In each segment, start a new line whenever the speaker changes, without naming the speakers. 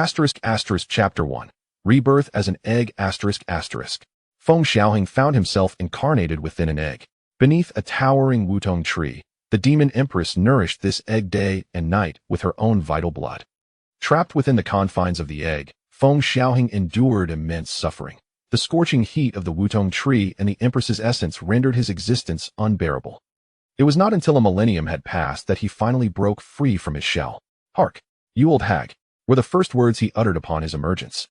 Chapter 1. Rebirth as an egg Feng Xiaohang found himself incarnated within an egg. Beneath a towering wutong tree, the demon Empress nourished this egg day and night with her own vital blood. Trapped within the confines of the egg, Feng Xiaohang endured immense suffering. The scorching heat of the wutong tree and the Empress's essence rendered his existence unbearable. It was not until a millennium had passed that he finally broke free from his shell. "Hark, you old hag," were the first words he uttered upon his emergence.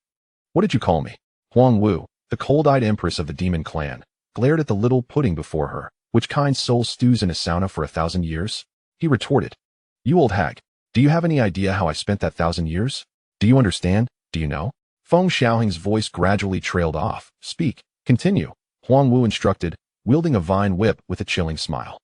"What did you call me?" Huang Wu, the cold-eyed empress of the demon clan, glared at the little pudding before her. "Which kind soul stews in a sauna for 1,000 years?" He retorted. "You old hag, do you have any idea how I spent that 1,000 years? Do you understand? Do you know?" Feng Xiaohang's voice gradually trailed off. "Speak, continue," Huang Wu instructed, wielding a vine whip with a chilling smile.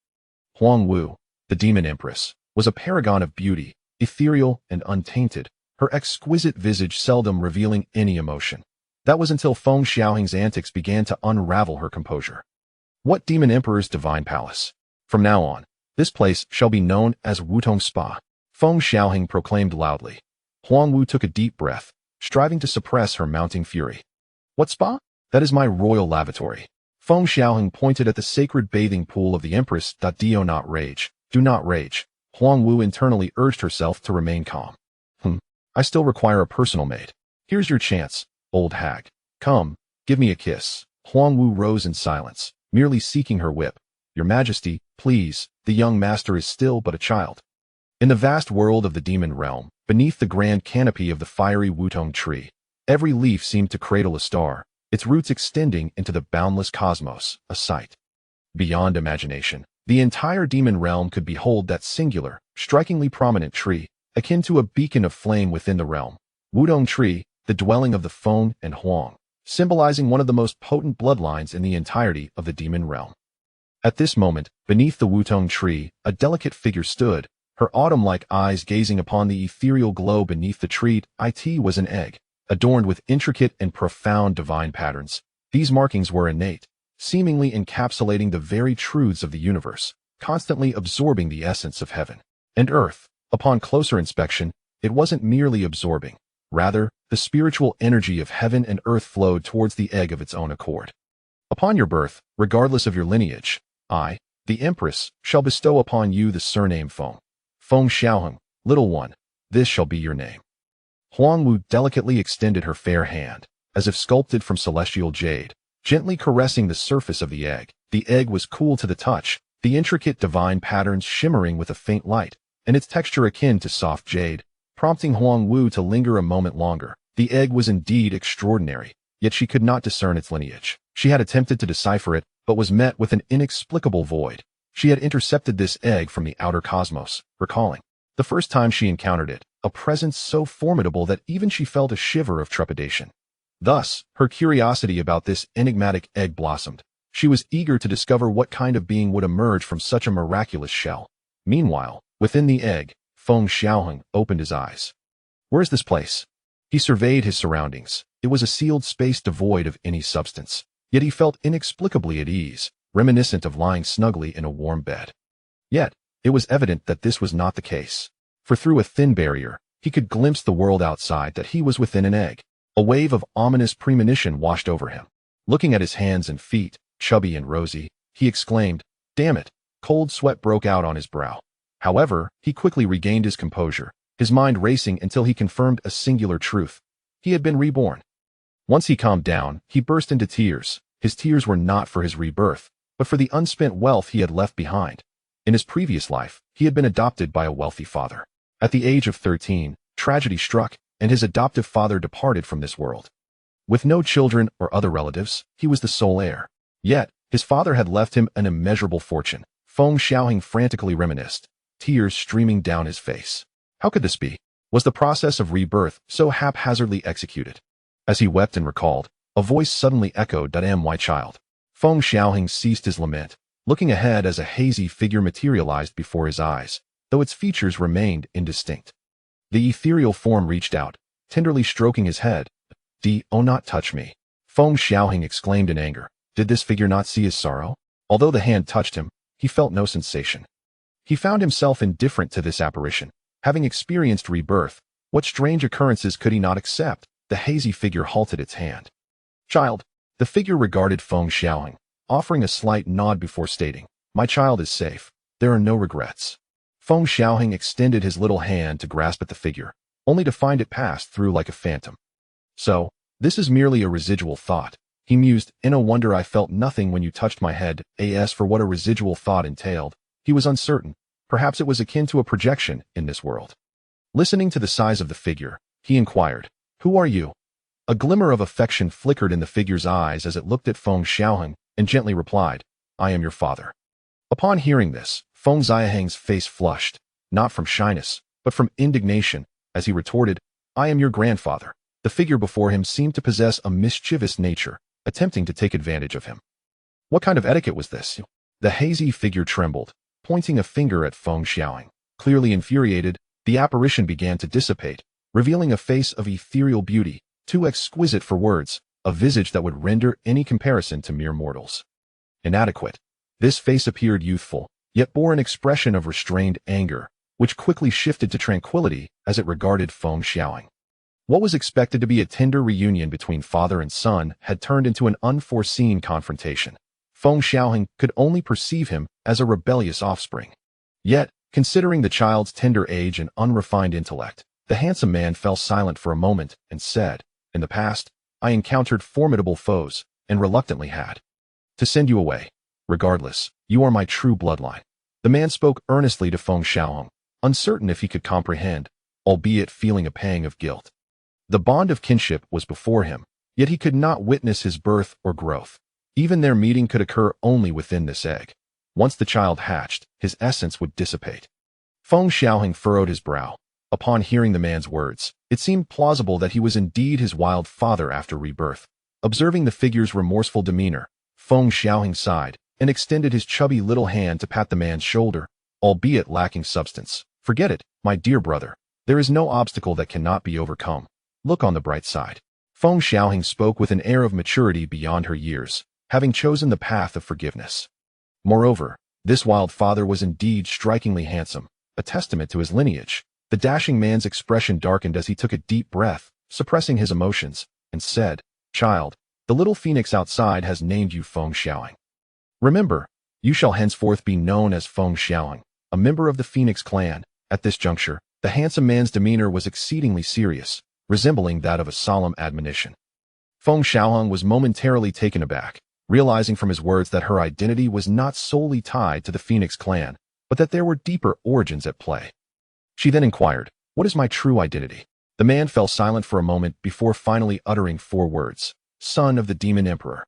Huang Wu, the demon empress, was a paragon of beauty, ethereal and untainted, her exquisite visage seldom revealing any emotion. That was until Feng Xiaohang's antics began to unravel her composure. "What demon emperor's divine palace? From now on, this place shall be known as Wutong Spa," Feng Xiaohang proclaimed loudly. Huang Wu took a deep breath, striving to suppress her mounting fury. "What spa? That is my royal lavatory." Feng Xiaohang pointed at the sacred bathing pool of the Empress. "Do not rage. Do not rage." Huang Wu internally urged herself to remain calm. I still require a personal maid. Here's your chance, old hag. Come, give me a kiss." Huang Wu rose in silence, merely seeking her whip. "Your Majesty, please, the young master is still but a child." In the vast world of the demon realm, beneath the grand canopy of the fiery wutong tree, every leaf seemed to cradle a star, its roots extending into the boundless cosmos, a sight beyond imagination. The entire demon realm could behold that singular, strikingly prominent tree, akin to a beacon of flame within the realm. Wutong tree, the dwelling of the Feng and Huang, symbolizing one of the most potent bloodlines in the entirety of the demon realm. At this moment, beneath the wutong tree, a delicate figure stood, her autumn-like eyes gazing upon the ethereal glow beneath the tree. It was an egg, adorned with intricate and profound divine patterns. These markings were innate, seemingly encapsulating the very truths of the universe, constantly absorbing the essence of heaven and earth. Upon closer inspection, it wasn't merely absorbing. Rather, the spiritual energy of heaven and earth flowed towards the egg of its own accord. "Upon your birth, regardless of your lineage, I, the Empress, shall bestow upon you the surname Feng. Feng Xiaohang, little one, this shall be your name." Huang Wu delicately extended her fair hand, as if sculpted from celestial jade, gently caressing the surface of the egg. The egg was cool to the touch, the intricate divine patterns shimmering with a faint light, and its texture akin to soft jade, prompting Huang Wu to linger a moment longer. The egg was indeed extraordinary, yet she could not discern its lineage. She had attempted to decipher it, but was met with an inexplicable void. She had intercepted this egg from the outer cosmos, recalling the first time she encountered it, a presence so formidable that even she felt a shiver of trepidation. Thus, her curiosity about this enigmatic egg blossomed. She was eager to discover what kind of being would emerge from such a miraculous shell. Meanwhile, within the egg, Feng Xiaohang opened his eyes. "Where is this place?" He surveyed his surroundings. It was a sealed space devoid of any substance, yet he felt inexplicably at ease, reminiscent of lying snugly in a warm bed. Yet, it was evident that this was not the case, for through a thin barrier, he could glimpse the world outside, that he was within an egg. A wave of ominous premonition washed over him. Looking at his hands and feet, chubby and rosy, he exclaimed, "Damn it!" Cold sweat broke out on his brow. However, he quickly regained his composure, his mind racing until he confirmed a singular truth. He had been reborn. Once he calmed down, he burst into tears. His tears were not for his rebirth, but for the unspent wealth he had left behind. In his previous life, he had been adopted by a wealthy father. At the age of 13, tragedy struck, and his adoptive father departed from this world. With no children or other relatives, he was the sole heir. Yet, his father had left him an immeasurable fortune. Feng Xiaohang frantically reminisced, tears streaming down his face. How could this be? Was the process of rebirth so haphazardly executed? As he wept and recalled, a voice suddenly echoed, "My child." Feng Xiaohang ceased his lament, looking ahead as a hazy figure materialized before his eyes, though its features remained indistinct. The ethereal form reached out, tenderly stroking his head. "Oh, not touch me!" Feng Xiaohang exclaimed in anger. Did this figure not see his sorrow? Although the hand touched him, he felt no sensation. He found himself indifferent to this apparition, having experienced rebirth, What strange occurrences could he not accept? The hazy figure halted its hand. Child. The figure regarded Feng Xiaohang, offering a slight nod before stating, My child is safe. There are no regrets. Feng Xiaohang extended his little hand to grasp at the figure, only to find it pass through like a phantom. So, this is merely a residual thought, he mused. In a wonder I felt nothing when you touched my head. As for what a residual thought entailed, he was uncertain. Perhaps it was akin to a projection in this world. Listening to the size of the figure, he inquired, Who are you? A glimmer of affection flickered in the figure's eyes as it looked at Feng Xiaohang and gently replied, I am your father. Upon hearing this, Feng Xiaohang's face flushed, not from shyness, but from indignation, as he retorted, I am your grandfather. The figure before him seemed to possess a mischievous nature, attempting to take advantage of him. What kind of etiquette was this? The hazy figure trembled, pointing a finger at Feng Xiaohang. Clearly infuriated, the apparition began to dissipate, revealing a face of ethereal beauty, too exquisite for words, a visage that would render any comparison to mere mortals inadequate. This face appeared youthful, yet bore an expression of restrained anger, which quickly shifted to tranquility as it regarded Feng Xiaohang. What was expected to be a tender reunion between father and son had turned into an unforeseen confrontation. Feng Xiaohang could only perceive him as a rebellious offspring. Yet, considering the child's tender age and unrefined intellect, the handsome man fell silent for a moment and said, In the past, I encountered formidable foes, and reluctantly had to send you away. Regardless, you are my true bloodline. The man spoke earnestly to Feng Xiaohang, uncertain if he could comprehend, albeit feeling a pang of guilt. The bond of kinship was before him, yet he could not witness his birth or growth. Even their meeting could occur only within this egg. Once the child hatched, his essence would dissipate. Feng Xiaohang furrowed his brow. Upon hearing the man's words, it seemed plausible that he was indeed his wild father after rebirth. Observing the figure's remorseful demeanor, Feng Xiaohang sighed and extended his chubby little hand to pat the man's shoulder, albeit lacking substance. Forget it, my dear brother. There is no obstacle that cannot be overcome. Look on the bright side. Feng Xiaohang spoke with an air of maturity beyond her years, having chosen the path of forgiveness. Moreover, this wild father was indeed strikingly handsome, a testament to his lineage. The dashing man's expression darkened as he took a deep breath, suppressing his emotions, and said, Child, the little phoenix outside has named you Feng Xiaohang. Remember, you shall henceforth be known as Feng Xiaohang, a member of the Phoenix clan. At this juncture, the handsome man's demeanor was exceedingly serious, resembling that of a solemn admonition. Feng Xiaohang was momentarily taken aback, realizing from his words that her identity was not solely tied to the Phoenix clan, but that there were deeper origins at play. She then inquired, What is my true identity? The man fell silent for a moment before finally uttering 4 words, Son of the Demon Emperor.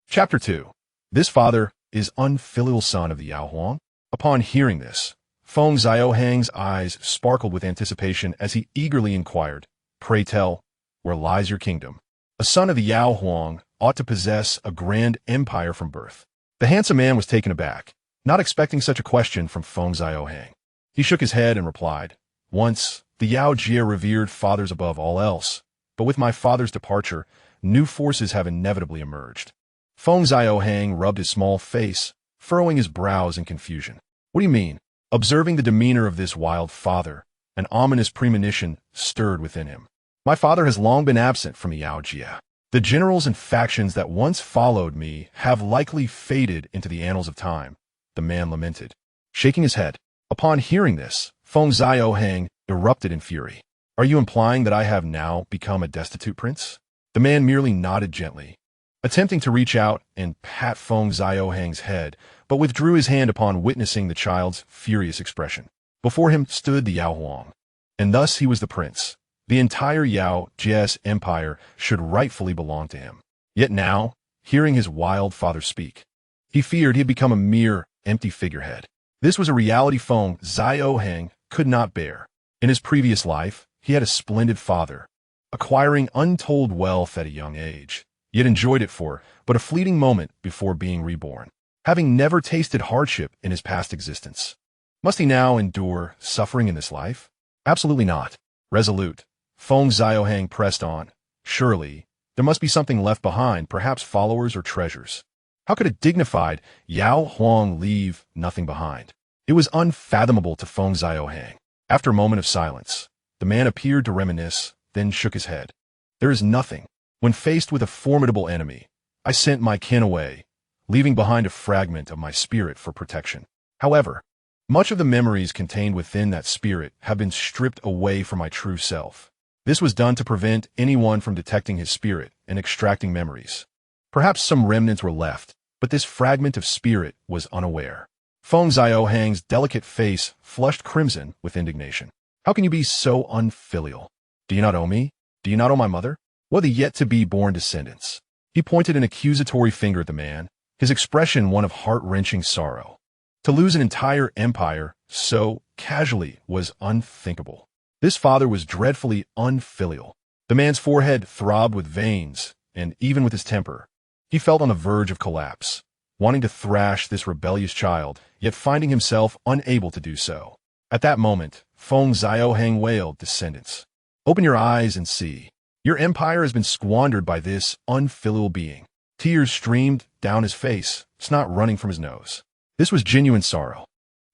Chapter 2. This father is unfilial son of the Yaohuang. Upon hearing this, Feng Xiaohang's eyes sparkled with anticipation as he eagerly inquired, Pray tell, where lies your kingdom? A son of the Yaohuang ought to possess a grand empire from birth. The handsome man was taken aback, not expecting such a question from Feng Xiaohang. He shook his head and replied, Once, the Yao Jie revered fathers above all else, but with my father's departure, new forces have inevitably emerged. Feng Xiaohang rubbed his small face, furrowing his brows in confusion. What do you mean? Observing the demeanor of this wild father, an ominous premonition stirred within him. My father has long been absent from Yao Jie. The generals and factions that once followed me have likely faded into the annals of time, the man lamented, shaking his head. Upon hearing this, Feng Xiaohang erupted in fury. Are you implying that I have now become a destitute prince? The man merely nodded gently, attempting to reach out and pat Feng Xiaohang's head, but withdrew his hand upon witnessing the child's furious expression. Before him stood the Yaohuang, and thus he was the prince. The entire Yao Jie's empire should rightfully belong to him. Yet now, hearing his wild father speak, he feared he had become a mere empty figurehead. This was a reality Feng Xiaohang could not bear. In his previous life, he had a splendid father, acquiring untold wealth at a young age, yet enjoyed it for but a fleeting moment before being reborn, having never tasted hardship in his past existence. Must he now endure suffering in this life? Absolutely not. Resolute, Feng Xiaohang pressed on. Surely, there must be something left behind, perhaps followers or treasures. How could a dignified Yao Huang leave nothing behind? It was unfathomable to Feng Xiaohang. After a moment of silence, The man appeared to reminisce, then shook his head. There is nothing. When faced with a formidable enemy, I sent my kin away, leaving behind a fragment of my spirit for protection. However, much of the memories contained within that spirit have been stripped away from my true self. This was done to prevent anyone from detecting his spirit and extracting memories. Perhaps some remnants were left, but this fragment of spirit was unaware. Feng Xiaohang's delicate face flushed crimson with indignation. How can you be so unfilial? Do you not owe me? Do you not owe my mother? What the yet-to-be-born descendants? He pointed an accusatory finger at the man, his expression one of heart-wrenching sorrow. To lose an entire empire so casually was unthinkable. This father was dreadfully unfilial. The man's forehead throbbed with veins, and even with his temper, he felt on the verge of collapse, wanting to thrash this rebellious child, yet finding himself unable to do so. At that moment, Feng Xiaohang wailed, "Descendants, open your eyes and see. Your empire has been squandered by this unfilial being." Tears streamed down his face, snot running from his nose. This was genuine sorrow.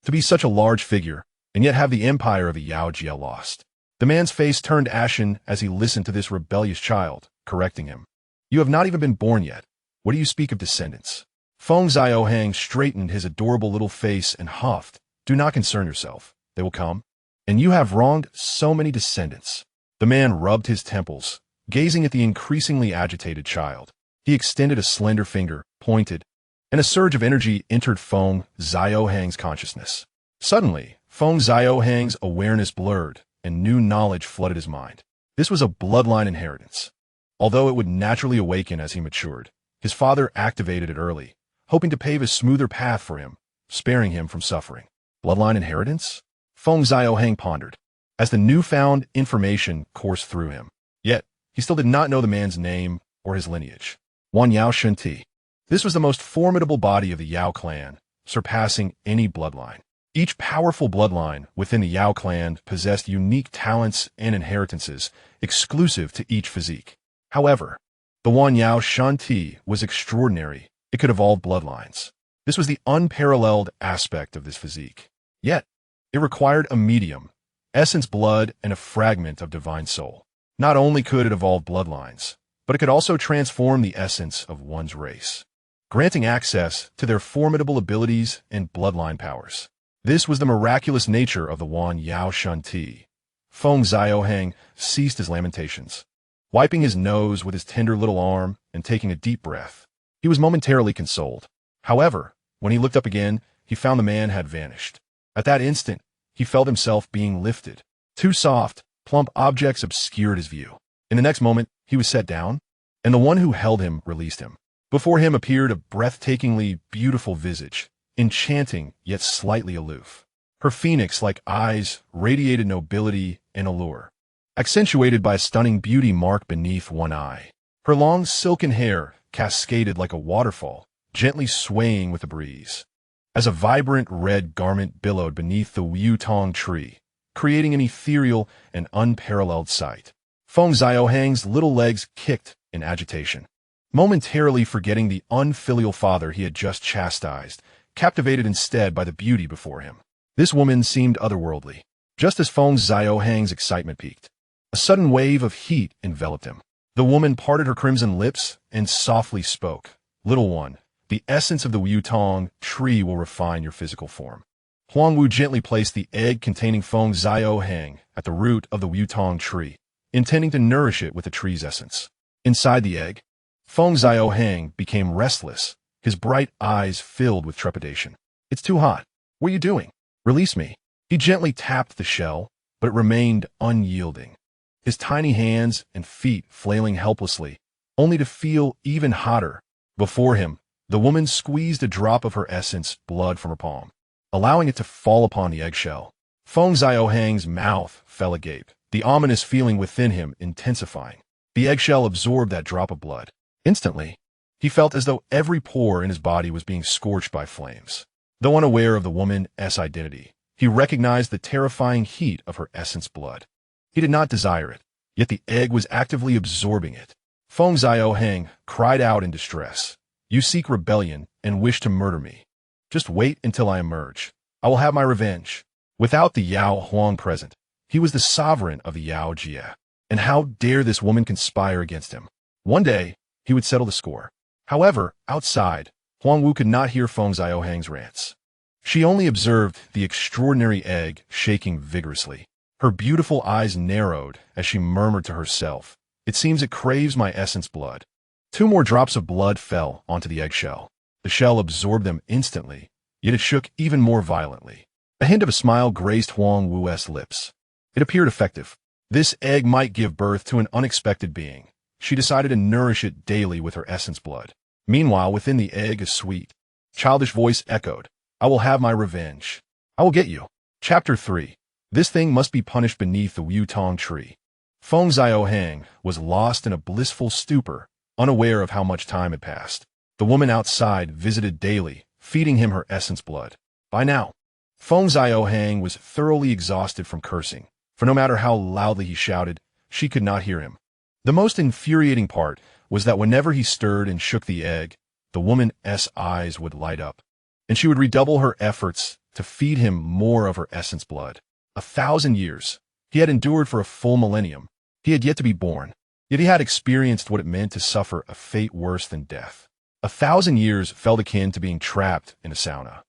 To be such a large figure, and yet have the empire of the Yaojia lost. The man's face turned ashen as he listened to this rebellious child, correcting him. "You have not even been born yet. What do you speak of descendants?" Feng Xiaohang straightened his adorable little face and huffed. "Do not concern yourself. They will come. And you have wronged so many descendants." The man rubbed his temples, gazing at the increasingly agitated child. He extended a slender finger, pointed, and a surge of energy entered Feng Xiaohang's consciousness. Suddenly, Feng Xiaohang's awareness blurred, and new knowledge flooded his mind. This was a bloodline inheritance. Although it would naturally awaken as he matured, his father activated it early, hoping to pave a smoother path for him, sparing him from suffering. Bloodline inheritance? Feng Xiaohang pondered, as the newfound information coursed through him. Yet, he still did not know the man's name or his lineage. Wan Yao Shanti. This was the most formidable body of the Yao clan, surpassing any bloodline. Each powerful bloodline within the Yao clan possessed unique talents and inheritances exclusive to each physique. However, the Wan Yao Shanti was extraordinary. It could evolve bloodlines. This was the unparalleled aspect of this physique. Yet, it required a medium, essence blood, and a fragment of divine soul. Not only could it evolve bloodlines, but it could also transform the essence of one's race, granting access to their formidable abilities and bloodline powers. This was the miraculous nature of the Wan Yao Shanti. Feng Xiaohang ceased his lamentations, wiping his nose with his tender little arm and taking a deep breath. He was momentarily consoled. However, when he looked up again, he found the man had vanished. At that instant, he felt himself being lifted. Two soft, plump objects obscured his view. In the next moment, he was set down, and the one who held him released him. Before him appeared a breathtakingly beautiful visage, enchanting yet slightly aloof. Her phoenix-like eyes radiated nobility and allure, accentuated by a stunning beauty mark beneath one eye. Her long silken hair cascaded like a waterfall, gently swaying with the breeze, as a vibrant red garment billowed beneath the Yutong tree, creating an ethereal and unparalleled sight. Feng Xiaohang's little legs kicked in agitation, momentarily forgetting the unfilial father he had just chastised, captivated instead by the beauty before him. This woman seemed otherworldly. Just as Feng Xiaohang's excitement peaked, a sudden wave of heat enveloped him. The woman parted her crimson lips and softly spoke. "Little one, the essence of the Yutong tree will refine your physical form." Huang Wu gently placed the egg containing Feng Xiaohang at the root of the Yutong tree, intending to nourish it with the tree's essence. Inside the egg, Feng Xiaohang became restless, his bright eyes filled with trepidation. "It's too hot. What are you doing? Release me." He gently tapped the shell, but it remained unyielding, his tiny hands and feet flailing helplessly, only to feel even hotter. Before him, the woman squeezed a drop of her essence blood from her palm, allowing it to fall upon the eggshell. Feng Xiaohang's mouth fell agape, the ominous feeling within him intensifying. The eggshell absorbed that drop of blood. Instantly, he felt as though every pore in his body was being scorched by flames. Though unaware of the woman's identity, he recognized the terrifying heat of her essence blood. He did not desire it, yet the egg was actively absorbing it. Feng Xiaohang cried out in distress. "You seek rebellion and wish to murder me. Just wait until I emerge. I will have my revenge." Without the Yao Huang present, He was the sovereign of the Yaojie, and how dare this woman conspire against him? One day, he would settle the score. However, outside, Huang Wu could not hear Feng Xiaohang's rants. She only observed the extraordinary egg shaking vigorously. Her beautiful eyes narrowed as she murmured to herself, "It seems it craves my essence blood." 2 more drops of blood fell onto the eggshell. The shell absorbed them instantly, yet it shook even more violently. A hint of a smile graced Huang Wu's lips. It appeared effective. This egg might give birth to an unexpected being. She decided to nourish it daily with her essence blood. Meanwhile, within the egg, a sweet, childish voice echoed, "I will have my revenge. I will get you." Chapter 3. This thing must be punished beneath the Wutong tree. Feng Xiaohang was lost in a blissful stupor, unaware of how much time had passed. The woman outside visited daily, feeding him her essence blood. By now, Feng Xiaohang was thoroughly exhausted from cursing, for no matter how loudly he shouted, she could not hear him. The most infuriating part was that whenever he stirred and shook the egg, the woman's eyes would light up, and she would redouble her efforts to feed him more of her essence blood. 1,000 years. He had endured for a full millennium. He had yet to be born, yet he had experienced what it meant to suffer a fate worse than death. 1,000 years felt akin to being trapped in a sauna.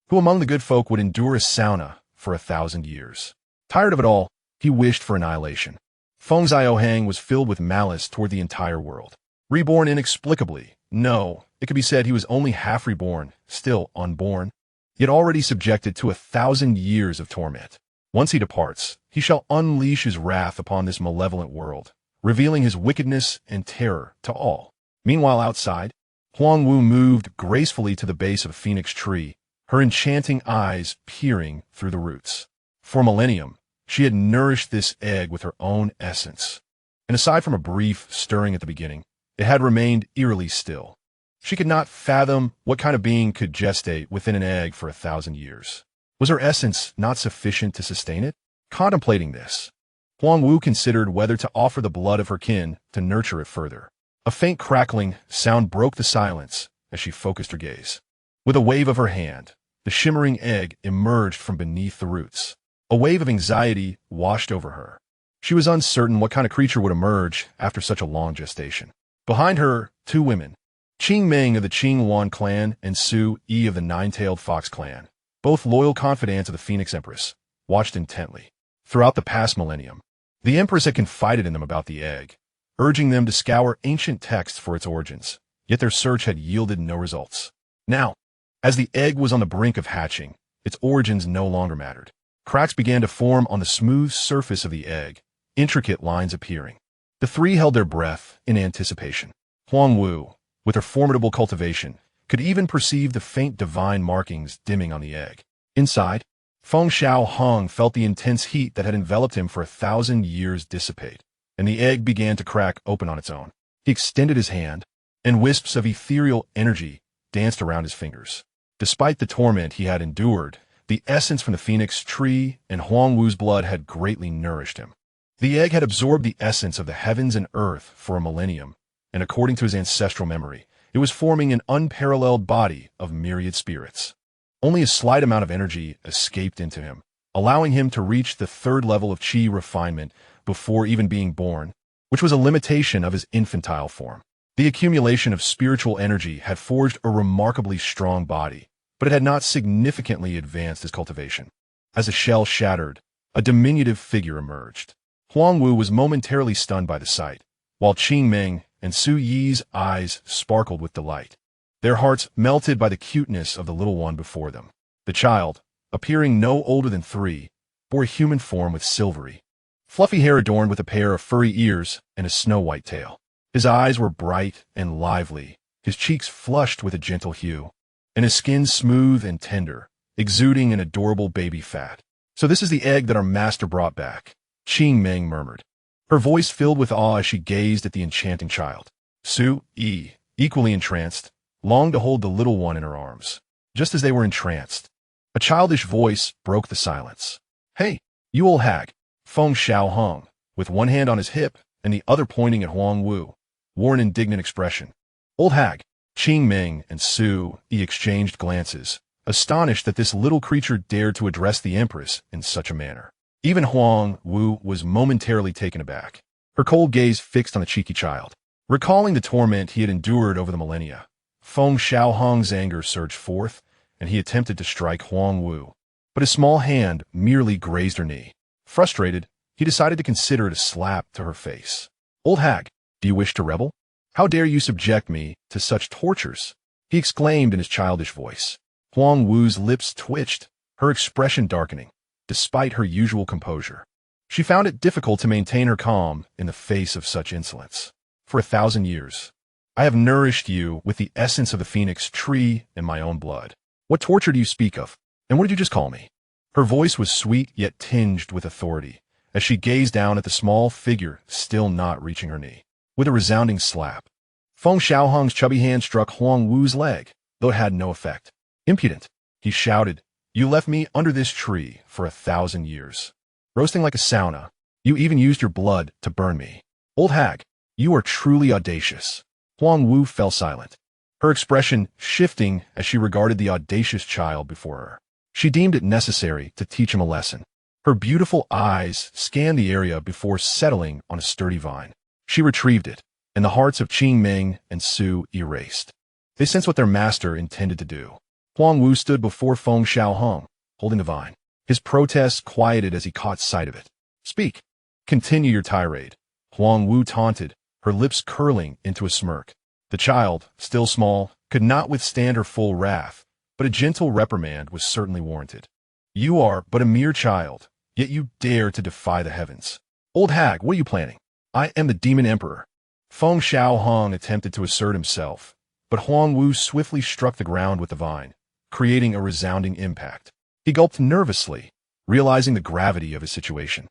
Who among the good folk would endure a sauna for 1,000 years? Tired of it all, he wished for annihilation. Feng Xiaohang was filled with malice toward the entire world. Reborn inexplicably. No, it could be said he was only half reborn, still unborn, yet already subjected to 1,000 years of torment. Once he departs, he shall unleash his wrath upon this malevolent world, revealing his wickedness and terror to all. Meanwhile, outside, Huang Wu moved gracefully to the base of a phoenix tree, her enchanting eyes peering through the roots. For millennium, she had nourished this egg with her own essence, and aside from a brief stirring at the beginning, it had remained eerily still. She could not fathom what kind of being could gestate within an egg for 1,000 years. Was her essence not sufficient to sustain it? Contemplating this, Huang Wu considered whether to offer the blood of her kin to nurture it further. A faint crackling sound broke the silence as she focused her gaze. With a wave of her hand, the shimmering egg emerged from beneath the roots. A wave of anxiety washed over her. She was uncertain what kind of creature would emerge after such a long gestation. Behind her, 2 women, Qing Ming of the Qing Wan clan and Su Yi of the Nine-Tailed Fox clan, both loyal confidants of the Phoenix Empress, watched intently. Throughout the past millennium, the Empress had confided in them about the egg, urging them to scour ancient texts for its origins, yet their search had yielded no results. Now, as the egg was on the brink of hatching, its origins no longer mattered. Cracks began to form on the smooth surface of the egg, intricate lines appearing. The 3 held their breath in anticipation. Huang Wu, with her formidable cultivation, could even perceive the faint divine markings dimming on the egg. Inside, Feng Xiaohang felt the intense heat that had enveloped him for 1,000 years dissipate, and the egg began to crack open on its own. He extended his hand, and wisps of ethereal energy danced around his fingers. Despite the torment he had endured, the essence from the phoenix tree and Huang Wu's blood had greatly nourished him. The egg had absorbed the essence of the heavens and earth for a millennium, and according to his ancestral memory, it was forming an unparalleled body of myriad spirits. Only a slight amount of energy escaped into him, allowing him to reach the 3rd level of qi refinement before even being born, which was a limitation of his infantile form. The accumulation of spiritual energy had forged a remarkably strong body, but it had not significantly advanced his cultivation. As the shell shattered, a diminutive figure emerged. Huang Wu was momentarily stunned by the sight, while Qing Ming and Su Yi's eyes sparkled with delight. Their hearts melted by the cuteness of the little one before them. The child, appearing no older than 3, bore a human form with silvery, fluffy hair adorned with a pair of furry ears and a snow-white tail. His eyes were bright and lively, his cheeks flushed with a gentle hue, and his skin smooth and tender, exuding an adorable baby fat. "So this is the egg that our master brought back," Qing Ming murmured, her voice filled with awe as she gazed at the enchanting child. Su Yi, equally entranced, longed to hold the little one in her arms. Just as they were entranced, a childish voice broke the silence. "Hey, you old hag!" Feng Xiaohang, with one hand on his hip and the other pointing at Huang Wu, wore an indignant expression. "Old hag!" Qing Ming and Su Yi exchanged glances, astonished that this little creature dared to address the Empress in such a manner. Even Huang Wu was momentarily taken aback, her cold gaze fixed on the cheeky child. Recalling the torment he had endured over the millennia, Feng Xiaohang's anger surged forth, and he attempted to strike Huang Wu. But his small hand merely grazed her knee. Frustrated, he decided to consider it a slap to her face. "Old hag, do you wish to rebel? How dare you subject me to such tortures?" he exclaimed in his childish voice. Huang Wu's lips twitched, her expression darkening, despite her usual composure. She found it difficult to maintain her calm in the face of such insolence. "For 1,000 years, I have nourished you with the essence of the phoenix tree in my own blood. What torture do you speak of? And what did you just call me?" Her voice was sweet yet tinged with authority, as she gazed down at the small figure still not reaching her knee. With a resounding slap, Feng Xiaohang's chubby hand struck Huang Wu's leg, though it had no effect. "Impudent!" he shouted. "You left me under this tree for 1,000 years, roasting like a sauna. You even used your blood to burn me. Old hag, you are truly audacious." Huang Wu fell silent, her expression shifting as she regarded the audacious child before her. She deemed it necessary to teach him a lesson. Her beautiful eyes scanned the area before settling on a sturdy vine. She retrieved it, and the hearts of Qing Ming and Su erased. They sensed what their master intended to do. Huang Wu stood before Feng Xiaohang, holding the vine. His protests quieted as he caught sight of it. "Speak. Continue your tirade," Huang Wu taunted, her lips curling into a smirk. The child, still small, could not withstand her full wrath, but a gentle reprimand was certainly warranted. "You are but a mere child, yet you dare to defy the heavens. Old hag, what are you planning? I am the demon emperor." Feng Xiaohang attempted to assert himself, but Huang Wu swiftly struck the ground with the vine, creating a resounding impact. He gulped nervously, realizing the gravity of his situation.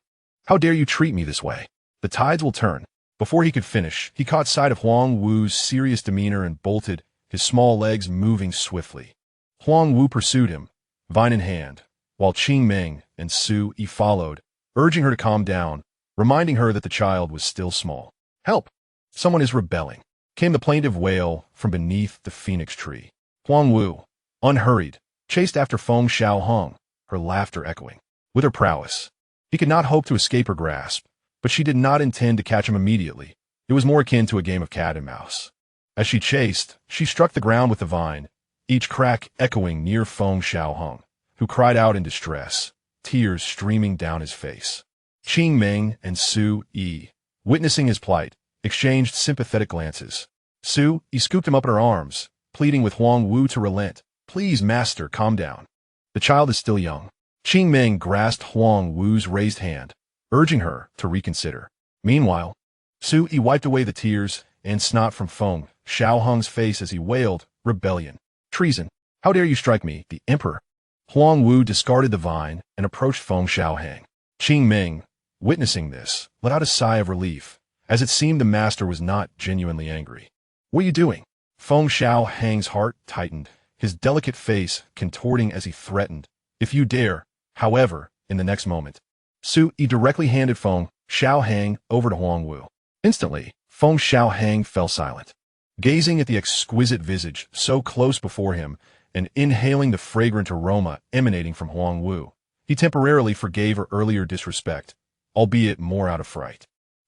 "How dare you treat me this way? The tides will turn." Before he could finish, he caught sight of Huang Wu's serious demeanor and bolted, his small legs moving swiftly. Huang Wu pursued him, vine in hand, while Qing Ming and Su Yi followed, urging her to calm down, reminding her that the child was still small. "Help! Someone is rebelling," came the plaintive wail from beneath the phoenix tree. Huang Wu, unhurried, chased after Feng Xiaohang, her laughter echoing. With her prowess, he could not hope to escape her grasp, but she did not intend to catch him immediately. It was more akin to a game of cat and mouse. As she chased, she struck the ground with the vine, each crack echoing near Feng Xiaohang, who cried out in distress, tears streaming down his face. Qing Ming and Su Yi, witnessing his plight, exchanged sympathetic glances. Su Yi scooped him up in her arms, pleading with Huang Wu to relent. "Please, master, calm down. The child is still young." Qing Ming grasped Huang Wu's raised hand, urging her to reconsider. Meanwhile, Su Yi wiped away the tears and snot from Feng Xiaohang's face as he wailed, "Rebellion! Treason! How dare you strike me, the emperor?" Huang Wu discarded the vine and approached Feng Xiaohang. Qing Ming, witnessing this, let out a sigh of relief, as it seemed the master was not genuinely angry. "What are you doing?" Feng Xiaohang's heart tightened, his delicate face contorting as he threatened, "If you dare," however, in the next moment, Su Yi directly handed Feng Xiaohang over to Huang Wu. Instantly, Feng Xiaohang fell silent, gazing at the exquisite visage so close before him and inhaling the fragrant aroma emanating from Huang Wu. He temporarily forgave her earlier disrespect, albeit more out of fright.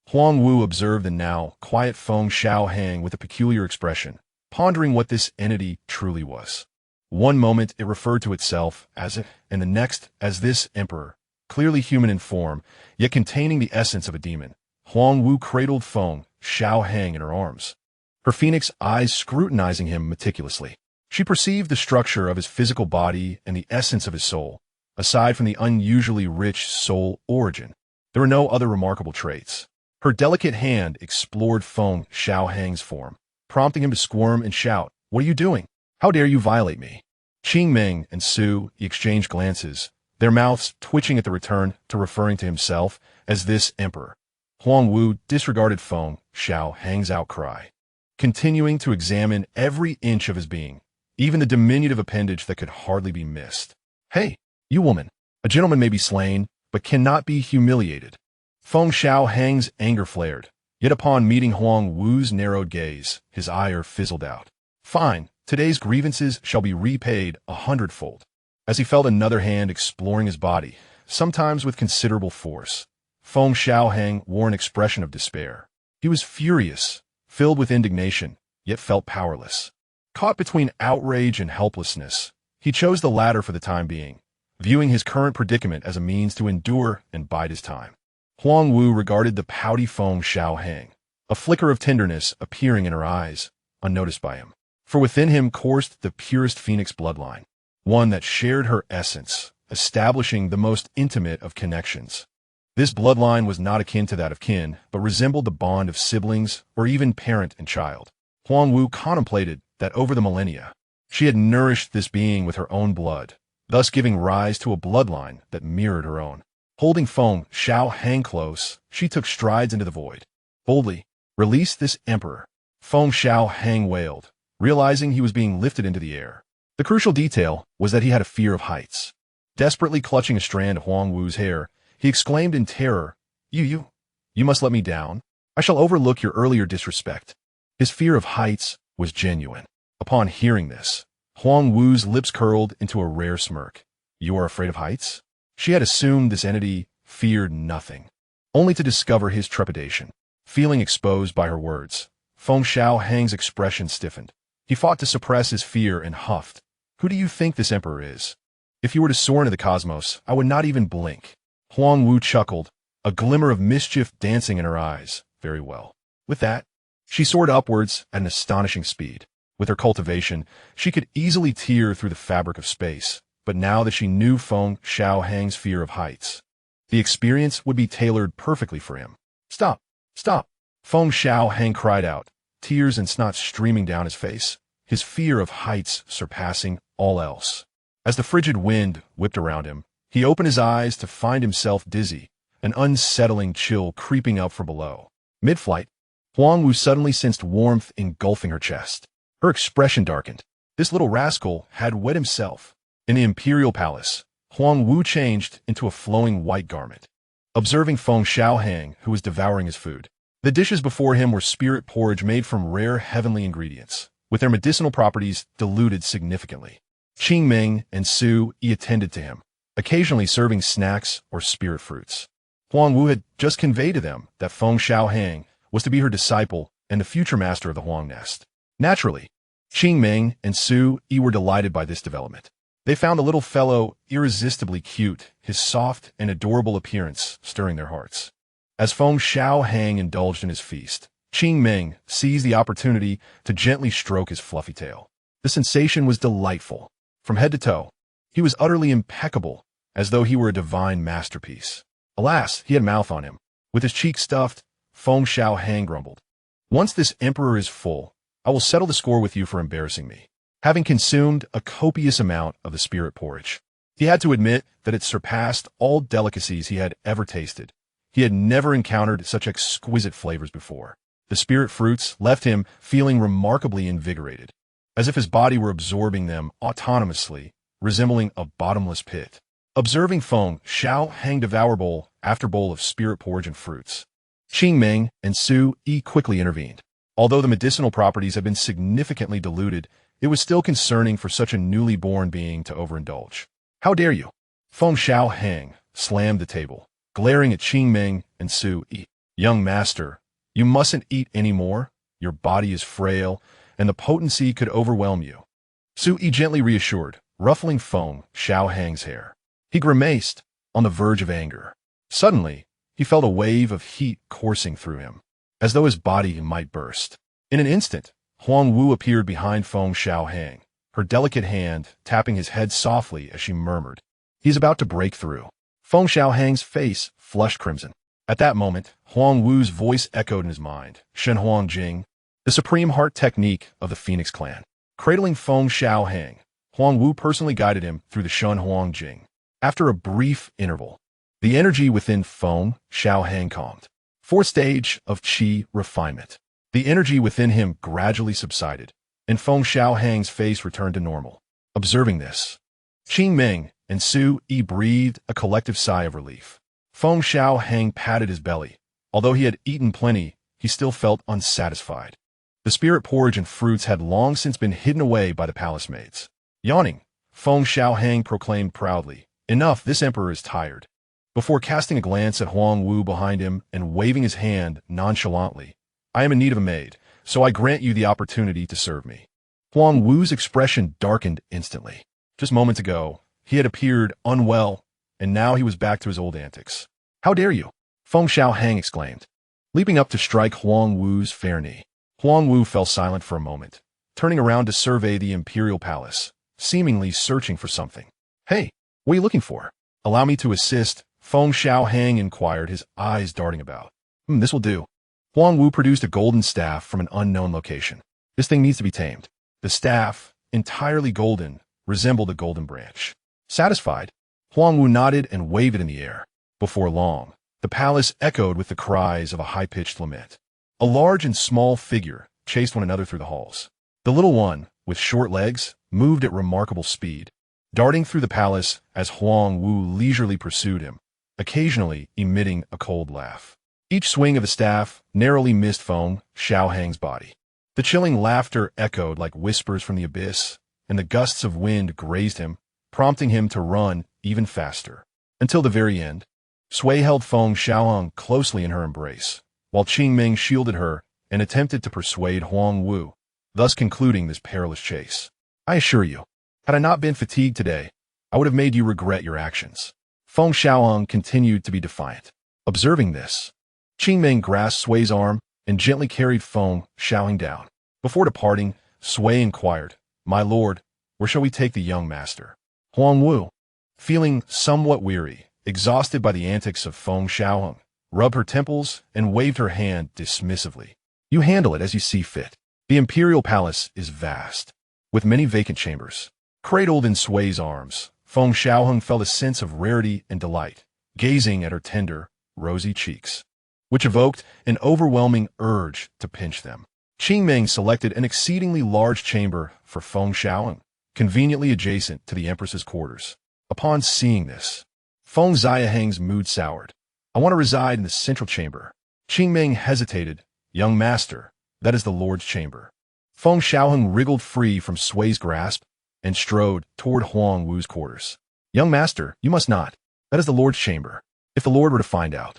Huang Wu observed the now quiet Feng Xiaohang with a peculiar expression, pondering what this entity truly was. One moment it referred to itself as it, and the next as this emperor, clearly human in form, yet containing the essence of a demon. Huang Wu cradled Feng Xiaohang in her arms, her phoenix eyes scrutinizing him meticulously. She perceived the structure of his physical body and the essence of his soul. Aside from the unusually rich soul origin, there were no other remarkable traits. Her delicate hand explored Feng Xiaohang's form, prompting him to squirm and shout, "What are you doing? How dare you violate me?" Qing Ming and Su exchanged glances, their mouths twitching at the return to referring to himself as this emperor. Huang Wu disregarded Feng Xiaohang's outcry, continuing to examine every inch of his being, even the diminutive appendage that could hardly be missed. "Hey, you woman, a gentleman may be slain, but cannot be humiliated." Feng Xiaohang's anger flared, yet upon meeting Huang Wu's narrowed gaze, his ire fizzled out. "Fine, today's grievances shall be repaid 100-fold." As he felt another hand exploring his body, sometimes with considerable force. Feng Xiaohang wore an expression of despair. He was furious, filled with indignation, yet felt powerless. Caught between outrage and helplessness, he chose the latter for the time being, viewing his current predicament as a means to endure and bide his time. Huang Wu regarded the pouty Feng Xiaohang, a flicker of tenderness appearing in her eyes, unnoticed by him. For within him coursed the purest phoenix bloodline, one that shared her essence, establishing the most intimate of connections. This bloodline was not akin to that of kin, but resembled the bond of siblings or even parent and child. Huang Wu contemplated that over the millennia, she had nourished this being with her own blood, thus giving rise to a bloodline that mirrored her own. Holding Feng Xiaohang close, she took strides into the void. Boldly, "Release this emperor," Feng Xiaohang wailed, realizing he was being lifted into the air. The crucial detail was that he had a fear of heights. Desperately clutching a strand of Huang Wu's hair, he exclaimed in terror, You must let me down. I shall overlook your earlier disrespect." His fear of heights was genuine. Upon hearing this, Huang Wu's lips curled into a rare smirk. "You are afraid of heights?" She had assumed this entity feared nothing, only to discover his trepidation. Feeling exposed by her words, Feng Xiaohang's expression stiffened. He fought to suppress his fear and huffed. "Who do you think this emperor is? If you were to soar into the cosmos, I would not even blink." Huang Wu chuckled, a glimmer of mischief dancing in her eyes. "Very well." With that, she soared upwards at an astonishing speed. With her cultivation, she could easily tear through the fabric of space, but now that she knew Feng Xiaohang's fear of heights, the experience would be tailored perfectly for him. "Stop! Stop!" Feng Xiaohang cried out, tears and snot streaming down his face, his fear of heights surpassing all else. As the frigid wind whipped around him, he opened his eyes to find himself dizzy, an unsettling chill creeping up from below. Mid-flight, Huang Wu suddenly sensed warmth engulfing her chest. Her expression darkened. This little rascal had wet himself. In the imperial palace, Huang Wu changed into a flowing white garment. Observing Feng Xiaohang, who was devouring his food. The dishes before him were spirit porridge made from rare heavenly ingredients, with their medicinal properties diluted significantly. Qing Ming and Su Yi attended to him, occasionally serving snacks or spirit fruits. Huang Wu had just conveyed to them that Feng Xiaohang was to be her disciple and the future master of the Huang nest. Naturally, Qing Ming and Su Yi were delighted by this development. They found the little fellow irresistibly cute, his soft and adorable appearance stirring their hearts. As Feng Xiaohang indulged in his feast, Qing Ming seized the opportunity to gently stroke his fluffy tail. The sensation was delightful. From head to toe, he was utterly impeccable, as though he were a divine masterpiece. Alas, he had mouth on him. With his cheek stuffed, Feng Xiaohang grumbled, "Once this emperor is full, I will settle the score with you for embarrassing me." Having consumed a copious amount of the spirit porridge, he had to admit that it surpassed all delicacies he had ever tasted. He had never encountered such exquisite flavors before. The spirit fruits left him feeling remarkably invigorated, as if his body were absorbing them autonomously, resembling a bottomless pit. Observing Feng Xiaohang devour bowl after bowl of spirit porridge and fruits, Qing Ming and Su Yi quickly intervened. Although the medicinal properties had been significantly diluted, it was still concerning for such a newly born being to overindulge. "How dare you?" Feng Xiaohang slammed the table, glaring at Qing Ming and Su Yi. "Young master, you mustn't eat any more. Your body is frail, and the potency could overwhelm you." Su Yi gently reassured, ruffling Feng Xiaohang's hair. He grimaced, on the verge of anger. Suddenly, he felt a wave of heat coursing through him, as though his body might burst. In an instant, Huang Wu appeared behind Feng Xiaohang, her delicate hand tapping his head softly as she murmured, "He's about to break through." Feng Xiaohang's face flushed crimson. At that moment, Huang Wu's voice echoed in his mind, "Shen Huang Jing," the supreme heart technique of the Phoenix clan. Cradling Feng Xiaohang, Huang Wu personally guided him through the Shen Huang Jing. After a brief interval, the energy within Feng Xiaohang calmed. Fourth stage of qi refinement. The energy within him gradually subsided, and Feng Xiaohang's face returned to normal. Observing this, Qing Ming and Su Yi breathed a collective sigh of relief. Feng Xiaohang patted his belly. Although he had eaten plenty, he still felt unsatisfied. The spirit porridge and fruits had long since been hidden away by the palace maids. Yawning, Feng Xiaohang proclaimed proudly, "Enough, this emperor is tired." before casting a glance at Huang Wu behind him and waving his hand nonchalantly. I am in need of a maid, so I grant you the opportunity to serve me. Huang Wu's expression darkened instantly. Just moments ago, he had appeared unwell, and now he was back to his old antics. How dare you? Feng Xiaohang exclaimed, leaping up to strike Huang Wu's fair knee. Huang Wu fell silent for a moment, turning around to survey the imperial palace, seemingly searching for something. Hey, what are you looking for? Allow me to assist, Feng Xiaohang inquired, his eyes darting about. This will do. Huang Wu produced a golden staff from an unknown location. This thing needs to be tamed. The staff, entirely golden, resembled a golden branch. Satisfied, Huang Wu nodded and waved it in the air. Before long, the palace echoed with the cries of a high-pitched lament. A large and small figure chased one another through the halls. The little one, with short legs, moved at remarkable speed, darting through the palace as Huang Wu leisurely pursued him, occasionally emitting a cold laugh. Each swing of the staff narrowly missed Feng Xiaohang's body. The chilling laughter echoed like whispers from the abyss, and the gusts of wind grazed him, prompting him to run even faster. Until the very end, Sui held Feng Xiaohang closely in her embrace, while Qingming shielded her and attempted to persuade Huang Wu, thus concluding this perilous chase. I assure you, had I not been fatigued today, I would have made you regret your actions. Feng Xiaohang continued to be defiant. Observing this, Qingming grasped Sui's arm and gently carried Feng Xiaohang down. Before departing, Sui inquired, My lord, where shall we take the young master? Huang Wu, feeling somewhat weary, exhausted by the antics of Feng Xiaohang, rubbed her temples and waved her hand dismissively. You handle it as you see fit. The imperial palace is vast, with many vacant chambers. Cradled in Sui's arms, Feng Xiaohang felt a sense of rarity and delight, gazing at her tender, rosy cheeks, which evoked an overwhelming urge to pinch them. Qingming selected an exceedingly large chamber for Feng Xiaohang, conveniently adjacent to the Empress's quarters. Upon seeing this, Feng Xiaohang's mood soured. I want to reside in the central chamber. Qingming hesitated. Young master, that is the Lord's chamber. Feng Xiaohang wriggled free from Sui's grasp and strode toward Huang Wu's quarters. Young master, you must not. That is the Lord's chamber. If the Lord were to find out.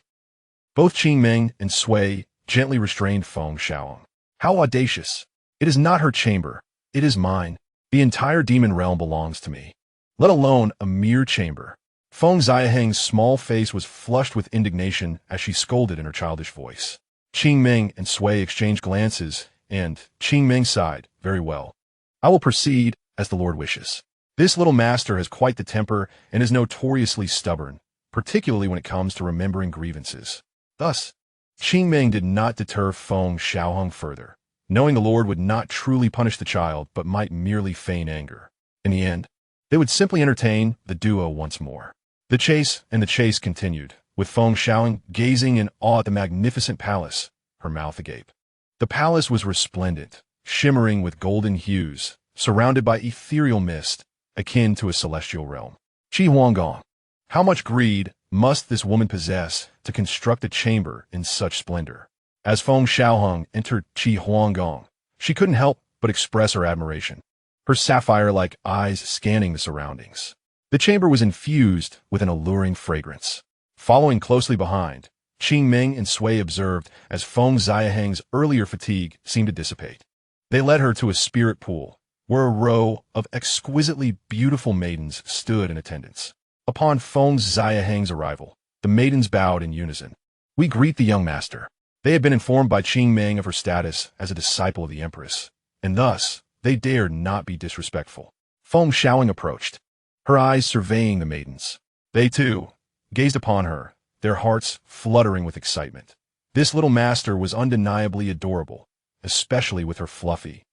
Both Qingming and Sui gently restrained Feng Xiaohang. How audacious! It is not her chamber. It is mine. The entire demon realm belongs to me. Let alone a mere chamber. Feng Xiaohang's small face was flushed with indignation as she scolded in her childish voice. Qingming and Sui exchanged glances, and Qingming sighed, Very well. I will proceed as the Lord wishes. This little master has quite the temper and is notoriously stubborn, particularly when it comes to remembering grievances. Thus, Qingming did not deter Feng Xiaohang further, knowing the Lord would not truly punish the child but might merely feign anger. In the end, they would simply entertain the duo once more. The chase continued, with Feng Xiaohang gazing in awe at the magnificent palace, her mouth agape. The palace was resplendent, shimmering with golden hues, surrounded by ethereal mist, akin to a celestial realm. Qi Huanggong, how much greed must this woman possess to construct a chamber in such splendor? As Feng Xiaohang entered Qi Huanggong, she couldn't help but express her admiration, her sapphire-like eyes scanning the surroundings. The chamber was infused with an alluring fragrance. Following closely behind, Qingming and Sui observed as Feng Xiaohang's earlier fatigue seemed to dissipate. They led her to a spirit pool, where a row of exquisitely beautiful maidens stood in attendance. Upon Feng Xiaohang's arrival, the maidens bowed in unison. We greet the young master. They had been informed by Qingming of her status as a disciple of the Empress, and thus they dared not be disrespectful. Feng Xiaohang approached, her eyes surveying the maidens. They, too, gazed upon her, their hearts fluttering with excitement. This little master was undeniably adorable, especially with her fluffy,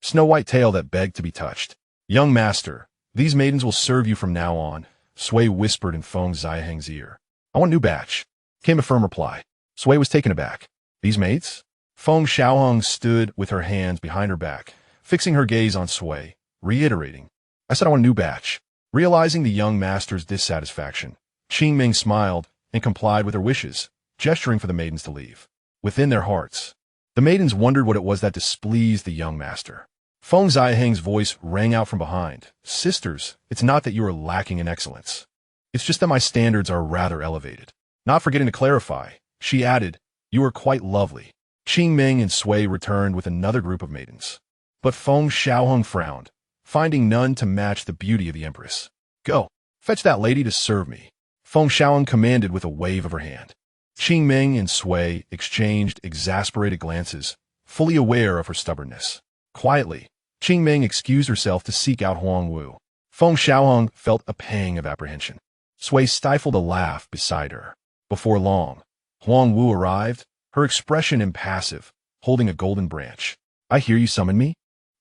snow-white tail that begged to be touched. Young master, these maidens will serve you from now on, Sui whispered in Feng Xiaohang's ear. I want a new batch, came a firm reply. Sui was taken aback. These maids? Feng Xiaohang stood with her hands behind her back, fixing her gaze on Sui, reiterating, I said I want a new batch. Realizing the young master's dissatisfaction, Qingming smiled and complied with her wishes, gesturing for the maidens to leave. Within their hearts, the maidens wondered what it was that displeased the young master. Feng Xiaohang's voice rang out from behind. Sisters, it's not that you are lacking in excellence. It's just that my standards are rather elevated. Not forgetting to clarify, she added, you are quite lovely. Qing Ming and Sui returned with another group of maidens. But Feng Xiaohang frowned, finding none to match the beauty of the Empress. Go, fetch that lady to serve me. Feng Xiaohang commanded with a wave of her hand. Qing Ming and Sui exchanged exasperated glances, fully aware of her stubbornness. Quietly, Qing Ming excused herself to seek out Huang Wu. Feng Xiaohang felt a pang of apprehension. Sui stifled a laugh beside her. Before long, Huang Wu arrived, her expression impassive, holding a golden branch. I hear you summon me?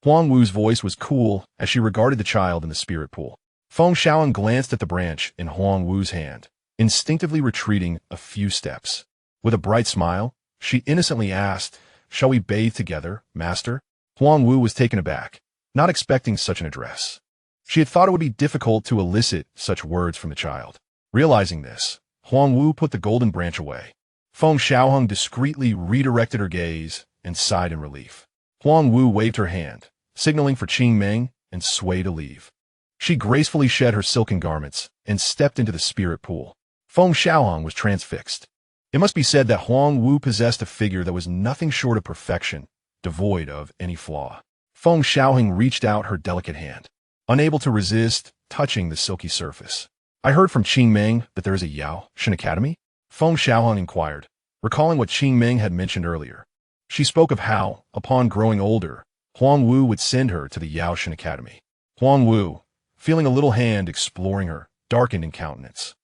Huang Wu's voice was cool as she regarded the child in the spirit pool. Feng Xiaohang glanced at the branch in Huang Wu's hand, instinctively retreating a few steps. With a bright smile, she innocently asked, shall we bathe together, master? Huang Wu was taken aback, not expecting such an address. She had thought it would be difficult to elicit such words from the child. Realizing this, Huang Wu put the golden branch away. Feng Xiaohang discreetly redirected her gaze and sighed in relief. Huang Wu waved her hand, signaling for Qing Ming and Sui to leave. She gracefully shed her silken garments and stepped into the spirit pool. Feng Xiaohang was transfixed. It must be said that Huang Wu possessed a figure that was nothing short of perfection, devoid of any flaw. Feng Xiaohang reached out her delicate hand, unable to resist touching the silky surface. I heard from Qing Ming that there is a Yao Shen Academy? Feng Xiaohang inquired, recalling what Qing Ming had mentioned earlier. She spoke of how, upon growing older, Huang Wu would send her to the Yao Shen Academy. Huang Wu, feeling a little hand exploring her, darkened in countenance.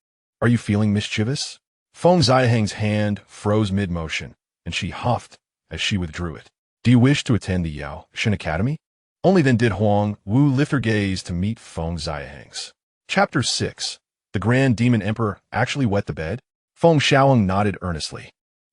Are you feeling mischievous? Feng Xiaohang's hand froze mid-motion, and she huffed as she withdrew it. Do you wish to attend the Yao Shen Academy? Only then did Huang Wu lift her gaze to meet Feng Xiaohang's. Chapter 6. The Grand Demon Emperor actually wet the bed? Feng Xiaohang nodded earnestly,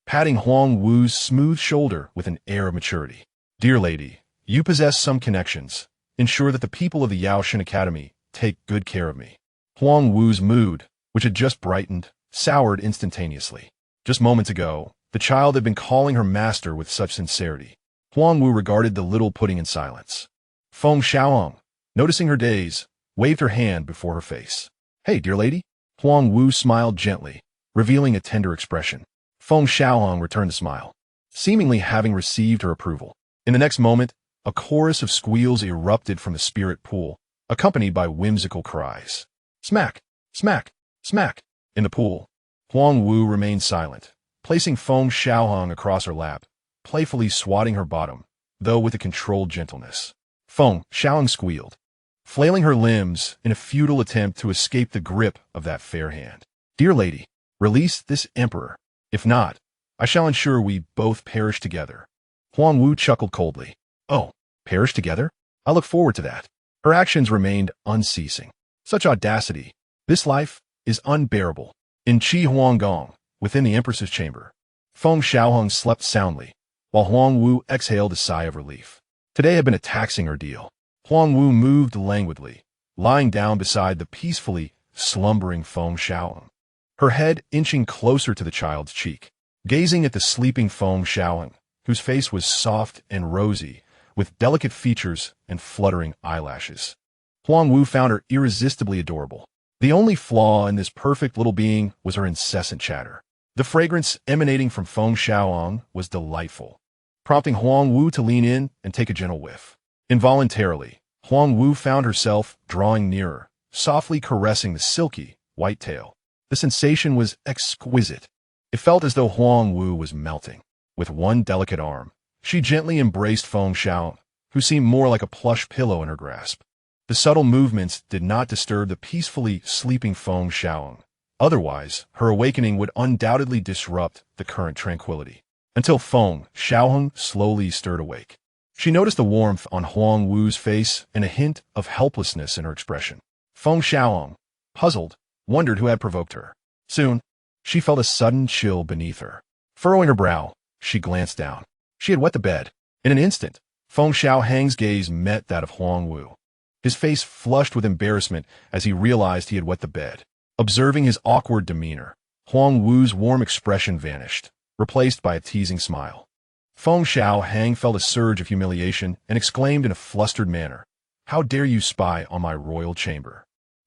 patting Huang Wu's smooth shoulder with an air of maturity. Dear lady, you possess some connections. Ensure that the people of the Yao Shen Academy take good care of me. Huang Wu's mood, which had just brightened, soured instantaneously. Just moments ago, the child had been calling her master with such sincerity. Huang Wu regarded the little pudding in silence. Feng Xiaohang, noticing her daze, waved her hand before her face. Hey, dear lady. Huang Wu smiled gently, revealing a tender expression. Feng Xiaohang returned the smile, seemingly having received her approval. In the next moment, a chorus of squeals erupted from the spirit pool, accompanied by whimsical cries. Smack! Smack! Smack! In the pool, Huang Wu remained silent, placing Feng Xiaohang across her lap, playfully swatting her bottom, though with a controlled gentleness. Feng Xiaohang squealed, flailing her limbs in a futile attempt to escape the grip of that fair hand. Dear lady, release this emperor. If not, I shall ensure we both perish together. Huang Wu chuckled coldly. Oh, perish together? I look forward to that. Her actions remained unceasing. Such audacity. This life is unbearable. In Qi Huanggong, within the Empress's chamber, Feng Xiaohang slept soundly, while Huang Wu exhaled a sigh of relief. Today had been a taxing ordeal. Huang Wu moved languidly, lying down beside the peacefully slumbering Feng Xiaohang, her head inching closer to the child's cheek, gazing at the sleeping Feng Xiaohang, whose face was soft and rosy, with delicate features and fluttering eyelashes. Huang Wu found her irresistibly adorable. The only flaw in this perfect little being was her incessant chatter. The fragrance emanating from Feng Xiaohang was delightful, prompting Huang Wu to lean in and take a gentle whiff. Involuntarily, Huang Wu found herself drawing nearer, softly caressing the silky, white tail. The sensation was exquisite. It felt as though Huang Wu was melting. With one delicate arm, she gently embraced Feng Xiaohang, who seemed more like a plush pillow in her grasp. The subtle movements did not disturb the peacefully sleeping Feng Xiaohang. Otherwise, her awakening would undoubtedly disrupt the current tranquility. Until Feng Xiaohang slowly stirred awake. She noticed the warmth on Huang Wu's face and a hint of helplessness in her expression. Feng Xiaohang, puzzled, wondered who had provoked her. Soon, she felt a sudden chill beneath her. Furrowing her brow, she glanced down. She had wet the bed. In an instant, Feng Xiaohang's gaze met that of Huang Wu. His face flushed with embarrassment as he realized he had wet the bed. Observing his awkward demeanor, Huang Wu's warm expression vanished, replaced by a teasing smile. Feng Xiaohang felt a surge of humiliation and exclaimed in a flustered manner, How dare you spy on my royal chamber?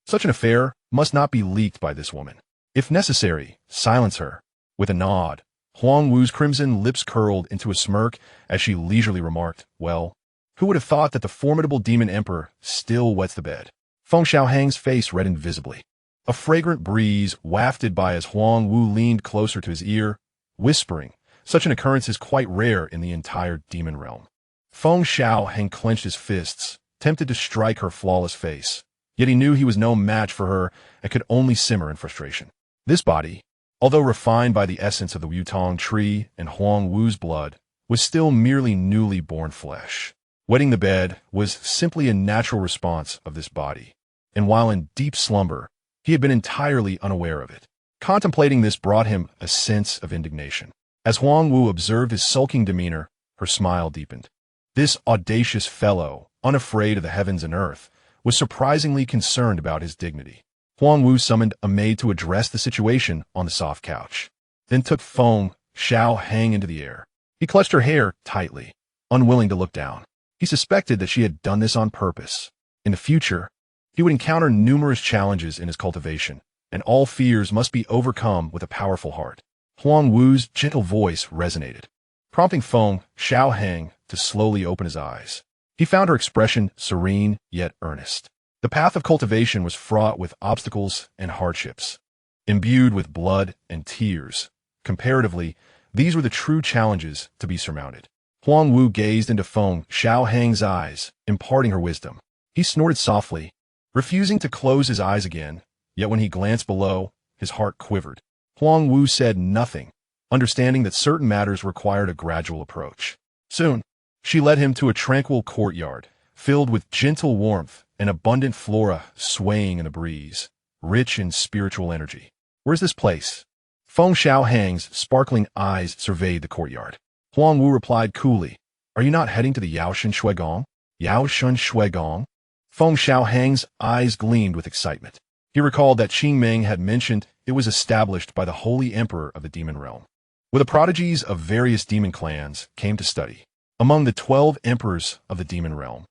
Such an affair must not be leaked by this woman. If necessary, silence her. With a nod, Huang Wu's crimson lips curled into a smirk as she leisurely remarked, well, who would have thought that the formidable demon emperor still wets the bed? Feng Xiaohang's face reddened visibly. A fragrant breeze wafted by as Huang Wu leaned closer to his ear, whispering, such an occurrence is quite rare in the entire demon realm. Feng Xiaohang clenched his fists, tempted to strike her flawless face, yet he knew he was no match for her and could only simmer in frustration. This body, although refined by the essence of the Wutong tree and Huang Wu's blood, was still merely newly born flesh. Wetting the bed was simply a natural response of this body, and while in deep slumber, he had been entirely unaware of it. Contemplating this brought him a sense of indignation. As Huang Wu observed his sulking demeanor, her smile deepened. This audacious fellow, unafraid of the heavens and earth, was surprisingly concerned about his dignity. Huang Wu summoned a maid to address the situation on the soft couch, then took Feng Xiaohang into the air. He clutched her hair tightly, unwilling to look down. He suspected that she had done this on purpose. In the future, he would encounter numerous challenges in his cultivation, and all fears must be overcome with a powerful heart. Huang Wu's gentle voice resonated, prompting Feng Xiaohang to slowly open his eyes. He found her expression serene yet earnest. The path of cultivation was fraught with obstacles and hardships, imbued with blood and tears. Comparatively, these were the true challenges to be surmounted. Huang Wu gazed into Feng Xiaohang's eyes, imparting her wisdom. He snorted softly, refusing to close his eyes again, yet when he glanced below, his heart quivered. Huang Wu said nothing, understanding that certain matters required a gradual approach. Soon, she led him to a tranquil courtyard, filled with gentle warmth and abundant flora swaying in the breeze, rich in spiritual energy. Where's this place? Feng Xiaohang's sparkling eyes surveyed the courtyard. Huang Wu replied coolly, are you not heading to the Yaoshan Shuigong? Yaoshan Shuigong? Feng Xiaohang's eyes gleamed with excitement. He recalled that Qing Meng had mentioned it was established by the Holy Emperor of the Demon Realm, where the prodigies of various demon clans came to study. Among the 12 emperors of the Demon Realm,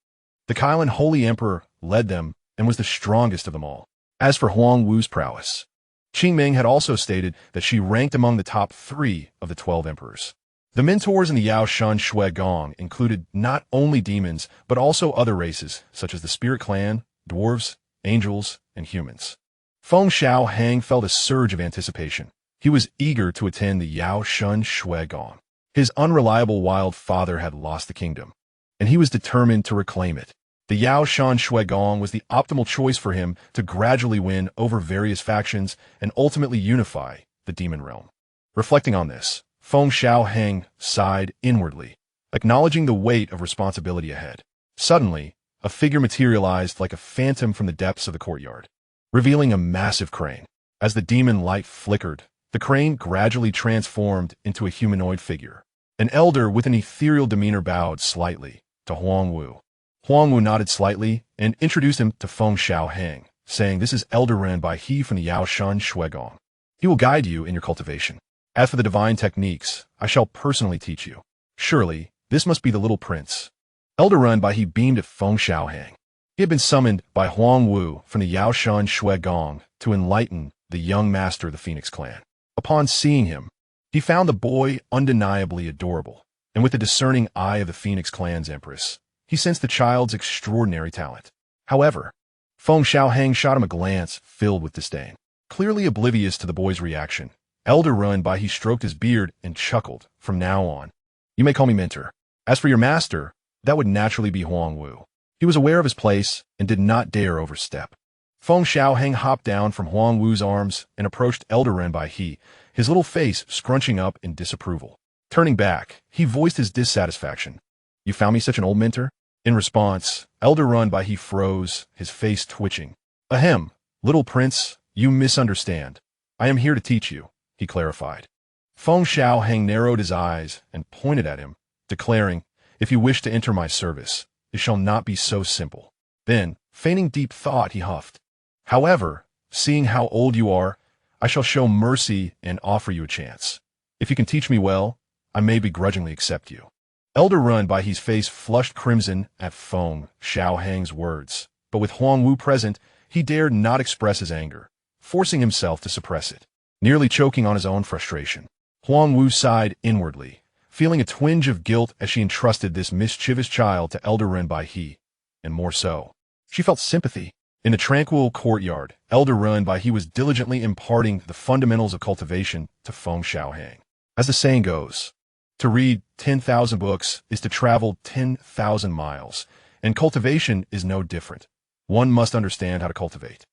the Kailan Holy Emperor led them and was the strongest of them all. As for Huang Wu's prowess, Qing Meng had also stated that she ranked among the top 3 of the 12 emperors. The mentors in the Yaoshan Shuigong included not only demons, but also other races, such as the Spirit Clan, dwarves, angels, and humans. Feng Xiaohang felt a surge of anticipation. He was eager to attend the Yaoshan Shuigong. His unreliable wild father had lost the kingdom, and he was determined to reclaim it. The Yaoshan Shuigong was the optimal choice for him to gradually win over various factions and ultimately unify the demon realm. Reflecting on this, Feng Xiaohang sighed inwardly, acknowledging the weight of responsibility ahead. Suddenly, a figure materialized like a phantom from the depths of the courtyard, revealing a massive crane. As the demon light flickered, the crane gradually transformed into a humanoid figure. An elder with an ethereal demeanor bowed slightly to Huang Wu. Huang Wu nodded slightly and introduced him to Feng Xiaohang, saying, "This is Elder Ren Bai He from the Yaoshan Shuigong. He will guide you in your cultivation. As for the divine techniques, I shall personally teach you. Surely, this must be the little prince." Elder Ren Bai He beamed at Feng Xiaohang. He had been summoned by Huang Wu from the Yaoshan Shuigong to enlighten the young master of the Phoenix clan. Upon seeing him, he found the boy undeniably adorable, and with the discerning eye of the Phoenix clan's Empress, he sensed the child's extraordinary talent. However, Feng Xiaohang shot him a glance filled with disdain. Clearly oblivious to the boy's reaction, Elder Ren Bai He stroked his beard and chuckled. "From now on, you may call me mentor. As for your master, that would naturally be Huang Wu." He was aware of his place and did not dare overstep. Feng Xiaohang hopped down from Huang Wu's arms and approached Elder Ren Bai He, his little face scrunching up in disapproval. Turning back, he voiced his dissatisfaction. "You found me such an old mentor?" In response, Elder Ren Bai He froze, his face twitching. "Ahem, little prince, you misunderstand. I am here to teach you," he clarified. Feng Xiaohang narrowed his eyes and pointed at him, declaring, "If you wish to enter my service, it shall not be so simple." Then, feigning deep thought, he huffed, "However, seeing how old you are, I shall show mercy and offer you a chance. If you can teach me well, I may begrudgingly accept you." Elder Ren Bai He's face flushed crimson at Feng Xiaohang's words, but with Huang Wu present, he dared not express his anger, forcing himself to suppress it, nearly choking on his own frustration. Huang Wu sighed inwardly, feeling a twinge of guilt as she entrusted this mischievous child to Elder Ren Baihe, and more so, she felt sympathy. In the tranquil courtyard, Elder Ren Baihe was diligently imparting the fundamentals of cultivation to Feng Xiaohang. As the saying goes, to read 10,000 books is to travel 10,000 miles, and cultivation is no different. One must understand how to cultivate.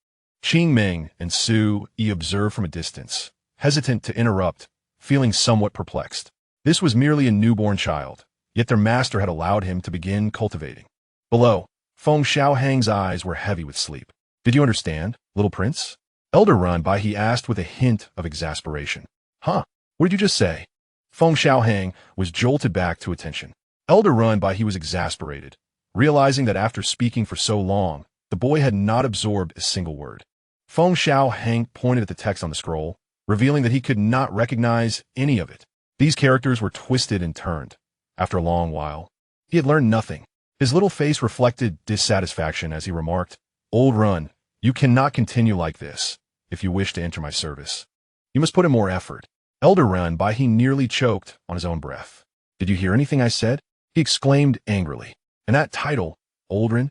Qing Ming and Su Yi observed from a distance, hesitant to interrupt, feeling somewhat perplexed. This was merely a newborn child, yet their master had allowed him to begin cultivating. Below, Feng Xiaohang's eyes were heavy with sleep. Did you understand, little prince? Elder Ren Baihe asked with a hint of exasperation. Huh? What did you just say? Feng Xiaohang was jolted back to attention. Elder Ren Baihe was exasperated, realizing that after speaking for so long, the boy had not absorbed a single word. Feng Xiaohang pointed at the text on the scroll, revealing that he could not recognize any of it. These characters were twisted and turned. After a long while, he had learned nothing. His little face reflected dissatisfaction as he remarked, Old Run, you cannot continue like this, if you wish to enter my service. You must put in more effort. Elder Ren Baihe nearly choked on his own breath. Did you hear anything I said? He exclaimed angrily. And that title, Old Ren?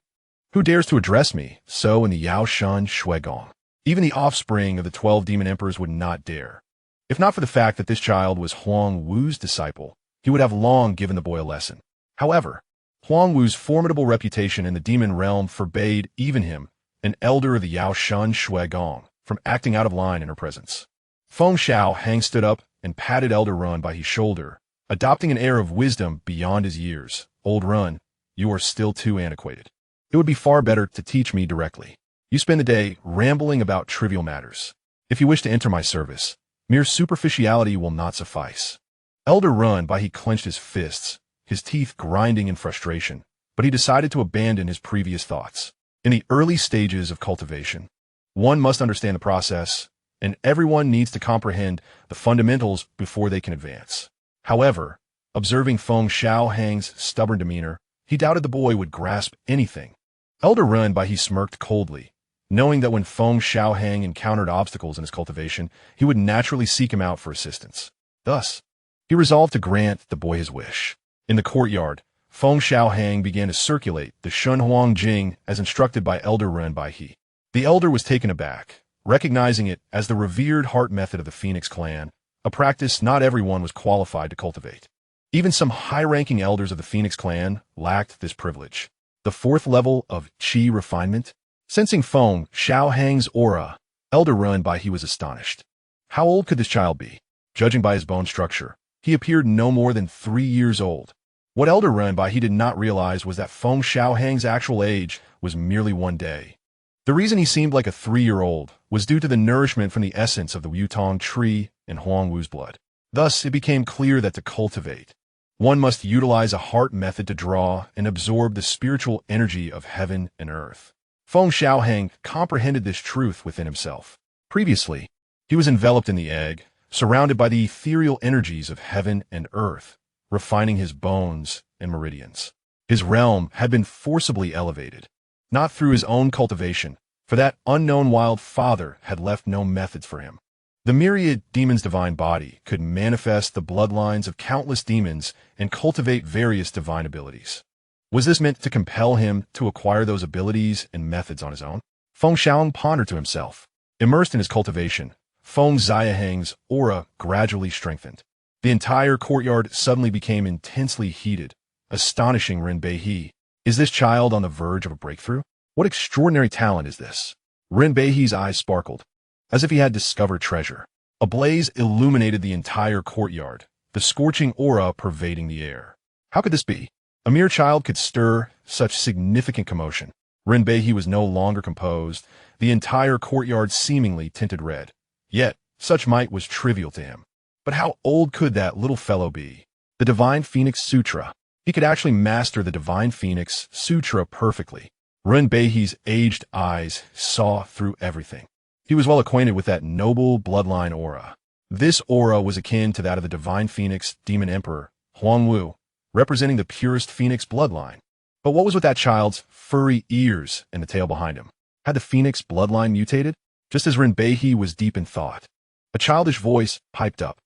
Who dares to address me so in the Yaoshan Shuigong? Even the offspring of the 12 demon emperors would not dare. If not for the fact that this child was Huang Wu's disciple, he would have long given the boy a lesson. However, Huang Wu's formidable reputation in the demon realm forbade even him, an elder of the Yaoshan Shuigong, from acting out of line in her presence. Feng Xiaohang stood up and patted Elder Run by his shoulder, adopting an air of wisdom beyond his years. Old Run, you are still too antiquated. It would be far better to teach me directly. You spend the day rambling about trivial matters. If you wish to enter my service, mere superficiality will not suffice. Elder Ren Baihe clenched his fists, his teeth grinding in frustration, but he decided to abandon his previous thoughts. In the early stages of cultivation, one must understand the process, and everyone needs to comprehend the fundamentals before they can advance. However, observing Feng Xiaohang's stubborn demeanor, he doubted the boy would grasp anything. Elder Ren Baihe smirked coldly, knowing that when Feng Xiaohang encountered obstacles in his cultivation, he would naturally seek him out for assistance. Thus, he resolved to grant the boy his wish. In the courtyard, Feng Xiaohang began to circulate the Shunhuang Jing as instructed by Elder Ren Baihe. The elder was taken aback, recognizing it as the revered heart method of the Phoenix clan, a practice not everyone was qualified to cultivate. Even some high-ranking elders of the Phoenix clan lacked this privilege. The fourth level of Qi refinement? Sensing Feng Xiaohang's aura, Elder Ren Baihe was astonished. How old could this child be? Judging by his bone structure, he appeared no more than 3 years old. What Elder Ren Baihe did not realize was that Feng Xiaohang's actual age was merely 1 day. The reason he seemed like a 3-year-old was due to the nourishment from the essence of the Yutong tree in Huang Wu's blood. Thus, it became clear that to cultivate, one must utilize a heart method to draw and absorb the spiritual energy of heaven and earth. Feng Xiaohang comprehended this truth within himself. Previously, he was enveloped in the egg, surrounded by the ethereal energies of heaven and earth, refining his bones and meridians. His realm had been forcibly elevated, not through his own cultivation, for that unknown wild father had left no methods for him. The myriad demon's divine body could manifest the bloodlines of countless demons and cultivate various divine abilities. Was this meant to compel him to acquire those abilities and methods on his own? Feng Xiaohang pondered to himself. Immersed in his cultivation, Feng Xiaohang's aura gradually strengthened. The entire courtyard suddenly became intensely heated, astonishing Ren Baihe. Is this child on the verge of a breakthrough? What extraordinary talent is this? Ren Baihe's eyes sparkled, as if he had discovered treasure. A blaze illuminated the entire courtyard, the scorching aura pervading the air. How could this be? A mere child could stir such significant commotion. Ren Baihe was no longer composed, the entire courtyard seemingly tinted red. Yet, such might was trivial to him. But how old could that little fellow be? The Divine Phoenix Sutra. He could actually master the Divine Phoenix Sutra perfectly. Ren Baihe's aged eyes saw through everything. He was well acquainted with that noble bloodline aura. This aura was akin to that of the Divine Phoenix Demon Emperor, Huang Wu, representing the purest Phoenix bloodline. But what was with that child's furry ears and the tail behind him? Had the phoenix bloodline mutated? Just as Rinbei was deep in thought, a childish voice piped up.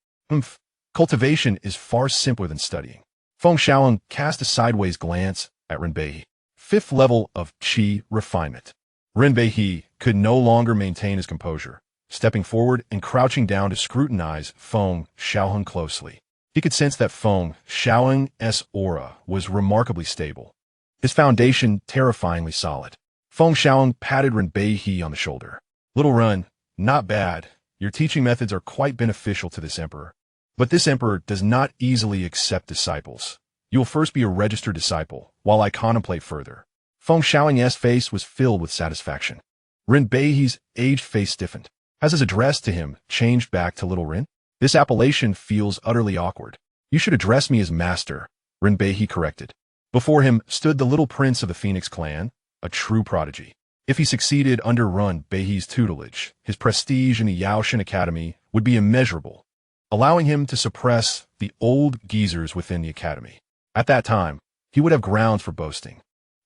Cultivation is far simpler than studying. Feng Xiaohang cast a sideways glance at Rinbei. 5th level of Qi refinement. Rinbei could no longer maintain his composure, stepping forward and crouching down to scrutinize Feng Xiaohang closely. He could sense that Feng Xiaohang's aura was remarkably stable, his foundation terrifyingly solid. Feng Xiaohang patted Rinbei on the shoulder. Little Run, not bad. Your teaching methods are quite beneficial to this emperor. But this emperor does not easily accept disciples. You will first be a registered disciple, while I contemplate further. Feng Xiaohang's face was filled with satisfaction. Rinbei's aged face stiffened. As his address to him changed back to Little Rin, this appellation feels utterly awkward. You should address me as master, Rinbei corrected. Before him stood the little prince of the Phoenix clan, a true prodigy. If he succeeded under Rinbei's tutelage, his prestige in the Yaoshan Academy would be immeasurable, allowing him to suppress the old geezers within the academy. At that time, he would have grounds for boasting.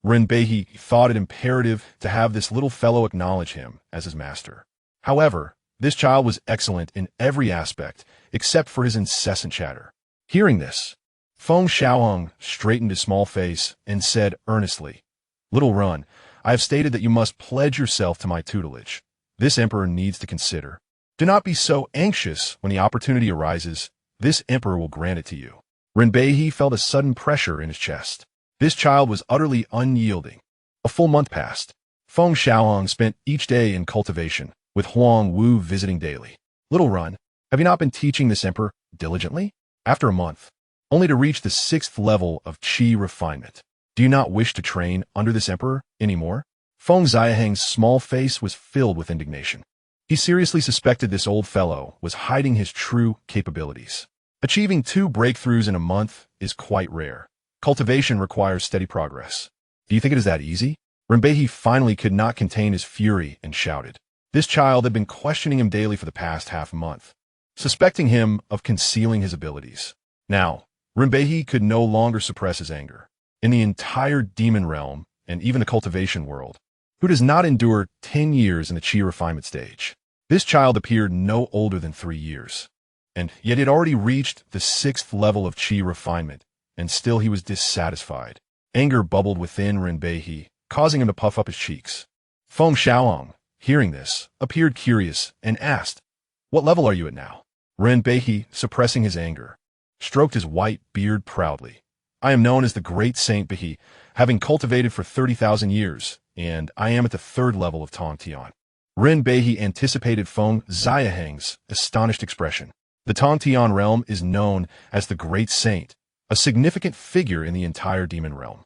Rinbei thought it imperative to have this little fellow acknowledge him as his master. However, this child was excellent in every aspect except for his incessant chatter. Hearing this, Feng Xiaohang straightened his small face and said earnestly, Little Run, I have stated that you must pledge yourself to my tutelage. This emperor needs to consider. Do not be so anxious when the opportunity arises. This emperor will grant it to you. Rinbei felt a sudden pressure in his chest. This child was utterly unyielding. A full month passed. Feng Xiaohang spent each day in cultivation, with Huang Wu visiting daily. Little Run, have you not been teaching this emperor diligently? After a month, only to reach the 6th level of Qi refinement. Do you not wish to train under this emperor anymore? Feng Xiaohang's small face was filled with indignation. He seriously suspected this old fellow was hiding his true capabilities. Achieving 2 breakthroughs in a month is quite rare. Cultivation requires steady progress. Do you think it is that easy? Rinbei finally could not contain his fury and shouted. This child had been questioning him daily for the past half month, suspecting him of concealing his abilities. Now, Rinbei could no longer suppress his anger. In the entire demon realm, and even the cultivation world, who does not endure 10 years in the Qi refinement stage? This child appeared no older than 3 years, and yet he had already reached the 6th level of Qi refinement, and still he was dissatisfied. Anger bubbled within Rinbei, causing him to puff up his cheeks. Feng Xiaohang, hearing this, appeared curious and asked, What level are you at now? Rinbei, suppressing his anger, stroked his white beard proudly. I am known as the Great Saint Behi, having cultivated for 30,000 years, and I am at the 3rd level of Tongtian. Rinbei anticipated Feng Xiaohang's astonished expression. The Tongtian realm is known as the Great Saint, a significant figure in the entire demon realm.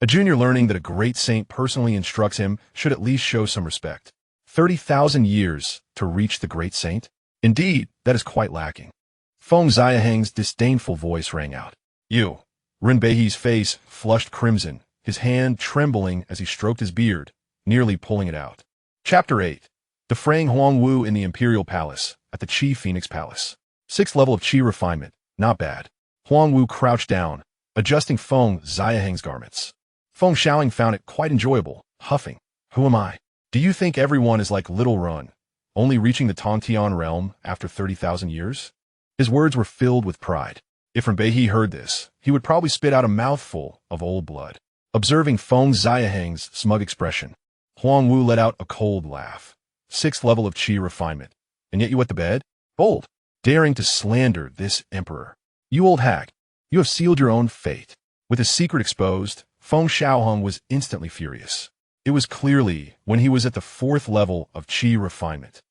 A junior learning that a great saint personally instructs him should at least show some respect. 30,000 years to reach the Great Saint? Indeed, that is quite lacking. Feng Xiaohang's disdainful voice rang out. You. Rinbei's face flushed crimson, his hand trembling as he stroked his beard, nearly pulling it out. Chapter 8. Defraying Huang Wu in the Imperial Palace, at the Qi Phoenix Palace. 6th level of Qi refinement, not bad. Huang Wu crouched down, adjusting Feng Xiaohang's garments. Feng Xiaohang found it quite enjoyable, huffing. Who am I? Do you think everyone is like Little Run, only reaching the Tongtian realm after 30,000 years? His words were filled with pride. If Rinbei heard this, he would probably spit out a mouthful of old blood. Observing Feng Xiaohang's smug expression, Huang Wu let out a cold laugh. 6th level of Qi refinement, and yet you wet the bed? Bold, daring to slander this emperor. You old hack, you have sealed your own fate. With his secret exposed, Feng Xiaohang was instantly furious. It was clearly when he was at the 4th level of Qi refinement.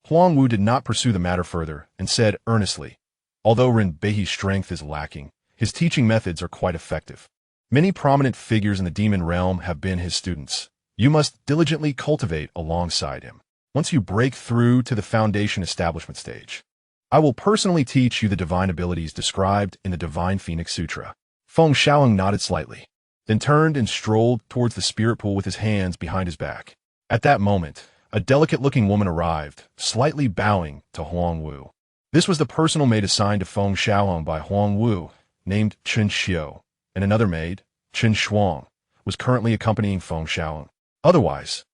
Huang Wu did not pursue the matter further and said earnestly, Although Rinbei's strength is lacking, his teaching methods are quite effective. Many prominent figures in the demon realm have been his students. You must diligently cultivate alongside him. Once you break through to the foundation establishment stage, I will personally teach you the divine abilities described in the Divine Phoenix Sutra. Feng Xiaohang nodded slightly, then turned and strolled towards the spirit pool with his hands behind his back. At that moment, a delicate-looking woman arrived, slightly bowing to Huang Wu. This was the personal maid assigned to Feng Xiaohang by Huang Wu, named Chen Xiu, and another maid, Chen Shuang, was currently accompanying Feng Xiaohang. Otherwise,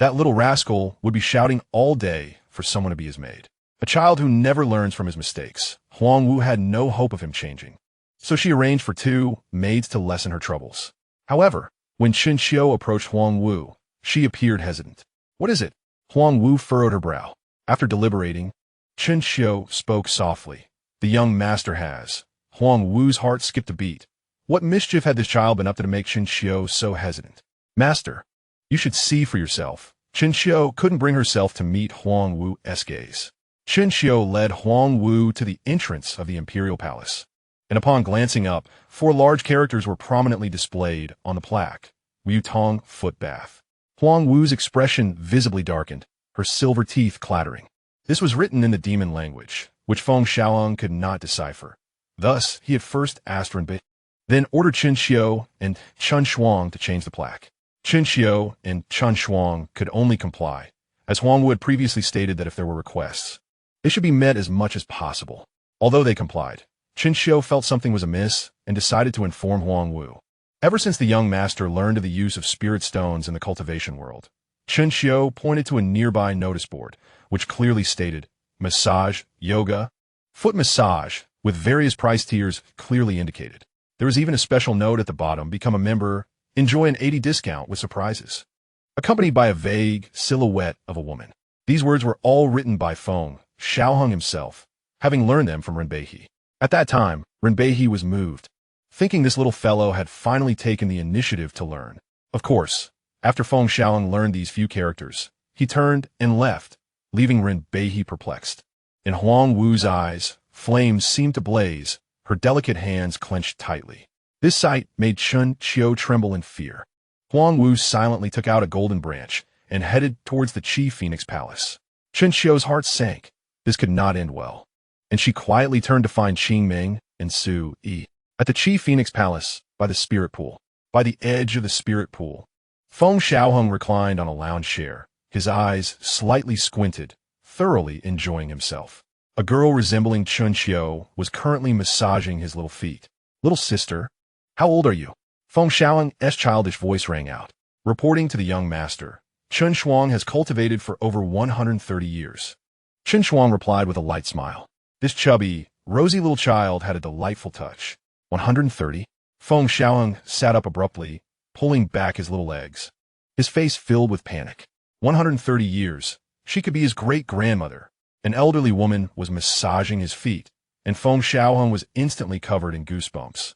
That little rascal would be shouting all day for someone to be his maid. A child who never learns from his mistakes. Huang Wu had no hope of him changing. So she arranged for 2 maids to lessen her troubles. However, when Chen Xiu approached Huang Wu, she appeared hesitant. What is it? Huang Wu furrowed her brow. After deliberating, Chen Xiu spoke softly. The young master has. Huang Wu's heart skipped a beat. What mischief had this child been up to make Chen Xiu so hesitant? Master, you should see for yourself. Chen Xiu couldn't bring herself to meet Huang Wu's gaze. Chen Xiu led Huang Wu to the entrance of the imperial palace. And upon glancing up, 4 large characters were prominently displayed on the plaque. Wu Tong foot bath. Huang Wu's expression visibly darkened, her silver teeth clattering. This was written in the demon language, which Feng Xiaohang could not decipher. Thus, he had first asked Renbei, then ordered Chen Xiu and Chen Shuang to change the plaque. Chen Xiu and Chen Shuang could only comply, as Huang Wu had previously stated that if there were requests, they should be met as much as possible. Although they complied, Chen Xiu felt something was amiss and decided to inform Huang Wu. Ever since the young master learned of the use of spirit stones in the cultivation world, Chen Xiu pointed to a nearby notice board, which clearly stated, massage, yoga, foot massage, with various price tiers clearly indicated. There was even a special note at the bottom, become a member, enjoy an 80 discount with surprises, accompanied by a vague silhouette of a woman. These words were all written by Feng Xiaohang himself, having learned them from Renbei. At that time, Renbei was moved, thinking this little fellow had finally taken the initiative to learn. Of course, after Feng Xiaohang learned these few characters, he turned and left, leaving Renbei perplexed. In Huang Wu's eyes, flames seemed to blaze, her delicate hands clenched tightly. This sight made Chen Xiu tremble in fear. Huang Wu silently took out a golden branch and headed towards the Qi Phoenix Palace. Chen Xiu's heart sank. This could not end well. And she quietly turned to find Qing Ming and Su Yi at the Qi Phoenix Palace, by the spirit pool. By the edge of the spirit pool, Feng Xiaohang reclined on a lounge chair, his eyes slightly squinted, thoroughly enjoying himself. A girl resembling Chen Xiu was currently massaging his little feet. Little sister, how old are you? Feng Xiaohang's childish voice rang out, reporting to the young master. Chen Shuang has cultivated for over 130 years. Chen Shuang replied with a light smile. This chubby, rosy little child had a delightful touch. 130? Feng Xiaohang sat up abruptly, pulling back his little legs. His face filled with panic. 130 years. She could be his great-grandmother. An elderly woman was massaging his feet, and Feng Xiaohang was instantly covered in goosebumps.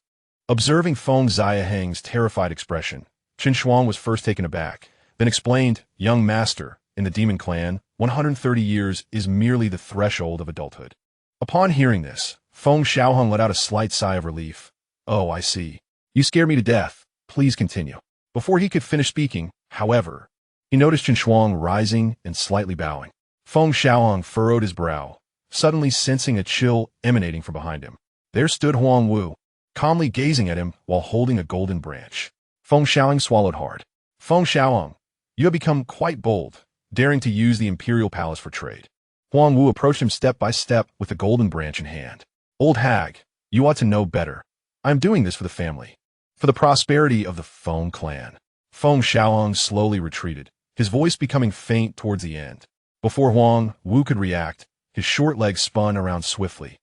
Observing Feng Xiaohang's terrified expression, Chen Shuang was first taken aback, then explained, young master, in the demon clan, 130 years is merely the threshold of adulthood. Upon hearing this, Feng Xiaohang let out a slight sigh of relief. Oh, I see. You scare me to death. Please continue. Before he could finish speaking, however, he noticed Chen Shuang rising and slightly bowing. Feng Xiaohang furrowed his brow, suddenly sensing a chill emanating from behind him. There stood Huang Wu, calmly gazing at him while holding a golden branch. Feng Xiaohang swallowed hard. Feng Xiaohang, you have become quite bold, daring to use the imperial palace for trade. Huang Wu approached him step by step with the golden branch in hand. Old hag, you ought to know better. I am doing this for the family, for the prosperity of the Feng clan. Feng Xiaohang slowly retreated, his voice becoming faint towards the end. Before Huang Wu could react, his short legs spun around swiftly.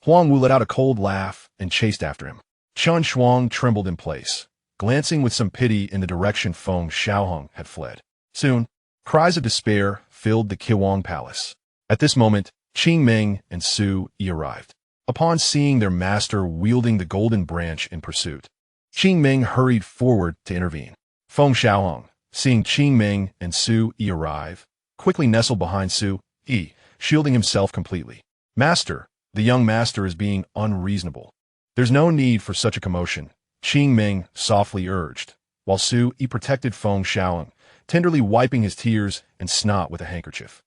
Huang Wu let out a cold laugh and chased after him. Chen Shuang trembled in place, glancing with some pity in the direction Feng Xiaohang had fled. Soon, cries of despair filled the Qiwang Palace. At this moment, Qing Ming and Su Yi arrived. Upon seeing their master wielding the golden branch in pursuit, Qing Ming hurried forward to intervene. Feng Xiaohang, seeing Qing Ming and Su Yi arrive, quickly nestled behind Su Yi, shielding himself completely. Master, the young master is being unreasonable. There's no need for such a commotion, Qing Ming softly urged, while Su Yi protected Feng Xiaohang, tenderly wiping his tears and snot with a handkerchief.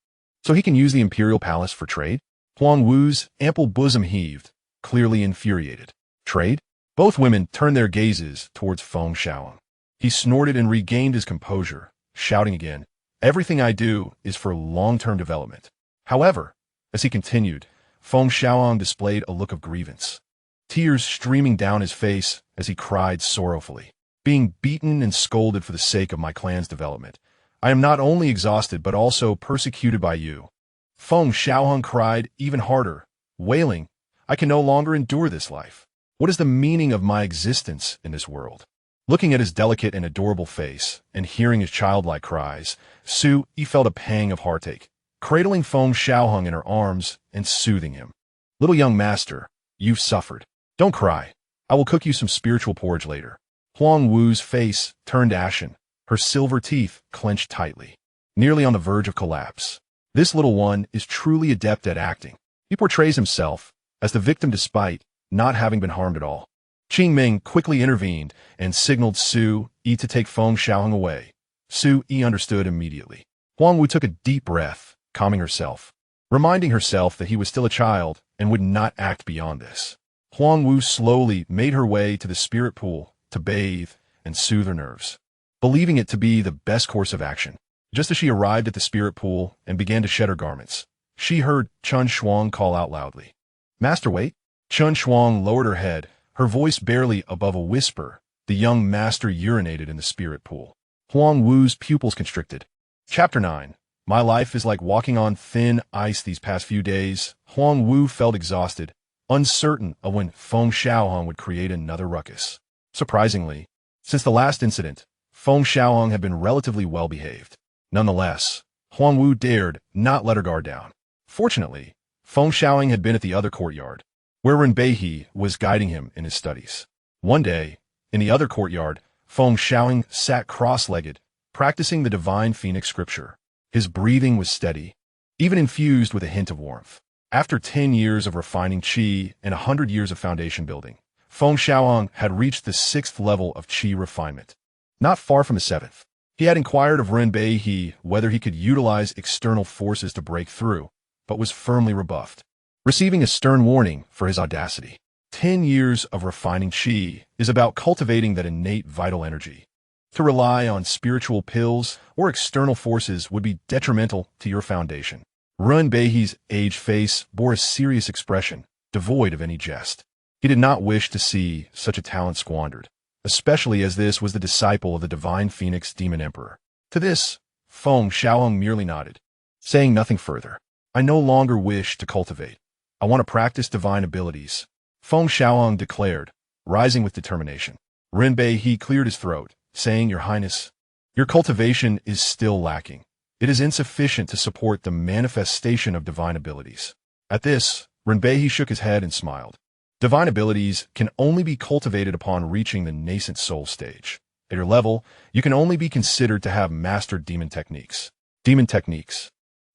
So he can use the imperial palace for trade? Huang Wu's ample bosom heaved, clearly infuriated. Trade? Both women turned their gazes towards Feng Xiaohang. He snorted and regained his composure, shouting again, everything I do is for long-term development. However, as he continued, Feng Xiaohang displayed a look of grievance, tears streaming down his face as he cried sorrowfully. Being beaten and scolded for the sake of my clan's development, I am not only exhausted but also persecuted by you. Feng Xiaohang cried even harder, wailing, I can no longer endure this life. What is the meaning of my existence in this world? Looking at his delicate and adorable face, and hearing his childlike cries, Su Yi felt a pang of heartache, cradling Feng Xiaohang in her arms and soothing him. Little young master, you've suffered. Don't cry. I will cook you some spiritual porridge later. Huang Wu's face turned ashen, her silver teeth clenched tightly, nearly on the verge of collapse. This little one is truly adept at acting. He portrays himself as the victim despite not having been harmed at all. Qing Ming quickly intervened and signaled Su Yi to take Feng Xiaohang away. Su Yi understood immediately. Huang Wu took a deep breath, calming herself, reminding herself that he was still a child and would not act beyond this. Huang Wu slowly made her way to the spirit pool to bathe and soothe her nerves, believing it to be the best course of action. Just as she arrived at the spirit pool and began to shed her garments, she heard Chun Shuang call out loudly. Master, wait. Chun Shuang lowered her head, her voice barely above a whisper. The young master urinated in the spirit pool. Huang Wu's pupils constricted. Chapter 9. My life is like walking on thin ice these past few days. Huang Wu felt exhausted, uncertain of when Feng Xiaohang would create another ruckus. Surprisingly, since the last incident, Feng Xiaohang had been relatively well-behaved. Nonetheless, Huang Wu dared not let her guard down. Fortunately, Feng Xiaohang had been at the other courtyard, where Renbei was guiding him in his studies. One day, in the other courtyard, Feng Xiaohang sat cross-legged, practicing the divine phoenix scripture. His breathing was steady, even infused with a hint of warmth. After 10 years of refining qi and 100 years of foundation building, Feng Xiaohang had reached the 6th level of qi refinement, not far from the 7th. He had inquired of Renbei whether he could utilize external forces to break through, but was firmly rebuffed, receiving a stern warning for his audacity. 10 years of refining qi is about cultivating that innate vital energy. To rely on spiritual pills or external forces would be detrimental to your foundation. Renbei's aged face bore a serious expression, devoid of any jest. He did not wish to see such a talent squandered, especially as this was the disciple of the divine phoenix demon emperor. To this, Feng Xiaohang merely nodded, saying nothing further. I no longer wish to cultivate. I want to practice divine abilities, Feng Xiaohang declared, rising with determination. Renbei cleared his throat, saying, Your Highness, your cultivation is still lacking. It is insufficient to support the manifestation of divine abilities. At this, Renbei shook his head and smiled. Divine abilities can only be cultivated upon reaching the nascent soul stage. At your level, you can only be considered to have mastered demon techniques. Demon techniques,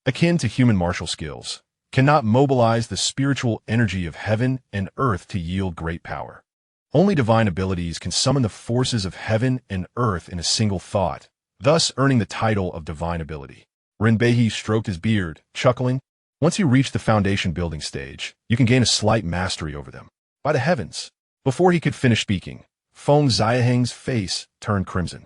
akin to human martial skills, cannot mobilize the spiritual energy of heaven and earth to yield great power. Only divine abilities can summon the forces of heaven and earth in a single thought, thus earning the title of divine ability. Renbei stroked his beard, chuckling. Once you reach the foundation building stage, you can gain a slight mastery over them. By the heavens! Before he could finish speaking, Feng Xiaohang's face turned crimson,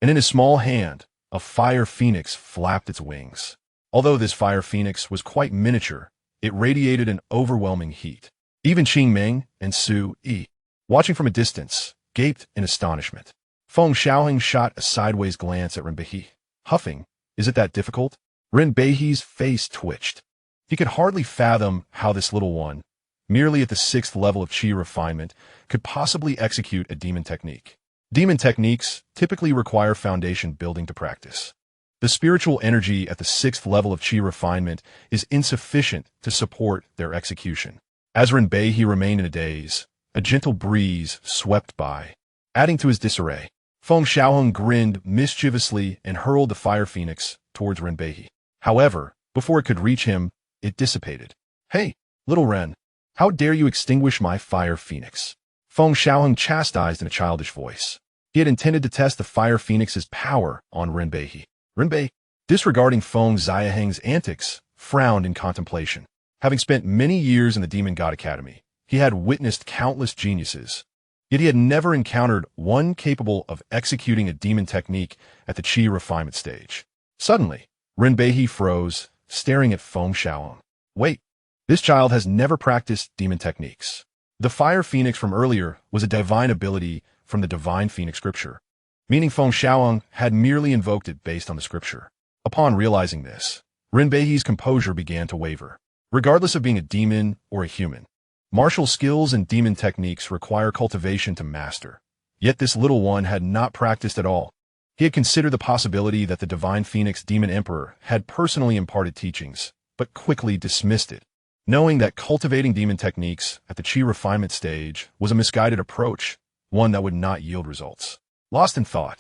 and in his small hand, a fire phoenix flapped its wings. Although this fire phoenix was quite miniature, it radiated an overwhelming heat. Even Qing Ming and Su Yi, watching from a distance, gaped in astonishment. Feng Xiaohang shot a sideways glance at Renbei, huffing, Is it that difficult? Renbei's face twitched. He could hardly fathom how this little one, merely at the 6th level of qi refinement, could possibly execute a demon technique. Demon techniques typically require foundation building to practice. The spiritual energy at the 6th level of qi refinement is insufficient to support their execution. As Renbei remained in a daze, a gentle breeze swept by, adding to his disarray. Feng Xiaohang grinned mischievously and hurled the fire phoenix towards Renbei. However, before it could reach him, it dissipated. Hey, little Ren, how dare you extinguish my fire phoenix? Feng Xiaohang chastised in a childish voice. He had intended to test the fire phoenix's power on Renbei. Renbei, disregarding Feng Xiaohang's antics, frowned in contemplation. Having spent many years in the Demon God Academy, he had witnessed countless geniuses, yet he had never encountered one capable of executing a demon technique at the qi refinement stage. Suddenly, Renbei froze, staring at Feng Xiaohang. Wait, this child has never practiced demon techniques. The fire phoenix from earlier was a divine ability from the divine phoenix scripture. meaning Feng Xiaohang had merely invoked it based on the scripture. Upon realizing this, Rinbei's composure began to waver. Regardless of being a demon or a human, martial skills and demon techniques require cultivation to master. Yet this little one had not practiced at all. He had considered the possibility that the Divine Phoenix Demon Emperor had personally imparted teachings, but quickly dismissed it, knowing that cultivating demon techniques at the Qi refinement stage was a misguided approach, one that would not yield results. Lost in thought,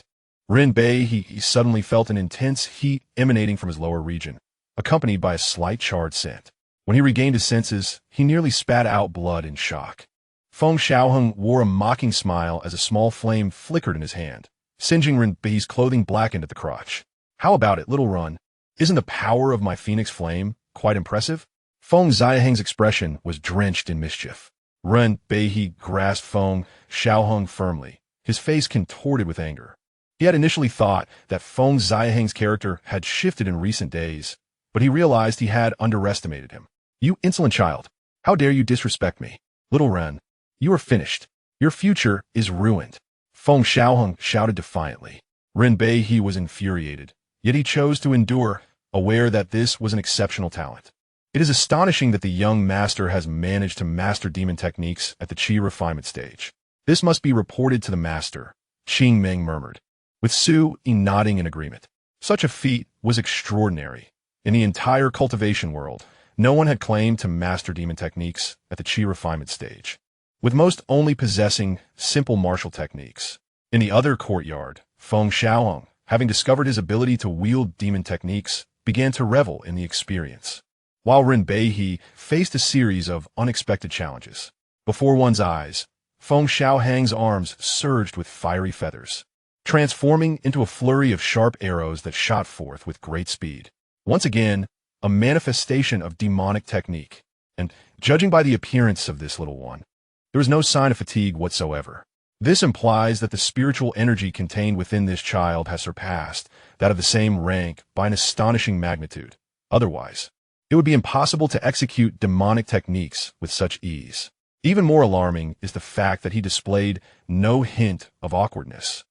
Rinbei he suddenly felt an intense heat emanating from his lower region, accompanied by a slight charred scent. When he regained his senses, he nearly spat out blood in shock. Feng Xiaohang wore a mocking smile as a small flame flickered in his hand, singeing Rinbei's clothing blackened at the crotch. How about it, little run? Isn't the power of my phoenix flame quite impressive? Feng Xiaohang's expression was drenched in mischief. Rinbei grasped Feng Xiaohang firmly, his face contorted with anger. He had initially thought that Feng Xiaohang's character had shifted in recent days, but he realized he had underestimated him. You insolent child! How dare you disrespect me? Little Ren, you are finished. Your future is ruined. Feng Xiaohang shouted defiantly. Rinbei was infuriated, yet he chose to endure, aware that this was an exceptional talent. It is astonishing that the young master has managed to master demon techniques at the Qi refinement stage. This must be reported to the master, Qing Meng murmured, with Su Yi nodding in agreement. Such a feat was extraordinary. In the entire cultivation world, no one had claimed to master demon techniques at the Qi refinement stage, with most only possessing simple martial techniques. In the other courtyard, Feng Xiaohang, having discovered his ability to wield demon techniques, began to revel in the experience, while Rinbei faced a series of unexpected challenges. Before one's eyes, Feng Xiaohang's arms surged with fiery feathers, transforming into a flurry of sharp arrows that shot forth with great speed. Once again, a manifestation of demonic technique, and, judging by the appearance of this little one, there was no sign of fatigue whatsoever. This implies that the spiritual energy contained within this child has surpassed that of the same rank by an astonishing magnitude. Otherwise, it would be impossible to execute demonic techniques with such ease. Even more alarming is the fact that he displayed no hint of awkwardness,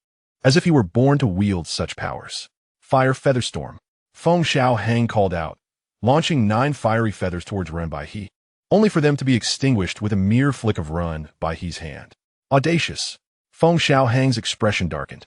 as if he were born to wield such powers. Fire Featherstorm. Feng Xiaohang called out, launching 9 fiery feathers towards Rinbei, only for them to be extinguished with a mere flick of Rinbei's hand. Audacious. Feng Xiaohang's expression darkened.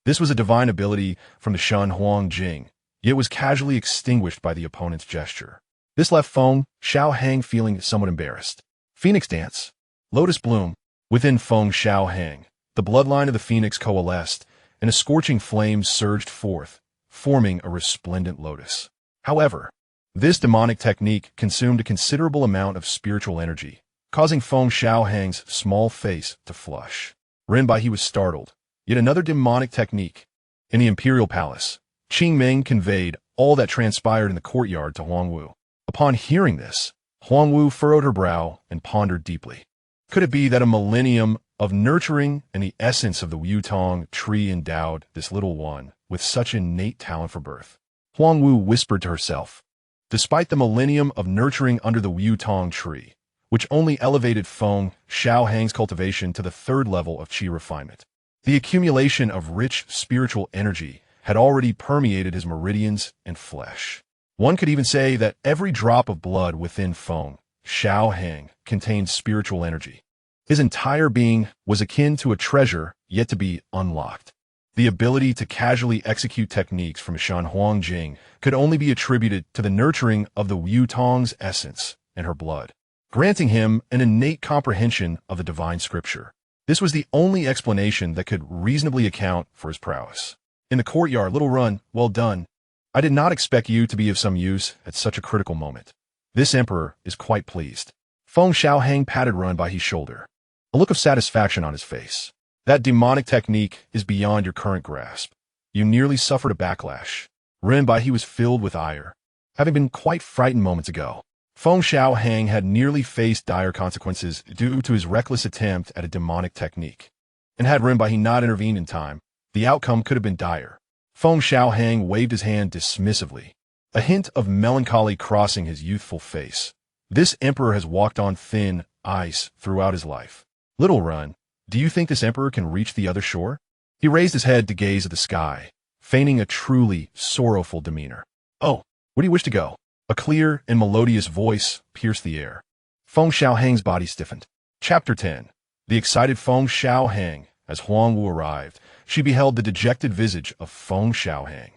This was a divine ability from the Shen Huang Jing, yet was casually extinguished by the opponent's gesture. This left Feng Xiaohang feeling somewhat embarrassed. Phoenix Dance. Lotus Bloom. Within Feng Xiaohang, the bloodline of the phoenix coalesced, and a scorching flame surged forth, forming a resplendent lotus. However, this demonic technique consumed a considerable amount of spiritual energy, causing Feng Xiaohang's small face to flush. Rinbei was startled. Yet another demonic technique. In the imperial palace, Qing Meng conveyed all that transpired in the courtyard to Huang Wu. Upon hearing this, Huang Wu furrowed her brow and pondered deeply. Could it be that a millennium of nurturing and the essence of the Wutong tree endowed this little one with such innate talent for birth? Huang Wu whispered to herself. Despite the millennium of nurturing under the Wutong tree, which only elevated Feng Xiaohang's cultivation to the 3rd level of Qi refinement, the accumulation of rich spiritual energy had already permeated his meridians and flesh. One could even say that every drop of blood within Feng Xiaohang contained spiritual energy. His entire being was akin to a treasure yet to be unlocked. The ability to casually execute techniques from Shan Huang Jing could only be attributed to the nurturing of the Wutong's essence and her blood, granting him an innate comprehension of the divine scripture. This was the only explanation that could reasonably account for his prowess. In the courtyard, Little Run, well done. I did not expect you to be of some use at such a critical moment. This emperor is quite pleased. Feng Xiaohang patted Rinbei's shoulder, a look of satisfaction on his face. That demonic technique is beyond your current grasp. You nearly suffered a backlash. Rinbei was filled with ire, having been quite frightened moments ago. Feng Xiaohang had nearly faced dire consequences due to his reckless attempt at a demonic technique. And had Rinbei not intervened in time, the outcome could have been dire. Feng Xiaohang waved his hand dismissively, a hint of melancholy crossing his youthful face. This emperor has walked on thin ice throughout his life. Little Run, do you think this emperor can reach the other shore? He raised his head to gaze at the sky, feigning a truly sorrowful demeanor. "Oh, where do you wish to go?" A clear and melodious voice pierced the air. Feng Xiaohang's body stiffened. Chapter 10. The excited Feng Xiaohang. As Huang Wu arrived, she beheld the dejected visage of Feng Xiaohang.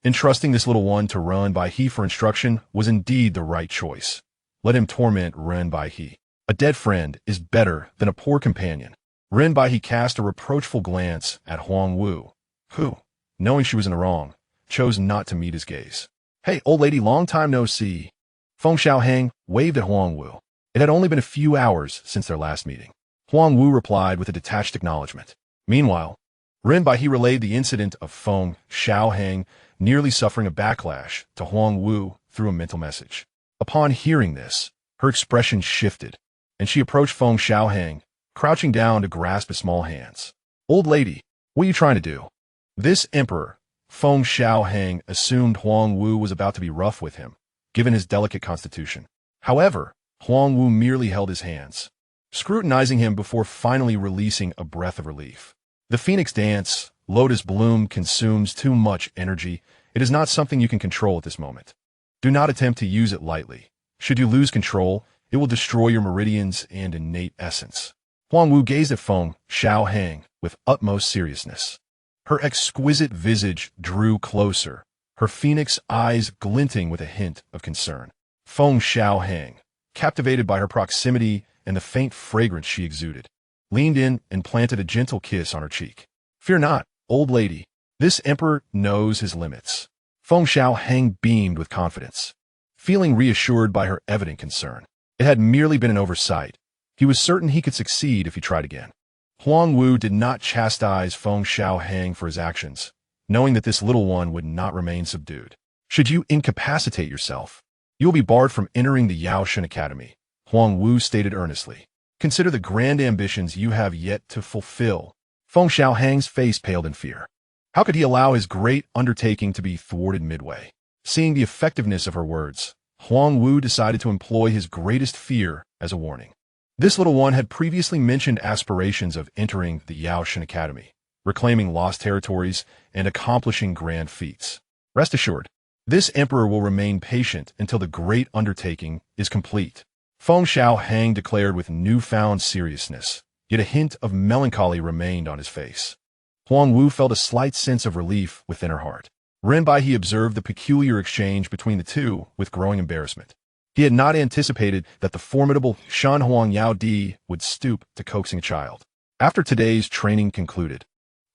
Entrusting this little one to Ren Bai He for instruction was indeed the right choice. Let him torment Ren Bai He. A dead friend is better than a poor companion. Ren Bai He cast a reproachful glance at Huang Wu, who, knowing she was in the wrong, chose not to meet his gaze. "Hey, old lady, long time no see." Feng Xiaohang waved at Huang Wu. It had only been a few hours since their last meeting. Huang Wu replied with a detached acknowledgement. Meanwhile, Ren Bai He relayed the incident of Feng Xiaohang nearly suffering a backlash to Huang Wu through a mental message. Upon hearing this, her expression shifted, and she approached Feng Xiaohang, crouching down to grasp his small hands. "Old lady, what are you trying to do?" This emperor, Feng Xiaohang, assumed Huang Wu was about to be rough with him, given his delicate constitution. However, Huang Wu merely held his hands, scrutinizing him before finally releasing a breath of relief. The Phoenix Dance, Lotus Bloom, consumes too much energy. It is not something you can control at this moment. Do not attempt to use it lightly. Should you lose control, it will destroy your meridians and innate essence. Huang Wu gazed at Feng Xiaohang with utmost seriousness. Her exquisite visage drew closer, her phoenix eyes glinting with a hint of concern. Feng Xiaohang, captivated by her proximity and the faint fragrance she exuded, leaned in and planted a gentle kiss on her cheek. "Fear not, old lady. This emperor knows his limits." Feng Xiaohang beamed with confidence, feeling reassured by her evident concern. It had merely been an oversight. He was certain he could succeed if he tried again. Huang Wu did not chastise Feng Xiaohang for his actions, knowing that this little one would not remain subdued. "Should you incapacitate yourself, you will be barred from entering the Yaoshan Academy," Huang Wu stated earnestly. "Consider the grand ambitions you have yet to fulfill." Feng Xiaohang's face paled in fear. How could he allow his great undertaking to be thwarted midway? Seeing the effectiveness of her words, Huang Wu decided to employ his greatest fear as a warning. This little one had previously mentioned aspirations of entering the Yaoshan Academy, reclaiming lost territories, and accomplishing grand feats. Rest assured, this emperor will remain patient until the great undertaking is complete. Feng Xiaohang declared with newfound seriousness, yet a hint of melancholy remained on his face. Huang Wu felt a slight sense of relief within her heart. Ren Bai He observed the peculiar exchange between the two with growing embarrassment. He had not anticipated that the formidable Shan Huang Yao Di would stoop to coaxing a child. After today's training concluded,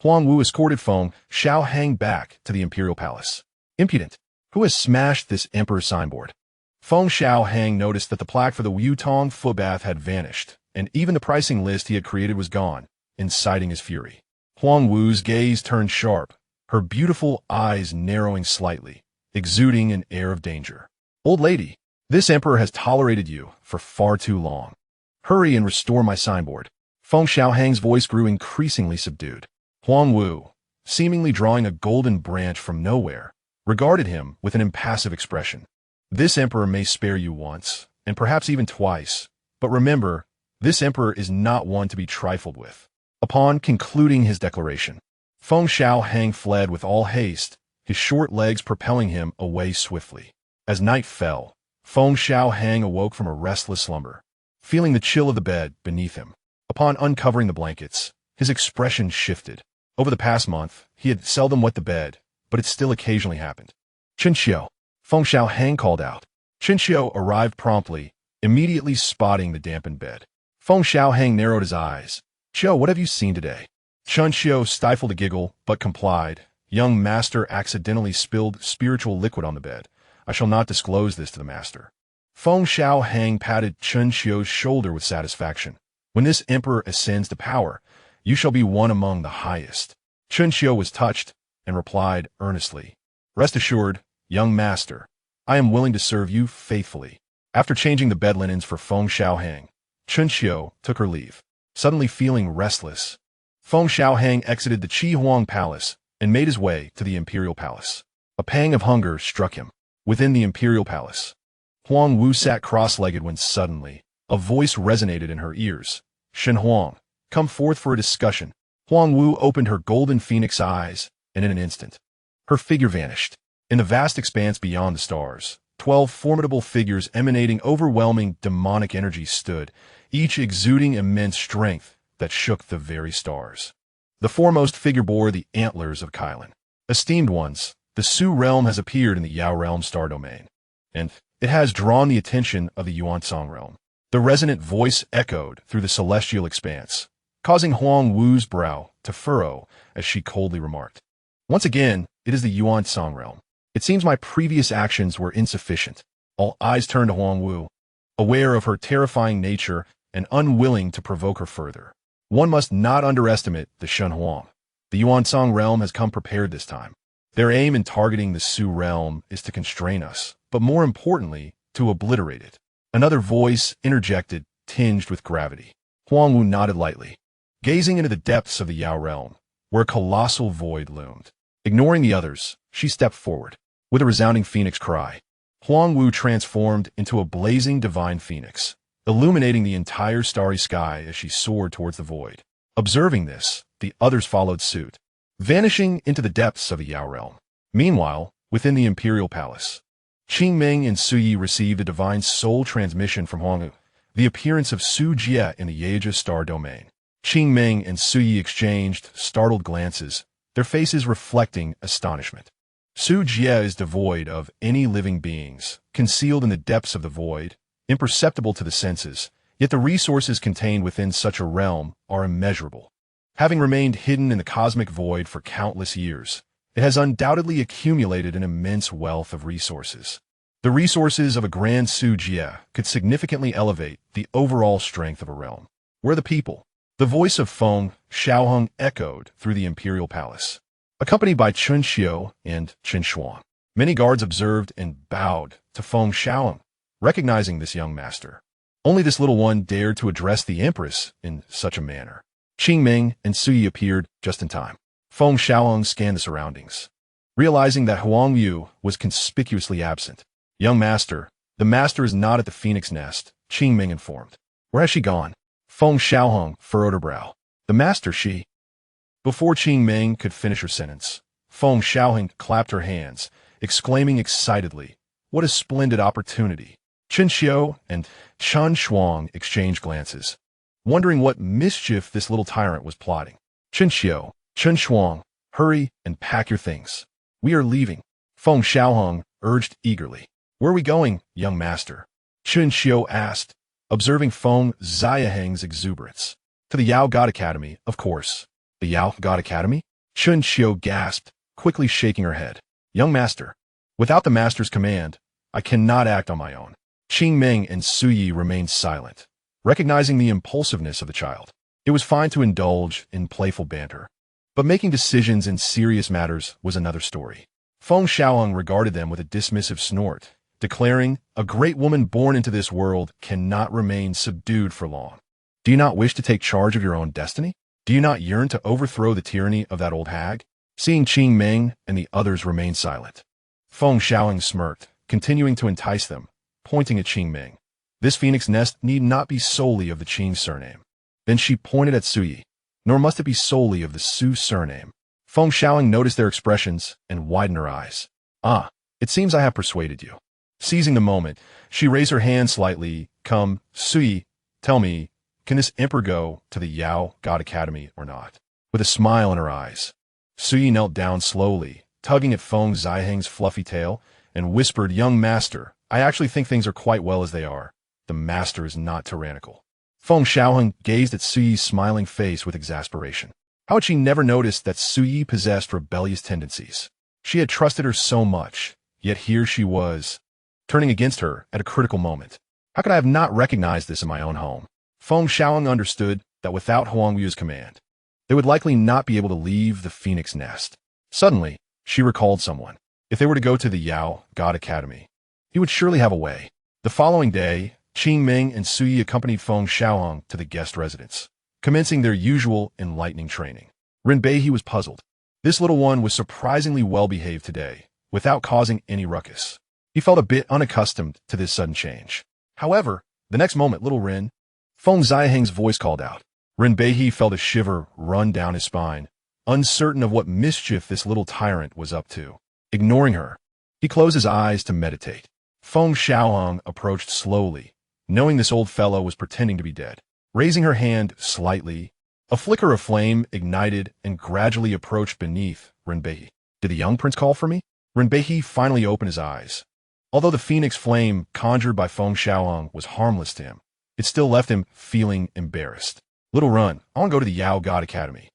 Huang Wu escorted Feng Xiaohang back to the imperial palace. "Impudent! Who has smashed this emperor's signboard?" Feng Xiaohang noticed that the plaque for the Wutong footbath had vanished, and even the pricing list he had created was gone, inciting his fury. Huang Wu's gaze turned sharp, her beautiful eyes narrowing slightly, exuding an air of danger. "Old lady, this emperor has tolerated you for far too long. Hurry and restore my signboard." Feng Xiaohang's voice grew increasingly subdued. Huang Wu, seemingly drawing a golden branch from nowhere, regarded him with an impassive expression. "This emperor may spare you once, and perhaps even twice, but remember, this emperor is not one to be trifled with." Upon concluding his declaration, Feng Xiaohang fled with all haste, his short legs propelling him away swiftly. As night fell, Feng Xiaohang awoke from a restless slumber, feeling the chill of the bed beneath him. Upon uncovering the blankets, his expression shifted. Over the past month, he had seldom wet the bed, but it still occasionally happened. "Chenxiu," Feng Xiaohang called out. Chenxiu arrived promptly, immediately spotting the dampened bed. Feng Xiaohang narrowed his eyes. "Qiu, what have you seen today?" Chenxiu stifled a giggle, but complied. "Young master accidentally spilled spiritual liquid on the bed. I shall not disclose this to the master." Feng Xiaohang patted Chenxiu's shoulder with satisfaction. "When this emperor ascends to power, you shall be one among the highest." Chenxiu was touched and replied earnestly, "Rest assured, young master, I am willing to serve you faithfully." After changing the bed linens for Feng Xiaohang, Chenxiu took her leave. Suddenly feeling restless, Feng Xiaohang exited the Qi Huang Palace and made his way to the imperial palace. A pang of hunger struck him. Within the imperial palace, Huang Wu sat cross-legged when suddenly a voice resonated in her ears. "Shen Huang, come forth for a discussion." Huang Wu opened her golden phoenix eyes, and in an instant, her figure vanished. In the vast expanse beyond the stars, 12 formidable figures emanating overwhelming demonic energy stood, each exuding immense strength that shook the very stars. The foremost figure bore the antlers of Kylan. Esteemed ones, the Su realm has appeared in the Yao realm star domain, and it has drawn the attention of the Yuansong realm. The resonant voice echoed through the celestial expanse, causing Huang Wu's brow to furrow as she coldly remarked, "Once again, it is the Yuansong realm. It seems my previous actions were insufficient." All eyes turned to Huang Wu, aware of her terrifying nature and unwilling to provoke her further. One must not underestimate the Shen Huang. The Yuansong realm has come prepared this time. Their aim in targeting the Su realm is to constrain us, but more importantly, to obliterate it. Another voice interjected, tinged with gravity. Huang Wu nodded lightly, gazing into the depths of the Yao realm, where a colossal void loomed. Ignoring the others, she stepped forward. With a resounding phoenix cry, Huang Wu transformed into a blazing divine phoenix, illuminating the entire starry sky as she soared towards the void. Observing this, the others followed suit, vanishing into the depths of the Yao realm. Meanwhile, within the imperial palace, Qingming and Suyi received a divine soul transmission from Huang Wu, the appearance of Su Jie in the Yaja star domain. Qingming and Suyi exchanged startled glances, their faces reflecting astonishment. Su Jie is devoid of any living beings, concealed in the depths of the void, imperceptible to the senses, yet the resources contained within such a realm are immeasurable. Having remained hidden in the cosmic void for countless years, it has undoubtedly accumulated an immense wealth of resources. The resources of a grand Su Jie could significantly elevate the overall strength of a realm. Where the people? The voice of Feng Xiaohang echoed through the imperial palace, accompanied by Chen Xiao and Chen Shuang. Many guards observed and bowed to Feng Xiaohang, recognizing this young master. Only this little one dared to address the Empress in such a manner. Qingming and Suyi appeared just in time. Feng Xiaohang scanned the surroundings, realizing that Huang Wu was conspicuously absent. "Young master, the master is not at the phoenix nest," Qingming informed. "Where has she gone?" Feng Xiaohang furrowed her brow. "The master, she..." Before Qingming could finish her sentence, Feng Xiaohang clapped her hands, exclaiming excitedly, "What a splendid opportunity!" Chen Xiao and Chen Shuang exchanged glances, wondering what mischief this little tyrant was plotting. "Chen Xiao, Chen Shuang, hurry and pack your things. We are leaving," Feng Xiaohang urged eagerly. "Where are we going, young master?" Chen Xiao asked, observing Feng Xiaohang's exuberance. "To the Yao God Academy, of course." "The Yao God Academy?" Chen Xiao gasped, quickly shaking her head. "Young master, without the master's command, I cannot act on my own." Qingming and Suyi remained silent, recognizing the impulsiveness of the child. It was fine to indulge in playful banter, but making decisions in serious matters was another story. Feng Xiaohang regarded them with a dismissive snort, declaring, "A great woman born into this world cannot remain subdued for long. Do you not wish to take charge of your own destiny? Do you not yearn to overthrow the tyranny of that old hag?" Seeing Qingming and the others remain silent, Feng Xiaohang smirked, continuing to entice them, pointing at Qingming. "This phoenix nest need not be solely of the Qing surname." Then she pointed at Suyi. "Nor must it be solely of the Su surname." Feng Xiaohang noticed their expressions and widened her eyes. "Ah, it seems I have persuaded you." Seizing the moment, she raised her hand slightly. "Come, Suyi, tell me, can this emperor go to the Yao God Academy or not?" With a smile in her eyes, Suyi knelt down slowly, tugging at Feng Xiaohang's fluffy tail, and whispered, "Young master, I actually think things are quite well as they are. The master is not tyrannical." Feng Xiaohang gazed at Suyi's smiling face with exasperation. How had she never noticed that Suyi possessed rebellious tendencies? She had trusted her so much, yet here she was, turning against her at a critical moment. How could I have not recognized this in my own home? Feng Xiaohang understood that without Huang Wu's command, they would likely not be able to leave the phoenix nest. Suddenly, she recalled someone. If they were to go to the Yao God Academy, he would surely have a way. The following day, Qingming and Suyi accompanied Feng Xiaohang to the guest residence, commencing their usual enlightening training. Rinbei was puzzled. This little one was surprisingly well-behaved today, without causing any ruckus. He felt a bit unaccustomed to this sudden change. However, the next moment, little Rin, Feng Xiaohang's voice called out. Renbei felt a shiver run down his spine, uncertain of what mischief this little tyrant was up to. Ignoring her, he closed his eyes to meditate. Feng Xiaohang approached slowly, knowing this old fellow was pretending to be dead. Raising her hand slightly, a flicker of flame ignited and gradually approached beneath Renbei. Did the young prince call for me? Renbei finally opened his eyes. Although the phoenix flame conjured by Feng Xiaohang was harmless to him, it still left him feeling embarrassed. Little Run, I want to go to the Yao God Academy.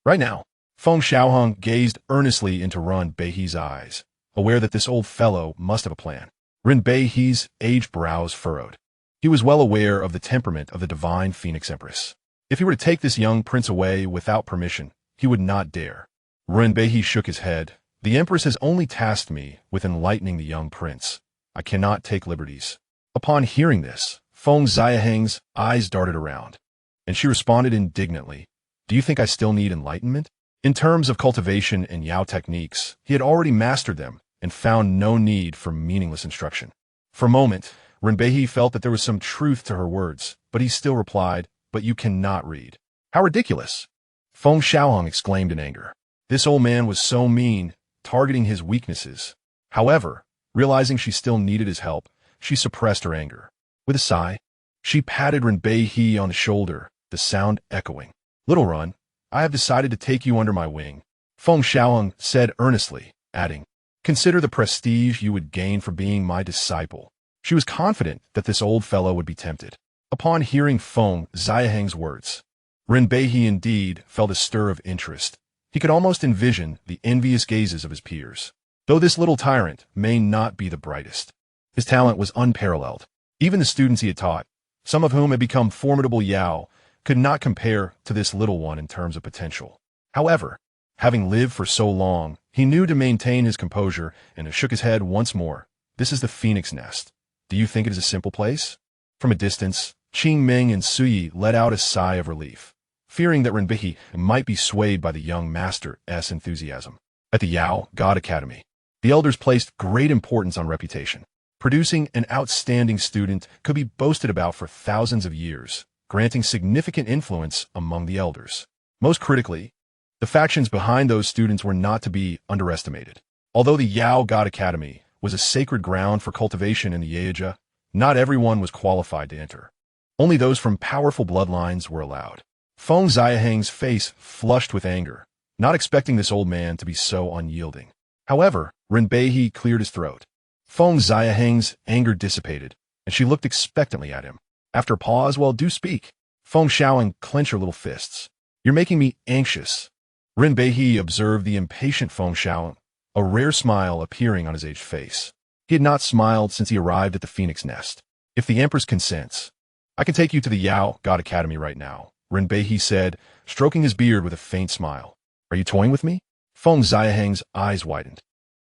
Right now. Feng Xiaohang gazed earnestly into Renbei's eyes, aware that this old fellow must have a plan. Renbei's aged brows furrowed. He was well aware of the temperament of the divine Phoenix Empress. If he were to take this young prince away without permission, he would not dare. Renbei shook his head. The Empress has only tasked me with enlightening the young prince. I cannot take liberties. Upon hearing this, Feng Xiaohang's eyes darted around, and she responded indignantly. Do you think I still need enlightenment? In terms of cultivation and Yao techniques, he had already mastered them and found no need for meaningless instruction. For a moment, Renbei felt that there was some truth to her words, but he still replied, but you cannot read. How ridiculous! Feng Xiaohang exclaimed in anger. This old man was so mean, targeting his weaknesses. However, realizing she still needed his help, she suppressed her anger. With a sigh, she patted Renbei on the shoulder, the sound echoing. Little Run, I have decided to take you under my wing, Feng Xiaohang said earnestly, adding, consider the prestige you would gain for being my disciple. She was confident that this old fellow would be tempted. Upon hearing Feng Xiaohang's words, Renbei indeed felt a stir of interest. He could almost envision the envious gazes of his peers. Though this little tyrant may not be the brightest, his talent was unparalleled. Even the students he had taught, some of whom had become formidable Yao, could not compare to this little one in terms of potential. However, having lived for so long, he knew to maintain his composure and shook his head once more. This is the Phoenix Nest. Do you think it is a simple place? From a distance, Qing Ming and Suyi let out a sigh of relief, fearing that Renbei might be swayed by the young master's enthusiasm. At the Yao God Academy, the elders placed great importance on reputation. Producing an outstanding student could be boasted about for thousands of years, granting significant influence among the elders. Most critically, the factions behind those students were not to be underestimated. Although the Yao God Academy was a sacred ground for cultivation in the Yaoja, not everyone was qualified to enter. Only those from powerful bloodlines were allowed. Feng Xiaohang's face flushed with anger, not expecting this old man to be so unyielding. However, Renbei cleared his throat. Feng Xiaohang's anger dissipated, and she looked expectantly at him. After a pause, well, do speak. Feng Xiaohang clenched her little fists. You're making me anxious. Renbei observed the impatient Feng Xiaohang, a rare smile appearing on his aged face. He had not smiled since he arrived at the Phoenix Nest. If the Empress consents, I can take you to the Yao God Academy right now, Renbei said, stroking his beard with a faint smile. Are you toying with me? Feng Xiaohang's eyes widened.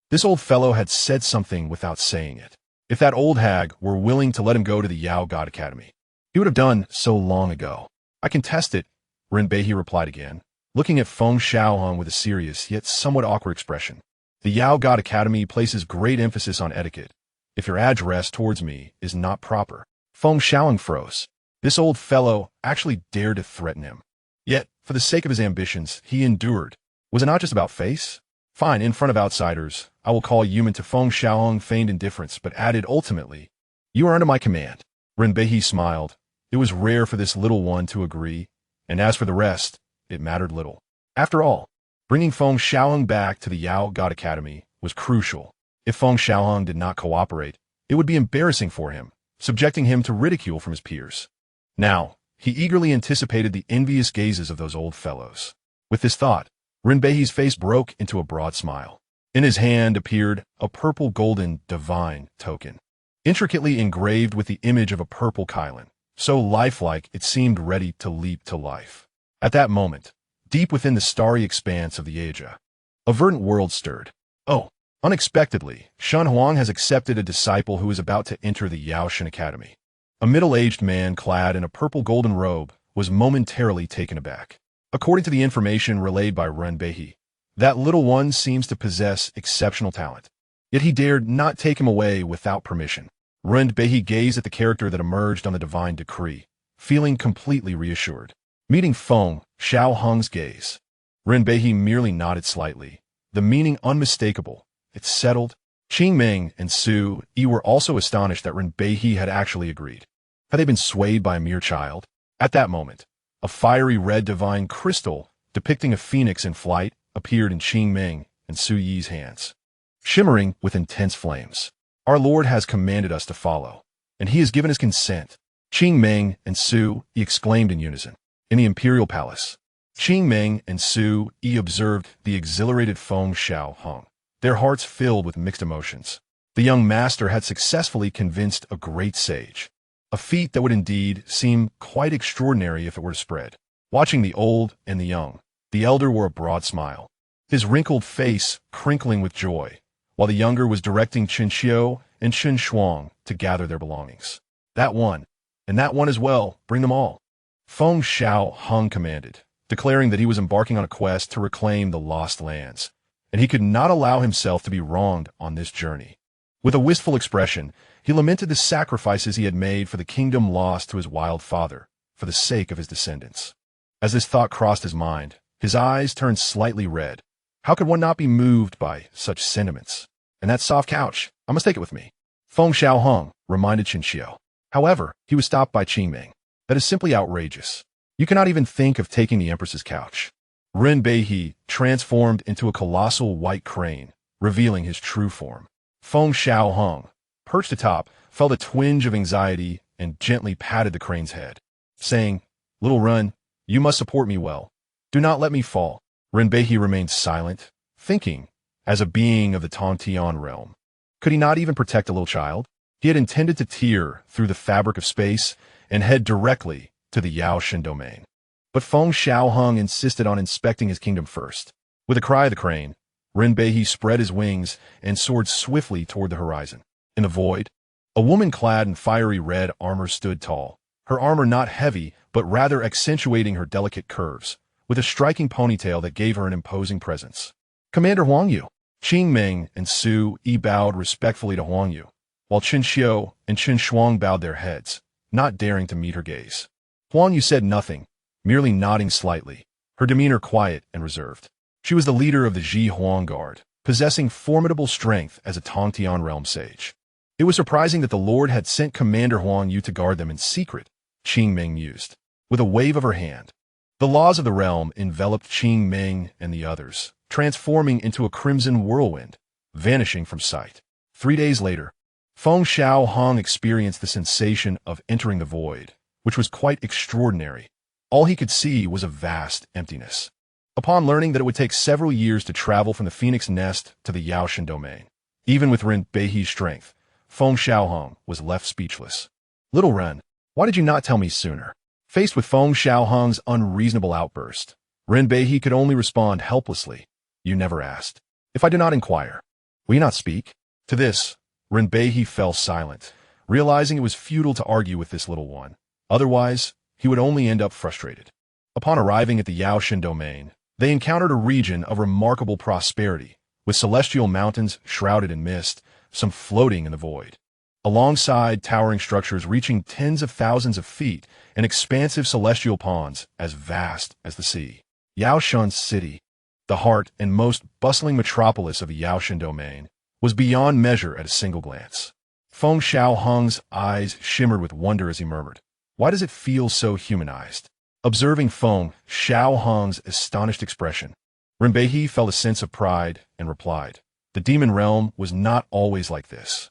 This old fellow had said something without saying it. If that old hag were willing to let him go to the Yao God Academy, he would have done so long ago. I can test it, Renbei replied again, looking at Feng Xiaohang with a serious yet somewhat awkward expression. The Yao God Academy places great emphasis on etiquette. If your address towards me is not proper. Feng Xiaohang froze. This old fellow actually dared to threaten him. Yet, for the sake of his ambitions, he endured. Was it not just about face? Fine, in front of outsiders, I will call human to Feng Xiaohang feigned indifference, but added ultimately, you are under my command. Renbei smiled. It was rare for this little one to agree, and as for the rest, it mattered little. After all, bringing Feng Xiaohang back to the Yao God Academy was crucial. If Feng Xiaohang did not cooperate, it would be embarrassing for him, subjecting him to ridicule from his peers. Now, he eagerly anticipated the envious gazes of those old fellows. With this thought, Renbei's face broke into a broad smile. In his hand appeared a purple-golden divine token, intricately engraved with the image of a purple Kylan, so lifelike it seemed ready to leap to life. At that moment, deep within the starry expanse of the Yaoja, a verdant world stirred. Oh, unexpectedly, Shen Huang has accepted a disciple who is about to enter the Yaoshan Academy. A middle-aged man clad in a purple-golden robe was momentarily taken aback. According to the information relayed by Renbei, that little one seems to possess exceptional talent. Yet he dared not take him away without permission. Renbei gazed at the character that emerged on the divine decree, feeling completely reassured. Meeting Feng Xiaohang's gaze, Renbei merely nodded slightly, the meaning unmistakable. It's settled. Qingming and Su Yi were also astonished that Renbei had actually agreed. Had they been swayed by a mere child? At that moment, a fiery red divine crystal depicting a phoenix in flight appeared in Qingming and Su Yi's hands, shimmering with intense flames. Our Lord has commanded us to follow, and he has given his consent. Qingming and Su Yi exclaimed in unison. In the imperial palace, Qingming and Su Yi observed the exhilarated Feng Xiaohang, their hearts filled with mixed emotions. The young master had successfully convinced a great sage, a feat that would indeed seem quite extraordinary if it were to spread. Watching the old and the young, the elder wore a broad smile, his wrinkled face crinkling with joy, while the younger was directing Qinxiu and Shuang to gather their belongings. That one, and that one as well, bring them all. Feng Xiaohang commanded, declaring that he was embarking on a quest to reclaim the lost lands, and he could not allow himself to be wronged on this journey. With a wistful expression, he lamented the sacrifices he had made for the kingdom lost to his wild father, for the sake of his descendants. As this thought crossed his mind, his eyes turned slightly red. How could one not be moved by such sentiments? And that soft couch, I must take it with me. Feng Xiaohang reminded Qinxiu. However, he was stopped by Qingming. That is simply outrageous. You cannot even think of taking the Empress's couch. Renbei transformed into a colossal white crane, revealing his true form. Feng Xiaohang, perched atop, felt a twinge of anxiety and gently patted the crane's head, saying, "Little Run, you must support me well. Do not let me fall." Renbei remained silent, thinking, as a being of the Tongtian realm, could he not even protect a little child? He had intended to tear through the fabric of space and head directly to the Yaoshan domain. But Feng Xiaohang insisted on inspecting his kingdom first. With a cry of the crane, Renbei spread his wings and soared swiftly toward the horizon. In the void, a woman clad in fiery red armor stood tall, her armor not heavy, but rather accentuating her delicate curves, with a striking ponytail that gave her an imposing presence. Commander Huang Wu. Qingming and Su Yi bowed respectfully to Huang Wu, while Qinxiu and Shuang bowed their heads, not daring to meet her gaze. Huang Wu said nothing, merely nodding slightly, her demeanor quiet and reserved. She was the leader of the Ji Huang Guard, possessing formidable strength as a Tongtian realm sage. It was surprising that the Lord had sent Commander Huang Wu to guard them in secret, Qingming mused. With a wave of her hand, the laws of the realm enveloped Qingming and the others, transforming into a crimson whirlwind, vanishing from sight. 3 days later, Feng Xiaohang experienced the sensation of entering the void, which was quite extraordinary. All he could see was a vast emptiness. Upon learning that it would take several years to travel from the Phoenix Nest to the Yaoshan domain, even with Renbei's strength, Feng Xiaohang was left speechless. Little Ren, why did you not tell me sooner? Faced with Feng Xiaohang's unreasonable outburst, Renbei could only respond helplessly. You never asked. If I do not inquire, will you not speak? To this, Renbei fell silent, realizing it was futile to argue with this little one. Otherwise, he would only end up frustrated. Upon arriving at the Yaoshan domain, they encountered a region of remarkable prosperity, with celestial mountains shrouded in mist, some floating in the void. Alongside towering structures reaching tens of thousands of feet and expansive celestial ponds as vast as the sea. Yaoshan City, the heart and most bustling metropolis of the Yaoshan domain, was beyond measure at a single glance. Feng Xiaohang's eyes shimmered with wonder as he murmured, "Why does it feel so humanized?" Observing Feng Xiaohang's astonished expression, Renbei felt a sense of pride and replied, "The demon realm was not always like this.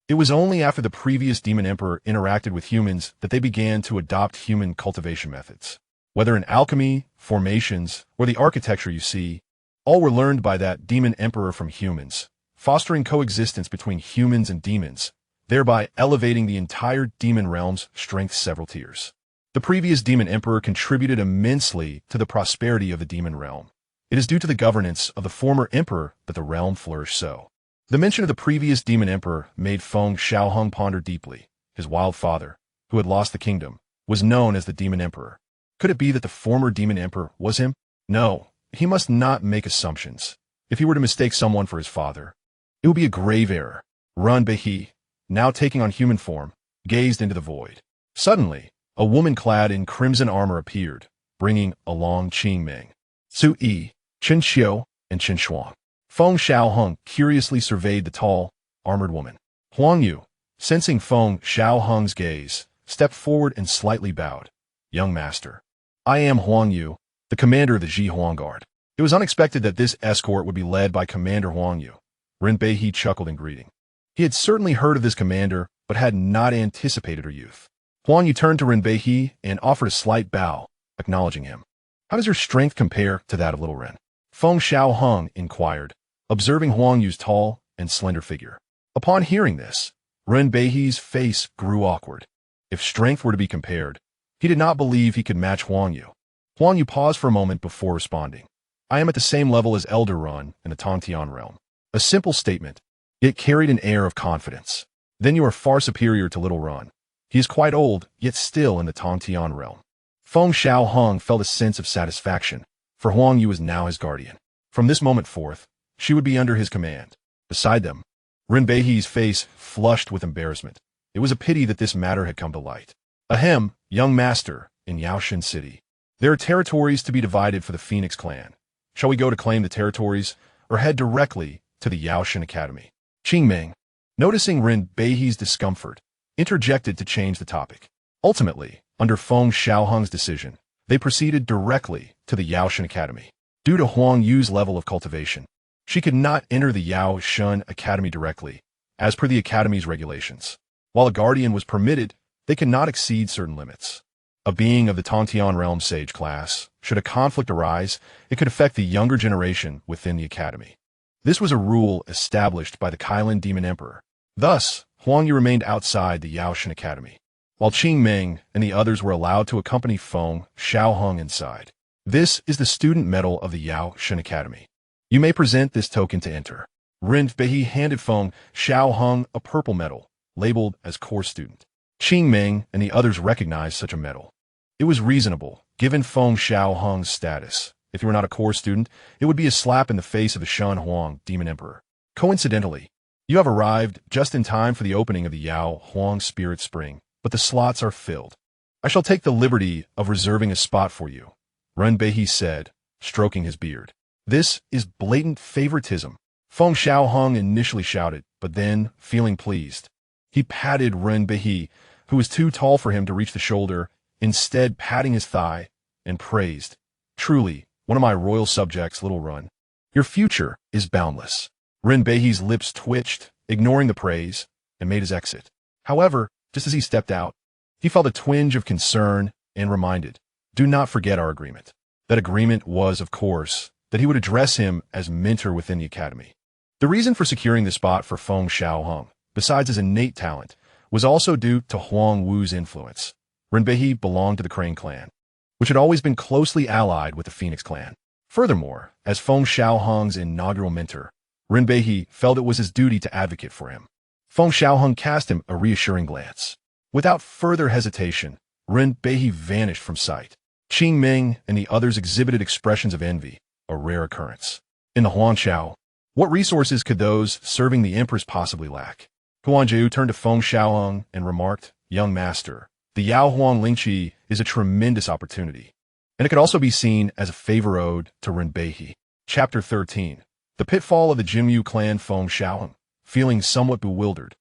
It was only after the previous demon emperor interacted with humans that they began to adopt human cultivation methods. Whether in alchemy, formations, or the architecture you see, all were learned by that demon emperor from humans, fostering coexistence between humans and demons, thereby elevating the entire demon realm's strength several tiers. The previous demon emperor contributed immensely to the prosperity of the demon realm. It is due to the governance of the former emperor that the realm flourished so." The mention of the previous demon emperor made Feng Xiaohang ponder deeply. His wild father, who had lost the kingdom, was known as the demon emperor. Could it be that the former demon emperor was him? No, he must not make assumptions. If he were to mistake someone for his father, it would be a grave error. Renbei, now taking on human form, gazed into the void. Suddenly, a woman clad in crimson armor appeared, bringing along Qing Ming, Su Yi, Chen Xiu, and Chen Shuang. Feng Xiaohang curiously surveyed the tall, armored woman. Huang Wu, sensing Feng Xiaohang's gaze, stepped forward and slightly bowed. Young master. I am Huang Wu, the commander of the Ji Huang Guard. It was unexpected that this escort would be led by Commander Huang Wu. Ren Beihe chuckled in greeting. He had certainly heard of this commander, but had not anticipated her youth. Huang Wu turned to Ren Beihe and offered a slight bow, acknowledging him. How does your strength compare to that of little Ren? Feng Xiaohang inquired, observing Huang Yu's tall and slender figure. Upon hearing this, Ren Beihe's face grew awkward. If strength were to be compared, he did not believe he could match Huang Wu. Huang Wu paused for a moment before responding. I am at the same level as Elder Run in the Tongtian realm. A simple statement, yet carried an air of confidence. Then you are far superior to Little Run. He is quite old, yet still in the Tongtian realm. Feng Xiaohang felt a sense of satisfaction, for Huang Wu was now his guardian. From this moment forth, she would be under his command. Beside them, Ren Beihe's face flushed with embarrassment. It was a pity that this matter had come to light. Ahem, young master, in Yaoshan City. There are territories to be divided for the Phoenix clan. Shall we go to claim the territories, or head directly to the Yaoshan Academy? Qing Ming, noticing Ren Beihe's discomfort, interjected to change the topic. Ultimately, under Feng Xiaohang's decision, they proceeded directly to the Yaoshan Academy. Due to Huang Yu's level of cultivation, she could not enter the Yaoshan Academy directly, as per the Academy's regulations. While a guardian was permitted, they could not exceed certain limits. A being of the Tongtian realm sage class, should a conflict arise, it could affect the younger generation within the Academy. This was a rule established by the Kailan Demon Emperor. Thus, Huang Yu remained outside the Yaoshan Academy, while Qing Ming and the others were allowed to accompany Feng Xiaohang inside. This is the student medal of the Yaoshan Academy. You may present this token to enter. Ren Beihe handed Feng Xiaohang a purple medal, labeled as core student. Qing Ming and the others recognized such a medal. It was reasonable, given Feng Xiaohang's status. If you were not a core student, it would be a slap in the face of the Shen Huang Demon Emperor. Coincidentally, you have arrived just in time for the opening of the Yao Huang Spirit Spring, but the slots are filled. I shall take the liberty of reserving a spot for you, Ren Beihe said, stroking his beard. This is blatant favoritism. Feng Xiaohang initially shouted, but then, feeling pleased, he patted Ren Beihe, who was too tall for him to reach the shoulder, instead patting his thigh, and praised, Truly, one of my royal subjects, Little Run. Your future is boundless. Ren Beihe's lips twitched, ignoring the praise, and made his exit. However, just as he stepped out, he felt a twinge of concern and reminded, do not forget our agreement. That agreement was, of course, that he would address him as mentor within the academy. The reason for securing the spot for Feng Xiaohang, besides his innate talent, was also due to Huang Wu's influence. Ren Beihe belonged to the Crane clan, which had always been closely allied with the Phoenix clan. Furthermore, as Feng Xiaohang's inaugural mentor, Ren Beihe felt it was his duty to advocate for him. Feng Xiaohang cast him a reassuring glance. Without further hesitation, Ren Beihe vanished from sight. Qing Ming and the others exhibited expressions of envy, a rare occurrence. In the Huangqiao, what resources could those serving the Empress possibly lack? Huang Wu turned to Feng Xiaohang and remarked, Young master, the Yao Huang Lingqi is a tremendous opportunity, and it could also be seen as a favor owed to Ren Beihe. Chapter 13. The pitfall of the Jimyu clan. Feng Xiaohang, feeling somewhat bewildered,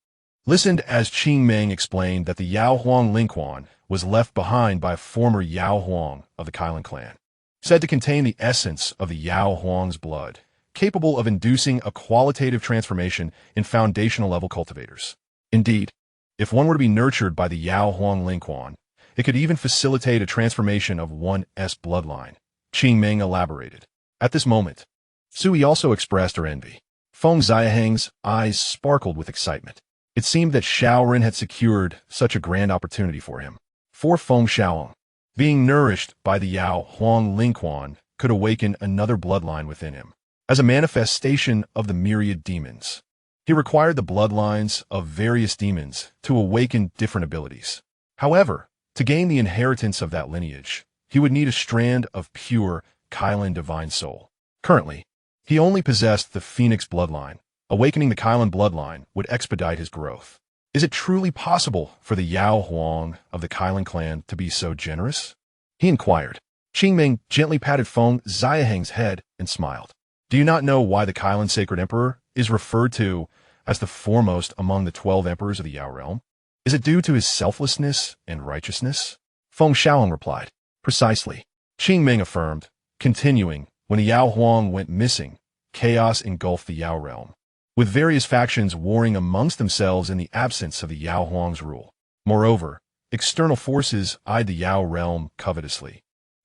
listened as Qing Ming explained that the Yao Huang Lingquan was left behind by a former Yao Huang of the Kailan clan, said to contain the essence of the Yao Huang's blood, capable of inducing a qualitative transformation in foundational level cultivators. Indeed, if one were to be nurtured by the Yao Huang Lingquan, it could even facilitate a transformation of one's bloodline. Qing Ming elaborated. At this moment, Sui also expressed her envy. Feng Xiaohang's eyes sparkled with excitement. It seemed that Xiaoren had secured such a grand opportunity for him. For Feng Xiaohang, being nourished by the Yao Huang Lingquan could awaken another bloodline within him. As a manifestation of the myriad demons, he required the bloodlines of various demons to awaken different abilities. However, to gain the inheritance of that lineage, he would need a strand of pure Kailan divine soul. Currently, he only possessed the Phoenix bloodline. Awakening the Kailan bloodline would expedite his growth. Is it truly possible for the Yao Huang of the Kailan clan to be so generous? He inquired. Qingming gently patted Feng Xiaohang's head and smiled. Do you not know why the Kailan Sacred Emperor is referred to as the foremost among the 12 emperors of the Yao realm? Is it due to his selflessness and righteousness? Feng Xiaohang replied. Precisely. Qingming affirmed, continuing, when the Yao Huang went missing, chaos engulfed the Yao realm, with various factions warring amongst themselves in the absence of the Yao Huang's rule. Moreover, external forces eyed the Yao realm covetously.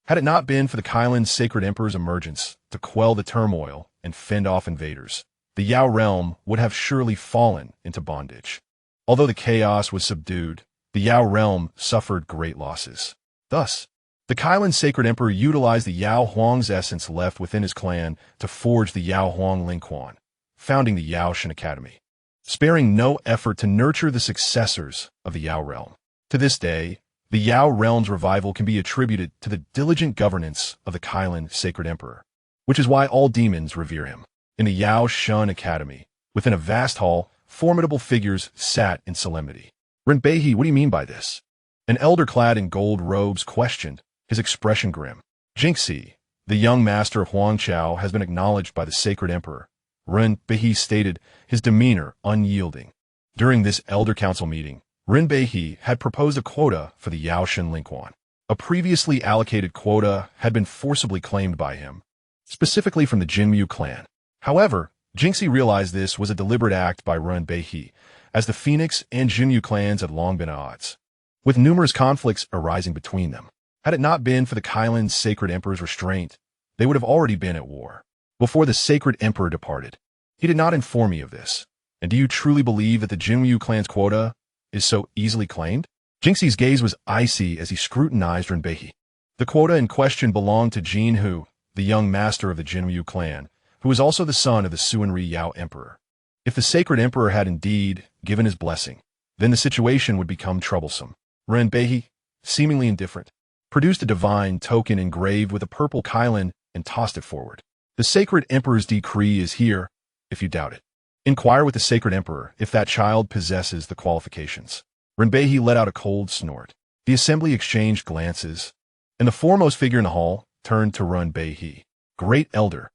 Had it not been for the Kailan Sacred Emperor's emergence to quell the turmoil and fend off invaders, the Yao realm would have surely fallen into bondage. Although the chaos was subdued, the Yao realm suffered great losses. Thus, the Kailan Sacred Emperor utilized the Yao Huang's essence left within his clan to forge the Yao Huang Lingquan, founding the Yaoshan Academy, sparing no effort to nurture the successors of the Yao realm. To this day, the Yao realm's revival can be attributed to the diligent governance of the Kailan Sacred Emperor, which is why all demons revere him. In the Yaoshan Academy, within a vast hall, formidable figures sat in solemnity. Renbeihe, what do you mean by this? An elder clad in gold robes questioned, his expression grim. Jinxi, the young master of Huangchao, has been acknowledged by the Sacred Emperor. Renbeihe stated, his demeanor unyielding. During this elder council meeting, Renbeihe had proposed a quota for the Yaoshan Lingquan. A previously allocated quota had been forcibly claimed by him, specifically from the Jinmu clan. However, Jinxi realized this was a deliberate act by Renbeihe, as the Phoenix and Jinmu clans had long been at odds, with numerous conflicts arising between them. Had it not been for the Kailan Sacred Emperor's restraint, they would have already been at war. Before the Sacred Emperor departed, he did not inform me of this. And do you truly believe that the Jinmu clan's quota is so easily claimed? Jinxi's gaze was icy as he scrutinized Renbeihe. The quota in question belonged to Jin Hu, the young master of the Jinmu clan, who was also the son of the Suanri Yao Emperor. If the Sacred Emperor had indeed given his blessing, then the situation would become troublesome. Renbeihe, seemingly indifferent, produced a divine token engraved with a purple Kailan and tossed it forward. The Sacred Emperor's decree is here, if you doubt it. Inquire with the Sacred Emperor if that child possesses the qualifications. Renbeihe let out a cold snort. The assembly exchanged glances, and the foremost figure in the hall turned to Renbeihe. Great Elder,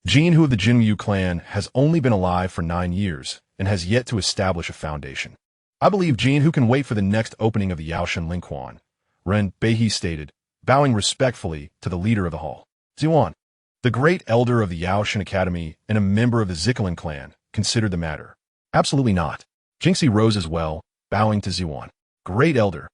Jin Hu of the Jinmu clan has only been alive for 9 years and has yet to establish a foundation. I believe Jin Hu can wait for the next opening of the Yaoshan Lingquan, Renbeihe stated, bowing respectfully to the leader of the hall. Ziwan, the great elder of the Yaoshan Academy and a member of the Zikalan clan, considered the matter. Absolutely not. Jinxi rose as well, bowing to Ziwan. Great elder.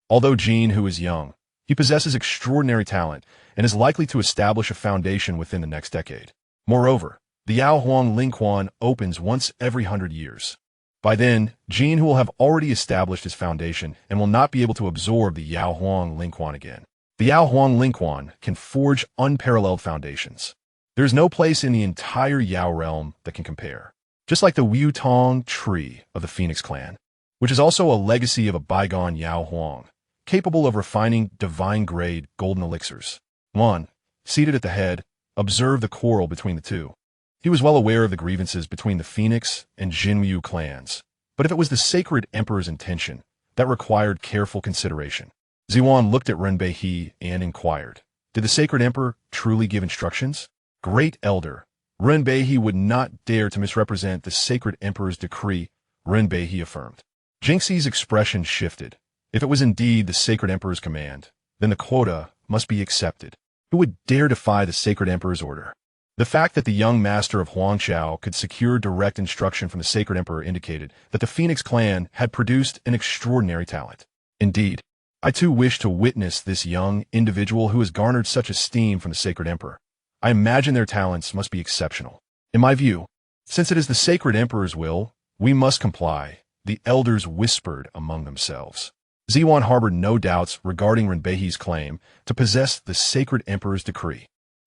Although Jin Hu is young, he possesses extraordinary talent and is likely to establish a foundation within the next decade. Moreover, the Yao Huang Lingquan opens once every 100 years. By then, Jin Hu will have already established his foundation and will not be able to absorb the Yao Huang Lingquan again. The Yao Huang Lingquan can forge unparalleled foundations. There is no place in the entire Yao realm that can compare. Just like the Wu Tong tree of the Phoenix clan, which is also a legacy of a bygone Yao Huang, capable of refining divine-grade golden elixirs. One, seated at the head, observed the quarrel between the two. He was well aware of the grievances between the Phoenix and Jinmu clans, but if it was the Sacred Emperor's intention, that required careful consideration. Ziwan looked at Renbeihe and inquired, did the Sacred Emperor truly give instructions? Great Elder, Renbeihe would not dare to misrepresent the Sacred Emperor's decree, Renbeihe affirmed. Jinxi's expression shifted. If it was indeed the Sacred Emperor's command, then the quota must be accepted. Who would dare defy the Sacred Emperor's order? The fact that the young master of Huangchao could secure direct instruction from the Sacred Emperor indicated that the Phoenix clan had produced an extraordinary talent. Indeed, I too wish to witness this young individual who has garnered such esteem from the Sacred Emperor. I imagine their talents must be exceptional. In my view, since it is the Sacred Emperor's will, we must comply, the elders whispered among themselves. Ziwan harbored no doubts regarding Renbeihe's claim to possess the Sacred Emperor's decree.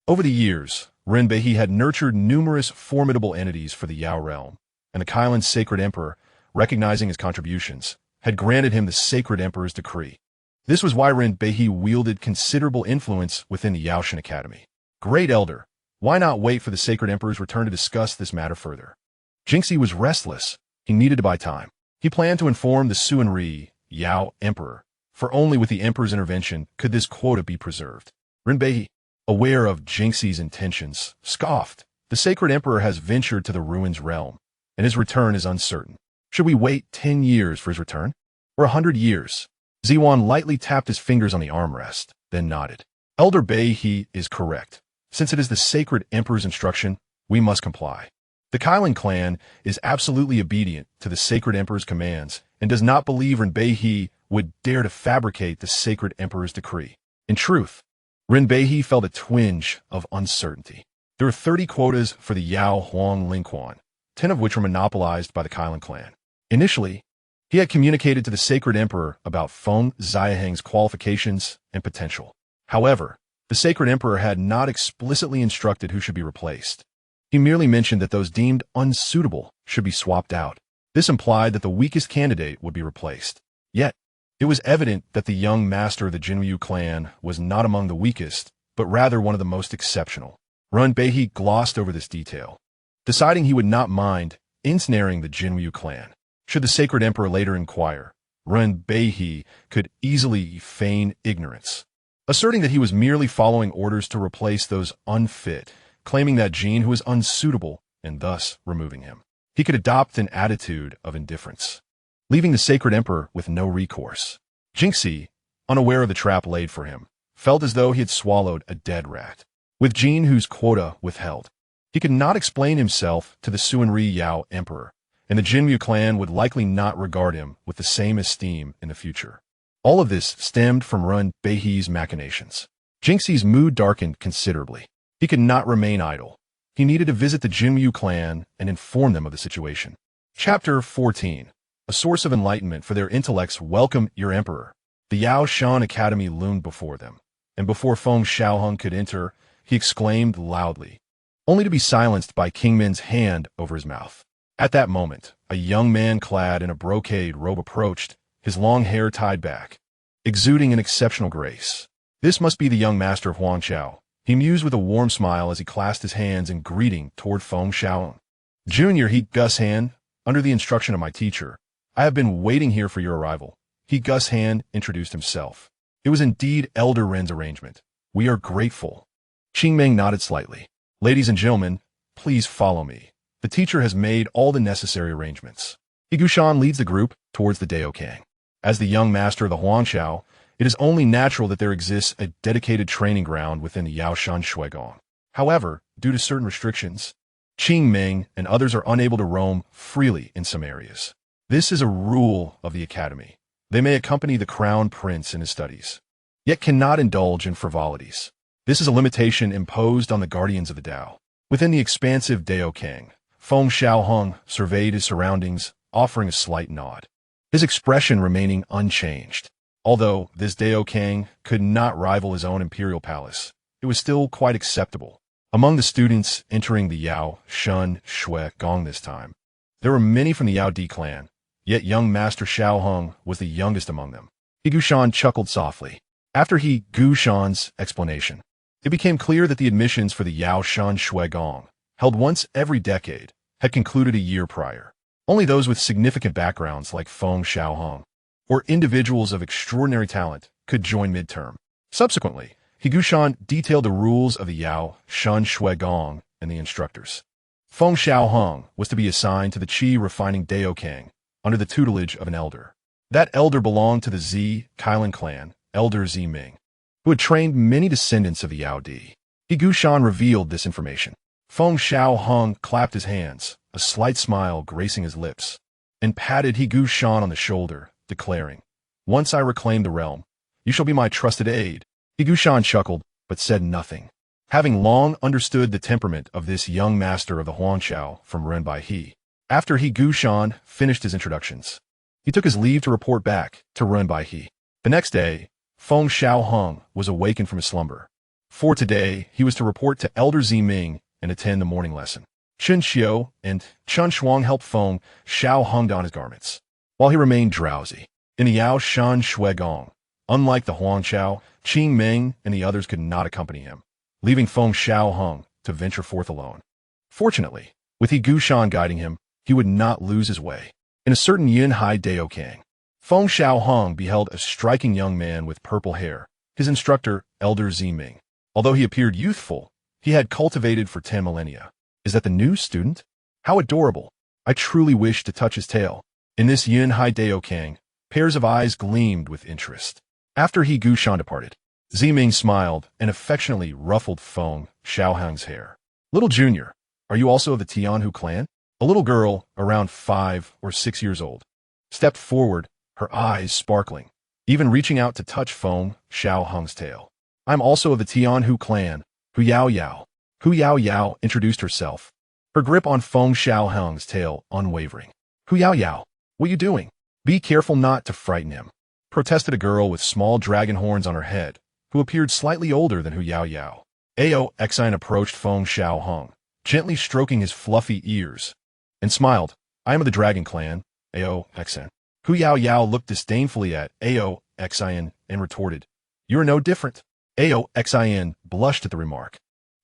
Over the years, Renbeihe had nurtured numerous formidable entities for the Yao realm, and the Kailan Sacred Emperor, recognizing his contributions, had granted him the Sacred Emperor's decree. This was why Renbeihe wielded considerable influence within the Yaoshan Academy. Great Elder, why not wait for the Sacred Emperor's return to discuss this matter further? Jinxi was restless. He needed to buy time. He planned to inform the Suanri Yao Emperor, for only with the Emperor's intervention could this quota be preserved. Renbeihe, aware of Jinxi's intentions, scoffed. The sacred emperor has ventured to the ruins realm, and his return is uncertain. Should we wait 10 years for his return? Or 100 years? Ziwan lightly tapped his fingers on the armrest, then nodded. Elder Beihe is correct. Since it is the sacred emperor's instruction, we must comply. The Kylan clan is absolutely obedient to the sacred emperor's commands and does not believe Ren Beihe would dare to fabricate the sacred emperor's decree. In truth, Ren Beihe felt a twinge of uncertainty. There were 30 quotas for the Yao Huang Lingquan, 10 of which were monopolized by the Kylan clan. Initially, he had communicated to the sacred emperor about Feng Xiaohang's qualifications and potential. However, the sacred emperor had not explicitly instructed who should be replaced. He merely mentioned that those deemed unsuitable should be swapped out. This implied that the weakest candidate would be replaced. Yet, it was evident that the young master of the Jinwu clan was not among the weakest, but rather one of the most exceptional. Ren Beihe glossed over this detail, deciding he would not mind ensnaring the Jinwu clan. Should the sacred emperor later inquire, Ren Beihe could easily feign ignorance, asserting that he was merely following orders to replace those unfit, claiming that Jin who was unsuitable and thus removing him. He could adopt an attitude of indifference, leaving the sacred emperor with no recourse. Jinxi, unaware of the trap laid for him, felt as though he had swallowed a dead rat. With Jin whose quota withheld, he could not explain himself to the Suanri Yao emperor, and the Jinwu clan would likely not regard him with the same esteem in the future. All of this stemmed from Ren Beihe's machinations. Jinxi's mood darkened considerably. He could not remain idle. He needed to visit the Jinwu clan and inform them of the situation. Chapter 14. A source of enlightenment for their intellects. Welcome, your emperor. The Yao Shan Academy loomed before them, and before Feng Xiaohang could enter, he exclaimed loudly, only to be silenced by King Min's hand over his mouth. At that moment, a young man clad in a brocade robe approached, his long hair tied back, exuding an exceptional grace. This must be the young master of Huangqiao, he mused with a warm smile as he clasped his hands in greeting toward Feng Xiaohang. Junior, he Gus Han, under the instruction of my teacher, I have been waiting here for your arrival. He Gus Han introduced himself. It was indeed Elder Ren's arrangement. We are grateful. Qingming nodded slightly. Ladies and gentlemen, please follow me. The teacher has made all the necessary arrangements. Igushan leads the group towards the Daokang. As the young master of the Huangqiao, it is only natural that there exists a dedicated training ground within the Yaoshan Shuigong. However, due to certain restrictions, Qingming and others are unable to roam freely in some areas. This is a rule of the academy. They may accompany the crown prince in his studies, yet cannot indulge in frivolities. This is a limitation imposed on the guardians of the Tao. Within the expansive Daokang, Feng Xiaohang surveyed his surroundings, offering a slight nod, his expression remaining unchanged. Although this Daokang could not rival his own imperial palace, it was still quite acceptable. Among the students entering the Yao Shan Shui Gong this time, there were many from the Yao Di clan, yet young Master Xiaohang was the youngest among them. Igushan chuckled softly. After Gushan's explanation, it became clear that the admissions for the Yao Shan Shui Gong, held once every decade, had concluded a year prior. Only those with significant backgrounds like Feng Xiaohang, or individuals of extraordinary talent, could join midterm. Subsequently, Gushan detailed the rules of the Yao Shan Shui Gong and the instructors. Feng Xiaohang was to be assigned to the Qi refining Daokang under the tutelage of an elder. That elder belonged to the Zi Kylan clan, Elder Zi Ming, who had trained many descendants of the Yao Di. Gushan revealed this information. Feng Xiaohang clapped his hands, a slight smile gracing his lips, and patted Gushan on the shoulder, declaring, once I reclaim the realm, you shall be my trusted aide. Gushan chuckled, but said nothing, having long understood the temperament of this young master of the Huangqiao from Ren Beihe. After Gushan finished his introductions, he took his leave to report back to Ren Beihe. The next day, Feng Xiaohang was awakened from his slumber. For today, he was to report to Elder Zi Ming and attend the morning lesson. Chen Xiao and Chun Shuang helped Feng Xiaohang don his garments, while he remained drowsy. In the Yao Shan Shui Gong, unlike the Huangqiao, Qingming and the others could not accompany him, leaving Feng Xiaohang to venture forth alone. Fortunately, with Gushan guiding him, he would not lose his way. In a certain Yinhai Daokang, Feng Xiaohang beheld a striking young man with purple hair, his instructor, Elder Zi Ming. Although he appeared youthful, he had cultivated for 10 millennia. Is that the new student? How adorable. I truly wish to touch his tail. In this Yin Hai Dao Kang, pairs of eyes gleamed with interest. After He Gushan departed, Ziming smiled and affectionately ruffled Feng Xiaohang's hair. Little Junior, are you also of the Tianhu clan? A little girl, around 5 or 6 years old, stepped forward, her eyes sparkling, even reaching out to touch Feng Xiaohang's tail. I'm also of the Tianhu clan, Hu Yao Yao. Hu Yao Yao introduced herself, her grip on Feng Xiaohang's tail unwavering. Hu Yao Yao, what are you doing? Be careful not to frighten him, protested a girl with small dragon horns on her head, who appeared slightly older than Hu Yao Yao. Ao Xine approached Feng Xiaohang, gently stroking his fluffy ears, and smiled. I am of the Dragon Clan, Ao Xine. Hu Yao Yao looked disdainfully at Ao Xine and retorted, You are no different. Ao Xine blushed at the remark.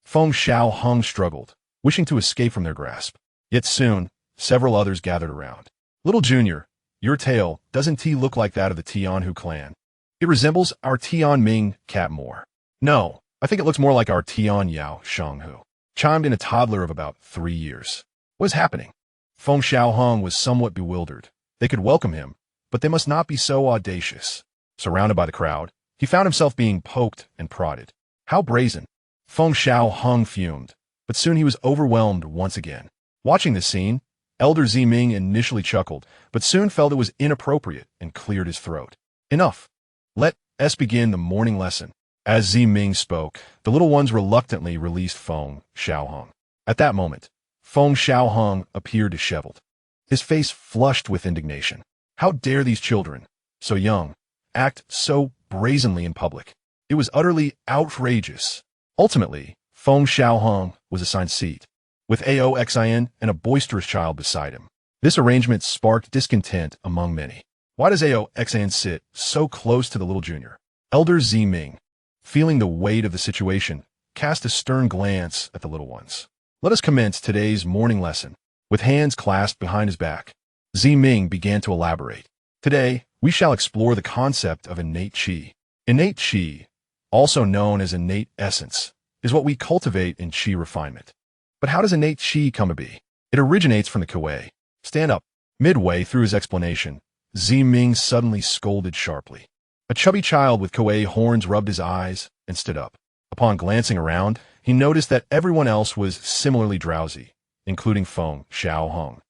Feng Xiaohang struggled, wishing to escape from their grasp. Yet soon, several others gathered around. Little Junior, your tail, doesn't look like that of the Tianhu clan? It resembles our Tian Ming cat more. No, I think it looks more like our Tian Yao Shanghu, chimed in a toddler of about 3 years. What is happening? Feng Xiaohang was somewhat bewildered. They could welcome him, but they must not be so audacious. Surrounded by the crowd, he found himself being poked and prodded. How brazen! Feng Xiaohang fumed, but soon he was overwhelmed once again. Watching this scene, Elder Ziming initially chuckled, but soon felt it was inappropriate and cleared his throat. Enough. Let us begin the morning lesson. As Ziming spoke, the little ones reluctantly released Feng Xiaohang. At that moment, Feng Xiaohang appeared disheveled, his face flushed with indignation. How dare these children, so young, act so brazenly in public? It was utterly outrageous. Ultimately, Feng Xiaohang was assigned seat, with Ao Xin and a boisterous child beside him. This arrangement sparked discontent among many. Why does Ao Xin sit so close to the little junior? Elder Ziming, feeling the weight of the situation, cast a stern glance at the little ones. Let us commence today's morning lesson. With hands clasped behind his back, Ziming began to elaborate. Today, we shall explore the concept of innate qi. Innate qi, also known as innate essence, is what we cultivate in qi refinement. But how does innate qi come to be? It originates from the Kuei. Stand up. Midway through his explanation, Ziming suddenly scolded sharply. A chubby child with Kuei horns rubbed his eyes and stood up. Upon glancing around, he noticed that everyone else was similarly drowsy, including Feng Xiaohang,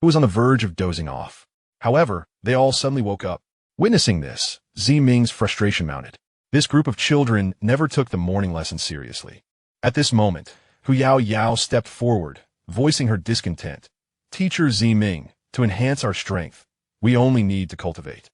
who was on the verge of dozing off. However, they all suddenly woke up. Witnessing this, Ziming's frustration mounted. This group of children never took the morning lesson seriously. At this moment, Hu Yao Yao stepped forward, voicing her discontent. Teacher Ziming, to enhance our strength, we only need to cultivate.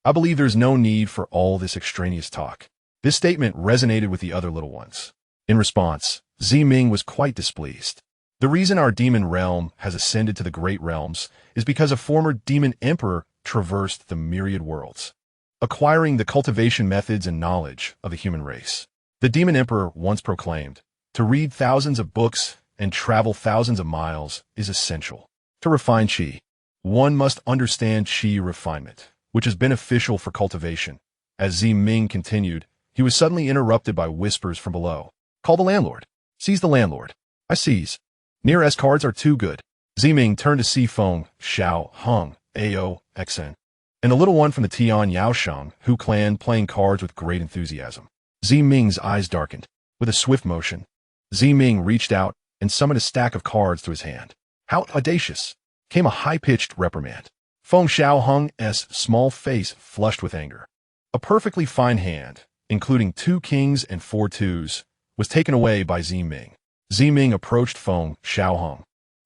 I believe there's no need for all this extraneous talk. This statement resonated with the other little ones. In response, Ziming was quite displeased. The reason our demon realm has ascended to the great realms is because a former demon emperor traversed the myriad worlds, acquiring the cultivation methods and knowledge of the human race. The demon emperor once proclaimed, to read thousands of books and travel thousands of miles is essential. To refine qi, one must understand qi refinement, which is beneficial for cultivation. As Ziming continued, he was suddenly interrupted by whispers from below. Call the landlord. Seize the landlord. I seize. Near S cards are too good. Ziming turned to see Feng Xiaohang, Ao Xen, and the little one from the Tian Yaoshang, Hu clan, playing cards with great enthusiasm. Ziming's eyes darkened. With a swift motion, Ziming reached out and summoned a stack of cards to his hand. How audacious! Came a high-pitched reprimand. Feng Xiaohang's small face flushed with anger. A perfectly fine hand, including 2 kings and 4 twos, was taken away by Ziming. Ziming approached Feng Xiaohang,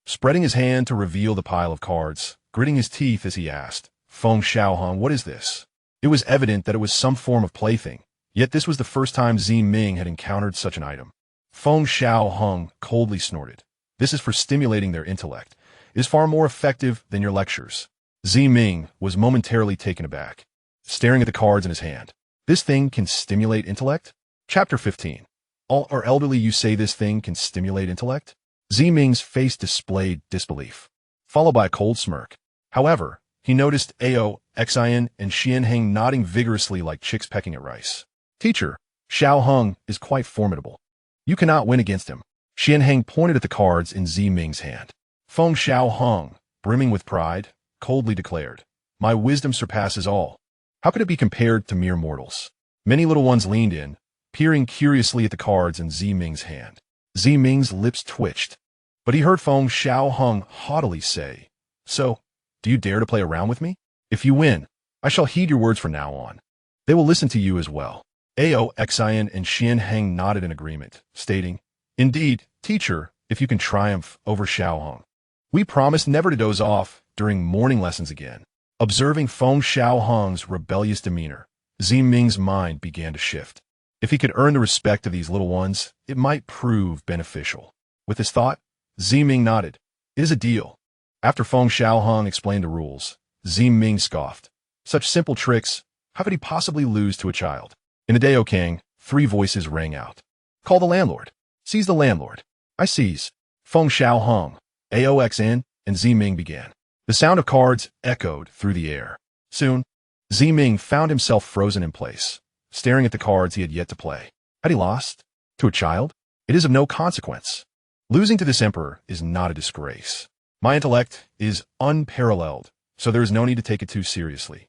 spreading his hand to reveal the pile of cards, gritting his teeth as he asked, Feng Xiaohang, what is this? It was evident that it was some form of plaything, yet this was the first time Ziming had encountered such an item. Feng Xiaohang coldly snorted. This is for stimulating their intellect. It is far more effective than your lectures. Ziming was momentarily taken aback, staring at the cards in his hand. This thing can stimulate intellect? Chapter 15. All are elderly, you say this thing can stimulate intellect? Ziming's face displayed disbelief, followed by a cold smirk. However, he noticed Ao Xin and Xianheng nodding vigorously like chicks pecking at rice. Teacher, Xiaohang is quite formidable. You cannot win against him. Xiaohang pointed at the cards in Ziming's hand. Feng Xiaohang, brimming with pride, coldly declared, "My wisdom surpasses all. How could it be compared to mere mortals?" Many little ones leaned in, peering curiously at the cards in Ziming's hand. Ziming's lips twitched, but he heard Feng Xiaohang haughtily say, "So, do you dare to play around with me? If you win, I shall heed your words from now on. They will listen to you as well." Ao Xian and Xiaohang nodded in agreement, stating, "Indeed, teacher, if you can triumph over Xiaohang. We promise never to doze off during morning lessons again." Observing Feng Xiaohang's rebellious demeanor, Ziming's mind began to shift. If he could earn the respect of these little ones, it might prove beneficial. With this thought, Ziming nodded. "It is a deal." After Feng Xiaohang explained the rules, Ziming scoffed. Such simple tricks, how could he possibly lose to a child? In the Dao King, 3 voices rang out. "Call the landlord. Seize the landlord." "I seize." Feng Xiaohang, Aoxn, and Ziming began. The sound of cards echoed through the air. Soon, Ziming found himself frozen in place, staring at the cards he had yet to play. Had he lost? To a child? It is of no consequence. Losing to this emperor is not a disgrace. My intellect is unparalleled, so there is no need to take it too seriously.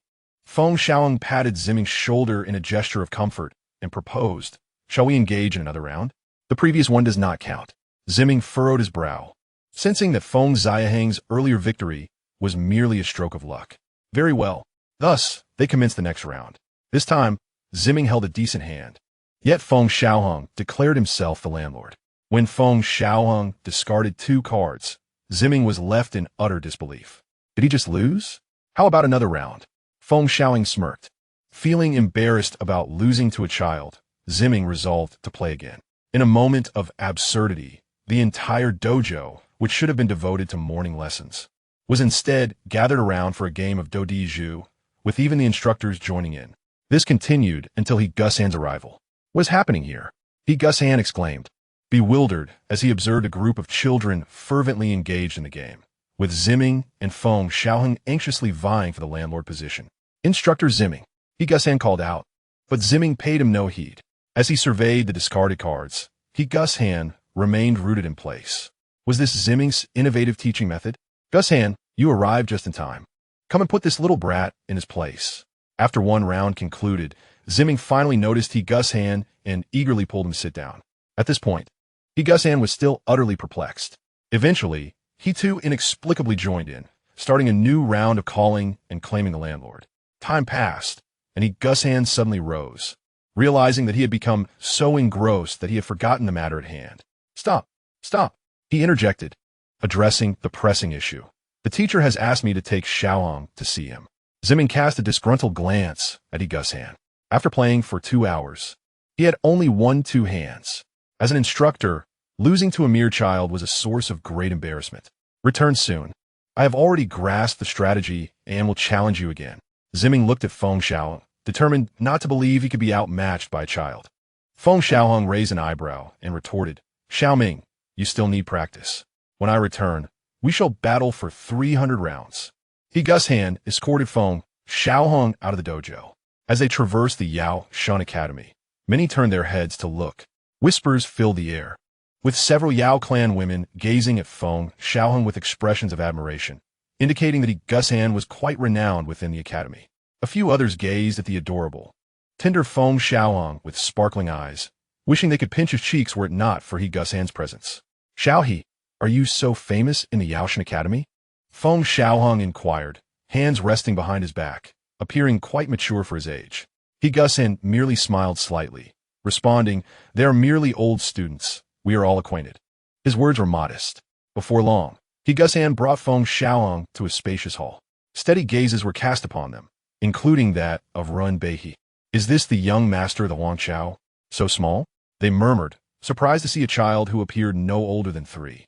Feng Xiaohang patted Ziming's shoulder in a gesture of comfort and proposed, "Shall we engage in another round?" "The previous one does not count." Ziming furrowed his brow, sensing that Feng Xiaohang's earlier victory was merely a stroke of luck. Very well. Thus, they commenced the next round. This time, Ziming held a decent hand. Yet Feng Xiaohang declared himself the landlord. When Feng Xiaohang discarded 2 cards, Ziming was left in utter disbelief. Did he just lose? How about another round? Feng Xiaohang smirked. Feeling embarrassed about losing to a child, Ziming resolved to play again. In a moment of absurdity, the entire dojo, which should have been devoted to morning lessons, was instead gathered around for a game of Dodi Zhu, with even the instructors joining in. This continued until He Gushan's arrival. "What is happening here?" He Gushan exclaimed, bewildered as he observed a group of children fervently engaged in the game, with Ziming and Feng Xiaohang anxiously vying for the landlord position. "Instructor Ziming," He Gushan called out, but Ziming paid him no heed. As he surveyed the discarded cards, He Gushan remained rooted in place. Was this Ziming's innovative teaching method? "Gushan, you arrived just in time. Come and put this little brat in his place." After one round concluded, Ziming finally noticed He Gushan and eagerly pulled him to sit down. At this point, He Gushan was still utterly perplexed. Eventually, he too inexplicably joined in, starting a new round of calling and claiming the landlord. Time passed, and He Gushan suddenly rose, realizing that he had become so engrossed that he had forgotten the matter at hand. "Stop! Stop!" he interjected, addressing the pressing issue. "The teacher has asked me to take Xiaohang to see him." Ziming cast a disgruntled glance at He Gushan. After playing for 2 hours, he had only won 2 hands. As an instructor, losing to a mere child was a source of great embarrassment. "Return soon. I have already grasped the strategy and will challenge you again." Ziming looked at Feng Xiaohang, determined not to believe he could be outmatched by a child. Feng Xiaohang raised an eyebrow and retorted, "Xiaoming, you still need practice. When I return, we shall battle for 300 rounds." He Gushan escorted Feng Xiaohang out of the dojo. As they traversed the Yao Shun Academy, many turned their heads to look. Whispers filled the air, with several Yao clan women gazing at Feng Xiaohang with expressions of admiration, indicating that He Gushan was quite renowned within the academy. A few others gazed at the adorable, tender Feng Xiaohang with sparkling eyes, wishing they could pinch his cheeks were it not for He Gushan's presence. "Xiaohe, are you so famous in the Yao Shun Academy?" Feng Xiaohang inquired, hands resting behind his back, appearing quite mature for his age. He Gushan merely smiled slightly, responding, "They are merely old students. We are all acquainted." His words were modest. Before long, He Gushan brought Feng Xiaohang to a spacious hall. Steady gazes were cast upon them, including that of Runbeihe. "Is this the young master of the Huangqiao? So small?" they murmured, surprised to see a child who appeared no older than 3.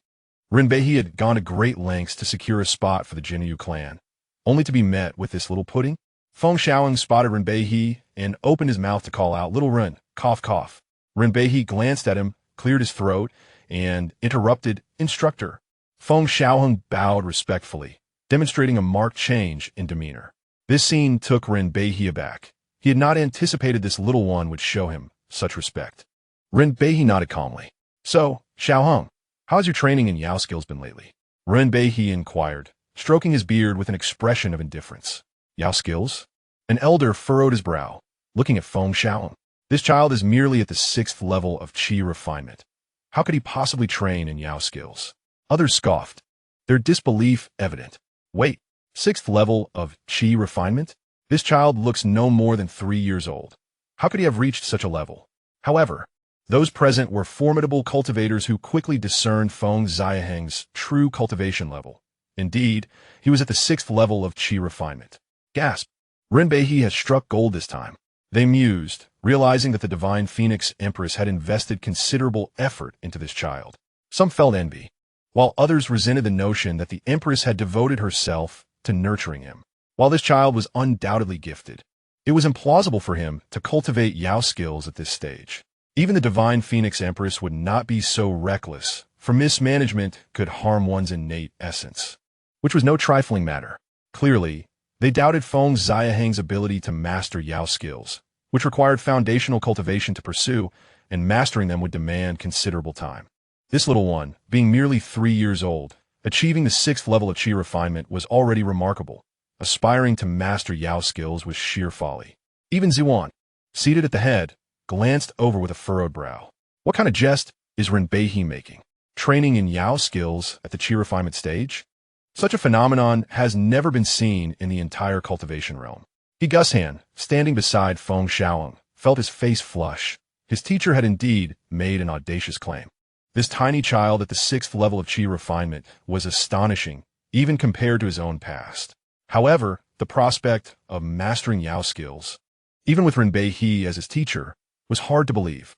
Runbeihe had gone to great lengths to secure a spot for the Jinyu clan, only to be met with this little pudding. Feng Xiaohang spotted Runbeihe and opened his mouth to call out, "Little Run, cough, cough." Runbeihe glanced at him, cleared his throat, and interrupted, "Instructor." Feng Xiaohang bowed respectfully, demonstrating a marked change in demeanor. This scene took Runbeihe aback. He had not anticipated this little one would show him such respect. Runbeihe nodded calmly. So, Xiaohang, how has your training in Yao skills been lately? Renbei inquired, stroking his beard with an expression of indifference. Yao skills? An elder furrowed his brow, looking at Feng Xiaohang. This child is merely at the 6th level of qi refinement. How could he possibly train in Yao skills? Others scoffed, their disbelief evident. Wait, 6th level of qi refinement? This child looks no more than 3 years old. How could he have reached such a level? However, those present were formidable cultivators who quickly discerned Feng Xiaohang's true cultivation level. Indeed, he was at the 6th level of qi refinement. Gasp! Renbei has struck gold this time. They mused, realizing that the divine phoenix Empress had invested considerable effort into this child. Some felt envy, while others resented the notion that the Empress had devoted herself to nurturing him. While this child was undoubtedly gifted, it was implausible for him to cultivate Yao skills at this stage. Even the divine phoenix Empress would not be so reckless, for mismanagement could harm one's innate essence, which was no trifling matter. Clearly, they doubted Feng Xiaohang's ability to master Yao skills, which required foundational cultivation to pursue, and mastering them would demand considerable time. This little one, being merely 3 years old, achieving the 6th level of qi refinement was already remarkable. Aspiring to master Yao skills was sheer folly. Even Ziwan, seated at the head, glanced over with a furrowed brow. What kind of jest is Renbei making? Training in Yao skills at the qi refinement stage? Such a phenomenon has never been seen in the entire cultivation realm. Gushan, standing beside Feng Xiaohang, felt his face flush. His teacher had indeed made an audacious claim. This tiny child at the 6th level of qi refinement was astonishing, even compared to his own past. However, the prospect of mastering Yao skills, even with Renbei as his teacher, was hard to believe.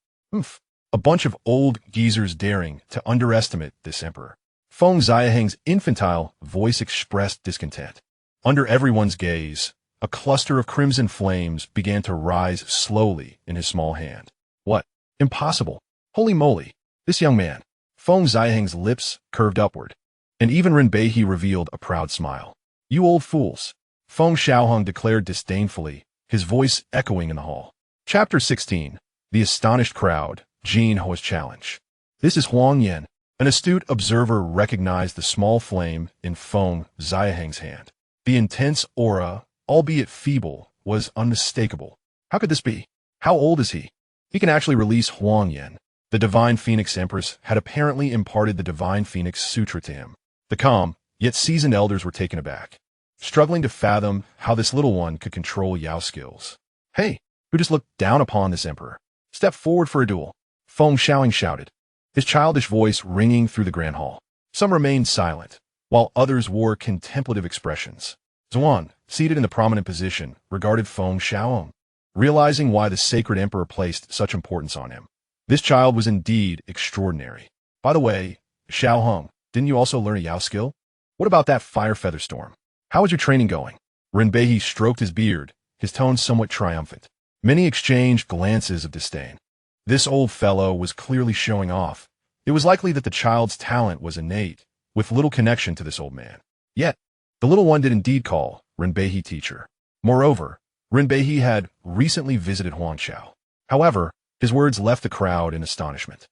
A bunch of old geezers daring to underestimate this emperor. Feng Xiaohang's infantile voice expressed discontent. Under everyone's gaze, a cluster of crimson flames began to rise slowly in his small hand. What? Impossible. Holy moly. This young man. Feng Xiaohang's lips curved upward, and even Renbei revealed a proud smile. You old fools. Feng Xiaohang declared disdainfully, his voice echoing in the hall. Chapter 16. The Astonished Crowd, Jin Ho's Challenge. This is Huang Yan. An astute observer recognized the small flame in Feng Xiaohang's hand. The intense aura, albeit feeble, was unmistakable. How could this be? How old is he? He can actually release Huang Yan. The divine phoenix Empress had apparently imparted the divine phoenix sutra to him. The calm, yet seasoned elders were taken aback, struggling to fathom how this little one could control Yao skills. Hey, who just looked down upon this emperor? Step forward for a duel. Feng Xiaohang shouted, his childish voice ringing through the grand hall. Some remained silent, while others wore contemplative expressions. Zuan, seated in the prominent position, regarded Feng Xiaohang, realizing why the sacred emperor placed such importance on him. This child was indeed extraordinary. By the way, Xiaohang, didn't you also learn a Yao skill? What about that fire feather storm? How is your training going? Renbei stroked his beard, his tone somewhat triumphant. Many exchanged glances of disdain. This old fellow was clearly showing off. It was likely that the child's talent was innate, with little connection to this old man. Yet, the little one did indeed call Renbei teacher. Moreover, Renbei had recently visited Huangqiao. However, his words left the crowd in astonishment.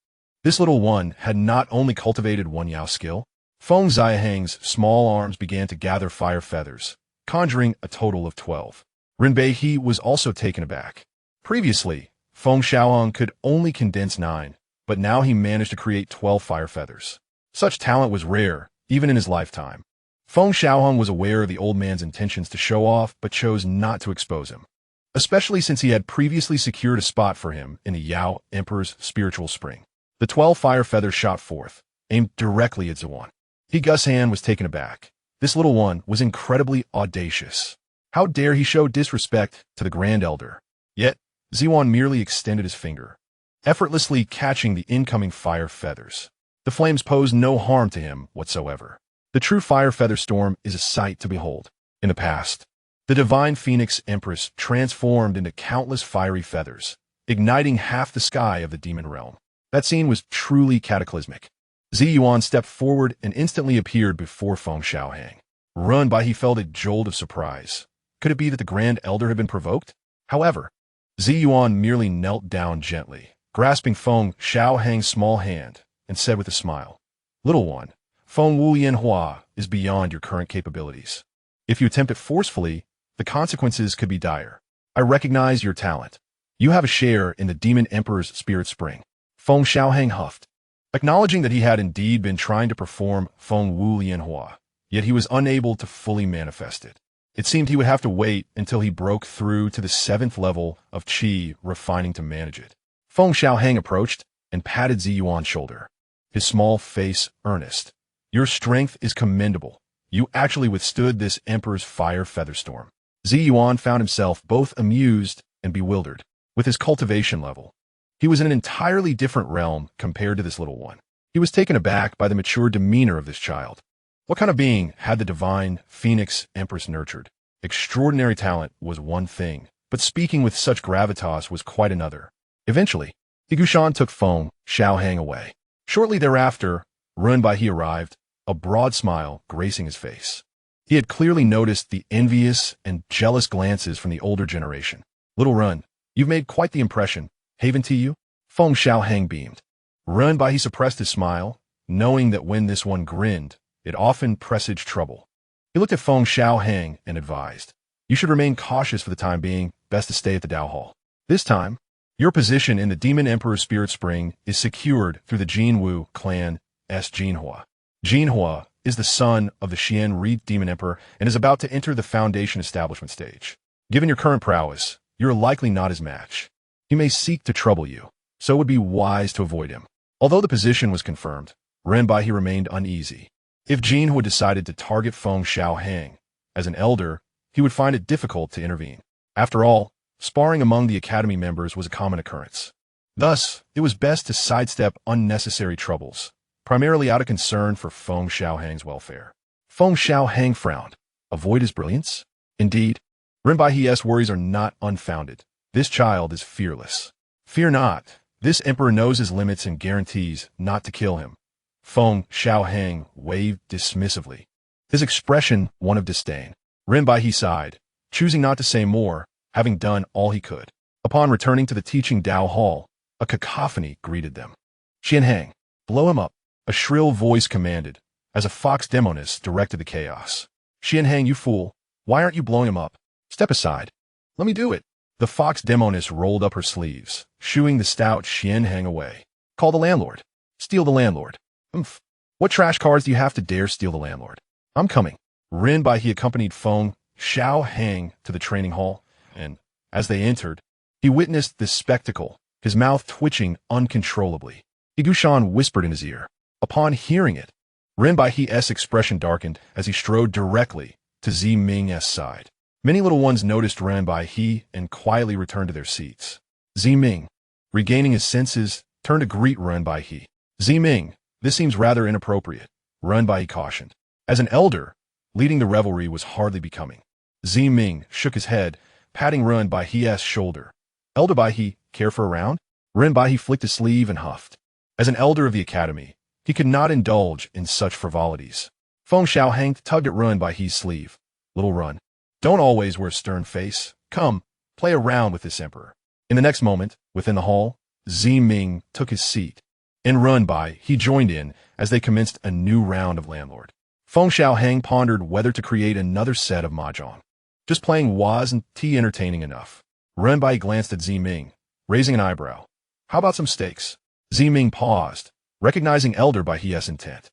This little one had not only cultivated one Yao skill. Feng Xiaohang's small arms began to gather fire feathers, conjuring a total of 12. Renbei was also taken aback. Previously, Feng Xiaohang could only condense 9, but now he managed to create 12 fire feathers. Such talent was rare, even in his lifetime. Feng Xiaohang was aware of the old man's intentions to show off, but chose not to expose him, especially since he had previously secured a spot for him in the Yao Emperor's spiritual spring. The 12 fire feathers shot forth, aimed directly at Zuan. Gushan was taken aback. This little one was incredibly audacious. How dare he show disrespect to the Grand Elder? Yet, Ziwan merely extended his finger, effortlessly catching the incoming fire feathers. The flames posed no harm to him whatsoever. The true fire feather storm is a sight to behold. In the past, the divine phoenix Empress transformed into countless fiery feathers, igniting half the sky of the demon realm. That scene was truly cataclysmic. Ziyuan stepped forward and instantly appeared before Feng Xiaohang. Run by, he felt a jolt of surprise. Could it be that the Grand Elder had been provoked? However, Ziyuan merely knelt down gently, grasping Feng Xiaohang's small hand, and said with a smile, "Little one, Feng Wu Yanhua is beyond your current capabilities. If you attempt it forcefully, the consequences could be dire. I recognize your talent. You have a share in the Demon Emperor's spirit spring." Feng Xiaohang huffed, acknowledging that he had indeed been trying to perform Feng Wu Yanhua, yet he was unable to fully manifest it. It seemed he would have to wait until he broke through to the 7th level of Qi refining to manage it. Feng Xiaohang approached and patted Zi Yuan's shoulder, his small face earnest. "Your strength is commendable. You actually withstood this Emperor's fire featherstorm." Zi Yuan found himself both amused and bewildered. With his cultivation level, he was in an entirely different realm compared to this little one. He was taken aback by the mature demeanor of this child. What kind of being had the divine Phoenix Empress nurtured? Extraordinary talent was one thing, but speaking with such gravitas was quite another. Eventually, Igushan took Feng Xiaohang away. Shortly thereafter, Runbaihe arrived, a broad smile gracing his face. He had clearly noticed the envious and jealous glances from the older generation. "Little Run, you've made quite the impression. Haven to you?" Feng Xiaohang beamed. Runbaihe suppressed his smile, knowing that when this one grinned, it often presaged trouble. He looked at Feng Xiaohang and advised, "You should remain cautious for the time being, best to stay at the Dao Hall. This time, your position in the Demon Emperor's Spirit Spring is secured through the Jinwu clan's Jinhua. Jinhua is the son of the Xian Ri Demon Emperor and is about to enter the Foundation establishment stage. Given your current prowess, you're likely not his match. He may seek to trouble you, so it would be wise to avoid him." Although the position was confirmed, Renbaihe remained uneasy. If Jinhua decided to target Feng Xiaohang, as an elder, he would find it difficult to intervene. After all, sparring among the academy members was a common occurrence. Thus, it was best to sidestep unnecessary troubles, primarily out of concern for Feng Xiaohang's welfare. Feng Xiaohang frowned. Avoid his brilliance? Indeed, Renbaihe's worries are not unfounded. This child is fearless. Fear not. This emperor knows his limits and guarantees not to kill him. Feng Xiaohang waved dismissively, his expression one of disdain. Renbaihe sighed, choosing not to say more, having done all he could. Upon returning to the teaching Dao Hall, a cacophony greeted them. "Xianhang, blow him up," a shrill voice commanded, as a fox demoness directed the chaos. "Xianhang, you fool, why aren't you blowing him up? Step aside. Let me do it." The fox demoness rolled up her sleeves, shooing the stout Xianhang away. "Call the landlord. Steal the landlord. Umph. What trash cards do you have to dare steal the landlord? I'm coming." Renbaihe accompanied Feng Xiaohang to the training hall, and, as they entered, he witnessed this spectacle, his mouth twitching uncontrollably. Igushan whispered in his ear. Upon hearing it, Renbaihe's expression darkened as he strode directly to Zi Ming's side. Many little ones noticed Renbaihe and quietly returned to their seats. Zi Ming, regaining his senses, turned to greet Renbaihe. "Zi Ming, this seems rather inappropriate," Renbaihe cautioned. As an elder, leading the revelry was hardly becoming. Zi Ming shook his head, patting Renbaihe's shoulder. "Elder Baihe, care for a round?" Renbaihe flicked his sleeve and huffed. As an elder of the academy, he could not indulge in such frivolities. Feng Xiaohang tugged at Renbaihe's sleeve. "Little Run, don't always wear a stern face. Come, play a round with this emperor." In the next moment, within the hall, Zi Ming took his seat. In Renbaihe joined in as they commenced a new round of landlord. Feng Xiaohang pondered whether to create another set of mahjong. Just playing wasn't entertaining enough. Renbaihe glanced at Zi Ming, raising an eyebrow. "How about some stakes?" Zi Ming paused, recognizing Elder Baihe's intent.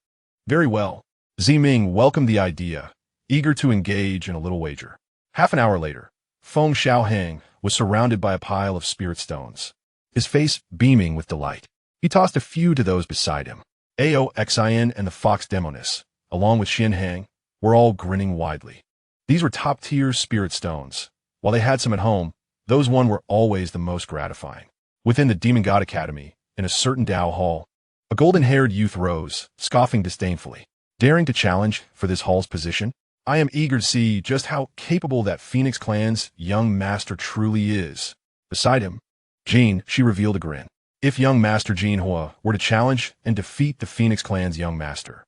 "Very well." Zi Ming welcomed the idea, eager to engage in a little wager. Half an hour later, Feng Xiaohang was surrounded by a pile of spirit stones, his face beaming with delight. He tossed a few to those beside him. Aoxin and the fox demoness, along with Xianhang, were all grinning widely. These were top-tier spirit stones. While they had some at home, those one were always the most gratifying. Within the Demon God Academy, in a certain Dao Hall, a golden-haired youth rose, scoffing disdainfully. "Daring to challenge for this hall's position? I am eager to see just how capable that Phoenix clan's young master truly is." Beside him, she revealed a grin. If young Master Jinhua were to challenge and defeat the Phoenix clan's young master,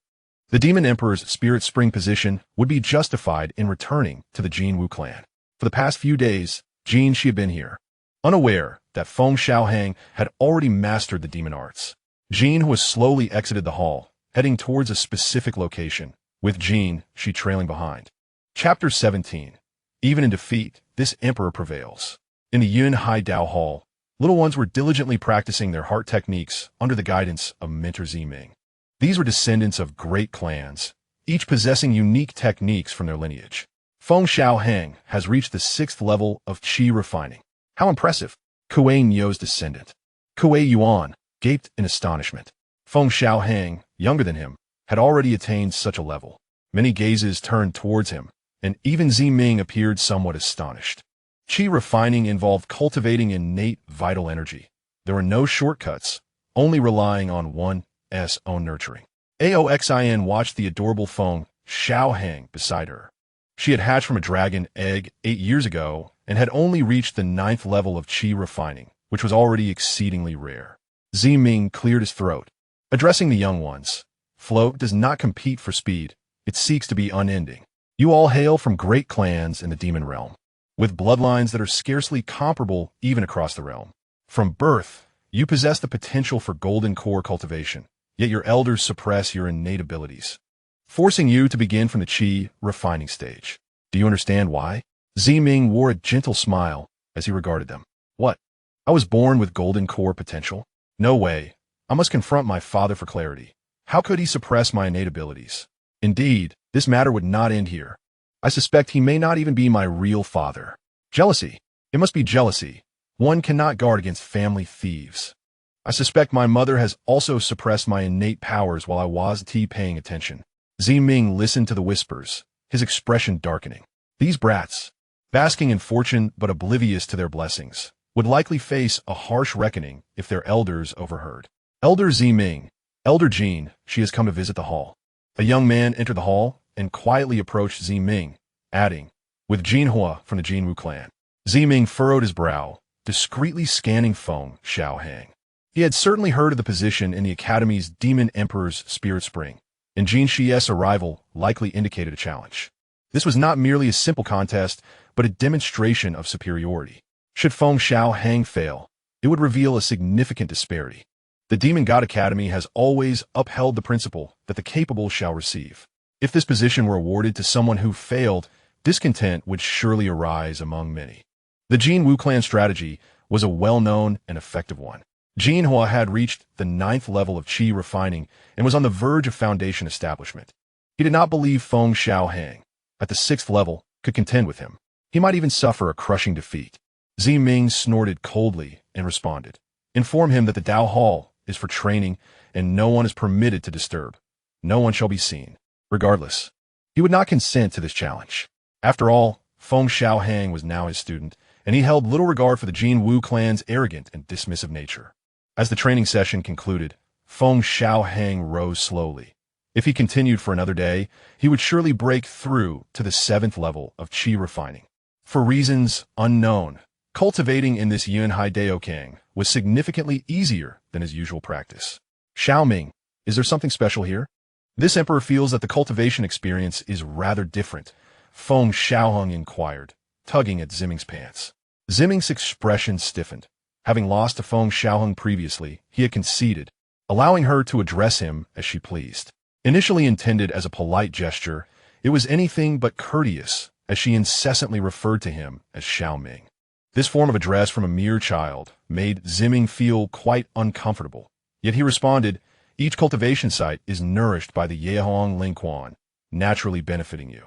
the Demon Emperor's Spirit Spring position would be justified in returning to the Jinwu clan. For the past few days, she had been here, unaware that Feng Xiaohang had already mastered the demon arts. Jinhua slowly exited the hall, heading towards a specific location, with Jin, she trailing behind. Chapter 17. Even in defeat, this emperor prevails. In the Yun Hai Dao Hall, little ones were diligently practicing their heart techniques under the guidance of Mentor Ziming. These were descendants of great clans, each possessing unique techniques from their lineage. Feng Xiaohang has reached the 6th level of qi refining. How impressive! Kuei Nio's descendant. Kuei Yuan gaped in astonishment. Feng Xiaohang, younger than him, had already attained such a level. Many gazes turned towards him, and even Ziming appeared somewhat astonished. Qi refining involved cultivating innate vital energy. There were no shortcuts, only relying on one's own nurturing. Aoxin watched the adorable Feng Xiaohang beside her. She had hatched from a dragon egg 8 years ago and had only reached the 9th level of qi refining, which was already exceedingly rare. Ziming cleared his throat, addressing the young ones. Flow does not compete for speed, it seeks to be unending. You all hail from great clans in the demon realm, with bloodlines that are scarcely comparable even across the realm. From birth, you possess the potential for golden core cultivation, yet your elders suppress your innate abilities, forcing you to begin from the qi refining stage. Do you understand why? Ziming wore a gentle smile as he regarded them. What? I was born with golden core potential? No way. I must confront my father for clarity. How could he suppress my innate abilities? Indeed, this matter would not end here. I suspect he may not even be my real father. Jealousy. It must be jealousy. One cannot guard against family thieves. I suspect my mother has also suppressed my innate powers while I was paying attention. Ziming listened to the whispers, his expression darkening. These brats, basking in fortune but oblivious to their blessings, would likely face a harsh reckoning if their elders overheard. Elder Ziming, Elder Jin, she has come to visit the hall. A young man entered the hall and quietly approached Ziming, adding, with Jinhua from the Jinwu clan. Ziming furrowed his brow, discreetly scanning Feng Xiaohang. He had certainly heard of the position in the Academy's Demon Emperor's Spirit Spring, and Jin Shi's arrival likely indicated a challenge. This was not merely a simple contest, but a demonstration of superiority. Should Feng Xiaohang fail, it would reveal a significant disparity. The Demon God Academy has always upheld the principle that the capable shall receive. If this position were awarded to someone who failed, discontent would surely arise among many. The Jin Wu clan strategy was a well-known and effective one. Jinhua had reached the 9th level of qi refining and was on the verge of foundation establishment. He did not believe Feng Xiaohang, at the 6th level, could contend with him. He might even suffer a crushing defeat. Ziming snorted coldly and responded. Inform him that the Dao Hall is for training and no one is permitted to disturb. No one shall be seen. Regardless, he would not consent to this challenge. After all, Feng Xiaohang was now his student, and he held little regard for the Jin Wu clan's arrogant and dismissive nature. As the training session concluded, Feng Xiaohang rose slowly. If he continued for another day, he would surely break through to the 7th level of qi refining. For reasons unknown, cultivating in this Yun Hai Dao Kang was significantly easier than his usual practice. Xiaoming, is there something special here? This emperor feels that the cultivation experience is rather different, Feng Xiaohang inquired, tugging at Ziming's pants. Ziming's expression stiffened. Having lost to Feng Xiaohang previously, he had conceded, allowing her to address him as she pleased. Initially intended as a polite gesture, it was anything but courteous, as she incessantly referred to him as Xiaoming. This form of address from a mere child made Ziming feel quite uncomfortable. Yet he responded, each cultivation site is nourished by the Yaohang Lingquan, naturally benefiting you.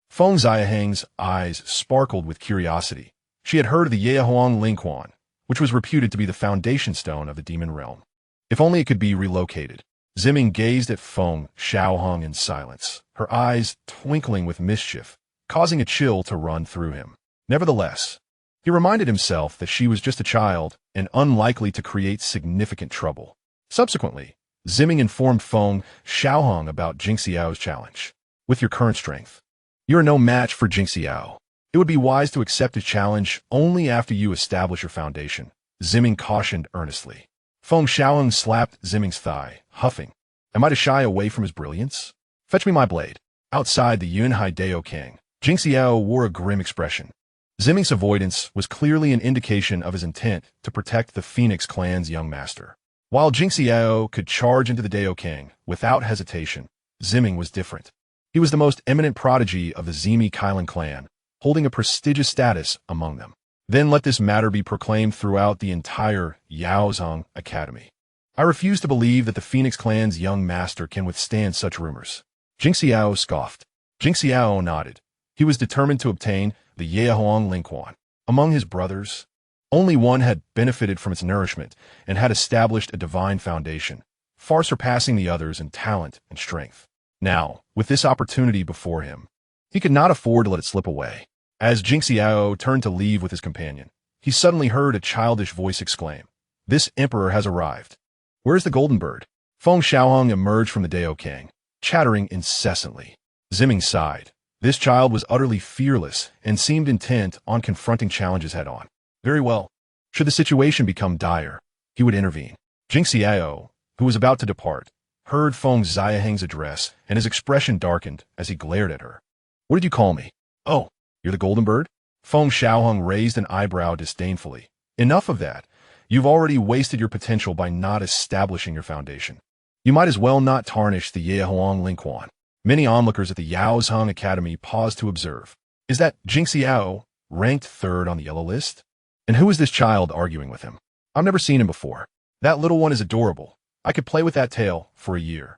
Feng Xiaohang's eyes sparkled with curiosity. She had heard of the Yaohang Lingquan, which was reputed to be the foundation stone of the demon realm. If only it could be relocated. Ziming gazed at Feng Xiaohang in silence, her eyes twinkling with mischief, causing a chill to run through him. Nevertheless, he reminded himself that she was just a child and unlikely to create significant trouble. Subsequently, Ziming informed Feng Xiaohang about Jingxiao's challenge. With your current strength, you are no match for Jingxiao. It would be wise to accept his challenge only after you establish your foundation, Ziming cautioned earnestly. Feng Xiaohang slapped Ziming's thigh, huffing. Am I to shy away from his brilliance? Fetch me my blade. Outside the Yun Hai Dao Kang, Jingxiao wore a grim expression. Ziming's avoidance was clearly an indication of his intent to protect the Phoenix clan's young master. While Jingxiao could charge into the Dao King without hesitation, Ziming was different. He was the most eminent prodigy of the Zimi Kailan clan, holding a prestigious status among them. Then let this matter be proclaimed throughout the entire Yaozhong Academy. I refuse to believe that the Phoenix clan's young master can withstand such rumors. Jingxiao scoffed. Jingxiao nodded. He was determined to obtain the Yaohuang Lingquan. Among his brothers, only one had benefited from its nourishment and had established a divine foundation, far surpassing the others in talent and strength. Now, with this opportunity before him, he could not afford to let it slip away. As Jingxiao turned to leave with his companion, he suddenly heard a childish voice exclaim, "This emperor has arrived. Where's the golden bird?" Feng Xiaohang emerged from the Dao King, chattering incessantly. Ziming sighed. This child was utterly fearless and seemed intent on confronting challenges head-on. Very well. Should the situation become dire, he would intervene. Jingxiao, who was about to depart, heard Feng Xiaohang's address, and his expression darkened as he glared at her. "What did you call me?" "Oh, you're the golden bird?" Feng Xiaohang raised an eyebrow disdainfully. "Enough of that. You've already wasted your potential by not establishing your foundation. You might as well not tarnish the Yaohuang Lingquan." Many onlookers at the Yaozhong Academy paused to observe. Is that Jingxiao, ranked third on the yellow list? And who is this child arguing with him? I've never seen him before. That little one is adorable. I could play with that tail for a year.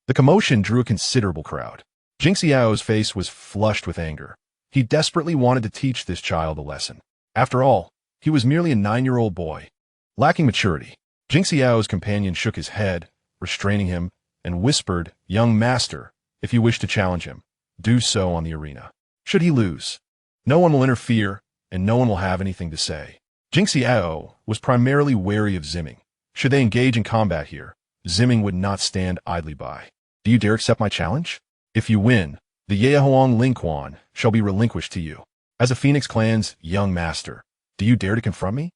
The commotion drew a considerable crowd. Jingxiao's face was flushed with anger. He desperately wanted to teach this child a lesson. After all, he was merely a 9-year-old boy, lacking maturity. Jingxiao's companion shook his head, restraining him, and whispered, "Young master, if you wish to challenge him, do so on the arena. Should he lose, no one will interfere, and no one will have anything to say." Jingxiao was primarily wary of Ziming. Should they engage in combat here, Ziming would not stand idly by. "Do you dare accept my challenge? If you win, the Yaohuang Lingquan shall be relinquished to you. As a Phoenix clan's young master, do you dare to confront me?"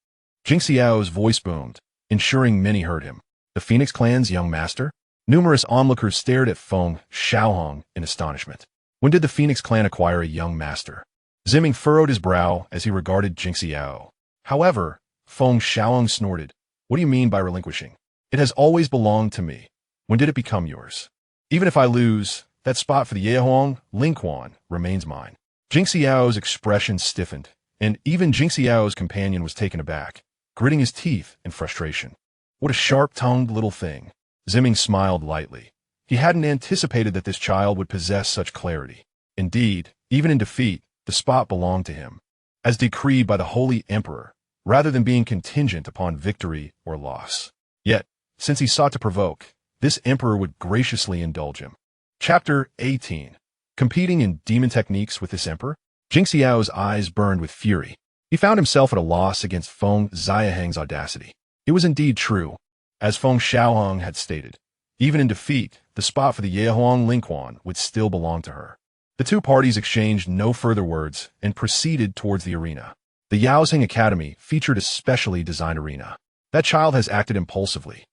Jingxiao's voice boomed, ensuring many heard him. The Phoenix clan's young master? Numerous onlookers stared at Feng Xiaohang in astonishment. When did the Phoenix clan acquire a young master? Ziming furrowed his brow as he regarded Jingxiao. However, Feng Xiaohang snorted. "What do you mean by relinquishing? It has always belonged to me. When did it become yours? Even if I lose, that spot for the Yaohuang Lingquan remains mine." Jingxiao's expression stiffened, and even Jingxiao's companion was taken aback, gritting his teeth in frustration. What a sharp-tongued little thing. Ziming smiled lightly. He hadn't anticipated that this child would possess such clarity. Indeed, even in defeat, the spot belonged to him, as decreed by the Holy Emperor, rather than being contingent upon victory or loss. Yet, since he sought to provoke, this emperor would graciously indulge him. Chapter 18. Competing in demon techniques with this emperor? Jingxiao's eyes burned with fury. He found himself at a loss against Feng Xiaohang's audacity. It was indeed true. As Feng Xiaohang had stated, even in defeat, the spot for the Yaohuang Lingquan would still belong to her. The two parties exchanged no further words and proceeded towards the arena. The Yaozhong Academy featured a specially designed arena. That child has acted impulsively.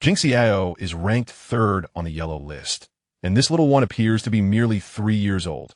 Jingxiao is ranked third on the yellow list, and this little one appears to be merely 3 years old.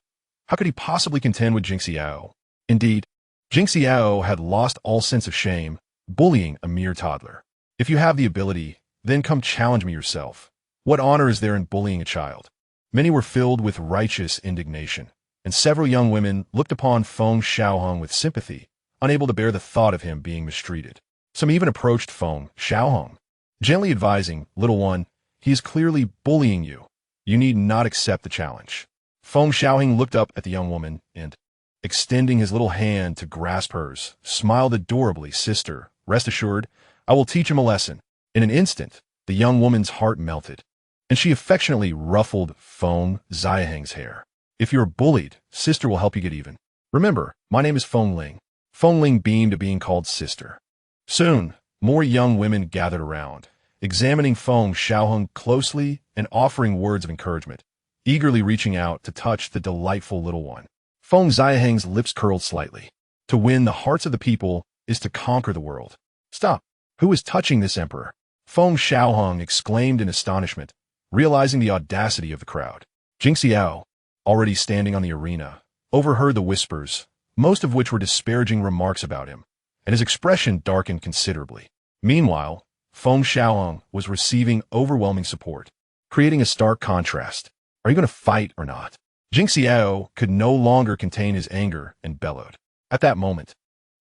How could he possibly contend with Jingxiao? Indeed, Jingxiao had lost all sense of shame, bullying a mere toddler. If you have the ability, then come challenge me yourself. What honor is there in bullying a child? Many were filled with righteous indignation, and several young women looked upon Feng Xiaohang with sympathy, unable to bear the thought of him being mistreated. Some even approached Feng Xiaohang, gently advising, "Little one, he is clearly bullying you. You need not accept the challenge." Feng Xiaohang looked up at the young woman and, extending his little hand to grasp hers, smiled adorably. "Sister, rest assured, I will teach him a lesson." In an instant, the young woman's heart melted, and she affectionately ruffled Feng Xiaohang's hair. "If you're bullied, sister will help you get even. Remember, my name is Feng Ling." Feng Ling beamed at being called sister. Soon, more young women gathered around, examining Feng Xiaohang closely and offering words of encouragement, eagerly reaching out to touch the delightful little one. Feng Xiaohang's lips curled slightly. To win the hearts of the people is to conquer the world. "Stop! Who is touching this emperor?" Feng Xiaohang exclaimed in astonishment, realizing the audacity of the crowd. Jingxiao, already standing on the arena, overheard the whispers, most of which were disparaging remarks about him, and his expression darkened considerably. Meanwhile, Feng Xiaohang was receiving overwhelming support, creating a stark contrast. Are you going to fight or not? Jing Xiao could no longer contain his anger and bellowed. At that moment,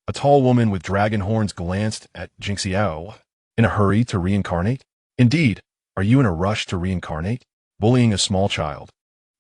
a tall woman with dragon horns glanced at Jing Xiao. In a hurry to reincarnate? Indeed, are you in a rush to reincarnate? Bullying a small child.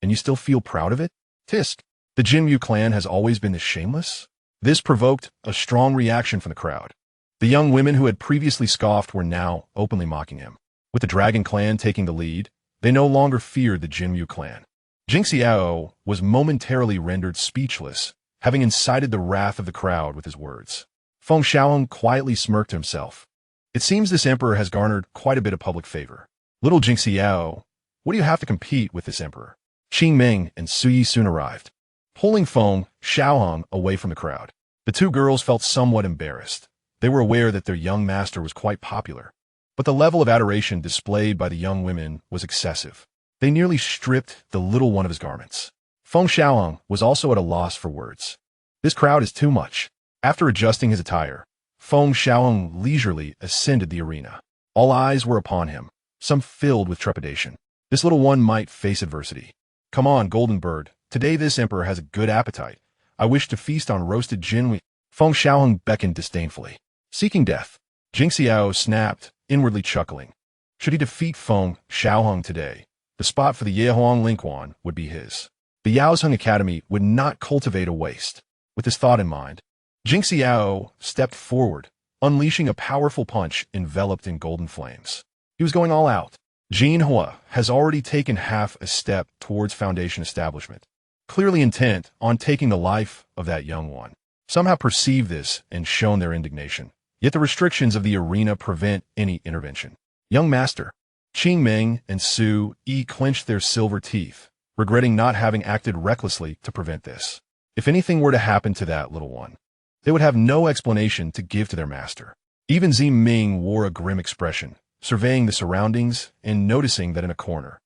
And you still feel proud of it? Tisk. The Jinmu clan has always been this shameless? This provoked a strong reaction from the crowd. The young women who had previously scoffed were now openly mocking him. With the Dragon clan taking the lead, they no longer feared the Jinmu clan. Jing Xiao was momentarily rendered speechless, having incited the wrath of the crowd with his words. Feng Xiaohang quietly smirked to himself. It seems this emperor has garnered quite a bit of public favor. Little Jing Xiao, what do you have to compete with this emperor? Qing Ming and Su Yi soon arrived, pulling Feng Xiaohang away from the crowd. The two girls felt somewhat embarrassed. They were aware that their young master was quite popular, but the level of adoration displayed by the young women was excessive. They nearly stripped the little one of his garments. Feng Xiaohang was also at a loss for words. This crowd is too much. After adjusting his attire, Feng Xiaohang leisurely ascended the arena. All eyes were upon him, some filled with trepidation. This little one might face adversity. Come on, golden bird. Today this emperor has a good appetite. I wish to feast on roasted jinwi. Feng Xiaohang beckoned disdainfully. Seeking death. Jing Xiao snapped, inwardly chuckling. Should he defeat Feng Xiaohang today, the spot for the Yehuang Lingquan would be his. The Yaozheng Academy would not cultivate a waste. With this thought in mind, Jing Xiao stepped forward, unleashing a powerful punch enveloped in golden flames. He was going all out. Jin Hua has already taken half a step towards Foundation establishment, clearly intent on taking the life of that young one. Some have perceived this and shown their indignation. Yet the restrictions of the arena prevent any intervention. Young master, Qing Ming and Su Yi clenched their silver teeth, regretting not having acted recklessly to prevent this. If anything were to happen to that little one, they would have no explanation to give to their master. Even Zi Ming wore a grim expression, surveying the surroundings and noticing that in a corner,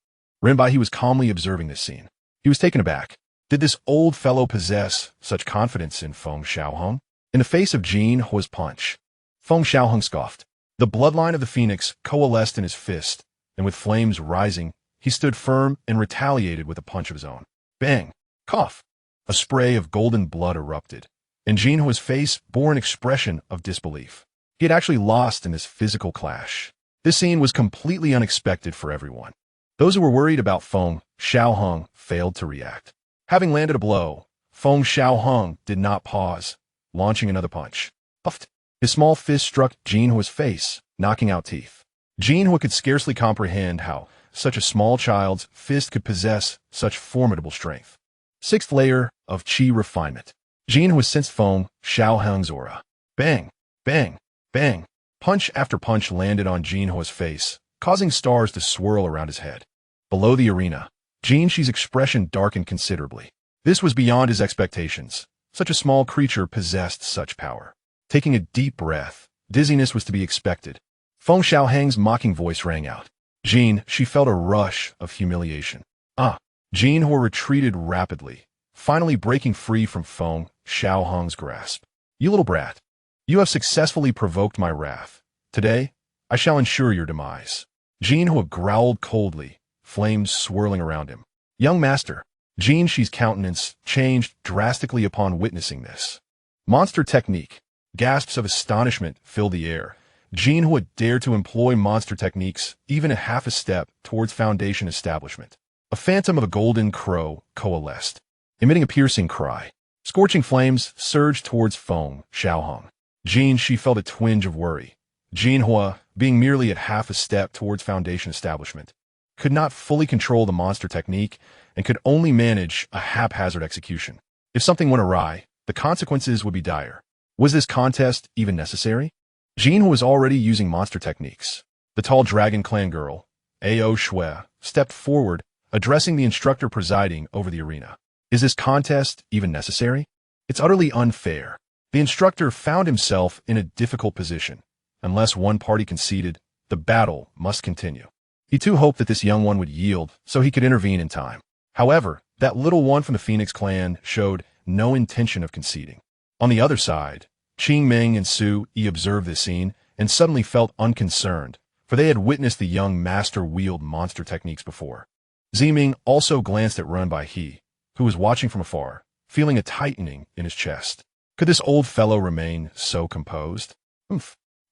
Renbai was calmly observing this scene. He was taken aback. Did this old fellow possess such confidence in Feng Xiaohang? In the face of Jin Hua's punch, Feng Xiaohang scoffed. The bloodline of the phoenix coalesced in his fist, and with flames rising, he stood firm and retaliated with a punch of his own. Bang! Cough! A spray of golden blood erupted, and Jin Hua's face bore an expression of disbelief. He had actually lost in this physical clash. This scene was completely unexpected for everyone. Those who were worried about Feng Xiaohang failed to react. Having landed a blow, Feng Xiaohang did not pause, launching another punch. Puffed. His small fist struck Jin Hua's face, knocking out teeth. Jin Hua could scarcely comprehend how such a small child's fist could possess such formidable strength. Sixth layer of Qi refinement. Jin Hua sensed Feng Xiaohang's aura. Bang! Bang! Bang! Punch after punch landed on Jin Hua's face, causing stars to swirl around his head. Below the arena, Jin Xi's expression darkened considerably. This was beyond his expectations. Such a small creature possessed such power. Taking a deep breath, dizziness was to be expected. Feng Xiaohang's mocking voice rang out. Jin, she felt a rush of humiliation. Jin Hua retreated rapidly, finally breaking free from Feng Xiaohang's grasp. You little brat. You have successfully provoked my wrath. Today, I shall ensure your demise. Jin Hua growled coldly, flames swirling around him. Young master. Jin Xi's countenance changed drastically upon witnessing this. Monster technique. Gasps of astonishment filled the air. Jin Hua dared to employ monster techniques even a half a step towards Foundation establishment. A phantom of a golden crow coalesced, emitting a piercing cry. Scorching flames surged towards Feng Xiaohang. Jin Xi felt a twinge of worry. Jin Hua, being merely at half a step towards Foundation establishment, could not fully control the monster technique and could only manage a haphazard execution. If something went awry, the consequences would be dire. Was this contest even necessary? Jin Hua was already using monster techniques. The tall Dragon Clan girl, Ao Shui, stepped forward, addressing the instructor presiding over the arena. Is this contest even necessary? It's utterly unfair. The instructor found himself in a difficult position. Unless one party conceded, the battle must continue. He too hoped that this young one would yield so he could intervene in time. However, that little one from the Phoenix clan showed no intention of conceding. On the other side, Qing Ming and Su Yi observed this scene and suddenly felt unconcerned, for they had witnessed the young master wield monster techniques before. Ziming also glanced at Run Bai He, who was watching from afar, feeling a tightening in his chest. Could this old fellow remain so composed?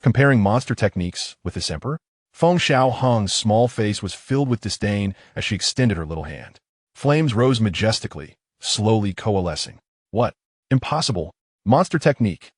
Comparing monster techniques with this emperor? Feng Xiaohang's small face was filled with disdain as she extended her little hand. Flames rose majestically, slowly coalescing. What? Impossible. Monster technique.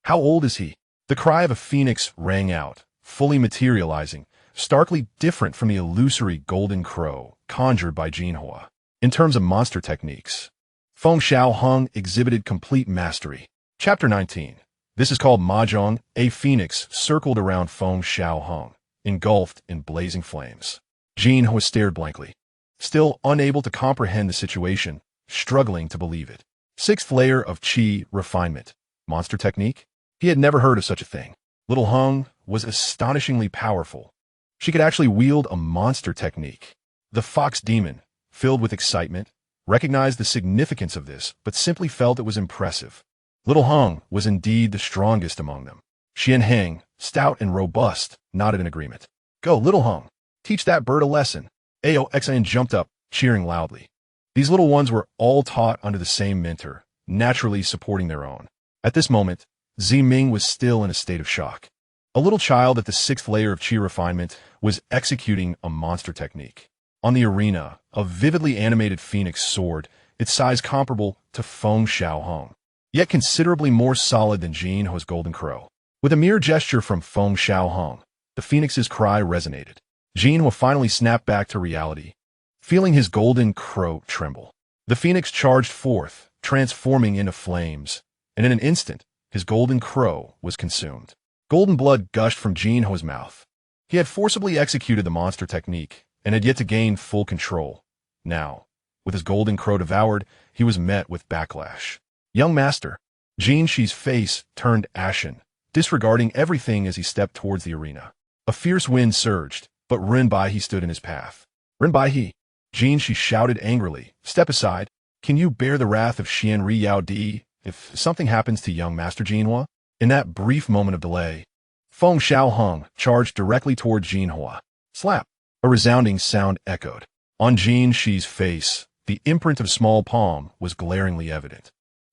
How old is he? The cry of a phoenix rang out, fully materializing, starkly different from the illusory golden crow conjured by Jinhua. In terms of monster techniques, Feng Xiaohang exhibited complete mastery. Chapter 19. This is called Mahjong. A phoenix circled around Feng Xiaohang, engulfed in blazing flames. Jinhua stared blankly, still unable to comprehend the situation, struggling to believe it. Sixth layer of Qi refinement. Monster technique? He had never heard of such a thing. Little Hung was astonishingly powerful. She could actually wield a monster technique. The fox demon, filled with excitement, recognized the significance of this, but simply felt it was impressive. Little Hung was indeed the strongest among them. Xian Heng, stout and robust, nodded in agreement. Go, Little Hung. Teach that bird a lesson. Ao jumped up, cheering loudly. These little ones were all taught under the same mentor, naturally supporting their own. At this moment, Ziming was still in a state of shock. A little child at the sixth layer of Qi refinement was executing a monster technique. On the arena, a vividly animated phoenix soared, its size comparable to Feng Xiaohang, yet considerably more solid than Jinhua's golden crow. With a mere gesture from Feng Xiaohang, the phoenix's cry resonated. Jinhua finally snapped back to reality, feeling his golden crow tremble. The phoenix charged forth, transforming into flames, and in an instant, his golden crow was consumed. Golden blood gushed from Jinhua's mouth. He had forcibly executed the monster technique and had yet to gain full control. Now, with his golden crow devoured, he was met with backlash. Young master, Jin Shi's face turned ashen, disregarding everything as he stepped towards the arena. A fierce wind surged, but Ren Bai He stood in his path. Ren Bai He, Jin Shi shouted angrily, step aside. Can you bear the wrath of Xian Ri Yao Di if something happens to young Master Jinhua? In that brief moment of delay, Feng Xiaohang charged directly toward Jinhua. Slap! A resounding sound echoed. On Jin Shi's face, the imprint of small palm was glaringly evident.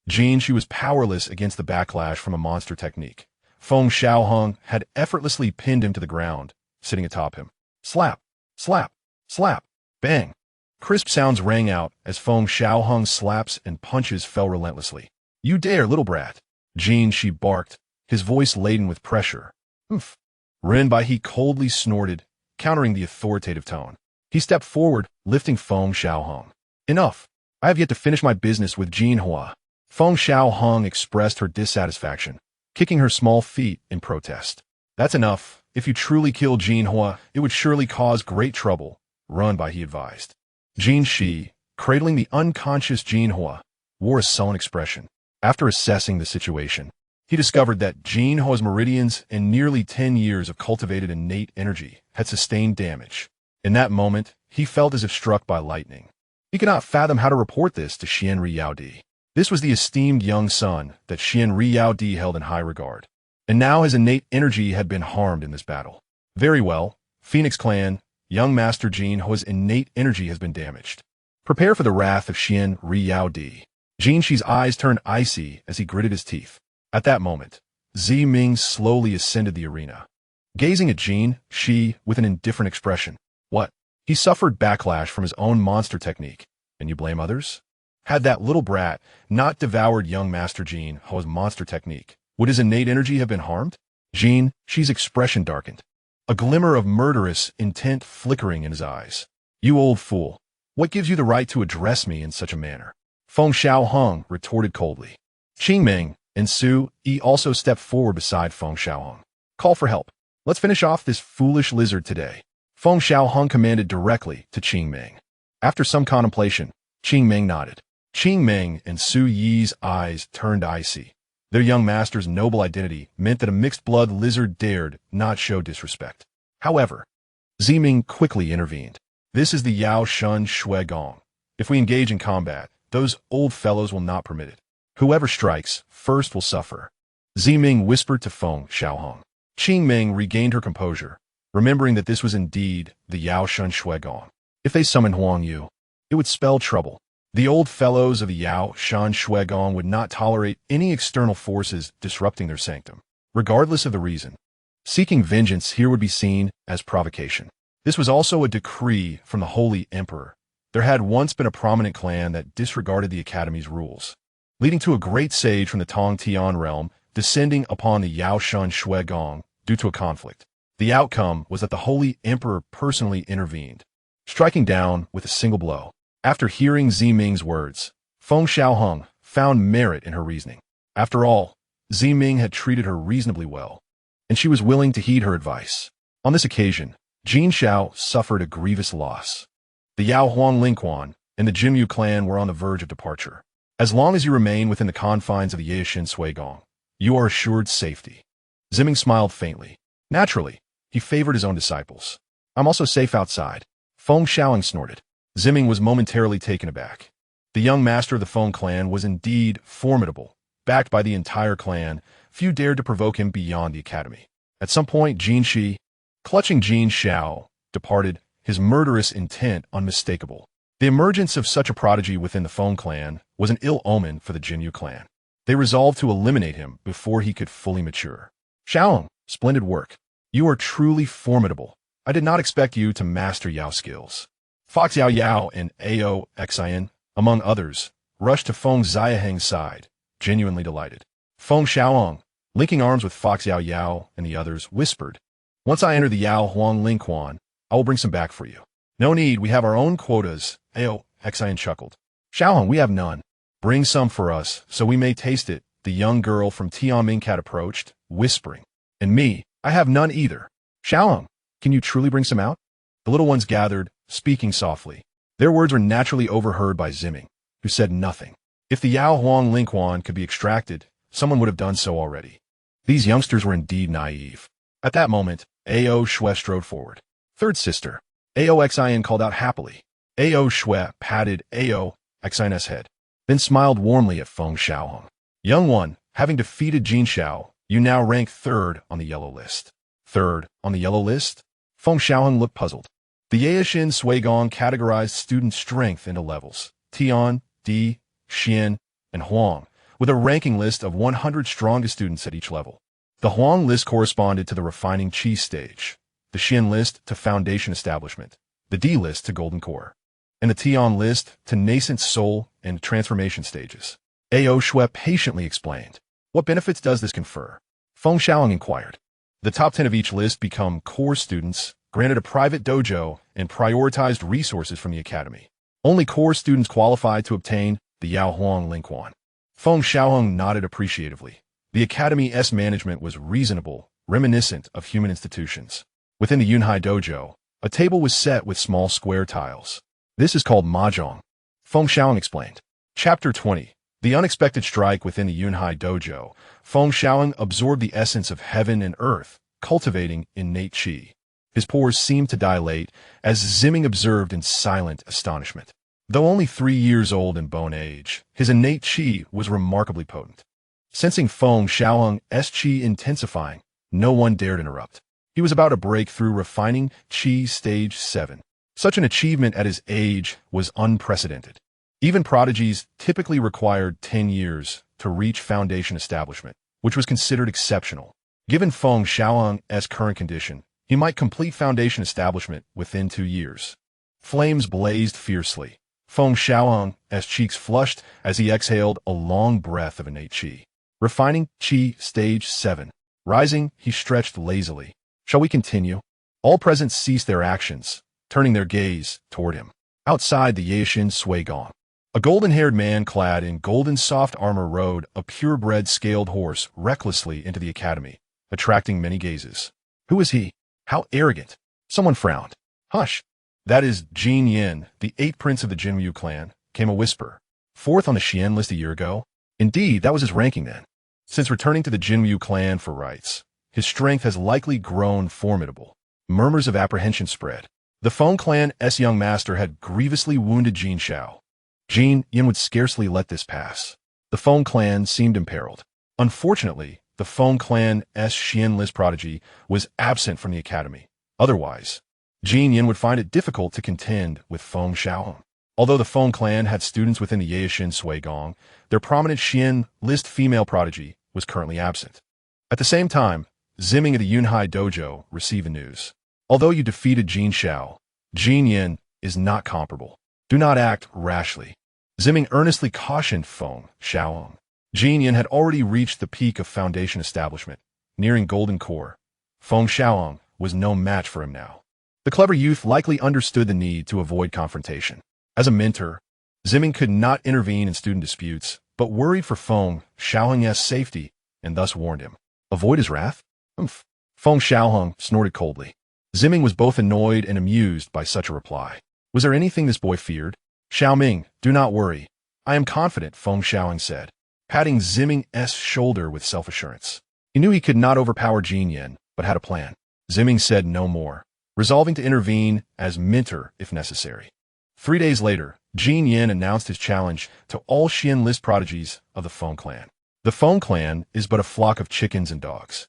Jin Shi was powerless against the backlash from a monster technique. Feng Xiaohang had effortlessly pinned him to the ground, sitting atop him. Slap! Slap! Slap! Bang! Crisp sounds rang out as Feng Xiaohang's slaps and punches fell relentlessly. You dare, little brat! Jin Shi barked, his voice laden with pressure. Humph! Ren Bai He coldly snorted, countering the authoritative tone. He stepped forward, lifting Feng Xiaohang. Enough! I have yet to finish my business with Jinhua. Feng Xiaohang expressed her dissatisfaction, kicking her small feet in protest. That's enough. If you truly kill Jinhua, it would surely cause great trouble, Ren Bai He advised. Jin Shi, cradling the unconscious Jinhua, wore a sullen expression. After assessing the situation, he discovered that Jinhua's meridians and nearly 10 years of cultivated innate energy had sustained damage. In that moment, he felt as if struck by lightning. He could not fathom how to report this to Xian Ri Yao Di. This was the esteemed young son that Xian Ri Yao Di held in high regard. And now his innate energy had been harmed in this battle. Very well, Phoenix Clan, young Master Jinhua's innate energy has been damaged. Prepare for the wrath of Xian Ri Yao Di. Jin Shi's eyes turned icy as he gritted his teeth. At that moment, Zi Ming slowly ascended the arena, gazing at Jin Shi with an indifferent expression. What? He suffered backlash from his own monster technique, and you blame others? Had that little brat not devoured young Master Jinhua's monster technique, would his innate energy have been harmed? Jin Shi's expression darkened, a glimmer of murderous intent flickering in his eyes. You old fool, what gives you the right to address me in such a manner? Feng Xiaohang retorted coldly. Qing Ming and Su Yi also stepped forward beside Feng Xiaohang. Call for help. Let's finish off this foolish lizard today. Feng Xiaohang commanded directly to Qing Ming. After some contemplation, Qing Ming nodded. Qing Ming and Su Yi's eyes turned icy. Their young master's noble identity meant that a mixed-blood lizard dared not show disrespect. However, Ziming quickly intervened. This is the Yao Shun Shui Gong. If we engage in combat, those old fellows will not permit it. Whoever strikes first will suffer. Ziming whispered to Feng Xiaohang. Qingming regained her composure, remembering that this was indeed the Yao Shun Shuigong. If they summoned Huang Wu, it would spell trouble. The old fellows of the Yao Shan Shuigong would not tolerate any external forces disrupting their sanctum, regardless of the reason. Seeking vengeance here would be seen as provocation. This was also a decree from the Holy Emperor. There had once been a prominent clan that disregarded the Academy's rules, leading to a great sage from the Tong Tian realm descending upon the Yao Shan Shuigong due to a conflict. The outcome was that the Holy Emperor personally intervened, striking down with a single blow. After hearing Ziming's words, Feng Xiaohang found merit in her reasoning. After all, Ziming had treated her reasonably well, and she was willing to heed her advice. On this occasion, Jin Xiao suffered a grievous loss. The Yao Huang Lingquan and the Jinyu clan were on the verge of departure. As long as you remain within the confines of the Yaoshin Suigong, you are assured safety. Ziming smiled faintly. Naturally, he favored his own disciples. I'm also safe outside. Feng Xiaohang snorted. Ziming was momentarily taken aback. The young master of the Feng clan was indeed formidable. Backed by the entire clan, few dared to provoke him beyond the academy. At some point, Jin Shi, clutching Jin Xiao, departed, his murderous intent unmistakable. The emergence of such a prodigy within the Feng clan was an ill omen for the Jinyu clan. They resolved to eliminate him before he could fully mature. Xiaohang, splendid work. You are truly formidable. I did not expect you to master Yao skills. Fox Yao Yao and Ao Xian, among others, rushed to Feng Xiaohang's side, genuinely delighted. Feng Xiaohang, linking arms with Fox Yao Yao and the others, whispered, Once I enter the Yao Huang Lingquan, I will bring some back for you. No need, we have our own quotas. Ao Xian chuckled. Xiaohang, we have none. Bring some for us, so we may taste it. The young girl from Tianmingcat approached, whispering. And me, I have none either. Xiaohang, can you truly bring some out? The little ones gathered, speaking softly. Their words were naturally overheard by Ziming, who said nothing. If the Yao Huang Lingquan could be extracted, someone would have done so already. These youngsters were indeed naive. At that moment, Ao Shui strode forward. Third sister. Ao Xian called out happily. Ao Shui patted Ao Xian's head, then smiled warmly at Feng Xiaohang. Young one, having defeated Jin Xiao, you now rank third on the yellow list. Third on the yellow list? Feng Xiaohang looked puzzled. The Yaoshin Suigong categorized student strength into levels, Tian, Di, Xian, and Huang, with a ranking list of 100 strongest students at each level. The Huang list corresponded to the refining chi stage, the Xian list to foundation establishment, the Di list to golden core, and the Tian list to nascent soul and transformation stages. Ao Shui patiently explained. What benefits does this confer? Feng Xiaohang inquired. The top 10 of each list become core students, granted a private dojo and prioritized resources from the academy. Only core students qualified to obtain the Yao Huang Lingquan. Feng Xiaohang nodded appreciatively. The academy's management was reasonable, reminiscent of human institutions. Within the Yunhai dojo, a table was set with small square tiles. This is called mahjong. Feng Xiaohang explained. Chapter 20. The unexpected strike within the Yunhai dojo. Feng Xiaohang absorbed the essence of heaven and earth, cultivating innate qi. His pores seemed to dilate, as Ziming observed in silent astonishment. Though only 3 years old in bone age, his innate qi was remarkably potent. Sensing Feng Xiaohang's qi intensifying, no one dared interrupt. He was about to break through refining qi stage 7. Such an achievement at his age was unprecedented. Even prodigies typically required 10 years to reach foundation establishment, which was considered exceptional. Given Feng Xiaohang's current condition, he might complete foundation establishment within 2 years. Flames blazed fiercely. Feng Xiaohang's cheeks flushed as he exhaled a long breath of innate qi. Refining qi stage 7. Rising, he stretched lazily. Shall we continue? All present ceased their actions, turning their gaze toward him. Outside the Yaoshin Suigong, a golden-haired man clad in golden soft armor rode a purebred scaled horse recklessly into the academy, attracting many gazes. Who is he? How arrogant! Someone frowned. Hush! That is Jin Yin, the 8th prince of the Jinyu clan, came a whisper. 4th on the Xian list a year ago? Indeed, that was his ranking then. Since returning to the Jinyu clan for rites, his strength has likely grown formidable. Murmurs of apprehension spread. The Feng clan's young master had grievously wounded Jin Xiao. Jin Yin would scarcely let this pass. The Feng clan seemed imperiled. Unfortunately, the Feng clan's Xian list prodigy was absent from the academy. Otherwise, Jin Yin would find it difficult to contend with Feng Xiaohang. Although the Feng clan had students within the Yaishin Sui Gong, their prominent Xian list female prodigy was currently absent. At the same time, Zimming at the Yunhai dojo received the news. Although you defeated Jin Xiao, Jin Yin is not comparable. Do not act rashly. Zimming earnestly cautioned Feng Xiaohang. Jin Yin had already reached the peak of foundation establishment, nearing golden core. Feng Xiaohang was no match for him now. The clever youth likely understood the need to avoid confrontation. As a mentor, Zimming could not intervene in student disputes, but worried for Feng Xiaohang's safety and thus warned him. Avoid his wrath? Feng Xiaohang snorted coldly. Zimming was both annoyed and amused by such a reply. Was there anything this boy feared? Xiaoming, do not worry. I am confident, Feng Xiaohang said, patting Zimming's shoulder with self-assurance. He knew he could not overpower Jin Yin, but had a plan. Zimming said no more, resolving to intervene as mentor if necessary. 3 days later, Jin Yin announced his challenge to all Xian list prodigies of the Feng clan. The Feng clan is but a flock of chickens and dogs.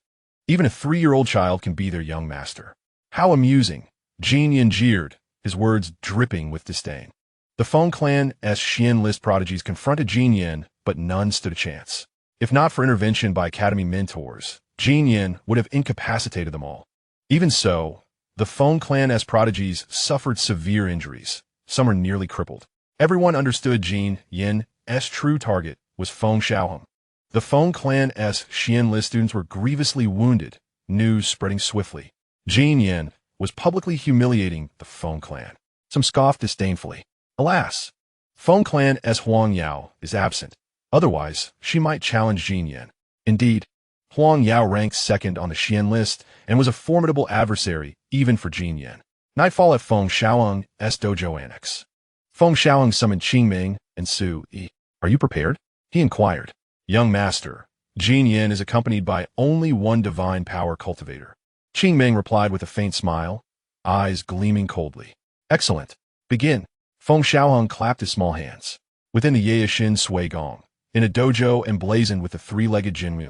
Even a 3-year-old child can be their young master. How amusing, Jin Yin jeered, his words dripping with disdain. The Feng clan's Xian list prodigies confronted Jin Yin, but none stood a chance. If not for intervention by academy mentors, Jin Yin would have incapacitated them all. Even so, the Feng clan's prodigies suffered severe injuries. Some are nearly crippled. Everyone understood Jin Yin's true target was Feng Xiaohang. The Feng clan's Xian list students were grievously wounded, news spreading swiftly. Jin Yin was publicly humiliating the Feng clan. Some scoffed disdainfully. Alas, Feng clan's Huang Yao is absent. Otherwise, she might challenge Jin Yin. Indeed, Huang Yao ranked second on the Xian list and was a formidable adversary even for Jin Yin. Nightfall at Feng Xiaohang's dojo annex. Feng Xiaohang summoned Qingming and Su Yi. Are you prepared? He inquired. Young master, Jin Yin is accompanied by only one divine power cultivator. Qingming replied with a faint smile, eyes gleaming coldly. Excellent. Begin. Feng Xiaohang clapped his small hands. Within the Yaishin Sui Gong, in a dojo emblazoned with a 3-legged Jinmu,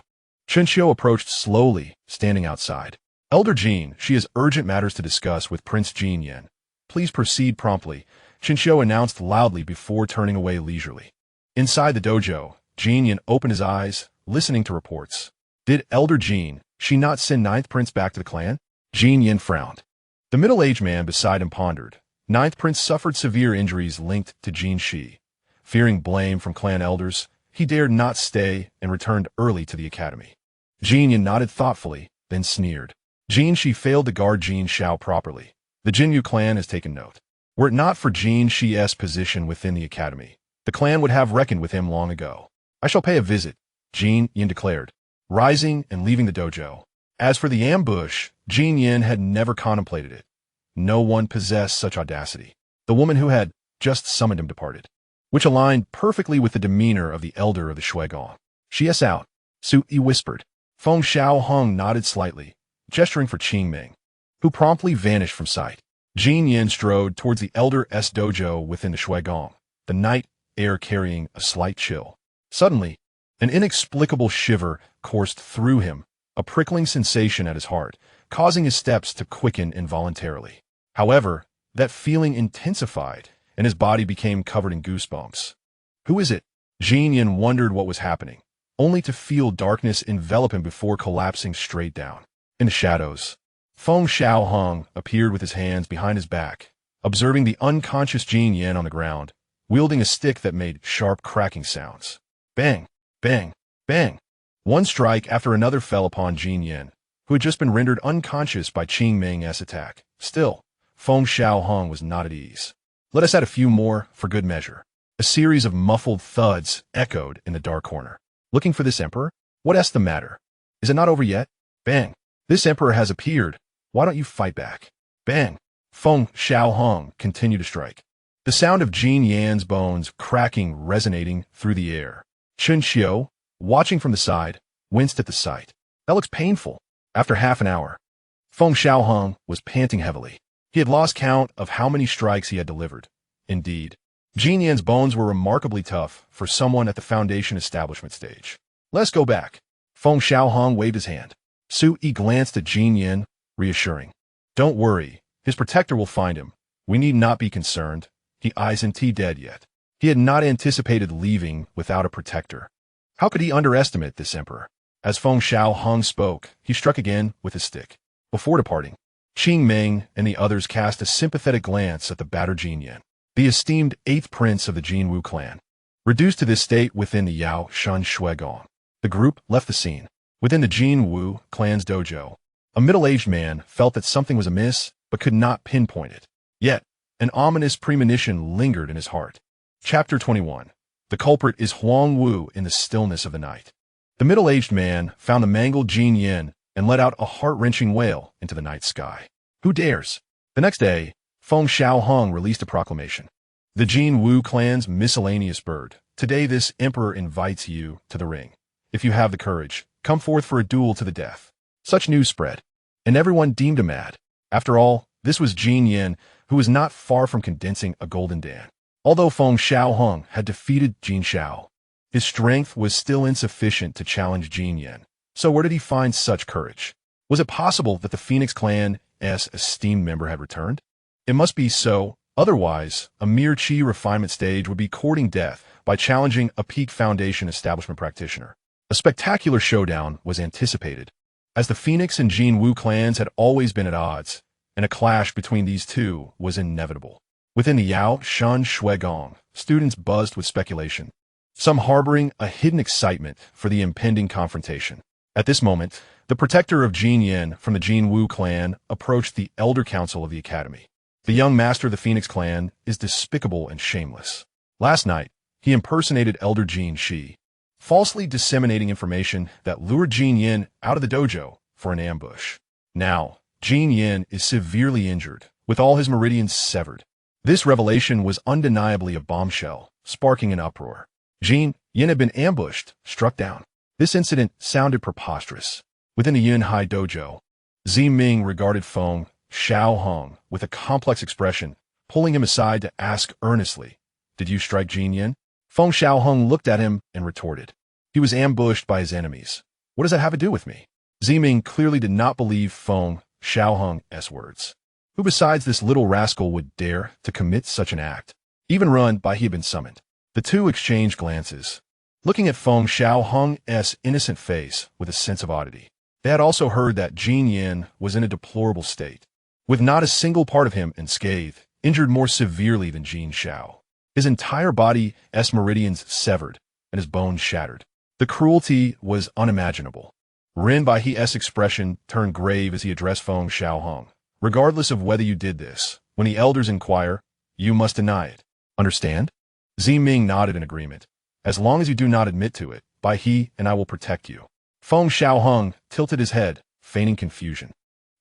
Chunxiu approached slowly, standing outside. Elder Jin, she has urgent matters to discuss with Prince Jin Yin. Please proceed promptly, Chunxiu announced loudly before turning away leisurely. Inside the dojo, Jin Yin opened his eyes, listening to reports. Did Elder Jin, she not send Ninth Prince back to the clan? Jin Yin frowned. The middle-aged man beside him pondered. Ninth Prince suffered severe injuries linked to Jin Shi. Fearing blame from clan elders, he dared not stay and returned early to the academy. Jin Yin nodded thoughtfully, then sneered. Jin Shi failed to guard Jin Xiao properly. The Jinyu clan has taken note. Were it not for Jin Shi's position within the academy, the clan would have reckoned with him long ago. I shall pay a visit, Jin Yin declared, rising and leaving the dojo. As for the ambush, Jin Yin had never contemplated it. No one possessed such audacity. The woman who had just summoned him departed, which aligned perfectly with the demeanor of the elder of the Shui Gong. She is out, Su Yi whispered. Feng Xiaohang nodded slightly, gesturing for Qingming, who promptly vanished from sight. Jin Yin strode towards the elder's dojo within the Shui Gong, the night air carrying a slight chill. Suddenly, an inexplicable shiver coursed through him, a prickling sensation at his heart, causing his steps to quicken involuntarily. However, that feeling intensified, and his body became covered in goosebumps. Who is it? Jin Yin wondered what was happening, only to feel darkness envelop him before collapsing straight down. In the shadows, Feng Xiaohang appeared with his hands behind his back, observing the unconscious Jin Yin on the ground, wielding a stick that made sharp cracking sounds. Bang, bang, bang. One strike after another fell upon Jin Yin, who had just been rendered unconscious by Qingming's attack. Still, Feng Xiaohang was not at ease. Let us add a few more for good measure. A series of muffled thuds echoed in the dark corner. Looking for this emperor? What's the matter? Is it not over yet? Bang. This emperor has appeared. Why don't you fight back? Bang. Feng Xiaohang continued to strike. The sound of Jin Yan's bones cracking resonating through the air. Chunxiu, watching from the side, winced at the sight. That looks painful. After half an hour, Feng Xiaohang was panting heavily. He had lost count of how many strikes he had delivered. Indeed, Jin Yan's bones were remarkably tough for someone at the Foundation establishment stage. Let's go back. Feng Xiaohang waved his hand. Su Yi glanced at Jin Yan, reassuring. Don't worry, his protector will find him. We need not be concerned. He isn't dead yet. He had not anticipated leaving without a protector. How could he underestimate this emperor? As Feng Xiaohang spoke, he struck again with his stick. Before departing, Qing Meng and the others cast a sympathetic glance at the battered Jin Yan, the esteemed 8th prince of the Jin Wu clan. Reduced to this state within the Yao Shan Shuigong, the group left the scene. Within the Jin Wu clan's dojo, a middle-aged man felt that something was amiss but could not pinpoint it. Yet, an ominous premonition lingered in his heart. Chapter 21. The culprit is Huang Wu in the stillness of the night. The middle-aged man found the mangled Jin Yan and let out a heart-wrenching wail into the night sky. Who dares? The next day, Feng Xiaohang released a proclamation. The Jin Wu clan's miscellaneous bird. Today this emperor invites you to the ring. If you have the courage, come forth for a duel to the death. Such news spread, and everyone deemed him mad. After all, this was Jin Yan, who was not far from condensing a golden Dan. Although Feng Xiaohang had defeated Jin Xiao, his strength was still insufficient to challenge Jin Yan. So where did he find such courage? Was it possible that the Phoenix clan's esteemed member had returned? It must be so, otherwise, a mere chi refinement stage would be courting death by challenging a peak Foundation establishment practitioner. A spectacular showdown was anticipated, as the Phoenix and Jin Wu clans had always been at odds, and a clash between these two was inevitable. Within the Yao Shan Shuigong, students buzzed with speculation, some harboring a hidden excitement for the impending confrontation. At this moment, the protector of Jin Yan from the Jin Wu clan approached the Elder Council of the Academy. The young master of the Phoenix clan is despicable and shameless. Last night, he impersonated Elder Jin Shi, falsely disseminating information that lured Jin Yan out of the dojo for an ambush. Now, Jin Yan is severely injured, with all his meridians severed. This revelation was undeniably a bombshell, sparking an uproar. Jin Yan had been ambushed, struck down. This incident sounded preposterous. Within the Yunhai dojo, Zi Ming regarded Feng Xiaohang with a complex expression, pulling him aside to ask earnestly, "Did you strike Jin Yan?" Feng Xiaohang looked at him and retorted, "He was ambushed by his enemies. What does that have to do with me?" Zi Ming clearly did not believe Feng Xiaohang's words. Who besides this little rascal would dare to commit such an act? Even run by he had been summoned. The two exchanged glances, looking at Feng Xiaohang's innocent face with a sense of oddity. They had also heard that Jin Yan was in a deplorable state, with not a single part of him unscathed, injured more severely than Jin Xiao. His entire body's meridians severed, and his bones shattered. The cruelty was unimaginable. Ren Bai's expression turned grave as he addressed Feng Xiaohang. "Regardless of whether you did this, when the elders inquire, you must deny it. Understand?" Zi Ming nodded in agreement. "As long as you do not admit to it, Bai and I will protect you." Feng Xiaohang tilted his head, feigning confusion.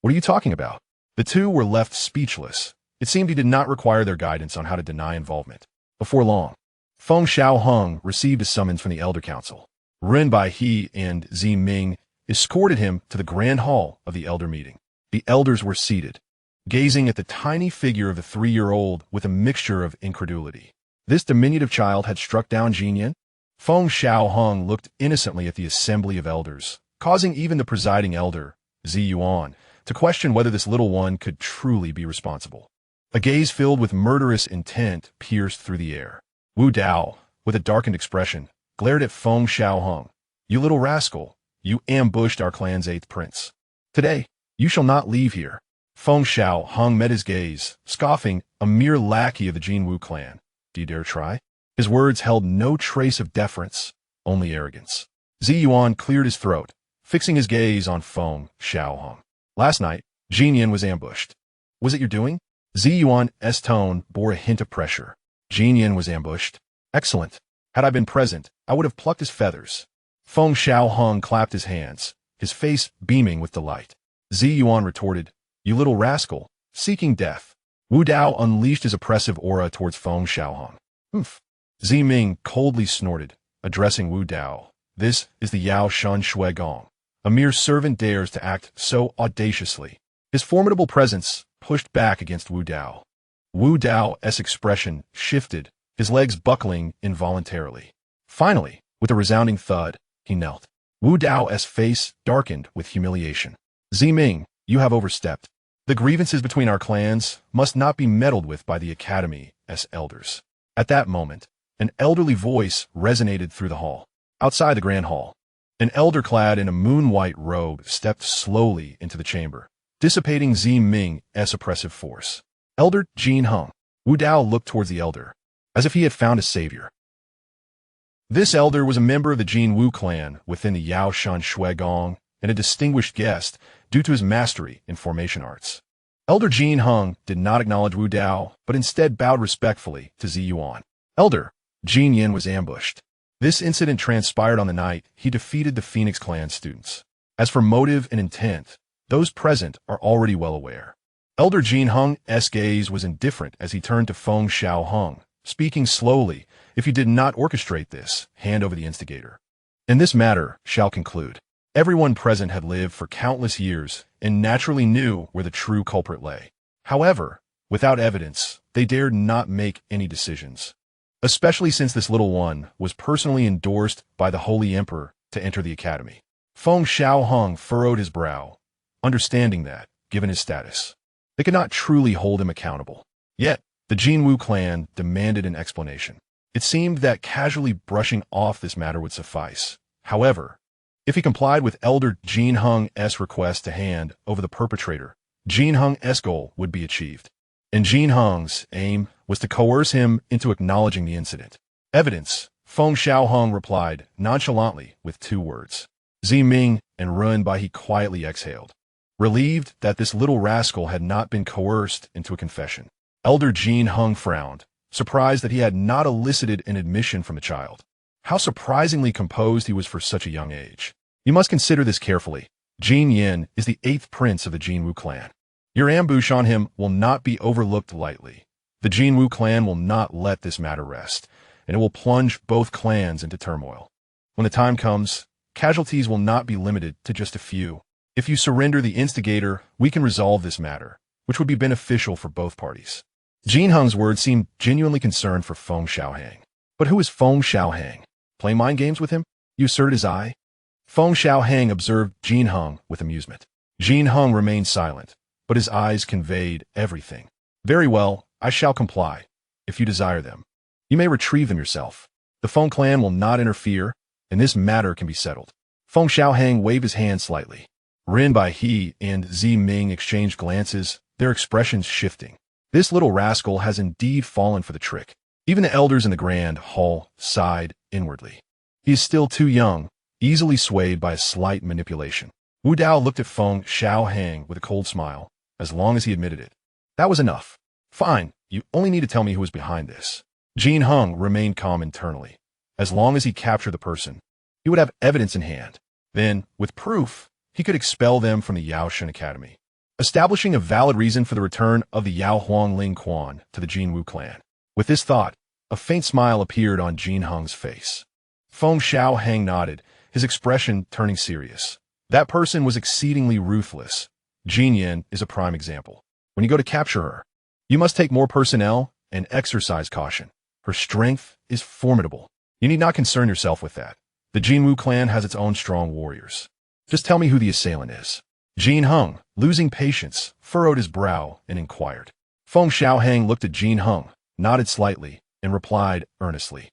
"What are you talking about?" The two were left speechless. It seemed he did not require their guidance on how to deny involvement. Before long, Feng Xiaohang received a summons from the Elder Council. Ren Bai and Zi Ming escorted him to the grand hall of the elder meeting. The elders were seated, gazing at the tiny figure of the 3-year-old with a mixture of incredulity. This diminutive child had struck down Jin Yan? Feng Xiaohang looked innocently at the assembly of elders, causing even the presiding elder, Zi Yuan, to question whether this little one could truly be responsible. A gaze filled with murderous intent pierced through the air. Wu Dao, with a darkened expression, glared at Feng Xiaohang. "You little rascal, you ambushed our clan's 8th prince. Today, you shall not leave here." Feng Xiaohang met his gaze, scoffing, "A mere lackey of the Jin Wu clan. Do you dare try?" His words held no trace of deference, only arrogance. Zi Yuan cleared his throat, fixing his gaze on Feng Xiaohang. "Last night, Jin Yan was ambushed. Was it your doing?" Zi Yuan's tone bore a hint of pressure. "Jin Yan was ambushed. Excellent. Had I been present, I would have plucked his feathers." Feng Xiaohang clapped his hands, his face beaming with delight. Zi Yuan retorted, "You little rascal, seeking death." Wu Dao unleashed his oppressive aura towards Feng Xiaohang. "Humph." Zi Ming coldly snorted, addressing Wu Dao. "This is the Yao Shan Shuigong. A mere servant dares to act so audaciously." His formidable presence pushed back against Wu Dao. Wu Dao's expression shifted, his legs buckling involuntarily. Finally, with a resounding thud, he knelt. Wu Dao's face darkened with humiliation. Ziming, you have overstepped. The grievances between our clans must not be meddled with by the Academy's elders. At that moment, an elderly voice resonated through the hall. Outside the grand hall, an elder clad in a moon-white robe stepped slowly into the chamber, dissipating Ziming's oppressive force. Elder Jin Heng. Wu Dao looked towards the elder, as if he had found a savior. This elder was a member of the Jin Wu clan within the Yao Shan Shui Gong and a distinguished guest due to his mastery in formation arts. Elder Jin Heng did not acknowledge Wu Dao, but instead bowed respectfully to Zi Yuan. Elder, Jin Yin was ambushed. This incident transpired on the night he defeated the Phoenix Clan students. As for motive and intent, those present are already well aware. Elder Jin Heng's gaze was indifferent as he turned to Feng Xiaohang, speaking slowly. If you did not orchestrate this, hand over the instigator. And this matter shall conclude. Everyone present had lived for countless years and naturally knew where the true culprit lay. However, without evidence, they dared not make any decisions, especially since this little one was personally endorsed by the Holy Emperor to enter the academy. Feng Xiaohang furrowed his brow, understanding that, given his status, they could not truly hold him accountable. Yet, the Jinwu clan demanded an explanation. It seemed that casually brushing off this matter would suffice. However, if he complied with Elder Jin Heng's request to hand over the perpetrator, Jin Heng's goal would be achieved. And Jin Heng's aim was to coerce him into acknowledging the incident. Evidence, Feng Xiaohang replied nonchalantly with 2 words. Ziming, and ruined by he quietly exhaled, relieved that this little rascal had not been coerced into a confession. Elder Jin Heng frowned, surprised that he had not elicited an admission from the child. How surprisingly composed he was for such a young age. You must consider this carefully. Jin Yin is the 8th prince of the Jinwu clan. Your ambush on him will not be overlooked lightly. The Jinwu clan will not let this matter rest, and it will plunge both clans into turmoil. When the time comes, casualties will not be limited to just a few. If you surrender the instigator, we can resolve this matter, which would be beneficial for both parties. Jin Heng's words seemed genuinely concerned for Feng Xiaohang. But who is Feng Xiaohang? Play mind games with him? You asserted his eye? Feng Xiaohang observed Jin Heng with amusement. Jin Heng remained silent, but his eyes conveyed everything. Very well, I shall comply, if you desire them. You may retrieve them yourself. The Feng clan will not interfere, and this matter can be settled. Feng Xiaohang waved his hand slightly. Rin Bai He and Ziming exchanged glances, their expressions shifting. This little rascal has indeed fallen for the trick. Even the elders in the grand hall sighed inwardly. He is still too young, easily swayed by a slight manipulation. Wu Dao looked at Feng Xiaohang with a cold smile, as long as he admitted it. That was enough. Fine, you only need to tell me who was behind this. Jin Heng remained calm internally. As long as he captured the person, he would have evidence in hand. Then, with proof, he could expel them from the Yaoshan Academy, establishing a valid reason for the return of the Yao Huang Ling Quan to the Jinwu clan. With this thought, a faint smile appeared on Jin Heng's face. Feng Xiaohang nodded, his expression turning serious. That person was exceedingly ruthless. Jin Yin is a prime example. When you go to capture her, you must take more personnel and exercise caution. Her strength is formidable. You need not concern yourself with that. The Jinwu clan has its own strong warriors. Just tell me who the assailant is. Jin Heng, losing patience, furrowed his brow and inquired. Feng Xiaohang looked at Jin Heng, nodded slightly, and replied earnestly.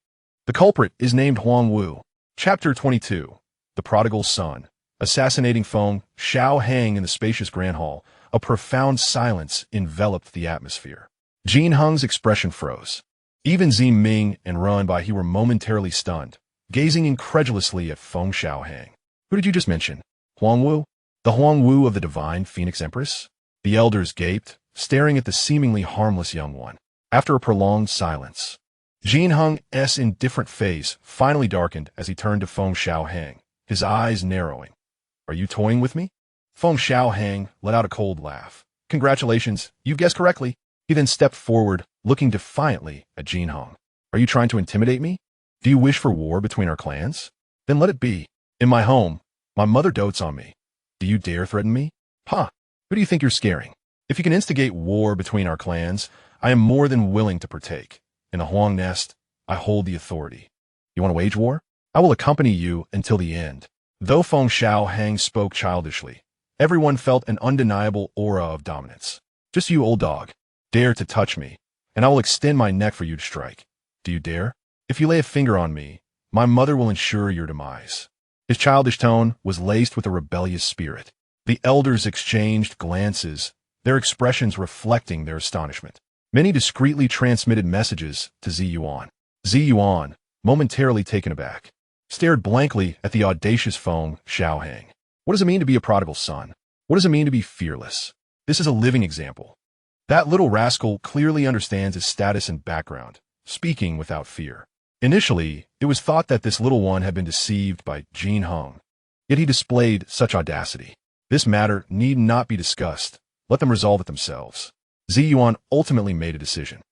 The culprit is named Huang Wu. Chapter 22. The Prodigal Son. Assassinating Feng Xiaohang in the spacious grand hall, a profound silence enveloped the atmosphere. Jin Heng's expression froze. Even Ziming and Ren Bai He were momentarily stunned, gazing incredulously at Feng Xiaohang. Who did you just mention? Huang Wu? The Huang Wu of the divine Phoenix Empress? The elders gaped, staring at the seemingly harmless young one. After a prolonged silence, Jin Heng's indifferent face finally darkened as he turned to Feng Xiaohang, his eyes narrowing. Are you toying with me? Feng Xiaohang let out a cold laugh. Congratulations, you guessed correctly. He then stepped forward, looking defiantly at Jin Heng. Are you trying to intimidate me? Do you wish for war between our clans? Then let it be. In my home, my mother dotes on me. Do you dare threaten me? Ha! Who do you think you're scaring? If you can instigate war between our clans, I am more than willing to partake. In the Huang nest, I hold the authority. You want to wage war? I will accompany you until the end. Though Feng Xiaohang spoke childishly, everyone felt an undeniable aura of dominance. Just you, old dog. Dare to touch me, and I will extend my neck for you to strike. Do you dare? If you lay a finger on me, my mother will ensure your demise. His childish tone was laced with a rebellious spirit. The elders exchanged glances, their expressions reflecting their astonishment. Many discreetly transmitted messages to Ziyuan. Ziyuan, momentarily taken aback, stared blankly at the audacious Feng Xiaohang. What does it mean to be a prodigal son? What does it mean to be fearless? This is a living example. That little rascal clearly understands his status and background, speaking without fear. Initially, it was thought that this little one had been deceived by Jin Heng. Yet he displayed such audacity. This matter need not be discussed. Let them resolve it themselves. Ziyuan ultimately made a decision.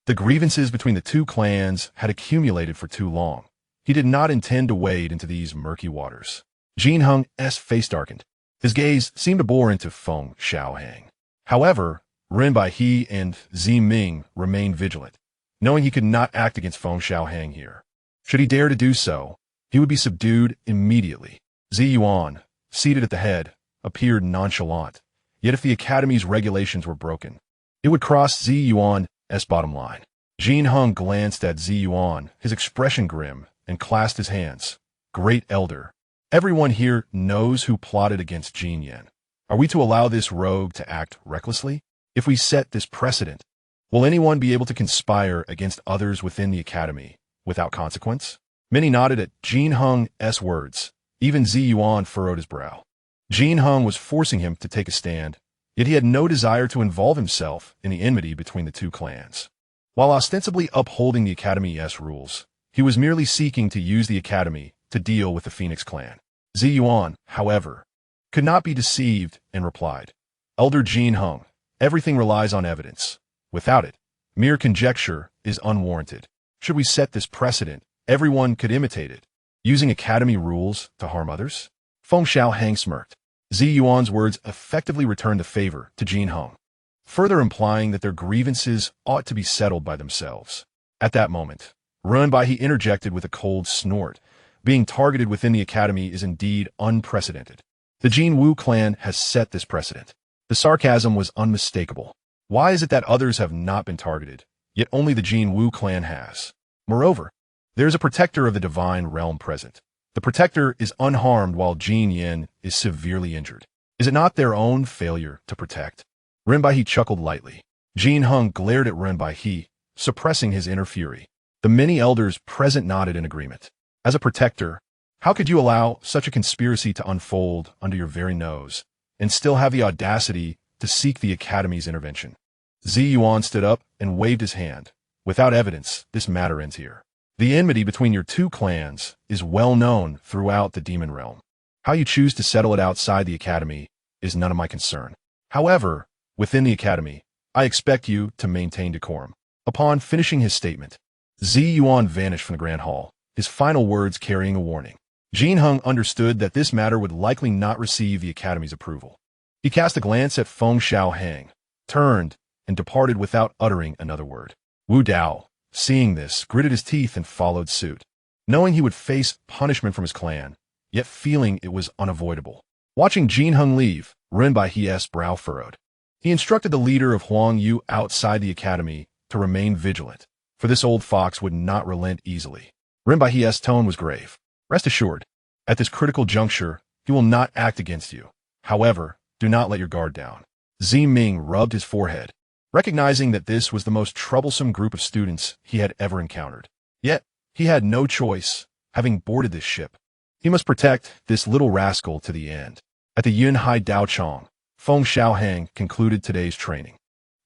The grievances between the two clans had accumulated for too long. He did not intend to wade into these murky waters. Jin Heng's face darkened. His gaze seemed to bore into Feng Xiaohang. However, Ren Baihe and Zi Ming remained vigilant, knowing he could not act against Feng Xiaohang here. Should he dare to do so, he would be subdued immediately. Ziyuan, seated at the head, appeared nonchalant. Yet if the academy's regulations were broken, it would cross Ziyuan's bottom line. Jin Heng glanced at Ziyuan, his expression grim, and clasped his hands. Great elder, everyone here knows who plotted against Jin Yan. Are we to allow this rogue to act recklessly? If we set this precedent, will anyone be able to conspire against others within the academy without consequence? Many nodded at Jin Heng's words. Even Ziyuan furrowed his brow. Jin Heng was forcing him to take a stand, yet he had no desire to involve himself in the enmity between the two clans. While ostensibly upholding the academy's rules, he was merely seeking to use the academy to deal with the Phoenix clan. Ziyuan, however, could not be deceived and replied, Elder Jin Heng, everything relies on evidence. Without it, mere conjecture is unwarranted. Should we set this precedent, everyone could imitate it, using academy rules to harm others? Feng Xiaohang smirked. Ziyuan's words effectively returned the favor to Jin Heng, further implying that their grievances ought to be settled by themselves. At that moment, Ren Baihe interjected with a cold snort. Being targeted within the academy is indeed unprecedented. The Jin Wu clan has set this precedent. The sarcasm was unmistakable. Why is it that others have not been targeted, yet only the Jin Wu clan has? Moreover, there is a protector of the divine realm present. The protector is unharmed while Jin Yan is severely injured. Is it not their own failure to protect? Ren Baihe chuckled lightly. Jin Heng glared at Ren Baihe, suppressing his inner fury. The many elders present nodded in agreement. As a protector, how could you allow such a conspiracy to unfold under your very nose, and still have the audacity to seek the academy's intervention? Ziyuan stood up and waved his hand. Without evidence, this matter ends here. The enmity between your two clans is well known throughout the demon realm. How you choose to settle it outside the academy is none of my concern. However, within the academy, I expect you to maintain decorum. Upon finishing his statement, Ziyuan vanished from the grand hall, his final words carrying a warning. Jin Heng understood that this matter would likely not receive the academy's approval. He cast a glance at Feng Xiaohang, turned, and departed without uttering another word. Wu Dao, seeing this, gritted his teeth and followed suit, knowing he would face punishment from his clan, yet feeling it was unavoidable. Watching Jin Heng leave, Ren Baihe's brow furrowed. He instructed the leader of Huang Wu outside the academy to remain vigilant, for this old fox would not relent easily. Ren Baihe's tone was grave. Rest assured, at this critical juncture, he will not act against you. However, do not let your guard down. Zi Ming rubbed his forehead, recognizing that this was the most troublesome group of students he had ever encountered. Yet, he had no choice, having boarded this ship. He must protect this little rascal to the end. At the Yunhai Daochong, Feng Xiaohang concluded today's training.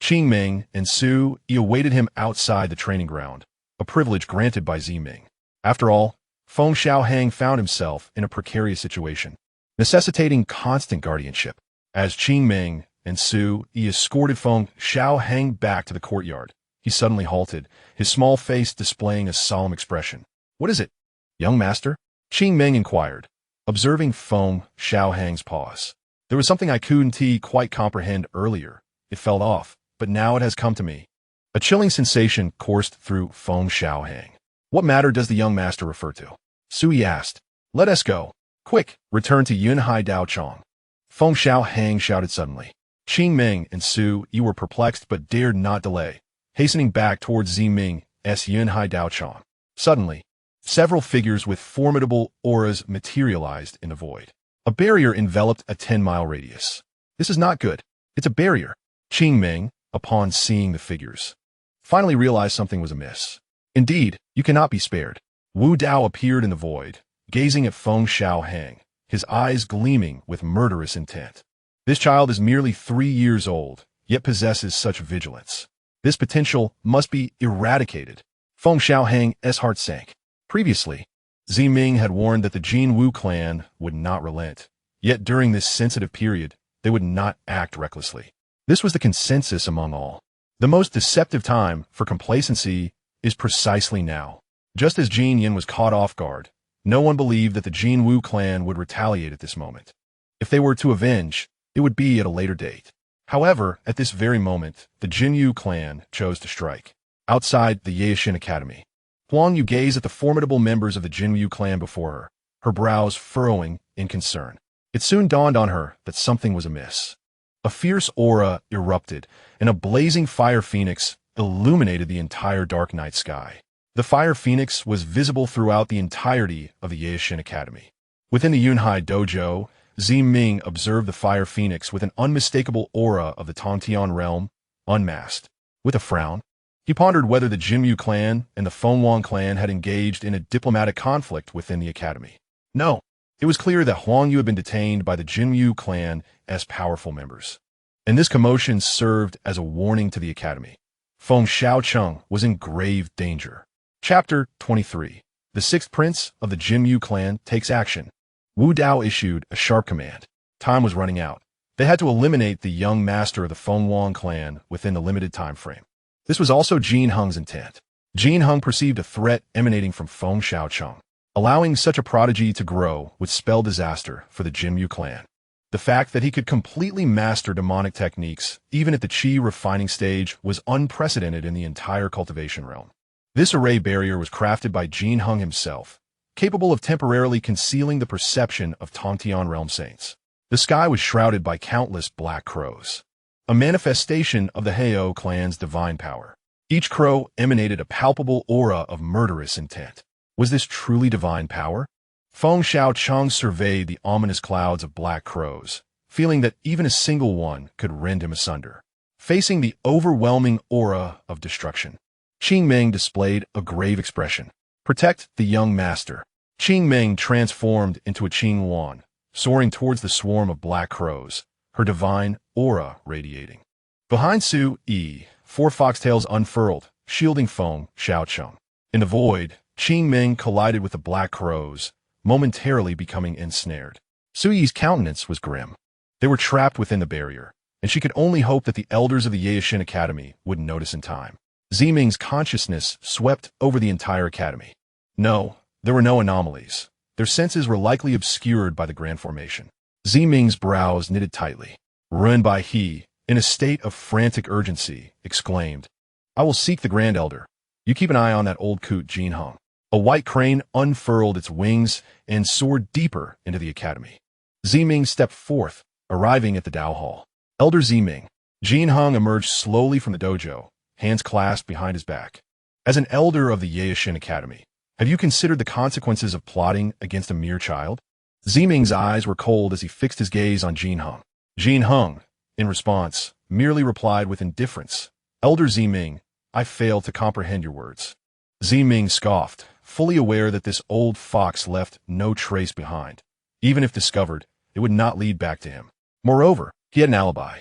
Qingming and Su Yi awaited him outside the training ground, a privilege granted by Ziming. After all, Feng Xiaohang found himself in a precarious situation, necessitating constant guardianship. As Qingming and Su Yi escorted Feng Xiaohang back to the courtyard, he suddenly halted, his small face displaying a solemn expression. What is it, young master? Qingming inquired, observing Feng Xiaohang's pause. There was something I couldn't quite comprehend earlier. It fell off, but now it has come to me. A chilling sensation coursed through Feng Xiaohang. What matter does the young master refer to? Sui asked. Let us go. Quick, return to Yunhai Daochong. Feng Xiaohang shouted suddenly. Qing Ming and Su Yi were perplexed but dared not delay, hastening back towards Ziming's Yunhai Daochong. Suddenly, several figures with formidable auras materialized in the void. A barrier enveloped a 10-mile radius. This is not good. It's a barrier. Qing Ming, upon seeing the figures, finally realized something was amiss. Indeed, you cannot be spared. Wu Dao appeared in the void, gazing at Feng Xiaohang, his eyes gleaming with murderous intent. This child is merely 3 years old, yet possesses such vigilance. This potential must be eradicated. Feng Xiaohang's heart sank. Previously, Ziming had warned that the Jin Wu clan would not relent, yet during this sensitive period, they would not act recklessly. This was the consensus among all. The most deceptive time for complacency is precisely now. Just as Jin Yin was caught off guard, no one believed that the Jin Wu clan would retaliate at this moment. If they were to avenge, it would be at a later date. However, at this very moment, the Jin Yu clan chose to strike. Outside the Yaishin Academy, Huang Wu gazed at the formidable members of the Jin Yu clan before her brows furrowing in concern. It soon dawned on her that something was amiss. A fierce aura erupted, and a blazing fire phoenix illuminated the entire dark night sky. The fire phoenix was visible throughout the entirety of the Yaishin Academy. Within the Yunhai dojo, Ziming observed the fire phoenix with an unmistakable aura of the Tongtian realm, unmasked. With a frown, he pondered whether the Jimyu clan and the Fengwang clan had engaged in a diplomatic conflict within the academy. No, it was clear that Huang Yu had been detained by the Jimyu clan as powerful members, and this commotion served as a warning to the academy. Feng Xiaocheng was in grave danger. Chapter 23. The sixth prince of the Jimyu clan takes action. Wu Dao issued a sharp command. Time was running out. They had to eliminate the young master of the Fengwang clan within the limited time frame. This was also Jin Heng's intent. Jin Heng perceived a threat emanating from Feng Xiaocheng. Allowing such a prodigy to grow would spell disaster for the Jimyu clan. The fact that he could completely master demonic techniques, even at the Qi refining stage, was unprecedented in the entire cultivation realm. This array barrier was crafted by Jin Heng himself, capable of temporarily concealing the perception of Tongtian realm saints. The sky was shrouded by countless black crows, a manifestation of the Heio clan's divine power. Each crow emanated a palpable aura of murderous intent. Was this truly divine power? Feng Xiaocheng surveyed the ominous clouds of black crows, feeling that even a single one could rend him asunder. Facing the overwhelming aura of destruction, Qing Ming displayed a grave expression. Protect the young master. Qing Ming transformed into a Qing Wan, soaring towards the swarm of black crows, her divine aura radiating. Behind Su Yi, 4 foxtails unfurled, shielding Feng Xiaocheng. In the void, Qing Ming collided with the black crows, momentarily becoming ensnared. Su Yi's countenance was grim. They were trapped within the barrier, and she could only hope that the elders of the Yaishin Academy would notice in time. Ziming's consciousness swept over the entire academy. No, there were no anomalies. Their senses were likely obscured by the grand formation. Ziming's brows knitted tightly. Ren Bai He, in a state of frantic urgency, exclaimed, I will seek the Grand Elder. You keep an eye on that old coot Jin Heng. A white crane unfurled its wings and soared deeper into the academy. Ziming stepped forth, arriving at the Dao Hall. Elder Ziming. Jin Heng emerged slowly from the dojo, hands clasped behind his back. As an elder of the Yaishin Academy, have you considered the consequences of plotting against a mere child? Ziming's eyes were cold as he fixed his gaze on Jin Heng. Jin Heng, in response, merely replied with indifference, Elder Ziming, I fail to comprehend your words. Ziming scoffed, fully aware that this old fox left no trace behind. Even if discovered, it would not lead back to him. Moreover, he had an alibi.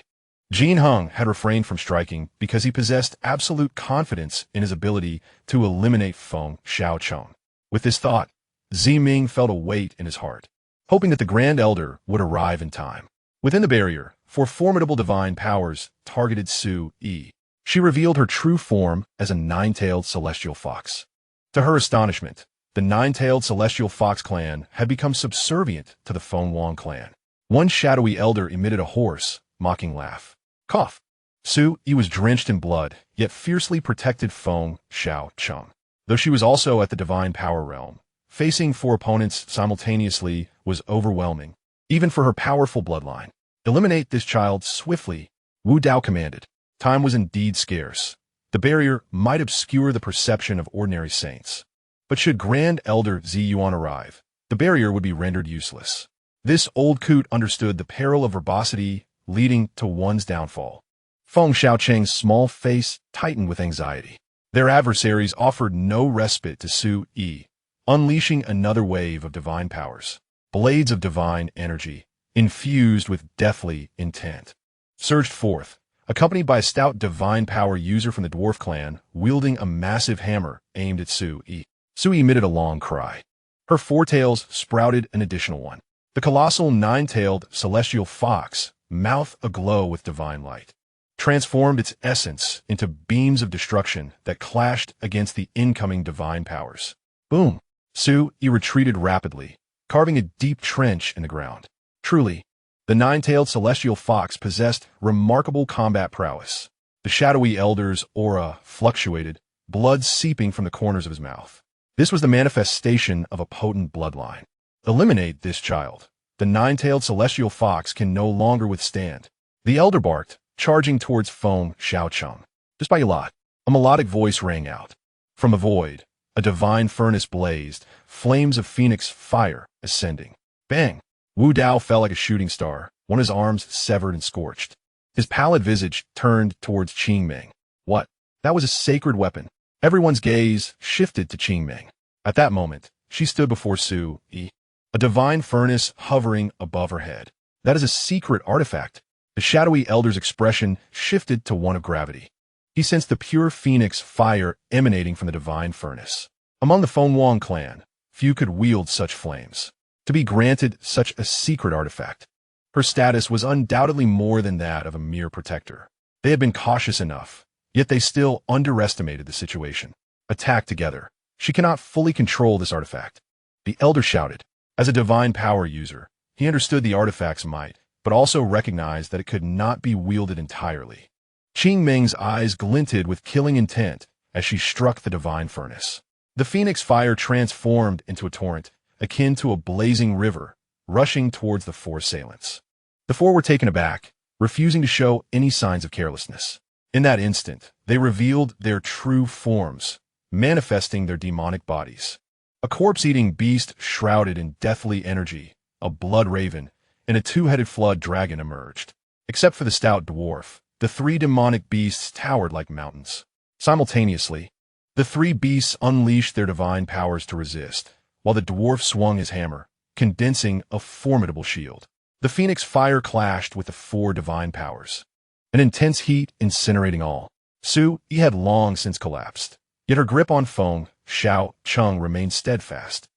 Jin Heng had refrained from striking because he possessed absolute confidence in his ability to eliminate Feng Xiaocheng. With this thought, Ziming felt a weight in his heart, hoping that the Grand Elder would arrive in time. Within the barrier, 4 formidable divine powers targeted Su Yi. She revealed her true form as a 9-tailed celestial fox. To her astonishment, the 9-tailed celestial fox clan had become subservient to the Fengwang clan. One shadowy elder emitted a hoarse, mocking laugh. Cough. Su Yi was drenched in blood, yet fiercely protected Feng Xiaohang. Though she was also at the divine power realm, facing 4 opponents simultaneously was overwhelming, even for her powerful bloodline. Eliminate this child swiftly, Wu Dao commanded. Time was indeed scarce. The barrier might obscure the perception of ordinary saints. But should Grand Elder Zi Yuan arrive, the barrier would be rendered useless. This old coot understood the peril of verbosity leading to one's downfall. Feng Xiaocheng's small face tightened with anxiety. Their adversaries offered no respite to Su Yi, unleashing another wave of divine powers. Blades of divine energy, infused with deathly intent, surged forth, accompanied by a stout divine power user from the dwarf clan, wielding a massive hammer aimed at Su Yi. Su Yi emitted a long cry. Her 4 tails sprouted an additional one. The colossal 9-tailed celestial fox, mouth aglow with divine light, transformed its essence into beams of destruction that clashed against the incoming divine powers. Boom! Su Yi retreated rapidly, carving a deep trench in the ground. Truly, the 9-tailed celestial fox possessed remarkable combat prowess. The shadowy elder's aura fluctuated, blood seeping from the corners of his mouth. This was the manifestation of a potent bloodline. Eliminate this child. The 9-tailed celestial fox can no longer withstand. The elder barked, charging towards Feng Xiaochang. Just by a lot, a melodic voice rang out. From the void, a divine furnace blazed, flames of phoenix fire ascending. Bang! Wu Dao fell like a shooting star, one of his arms severed and scorched. His pallid visage turned towards Qing Meng. What? That was a sacred weapon. Everyone's gaze shifted to Qing Meng. At that moment, she stood before Su Yi, a divine furnace hovering above her head. That is a secret artifact. The shadowy elder's expression shifted to one of gravity. He sensed the pure phoenix fire emanating from the divine furnace. Among the Feng Wang clan, few could wield such flames. To be granted such a secret artifact, her status was undoubtedly more than that of a mere protector. They had been cautious enough, yet they still underestimated the situation. Attack together. She cannot fully control this artifact. The elder shouted. As a divine power user, he understood the artifact's might, but also recognized that it could not be wielded entirely. Qing Meng's eyes glinted with killing intent as she struck the divine furnace. The phoenix fire transformed into a torrent, akin to a blazing river, rushing towards the 4 assailants. The 4 were taken aback, refusing to show any signs of carelessness. In that instant, they revealed their true forms, manifesting their demonic bodies. A corpse-eating beast shrouded in deathly energy, a blood raven, and a 2-headed flood dragon emerged. Except for the stout dwarf, the 3 demonic beasts towered like mountains. Simultaneously, the 3 beasts unleashed their divine powers to resist, while the dwarf swung his hammer, condensing a formidable shield. The phoenix fire clashed with the 4 divine powers. An intense heat incinerating all. Su Yi had long since collapsed, yet her grip on Feng Xiaochang remained steadfast.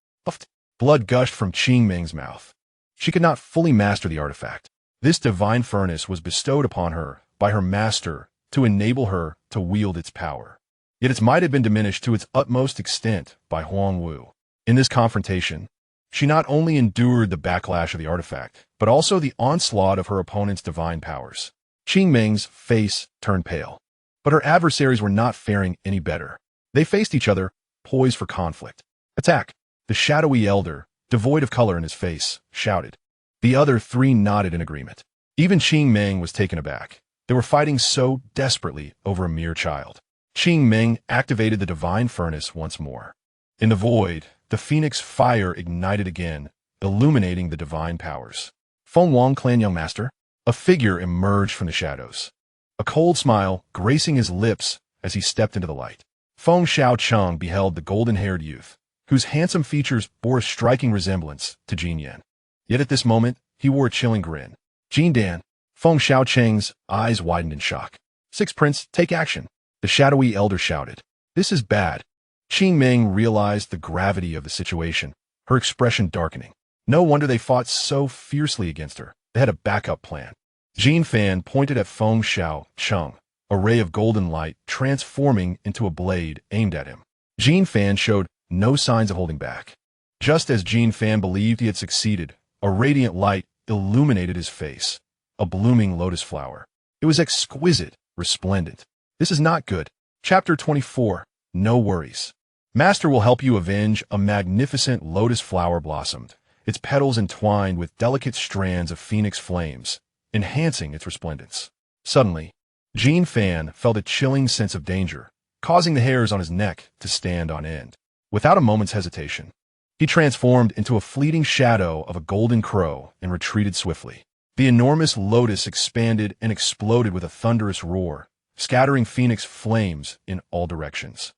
Blood gushed from Qing Meng's mouth. She could not fully master the artifact. This divine furnace was bestowed upon her by her master to enable her to wield its power. Yet its might had been diminished to its utmost extent by Huang Wu. In this confrontation, she not only endured the backlash of the artifact, but also the onslaught of her opponent's divine powers. Qing Meng's face turned pale. But her adversaries were not faring any better. They faced each other, poised for conflict. Attack! The shadowy elder, devoid of color in his face, shouted. The other 3 nodded in agreement. Even Qing Meng was taken aback. They were fighting so desperately over a mere child. Qing Meng activated the divine furnace once more. In the void, the phoenix fire ignited again, illuminating the divine powers. Feng Wang clan young master? A figure emerged from the shadows. A cold smile gracing his lips as he stepped into the light. Feng Xiaochang beheld the golden-haired youth, whose handsome features bore a striking resemblance to Jin Yan. Yet at this moment, he wore a chilling grin. Jin Dan. Feng Xiaocheng's eyes widened in shock. Six Prince, take action. The shadowy elder shouted. This is bad. Qing Meng realized the gravity of the situation, her expression darkening. No wonder they fought so fiercely against her. They had a backup plan. Jin Fan pointed at Feng Xiaochang, a ray of golden light transforming into a blade aimed at him. Jin Fan showed no signs of holding back. Just as Jin Fan believed he had succeeded, a radiant light illuminated his face, a blooming lotus flower. It was exquisite, resplendent. This is not good. Chapter 24. No worries. Master will help you avenge a magnificent lotus flower blossomed, its petals entwined with delicate strands of phoenix flames, enhancing its resplendence. Suddenly, Jin Fan felt a chilling sense of danger, causing the hairs on his neck to stand on end. Without a moment's hesitation, he transformed into a fleeting shadow of a golden crow and retreated swiftly. The enormous lotus expanded and exploded with a thunderous roar, scattering phoenix flames in all directions.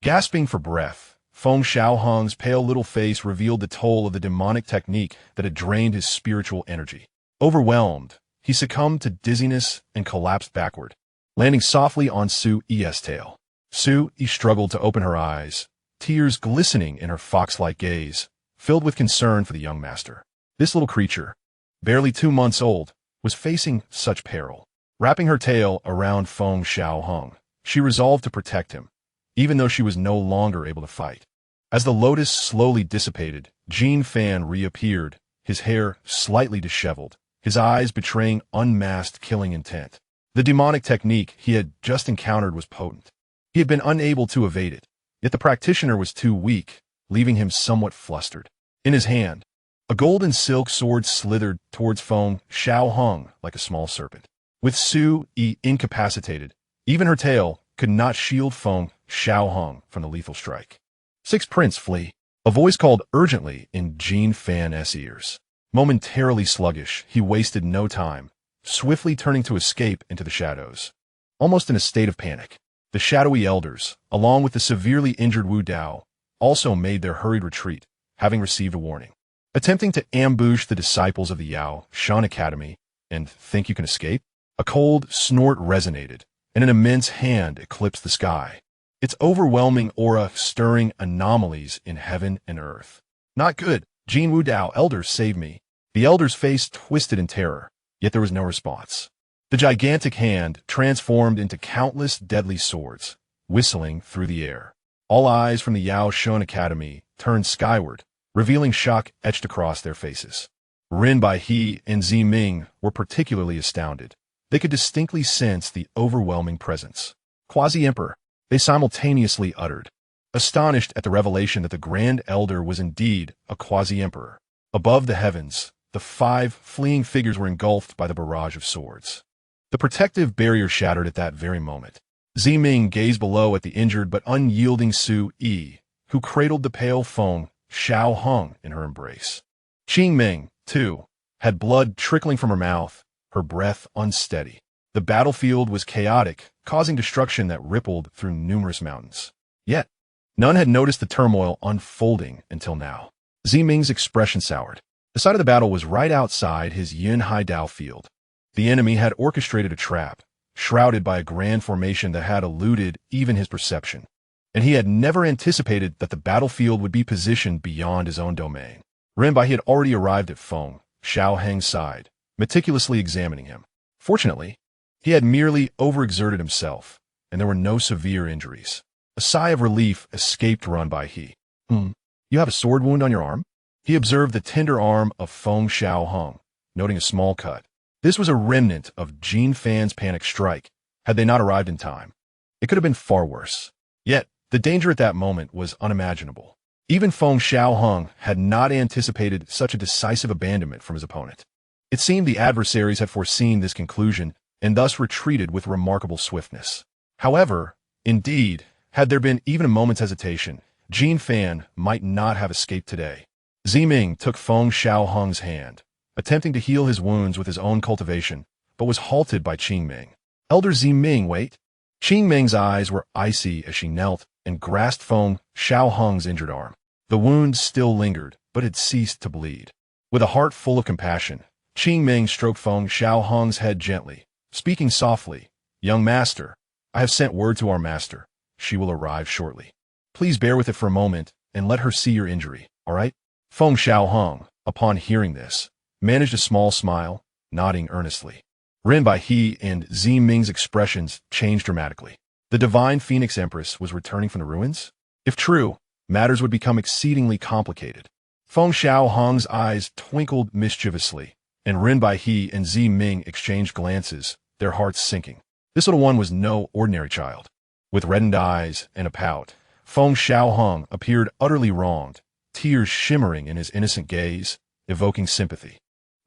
Gasping for breath, Feng Xiaohang's pale little face revealed the toll of the demonic technique that had drained his spiritual energy. Overwhelmed, he succumbed to dizziness and collapsed backward, landing softly on Su Yi's tail. Su Yi struggled to open her eyes, tears glistening in her fox-like gaze, filled with concern for the young master. This little creature, barely 2 months old, was facing such peril. Wrapping her tail around Feng Xiaohang, she resolved to protect him, even though she was no longer able to fight. As the lotus slowly dissipated, Jin Fan reappeared, his hair slightly disheveled, his eyes betraying unmasked killing intent. The demonic technique he had just encountered was potent. He had been unable to evade it, yet the practitioner was too weak, leaving him somewhat flustered. In his hand, a golden silk sword slithered towards Feng Xiaohang like a small serpent. With Su Yi incapacitated, even her tail could not shield Feng Xiaohang from the lethal strike. 6 Prince, flee. A voice called urgently in Jin Fan's ears. Momentarily sluggish, he wasted no time, swiftly turning to escape into the shadows. Almost in a state of panic, the shadowy elders, along with the severely injured Wu Dao, also made their hurried retreat, having received a warning. Attempting to ambush the disciples of the Yao Shan Academy and think you can escape? A cold snort resonated, and an immense hand eclipsed the sky, its overwhelming aura stirring anomalies in heaven and earth. Not good. Jin Wu Dao, elders, save me. The elder's face twisted in terror, yet there was no response. The gigantic hand transformed into countless deadly swords, whistling through the air. All eyes from the Yao Shan Academy turned skyward, revealing shock etched across their faces. Ren Baihe and Zi Ming were particularly astounded. They could distinctly sense the overwhelming presence. Quasi-Emperor, they simultaneously uttered, astonished at the revelation that the Grand Elder was indeed a quasi-emperor. Above the heavens, the 5 fleeing figures were engulfed by the barrage of swords. The protective barrier shattered at that very moment. Zi Ming gazed below at the injured but unyielding Su Yi, who cradled the pale Feng Xiaohang in her embrace. Qing Ming, too, had blood trickling from her mouth, her breath unsteady. The battlefield was chaotic, causing destruction that rippled through numerous mountains. Yet, none had noticed the turmoil unfolding until now. Zi Ming's expression soured. The site of the battle was right outside his Yin Hai Dao field. The enemy had orchestrated a trap, shrouded by a grand formation that had eluded even his perception, and he had never anticipated that the battlefield would be positioned beyond his own domain. Renbai had already arrived at Feng Xiaohang's side, meticulously examining him. Fortunately, he had merely overexerted himself, and there were no severe injuries. A sigh of relief escaped Renbai. You have a sword wound on your arm? He observed the tender arm of Feng Xiaohang, noting a small cut. This was a remnant of Jin Fan's panic strike, had they not arrived in time. It could have been far worse. Yet, the danger at that moment was unimaginable. Even Feng Xiaohang had not anticipated such a decisive abandonment from his opponent. It seemed the adversaries had foreseen this conclusion and thus retreated with remarkable swiftness. However, indeed, had there been even a moment's hesitation, Jin Fan might not have escaped today. Zi Ming took Feng Xiaohang's hand, attempting to heal his wounds with his own cultivation, but was halted by Qing Ming. Elder Zi Ming, wait. Qing Ming's eyes were icy as she knelt and grasped Feng Xiaohang's injured arm. The wound still lingered, but had ceased to bleed. With a heart full of compassion, Qing Ming stroked Feng Xiaohang's head gently, speaking softly, "Young master, I have sent word to our master. She will arrive shortly. Please bear with it for a moment and let her see your injury, all right?" Feng Xiaohang, upon hearing this, managed a small smile, nodding earnestly. Ren Baihe and Zi Ming's expressions changed dramatically. The divine Phoenix Empress was returning from the ruins? If true, matters would become exceedingly complicated. Feng Xiaohang's eyes twinkled mischievously, and Ren Baihe and Zi Ming exchanged glances, their hearts sinking. This little one was no ordinary child. With reddened eyes and a pout, Feng Xiaohang appeared utterly wronged, tears shimmering in his innocent gaze, evoking sympathy.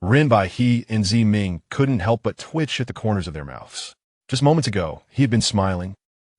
Rin Bai He and Zi Ming couldn't help but twitch at the corners of their mouths. Just moments ago, he had been smiling,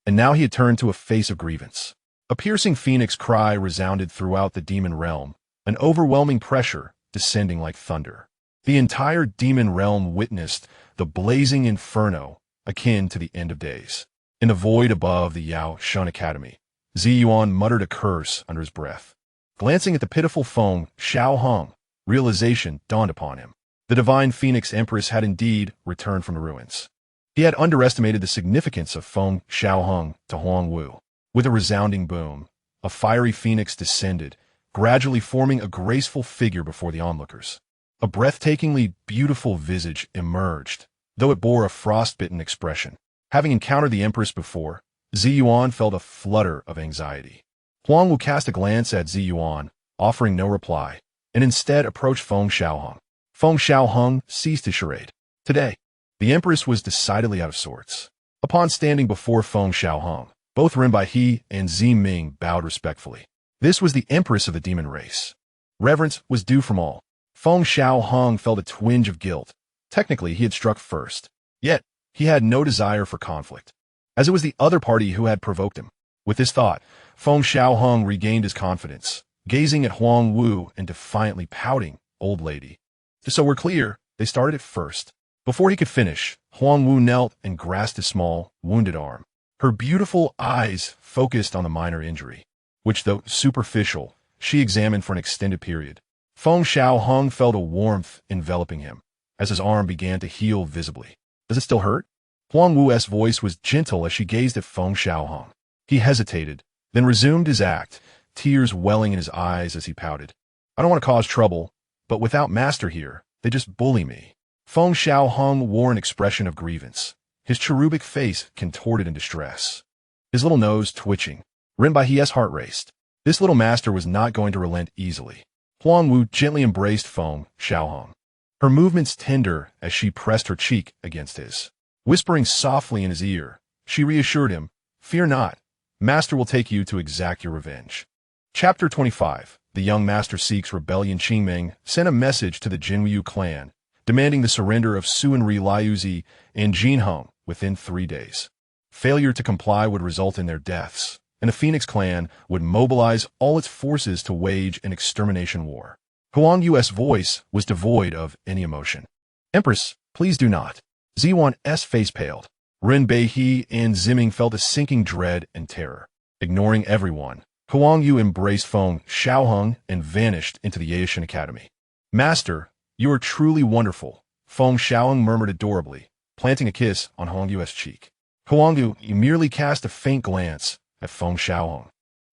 and now he had turned to a face of grievance. A piercing phoenix cry resounded throughout the demon realm, an overwhelming pressure descending like thunder. The entire demon realm witnessed the blazing inferno akin to the end of days. In the void above the Yao Shun Academy, Zi Yuan muttered a curse under his breath. Glancing at the pitiful Feng Xiaohang, realization dawned upon him. The divine Phoenix Empress had indeed returned from the ruins. He had underestimated the significance of Feng Xiaohang to Huang Wu. With a resounding boom, a fiery phoenix descended, gradually forming a graceful figure before the onlookers. A breathtakingly beautiful visage emerged, though it bore a frostbitten expression. Having encountered the Empress before, Zi Yuan felt a flutter of anxiety. Huang Wu cast a glance at Zi Yuan, offering no reply, and instead approached Feng Xiaohang. Feng Xiaohang ceased his charade. Today, the Empress was decidedly out of sorts. Upon standing before Feng Xiaohang, both Rin Bai He and Zi Ming bowed respectfully. This was the Empress of the demon race. Reverence was due from all. Feng Xiaohang felt a twinge of guilt. Technically, he had struck first. Yet, he had no desire for conflict, as it was the other party who had provoked him. With this thought, Feng Xiaohang regained his confidence, gazing at Huang Wu and defiantly pouting, "Old lady." Just so we're clear, they started at first. Before he could finish, Huang Wu knelt and grasped his small, wounded arm. Her beautiful eyes focused on the minor injury, which, though superficial, she examined for an extended period. Feng Xiaohang felt a warmth enveloping him, as his arm began to heal visibly. "Does it still hurt?" Huang Wu's voice was gentle as she gazed at Feng Xiaohang. He hesitated, then resumed his act, tears welling in his eyes as he pouted. "I don't want to cause trouble, but without Master here, they just bully me." Feng Xiaohang wore an expression of grievance, his cherubic face contorted in distress, his little nose twitching. Rin Bai He's heart raced. This little master was not going to relent easily. Huang Wu gently embraced Feng Xiaohang, her movements tender as she pressed her cheek against his. Whispering softly in his ear, she reassured him, "Fear not, Master will take you to exact your revenge." Chapter 25. The young master seeks rebellion. Qingming sent a message to the Jinwu clan, demanding the surrender of Suanri Liuzi and Jinheng within 3 days. Failure to comply would result in their deaths, and the Phoenix clan would mobilize all its forces to wage an extermination war. Huang Yu's voice was devoid of any emotion. "Empress, please do not." Ziyuan's face paled. Rin Bai He and Ziming felt a sinking dread and terror. Ignoring everyone, Huang Yu embraced Feng Xiaohang and vanished into the Yaoshan Academy. "Master, you are truly wonderful," Feng Xiaohang murmured adorably, planting a kiss on Huang Yu's cheek. Huang Yu merely cast a faint glance at Feng Xiaohang,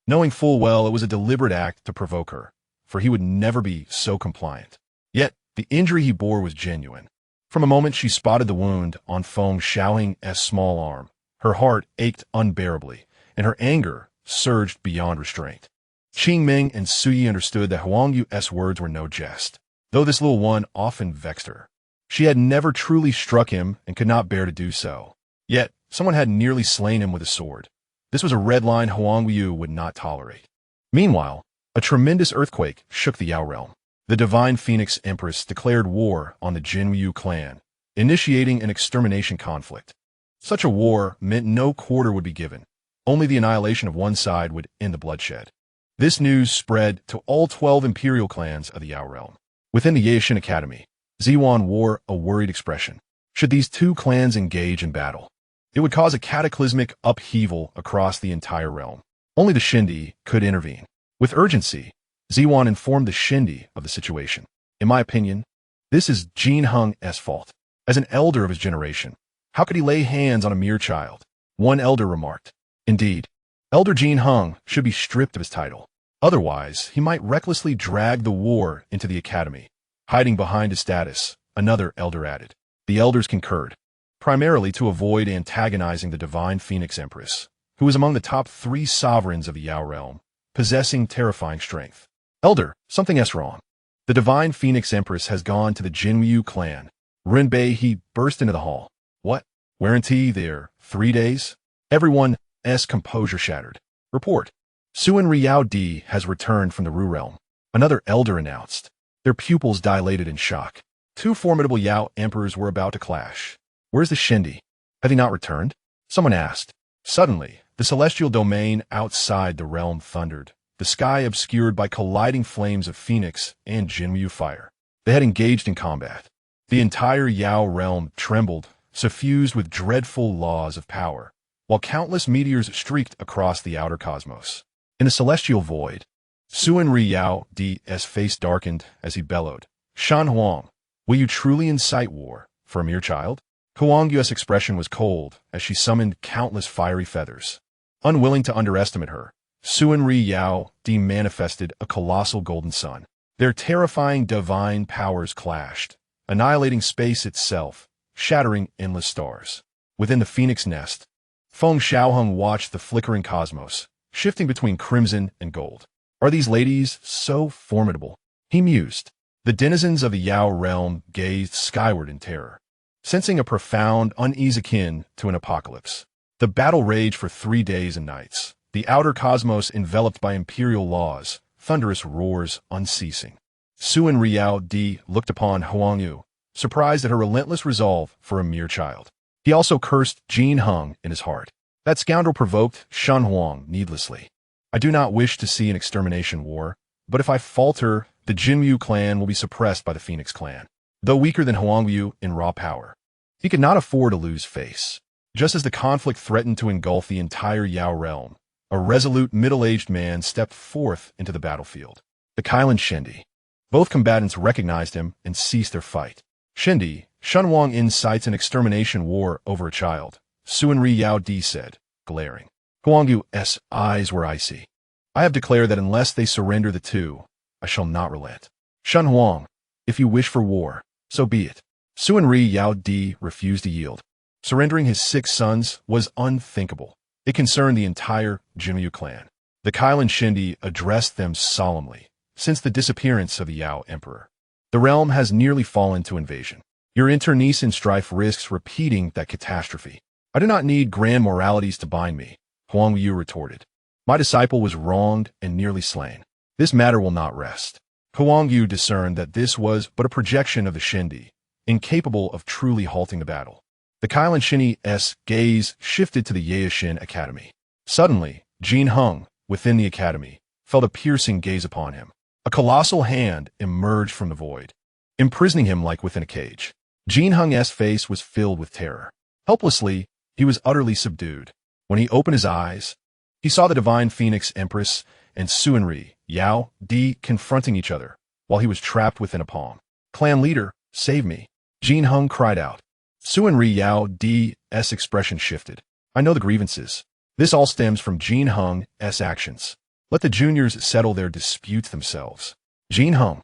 knowing full well it was a deliberate act to provoke her, for he would never be so compliant. Yet, the injury he bore was genuine. From a moment she spotted the wound on Feng Xiaohang's small arm. Her heart ached unbearably, and her anger surged beyond restraint. Qingming and Suyi understood that Huang Yu's words were no jest, though this little one often vexed her. She had never truly struck him and could not bear to do so. Yet, someone had nearly slain him with a sword. This was a red line Huang Yu would not tolerate. Meanwhile, a tremendous earthquake shook the Yao realm. The divine Phoenix Empress declared war on the Jinwu clan, initiating an extermination conflict. Such a war meant no quarter would be given. Only the annihilation of one side would end the bloodshed. This news spread to all 12 imperial clans of the Yao realm. Within the Yaoshan Academy, Ziyuan wore a worried expression. Should these two clans engage in battle, it would cause a cataclysmic upheaval across the entire realm. Only the Shindi could intervene. With urgency, Ziyuan informed the Shindi of the situation. "In my opinion, this is Jinheng's fault. As an elder of his generation, how could he lay hands on a mere child?" One elder remarked. "Indeed, Elder Jinheng should be stripped of his title. Otherwise, he might recklessly drag the war into the academy, hiding behind his status," another elder added. The elders concurred, primarily to avoid antagonizing the divine Phoenix Empress, who was among the top 3 sovereigns of the Yao realm, possessing terrifying strength. "Elder, something's wrong. The divine Phoenix Empress has gone to the Jinwu clan." Rin Bai He burst into the hall. What Guarantee there 3 days? Everyone's composure shattered. Report. Suan Riao Di has returned from the Ru realm. Another elder announced. Their pupils dilated in shock. Two formidable Yao emperors were about to clash. Where's the Shindi? Have he not returned? Someone asked. Suddenly, the celestial domain outside the realm thundered, the sky obscured by colliding flames of phoenix and Jinryu fire. They had engaged in combat. The entire Yao realm trembled, suffused with dreadful laws of power, while countless meteors streaked across the outer cosmos. In the celestial void, Suan Riao Di's face darkened as he bellowed, Shan Huang, will you truly incite war for a mere child? Huang Wu's expression was cold as she summoned countless fiery feathers. Unwilling to underestimate her, Suan Riao Di manifested a colossal golden sun. Their terrifying divine powers clashed, annihilating space itself, shattering endless stars. Within the phoenix nest, Feng Xiaohang watched the flickering cosmos, shifting between crimson and gold. Are these ladies so formidable? He mused. The denizens of the Yao realm gazed skyward in terror, sensing a profound unease akin to an apocalypse. The battle raged for 3 days and nights, the outer cosmos enveloped by imperial laws, thunderous roars unceasing. Suan Riao Di looked upon Huang Wu, surprised at her relentless resolve for a mere child. He also cursed Jin Heng in his heart. That scoundrel provoked Shan Huang needlessly. I do not wish to see an extermination war, but if I falter, the Jinryu clan will be suppressed by the Phoenix clan. Though weaker than Huang Wu in raw power, he could not afford to lose face. Just as the conflict threatened to engulf the entire Yao realm, a resolute middle-aged man stepped forth into the battlefield. The Kailan Shindi. Both combatants recognized him and ceased their fight. Shindi, Shan Huang incites an extermination war over a child, Suan Riao Di said, glaring. Huang Wu's eyes were icy. I have declared that unless they surrender the two, I shall not relent. Shan Huang, if you wish for war, so be it. Suan Riao Di refused to yield. Surrendering his 6 sons was unthinkable. It concerned the entire Jinryu clan. The Kailan Shindi addressed them solemnly. Since the disappearance of the Yao emperor, the realm has nearly fallen to invasion. Your internecine strife risks repeating that catastrophe. I do not need grand moralities to bind me, Huang Wu retorted. My disciple was wronged and nearly slain. This matter will not rest. Huang Wu discerned that this was but a projection of the Shindi, incapable of truly halting the battle. The Kailan Shindi's gaze shifted to the Yaishin Academy. Suddenly, Jin Heng, within the academy, felt a piercing gaze upon him. A colossal hand emerged from the void, imprisoning him like within a cage. Jin Heng's face was filled with terror. Helplessly, he was utterly subdued. When he opened his eyes, he saw the divine Phoenix Empress and Suan Riao Di confronting each other, while he was trapped within a palm. Clan leader, save me, Jin Heng cried out. Suan Riao Di's expression shifted. I know the grievances. This all stems from Jin Heng's actions. Let the juniors settle their disputes themselves. Jin Heng,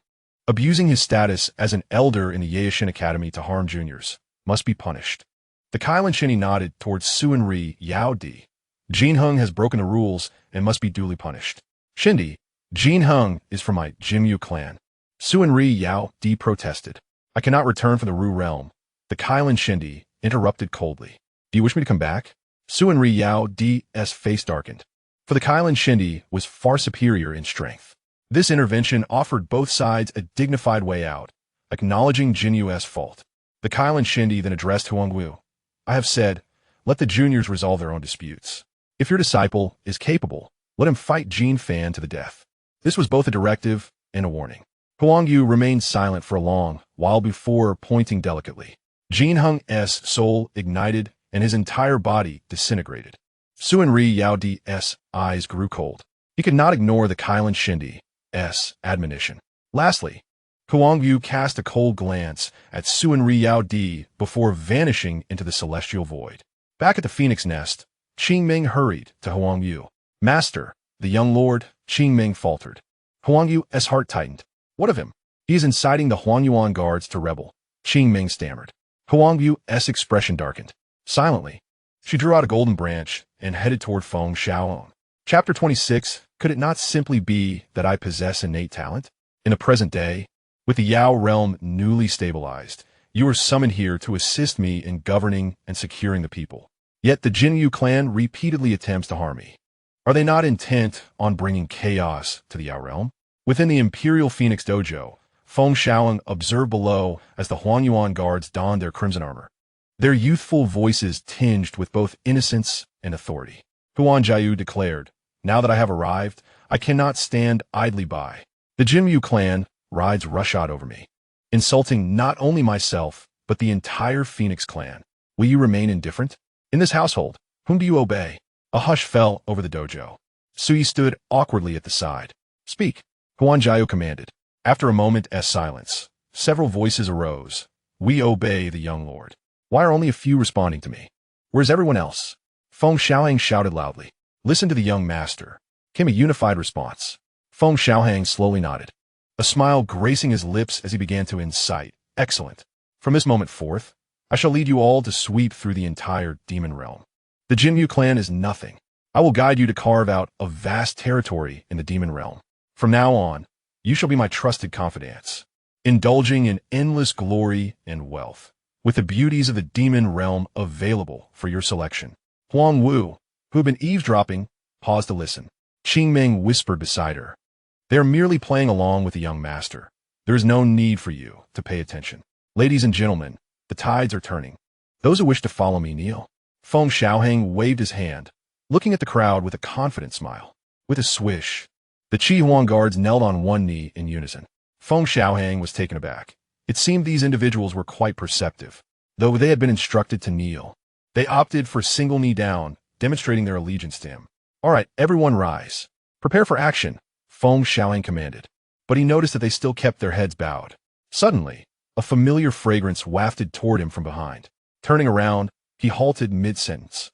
abusing his status as an elder in the Yaishin Academy to harm juniors, must be punished. The Kailan Shindi nodded towards Suan Riao Di. Jin Heng has broken the rules and must be duly punished. Shindi, Jin Heng is from my Jinryu clan. Suan Riao Di protested. I cannot return from the Ru realm. The Kailan Shindi interrupted coldly. Do you wish me to come back? Suan Riao Di's face darkened. For the Kailan Shindi was far superior in strength. This intervention offered both sides a dignified way out, acknowledging Jinyu's fault. The Kailan Shindi then addressed Huang Wu. I have said, let the juniors resolve their own disputes. If your disciple is capable, let him fight Jin Fan to the death. This was both a directive and a warning. Huang Wu remained silent for a long while before pointing delicately. Jin Heng's soul ignited and his entire body disintegrated. Suan Riao Di's eyes grew cold. He could not ignore the Kailan Shindi's admonition. Lastly, Huang Wu cast a cold glance at Suan Riao Di before vanishing into the celestial void. Back at the Phoenix Nest, Qingming hurried to Huang Wu. Master, the young lord, Qingming faltered. Huang Wu's heart tightened. What of him? He is inciting the Huangyuan guards to rebel, Qingming stammered. Huang Wu's expression darkened. Silently, she drew out a golden branch and headed toward Feng Xiaohang. Chapter 26, could it not simply be that I possess innate talent? In the present day, with the Yao realm newly stabilized, You are summoned here to assist me in governing and securing the people. Yet the Jinyu clan repeatedly attempts to harm me. Are they not intent on bringing chaos to the Yao realm? Within the Imperial Phoenix Dojo, Feng Xiaohang observed below as the Huangyuan guards donned their crimson armor, their youthful voices tinged with both innocence and authority. Huan Jiayu declared, "Now that I have arrived, I cannot stand idly by. The Jinyu clan rides roughshod over me, insulting not only myself, but the entire Phoenix clan. Will you remain indifferent? In this household, whom do you obey?" A hush fell over the dojo. Sui stood awkwardly at the side. "Speak," Huan Jiayu commanded. After a moment's silence, several voices arose. "We obey the young lord. Why are only a few responding to me? Where's everyone else?" Feng Xiaohang shouted loudly. "Listen to the young master," came a unified response. Feng Xiaohang slowly nodded, a smile gracing his lips as he began to incite. "Excellent. From this moment forth, I shall lead you all to sweep through the entire demon realm. The Jinyu clan is nothing. I will guide you to carve out a vast territory in the demon realm. From now on, you shall be my trusted confidants, indulging in endless glory and wealth, with the beauties of the demon realm available for your selection." Huang Wu, who had been eavesdropping, paused to listen. Qingming whispered beside her, "They are merely playing along with the young master. There is no need for you to pay attention. Ladies and gentlemen, the tides are turning. Those who wish to follow me kneel." Feng Xiaohang waved his hand, looking at the crowd with a confident smile. With a swish, the Qi Huang guards knelt on one knee in unison. Feng Xiaohang was taken aback. It seemed these individuals were quite perceptive. Though they had been instructed to kneel, they opted for single knee down, demonstrating their allegiance to him. "All right, everyone rise. Prepare for action," Feng Xiaohang commanded. But he noticed that they still kept their heads bowed. Suddenly, a familiar fragrance wafted toward him from behind. Turning around, he halted mid-sentence.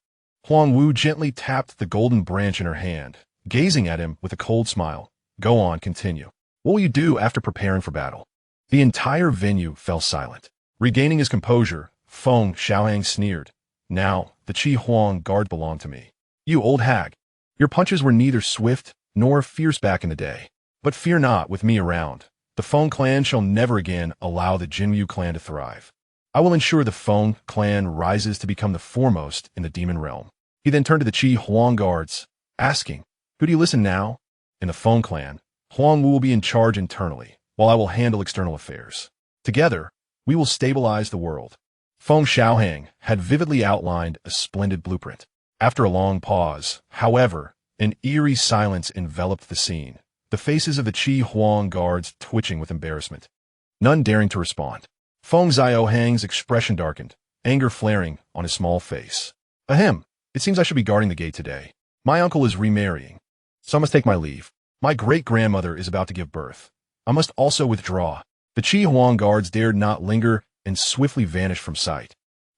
Huang Wu gently tapped the golden branch in her hand, gazing at him with a cold smile. "Go on, continue. What will you do after preparing for battle?" The entire venue fell silent. Regaining his composure, Feng Xiaohang sneered. "Now, the Qi Huang guard belong to me. You old hag, your punches were neither swift nor fierce back in the day. But fear not with me around. The Feng clan shall never again allow the Jinyu clan to thrive. I will ensure the Feng clan rises to become the foremost in the demon realm." He then turned to the Qi Huang guards, asking, "Who do you listen now?" "In the Feng clan, Huang Wu will be in charge internally, while I will handle external affairs. Together, we will stabilize the world." Feng Xiaohang had vividly outlined a splendid blueprint. After a long pause, however, an eerie silence enveloped the scene, the faces of the Qi Huang guards twitching with embarrassment, none daring to respond. Feng Xiaohang's expression darkened, anger flaring on his small face. "Ahem, it seems I should be guarding the gate today. My uncle is remarrying, so I must take my leave. My great-grandmother is about to give birth. I must also withdraw." The Qi Huang guards dared not linger and swiftly vanished from sight.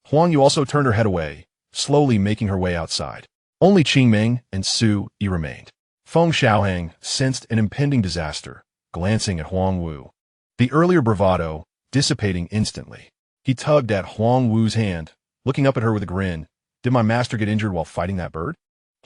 Huang Yu also turned her head away, slowly making her way outside. Only Qingming and Sui remained. Feng Xiaohang sensed an impending disaster, glancing at Huang Wu. The earlier bravado dissipating instantly. He tugged at Huang Wu's hand, looking up at her with a grin. "Did my master get injured while fighting that bird?"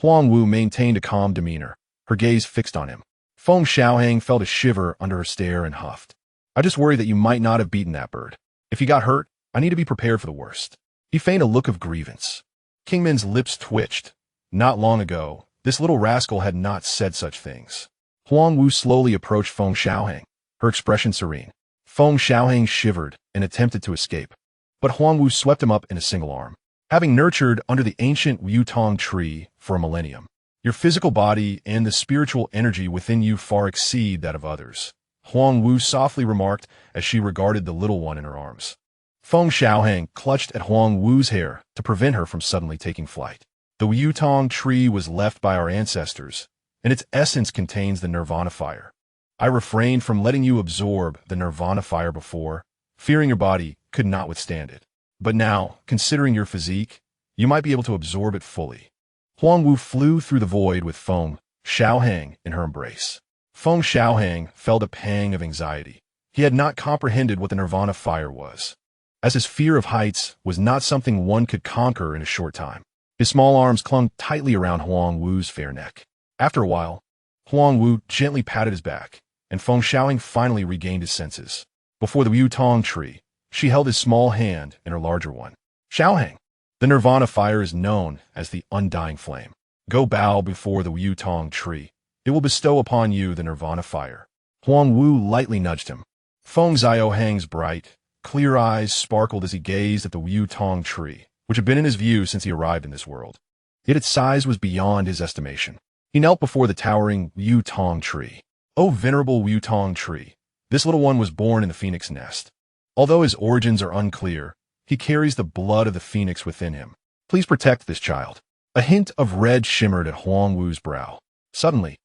Huang Wu maintained a calm demeanor, her gaze fixed on him. Feng Xiaohang felt a shiver under her stare and huffed. "I just worry that you might not have beaten that bird. If you got hurt, I need to be prepared for the worst." He feigned a look of grievance. Kingman's lips twitched. Not long ago, this little rascal had not said such things. Huang Wu slowly approached Feng Xiaohang, her expression serene. Feng Xiaohang shivered and attempted to escape, but Huang Wu swept him up in a single arm. "Having nurtured under the ancient Yutong tree for a millennium, your physical body and the spiritual energy within you far exceed that of others," Huang Wu softly remarked as she regarded the little one in her arms. Feng Xiaohang clutched at Huang Wu's hair to prevent her from suddenly taking flight. "The Yutong tree was left by our ancestors, and its essence contains the nirvana fire. I refrained from letting you absorb the nirvana fire before, fearing your body could not withstand it. But now, considering your physique, you might be able to absorb it fully." Huang Wu flew through the void with Feng Xiaohang in her embrace. Feng Xiaohang felt a pang of anxiety. He had not comprehended what the nirvana fire was, as his fear of heights was not something one could conquer in a short time. His small arms clung tightly around Huang Wu's fair neck. After a while, Huang Wu gently patted his back, and Feng Xiaohang finally regained his senses. Before the Yutong tree, She held his small hand in her larger one. Xiaohang, the nirvana fire is known as the undying flame. Go bow before the Yutong tree. It will bestow upon you the nirvana fire. Huang Wu lightly nudged him. Feng Xiaohang's bright, clear eyes sparkled as he gazed at the Yutong tree, which had been in his view since he arrived in this world. Yet its size was beyond his estimation. He knelt before the towering Yutong tree. O venerable Yutong tree, this little one was born in the phoenix nest. Although his origins are unclear, he carries the blood of the phoenix within him. Please protect this child. A hint of red shimmered at Huang Wu's brow. Suddenly,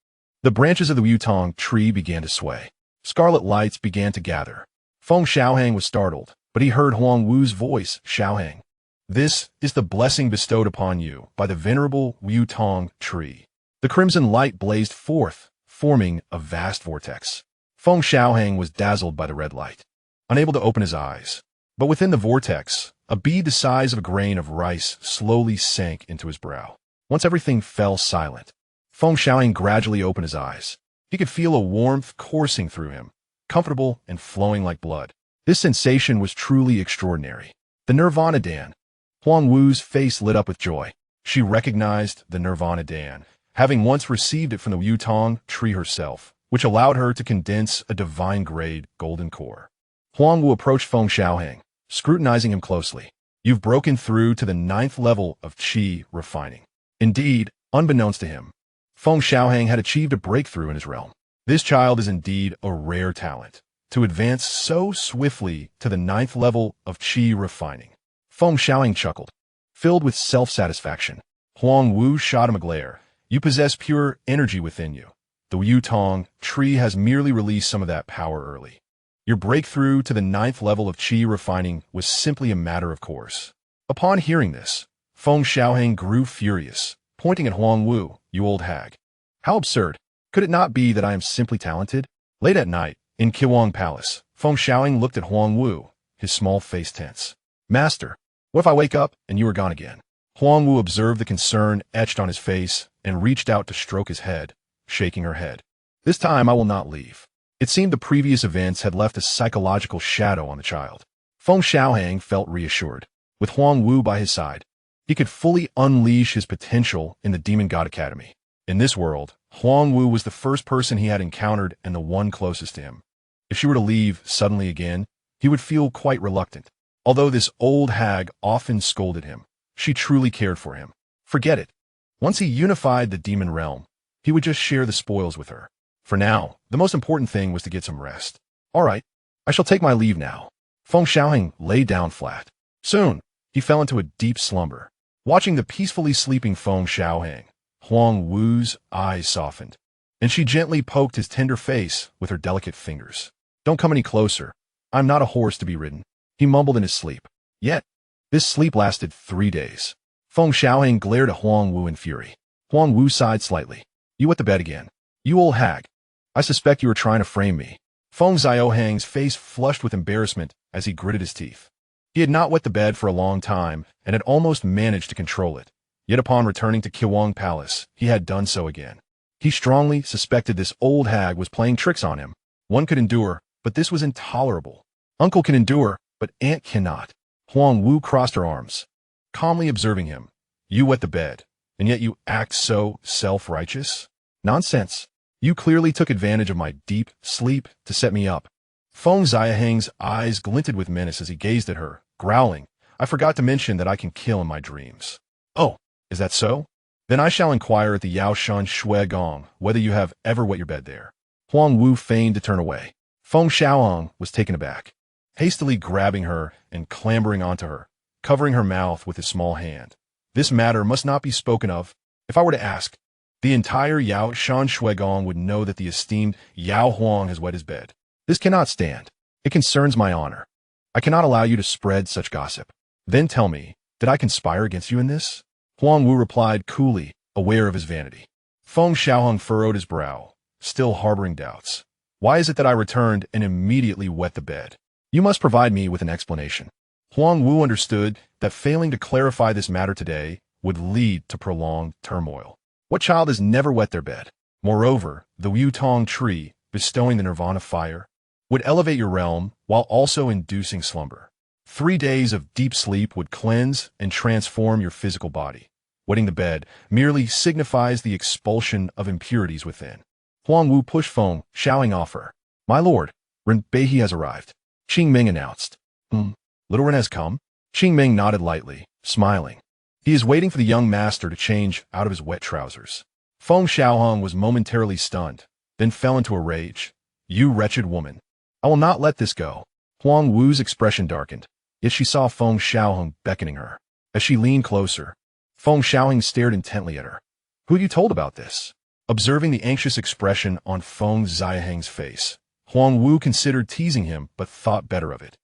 the branches of the Yutong tree began to sway. Scarlet lights began to gather. Feng Xiaohang was startled, but he heard Huang Wu's voice. Xiaohang, this is the blessing bestowed upon you by the venerable Yutong tree. The crimson light blazed forth, forming a vast vortex. Feng Xiaohang was dazzled by the red light, unable to open his eyes. But within the vortex, a bead the size of a grain of rice slowly sank into his brow. Once everything fell silent, Feng Xiaohang gradually opened his eyes. He could feel a warmth coursing through him, comfortable and flowing like blood. This sensation was truly extraordinary. The Nirvana Dan. Huang Wu's face lit up with joy. She recognized the Nirvana Dan, having once received it from the Yutong tree herself, which allowed her to condense a divine-grade golden core. Huang Wu approached Feng Xiaohang, scrutinizing him closely. You've broken through to the 9th level of qi refining. Indeed, unbeknownst to him, Feng Xiaohang had achieved a breakthrough in his realm. This child is indeed a rare talent, to advance so swiftly to the 9th level of qi refining. Feng Xiaohang chuckled, filled with self-satisfaction. Huang Wu shot him a glare. You possess pure energy within you. The Yutong tree has merely released some of that power early. Your breakthrough to the 9th level of qi refining was simply a matter of course. Upon hearing this, Feng Xiaohang grew furious, pointing at Huang Wu. You old hag. How absurd. Could it not be that I am simply talented? Late at night, in Qiwang Palace, Feng Xiaohang looked at Huang Wu, his small face tense. Master, what if I wake up and you are gone again? Huang Wu observed the concern etched on his face and reached out to stroke his head, shaking her head. This time I will not leave. It seemed the previous events had left a psychological shadow on the child. Feng Xiaohang felt reassured. With Huang Wu by his side, he could fully unleash his potential in the Demon God Academy. In this world, Huang Wu was the first person he had encountered and the one closest to him. If she were to leave suddenly again, he would feel quite reluctant. Although this old hag often scolded him, she truly cared for him. Forget it. Once he unified the demon realm, he would just share the spoils with her. For now, the most important thing was to get some rest. All right, I shall take my leave now. Feng Xiaohang lay down flat. Soon, he fell into a deep slumber. Watching the peacefully sleeping Feng Xiaohang, Huang Wu's eyes softened, and she gently poked his tender face with her delicate fingers. Don't come any closer. I'm not a horse to be ridden, he mumbled in his sleep. Yet, this sleep lasted 3 days. Feng Xiaohang glared at Huang Wu in fury. Huang Wu sighed slightly. You wet the bed again. You old hag. I suspect you were trying to frame me. Feng Xiaohang's face flushed with embarrassment as he gritted his teeth. He had not wet the bed for a long time and had almost managed to control it. Yet upon returning to Qiwang Palace, he had done so again. He strongly suspected this old hag was playing tricks on him. One could endure, but this was intolerable. Uncle can endure, but aunt cannot. Huang Wu crossed her arms, calmly observing him. You wet the bed, and yet you act so self-righteous? Nonsense. You clearly took advantage of my deep sleep to set me up. Feng Xiaohang's eyes glinted with menace as he gazed at her, growling. I forgot to mention that I can kill in my dreams. Oh, is that so? Then I shall inquire at the Yaoshan Shui Gong whether you have ever wet your bed there. Huang Wu feigned to turn away. Feng Xiaohang was taken aback, hastily grabbing her and clambering onto her, covering her mouth with his small hand. This matter must not be spoken of. If I were to ask, the entire Yaoshan Shui Gong would know that the esteemed Yao Huang has wet his bed. This cannot stand. It concerns my honor. I cannot allow you to spread such gossip. Then tell me, did I conspire against you in this? Huang Wu replied coolly, aware of his vanity. Feng Xiaohang furrowed his brow, still harboring doubts. Why is it that I returned and immediately wet the bed? You must provide me with an explanation. Huang Wu understood that failing to clarify this matter today would lead to prolonged turmoil. What child has never wet their bed? Moreover, the Yutong tree, bestowing the nirvana fire, would elevate your realm while also inducing slumber. 3 days of deep sleep would cleanse and transform your physical body. Wetting the bed merely signifies the expulsion of impurities within. Huang Wu pushed Feng Xiaohang off her. My lord, Ren Beihe has arrived. Qing Ming announced. Little Ren has come? Qing Ming nodded lightly, smiling. He is waiting for the young master to change out of his wet trousers. Feng Xiaohang was momentarily stunned, then fell into a rage. You wretched woman. I will not let this go. Huang Wu's expression darkened, yet she saw Feng Xiaohang beckoning her. As she leaned closer, Feng Xiaohang stared intently at her. Who had you told about this? Observing the anxious expression on Feng Xiaohang's face, Huang Wu considered teasing him but thought better of it.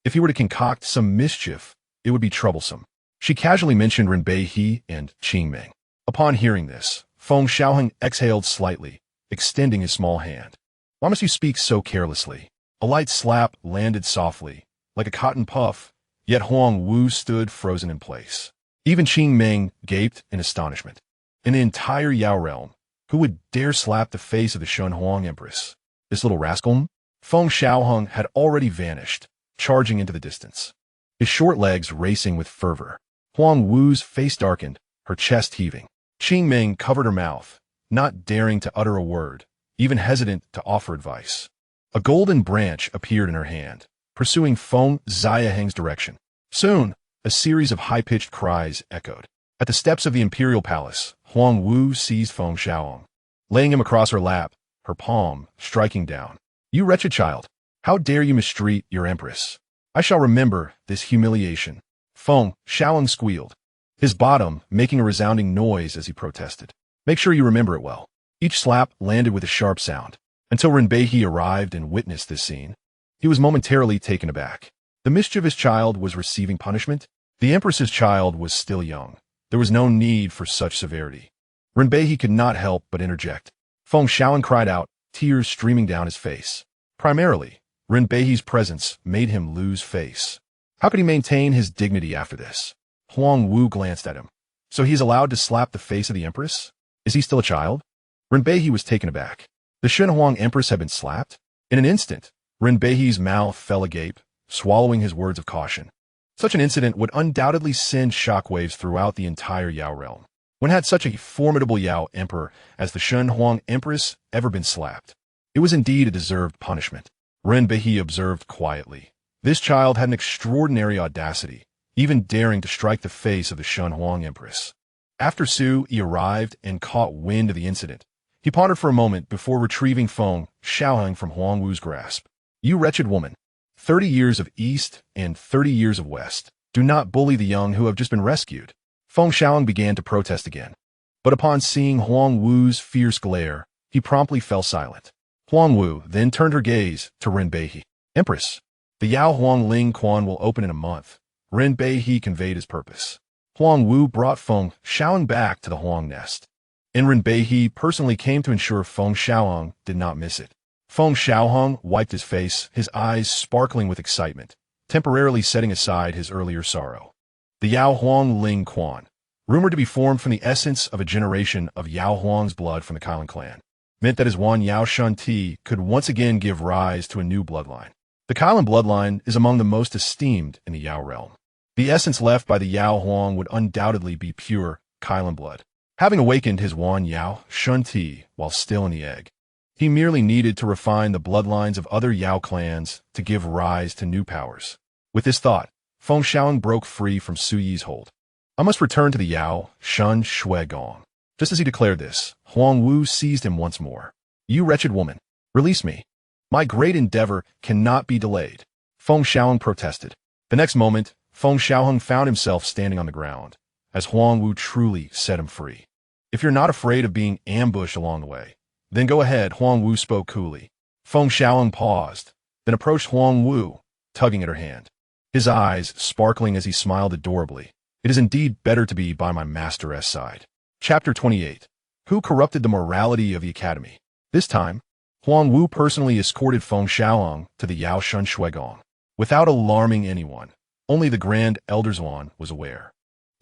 If he were to concoct some mischief, it would be troublesome. She casually mentioned Ren Beihe and Qing Ming. Upon hearing this, Feng Xiaohang exhaled slightly, extending his small hand. Why must you speak so carelessly? A light slap landed softly, like a cotton puff, yet Huang Wu stood frozen in place. Even Qing Ming gaped in astonishment. In the entire Yao realm, who would dare slap the face of the Huang Empress? This little rascal? Feng Xiaohang had already vanished, charging into the distance, his short legs racing with fervor. Huang Wu's face darkened, her chest heaving. Qing Ming covered her mouth, not daring to utter a word, even hesitant to offer advice. A golden branch appeared in her hand, pursuing Feng Xiaohang's direction. Soon, a series of high-pitched cries echoed. At the steps of the imperial palace, Huang Wu seized Feng Xiaohang, laying him across her lap, her palm striking down. You wretched child, how dare you mistreat your empress? I shall remember this humiliation. Feng Xiaohang squealed, his bottom making a resounding noise as he protested. Make sure you remember it well. Each slap landed with a sharp sound. Until Ren Beihe arrived and witnessed this scene, he was momentarily taken aback. The mischievous child was receiving punishment. The empress's child was still young. There was no need for such severity. Ren Beihe could not help but interject. Feng Xiaohang cried out, tears streaming down his face. Primarily, Ren Beihe's presence made him lose face. How could he maintain his dignity after this? Huang Wu glanced at him. So he is allowed to slap the face of the empress? Is he still a child? Ren Beihe was taken aback. The Huang Empress had been slapped? In an instant, Ren Beihe's mouth fell agape, swallowing his words of caution. Such an incident would undoubtedly send shockwaves throughout the entire Yao realm. When had such a formidable Yao emperor as the Huang Empress ever been slapped? It was indeed a deserved punishment. Ren Beihe observed quietly. This child had an extraordinary audacity, even daring to strike the face of the Huang Empress. After Su Yi arrived and caught wind of the incident, he pondered for a moment before retrieving Feng Xiaohang from Huang Wu's grasp. You wretched woman, 30 years of East and 30 years of West. Do not bully the young who have just been rescued. Feng Xiaohang began to protest again. But upon seeing Huang Wu's fierce glare, he promptly fell silent. Huang Wu then turned her gaze to Ren Beihe. Empress, the Yao Huang Ling Quan will open in a month. Ren Beihe conveyed his purpose. Huang Wu brought Feng Xiaohang back to the Huang nest. And Ren Beihe personally came to ensure Feng Xiaohang did not miss it. Feng Xiaohang wiped his face, his eyes sparkling with excitement, temporarily setting aside his earlier sorrow. The Yao Huang Ling Quan, rumored to be formed from the essence of a generation of Yao Huang's blood from the Kailan clan, meant that his Wan Yao Shun Ti could once again give rise to a new bloodline. The Kailan bloodline is among the most esteemed in the Yao realm. The essence left by the Yao Huang would undoubtedly be pure Kailan blood. Having awakened his Wan Yao Shun Ti while still in the egg, he merely needed to refine the bloodlines of other Yao clans to give rise to new powers. With this thought, Feng Xiaohang broke free from Su Yi's hold. I must return to the Yao Shun Shui Gong. Just as he declared this, Huang Wu seized him once more. You wretched woman, release me. My great endeavor cannot be delayed. Feng Xiaohang protested. The next moment, Feng Xiaohang found himself standing on the ground, as Huang Wu truly set him free. If you're not afraid of being ambushed along the way, then go ahead, Huang Wu spoke coolly. Feng Xiaohang paused, then approached Huang Wu, tugging at her hand. His eyes sparkling as he smiled adorably. It is indeed better to be by my master's side. Chapter 28. Who corrupted the morality of the academy? This time, Huang Wu personally escorted Feng Xiaohang to the Yao Shun Shui Gong. Without alarming anyone, only the Grand Elder Zuan was aware.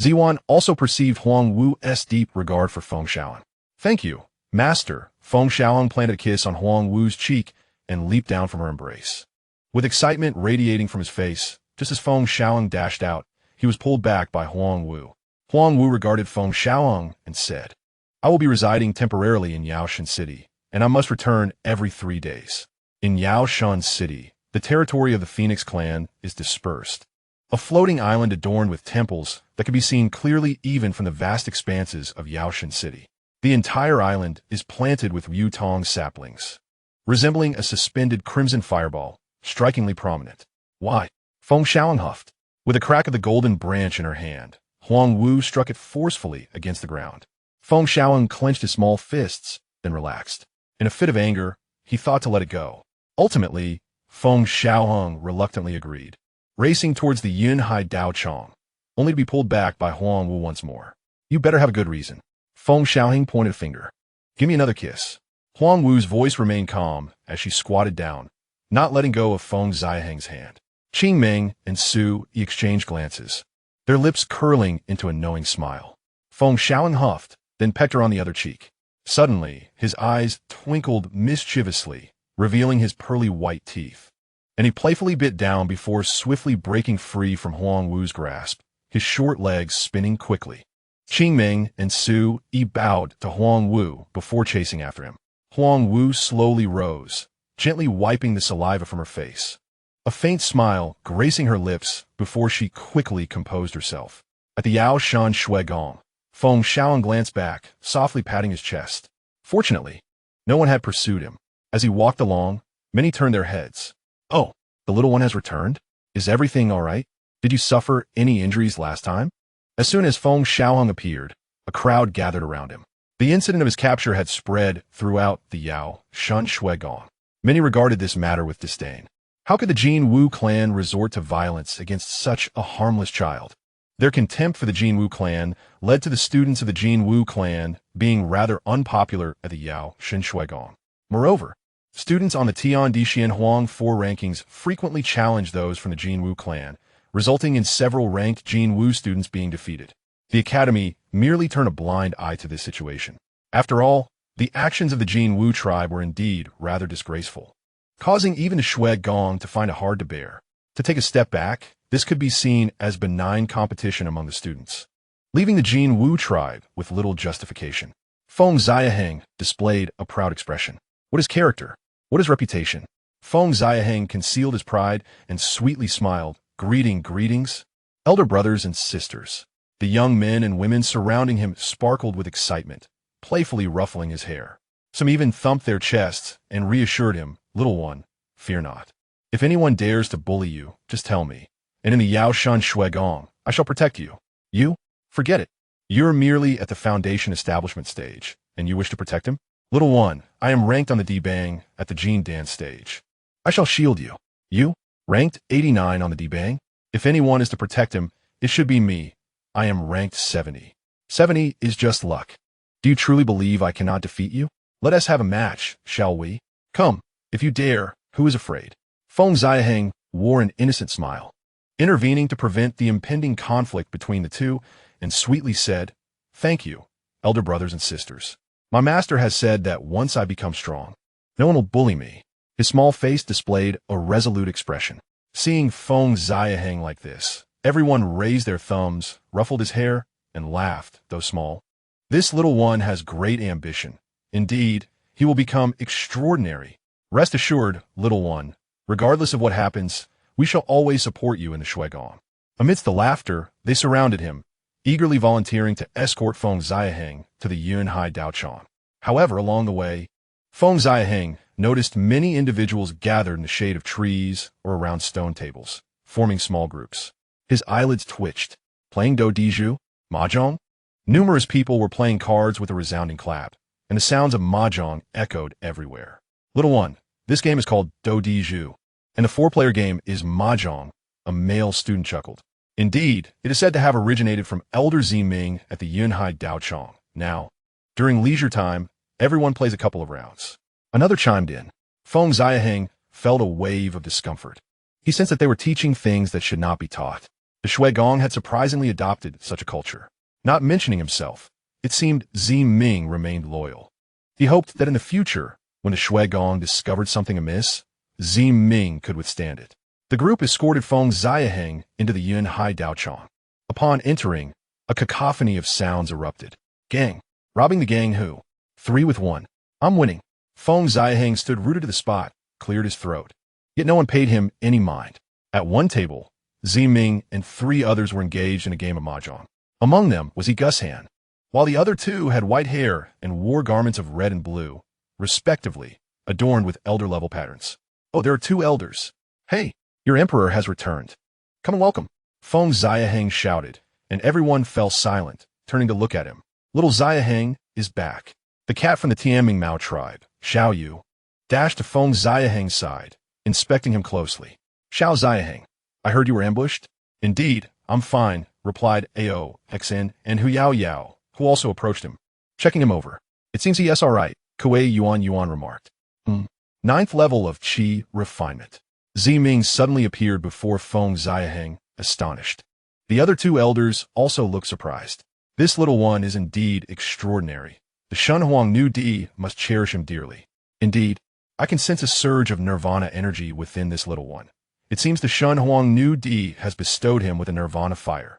Ziwan also perceived Huang Wu's deep regard for Feng Xiaohang. Thank you, master. Feng Xiaohang planted a kiss on Huang Wu's cheek and leaped down from her embrace. With excitement radiating from his face, Just as Feng Xiaohang dashed out, he was pulled back by Huang Wu. Huang Wu regarded Feng Xiaohang and said, "I will be residing temporarily in Yaoshan City, and I must return every 3 days. In Yaoshan City, the territory of the Phoenix clan is dispersed. A floating island adorned with temples that can be seen clearly even from the vast expanses of Yaoshan City. The entire island is planted with yutong saplings, resembling a suspended crimson fireball, strikingly prominent." "Why?" Feng Xiaohang huffed. With a crack of the golden branch in her hand, Huang Wu struck it forcefully against the ground. Feng Xiaohang clenched his small fists, then relaxed. In a fit of anger, he thought to let it go. Ultimately, Feng Xiaohang reluctantly agreed, racing towards the Yunhai Daochong, only to be pulled back by Huang Wu once more. "You better have a good reason." Feng Xiaohang pointed a finger. "Give me another kiss." Huang Wu's voice remained calm as she squatted down, not letting go of Feng Xiaohang's hand. Qing Ming and Su exchanged glances, their lips curling into a knowing smile. Feng Xiaohang huffed, then pecked her on the other cheek. Suddenly, his eyes twinkled mischievously, revealing his pearly white teeth, and he playfully bit down before swiftly breaking free from Huang Wu's grasp, his short legs spinning quickly. Qing Ming and Su bowed to Huang Wu before chasing after him. Huang Wu slowly rose, gently wiping the saliva from her face, a faint smile gracing her lips before she quickly composed herself. At the Yao Shan Shui Gong, Feng Xiaohang glanced back, softly patting his chest. Fortunately, no one had pursued him. As he walked along, many turned their heads. "Oh, the little one has returned? Is everything all right? Did you suffer any injuries last time?" As soon as Feng Xiaohang appeared, a crowd gathered around him. The incident of his capture had spread throughout the Yao Shan Shui Gong. Many regarded this matter with disdain. How could the Jin Wu clan resort to violence against such a harmless child? Their contempt for the Jin Wu clan led to the students of the Jin Wu clan being rather unpopular at the Yao Shan Shui Gong. Moreover, students on the Tian Dixian Huang 4 rankings frequently challenged those from the Jin Wu clan, resulting in several ranked Jin Wu students being defeated. The academy merely turned a blind eye to this situation. After all, the actions of the Jin Wu tribe were indeed rather disgraceful, causing even the Shui Gong to find it hard to bear. To take a step back, this could be seen as benign competition among the students, leaving the Jin Wu tribe with little justification. Feng Xiaohang displayed a proud expression. What is character? What is reputation? Feng Xiaohang concealed his pride and sweetly smiled. Greetings, elder brothers and sisters." The young men and women surrounding him sparkled with excitement, playfully ruffling his hair. Some even thumped their chests and reassured him, "Little one, fear not. If anyone dares to bully you, just tell me, and in the Yaoshan Shui Gong, I shall protect you." "You? Forget it. You're merely at the foundation establishment stage, and you wish to protect him?" "Little one, I am ranked on the Dibang at the Jin dance stage. I shall shield you." "You? Ranked 89 on the Dibang? If anyone is to protect him, it should be me. I am ranked 70. 70 is just luck. Do you truly believe I cannot defeat you? Let us have a match, shall we? Come, if you dare, who is afraid?" Feng Xiaohang wore an innocent smile, intervening to prevent the impending conflict between the two, and sweetly said, "Thank you, elder brothers and sisters. My master has said that once I become strong, no one will bully me." His small face displayed a resolute expression. Seeing Feng Xiaohang like this, everyone raised their thumbs, ruffled his hair, and laughed, though small. "This little one has great ambition. Indeed, he will become extraordinary. Rest assured, little one, regardless of what happens, we shall always support you in the Shui Gong." Amidst the laughter, they surrounded him, eagerly volunteering to escort Feng Xiaohang to the Yunhai Daochong. However, along the way, Feng Xiaohang noticed many individuals gathered in the shade of trees or around stone tables, forming small groups. His eyelids twitched. Playing do diju? Mahjong? Numerous people were playing cards with a resounding clap, and the sounds of mahjong echoed everywhere. "Little one, this game is called do diju, and the 4-player game is mahjong," a male student chuckled. Indeed, it is said to have originated from Elder Ziming at the Yunhai Daochong. Now, during leisure time, everyone plays a couple of rounds. Another chimed in. Feng Xiaohang felt a wave of discomfort. He sensed that they were teaching things that should not be taught. The Shui Gong had surprisingly adopted such a culture. Not mentioning himself, it seemed Ziming remained loyal. He hoped that in the future, when the Shui Gong discovered something amiss, Ziming could withstand it. The group escorted Feng Xiaohang into the Yun Hai Daochang. Upon entering, a cacophony of sounds erupted. Gang. Robbing the gang who? 3 with 1. I'm winning. Feng Xiaohang stood rooted to the spot, cleared his throat. Yet no one paid him any mind. At one table, Ziming and 3 others were engaged in a game of mahjong. Among them was Gus Han, while the other 2 had white hair and wore garments of red and blue, respectively, adorned with elder-level patterns. Oh, there are 2 elders. Hey, your emperor has returned. Come and welcome. Feng Xiaohang shouted, and everyone fell silent, turning to look at him. Little Xiaohang is back. The cat from the Tianming Mao tribe, Xiao Yu, dashed to Feng Xiaohang's side, inspecting him closely. Xiao Xiaohang, I heard you were ambushed? Indeed, I'm fine, replied Ao, Xen, and Hu Yao Yao, who also approached him. Checking him over. It seems he is all right, Kuei Yuan remarked. 9th level of Qi refinement. Ziming suddenly appeared before Feng Xiaohang, astonished. The other 2 elders also looked surprised. This little one is indeed extraordinary. The Shunhuang Nu Di must cherish him dearly. Indeed, I can sense a surge of nirvana energy within this little one. It seems the Shunhuang Nu Di has bestowed him with a nirvana fire.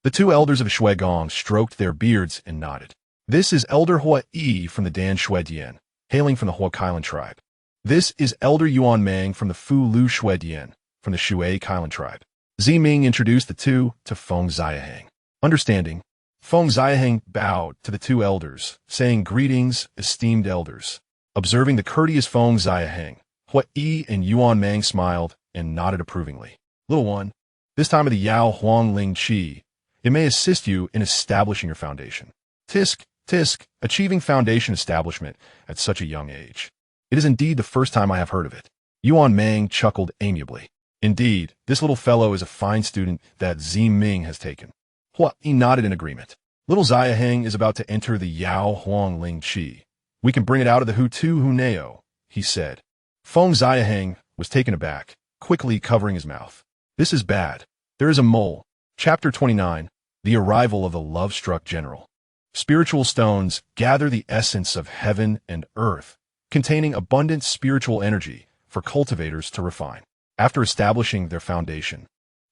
The 2 elders of Shui Gong stroked their beards and nodded. This is Elder Hua Yi from the Dan Shui Dian, hailing from the Hua Kailan tribe. This is Elder Yuan Mang from the Fu Lu Shui Dian, from the Shui Kailan tribe. Ziming introduced the 2 to Feng Xiaohang. Understanding, Feng Xiaohang bowed to the 2 elders, saying, "Greetings, esteemed elders." Observing the courteous Feng Xiaohang, Hua Yi and Yuan Mang smiled and nodded approvingly. Little one, this time of the Yao Huang Ling Qi, it may assist you in establishing your foundation. Tisk, achieving foundation establishment at such a young age. It is indeed the first time I have heard of it. Yuan Mang chuckled amiably. Indeed, this little fellow is a fine student that Ziming has taken. Hua Yi nodded in agreement. Little Xiaohang is about to enter the Yao Huang Ling Qi. We can bring it out of the Hutu Huneo, he said. Feng Xiaohang was taken aback, quickly covering his mouth. This is bad. There is a mole. Chapter 29, The Arrival of the Love-Struck General. Spiritual stones gather the essence of heaven and earth, containing abundant spiritual energy for cultivators to refine. After establishing their foundation,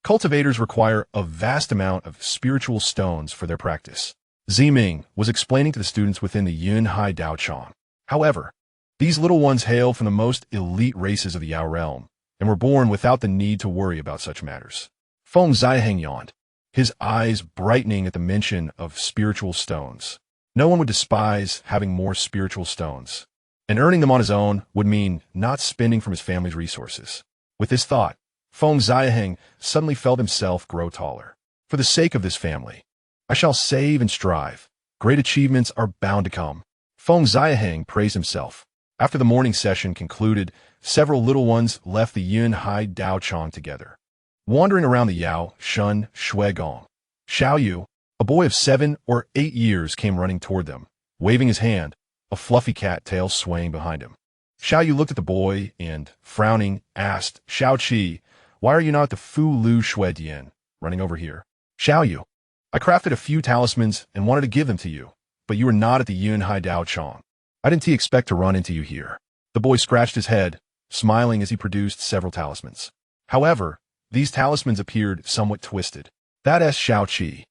cultivators require a vast amount of spiritual stones for their practice. Ziming was explaining to the students within the Yun Hai Daochang. However, these little ones hail from the most elite races of the Yao realm, and were born without the need to worry about such matters. Feng Xiaohang yawned, his eyes brightening at the mention of spiritual stones. No one would despise having more spiritual stones, and earning them on his own would mean not spending from his family's resources. With this thought, Feng Xiaohang suddenly felt himself grow taller. For the sake of this family, I shall save and strive. Great achievements are bound to come. Feng Xiaohang praised himself. After the morning session concluded, several little ones left the Yun Hai Daochang together. Wandering around the Yao, Shun, Shui Gong, Xiao Yu, a boy of 7 or 8 years, came running toward them, waving his hand, a fluffy cat tail swaying behind him. Xiao Yu looked at the boy and, frowning, asked, "Xiao Qi, why are you not at the Fu Lu Shui Dian, running over here?" Xiao Yu, I crafted a few talismans and wanted to give them to you, but you were not at the Yun Hai Daochang. I didn't expect to run into you here. The boy scratched his head, smiling as he produced several talismans. However, these talismans appeared somewhat twisted. That is Xiao Qi,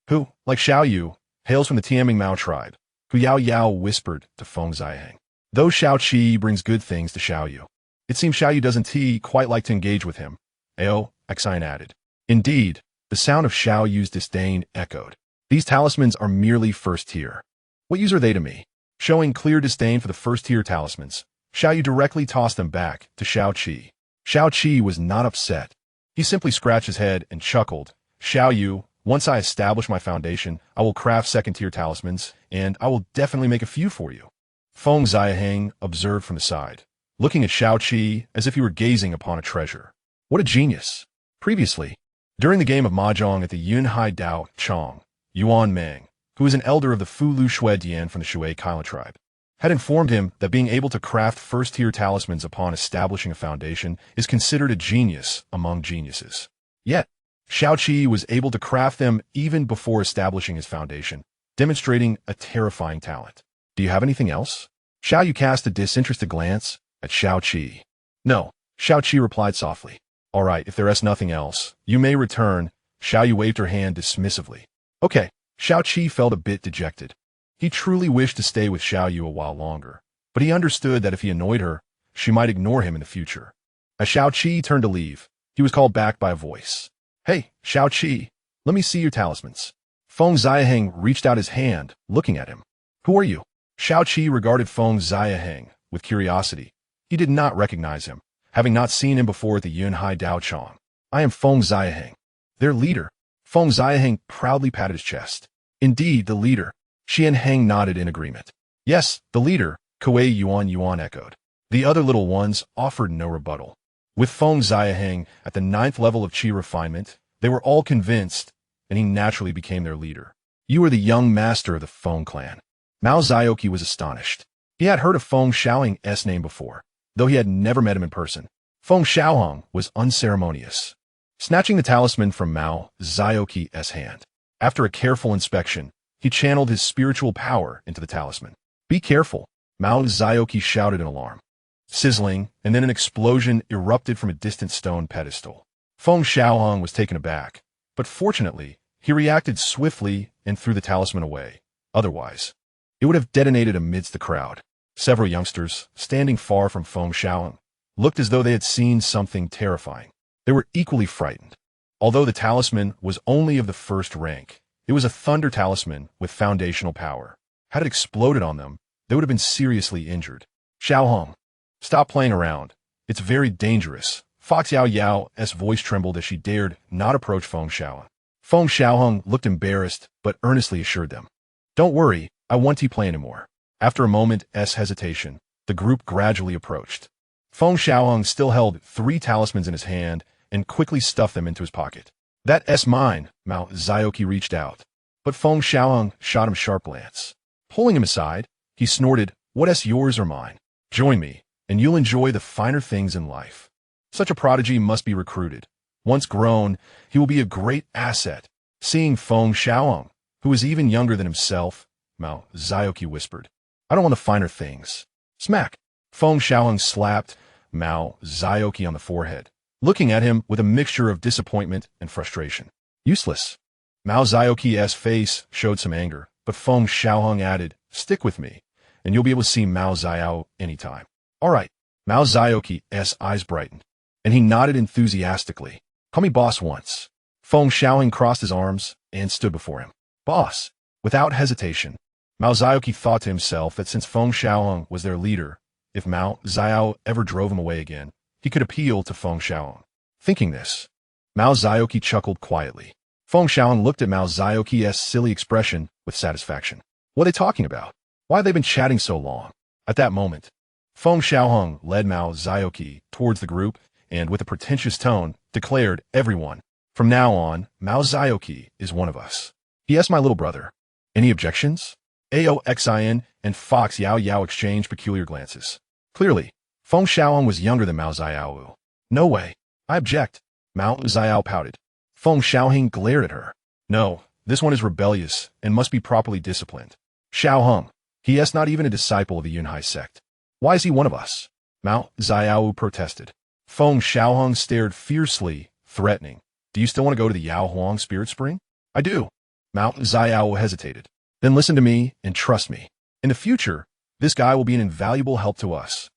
who, like Xiao Yu, hails from the Tianming Mao tribe, Hu Yao Yao whispered to Feng Xiaohang. Though Xiao Qi brings good things to Xiao Yu, it seems Xiao Yu doesn't quite like to engage with him. Ao, Xine added. Indeed, the sound of Xiao Yu's disdain echoed. These talismans are merely first tier. What use are they to me? Showing clear disdain for the first tier talismans, Xiao Yu directly tossed them back to Xiao Qi. Xiao Qi was not upset. He simply scratched his head and chuckled. Xiao Yu, once I establish my foundation, I will craft second-tier talismans, and I will definitely make a few for you. Feng Xiaohang observed from the side, looking at Xiao Qi as if he were gazing upon a treasure. What a genius! Previously, during the game of mahjong at the Yun Hai Dao Chang, Yuan Mang, who is an elder of the Fu Lu Shui Dian from the Shui Kailan tribe, had informed him that being able to craft first-tier talismans upon establishing a foundation is considered a genius among geniuses. Yet, Xiao Qi was able to craft them even before establishing his foundation, demonstrating a terrifying talent. Do you have anything else? Xiao Yu cast a disinterested glance at Xiao Qi. No, Xiao Qi replied softly. All right, if there is nothing else, you may return. Xiao Yu waved her hand dismissively. Okay, Xiao Qi felt a bit dejected. He truly wished to stay with Xiao Yu a while longer, but he understood that if he annoyed her, she might ignore him in the future. As Xiao Qi turned to leave, he was called back by a voice. Hey, Xiao Qi, let me see your talismans. Feng Xiaohang reached out his hand, looking at him. Who are you? Xiao Qi regarded Feng Xiaohang with curiosity. He did not recognize him, having not seen him before at the Yunhai Daochang. I am Feng Xiaohang, their leader. Feng Xiaohang proudly patted his chest. Indeed, the leader. Xianhang nodded in agreement. Yes, the leader, Kuei Yuan echoed. The other little ones offered no rebuttal. With Feng Xiaohang at the 9th level of Qi refinement, they were all convinced, and he naturally became their leader. You are the young master of the Feng clan. Mao Zioqi was astonished. He had heard of Feng Xiaohang's name before, though he had never met him in person. Feng Xiaohang was unceremonious, snatching the talisman from Mao Zioqi's hand. After a careful inspection, he channeled his spiritual power into the talisman. Be careful, Mao Zioqi shouted in alarm. Sizzling, and then an explosion erupted from a distant stone pedestal. Feng Xiaohang was taken aback, but fortunately, he reacted swiftly and threw the talisman away. Otherwise, it would have detonated amidst the crowd. Several youngsters, standing far from Feng Xiaohang, looked as though they had seen something terrifying. They were equally frightened. Although the talisman was only of the 1st rank, it was a thunder talisman with foundational power. Had it exploded on them, they would have been seriously injured. Xiaohang, stop playing around. It's very dangerous. Fox Yao Yao's voice trembled as she dared not approach Feng Xiaohang. Feng Xiaohang looked embarrassed, but earnestly assured them. Don't worry, I won't play anymore. After a moment's hesitation, the group gradually approached. Feng Xiaohang still held 3 talismans in his hand and quickly stuffed them into his pocket. That's mine, Mao Zioqi reached out. But Feng Xiaohang shot him a sharp glance. Pulling him aside, he snorted, What's yours or mine? Join me, and you'll enjoy the finer things in life. Such a prodigy must be recruited. Once grown, he will be a great asset. Seeing Feng Xiaohang, who was even younger than himself, Mao Zioqi whispered, I don't want the finer things. Smack! Feng Xiaohang slapped Mao Zioqi on the forehead, looking at him with a mixture of disappointment and frustration. Useless. Mao Zioqi's face showed some anger, but Feng Xiaohang added, Stick with me, and you'll be able to see Mao Ziao anytime. All right. Mao Zioqi's eyes brightened, and he nodded enthusiastically. Call me boss once. Feng Xiaohang crossed his arms and stood before him. Boss. Without hesitation, Mao Zioqi thought to himself that since Feng Xiaohang was their leader, if Mao Ziao ever drove him away again, he could appeal to Feng Xiaohang. Thinking this, Mao Zioqi chuckled quietly. Feng Xiaohang looked at Mao Zioqi's silly expression with satisfaction. What are they talking about? Why have they been chatting so long? At that moment, Feng Xiaohang led Mao Zioqi towards the group and, with a pretentious tone, declared, Everyone, from now on, Mao Zioqi is one of us. P.S. my little brother. Any objections? Aoxin and Fox Yao Yao exchanged peculiar glances. Clearly, Feng Xiaohang was younger than Mao Ziao. No way. I object. Mao Ziao pouted. Feng Xiaohang glared at her. No, this one is rebellious and must be properly disciplined. Xiaohang, he is not even a disciple of the Yunhai sect. Why is he one of us? Mao Ziao protested. Feng Xiaohang stared fiercely, threatening. Do you still want to go to the Yao Huang Spirit Spring? I do. Mao Ziao hesitated. Then listen to me and trust me. In the future, this guy will be an invaluable help to us.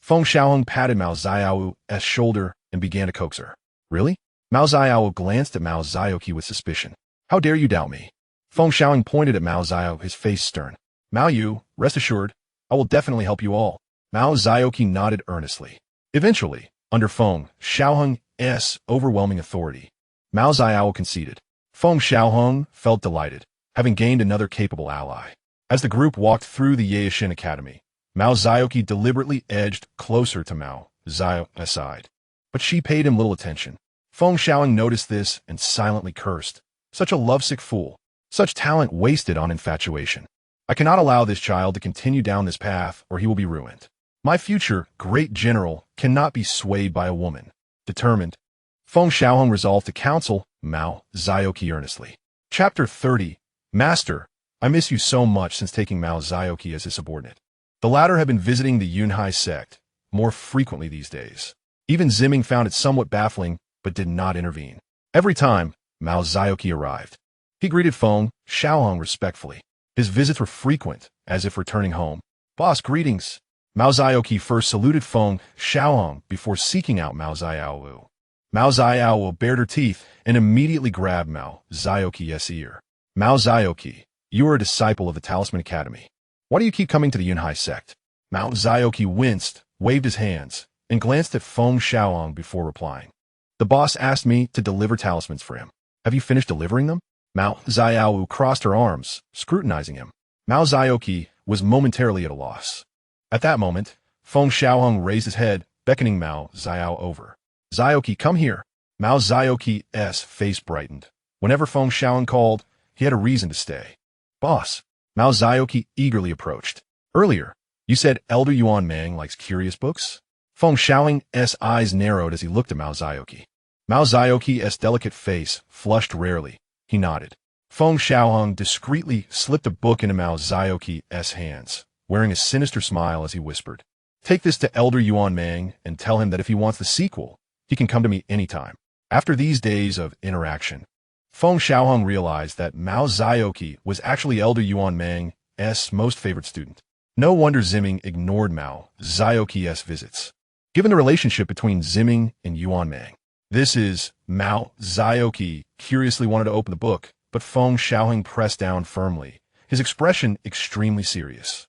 Feng Xiaohang patted Mao Ziao's shoulder and began to coax her. Really? Mao Ziao glanced at Mao Zioqi with suspicion. How dare you doubt me? Feng Xiaohang pointed at Mao Ziao, his face stern. Mao Yu, rest assured, I will definitely help you all. Mao Zioqi nodded earnestly. Eventually, under Feng Xiaohang's overwhelming authority, Mao Ziao conceded. Feng Xiaohang felt delighted, having gained another capable ally. As the group walked through the Yaishin Academy, Mao Zioqi deliberately edged closer to Mao Zio's side. But she paid him little attention. Feng Xiaohang noticed this and silently cursed. Such a lovesick fool. Such talent wasted on infatuation. I cannot allow this child to continue down this path or he will be ruined. My future great general cannot be swayed by a woman. Determined, Feng Xiaohang resolved to counsel Mao Zioqi earnestly. Chapter 30. Master, I miss you so much since taking Mao Zioqi as his subordinate. The latter had been visiting the Yunhai sect more frequently these days. Even Ziming found it somewhat baffling but did not intervene. Every time, Mao Zioqi arrived, he greeted Feng Xiaohang respectfully. His visits were frequent, as if returning home. "Boss, greetings." Mao Zioqi first saluted Feng Xiaohang before seeking out Mao Ziowu. Mao Ziowu bared her teeth and immediately grabbed Mao Zioqi's ear. "Mao Zioqi, you are a disciple of the Talisman Academy. Why do you keep coming to the Yunhai sect?" Mao Zioqi winced, waved his hands, and glanced at Feng Xiaohang before replying. "The boss asked me to deliver talismans for him. Have you finished delivering them?" Mao Ziowu crossed her arms, scrutinizing him. Mao Zioqi was momentarily at a loss. At that moment, Feng Xiaohang raised his head, beckoning Mao Ziowu over. "Zioqi, come here." Mao Zioqi's face brightened. Whenever Feng Xiaohang called, he had a reason to stay. "Boss." Mao Zioqi eagerly approached. "Earlier, you said Elder Yuan Mang likes curious books?" Feng Xiaohang's eyes narrowed as he looked at Mao Zioqi. Mao Zioqi's delicate face flushed rarely. He nodded. Feng Xiaohang discreetly slipped a book into Mao Zioqi's hands, wearing a sinister smile as he whispered, "Take this to Elder Yuan Mang and tell him that if he wants the sequel, he can come to me anytime." After these days of interaction, Feng Xiaohang realized that Mao Zioqi was actually Elder Yuan Mang's most favored student. No wonder Ziming ignored Mao Zioqi's visits. Given the relationship between Ziming and Yuan Mang, this is Mao Zioqi curiously wanted to open the book, but Feng Xiaohang pressed down firmly, his expression extremely serious.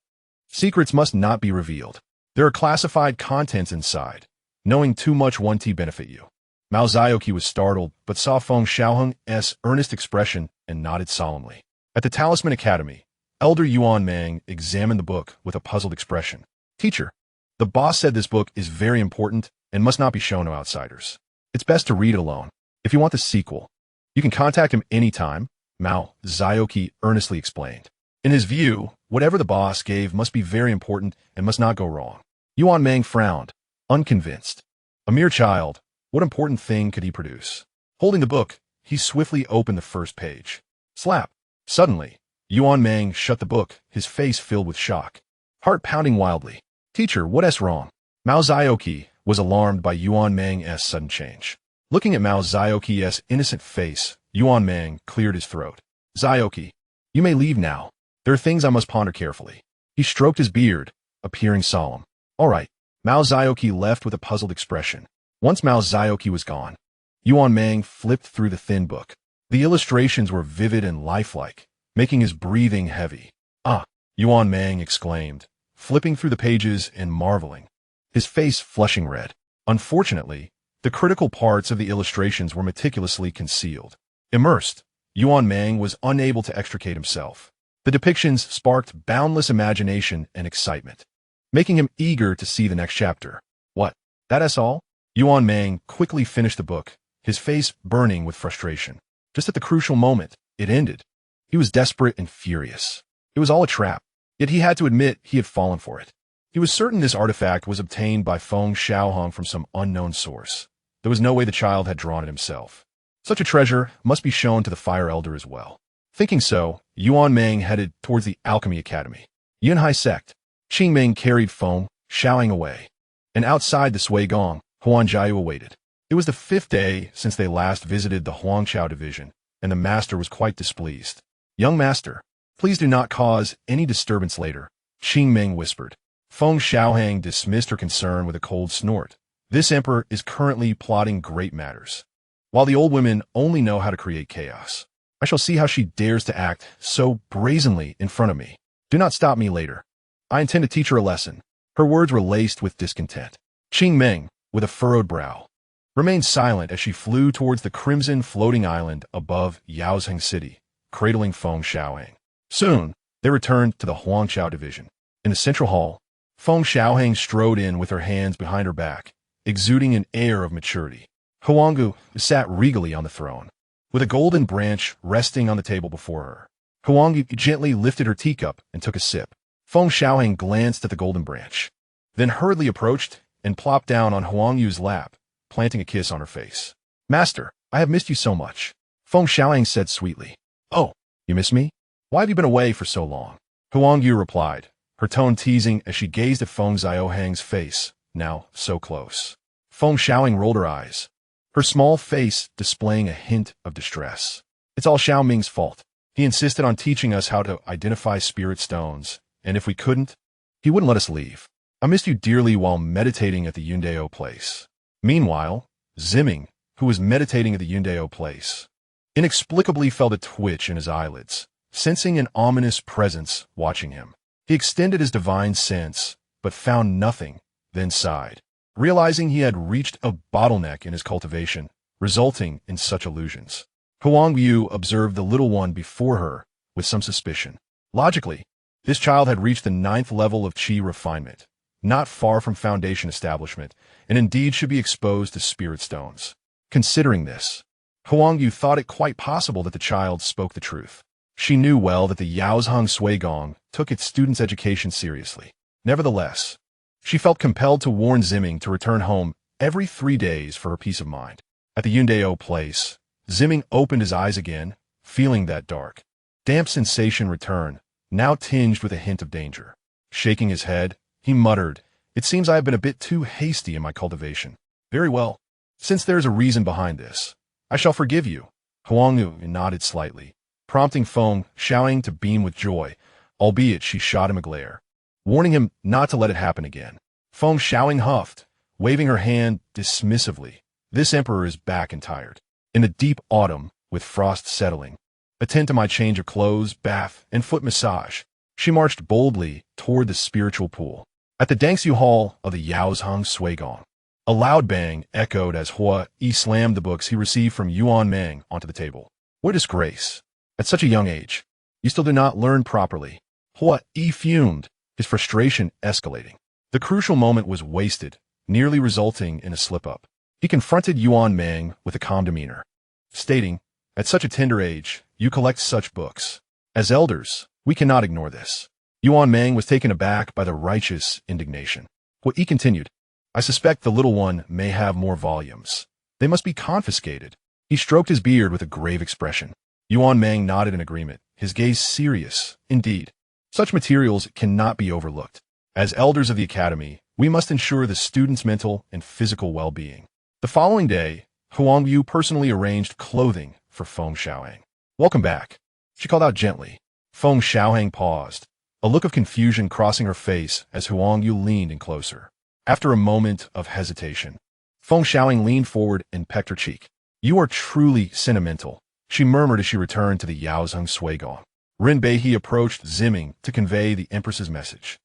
Secrets must not be revealed. There are classified contents inside. Knowing too much won't benefit you. Mao Zioqi was startled, but saw Feng Xiaohang's earnest expression and nodded solemnly. At the Talisman Academy, Elder Yuan Mang examined the book with a puzzled expression. "Teacher, the boss said this book is very important and must not be shown to outsiders. It's best to read it alone. If you want the sequel, you can contact him anytime," Mao Zioqi earnestly explained. In his view, whatever the boss gave must be very important and must not go wrong. Yuan Mang frowned, unconvinced. A mere child, what important thing could he produce? Holding the book, he swiftly opened the first page. Slap! Suddenly, Yuan Mang shut the book, his face filled with shock. Heart pounding wildly. "Teacher, what's wrong?" Mao Zioqi was alarmed by Yuan Mang's sudden change. Looking at Mao Zioqi's innocent face, Yuan Mang cleared his throat. "Zioqi, you may leave now. There are things I must ponder carefully." He stroked his beard, appearing solemn. "All right." Mao Zioqi left with a puzzled expression. Once Mao Zioqi was gone, Yuan Mang flipped through the thin book. The illustrations were vivid and lifelike, making his breathing heavy. "Ah!" Yuan Mang exclaimed, flipping through the pages and marveling, his face flushing red. Unfortunately, the critical parts of the illustrations were meticulously concealed. Immersed, Yuan Mang was unable to extricate himself. The depictions sparked boundless imagination and excitement, making him eager to see the next chapter. "What? That's all?" Yuan Mang quickly finished the book, his face burning with frustration. Just at the crucial moment, it ended. He was desperate and furious. It was all a trap, yet he had to admit he had fallen for it. He was certain this artifact was obtained by Feng Xiaohang from some unknown source. There was no way the child had drawn it himself. Such a treasure must be shown to the Fire Elder as well. Thinking so, Yuan Mang headed towards the Alchemy Academy. Yunhai sect. Qingming carried Feng Xiaohang away, and outside the Sui Gong, Huang Jiu awaited. It was the 5th day since they last visited the Huangqiao division, and the master was quite displeased. "Young master, please do not cause any disturbance later," Qingming whispered. Feng Xiaohang dismissed her concern with a cold snort. "This emperor is currently plotting great matters, while the old women only know how to create chaos. I shall see how she dares to act so brazenly in front of me. Do not stop me later. I intend to teach her a lesson." Her words were laced with discontent. Qingming, with a furrowed brow, remained silent as she flew towards the crimson floating island above Yaozheng City, cradling Feng Xiaohang. Soon, they returned to the Huangqiao division. In the central hall, Feng Xiaohang strode in with her hands behind her back, exuding an air of maturity. Huang Wu sat regally on the throne, with a golden branch resting on the table before her. Huang Wu gently lifted her teacup and took a sip. Feng Xiaohang glanced at the golden branch, then hurriedly approached and plopped down on Huang Yu's lap, planting a kiss on her face. "Master, I have missed you so much," Feng Xiaohang said sweetly. "Oh, you miss me? Why have you been away for so long?" Huang Yu replied, her tone teasing as she gazed at Feng Xiaohang's face, now so close. Feng Xiaohang rolled her eyes. her small face displaying a hint of distress. It's all Xiao Ming's fault. He insisted on teaching us how to identify spirit stones, and if we couldn't, he wouldn't let us leave. I missed you dearly while meditating at the Yundao place. Meanwhile, Ziming, who was meditating at the Yundao place, inexplicably felt a twitch in his eyelids, sensing an ominous presence watching him. He extended his divine sense, but found nothing, then sighed, realizing he had reached a bottleneck in his cultivation, resulting in such illusions. Huang Wu observed the little one before her with some suspicion. Logically, this child had reached the 9th level of qi refinement, not far from foundation establishment, and indeed should be exposed to spirit stones. Considering this, Huang Wu thought it quite possible that the child spoke the truth. She knew well that the Yaozhang Suigong took its students' education seriously. Nevertheless, she felt compelled to warn Ziming to return home every 3 days for her peace of mind. At the Yundao place, Ziming opened his eyes again, feeling that dark, damp sensation return, now tinged with a hint of danger. Shaking his head, he muttered, "It seems I have been a bit too hasty in my cultivation. Very well. Since there is a reason behind this, I shall forgive you." Huang Wu nodded slightly, prompting Feng Xiaohang to beam with joy, albeit she shot him a glare, warning him not to let it happen again. Feng Xiaohang huffed, waving her hand dismissively. This emperor is back and tired. In the deep autumn, with frost settling, attend to my change of clothes, bath, and foot massage. She marched boldly toward the spiritual pool. At the Dangsu Hall of the Yaozhang Suigong, a loud bang echoed as Hua Yi slammed the books he received from Yuan Meng onto the table. What disgrace! At such a young age, you still do not learn properly. Hua Yi fumed, his frustration escalating. The crucial moment was wasted, nearly resulting in a slip-up. He confronted Yuan Meng with a calm demeanor, stating, "At such a tender age, you collect such books. As elders, we cannot ignore this." Yuan Meng was taken aback by the righteous indignation. Hua Yi continued, "I suspect the little one may have more volumes. They must be confiscated." He stroked his beard with a grave expression. Yuan Meng nodded in agreement, his gaze serious. Indeed, such materials cannot be overlooked. As elders of the academy, we must ensure the student's mental and physical well-being. The following day, Huang Wu personally arranged clothing for Feng Xiaohang. "Welcome back," she called out gently. Feng Xiaohang paused, a look of confusion crossing her face as Huang Wu leaned in closer. After a moment of hesitation, Feng Xiaohang leaned forward and pecked her cheek. "You are truly sentimental," she murmured as she returned to the Yaozhang Suigong. Rin Beihe approached Ziming to convey the Empress's message.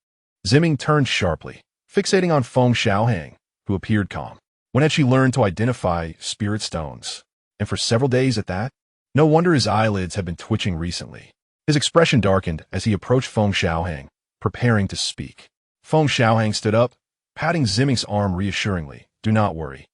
Ziming turned sharply, fixating on Feng Xiaohang, who appeared calm. When had she learned to identify spirit stones? And for several days at that? No wonder his eyelids had been twitching recently. His expression darkened as he approached Feng Xiaohang, preparing to speak. Feng Xiaohang stood up, patting Ziming's arm reassuringly. "Do not worry.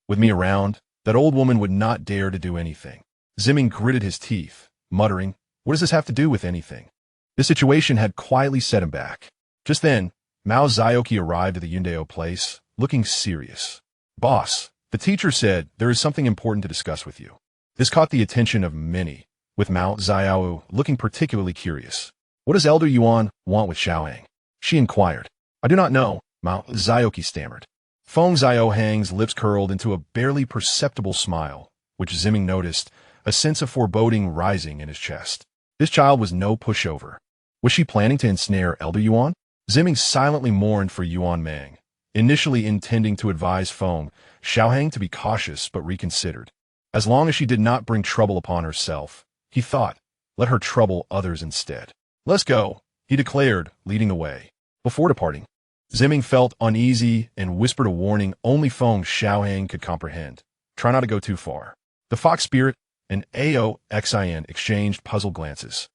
With me around, that old woman would not dare to do anything." Ziming gritted his teeth, muttering, "What does this have to do with anything?" The situation had quietly set him back. Just then, Mao Zioki arrived at the Yundao place, looking serious. "Boss," the teacher said, "there is something important to discuss with you." This caught the attention of many, with Mao Zioki looking particularly curious. "What does Elder Yuan want with Xiaohang?" she inquired. "I do not know," Mao Zioki stammered. Feng Xiaohang's lips curled into a barely perceptible smile, which Ziming noticed, a sense of foreboding rising in his chest. This child was no pushover. Was she planning to ensnare Elder Yuan? Ziming silently mourned for Yuan Meng, initially intending to advise Feng Xiaohang to be cautious but reconsidered. As long as she did not bring trouble upon herself, he thought, let her trouble others instead. "Let's go," he declared, leading the way. Before departing, Ziming felt uneasy and whispered a warning only Feng Xiaohang could comprehend. "Try not to go too far." The fox spirit and Aoxin exchanged puzzled glances.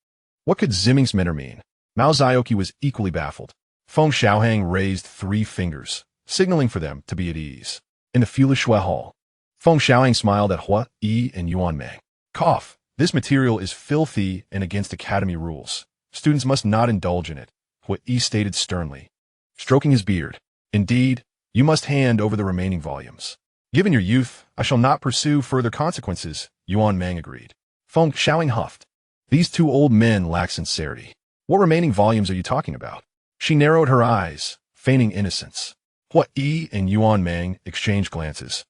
What could Ziming's manner mean? Mao Zioki was equally baffled. Feng Xiaohang raised 3 fingers, signaling for them to be at ease. In the Fulishui Hall, Feng Xiaohang smiled at Hua Yi and Yuan Meng. "Cough. This material is filthy and against academy rules. Students must not indulge in it," Hua Yi stated sternly, stroking his beard. "Indeed, you must hand over the remaining volumes." "Given your youth, I shall not pursue further consequences," Yuan Meng agreed. Feng Xiaohang huffed. "These 2 old men lack sincerity. What remaining volumes are you talking about?" She narrowed her eyes, feigning innocence. Hua Yi and Yuan Meng exchanged glances.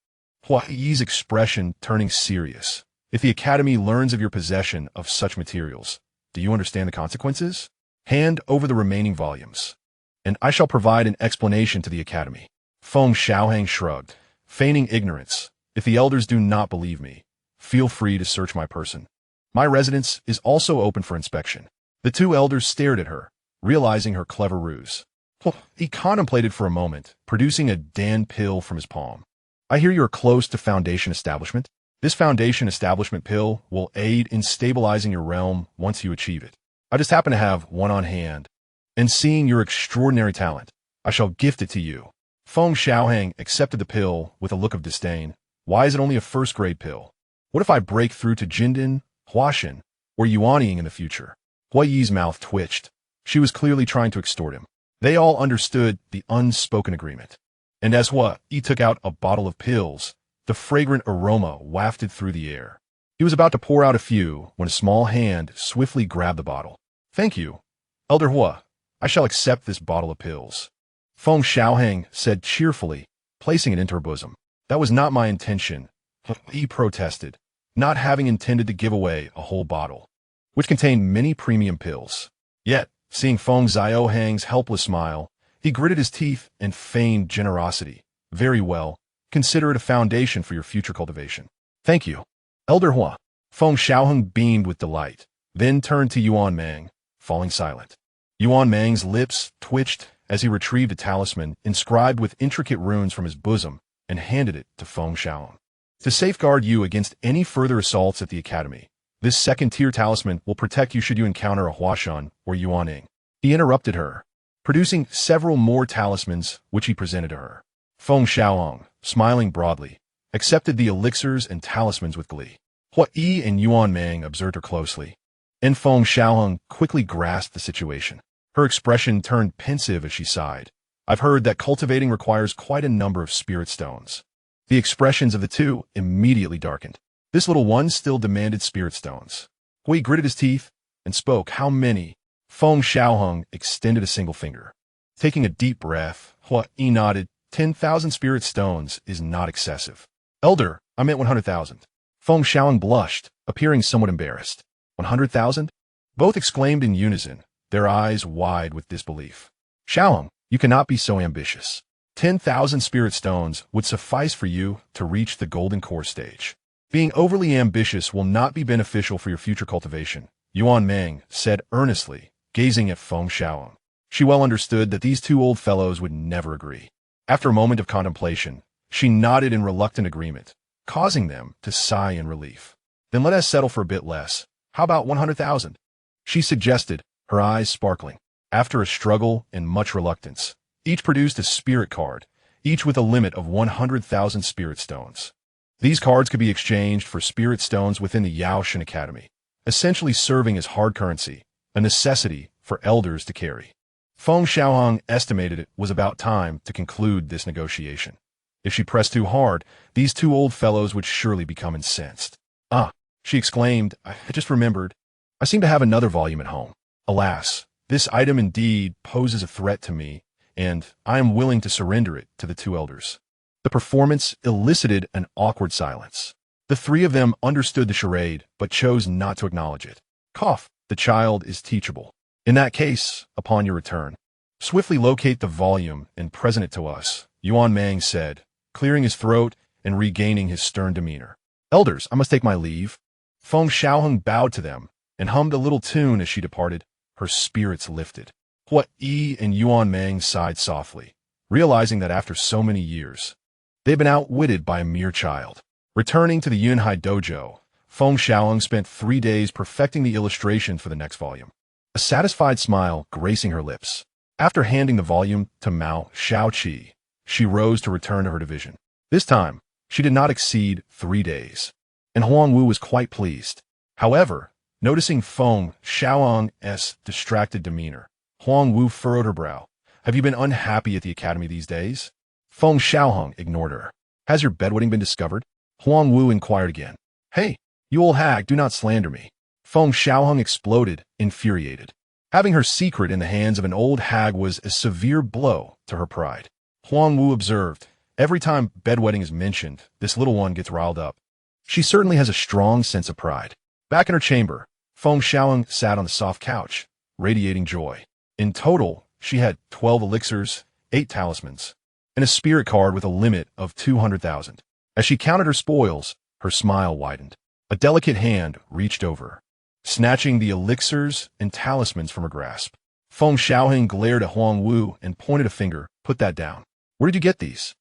Hua Yi's expression turning serious. If the Academy learns of your possession of such materials, do you understand the consequences? Hand over the remaining volumes, and I shall provide an explanation to the Academy. Feng Xiaohang shrugged, feigning ignorance. If the elders do not believe me, feel free to search my person. My residence is also open for inspection. The two elders stared at her, realizing her clever ruse. He contemplated for a moment, producing a Dan pill from his palm. I hear you're close to Foundation Establishment. This Foundation Establishment pill will aid in stabilizing your realm once you achieve it. I just happen to have one on hand, and seeing your extraordinary talent, I shall gift it to you. Feng Xiaohang accepted the pill with a look of disdain. Why is it only a first-grade pill? What if I break through to Jindin, Huashan, or Yuanying in the future? Hua Yi's mouth twitched. She was clearly trying to extort him. They all understood the unspoken agreement. And as Hua Yi took out a bottle of pills, the fragrant aroma wafted through the air. He was about to pour out a few when a small hand swiftly grabbed the bottle. Thank you, Elder Hua. I shall accept this bottle of pills. Feng Xiaohang said cheerfully, placing it into her bosom. That was not my intention, he protested, not having intended to give away a whole bottle, which contained many premium pills. Yet, seeing Feng Xiaohang's helpless smile, he gritted his teeth and feigned generosity. Very well. Consider it a foundation for your future cultivation. Thank you, Elder Hua. Feng Xiaohang beamed with delight, then turned to Yuan Mang, falling silent. Yuan Mang's lips twitched as he retrieved a talisman inscribed with intricate runes from his bosom and handed it to Feng Xiaohang. To safeguard you against any further assaults at the Academy, this second-tier talisman will protect you should you encounter a Huashan or Yuanying. He interrupted her, producing several more talismans which he presented to her. Feng Xiaohang, smiling broadly, accepted the elixirs and talismans with glee. Hua Yi and Yuan Mang observed her closely, and Feng Xiaohang quickly grasped the situation. Her expression turned pensive as she sighed. I've heard that cultivating requires quite a number of spirit stones. The expressions of the two immediately darkened. This little one still demanded spirit stones. Hua Yi gritted his teeth and spoke. How many? Feng Xiaohang extended a single finger. Taking a deep breath, Hua Yi nodded. 10,000 spirit stones is not excessive. Elder, I meant 100,000. Feng Xiaohang blushed, appearing somewhat embarrassed. 100,000? Both exclaimed in unison, their eyes wide with disbelief. Xiaohang, you cannot be so ambitious. 10,000 spirit stones would suffice for you to reach the golden core stage. Being overly ambitious will not be beneficial for your future cultivation, Yuan Mang said earnestly, gazing at Feng Xiaohang. She well understood that these two old fellows would never agree. After a moment of contemplation, she nodded in reluctant agreement, causing them to sigh in relief. Then let us settle for a bit less. How about 100,000? She suggested, her eyes sparkling. After a struggle and much reluctance, each produced a spirit card, each with a limit of 100,000 spirit stones. These cards could be exchanged for spirit stones within the Yaoshan Academy, essentially serving as hard currency, a necessity for elders to carry. Feng Xiaohang estimated it was about time to conclude this negotiation. If she pressed too hard, these two old fellows would surely become incensed. Ah, she exclaimed, I just remembered. I seem to have another volume at home. Alas, this item indeed poses a threat to me, and I am willing to surrender it to the two elders. The performance elicited an awkward silence. The three of them understood the charade, but chose not to acknowledge it. Cough, the child is teachable. In that case, upon your return, swiftly locate the volume and present it to us, Yuan Mang said, clearing his throat and regaining his stern demeanor. Elders, I must take my leave. Feng Xiaohang bowed to them and hummed a little tune as she departed. Her spirits lifted. Hua Yi and Yuan Mang sighed softly, realizing that after so many years, they had been outwitted by a mere child. Returning to the Yunhai dojo, Feng Xiaohang spent 3 days perfecting the illustrations for the next volume. A satisfied smile gracing her lips. After handing the volume to Mao Xiaoqi, she rose to return to her division. This time, she did not exceed 3 days, and Huang Wu was quite pleased. However, noticing Feng Xiaohang's distracted demeanor, Huang Wu furrowed her brow. Have you been unhappy at the academy these days? Feng Xiaohang ignored her. Has your bedwetting been discovered? Huang Wu inquired again. Hey, you old hag, do not slander me. Feng Xiaohang exploded, infuriated. Having her secret in the hands of an old hag was a severe blow to her pride. Huang Wu observed, Every time bedwetting is mentioned, this little one gets riled up. She certainly has a strong sense of pride. Back in her chamber, Feng Xiaohang sat on the soft couch, radiating joy. In total, she had 12 elixirs, 8 talismans, and a spirit card with a limit of 200,000. As she counted her spoils, her smile widened. A delicate hand reached over, snatching the elixirs and talismans from her grasp. Feng Xiaohang glared at Huang Wu and pointed a finger. Put that down. Where did you get these?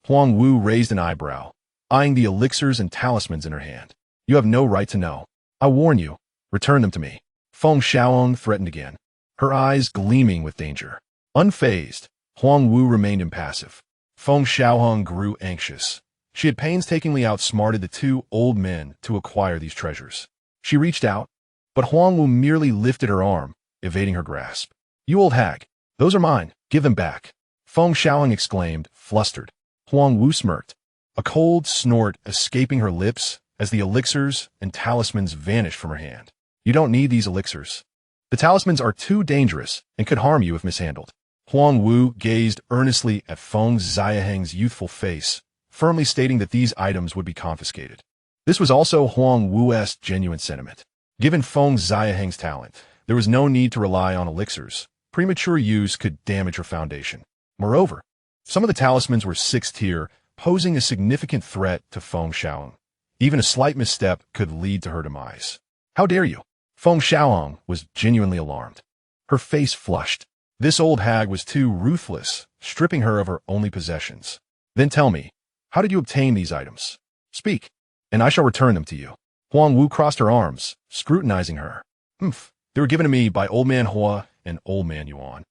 Huang Wu raised an eyebrow, eyeing the elixirs and talismans in her hand. You have no right to know. I warn you, return them to me. Feng Xiaohang threatened again, her eyes gleaming with danger. Unfazed, Huang Wu remained impassive. Feng Xiaohang grew anxious. She had painstakingly outsmarted the two old men to acquire these treasures. She reached out, but Huang Wu merely lifted her arm, evading her grasp. You old hag, those are mine, give them back. Feng Xiaohang exclaimed, flustered. Huang Wu smirked, a cold snort escaping her lips as the elixirs and talismans vanished from her hand. You don't need these elixirs. The talismans are too dangerous and could harm you if mishandled. Huang Wu gazed earnestly at Feng Xiaohang's youthful face, firmly stating that these items would be confiscated. This was also Huang Wu's genuine sentiment. Given Feng Xiaohang's talent, there was no need to rely on elixirs. Premature use could damage her foundation. Moreover, some of the talismans were 6th tier, posing a significant threat to Feng Xiaohang. Even a slight misstep could lead to her demise. How dare you? Feng Xiaohang was genuinely alarmed. Her face flushed. This old hag was too ruthless, stripping her of her only possessions. Then tell me, how did you obtain these items? Speak, and I shall return them to you. Huang Wu crossed her arms, scrutinizing her. They were given to me by Old Man Hua and Old Man Yuan.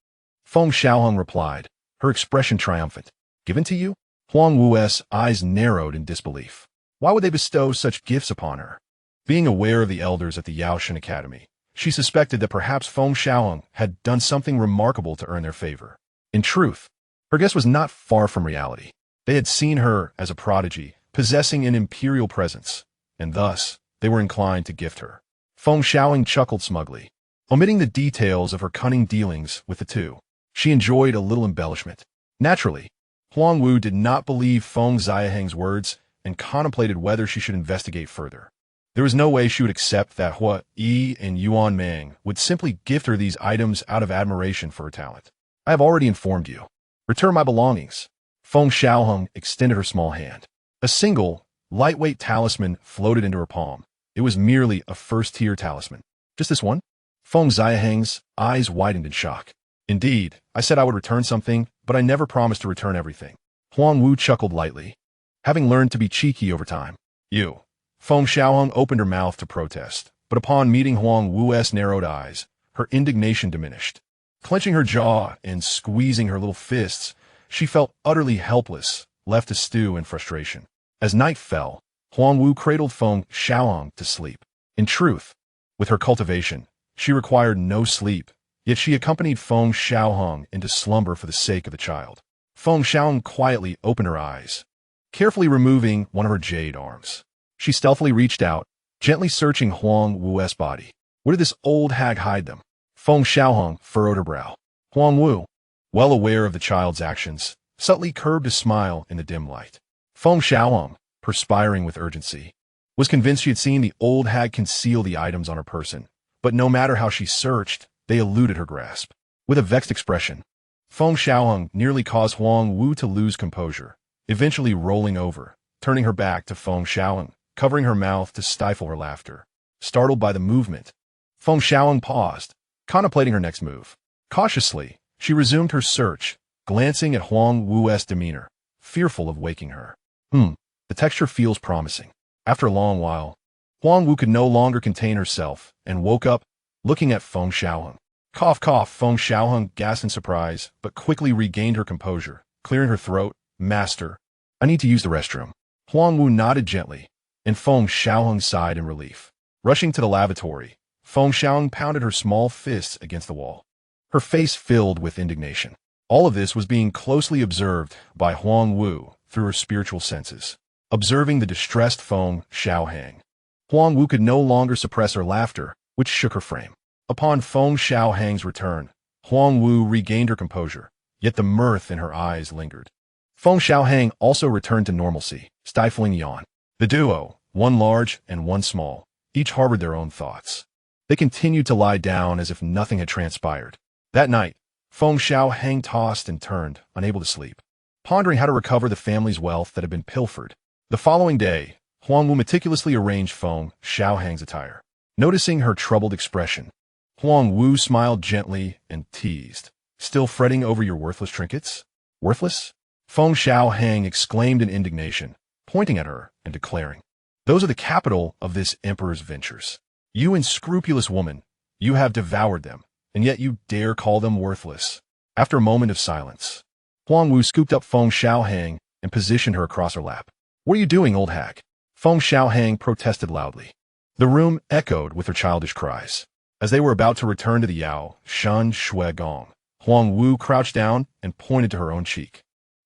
Feng Xiaohang replied, her expression triumphant. Given to you? Huang Wu's eyes narrowed in disbelief. Why would they bestow such gifts upon her? Being aware of the elders at the Yaoshan Academy, she suspected that perhaps Feng Xiaohang had done something remarkable to earn their favor. In truth, her guess was not far from reality. They had seen her as a prodigy, possessing an imperial presence, and thus they were inclined to gift her. Feng Xiaohang chuckled smugly, omitting the details of her cunning dealings with the two. She enjoyed a little embellishment. Naturally, Huang Wu did not believe Feng Xiaohang's words and contemplated whether she should investigate further. There was no way she would accept that Hua Yi and Yuan Mang would simply gift her these items out of admiration for her talent. I have already informed you. Return my belongings. Feng Xiaohang extended her small hand. A single, lightweight talisman floated into her palm. It was merely a 1st-tier talisman. Just this one? Feng Xiaohang's eyes widened in shock. Indeed, I said I would return something, but I never promised to return everything. Huang Wu chuckled lightly, having learned to be cheeky over time. You. Feng Xiaohang opened her mouth to protest, but upon meeting Huang Wu's narrowed eyes, her indignation diminished. Clenching her jaw and squeezing her little fists, she felt utterly helpless, left to stew in frustration. As night fell, Huang Wu cradled Feng Xiaohang to sleep. In truth, with her cultivation, she required no sleep, yet she accompanied Feng Xiaohang into slumber for the sake of the child. Feng Xiaohang quietly opened her eyes, carefully removing one of her jade arms. She stealthily reached out, gently searching Huang Wu's body. Where did this old hag hide them? Feng Xiaohang furrowed her brow. Huang Wu, well aware of the child's actions, subtly curbed a smile in the dim light. Feng Xiaohang, perspiring with urgency, was convinced she had seen the old hag conceal the items on her person, but no matter how she searched, they eluded her grasp. With a vexed expression, Feng Xiaohang nearly caused Huang Wu to lose composure, eventually rolling over, turning her back to Feng Xiaohang, covering her mouth to stifle her laughter. Startled by the movement, Feng Xiaohang paused, contemplating her next move. Cautiously, she resumed her search, glancing at Huang Wu's demeanor, fearful of waking her. The texture feels promising. After a long while, Huang Wu could no longer contain herself and woke up, looking at Feng Xiaohang. Cough, cough. Feng Xiaohang gasped in surprise, but quickly regained her composure, clearing her throat. Master, I need to use the restroom. Huang Wu nodded gently, and Feng Xiaohang sighed in relief. Rushing to the lavatory, Feng Xiaohang pounded her small fists against the wall, her face filled with indignation. All of this was being closely observed by Huang Wu through her spiritual senses. Observing the distressed Feng Xiaohang, Huang Wu could no longer suppress her laughter, which shook her frame. Upon Feng Xiaohang's return, Huang Wu regained her composure, yet the mirth in her eyes lingered. Feng Xiaohang also returned to normalcy, stifling a yawn. The duo, one large and one small, each harbored their own thoughts. They continued to lie down as if nothing had transpired. That night, Feng Xiaohang tossed and turned, unable to sleep, pondering how to recover the family's wealth that had been pilfered. The following day, Huang Wu meticulously arranged Feng Xiaohang's attire. Noticing her troubled expression, Huang Wu smiled gently and teased. "Still fretting over your worthless trinkets? Worthless?" Feng Xiaohang exclaimed in indignation, pointing at her and declaring, "Those are the capital of this emperor's ventures. You unscrupulous woman, you have devoured them, and yet you dare call them worthless." After a moment of silence, Huang Wu scooped up Feng Xiaohang and positioned her across her lap. "What are you doing, old hag?" Feng Xiaohang protested loudly. The room echoed with her childish cries. As they were about to return to the Yao Shan Shui Gong, Huang Wu crouched down and pointed to her own cheek.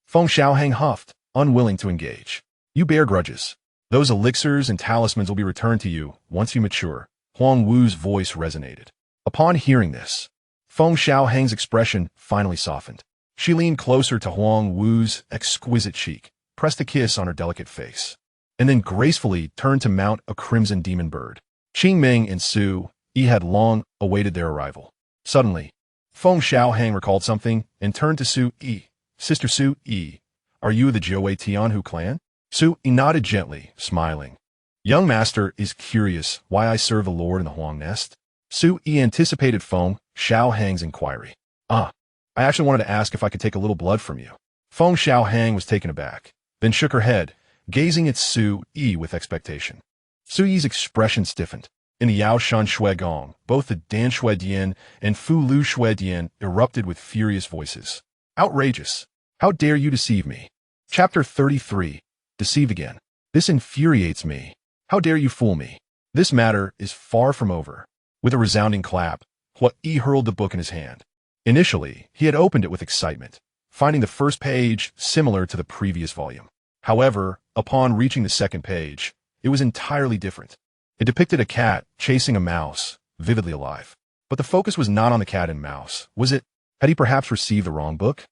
Feng Xiaohang huffed, unwilling to engage. "You bear grudges. Those elixirs and talismans will be returned to you once you mature." Huang Wu's voice resonated. Upon hearing this, Feng Xiaohang's expression finally softened. She leaned closer to Huang Wu's exquisite cheek, pressed a kiss on her delicate face, and then gracefully turned to mount a crimson demon bird. Qing Ming and Su Yi had long awaited their arrival. Suddenly, Feng Xiaohang recalled something and turned to Su Yi. "Sister Su Yi, are you of the Jiawei Tianhu clan?" Su Yi nodded gently, smiling. "Young master is curious why I serve the Lord in the Huang Nest." Su Yi anticipated Feng Xiaohang's inquiry. "I actually wanted to ask if I could take a little blood from you." Feng Xiaohang was taken aback, then shook her head, gazing at Su Yi with expectation. Su Yi's expression stiffened. In the Yao Shan Shui Gong, both the Dan Shui Dian and Fu Lu Shui Dian erupted with furious voices. "Outrageous! How dare you deceive me?" Chapter 33. Deceived again. "This infuriates me. How dare you fool me? This matter is far from over." With a resounding clap, Huang Yi hurled the book in his hand. Initially, he had opened it with excitement, finding the first page similar to the previous volume. However, upon reaching the second page, it was entirely different. It depicted a cat chasing a mouse, vividly alive. But the focus was not on the cat and mouse, was it? Had he perhaps received the wrong book?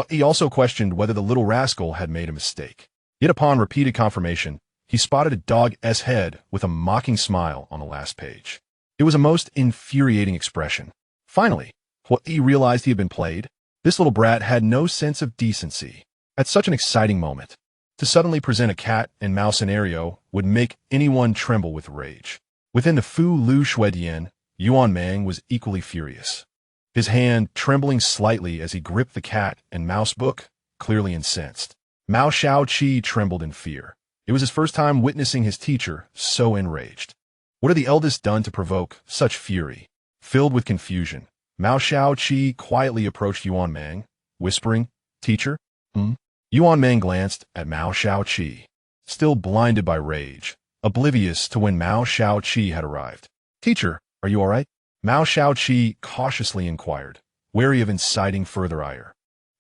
He also questioned whether the little rascal had made a mistake. Yet upon repeated confirmation, he spotted a dog's head with a mocking smile on the last page. It was a most infuriating expression. Finally, he realized he had been played. This little brat had no sense of decency. At such an exciting moment, to suddenly present a cat and mouse scenario would make anyone tremble with rage. Within the Fu Lu Shui Dian, Yuan Mang was equally furious. His hand trembling slightly as he gripped the cat and mouse book, clearly incensed. Mao Xiaoqi trembled in fear. It was his first time witnessing his teacher so enraged. What had the eldest done to provoke such fury? Filled with confusion, Mao Xiaoqi quietly approached Yuan Mang, whispering, "Teacher?" Yuan Mang glanced at Mao Xiaoqi, still blinded by rage, oblivious to when Mao Xiaoqi had arrived. "Teacher, are you all right?" Mao Xiaoqi cautiously inquired, wary of inciting further ire.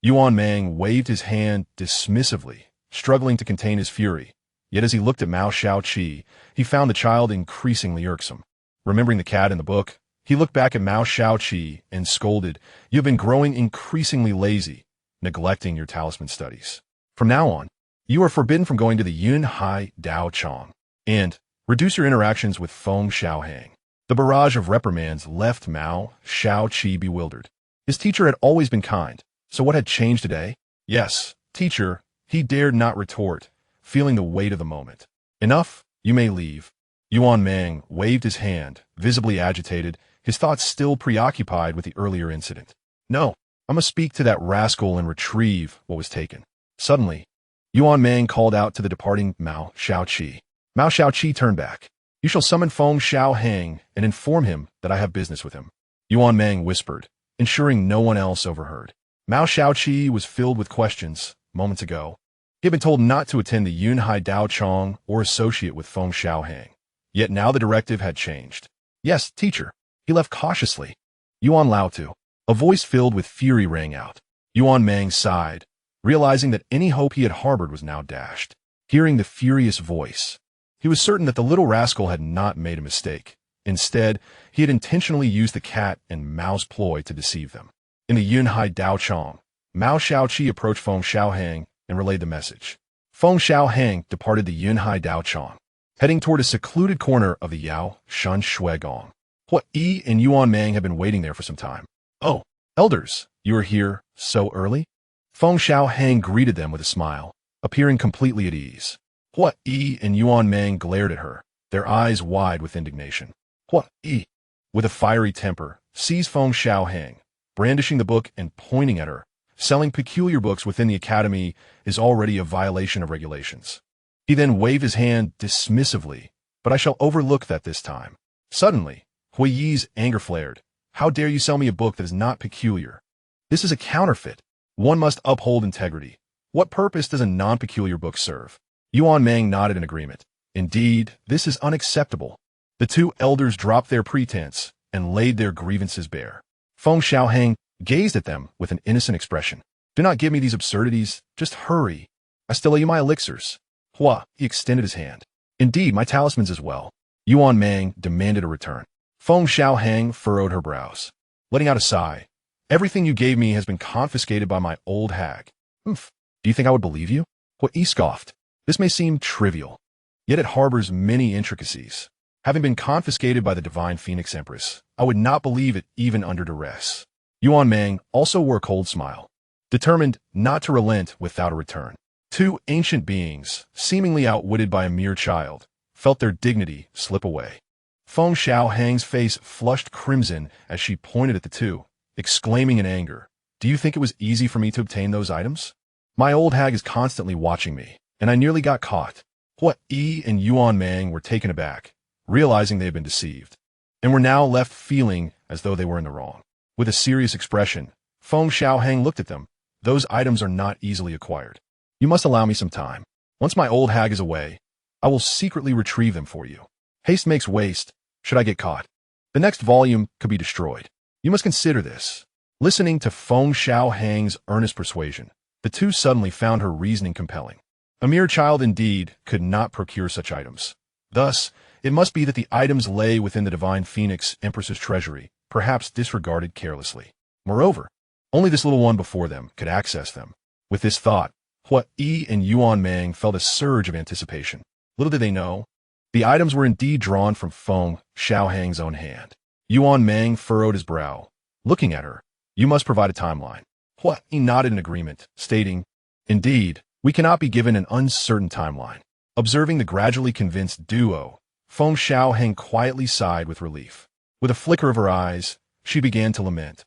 Yuan Mang waved his hand dismissively, struggling to contain his fury. Yet as he looked at Mao Xiaoqi, he found the child increasingly irksome. Remembering the cat in the book, he looked back at Mao Xiaoqi and scolded, "You have been growing increasingly lazy, neglecting your talisman studies. From now on, you are forbidden from going to the Yun Hai Dao Chong, and reduce your interactions with Feng Xiaohang." The barrage of reprimands left Mao Xiaoqi bewildered. His teacher had always been kind, so what had changed today? "Yes, teacher," he dared not retort, feeling the weight of the moment. "Enough, you may leave." Yuan Mang waved his hand, visibly agitated, his thoughts still preoccupied with the earlier incident. "No, I must speak to that rascal and retrieve what was taken." Suddenly, Yuan Mang called out to the departing Mao Xiaoqi. Mao Xiaoqi turned back. "You shall summon Feng Xiaohang and inform him that I have business with him." Yuan Mang whispered, ensuring no one else overheard. Mao Xiaoqi was filled with questions. Moments ago, he had been told not to attend the Yun Hai Dao Chong or associate with Feng Xiaohang. Yet now the directive had changed. "Yes, teacher." He left cautiously. "Yuan Lao Tu." A voice filled with fury rang out. Yuan Mang sighed, realizing that any hope he had harbored was now dashed. Hearing the furious voice, he was certain that the little rascal had not made a mistake. Instead, he had intentionally used the cat and mouse ploy to deceive them. In the Yun Hai Dao Chong, Mao Xiaoqi approached Feng Xiaohang and relayed the message. Feng Xiaohang departed the Yunhai Daochong, heading toward a secluded corner of the Yao Shun Shuigong. Hua Yi and Yuan Mang had been waiting there for some time. "Oh, elders, you are here so early?" Feng Xiaohang greeted them with a smile, appearing completely at ease. Hua Yi and Yuan Mang glared at her, their eyes wide with indignation. Hua Yi, with a fiery temper, seized Feng Xiaohang, brandishing the book and pointing at her. Selling peculiar books within the academy is already a violation of regulations. He then waved his hand dismissively, but I shall overlook that this time. Suddenly, Hui Yi's anger flared. "How dare you sell me a book that is not peculiar? This is a counterfeit. One must uphold integrity. What purpose does a non-peculiar book serve?" Yuan Mang nodded in agreement. "Indeed, this is unacceptable." The two elders dropped their pretense and laid their grievances bare. Feng Xiaohang gazed at them with an innocent expression. "Do not give me these absurdities. Just hurry. I still owe you my elixirs." Hua, he extended his hand. "Indeed, my talismans as well." Yuan Mang demanded a return. Feng Xiaohang furrowed her brows, letting out a sigh. "Everything you gave me has been confiscated by my old hag." "Humph. Do you think I would believe you?" Hua Yi scoffed. "This may seem trivial, yet it harbors many intricacies. Having been confiscated by the divine Phoenix Empress, I would not believe it even under duress." Yuan Mang also wore a cold smile, determined not to relent without a return. Two ancient beings, seemingly outwitted by a mere child, felt their dignity slip away. Feng Xiaohang's face flushed crimson as she pointed at the two, exclaiming in anger, "Do you think it was easy for me to obtain those items? My old hag is constantly watching me, and I nearly got caught." Hua Yi and Yuan Mang were taken aback, realizing they had been deceived, and were now left feeling as though they were in the wrong. With a serious expression, Feng Xiaohang looked at them. "Those items are not easily acquired. You must allow me some time. Once my old hag is away, I will secretly retrieve them for you. Haste makes waste, should I get caught. The next volume could be destroyed. You must consider this." Listening to Feng Xiaohang's earnest persuasion, the two suddenly found her reasoning compelling. A mere child indeed could not procure such items. Thus, it must be that the items lay within the divine Phoenix Empress's treasury, perhaps disregarded carelessly. Moreover, only this little one before them could access them. With this thought, Hua Yi and Yuan Mang felt a surge of anticipation. Little did they know, the items were indeed drawn from Feng Xiaohang's own hand. Yuan Mang furrowed his brow. Looking at her, "You must provide a timeline." Hua Yi nodded in agreement, stating, "Indeed, we cannot be given an uncertain timeline." Observing the gradually convinced duo, Feng Xiaohang quietly sighed with relief. With a flicker of her eyes, she began to lament.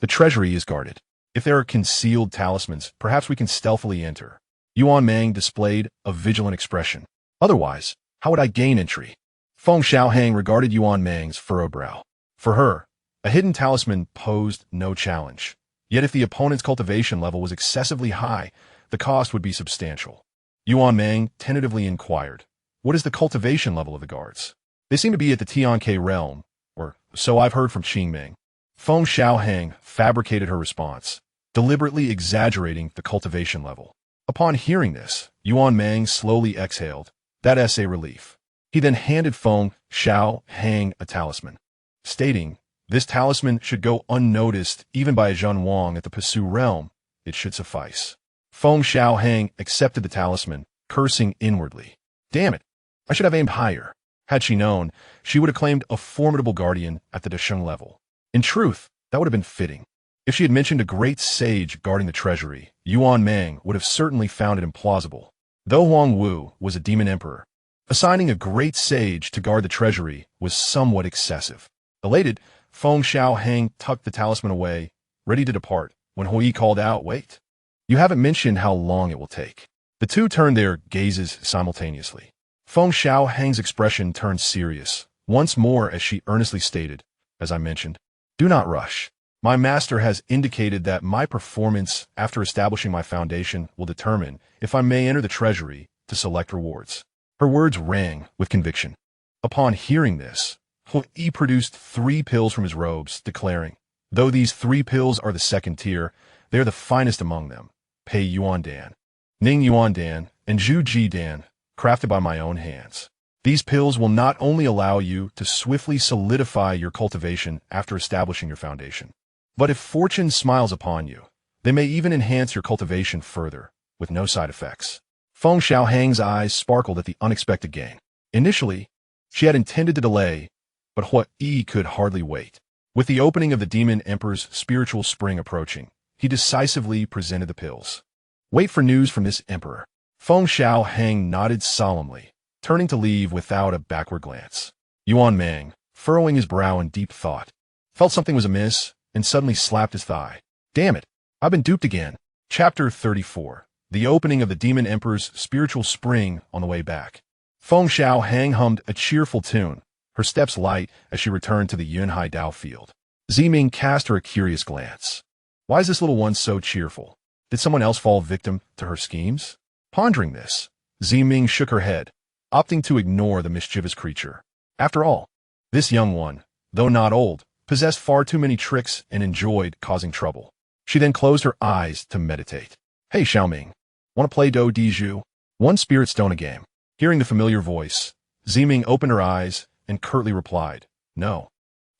"The treasury is guarded. If there are concealed talismans, perhaps we can stealthily enter." Yuan Mang displayed a vigilant expression. "Otherwise, how would I gain entry?" Feng Xiaohang regarded Yuan Mang's furrowed brow. For her, a hidden talisman posed no challenge. Yet if the opponent's cultivation level was excessively high, the cost would be substantial. Yuan Mang tentatively inquired, "What is the cultivation level of the guards?" "They seem to be at the Tianke realm, or so I've heard from Qingming." Feng Xiaohang fabricated her response, deliberately exaggerating the cultivation level. Upon hearing this, Yuan Mang slowly exhaled. That essay relief. He then handed Feng Xiaohang a talisman, stating, "This talisman should go unnoticed even by a Zhen Wang at the Pasu realm. It should suffice." Feng Xiaohang accepted the talisman, cursing inwardly. "Damn it, I should have aimed higher." Had she known, she would have claimed a formidable guardian at the Desheng level. In truth, that would have been fitting. If she had mentioned a great sage guarding the treasury, Yuan Mang would have certainly found it implausible. Though Huang Wu was a demon emperor, assigning a great sage to guard the treasury was somewhat excessive. Elated, Feng Xiaohang tucked the talisman away, ready to depart, when Hui called out, "Wait. You haven't mentioned how long it will take." The two turned their gazes simultaneously. Feng Xiaohang's expression turned serious, once more as she earnestly stated, "As I mentioned, do not rush. My master has indicated that my performance after establishing my foundation will determine if I may enter the treasury to select rewards." Her words rang with conviction. Upon hearing this, Hui produced 3 pills from his robes, declaring, "Though these 3 pills are the second tier, they are the finest among them. Pei Yuan Dan, Ning Yuan Dan, and Zhu Ji Dan, crafted by my own hands. These pills will not only allow you to swiftly solidify your cultivation after establishing your foundation, but if fortune smiles upon you, they may even enhance your cultivation further, with no side effects. Feng Xiaohang's eyes sparkled at the unexpected gain. Initially, she had intended to delay, but Huang Wu could hardly wait. With the opening of the Demon Emperor's spiritual spring approaching, he decisively presented the pills. Wait for news from this emperor. Feng Xiaohang nodded solemnly, turning to leave without a backward glance. Yuan Meng, furrowing his brow in deep thought, felt something was amiss and suddenly slapped his thigh. Damn it, I've been duped again. Chapter 34. The opening of the Demon Emperor's spiritual spring on the way back. Feng Xiaohang hummed a cheerful tune, her steps light as she returned to the Yunhai Dao field. Ziming cast her a curious glance. Why is this little one so cheerful? Did someone else fall victim to her schemes? Pondering this, Ziming shook her head, opting to ignore the mischievous creature. After all, this young one, though not old, possessed far too many tricks and enjoyed causing trouble. She then closed her eyes to meditate. Hey Xiaoming, want to play Do Di Zhu? One spirit stone a game. Hearing the familiar voice, Ziming opened her eyes and curtly replied, no.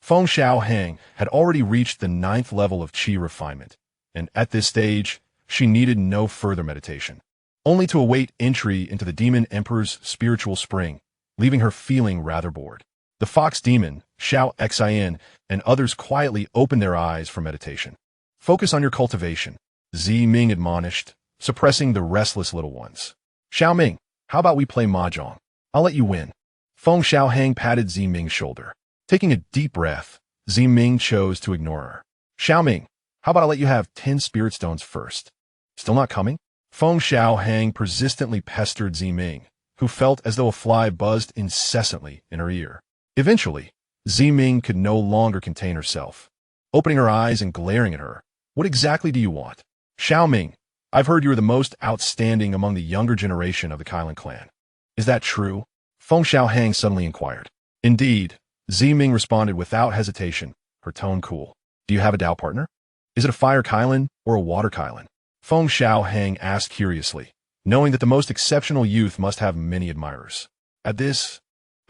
Feng Xiaohang had already reached the 9th level of qi refinement, and at this stage, she needed no further meditation, only to await entry into the Demon Emperor's spiritual spring, leaving her feeling rather bored. The fox demon, Xiao Xian, and others quietly opened their eyes for meditation. Focus on your cultivation, Ziming admonished, suppressing the restless little ones. Xiaoming, how about we play mahjong? I'll let you win. Feng Xiaohang patted Ziming's shoulder. Taking a deep breath, Ziming chose to ignore her. Xiaoming, how about I let you have 10 spirit stones first? Still not coming? Feng Xiaohang persistently pestered Ziming, who felt as though a fly buzzed incessantly in her ear. Eventually, Ziming could no longer contain herself. Opening her eyes and glaring at her, what exactly do you want? Xiaoming, I've heard you are the most outstanding among the younger generation of the Kailan clan. Is that true? Feng Xiaohang suddenly inquired. Indeed, Ziming responded without hesitation, her tone cool. Do you have a Dao partner? Is it a fire Kailan or a water Kailan? Feng Xiaohang asked curiously, knowing that the most exceptional youth must have many admirers. At this,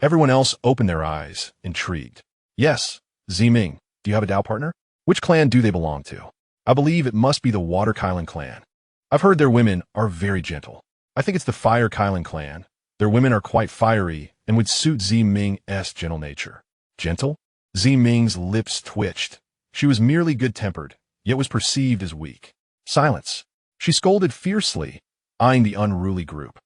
everyone else opened their eyes, intrigued. Yes, Ziming, do you have a Dao partner? Which clan do they belong to? I believe it must be the Water Kailan clan. I've heard their women are very gentle. I think it's the Fire Kailan clan. Their women are quite fiery and would suit Ziming's gentle nature. Gentle? Ziming's lips twitched. She was merely good-tempered, yet was perceived as weak. Silence. She scolded fiercely, eyeing the unruly group.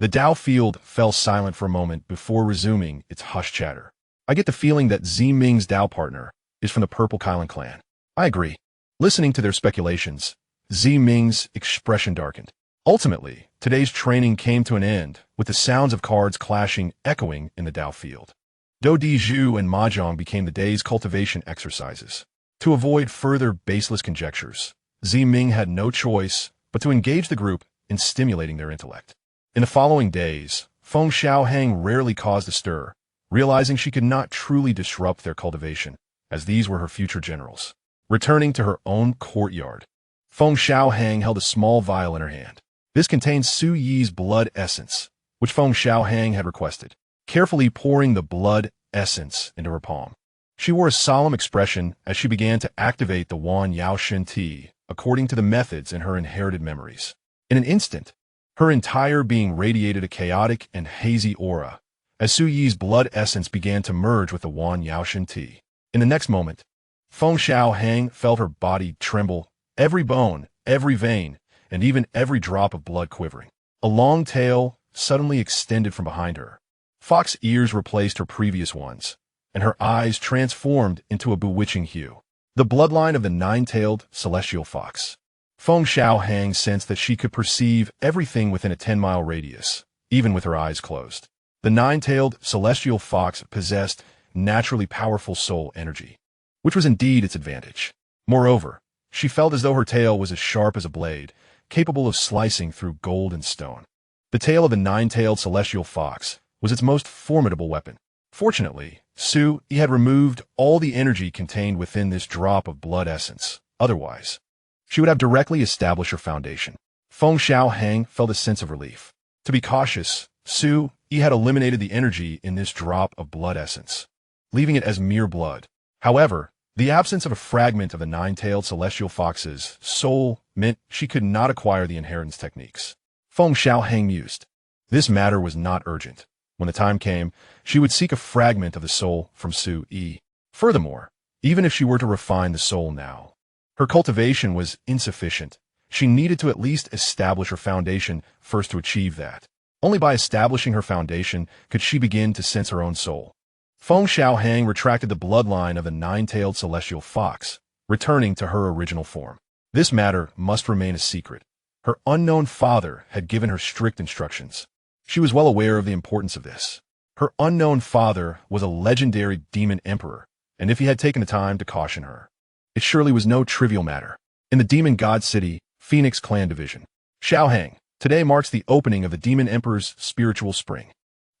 The Dao field fell silent for a moment before resuming its hushed chatter. I get the feeling that Ziming's Dao partner is from the Purple Kailan clan. I agree. Listening to their speculations, Ziming's expression darkened. Ultimately, today's training came to an end, with the sounds of cards clashing echoing in the Dao field. Do Di Zhu and Mahjong became the day's cultivation exercises. To avoid further baseless conjectures, Ziming had no choice but to engage the group in stimulating their intellect. In the following days, Feng Xiaohang rarely caused a stir, realizing she could not truly disrupt their cultivation, as these were her future generals. Returning to her own courtyard, Feng Xiaohang held a small vial in her hand. This contained Su Yi's blood essence, which Feng Xiaohang had requested. Carefully pouring the blood essence into her palm, she wore a solemn expression as she began to activate the Wan Yao Shen Ti according to the methods in her inherited memories. In an instant, her entire being radiated a chaotic and hazy aura, as Su Yi's blood essence began to merge with the Wan Yao Shen Ti. In the next moment, Feng Xiaohang felt her body tremble, every bone, every vein, and even every drop of blood quivering. A long tail suddenly extended from behind her. Fox ears replaced her previous ones, and her eyes transformed into a bewitching hue. The bloodline of the nine-tailed celestial fox. Feng Xiaohang sensed that she could perceive everything within a 10-mile radius, even with her eyes closed. The nine-tailed celestial fox possessed naturally powerful soul energy, which was indeed its advantage. Moreover, she felt as though her tail was as sharp as a blade, capable of slicing through gold and stone. The tail of the nine-tailed celestial fox was its most formidable weapon. Fortunately, Su Yi had removed all the energy contained within this drop of blood essence. Otherwise, she would have directly established her foundation. Feng Xiaohang felt a sense of relief. To be cautious, Su Yi had eliminated the energy in this drop of blood essence, leaving it as mere blood. However, The absence of a fragment of the nine-tailed celestial fox's soul meant she could not acquire the inheritance techniques. Feng Xiaohang mused. This matter was not urgent. When the time came, she would seek a fragment of the soul from Su Yi. Furthermore, even if she were to refine the soul now, her cultivation was insufficient. She needed to at least establish her foundation first to achieve that. Only by establishing her foundation could she begin to sense her own soul. Feng Xiaohang retracted the bloodline of the nine-tailed celestial fox, returning to her original form. This matter must remain a secret. Her unknown father had given her strict instructions. She was well aware of the importance of this. Her unknown father was a legendary demon emperor, and if he had taken the time to caution her, it surely was no trivial matter. In the demon god city, Phoenix Clan Division, Xiaohang, today marks the opening of the demon emperor's spiritual spring.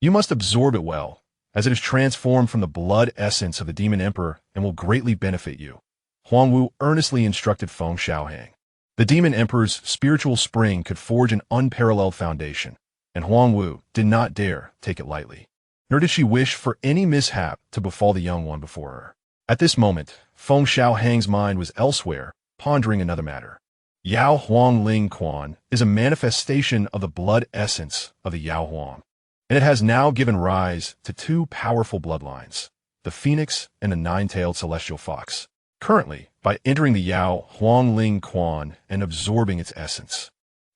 You must absorb it well, as it is transformed from the blood essence of the demon emperor and will greatly benefit you. Huang Wu earnestly instructed Feng Xiaohang. The demon emperor's spiritual spring could forge an unparalleled foundation, and Huang Wu did not dare take it lightly. Nor did she wish for any mishap to befall the young one before her. At this moment, Feng Xiaohang's mind was elsewhere, pondering another matter. Yao Huang Ling Quan is a manifestation of the blood essence of the Yao Huang, and it has now given rise to two powerful bloodlines, the Phoenix and the nine-tailed celestial fox. Currently, by entering the Yao Huang Ling Quan and absorbing its essence,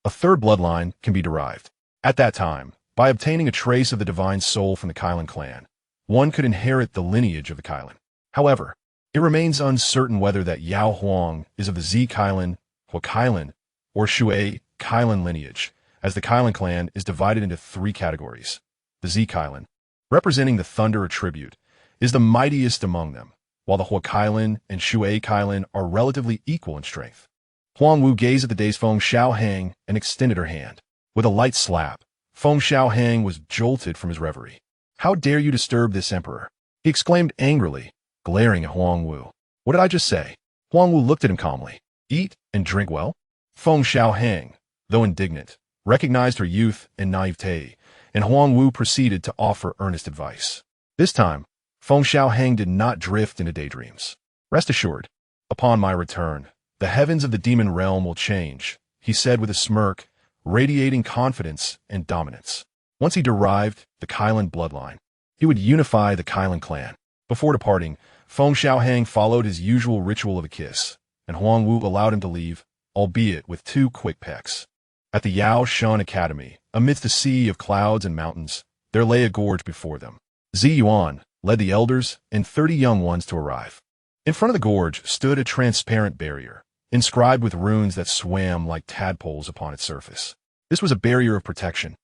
a third bloodline can be derived. At that time, by obtaining a trace of the divine soul from the Kailan clan, one could inherit the lineage of the Kailan. However, it remains uncertain whether that Yao Huang is of the Z Kailan, Hua Kailan, or Shui Kailan lineage, as the Kailan clan is divided into three categories. The Z Kailan, representing the thunder attribute, is the mightiest among them, while the Hua Kailan and Shui Kailan are relatively equal in strength. Huang Wu gazed at the dazed Feng Xiaohang and extended her hand. With a light slap, Feng Xiaohang was jolted from his reverie. How dare you disturb this emperor? He exclaimed angrily, glaring at Huang Wu. What did I just say? Huang Wu looked at him calmly. Eat and drink well? Feng Xiaohang, though indignant, recognized her youth and naivete, and Huang Wu proceeded to offer earnest advice. This time, Feng Xiaohang did not drift into daydreams. Rest assured, upon my return, the heavens of the demon realm will change, he said with a smirk, radiating confidence and dominance. Once he derived the Kailan bloodline, he would unify the Kailan clan. Before departing, Feng Xiaohang followed his usual ritual of a kiss, and Huang Wu allowed him to leave, albeit with 2 quick pecks. At the Yao Shan Academy, amidst a sea of clouds and mountains, there lay a gorge before them. Zi Yuan led the elders and 30 young ones to arrive. In front of the gorge stood a transparent barrier, inscribed with runes that swam like tadpoles upon its surface. This was a barrier of protection.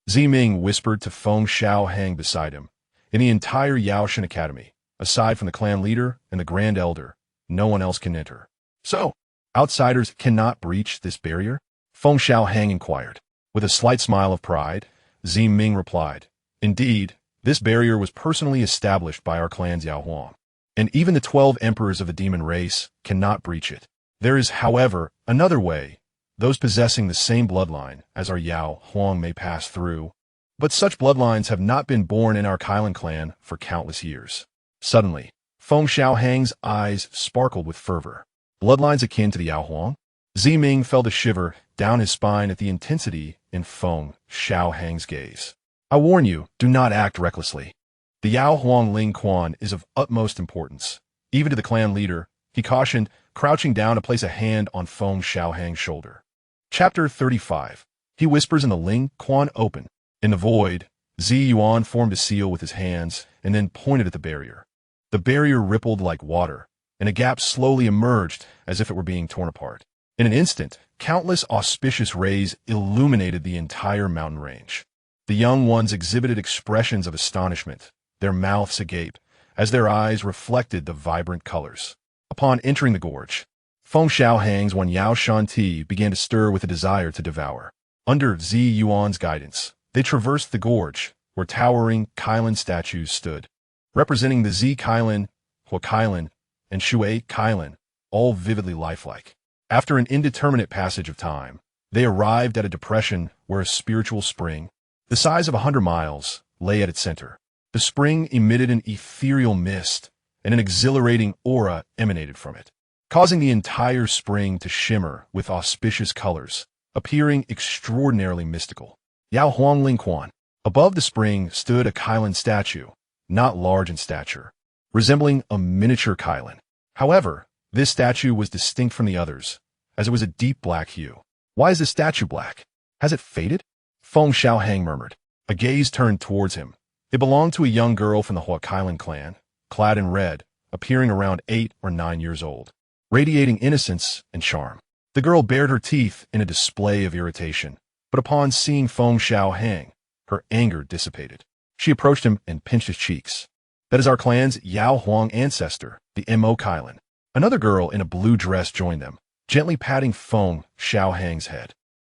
Zi Ming whispered to Feng Xiaohang beside him. In the entire Yaoshan Academy, aside from the clan leader and the grand elder, no one else can enter. So, outsiders cannot breach this barrier? Feng Xiaohang inquired. With a slight smile of pride, Zi Ming replied, Indeed, this barrier was personally established by our clan's Yao Huang, and even the 12 emperors of the demon race cannot breach it. There is, however, another way. Those possessing the same bloodline as our Yao Huang may pass through, but such bloodlines have not been born in our Kailan clan for countless years. Suddenly, Feng Xiaohang's eyes sparkled with fervor. Bloodlines akin to the Yao Huang? Zi Ming felt a shiver down his spine at the intensity in Feng Xiaohang's gaze. I warn you, do not act recklessly. The Yao Huang Ling Quan is of utmost importance. Even to the clan leader, he cautioned, crouching down to place a hand on Feng Xiaohang's shoulder. Chapter 35. He whispers in the Ling Quan open. In the void, Zi Yuan formed a seal with his hands and then pointed at the barrier. The barrier rippled like water, and a gap slowly emerged as if it were being torn apart. In an instant, countless auspicious rays illuminated the entire mountain range. The young ones exhibited expressions of astonishment, their mouths agape, as their eyes reflected the vibrant colors. Upon entering the gorge, Feng Xiaohang's one Yao Shanti began to stir with a desire to devour. Under Zi Yuan's guidance, they traversed the gorge, where towering Kailan statues stood, representing the Zi Kailan, Hua Kailan, and Shui Kailan, all vividly lifelike. After an indeterminate passage of time, they arrived at a depression where a spiritual spring, the size of 100 miles, lay at its center. The spring emitted an ethereal mist, and an exhilarating aura emanated from it, causing the entire spring to shimmer with auspicious colors, appearing extraordinarily mystical. Yao Huang Ling Quan. Above the spring stood a Kylin statue, not large in stature, resembling a miniature Kylin. However, this statue was distinct from the others, as it was a deep black hue. Why is the statue black? Has it faded? Feng Xiaohang murmured. A gaze turned towards him. It belonged to a young girl from the Hua Kylin clan, clad in red, appearing around 8 or 9 years old, radiating innocence and charm. The girl bared her teeth in a display of irritation, but upon seeing Feng Xiaohang, her anger dissipated. She approached him and pinched his cheeks. That is our clan's Yao Huang ancestor, the Mo Kylin. Another girl in a blue dress joined them, gently patting Feng Xiaohang's head.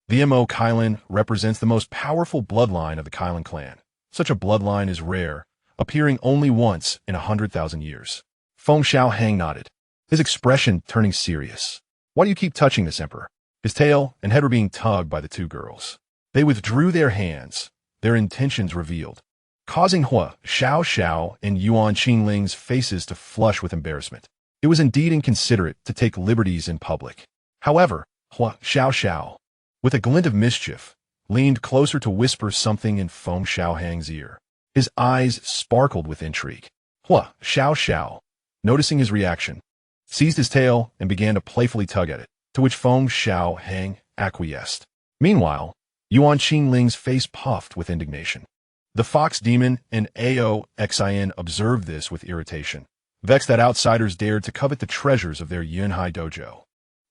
The Mo Kylin represents the most powerful bloodline of the Kylin clan. Such a bloodline is rare, appearing only once in 100,000 years. Feng Xiaohang nodded, his expression turning serious. Why do you keep touching this, Emperor? His tail and head were being tugged by the two girls. They withdrew their hands, their intentions revealed, causing Hua Xiaoxiao and Yuan Qingling's faces to flush with embarrassment. It was indeed inconsiderate to take liberties in public. However, Hua Xiaoxiao, with a glint of mischief, leaned closer to whisper something in Feng Xiaohang's ear. His eyes sparkled with intrigue. Hua Xiaoxiao, noticing his reaction, seized his tail and began to playfully tug at it, to which Feng Xiaohang acquiesced. Meanwhile, Yuan Qingling's face puffed with indignation. The fox demon and Aoxin observed this with irritation, vexed that outsiders dared to covet the treasures of their Yunhai dojo.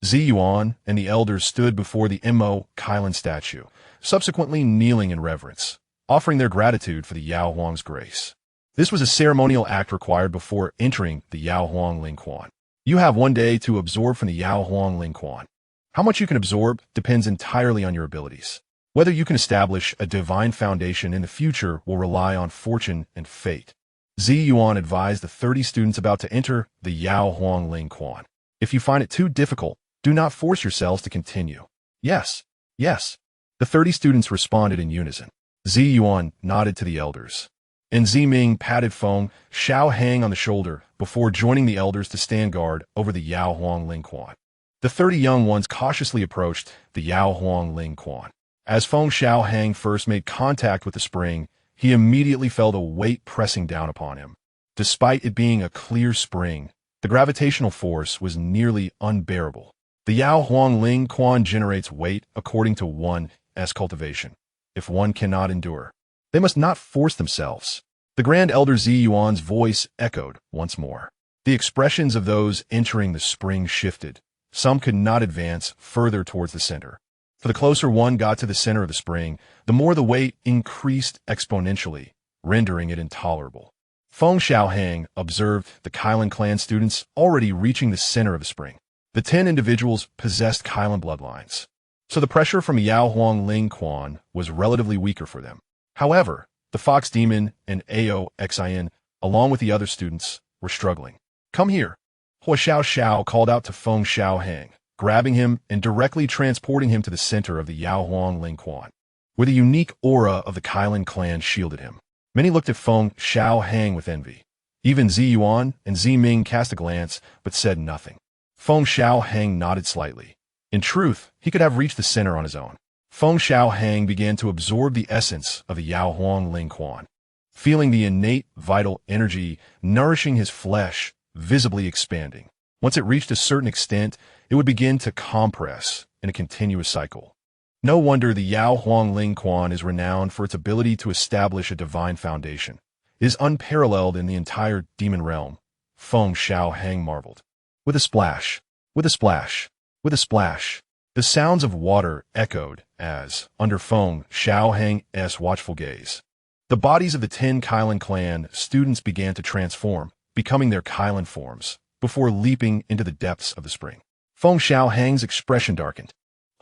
Zi Yuan and the elders stood before the Mo Kylin statue, subsequently kneeling in reverence, offering their gratitude for the Yao Huang's grace. This was a ceremonial act required before entering the Yao Huang Ling Quan. You have 1 day to absorb from the Yao Huang Ling Quan. How much you can absorb depends entirely on your abilities. Whether you can establish a divine foundation in the future will rely on fortune and fate. Zi Yuan advised the 30 students about to enter the Yao Huang Ling Quan. If you find it too difficult, do not force yourselves to continue. Yes, yes. The 30 students responded in unison. Zi Yuan nodded to the elders, and Zi Ming patted Feng Xiaohang on the shoulder before joining the elders to stand guard over the Yao Huang Ling Quan. The 30 young ones cautiously approached the Yao Huang Ling Quan. As Feng Xiaohang first made contact with the spring, he immediately felt a weight pressing down upon him. Despite it being a clear spring, the gravitational force was nearly unbearable. The Yao Huang Ling Quan generates weight according to one's cultivation. If one cannot endure, they must not force themselves. The Grand Elder Zi Yuan's voice echoed once more. The expressions of those entering the spring shifted. Some could not advance further towards the center. For the closer one got to the center of the spring, the more the weight increased exponentially, rendering it intolerable. Feng Xiaohang observed the Kylin clan students already reaching the center of the spring. The 10 individuals possessed Kylin bloodlines, so the pressure from Yao Huang Ling Quan was relatively weaker for them. However, the Fox Demon and Aoxin, along with the other students, were struggling. Come here. Hua Xiaoxiao called out to Feng Xiaohang, grabbing him and directly transporting him to the center of the Yao Huang Ling Quan, where the unique aura of the Kylin clan shielded him. Many looked at Feng Xiaohang with envy. Even Zi Yuan and Zi Ming cast a glance, but said nothing. Feng Xiaohang nodded slightly. In truth, he could have reached the center on his own. Feng Xiaohang began to absorb the essence of the Yao Huang Ling Quan, feeling the innate vital energy nourishing his flesh, visibly expanding. Once it reached a certain extent, it would begin to compress in a continuous cycle. No wonder the Yao Huang Ling Quan is renowned for its ability to establish a divine foundation. It is unparalleled in the entire demon realm. Feng Xiaohang marveled. With a splash, with a splash, with a splash, the sounds of water echoed as, under Feng Xiaohang's watchful gaze, the bodies of the 10 Kylin clan students began to transform, becoming their Kylin forms, before leaping into the depths of the spring. Feng Xiaohang's expression darkened.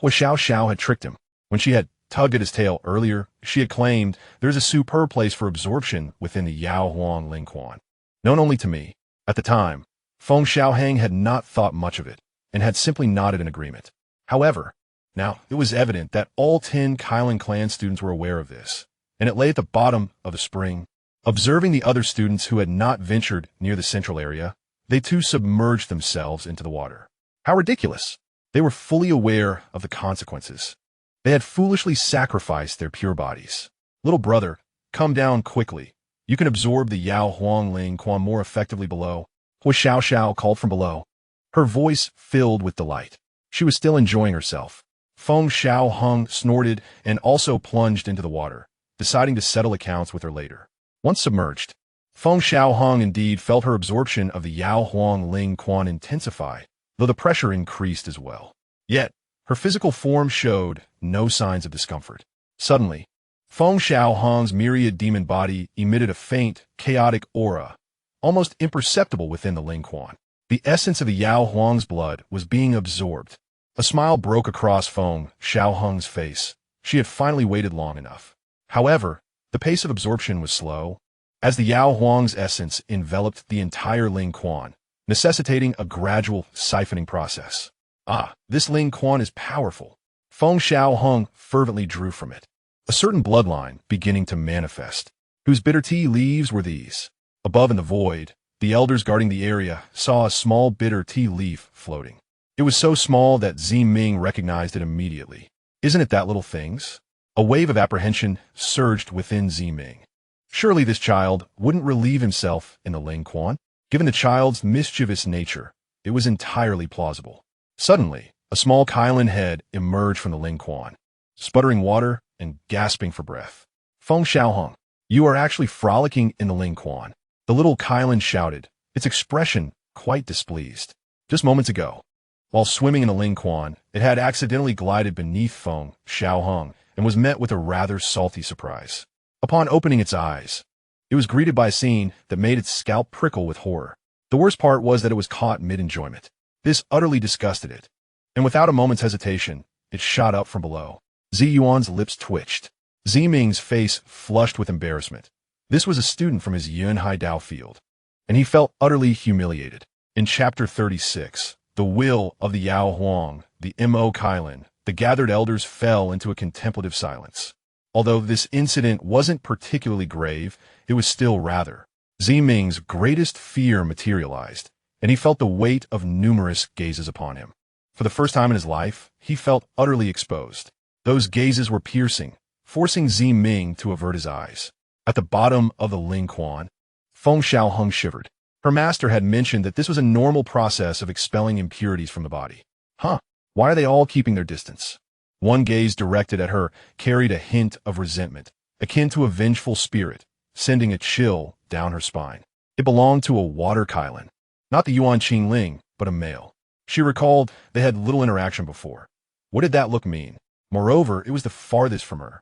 Hua Xiaoxiao had tricked him. When she had tugged at his tail earlier, she had claimed there is a superb place for absorption within the Yao Huang Ling Quan, known only to me. At the time, Feng Xiaohang had not thought much of it, and had simply nodded in agreement. However, now it was evident that all 10 Kylin clan students were aware of this, and it lay at the bottom of the spring. Observing the other students who had not ventured near the central area, they too submerged themselves into the water. How ridiculous! They were fully aware of the consequences. They had foolishly sacrificed their pure bodies. Little brother, come down quickly. You can absorb the Yao Huang Ling Quan more effectively below. Hui Xiao called from below. Her voice filled with delight. She was still enjoying herself. Feng Xiaohang snorted and also plunged into the water, deciding to settle accounts with her later. Once submerged, Feng Xiaohang indeed felt her absorption of the Yao Huang Ling Quan intensify, though the pressure increased as well. Yet, her physical form showed no signs of discomfort. Suddenly, Feng Xiaohang's myriad demon body emitted a faint, chaotic aura, almost imperceptible within the Ling Quan. The essence of the Yao Huang's blood was being absorbed. A smile broke across Feng Xiaohang's face. She had finally waited long enough. However, the pace of absorption was slow, as the Yao Huang's essence enveloped the entire Ling Quan, necessitating a gradual siphoning process. Ah, this Ling Quan is powerful. Feng Xiaohang fervently drew from it. A certain bloodline beginning to manifest. Whose bitter tea leaves were these? Above in the void, the elders guarding the area saw a small bitter tea leaf floating. It was so small that Ziming recognized it immediately. Isn't it that little things? A wave of apprehension surged within Ziming. Surely this child wouldn't relieve himself in the Ling Quan? Given the child's mischievous nature, it was entirely plausible. Suddenly, a small Kylan head emerged from the Ling Quan, sputtering water and gasping for breath. Feng Xiaohang, you are actually frolicking in the Ling Quan. The little Kylan shouted, its expression quite displeased. Just moments ago, while swimming in the Ling Quan, it had accidentally glided beneath Feng Xiaohang and was met with a rather salty surprise. Upon opening its eyes, it was greeted by a scene that made its scalp prickle with horror. The worst part was that it was caught mid-enjoyment. This utterly disgusted it, and without a moment's hesitation, it shot up from below. Zi Yuan's lips twitched. Ziming's face flushed with embarrassment. This was a student from his Yun Haidao field, and he felt utterly humiliated. In Chapter 36, the will of the Yao Huang, the Mo Kylan, the gathered elders fell into a contemplative silence. Although this incident wasn't particularly grave, it was still rather. Ziming's greatest fear materialized, and he felt the weight of numerous gazes upon him. For the first time in his life, he felt utterly exposed. Those gazes were piercing, forcing Ziming to avert his eyes. At the bottom of the Ling Quan, Feng Xiaohang shivered. Her master had mentioned that this was a normal process of expelling impurities from the body. Why are they all keeping their distance? One gaze directed at her carried a hint of resentment, akin to a vengeful spirit, sending a chill down her spine. It belonged to a water Kylan. Not the Yuan Qingling, but a male. She recalled they had little interaction before. What did that look mean? Moreover, it was the farthest from her.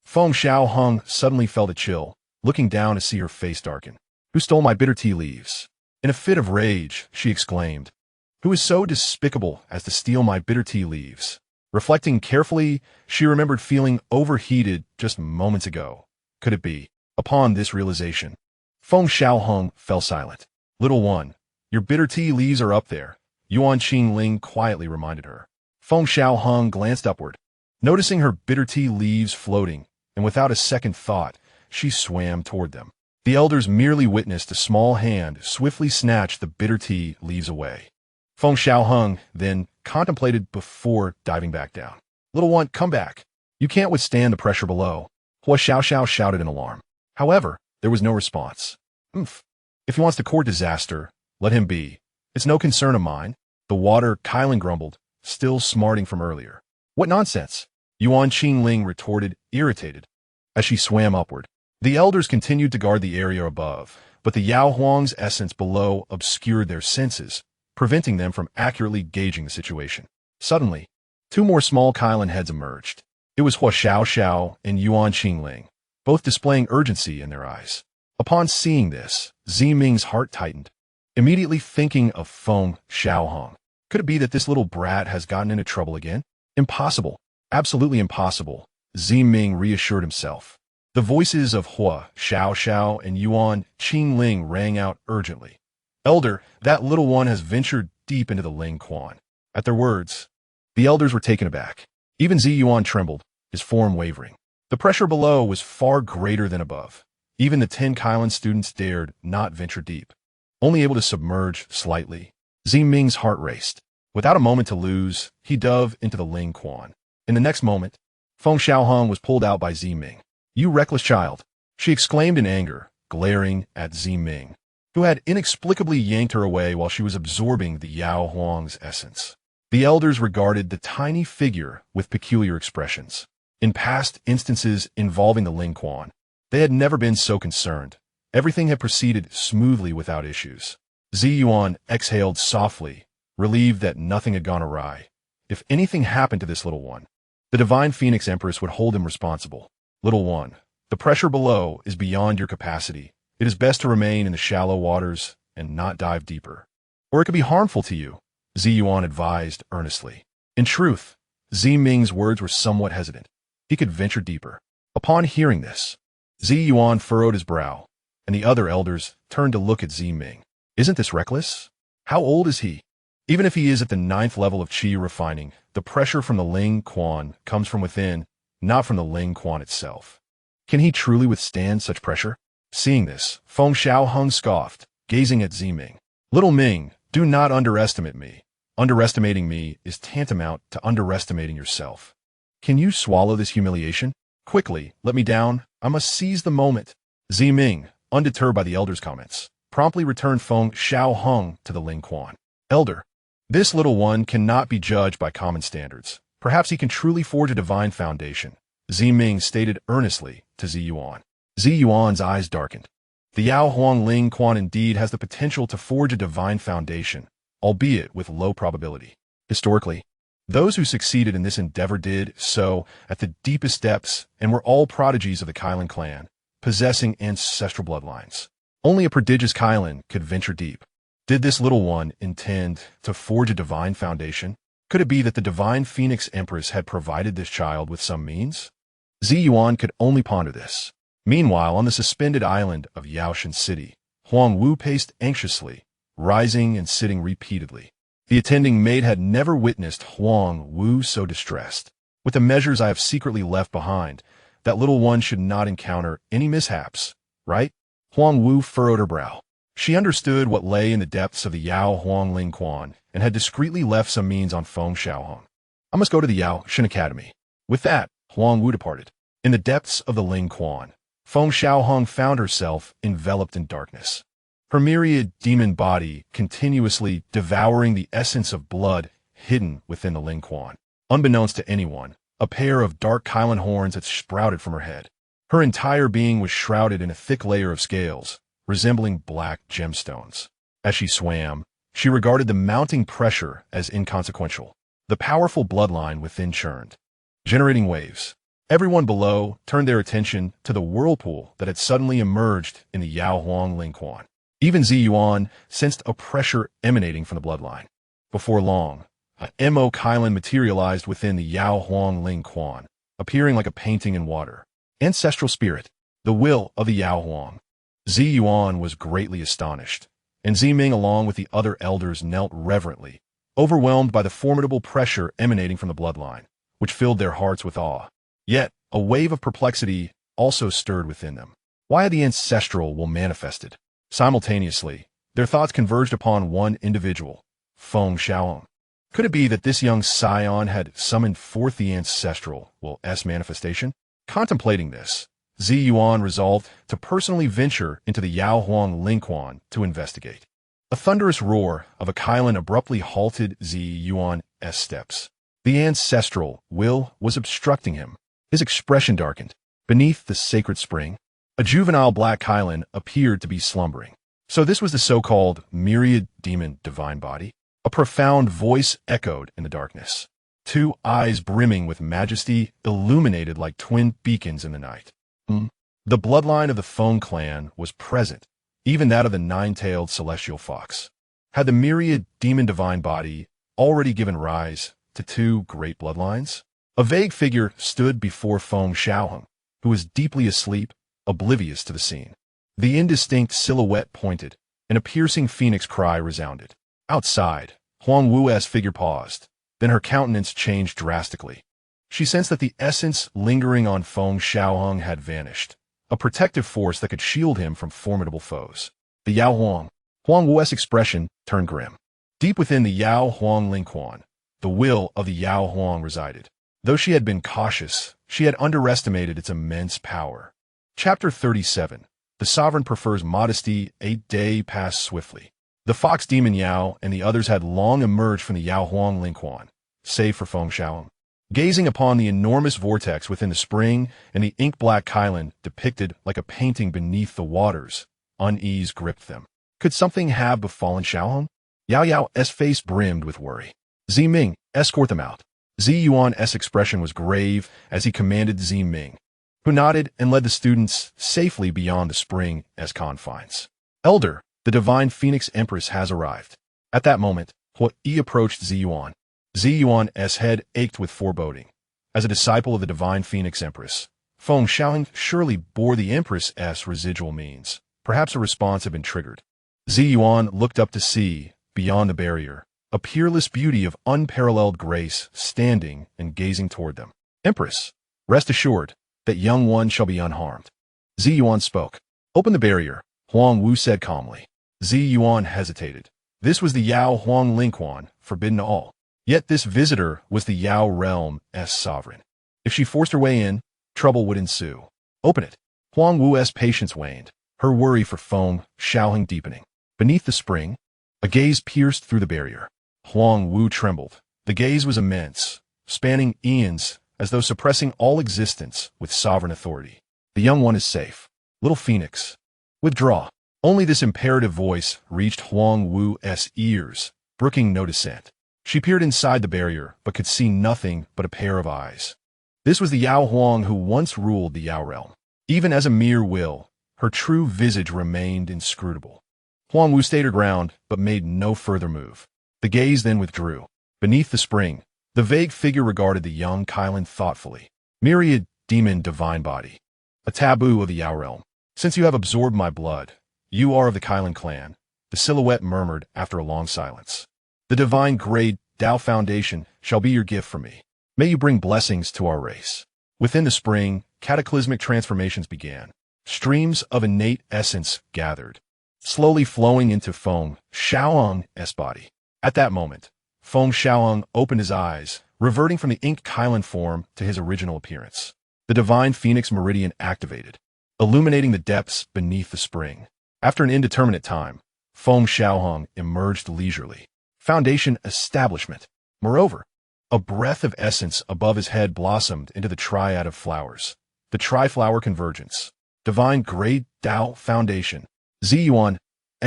Feng Xiaohang suddenly felt a chill, looking down to see her face darken. Who stole my bitter tea leaves? In a fit of rage, she exclaimed, who is so despicable as to steal my bitter tea leaves? Reflecting carefully, she remembered feeling overheated just moments ago. Could it be? Upon this realization, Feng Xiaohang fell silent. Little one, your bitter tea leaves are up there, Yuan Qingling quietly reminded her. Feng Xiaohang glanced upward, noticing her bitter tea leaves floating, and without a second thought, she swam toward them. The elders merely witnessed a small hand swiftly snatch the bitter tea leaves away. Feng Xiaohang then contemplated before diving back down. Little one, come back. You can't withstand the pressure below. Hua Xiao shouted in alarm. However, there was no response. If he wants to court disaster, let him be. It's no concern of mine. The water, Kylan grumbled, still smarting from earlier. What nonsense? Yuan Qingling retorted, irritated, as she swam upward. The elders continued to guard the area above, but the Yao Huang's essence below obscured their senses, preventing them from accurately gauging the situation. Suddenly, two more small Kylan heads emerged. It was Hua Xiao and Yuan Qingling, both displaying urgency in their eyes. Upon seeing this, Ziming's heart tightened, immediately thinking of Feng Xiaohang. Could it be that this little brat has gotten into trouble again? Impossible. Absolutely impossible, Ziming reassured himself. The voices of Hua Xiao and Yuan Qingling rang out urgently. Elder, that little one has ventured deep into the Ling Quan. At their words, the elders were taken aback. Even Zi Yuan trembled, his form wavering. The pressure below was far greater than above. Even the 10 Kylan students dared not venture deep, only able to submerge slightly. Ming's heart raced. Without a moment to lose, he dove into the Ling Quan. In the next moment, Feng Xiaohang was pulled out by Ming. "You reckless child!" she exclaimed in anger, glaring at Ming, who had inexplicably yanked her away while she was absorbing the Yao Huang's essence. The elders regarded the tiny figure with peculiar expressions. In past instances involving the Ling Quan, they had never been so concerned. Everything had proceeded smoothly without issues. Ziyuan exhaled softly, relieved that nothing had gone awry. If anything happened to this little one, the divine Phoenix Empress would hold him responsible. "Little one, the pressure below is beyond your capacity. It is best to remain in the shallow waters and not dive deeper, or it could be harmful to you," Ziyuan advised earnestly. In truth, Ming's words were somewhat hesitant. He could venture deeper. Upon hearing this, Ziyuan furrowed his brow, and the other elders turned to look at Ming. "Isn't this reckless? How old is he?" Even if he is at the 9th level of qi refining, the pressure from the Ling Quan comes from within, not from the Ling Quan itself. Can he truly withstand such pressure? Seeing this, Feng Xiaohang scoffed, gazing at Ming. "Little Ming, do not underestimate me. Underestimating me is tantamount to underestimating yourself. Can you swallow this humiliation? Quickly, let me down. I must seize the moment." Ming, undeterred by the elder's comments, promptly returned Feng Xiaohang to the Ling Quan. "Elder, this little one cannot be judged by common standards. Perhaps he can truly forge a divine foundation," Ming stated earnestly to Ziyuan. Ziyuan's eyes darkened. The Yao Huang Ling Quan indeed has the potential to forge a divine foundation, albeit with low probability. Historically, those who succeeded in this endeavor did so at the deepest depths and were all prodigies of the Kylan clan, possessing ancestral bloodlines. Only a prodigious Kylan could venture deep. Did this little one intend to forge a divine foundation? Could it be that the divine Phoenix Empress had provided this child with some means? Ziyuan could only ponder this. Meanwhile, on the suspended island of Yaoshan City, Huang Wu paced anxiously, rising and sitting repeatedly. The attending maid had never witnessed Huang Wu so distressed. "With the measures I have secretly left behind, that little one should not encounter any mishaps, right?" Huang Wu furrowed her brow. She understood what lay in the depths of the Yao Huang Ling Quan and had discreetly left some means on Feng Xiaohang. "I must go to the Yaoshan Academy." With that, Huang Wu departed. In the depths of the Ling Quan, Feng Xiaohang found herself enveloped in darkness. Her myriad demon body continuously devouring the essence of blood hidden within the Ling Quan. Unbeknownst to anyone, a pair of dark Kylan horns had sprouted from her head. Her entire being was shrouded in a thick layer of scales, resembling black gemstones. As she swam, she regarded the mounting pressure as inconsequential. The powerful bloodline within churned, generating waves. Everyone below turned their attention to the whirlpool that had suddenly emerged in the Yao Huang Ling Quan. Even Ziyuan sensed a pressure emanating from the bloodline. Before long, a Mo Kylan materialized within the Yao Huang Ling Quan, appearing like a painting in water. Ancestral spirit, the will of the Yao Huang. Ziyuan was greatly astonished, and Ming along with the other elders knelt reverently, overwhelmed by the formidable pressure emanating from the bloodline, which filled their hearts with awe. Yet, a wave of perplexity also stirred within them. Why had the ancestral will manifested? Simultaneously, their thoughts converged upon one individual, Feng Xiaohang. Could it be that this young scion had summoned forth the ancestral will's manifestation? Contemplating this, Ziyuan resolved to personally venture into the Yao Huang Ling Quan to investigate. A thunderous roar of a Kylan abruptly halted Ziyuan's steps. The ancestral will was obstructing him. His expression darkened. Beneath the sacred spring, a juvenile black Kylan appeared to be slumbering. So this was the so-called myriad demon divine body? A profound voice echoed in the darkness. Two eyes brimming with majesty illuminated like twin beacons in the night. The bloodline of the Feng clan was present, even that of the nine-tailed celestial fox. Had the myriad demon divine body already given rise to two great bloodlines? A vague figure stood before Feng Xiaohang, who was deeply asleep, oblivious to the scene. The indistinct silhouette pointed, and a piercing phoenix cry resounded. Outside, Huang Wu's figure paused, then her countenance changed drastically. She sensed that the essence lingering on Feng Xiaohang had vanished. a protective force that could shield him from formidable foes. The Yao Huang. Huang Wu's expression turned grim. Deep within the Yao Huang Lingquan, the will of the Yao Huang resided. Though she had been cautious, she had underestimated its immense power. Chapter 37. The sovereign prefers modesty. A day passed swiftly. The fox demon Yao and the others had long emerged from the Yao Huang Lingquan, save for Feng Xiaohang. Gazing upon the enormous vortex within the spring and the ink-black Kylan depicted like a painting beneath the waters, unease gripped them. Could something have befallen Xiaohang? Yao Yao's face brimmed with worry. Zi Ming, escort them out. Zi Yuan's expression was grave as he commanded Zi Ming, who nodded and led the students safely beyond the spring's confines. Elder, the divine Phoenix Empress has arrived. At that moment, He approached Zi Yuan. Zi Yuan's head ached with foreboding. As a disciple of the divine Phoenix Empress, Feng Xiaohang surely bore the Empress's residual means. Perhaps a response had been triggered. Zi Yuan looked up to see, beyond the barrier, a peerless beauty of unparalleled grace standing and gazing toward them. Empress, rest assured that young one shall be unharmed. Zi Yuan spoke. Open the barrier, Huang Wu said calmly. Zi Yuan hesitated. This was the Yao Huang Lingquan, forbidden to all. Yet this visitor was the Yao realm's sovereign. If she forced her way in, trouble would ensue. Open it. Huang Wu's patience waned, her worry for Feng Xiaohang deepening. Beneath the spring, a gaze pierced through the barrier. Huang Wu trembled. The gaze was immense, spanning eons, as though suppressing all existence with sovereign authority. The young one is safe. Little Phoenix, withdraw. Only this imperative voice reached Huang Wu's ears, brooking no dissent. She peered inside the barrier, but could see nothing but a pair of eyes. This was the Yao Huang who once ruled the Yao realm. Even as a mere will, her true visage remained inscrutable. Huang Wu stayed her ground, but made no further move. The gaze then withdrew. Beneath the spring, the vague figure regarded the young Kylan thoughtfully. Myriad demon divine body. A taboo of the Yao realm. Since you have absorbed my blood, you are of the Kylan clan, the silhouette murmured after a long silence. The divine grade Tao foundation shall be your gift from me. May you bring blessings to our race. Within the spring, cataclysmic transformations began. Streams of innate essence gathered, slowly flowing into Feng Xiaohang's body. At that moment, Feng Xiaohang opened his eyes, reverting from the ink Kylan form to his original appearance. The divine Phoenix Meridian activated, illuminating the depths beneath the spring. After an indeterminate time, Feng Xiaohang emerged leisurely. Foundation establishment. Moreover, a breath of essence above his head blossomed into the triad of flowers. The tri-flower convergence. Divine grade Tao foundation. Zi Yuan's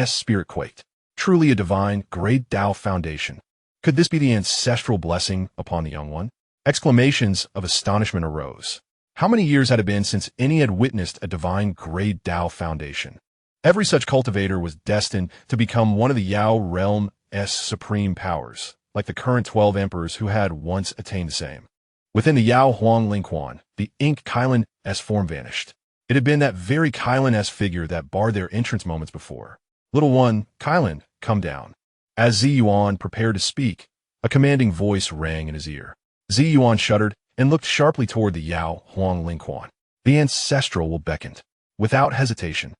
spirit quaked. Truly a divine grade Tao foundation. Could this be the ancestral blessing upon the young one? Exclamations of astonishment arose. How many years had it been since any had witnessed a divine grade Tao foundation? Every such cultivator was destined to become one of the Yao realm's supreme powers, like the current 12 emperors who had once attained the same. Within the Yao Huang Lingquan, the ink Kylan-esque form vanished. It had been that very Kylan-esque figure that barred their entrance moments before. Little one, Kylan, come down. As Zi Yuan prepared to speak, a commanding voice rang in his ear. Zi Yuan shuddered and looked sharply toward the Yao Huang Lingquan. The ancestral will beckoned. Without hesitation,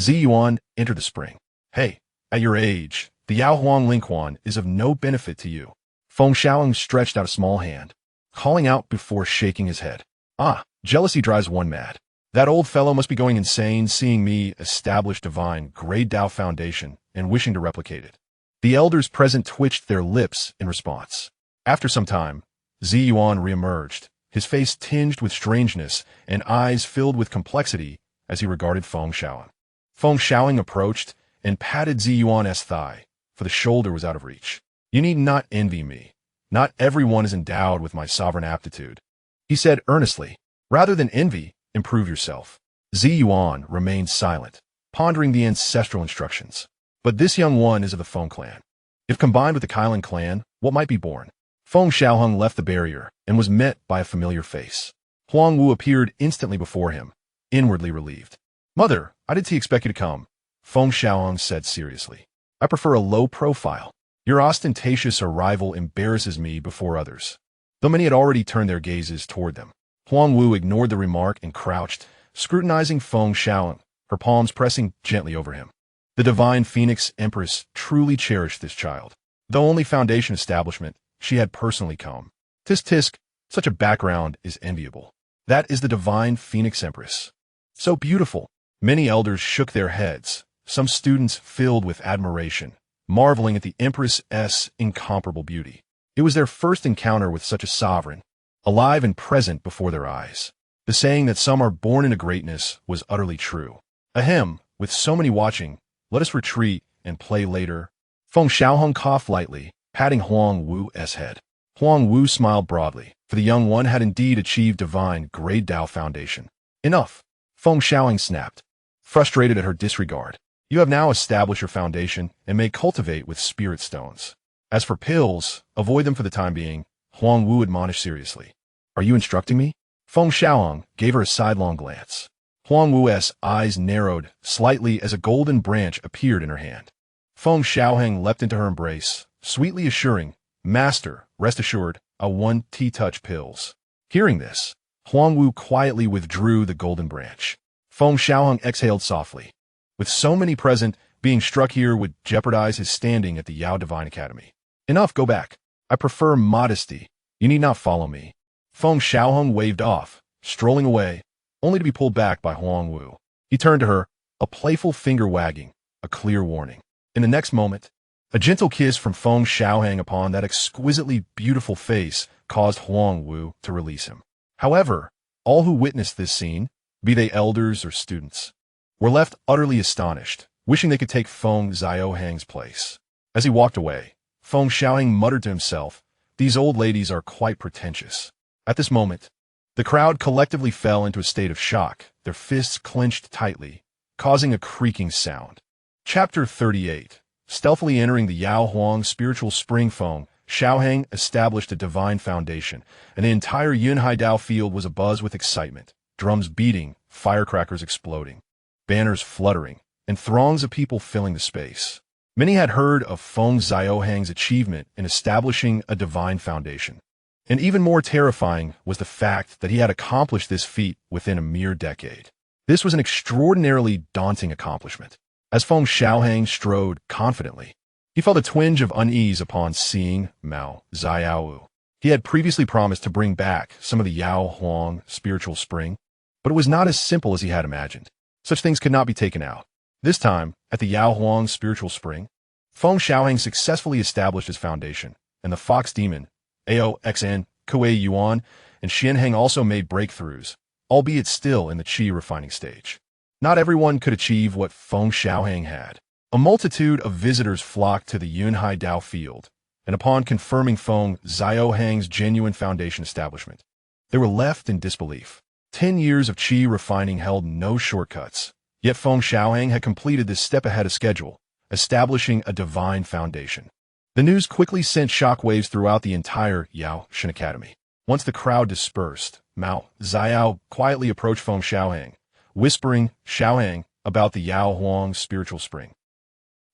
Zi Yuan entered the spring. Hey, at your age, the Yao Huang Lingquan is of no benefit to you. Feng Xiaohang stretched out a small hand, calling out before shaking his head. Ah, jealousy drives one mad. That old fellow must be going insane seeing me establish divine grade Tao foundation and wishing to replicate it. The elders present twitched their lips in response. After some time, Zi Yuan reemerged, his face tinged with strangeness and eyes filled with complexity as he regarded Feng Xiaohang. Feng Xiaohang approached and patted Zi Yuan's thigh, for the shoulder was out of reach. You need not envy me. Not everyone is endowed with my sovereign aptitude. He said earnestly, rather than envy, improve yourself. Zi Yuan remained silent, pondering the ancestral instructions. But this young one is of the Feng clan. If combined with the Kylan clan, what might be born? Feng Xiaohang left the barrier and was met by a familiar face. Huang Wu appeared instantly before him, inwardly relieved. Mother, I did expect you to come, Feng Xiaohang said seriously. I prefer a low profile. Your ostentatious arrival embarrasses me before others. Though many had already turned their gazes toward them, Huang Wu ignored the remark and crouched, scrutinizing Feng Xiaohang, her palms pressing gently over him. The divine Phoenix Empress truly cherished this child. Though only foundation establishment, she had personally come. Tisk tisk, such a background is enviable. That is the divine Phoenix Empress. So beautiful. Many elders shook their heads, some students filled with admiration, marveling at the Empress's incomparable beauty. It was their first encounter with such a sovereign, alive and present before their eyes. The saying that some are born into greatness was utterly true. Ahem, with so many watching, let us retreat and play later. Feng Xiaohang coughed lightly, patting Huang Wu's head. Huang Wu smiled broadly, for the young one had indeed achieved divine grade Dao foundation. Enough, Feng Xiaohang snapped, frustrated at her disregard. You have now established your foundation and may cultivate with spirit stones. As for pills, avoid them for the time being, Huang Wu admonished seriously. Are you instructing me? Feng Xiaohang gave her a sidelong glance. Huang Wu's eyes narrowed slightly as a golden branch appeared in her hand. Feng Xiaohang leapt into her embrace, sweetly assuring, Master, rest assured, a 1T-touch pills. Hearing this, Huang Wu quietly withdrew the golden branch. Feng Xiaohang exhaled softly. With so many present, being struck here would jeopardize his standing at the Yao Divine Academy. Enough, go back. I prefer modesty. You need not follow me. Feng Xiaohang waved off, strolling away, only to be pulled back by Huang Wu. He turned to her, a playful finger wagging, a clear warning. In the next moment, a gentle kiss from Feng Xiaohang upon that exquisitely beautiful face caused Huang Wu to release him. However, all who witnessed this scene, be they elders or students, were left utterly astonished, wishing they could take Feng Xiaohang's place. As he walked away, Feng Xiaohang muttered to himself, these old ladies are quite pretentious. At this moment, the crowd collectively fell into a state of shock, their fists clenched tightly, causing a creaking sound. Chapter 38. Stealthily entering the Yao Huang spiritual spring, Feng Xiaohang established a divine foundation, and the entire Yunhai Dao field was abuzz with excitement, drums beating, firecrackers exploding, banners fluttering, and throngs of people filling the space. Many had heard of Feng Xiaohang's achievement in establishing a divine foundation. And even more terrifying was the fact that he had accomplished this feat within a mere decade. This was an extraordinarily daunting accomplishment. As Feng Xiaohang strode confidently, he felt a twinge of unease upon seeing Mao Xiao. He had previously promised to bring back some of the Yao Huang spiritual spring, but it was not as simple as he had imagined. Such things could not be taken out. This time, at the Yao Huang spiritual spring, Feng Xiaohang successfully established his foundation, and the fox demon, Aoxn, Kuei Yuan, and Xianheng also made breakthroughs, albeit still in the qi refining stage. Not everyone could achieve what Feng Xiaohang had. A multitude of visitors flocked to the Yunhai Dao field, and upon confirming Feng Xiaohang's genuine foundation establishment, they were left in disbelief. 10 years of qi refining held no shortcuts, yet Feng Xiaohang had completed this step ahead of schedule, establishing a divine foundation. The news quickly sent shockwaves throughout the entire Yao Shan Academy. Once the crowd dispersed, Mao Xiao quietly approached Feng Xiaohang, whispering Xiaohang about the Yao Huang spiritual spring.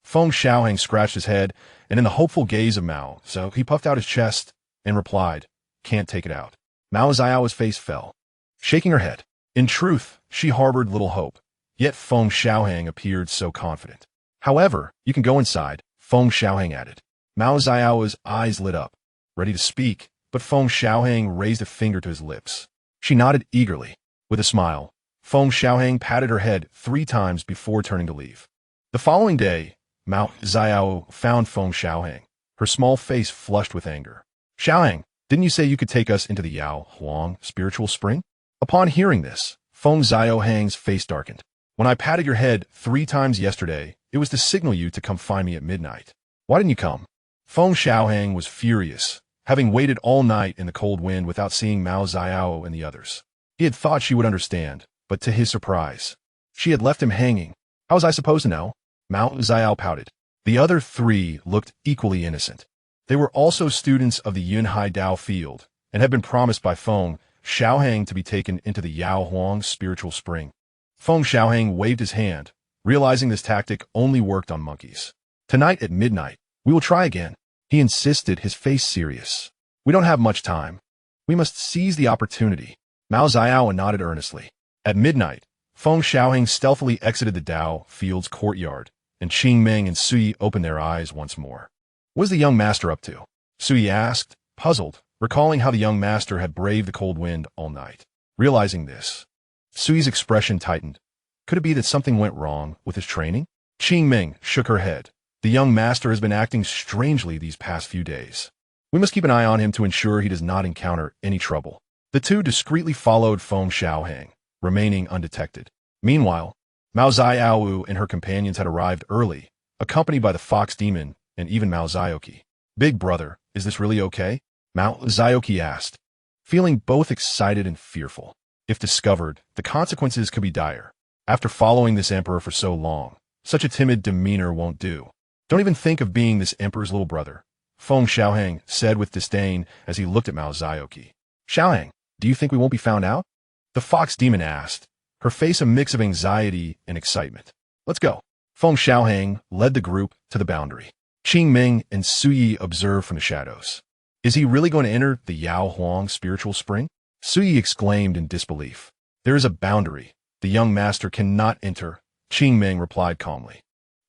Feng Xiaohang scratched his head, and in the hopeful gaze of Mao, so he puffed out his chest and replied, "Can't take it out." Mao Xiao's face fell, shaking her head. In truth, she harbored little hope, yet Feng Xiaohang appeared so confident. However, you can go inside, Feng Xiaohang added. Mao Xiao's eyes lit up, ready to speak, but Feng Xiaohang raised a finger to his lips. She nodded eagerly. With a smile, Feng Xiaohang patted her head 3 times before turning to leave. The following day, Mao Xiao found Feng Xiaohang, her small face flushed with anger. "Xiaohang, didn't you say you could take us into the Yao Huang spiritual spring?" Upon hearing this, Feng Xiaohang's face darkened. "When I patted your head 3 times yesterday, it was to signal you to come find me at midnight. Why didn't you come?" Feng Xiaohang was furious, having waited all night in the cold wind without seeing Mao Xiao and the others. He had thought she would understand, but to his surprise, she had left him hanging. "How was I supposed to know?" Mao Xiao pouted. The other 3 looked equally innocent. They were also students of the Yunhai Dao field, and had been promised by Feng Xiaohang to be taken into the Yao Huang spiritual spring. Feng Xiaohang waved his hand, realizing this tactic only worked on monkeys. "Tonight at midnight, we will try again," he insisted, his face serious. "We don't have much time. We must seize the opportunity." Mao Xiao nodded earnestly. At midnight, Feng Xiaohang stealthily exited the Dao Field's courtyard, and Qing Ming and Sui opened their eyes once more. What was the young master up to? Sui asked, puzzled, recalling how the young master had braved the cold wind all night. Realizing this, Sui's expression tightened. Could it be that something went wrong with his training? Qing Ming shook her head. The young master has been acting strangely these past few days. We must keep an eye on him to ensure he does not encounter any trouble. The two discreetly followed Feng Xiaohang, remaining undetected. Meanwhile, Mao Xiaowu and her companions had arrived early, accompanied by the fox demon and even Mao Xiaoqi. Big brother, is this really okay? Mao Xiaoqi asked, feeling both excited and fearful. If discovered, the consequences could be dire. After following this emperor for so long, such a timid demeanor won't do. Don't even think of being this emperor's little brother, Feng Xiaohang said with disdain as he looked at Mao Xiaoqi. Xiaohang, do you think we won't be found out? The fox demon asked, her face a mix of anxiety and excitement. Let's go. Feng Xiaohang led the group to the boundary. Qing Ming and Sui observed from the shadows. Is he really going to enter the Yao Huang spiritual spring? Sui exclaimed in disbelief. There is a boundary. The young master cannot enter, Qing Ming replied calmly.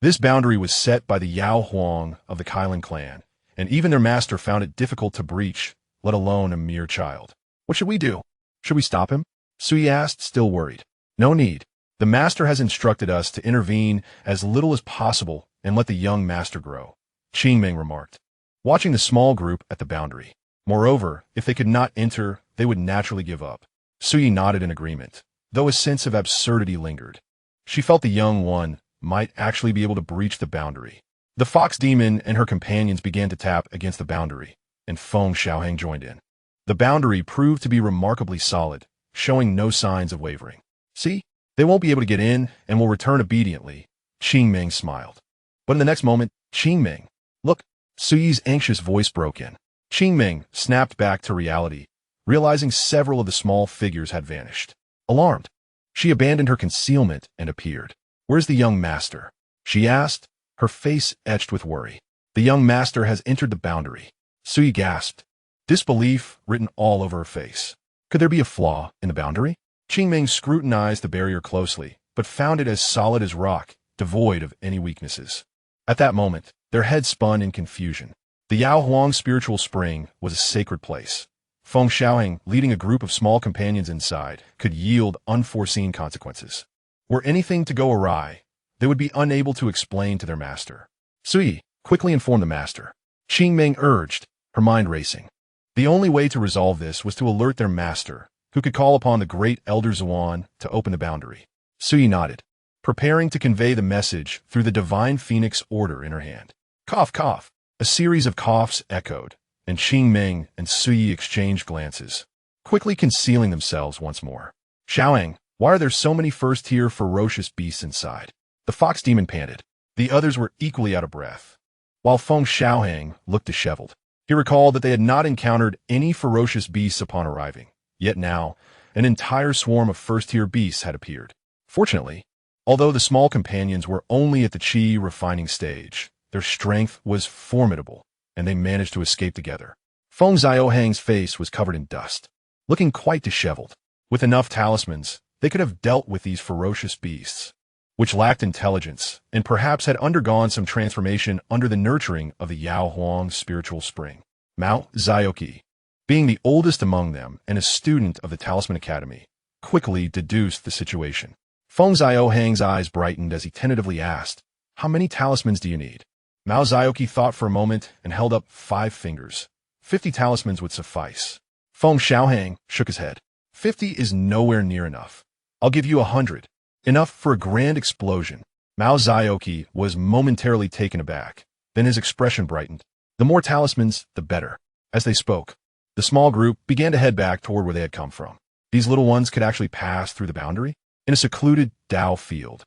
This boundary was set by the Yao Huang of the Kailan clan, and even their master found it difficult to breach, let alone a mere child. What should we do? Should we stop him? Sui asked, still worried. No need. The master has instructed us to intervene as little as possible and let the young master grow, Qing Ming remarked, watching the small group at the boundary. Moreover, if they could not enter, they would naturally give up. Sui nodded in agreement, though a sense of absurdity lingered. She felt the young one might actually be able to breach the boundary. The fox demon and her companions began to tap against the boundary, and Feng Xiaohang joined in. The boundary proved to be remarkably solid, showing no signs of wavering. See, they won't be able to get in and will return obediently, Qing Ming smiled. But in the next moment, Qing Ming, look, Sui's anxious voice broke in. Qing Ming snapped back to reality, realizing several of the small figures had vanished. Alarmed, she abandoned her concealment and appeared. Where's the young master? She asked, her face etched with worry. The young master has entered the boundary. Sui gasped, disbelief written all over her face. Could there be a flaw in the boundary? Qing Ming scrutinized the barrier closely, but found it as solid as rock, devoid of any weaknesses. At that moment, their heads spun in confusion. The Yao Huang spiritual spring was a sacred place. Feng Xiaohang, leading a group of small companions inside, could yield unforeseen consequences. Were anything to go awry, they would be unable to explain to their master. Sui, quickly inform the master. Qing Ming urged, her mind racing. The only way to resolve this was to alert their master, who could call upon the great Elder Zuan to open the boundary. Sui nodded, preparing to convey the message through the divine phoenix order in her hand. Cough, cough. A series of coughs echoed, and Qing Ming and Sui exchanged glances, quickly concealing themselves once more. Xiaohang, why are there so many first-tier ferocious beasts inside? The fox demon panted. The others were equally out of breath, while Feng Xiaohang looked disheveled. He recalled that they had not encountered any ferocious beasts upon arriving. Yet now, an entire swarm of first-tier beasts had appeared. Fortunately, although the small companions were only at the qi refining stage, their strength was formidable, and they managed to escape together. Feng Xiaohang's face was covered in dust, looking quite disheveled. With enough talismans, they could have dealt with these ferocious beasts, which lacked intelligence and perhaps had undergone some transformation under the nurturing of the Yao Huang spiritual spring. Mao Xiaoqi, being the oldest among them and a student of the Talisman Academy, quickly deduced the situation. Feng Xiaohang's eyes brightened as he tentatively asked, how many talismans do you need? Mao Xiaoqi thought for a moment and held up 5 fingers. 50 talismans would suffice. Feng Xiaohang shook his head. 50 is nowhere near enough. I'll give you 100. Enough for a grand explosion. Mao Xiaoqi was momentarily taken aback. Then his expression brightened. The more talismans, the better. As they spoke, the small group began to head back toward where they had come from. These little ones could actually pass through the boundary in a secluded Dao field.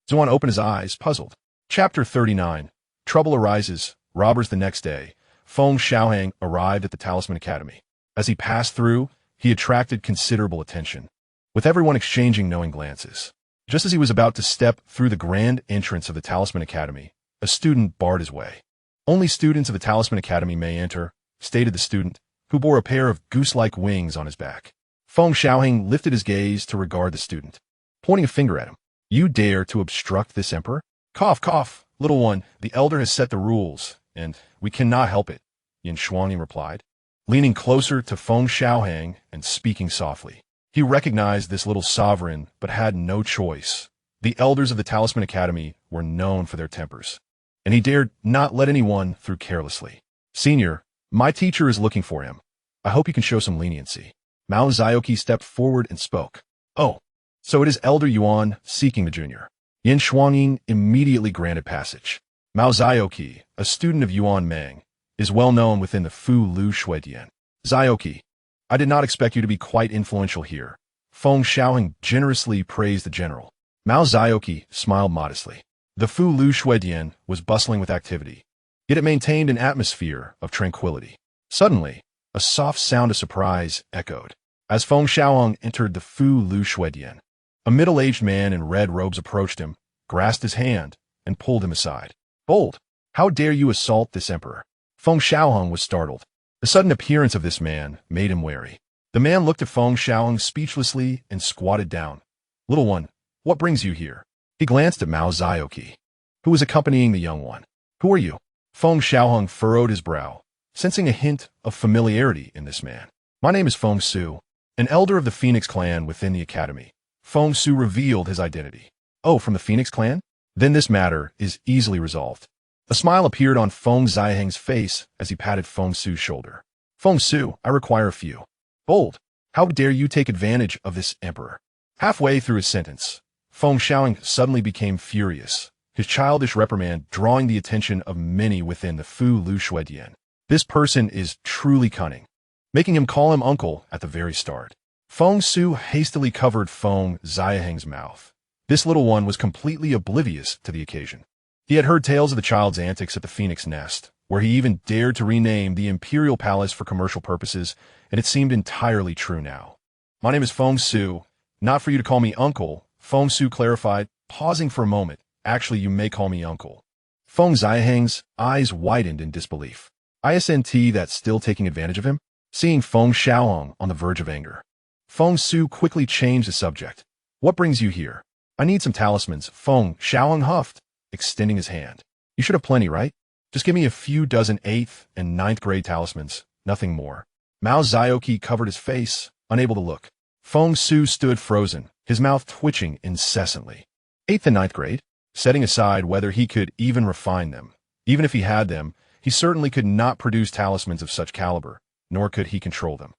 Zuan opened his eyes, puzzled. Chapter 39. Trouble arises. Robbers. The next day, Feng Xiaohang arrived at the Talisman Academy. As he passed through, he attracted considerable attention, with everyone exchanging knowing glances. Just as he was about to step through the grand entrance of the Talisman Academy, a student barred his way. Only students of the Talisman Academy may enter, stated the student, who bore a pair of goose-like wings on his back. Feng Xiaohang lifted his gaze to regard the student. pointing a finger at him. You dare to obstruct this emperor? Cough, cough, little one, the elder has set the rules, and we cannot help it, Yin Shuangyin replied, leaning closer to Feng Xiaohang and speaking softly. He recognized this little sovereign, but had no choice. The elders of the Talisman Academy were known for their tempers, and he dared not let anyone through carelessly. Senior, my teacher is looking for him. I hope you can show some leniency. Mao Zhaoqi stepped forward and spoke. Oh, so it is Elder Yuan seeking the junior. Yin Shuangyin immediately granted passage. Mao Zhaoqi, a student of Yuan Meng, is well known within the Fu Lu Shuedian. Zhaoqi, I did not expect you to be quite influential here. Feng Xiaohang generously praised the general. Mao Zhaoqi smiled modestly. The Fu Lu Shuedian was bustling with activity, yet it maintained an atmosphere of tranquility. Suddenly, a soft sound of surprise echoed. As Feng Xiaohang entered the Fu Lu Shuedian, a middle-aged man in red robes approached him, grasped his hand, and pulled him aside. Bold! How dare you assault this emperor? Feng Xiaohang was startled. The sudden appearance of this man made him wary. The man looked at Feng Xiaohang speechlessly and squatted down. Little one, what brings you here? He glanced at Mao Zhaoqi, who was accompanying the young one. Who are you? Feng Xiaohang furrowed his brow, sensing a hint of familiarity in this man. My name is Feng Su, an elder of the Phoenix clan within the academy. Feng Su revealed his identity. Oh, from the Phoenix clan? Then this matter is easily resolved. A smile appeared on Feng Xiaohang's face as he patted Feng Su's shoulder. Feng Su, I require a few. Bold! How dare you take advantage of this emperor? Halfway through his sentence, Feng Xiaohang suddenly became furious, his childish reprimand drawing the attention of many within the Fu Lu Shuedian. This person is truly cunning, making him call him uncle at the very start. Feng Su hastily covered Feng Xiaohang's mouth. This little one was completely oblivious to the occasion. He had heard tales of the child's antics at the Phoenix Nest, where he even dared to rename the Imperial Palace for commercial purposes, and it seemed entirely true now. My name is Feng Su, not for you to call me uncle, Feng Su clarified, pausing for a moment. Actually, you may call me uncle. Feng Xiaohang's eyes widened in disbelief. ISNT that's still taking advantage of him? Seeing Feng Xiaohang on the verge of anger, Feng Su quickly changed the subject. What brings you here? I need some talismans, Feng Xiaohang huffed, extending his hand. You should have plenty, right? Just give me a few dozen 8th and 9th grade talismans, nothing more. Mao Zhaoqi covered his face, unable to look. Feng Su stood frozen, his mouth twitching incessantly. 8th and 9th grade? Setting aside whether he could even refine them. Even if he had them, he certainly could not produce talismans of such caliber, nor could he control them.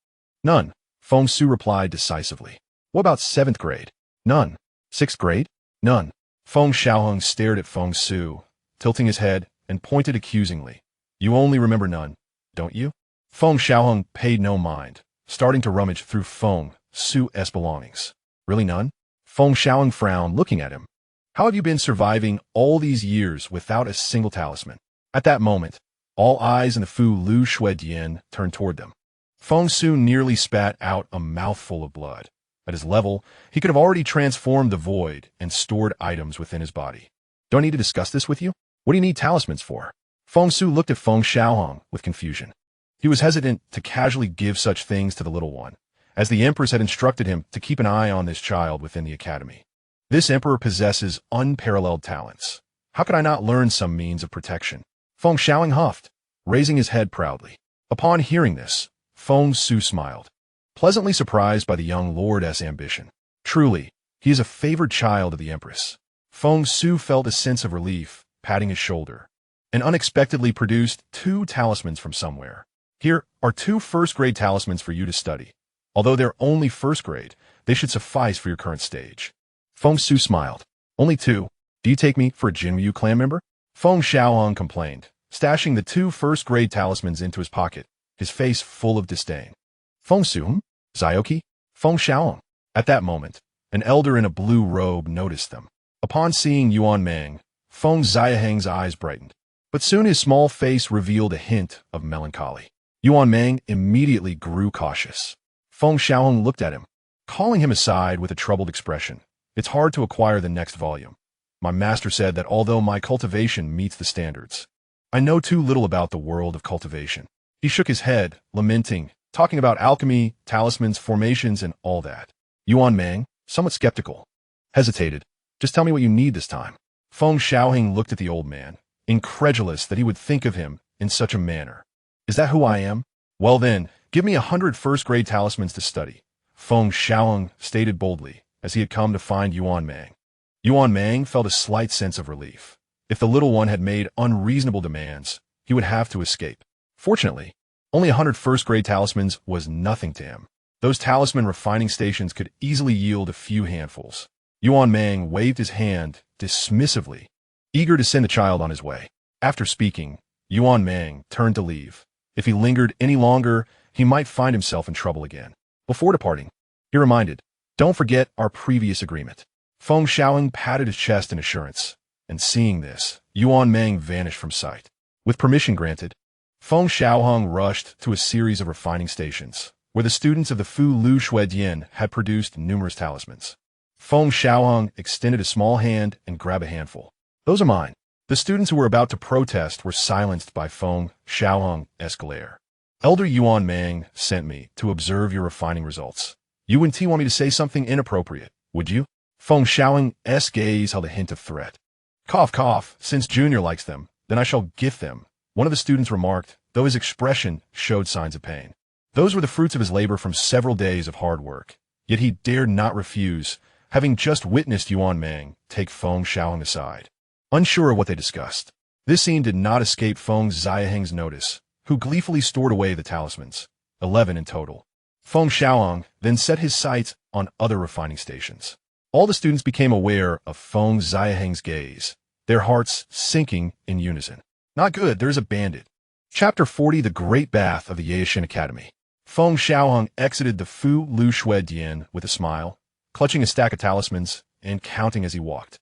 None, Feng Su replied decisively. What about 7th grade? None. 6th grade? None. Feng Xiaohang stared at Feng Su, tilting his head, and pointed accusingly. You only remember none, don't you? Feng Xiaohang paid no mind, starting to rummage through Feng Su's belongings. Really none? Feng Xiaohang frowned, looking at him. How have you been surviving all these years without a single talisman? At that moment, all eyes in the Fu Lu Shuedian turned toward them. Feng Su nearly spat out a mouthful of blood. At his level, he could have already transformed the void and stored items within his body. Do I need to discuss this with you? What do you need talismans for? Feng Su looked at Feng Xiaohang with confusion. He was hesitant to casually give such things to the little one, as the Empress had instructed him to keep an eye on this child within the academy. This emperor possesses unparalleled talents. How could I not learn some means of protection? Feng Xiaohang huffed, raising his head proudly. Upon hearing this, Feng Su smiled, pleasantly surprised by the young lord's ambition. Truly, he is a favored child of the Empress. Feng Su felt a sense of relief, patting his shoulder, and unexpectedly produced 2 talismans from somewhere. Here are 2 first-grade talismans for you to study. Although they're only first grade, they should suffice for your current stage. Feng Su smiled. Only 2? Do you take me for a Jinryu clan member? Feng Xiaohang complained, stashing the 2 first-grade talismans into his pocket, his face full of disdain. Feng Su? Zhaoqi? Feng Xiaohang. At that moment, an elder in a blue robe noticed them. Upon seeing Yuan Meng, Feng Xiaohang's eyes brightened, but soon his small face revealed a hint of melancholy. Yuan Meng immediately grew cautious. Feng Xiaohang looked at him, calling him aside with a troubled expression. It's hard to acquire the next volume. My master said that although my cultivation meets the standards, I know too little about the world of cultivation. He shook his head, lamenting, talking about alchemy, talismans, formations, and all that. Yuan Meng, somewhat skeptical, hesitated. Just tell me what you need this time. Feng Xiaohang looked at the old man, incredulous that he would think of him in such a manner. Is that who I am? Well then, give me 100 first-grade talismans to study, Feng Xiaohang stated boldly, as he had come to find Yuan Mang. Yuan Mang felt a slight sense of relief. If the little one had made unreasonable demands, he would have to escape. Fortunately, only 100 first-grade talismans was nothing to him. Those talisman refining stations could easily yield a few handfuls. Yuan Mang waved his hand dismissively, eager to send the child on his way. After speaking, Yuan Mang turned to leave. If he lingered any longer, he might find himself in trouble again. Before departing, he reminded, "Don't forget our previous agreement." Feng Xiaohang patted his chest in assurance, and seeing this, Yuan Mang vanished from sight. With permission granted, Feng Xiaohang rushed to a series of refining stations, where the students of the Fu Lu Shui Dian had produced numerous talismans. Feng Xiaohang extended a small hand and grabbed a handful. "Those are mine." The students who were about to protest were silenced by Feng Xiaohang's glare. "Elder Yuan Mang sent me to observe your refining results. You and T want me to say something inappropriate, would you?" Feng Xiaohang's gaze held a hint of threat. "Cough, cough, since Junior likes them, then I shall gift them," one of the students remarked, though his expression showed signs of pain. Those were the fruits of his labor from several days of hard work, yet he dared not refuse, having just witnessed Yuan Mang take Feng Xiaohang aside. Unsure of what they discussed, this scene did not escape Feng Xiaohang's notice, who gleefully stored away the talismans, 11 in total. Feng Xiaohang then set his sights on other refining stations. All the students became aware of Feng Xiaohang's gaze, their hearts sinking in unison. "Not good, there's a bandit." Chapter 40, The Great Bath of the Yaoshan Academy. Feng Xiaohang exited the Fu Lu Shui Dian with a smile, clutching a stack of talismans and counting as he walked.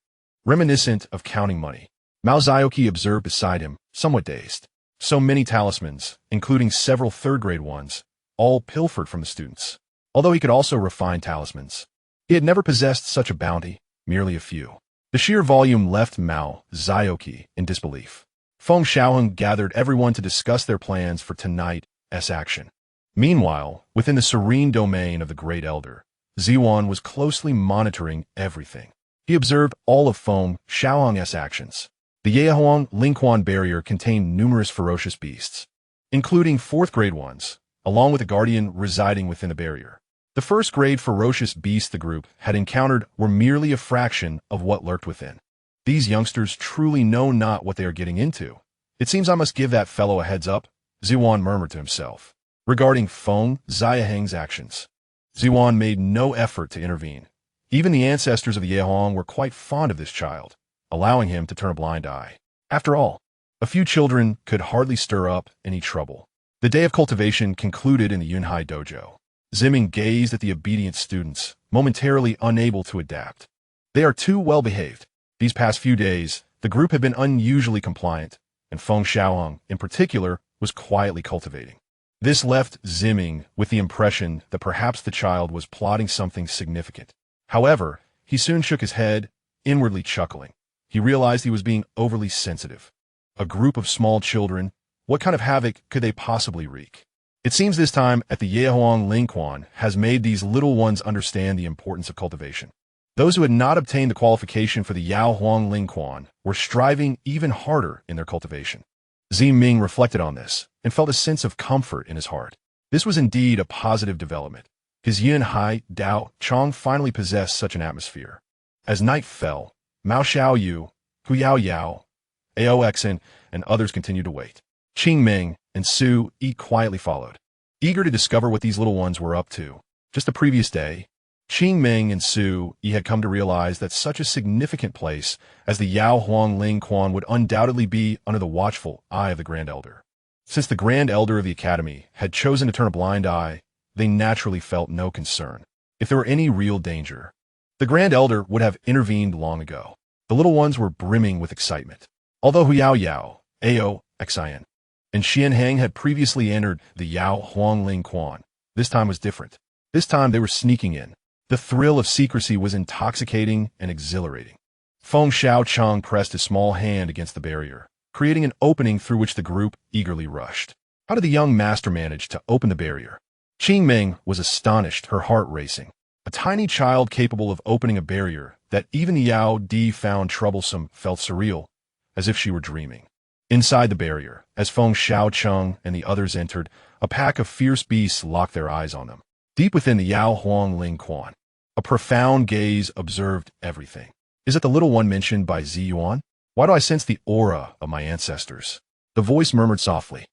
Reminiscent of counting money, Mao Zioqi observed beside him, somewhat dazed. So many talismans, including several third-grade ones, all pilfered from the students. Although he could also refine talismans, he had never possessed such a bounty, merely a few. The sheer volume left Mao Zioqi in disbelief. Feng Xiaohang gathered everyone to discuss their plans for tonight's action. Meanwhile, within the serene domain of the Great Elder, Ziwan was closely monitoring everything. He observed all of Feng Xiaohang's actions. The Yaohuang Lingquan barrier contained numerous ferocious beasts, including fourth-grade ones, along with a guardian residing within the barrier. The first-grade ferocious beasts the group had encountered were merely a fraction of what lurked within. These youngsters truly know not what they are getting into. "It seems I must give that fellow a heads up," Ziwan murmured to himself. Regarding Feng Xiaohang's actions, Ziwan made no effort to intervene. Even the ancestors of the Yaohuang were quite fond of this child, allowing him to turn a blind eye. After all, a few children could hardly stir up any trouble. The day of cultivation concluded in the Yunhai dojo. Ziming gazed at the obedient students, momentarily unable to adapt. "They are too well-behaved. These past few days, the group had been unusually compliant, and Feng Xiaohang, in particular, was quietly cultivating." This left Ziming with the impression that perhaps the child was plotting something significant. However, he soon shook his head, inwardly chuckling. He realized he was being overly sensitive. A group of small children, what kind of havoc could they possibly wreak? It seems this time at the Yaohuang Lingquan has made these little ones understand the importance of cultivation. Those who had not obtained the qualification for the Yaohuang Lingquan were striving even harder in their cultivation. Ziming reflected on this and felt a sense of comfort in his heart. This was indeed a positive development. His Yunhai Dao Chong finally possessed such an atmosphere. As night fell, Mao Xiaoyu, Hu Yao Yao, Ao Xen, and others continued to wait. Qing Ming and Su Yi quietly followed, eager to discover what these little ones were up to. Just the previous day, Qing Ming and Su Yi had come to realize that such a significant place as the Yaohuang Lingquan would undoubtedly be under the watchful eye of the Grand Elder. Since the Grand Elder of the Academy had chosen to turn a blind eye, they naturally felt no concern. If there were any real danger, the Grand Elder would have intervened long ago. The little ones were brimming with excitement. Although Hu Yao Yao, Ao Xien, and Xianhang had previously entered the Yaohuang Lingquan, this time was different. This time they were sneaking in. The thrill of secrecy was intoxicating and exhilarating. Feng Xiaochang pressed a small hand against the barrier, creating an opening through which the group eagerly rushed. How did the young master manage to open the barrier? Qing Ming was astonished, her heart racing. A tiny child capable of opening a barrier that even the Yao Di found troublesome felt surreal, as if she were dreaming. Inside the barrier, as Feng Xiaohang and the others entered, a pack of fierce beasts locked their eyes on them. Deep within the Yao Huang Ling Quan, a profound gaze observed everything. Is it the little one mentioned by Ziyuan? Why do I sense the aura of my ancestors? The voice murmured softly.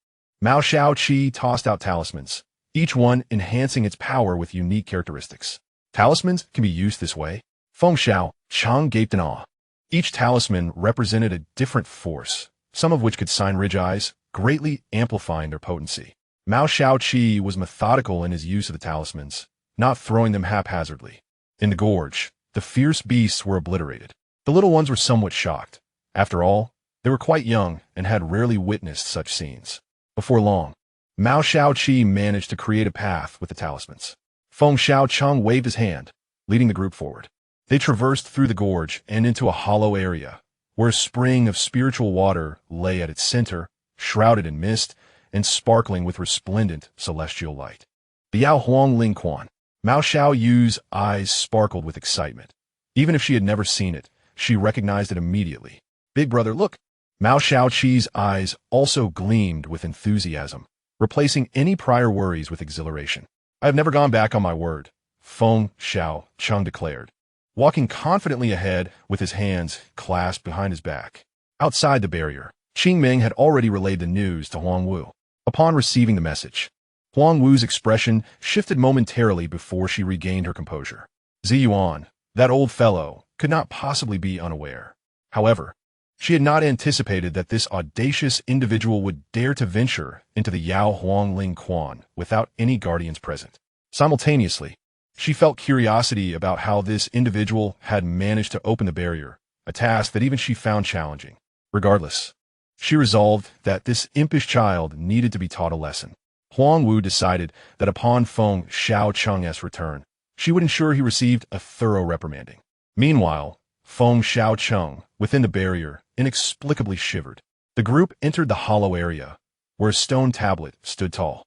Mao Xiaoqi tossed out talismans, each one enhancing its power with unique characteristics. Talismans can be used this way? Feng Xiaohang gaped in awe. Each talisman represented a different force, some of which could synergize, greatly amplifying their potency. Mao Xiaoqi was methodical in his use of the talismans, not throwing them haphazardly. In the gorge, the fierce beasts were obliterated. The little ones were somewhat shocked. After all, they were quite young and had rarely witnessed such scenes. Before long, Mao Xiaoqi managed to create a path with the talismans. Feng Xiaohang waved his hand, leading the group forward. They traversed through the gorge and into a hollow area, where a spring of spiritual water lay at its center, shrouded in mist and sparkling with resplendent celestial light. The Yao Huang Ling Quan. Mao Xiaoyu's eyes sparkled with excitement. Even if she had never seen it, she recognized it immediately. Big brother, look! Mao Xiaoqi's eyes also gleamed with enthusiasm, replacing any prior worries with exhilaration. I have never gone back on my word, Feng Xiaohang declared, walking confidently ahead with his hands clasped behind his back. Outside the barrier, Qing Ming had already relayed the news to Huang Wu. Upon receiving the message, Huang Wu's expression shifted momentarily before she regained her composure. Ziyuan, that old fellow, could not possibly be unaware. However, she had not anticipated that this audacious individual would dare to venture into the Yao Huang Ling Quan without any guardians present. Simultaneously, she felt curiosity about how this individual had managed to open the barrier, a task that even she found challenging. Regardless, she resolved that this impish child needed to be taught a lesson. Huang Wu decided that upon Feng Xiaohang's return, she would ensure he received a thorough reprimanding. Meanwhile, Feng Xiaohang, within the barrier, inexplicably shivered. The group entered the hollow area, where a stone tablet stood tall.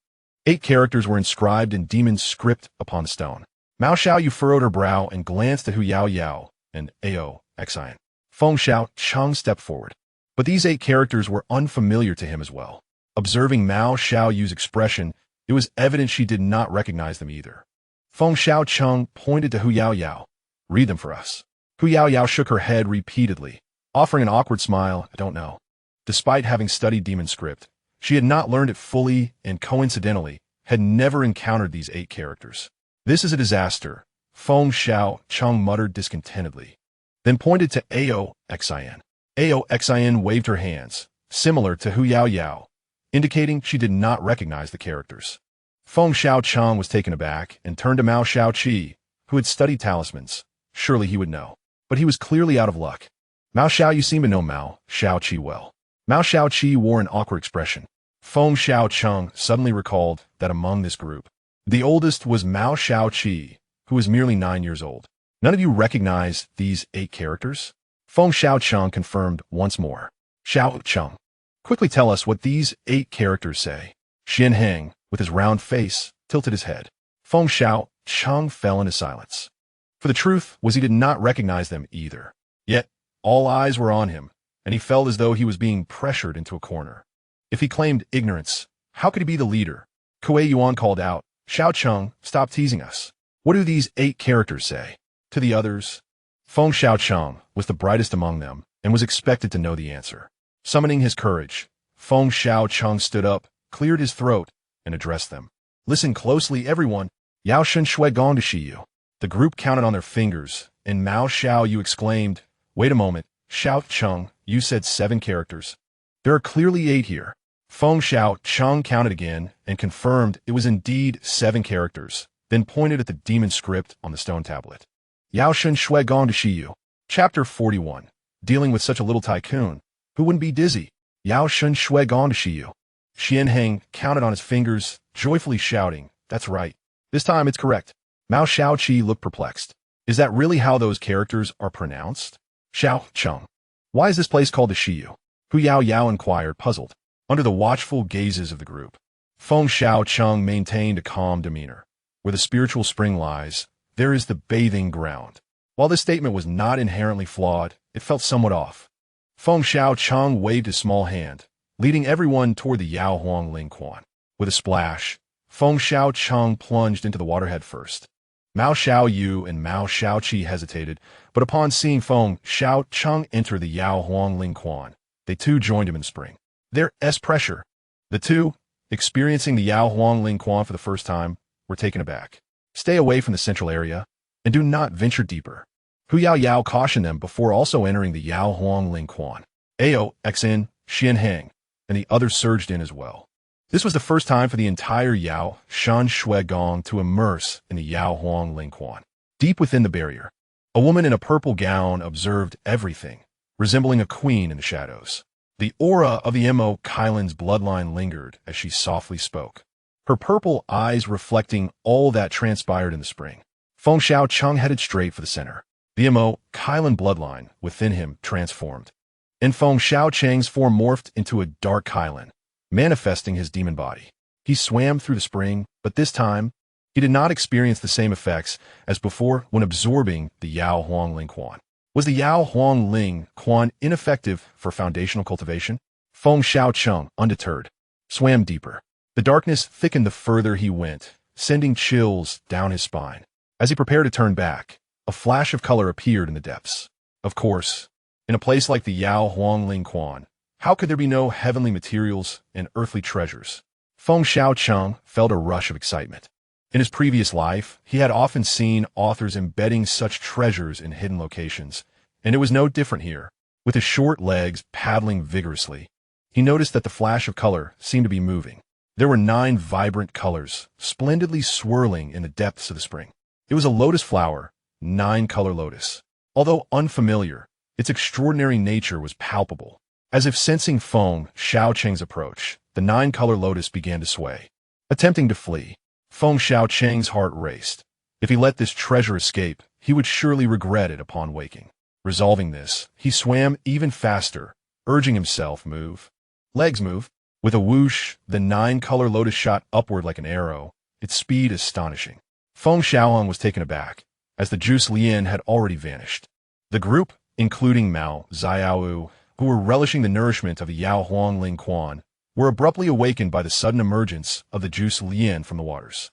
8 characters were inscribed in demon script upon the stone. Mao Xiaoyu furrowed her brow and glanced at Hu Yao Yao and Ao Xian. Feng Xiaohang stepped forward. But these 8 characters were unfamiliar to him as well. Observing Mao Xiaoyu's expression, it was evident she did not recognize them either. Feng Xiaohang pointed to Hu Yao Yao. Read them for us. Hu Yao Yao shook her head repeatedly, offering an awkward smile. I don't know. Despite having studied demon script, she had not learned it fully and coincidentally had never encountered these 8 characters. This is a disaster, Feng Xiaohang muttered discontentedly, then pointed to Ao Xian. Ao Xian waved her hands, similar to Hu Yao Yao, indicating she did not recognize the characters. Feng Xiaohang was taken aback and turned to Mao Xiaoqi, who had studied talismans. Surely he would know. But he was clearly out of luck. Mao Xiaoyu seemed to know Mao Xiaoqi well. Mao Xiaoqi wore an awkward expression. Feng Xiaohang suddenly recalled that among this group, the oldest was Mao Xiaoqi, who was merely 9 years old. None of you recognize these 8 characters? Feng Xiaohang confirmed once more. Xiaohang, quickly tell us what these 8 characters say. Xian Heng, with his round face, tilted his head. Feng Xiaohang fell into silence. For the truth was he did not recognize them either. Yet, all eyes were on him, and he felt as though he was being pressured into a corner. If he claimed ignorance, how could he be the leader? Kuei Yuan called out, Xiaohang, stop teasing us. What do these 8 characters say? To the others, Feng Xiaohang was the brightest among them and was expected to know the answer. Summoning his courage, Feng Xiaohang stood up, cleared his throat, and addressed them. Listen closely, everyone. Yao Shen Shui Gong to Shiyu. The group counted on their fingers, and Mao Xiaoyu exclaimed, Wait a moment, Xiaohang, you said 7 characters. There are clearly 8 here. Feng Xiaohang counted again and confirmed it was indeed 7 characters, then pointed at the demon script on the stone tablet. Yao Shen Shui Gong to Shiyu. Chapter 41. Dealing with such a little tycoon, who wouldn't be dizzy? Yao Shen Shui Gong to Shiyu. Xian Heng counted on his fingers, joyfully shouting, That's right. This time it's correct. Mao Xiaoqi looked perplexed. Is that really how those characters are pronounced? Xiaohang. Why is this place called the Shiyu? Hu Yao Yao inquired, puzzled. Under the watchful gazes of the group, Feng Xiaohang maintained a calm demeanor. Where the spiritual spring lies, there is the bathing ground. While this statement was not inherently flawed, it felt somewhat off. Feng Xiaohang waved his small hand, leading everyone toward the Yao Huang Ling Quan. With a splash, Feng Xiaohang plunged into the water head first. Mao Xiaoyu and Mao Xiaoqi hesitated, but upon seeing Feng Xiaohang enter the Yao Huang Ling Quan, they too joined him in the spring. There's pressure. The two, experiencing the Yao Huang Ling Quan for the first time, were taken aback. Stay away from the central area, and do not venture deeper. Hu Yao cautioned them before also entering the Yao Huang Ling Quan. Ao, Xin, Xianheng, and the others surged in as well. This was the first time for the entire Yao Shan Shui Gong to immerse in the Yao Huang Ling Quan. Deep within the barrier, a woman in a purple gown observed everything, resembling a queen in the shadows. The aura of the Mo Kailan's bloodline lingered as she softly spoke, her purple eyes reflecting all that transpired in the spring. Feng Xiaohang headed straight for the center. The Mo Kailan bloodline within him transformed, and Feng Xiaochang's form morphed into a dark Kailan, manifesting his demon body. He swam through the spring, but this time, he did not experience the same effects as before when absorbing the Yao Huang Ling Quan. Was the Yao Huang Ling Quan ineffective for foundational cultivation? Feng Xiaochang, undeterred, swam deeper. The darkness thickened the further he went, sending chills down his spine. As he prepared to turn back, a flash of color appeared in the depths. Of course, in a place like the Yao Huang Ling Quan, how could there be no heavenly materials and earthly treasures? Feng Xiaochang felt a rush of excitement. In his previous life, he had often seen authors embedding such treasures in hidden locations, and it was no different here. With his short legs paddling vigorously, he noticed that the flash of color seemed to be moving. There were 9 vibrant colors, splendidly swirling in the depths of the spring. It was a lotus flower, 9-color lotus. Although unfamiliar, its extraordinary nature was palpable. As if sensing Feng Xiaochang's approach, the 9-color lotus began to sway. Attempting to flee, Feng Xiaochang's heart raced. If he let this treasure escape, he would surely regret it upon waking. Resolving this, he swam even faster, urging himself, move. Legs move. With a whoosh, the 9-color lotus shot upward like an arrow, its speed astonishing. Feng Xiaohang was taken aback, as the juice Lian had already vanished. The group, including Mao Xiaoyu, who were relishing the nourishment of the Yao Huang Ling Quan, were abruptly awakened by the sudden emergence of the juice Lian from the waters.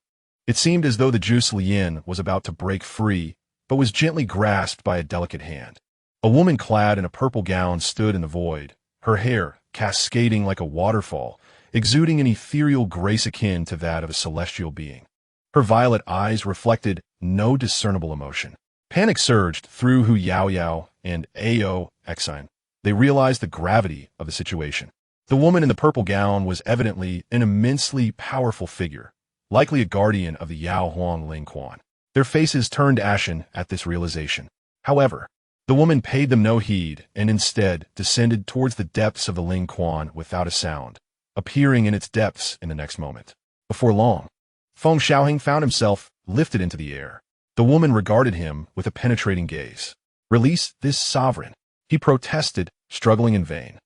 It seemed as though the juice Lian was about to break free, but was gently grasped by a delicate hand. A woman clad in a purple gown stood in the void, her hair cascading like a waterfall, exuding an ethereal grace akin to that of a celestial being. Her violet eyes reflected no discernible emotion. Panic surged through Hu Yao and Ao Xin. They realized the gravity of the situation. The woman in the purple gown was evidently an immensely powerful figure, likely a guardian of the Yao Huang Ling Quan. Their faces turned ashen at this realization. However, the woman paid them no heed and instead descended towards the depths of the Ling Quan without a sound, appearing in its depths in the next moment. Before long, Feng Xiaohang found himself lifted into the air. The woman regarded him with a penetrating gaze. Release this sovereign, he protested, struggling in vain.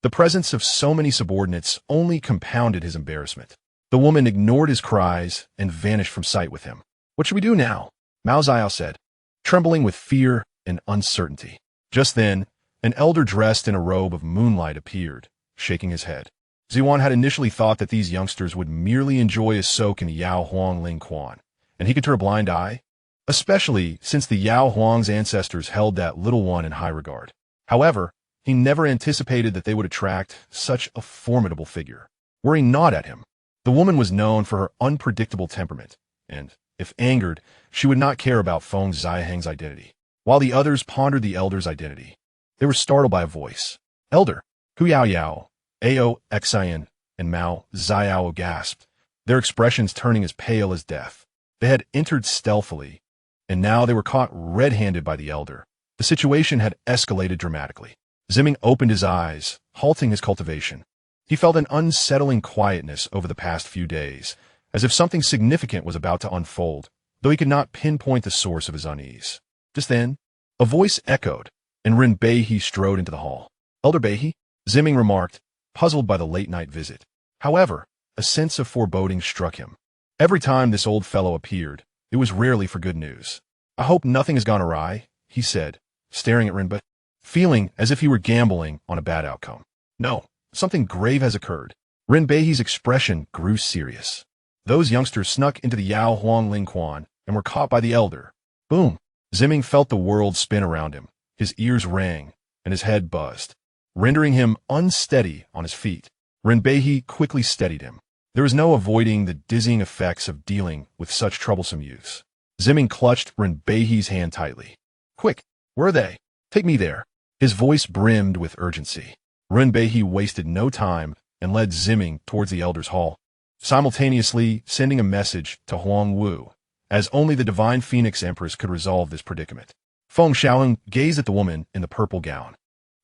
The presence of so many subordinates only compounded his embarrassment. The woman ignored his cries and vanished from sight with him. What should we do now? Mao Xiao said, trembling with fear and uncertainty. Just then, an elder dressed in a robe of moonlight appeared, shaking his head. Ziwan had initially thought that these youngsters would merely enjoy a soak in the Yao Huang Ling Quan, and he could turn a blind eye, especially since the Yao Huang's ancestors held that little one in high regard. However, he never anticipated that they would attract such a formidable figure. Worrying not at him, the woman was known for her unpredictable temperament, and, if angered, she would not care about Feng Xiaohang's identity. While the others pondered the elder's identity, they were startled by a voice. Elder, Hu Yao, Ao Xin, and Mao Xiao gasped, their expressions turning as pale as death. They had entered stealthily, and now they were caught red-handed by the elder. The situation had escalated dramatically. Zimming opened his eyes, halting his cultivation. He felt an unsettling quietness over the past few days, as if something significant was about to unfold, though he could not pinpoint the source of his unease. Just then, a voice echoed, and Ren Beihe strode into the hall. Elder Beihe, Zimming remarked, puzzled by the late-night visit. However, a sense of foreboding struck him. Every time this old fellow appeared, it was rarely for good news. I hope nothing has gone awry, he said, staring at Rinbei, feeling as if he were gambling on a bad outcome. No, something grave has occurred. Rinbei's expression grew serious. Those youngsters snuck into the Yao Huang Lingquan and were caught by the elder. Boom! Zimming felt the world spin around him. His ears rang, and his head buzzed, rendering him unsteady on his feet. Rinbei quickly steadied him. There was no avoiding the dizzying effects of dealing with such troublesome youths. Zimming clutched Rinbei's hand tightly. Quick, where are they? Take me there. His voice brimmed with urgency. Rinbei wasted no time and led Zimming towards the elder's hall, simultaneously sending a message to Huang Wu, as only the divine Phoenix Empress could resolve this predicament. Feng Xiaohang gazed at the woman in the purple gown,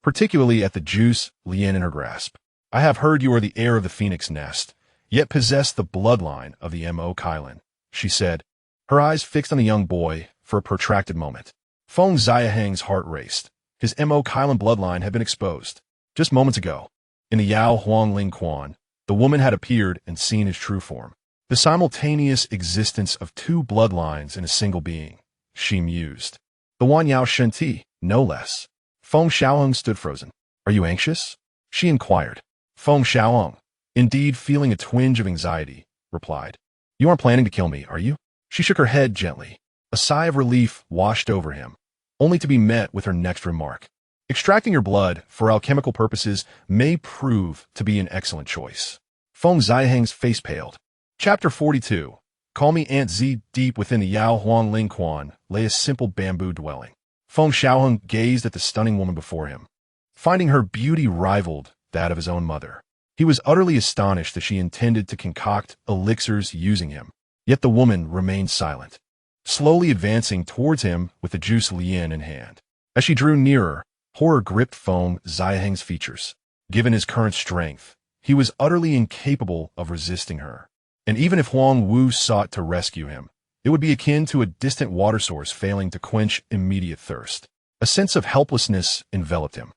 particularly at the juice Lian in her grasp. I have heard you are the heir of the Phoenix Nest, yet possess the bloodline of the Mo Kylin, she said, her eyes fixed on the young boy for a protracted moment. Feng Xiaohang's heart raced. His Mo Kylin bloodline had been exposed. Just moments ago, in the Yao Huang Lingquan, the woman had appeared and seen his true form. The simultaneous existence of two bloodlines in a single being, she mused. The Wan Yao Shen-Ti, no less. Feng Xiaohang stood frozen. Are you anxious? She inquired. Feng Xiaohang, indeed feeling a twinge of anxiety, replied. You aren't planning to kill me, are you? She shook her head gently. A sigh of relief washed over him, only to be met with her next remark. Extracting your blood for alchemical purposes may prove to be an excellent choice. Feng Xiaohang's face paled. Chapter 42. Call me Aunt Z. Deep within the Yao Huang Lingquan lay a simple bamboo dwelling. Feng Xiaohang gazed at the stunning woman before him, finding her beauty rivaled that of his own mother. He was utterly astonished that she intended to concoct elixirs using him. Yet the woman remained silent, slowly advancing towards him with the juice Lian in hand. As she drew nearer, horror gripped Feng Xiaohang's features. Given his current strength, he was utterly incapable of resisting her. And even if Huang Wu sought to rescue him, it would be akin to a distant water source failing to quench immediate thirst. A sense of helplessness enveloped him.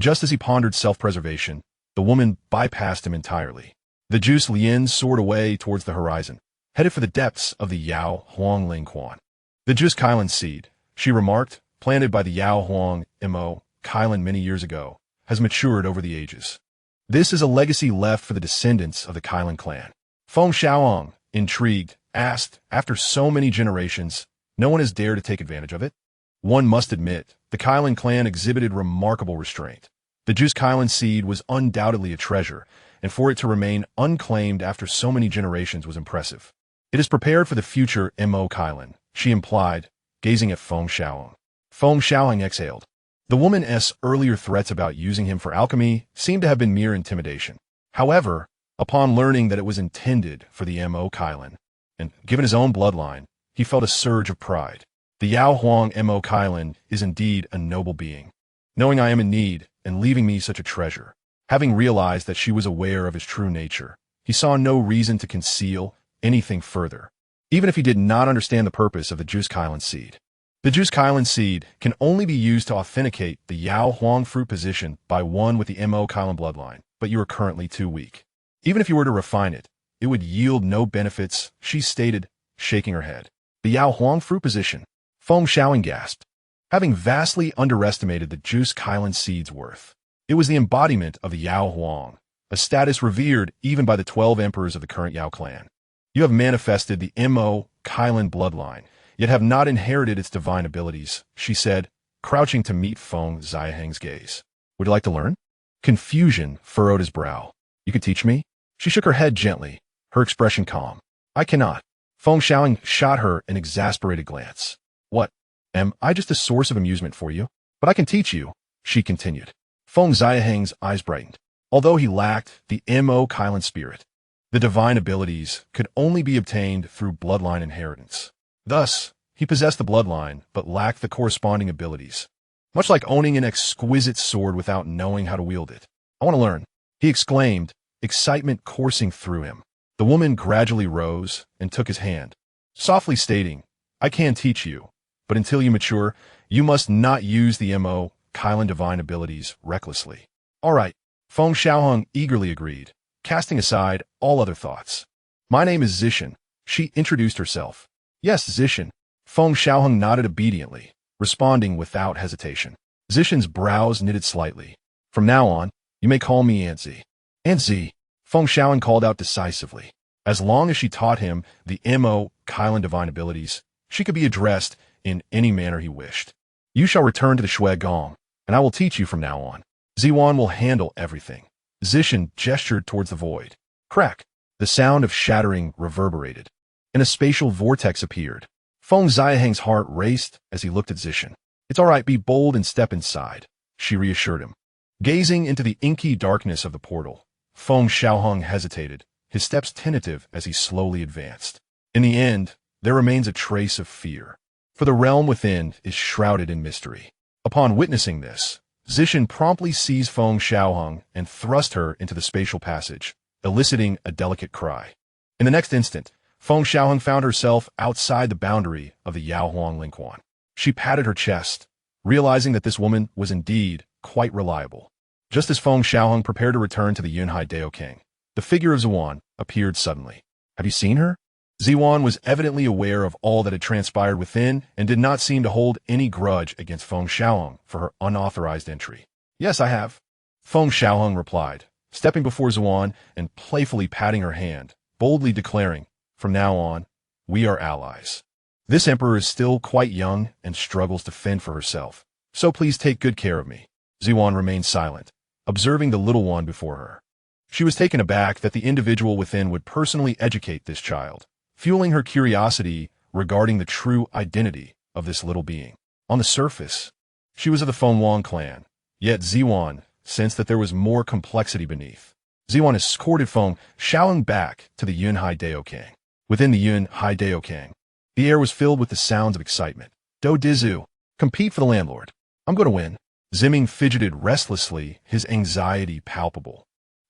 Just as he pondered self-preservation, the woman bypassed him entirely. The juice Lian soared away towards the horizon, headed for the depths of the Yao Huang Lingquan. The juice Kylin seed, she remarked, planted by the Yao Huang Mo Kylin many years ago, has matured over the ages. This is a legacy left for the descendants of the Kylin clan. Feng Xiaohang, intrigued, asked, after so many generations, no one has dared to take advantage of it? One must admit, the Kylin clan exhibited remarkable restraint. The juice Kylin seed was undoubtedly a treasure, and for it to remain unclaimed after so many generations was impressive. It is prepared for the future Mo Kylin, she implied, gazing at Feng Xiaohang. Feng Xiaohang exhaled. The woman's earlier threats about using him for alchemy seemed to have been mere intimidation. However, upon learning that it was intended for the Mo Kylin, and given his own bloodline, he felt a surge of pride. The Yao Huang Mo Kylin is indeed a noble being. Knowing I am in need and leaving me such a treasure, having realized that she was aware of his true nature, he saw no reason to conceal anything further, even if he did not understand the purpose of the juice Kylin seed. The juice Kylin seed can only be used to authenticate the Yao Huang fruit position by one with the Mo Kylin bloodline, but you are currently too weak. Even if you were to refine it, it would yield no benefits, she stated, shaking her head. The Yao Huang fruit position. Feng Xiaohang gasped, having vastly underestimated the juice Kylin seed's worth. It was the embodiment of the Yao Huang, a status revered even by the 12 emperors of the current Yao clan. You have manifested the Mo Kylin bloodline, yet have not inherited its divine abilities, she said, crouching to meet Feng Xiaohang's gaze. Would you like to learn? Confusion furrowed his brow. You could teach me? She shook her head gently, her expression calm. I cannot. Feng Xiaohang shot her an exasperated glance. What? Am I just a source of amusement for you? But I can teach you, she continued. Feng Xiaohang's eyes brightened. Although he lacked the Mo Kylin spirit, the divine abilities could only be obtained through bloodline inheritance. Thus, he possessed the bloodline, but lacked the corresponding abilities. Much like owning an exquisite sword without knowing how to wield it. I want to learn, he exclaimed, excitement coursing through him. The woman gradually rose and took his hand, softly stating, I can teach you, but until you mature, you must not use the Mo Kylin divine abilities recklessly. All right, Feng Xiaohang eagerly agreed, casting aside all other thoughts. My name is Zishan, she introduced herself. Yes, Zishan. Feng Xiaohang nodded obediently, responding without hesitation. Zishan's brows knitted slightly. From now on, you may call me Aunt Z. Aunt Z, Feng Xiaohang called out decisively. As long as she taught him the Mo Kylan divine abilities, she could be addressed in any manner he wished. You shall return to the Shui Gong, and I will teach you from now on. Ziwan will handle everything. Zishan gestured towards the void. Crack! The sound of shattering reverberated, and a spatial vortex appeared. Feng Xiaohang's heart raced as he looked at Zishan. It's all right, be bold and step inside, she reassured him. Gazing into the inky darkness of the portal, Feng Xiaohang hesitated, his steps tentative as he slowly advanced. In the end, there remains a trace of fear, for the realm within is shrouded in mystery. Upon witnessing this, Zishan promptly seized Feng Xiaohang and thrust her into the spatial passage, eliciting a delicate cry. In the next instant, Feng Xiaohang found herself outside the boundary of the Yaohuang Lingquan. She patted her chest, realizing that this woman was indeed quite reliable. Just as Feng Xiaohang prepared to return to the Yunhai Dao King, the figure of Ziwan appeared suddenly. Have you seen her? Ziwan was evidently aware of all that had transpired within and did not seem to hold any grudge against Feng Xiaohang for her unauthorized entry. Yes, I have. Feng Xiaohang replied, stepping before Ziwan and playfully patting her hand, boldly declaring, from now on, we are allies. This emperor is still quite young and struggles to fend for herself, so please take good care of me. Ziwan remained silent, observing the little one before her. She was taken aback that the individual within would personally educate this child, fueling her curiosity regarding the true identity of this little being. On the surface, she was of the Feng Wang clan, yet Ziwan sensed that there was more complexity beneath. Ziwan escorted Feng Xiaohang back to the Yunhai Dao King. Within the Yunhai Dao King, the air was filled with the sounds of excitement. Do Dizu, compete for the landlord. I'm going to win. Ziming fidgeted restlessly, his anxiety palpable,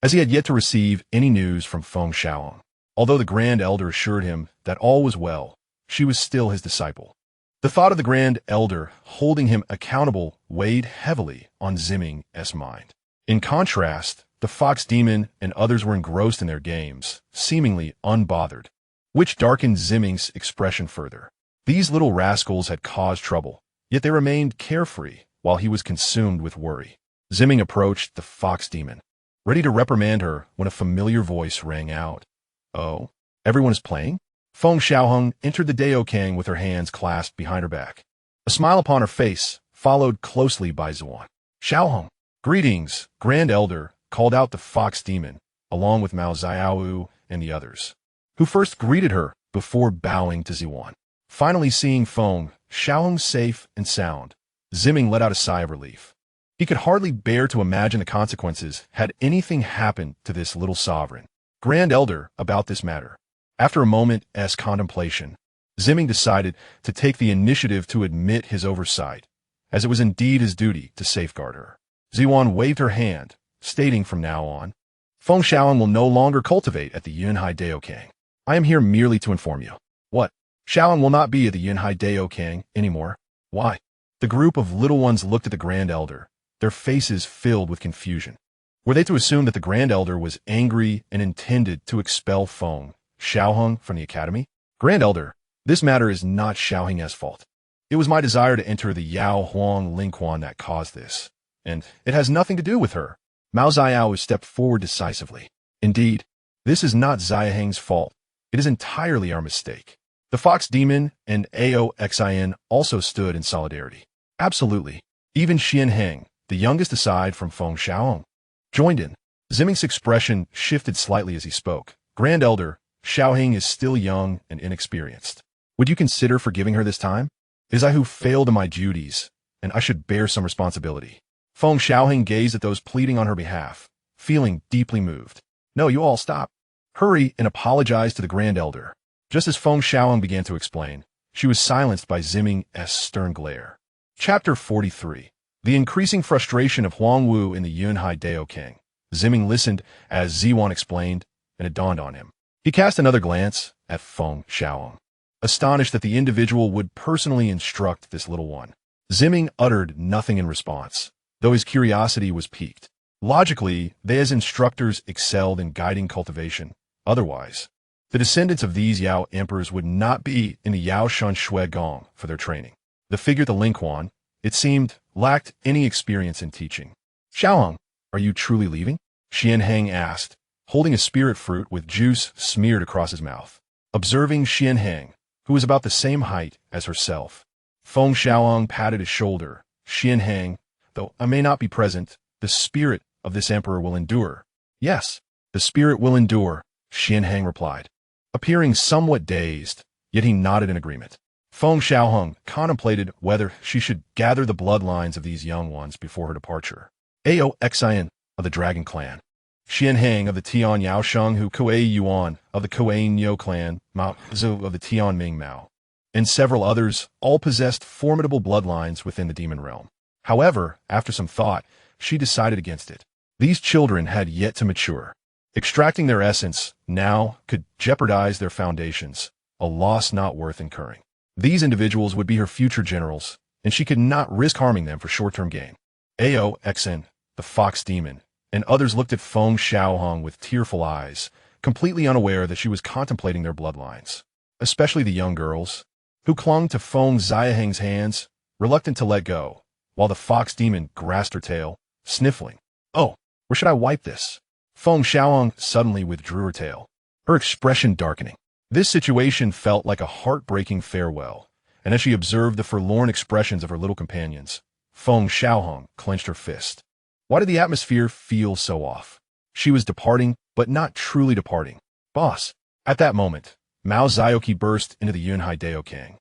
as he had yet to receive any news from Feng Xiaohang. Although the Grand Elder assured him that all was well, she was still his disciple. The thought of the Grand Elder holding him accountable weighed heavily on Ziming's mind. In contrast, the Fox Demon and others were engrossed in their games, seemingly unbothered, which darkened Ziming's expression further. These little rascals had caused trouble, yet they remained carefree while he was consumed with worry. Ziming approached the Fox Demon, ready to reprimand her when a familiar voice rang out. Oh, everyone is playing? Feng Xiaohang entered the Dao King with her hands clasped behind her back. A smile upon her face, followed closely by Ziwan. Xiaohang, greetings, Grand Elder, called out the Fox Demon, along with Mao Xiaowu and the others, who first greeted her before bowing to Ziwan. Finally seeing Feng Xiaohang safe and sound, Ziming let out a sigh of relief. He could hardly bear to imagine the consequences had anything happened to this little sovereign. Grand Elder, about this matter. After a moment's contemplation, Ziming decided to take the initiative to admit his oversight, as it was indeed his duty to safeguard her. Ziwan waved her hand, stating from now on, Feng Xiaohang will no longer cultivate at the Yunhai Dao King. I am here merely to inform you. What? Xiaohang will not be at the Yunhai Dao King anymore. Why? The group of little ones looked at the Grand Elder, their faces filled with confusion. Were they to assume that the Grand Elder was angry and intended to expel Feng Xiaohang from the academy? Grand Elder, this matter is not Xiaohang's fault. It was my desire to enter the Yaohuang Lingquan that caused this, and it has nothing to do with her. Mao Xiao stepped forward decisively. Indeed, this is not Xiaohang's fault. It is entirely our mistake. The Fox Demon and Aoxin also stood in solidarity. Absolutely. Even Xianheng, the youngest aside from Feng Xiaohang, joined in. Ziming's expression shifted slightly as he spoke. Grand Elder, Xiaohang is still young and inexperienced. Would you consider forgiving her this time? It is I who failed in my duties, and I should bear some responsibility. Feng Xiaohang gazed at those pleading on her behalf, feeling deeply moved. No, you all stop. Hurry and apologize to the Grand Elder. Just as Feng Xiaohang began to explain, she was silenced by Ziming's stern glare. Chapter 43. The increasing frustration of Huang Wu in the Yunhai Dao King. Ziming listened as Ziwan explained, and it dawned on him. He cast another glance at Feng Xiaohang, astonished that the individual would personally instruct this little one. Ziming uttered nothing in response, though his curiosity was piqued. Logically, they as instructors excelled in guiding cultivation. Otherwise, The descendants of these Yao emperors would not be in the Yao Shun Shui Gong for their training. The figure, the Ling Quan, it seemed, lacked any experience in teaching. Xiaohang, are you truly leaving? Xianhang asked, holding a spirit fruit with juice smeared across his mouth. Observing Xianhang, who was about the same height as herself, Feng Xiaohang patted his shoulder. Xianhang, though I may not be present, the spirit of this emperor will endure. Yes, the spirit will endure, Xianhang replied. Appearing somewhat dazed, yet he nodded in agreement. Feng Xiaohang contemplated whether she should gather the bloodlines of these young ones before her departure. Ao Xian of the Dragon Clan, Xianhang of the Tian Yaosheng Hu Kuei Yuan of the Kuei Niu clan, Mao Zhu of the Tian Ming Mao, and several others all possessed formidable bloodlines within the demon realm. However, after some thought, she decided against it. These children had yet to mature. Extracting their essence now could jeopardize their foundations, a loss not worth incurring. These individuals would be her future generals, and she could not risk harming them for short-term gain. Ao Xen, the fox demon, and others looked at Feng Xiaohang with tearful eyes, completely unaware that she was contemplating their bloodlines. Especially the young girls, who clung to Feng Xiaohang's hands, reluctant to let go, while the fox demon grasped her tail, sniffling. Oh, where should I wipe this? Feng Xiaohang suddenly withdrew her tail, her expression darkening. This situation felt like a heartbreaking farewell, and as she observed the forlorn expressions of her little companions, Feng Xiaohang clenched her fist. Why did the atmosphere feel so off? She was departing, but not truly departing. Boss. At that moment, Mao Zioqi burst into the Yunhai Daokang,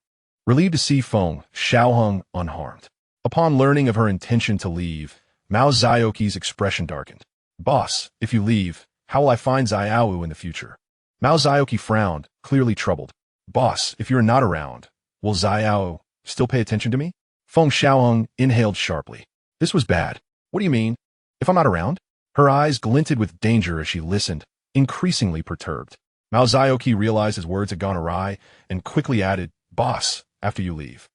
relieved to see Feng Xiaohang unharmed. Upon learning of her intention to leave, Mao Zioqi's expression darkened. Boss, if you leave, how will I find Xiaowu in the future? Mao Zioqi frowned, clearly troubled. Boss, if you're not around, will Xiaowu still pay attention to me? Feng Xiaohang inhaled sharply. This was bad. What do you mean? If I'm not around? Her eyes glinted with danger as she listened, increasingly perturbed. Mao Zioqi realized his words had gone awry and quickly added, Boss, after you leave.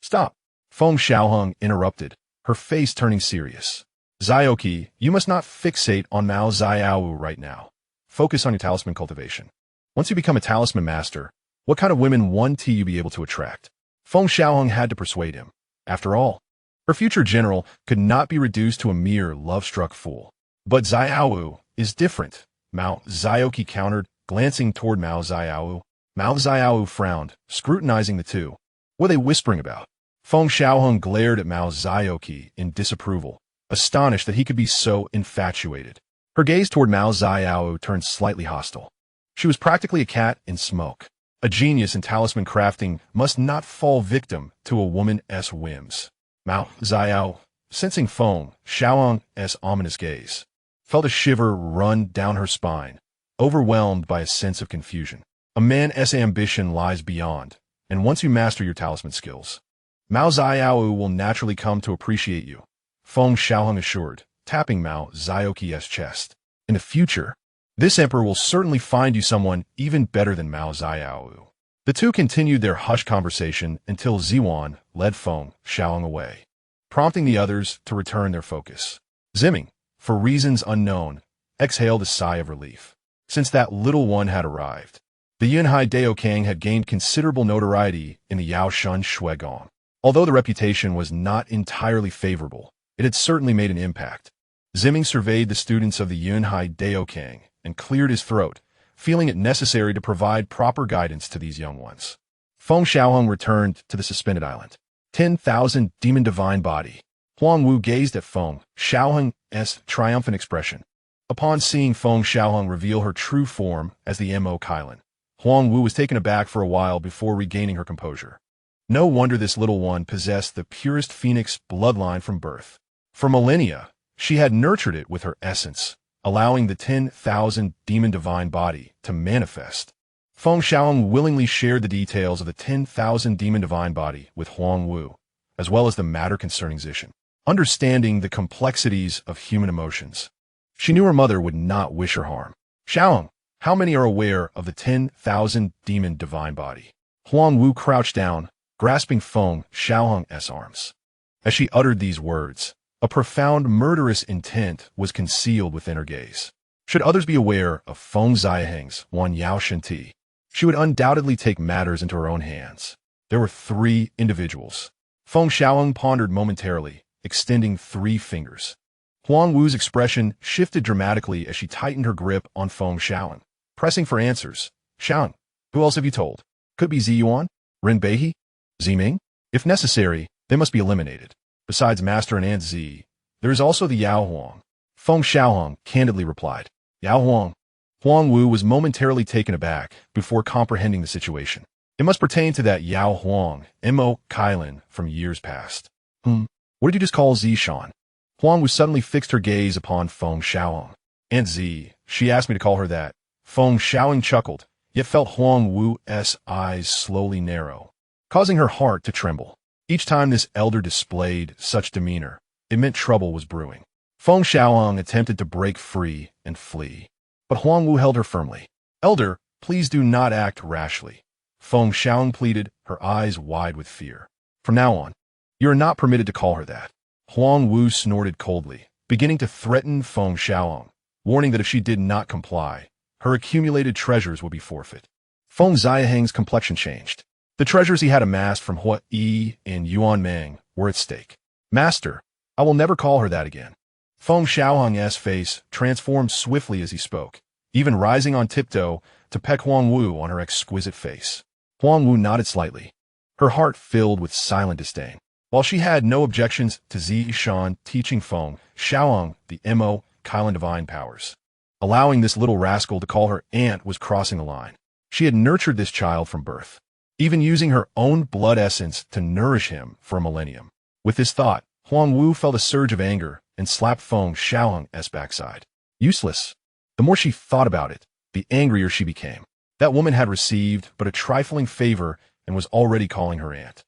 Stop. Feng Xiaohang interrupted, her face turning serious. Zioqi, you must not fixate on Mao Xiaowu right now. Focus on your talisman cultivation. Once you become a talisman master, what kind of women won't you be able to attract? Feng Xiaohang had to persuade him. After all, her future general could not be reduced to a mere love-struck fool. But Xiaowu is different, Mao Zioqi countered, glancing toward Mao Xiaowu. Mao Xiaowu frowned, scrutinizing the two. What are they whispering about? Feng Xiaohang glared at Mao Zioqi in disapproval, astonished that he could be so infatuated. Her gaze toward Mao Xiaowu turned slightly hostile. She was practically a cat in smoke. A genius in talisman crafting must not fall victim to a woman's whims. Mao Xiaowu, sensing Feng Xiaohang's ominous gaze, felt a shiver run down her spine, overwhelmed by a sense of confusion. A man's ambition lies beyond, and once you master your talisman skills, Mao Xiaowu will naturally come to appreciate you, Feng Xiaohang assured, tapping Mao Zioqi's chest. In the future, this emperor will certainly find you someone even better than Mao Xiaowu. The two continued their hushed conversation until Ziwan led Feng Xiaohang away, prompting the others to return their focus. Ziming, for reasons unknown, exhaled a sigh of relief. Since that little one had arrived, the Yunhai Daokang had gained considerable notoriety in the Yaoshan Shuigong. Although the reputation was not entirely favorable, it had certainly made an impact. Ziming surveyed the students of the Yunhai Daokang and cleared his throat, feeling it necessary to provide proper guidance to these young ones. Feng Xiaohang returned to the suspended island. 10,000 demon divine body. Huang Wu gazed at Feng Xiaohang's triumphant expression. Upon seeing Feng Xiaohang reveal her true form as the Mo Kailan, Huang Wu was taken aback for a while before regaining her composure. No wonder this little one possessed the purest phoenix bloodline from birth. For millennia, she had nurtured it with her essence, allowing the 10,000 demon divine body to manifest. Feng Xiaohang willingly shared the details of the 10,000 demon divine body with Huang Wu, as well as the matter concerning Zishan. Understanding the complexities of human emotions, she knew her mother would not wish her harm. Xiaohang, how many are aware of the 10,000 demon divine body? Huang Wu crouched down, grasping Feng Xiaohang's arms. As she uttered these words, a profound murderous intent was concealed within her gaze. Should others be aware of Feng Xiaohang's Wan Yao Shinti, she would undoubtedly take matters into her own hands. There were 3 individuals. Feng Xiaohang pondered momentarily, extending 3 fingers. Huang Wu's expression shifted dramatically as she tightened her grip on Feng Xiaohang, pressing for answers. Xiaohang, who else have you told? Could be Ziyuan? Ren Beihe? Ziming? If necessary, they must be eliminated. Besides Master and Aunt Z, there is also the Yao Huang. Feng Xiaohang candidly replied. Yao Huang. Huang Wu was momentarily taken aback before comprehending the situation. It must pertain to that Yao Huang, M.O. Kylin, from years past. What did you just call Zishan? Huang Wu suddenly fixed her gaze upon Feng Xiaohang. Aunt Z, she asked me to call her that. Feng Xiaohang chuckled, yet felt Huang Wu's eyes slowly narrow, causing her heart to tremble. Each time this elder displayed such demeanor, it meant trouble was brewing. Feng Xiaohang attempted to break free and flee, but Huang Wu held her firmly. Elder, please do not act rashly. Feng Xiaohang pleaded, her eyes wide with fear. From now on, you are not permitted to call her that. Huang Wu snorted coldly, beginning to threaten Feng Xiaohang, warning that if she did not comply, her accumulated treasures would be forfeit. Feng Xiaohang's complexion changed. The treasures he had amassed from Hua Yi and Yuan Meng were at stake. Master, I will never call her that again. Feng Xiaohang's face transformed swiftly as he spoke, even rising on tiptoe to peck Huang Wu on her exquisite face. Huang Wu nodded slightly, her heart filled with silent disdain. While she had no objections to Zishan teaching Feng Xiaohang the M.O. Kylin divine powers, allowing this little rascal to call her aunt was crossing the line. She had nurtured this child from birth, even using her own blood essence to nourish him for a millennium. With this thought, Huang Wu felt a surge of anger and slapped Feng Xiaohang's backside. Useless. The more she thought about it, the angrier she became. That woman had received but a trifling favor and was already calling her aunt.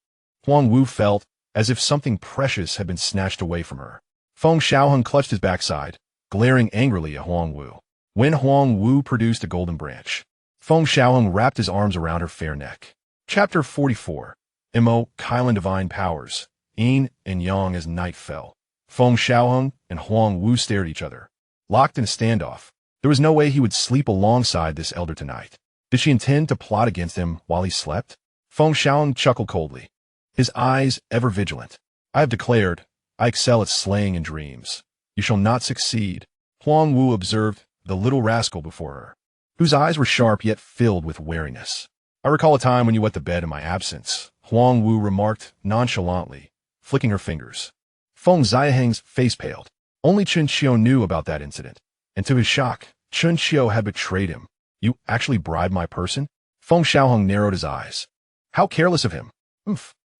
Huang Wu felt as if something precious had been snatched away from her. Feng Xiaohang clutched his backside, glaring angrily at Huang Wu. When Huang Wu produced a golden branch, Feng Xiaohang wrapped his arms around her fair neck. Chapter 44. M.O. Kylin Divine Powers. Yin and Yang as night fell. Feng Xiaohang and Huang Wu stared at each other, locked in a standoff. There was no way he would sleep alongside this elder tonight. Did she intend to plot against him while he slept? Feng Xiaohang chuckled coldly, his eyes ever vigilant. I have declared, I excel at slaying in dreams. You shall not succeed. Huang Wu observed the little rascal before her, whose eyes were sharp yet filled with wariness. I recall a time when you wet the bed in my absence, Huang Wu remarked nonchalantly, flicking her fingers. Feng Xiaohang's face paled. Only Chen Qiu knew about that incident, and to his shock, Chen Qiu had betrayed him. You actually bribed my person? Feng Xiaohang narrowed his eyes. How careless of him.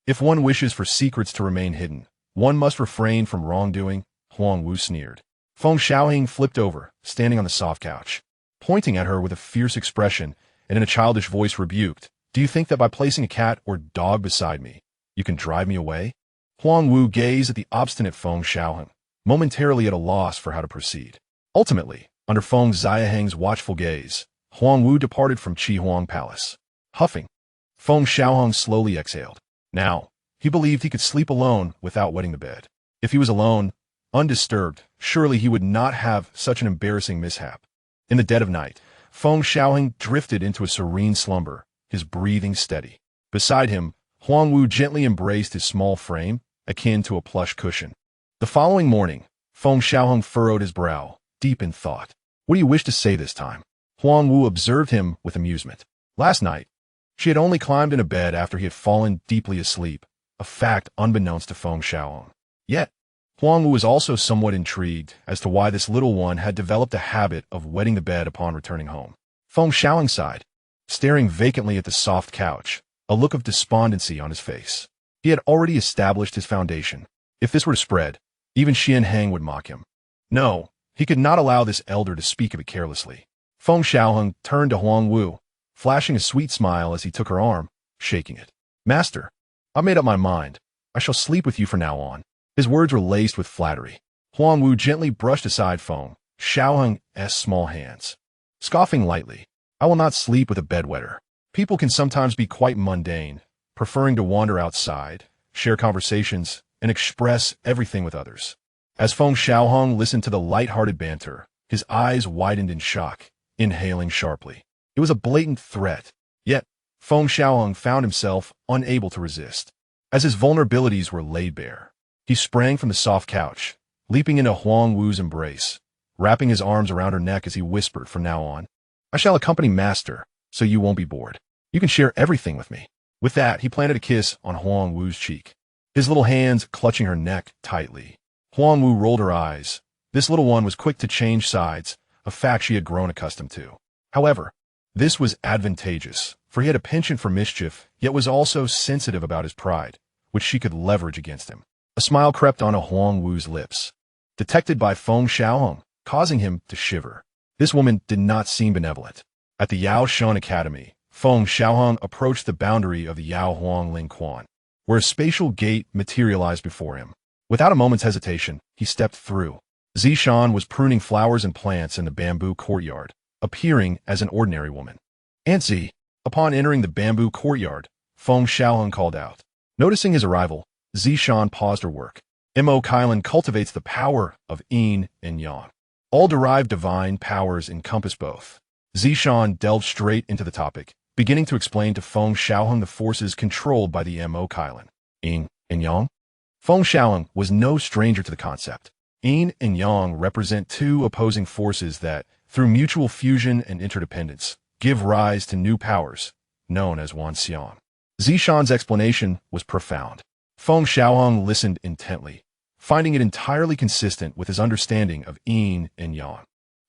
If one wishes for secrets to remain hidden, one must refrain from wrongdoing, Huang Wu sneered. Feng Xiaohang flipped over, standing on the soft couch, pointing at her with a fierce expression and in a childish voice rebuked. Do you think that by placing a cat or dog beside me, you can drive me away? Huang Wu gazed at the obstinate Feng Xiaohang, momentarily at a loss for how to proceed. Ultimately, under Feng Xiaohang's watchful gaze, Huang Wu departed from Qi Huang Palace. Huffing, Feng Xiaohang slowly exhaled. Now, he believed he could sleep alone without wetting the bed. If he was alone, undisturbed, surely he would not have such an embarrassing mishap. In the dead of night, Feng Xiaohang drifted into a serene slumber, his breathing steady. Beside him, Huang Wu gently embraced his small frame, akin to a plush cushion. The following morning, Feng Xiaohang furrowed his brow, deep in thought. What do you wish to say this time? Huang Wu observed him with amusement. Last night, she had only climbed into bed after he had fallen deeply asleep, a fact unbeknownst to Feng Xiaohang. Yet, Huang Wu was also somewhat intrigued as to why this little one had developed a habit of wetting the bed upon returning home. Feng Xiaohang sighed, staring vacantly at the soft couch, a look of despondency on his face. He had already established his foundation. If this were to spread, even Xianhang would mock him. No, he could not allow this elder to speak of it carelessly. Feng Xiaohang turned to Huang Wu, flashing a sweet smile as he took her arm, shaking it. Master, I've made up my mind. I shall sleep with you from now on. His words were laced with flattery. Huang Wu gently brushed aside Feng Xiaohang's small hands, scoffing lightly. I will not sleep with a bedwetter. People can sometimes be quite mundane, preferring to wander outside, share conversations, and express everything with others. As Feng Xiaohang listened to the light-hearted banter, His eyes widened in shock, inhaling sharply. It was a blatant threat. Yet, Feng Xiaohang found himself unable to resist. As his vulnerabilities were laid bare, he sprang from the soft couch, leaping into Huang Wu's embrace, wrapping his arms around her neck as he whispered, "From now on, I shall accompany Master, so you won't be bored. You can share everything with me." With that, he planted a kiss on Huang Wu's cheek, his little hands clutching her neck tightly. Huang Wu rolled her eyes. This little one was quick to change sides, a fact she had grown accustomed to. However, this was advantageous, for he had a penchant for mischief, yet was also sensitive about his pride, which she could leverage against him. A smile crept onto Huang Wu's lips, detected by Feng Xiaohang, causing him to shiver. This woman did not seem benevolent. At the Yao Shan Academy, Feng Xiaohang approached the boundary of the Yao Huang Ling Quan, where a spatial gate materialized before him. Without a moment's hesitation, he stepped through. Zishan was pruning flowers and plants in the bamboo courtyard, appearing as an ordinary woman. "Aunt Z." Upon entering the bamboo courtyard, Feng Xiaohang called out. Noticing his arrival, Zishan paused her work. Mo Kailan cultivates the power of yin and yang. All derived divine powers encompass both. Zishan delved straight into the topic, beginning to explain to Feng Xiaohang the forces controlled by the Mo Kailan. Yin and yang? Feng Xiaohang was no stranger to the concept. Yin and yang represent two opposing forces that, through mutual fusion and interdependence, give rise to new powers, known as Wanxian. Zishan's explanation was profound. Feng Xiaohang listened intently, finding it entirely consistent with his understanding of yin and yang.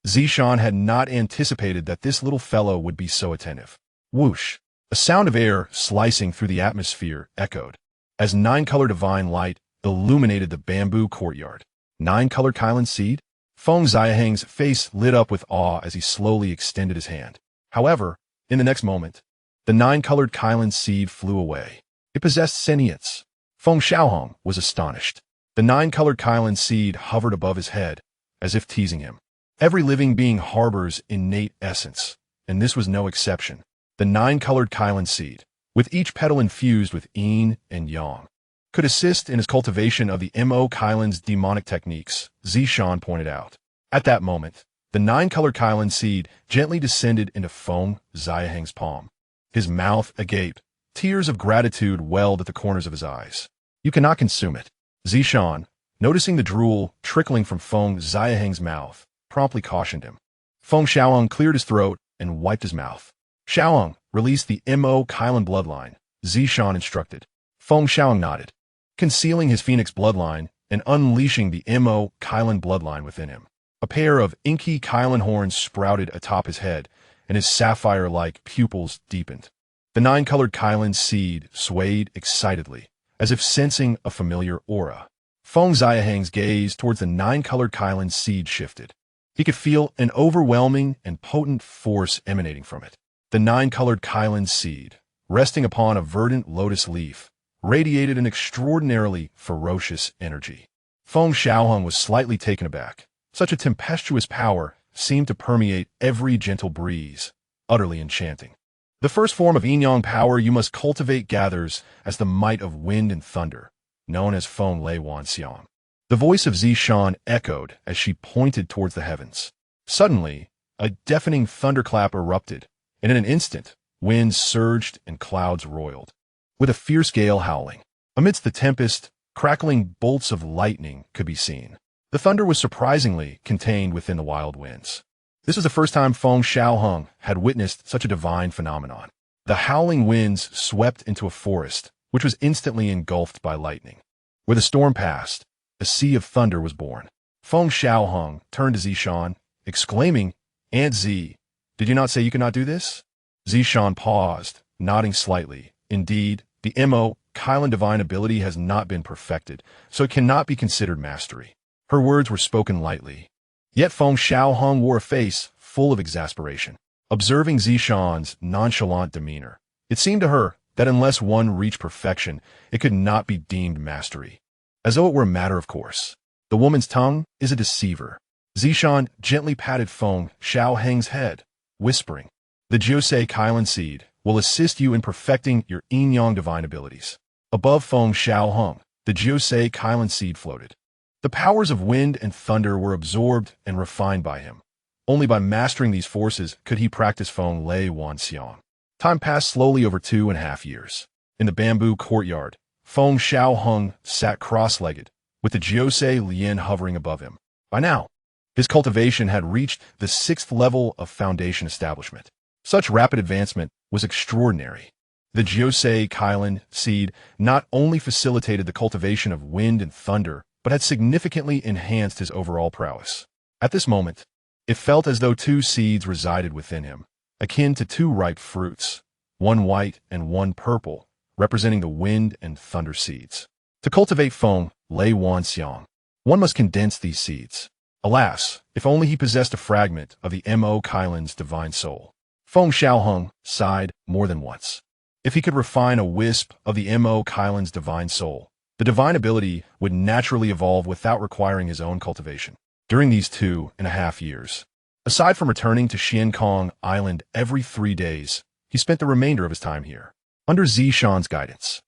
Zishan had not anticipated that this little fellow would be so attentive. Whoosh! A sound of air slicing through the atmosphere echoed, as nine-color divine light illuminated the bamboo courtyard. Nine-colored Kailan seed? Feng Xiaohang's face lit up with awe as he slowly extended his hand. However, in the next moment, the nine-colored Kailan seed flew away. It possessed sentience. Feng Xiaohang was astonished. The nine-colored Kailan seed hovered above his head, as if teasing him. Every living being harbors innate essence, and this was no exception. The nine-colored Kailan seed, with each petal infused with yin and yang, could assist in his cultivation of the Mo Kailan's demonic techniques, Zishan pointed out. At that moment, the nine-colored Kailan seed gently descended into Feng Xiaohang's palm. His mouth agape, tears of gratitude welled at the corners of his eyes. "You cannot consume it." Zishan, noticing the drool trickling from Feng Xiaohang's mouth, promptly cautioned him. Feng Xiaohang cleared his throat and wiped his mouth. "Xiaohang, release the Mo Kailan bloodline," Zishan instructed. Feng Xiaohang nodded, concealing his phoenix bloodline and unleashing the Mo Kailan bloodline within him. A pair of inky Kailan horns sprouted atop his head, and his sapphire-like pupils deepened. The nine-colored Kailan seed swayed excitedly, as if sensing a familiar aura. Feng Xiaohang's gaze towards the nine-colored Kailan seed shifted. He could feel an overwhelming and potent force emanating from it. The nine-colored Kailan seed, resting upon a verdant lotus leaf, radiated an extraordinarily ferocious energy. Feng Xiaohang was slightly taken aback. Such a tempestuous power seemed to permeate every gentle breeze, utterly enchanting. "The first form of yin-yang power you must cultivate gathers as the might of wind and thunder, known as Feng Lei Wanxian." The voice of Zishan echoed as she pointed towards the heavens. Suddenly, a deafening thunderclap erupted, and in an instant, winds surged and clouds roiled, with a fierce gale howling. Amidst the tempest, crackling bolts of lightning could be seen. The thunder was surprisingly contained within the wild winds. This was the first time Feng Xiaohang had witnessed such a divine phenomenon. The howling winds swept into a forest, which was instantly engulfed by lightning. Where the storm passed, a sea of thunder was born. Feng Xiaohang turned to Zishan, exclaiming, "Aunt Z, did you not say you could not do this?" Zishan paused, nodding slightly. "Indeed, the Mo Kailan divine ability has not been perfected, so it cannot be considered mastery." Her words were spoken lightly. Yet Feng Xiaohang wore a face full of exasperation. Observing Zishan's nonchalant demeanor, it seemed to her that unless one reached perfection, it could not be deemed mastery. As though it were a matter of course. The woman's tongue is a deceiver. Zishan gently patted Feng Xiaohang's head, whispering, "The Jiusei Kailan seed will assist you in perfecting your yin-yang divine abilities." Above Feng Xiaohang, the Jiusei Kailan seed floated. The powers of wind and thunder were absorbed and refined by him, Only by mastering these forces could he practice Feng Xiaohang. Time passed slowly over 2.5 years. In the bamboo courtyard, Feng Xiaohang sat cross-legged, with the Jiusei Lian hovering above him. By now, his cultivation had reached the 6th level of foundation establishment. Such rapid advancement was extraordinary. The Jiusei Kailan seed not only facilitated the cultivation of wind and thunder, but had significantly enhanced his overall prowess. At this moment, it felt as though 2 seeds resided within him, akin to 2 ripe fruits, one white and one purple, representing the wind and thunder seeds. To cultivate Feng Xiaohang, one must condense these seeds. Alas, if only he possessed a fragment of the Mo Kailan's divine soul. Feng Xiaohang sighed more than once. If he could refine a wisp of the Mo Kailan's divine soul, the divine ability would naturally evolve without requiring his own cultivation. During these 2.5 years, aside from returning to Xiankong Island every 3 days, he spent the remainder of his time here. Under Zishan's guidance,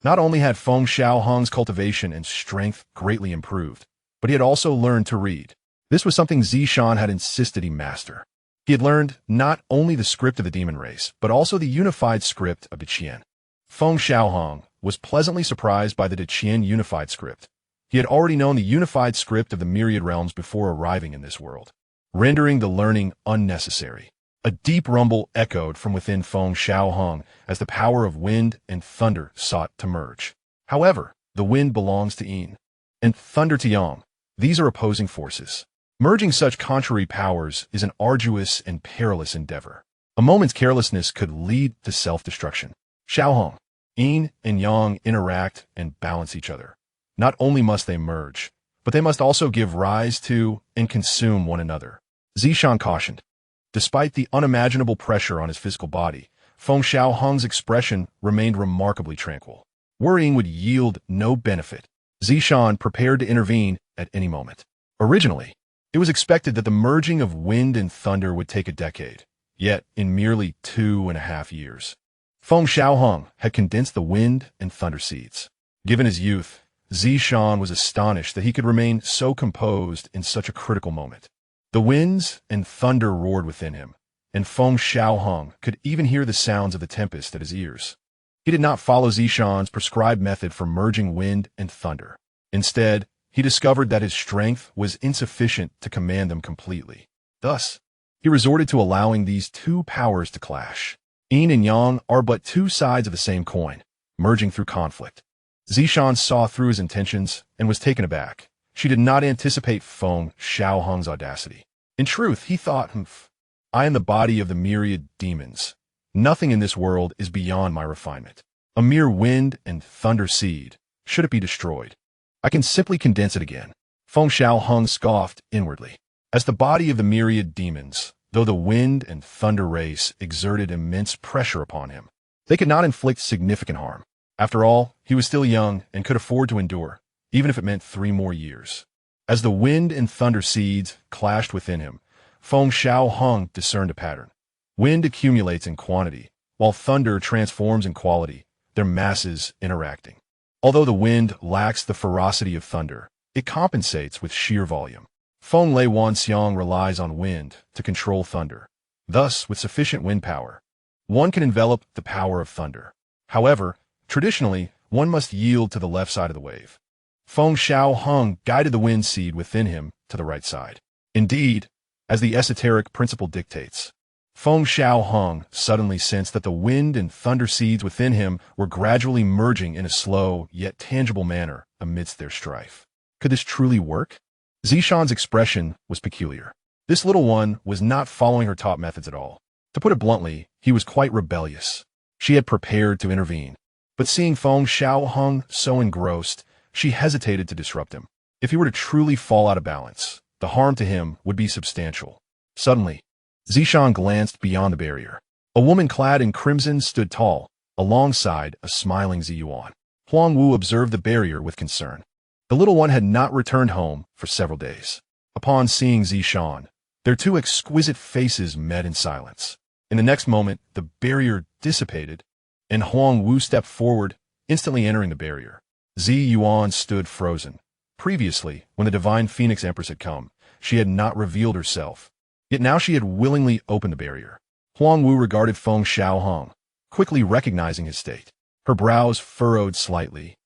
not only had Feng Xiaohang's cultivation and strength greatly improved, but he had also learned to read. This was something Zishan had insisted he master. He had learned not only the script of the demon race, but also the unified script of the Qian. Feng Xiaohang was pleasantly surprised by the Qian unified script. He had already known the unified script of the myriad realms before arriving in this world, rendering the learning unnecessary. A deep rumble echoed from within Feng Xiaohang as the power of wind and thunder sought to merge. However, the wind belongs to Yin, and thunder to Yang. These are opposing forces. Merging such contrary powers is an arduous and perilous endeavor. A moment's carelessness could lead to self-destruction. Xiaohang, Yin and Yang interact and balance each other. Not only must they merge, but they must also give rise to and consume one another. Zishan cautioned. Despite the unimaginable pressure on his physical body, Feng Xiaohang's expression remained remarkably tranquil. Worrying would yield no benefit. Zishan prepared to intervene at any moment. Originally, it was expected that the merging of wind and thunder would take a decade. Yet, in merely 2.5 years, Feng Xiaohang had condensed the wind and thunder seeds. Given his youth, Zishan was astonished that he could remain so composed in such a critical moment. The winds and thunder roared within him, and Feng Xiaohang could even hear the sounds of the tempest at his ears. He did not follow Zishan's prescribed method for merging wind and thunder. Instead, he discovered that his strength was insufficient to command them completely. Thus, he resorted to allowing these 2 powers to clash. Yin and Yang are but 2 sides of the same coin, merging through conflict. Zishan saw through his intentions and was taken aback. She did not anticipate Feng Xiaohang's audacity. In truth, he thought, I am the body of the myriad demons. Nothing in this world is beyond my refinement. A mere wind and thunder seed, should it be destroyed, I can simply condense it again. Feng Xiaohang scoffed inwardly. As the body of the myriad demons, though the wind and thunder race exerted immense pressure upon him, they could not inflict significant harm. After all, he was still young and could afford to endure, even if it meant 3 more years. As the wind and thunder seeds clashed within him, Feng Xiaohang discerned a pattern. Wind accumulates in quantity, while thunder transforms in quality, their masses interacting. Although the wind lacks the ferocity of thunder, it compensates with sheer volume. Feng Xiaohang relies on wind to control thunder. Thus, with sufficient wind power, one can envelop the power of thunder. However, traditionally, one must yield to the left side of the wave. Feng Xiaohang guided the wind seed within him to the right side. Indeed, as the esoteric principle dictates, Feng Xiaohang suddenly sensed that the wind and thunder seeds within him were gradually merging in a slow yet tangible manner amidst their strife. Could this truly work? Zishan's expression was peculiar. This little one was not following her taught methods at all. To put it bluntly, he was quite rebellious. She had prepared to intervene, but seeing Feng Xiaohang so engrossed, she hesitated to disrupt him. If he were to truly fall out of balance, the harm to him would be substantial. Suddenly, Zishan glanced beyond the barrier. A woman clad in crimson stood tall, alongside a smiling Ziyuan. Huang Wu observed the barrier with concern. The little one had not returned home for several days. Upon seeing Zishan, their 2 exquisite faces met in silence. In the next moment, the barrier dissipated, and Huang Wu stepped forward, instantly entering the barrier. Ziyuan stood frozen. Previously, when the divine Phoenix Empress had come, she had not revealed herself. Yet now she had willingly opened the barrier. Huang Wu regarded Feng Xiaohang, quickly recognizing his state. Her brows furrowed slightly,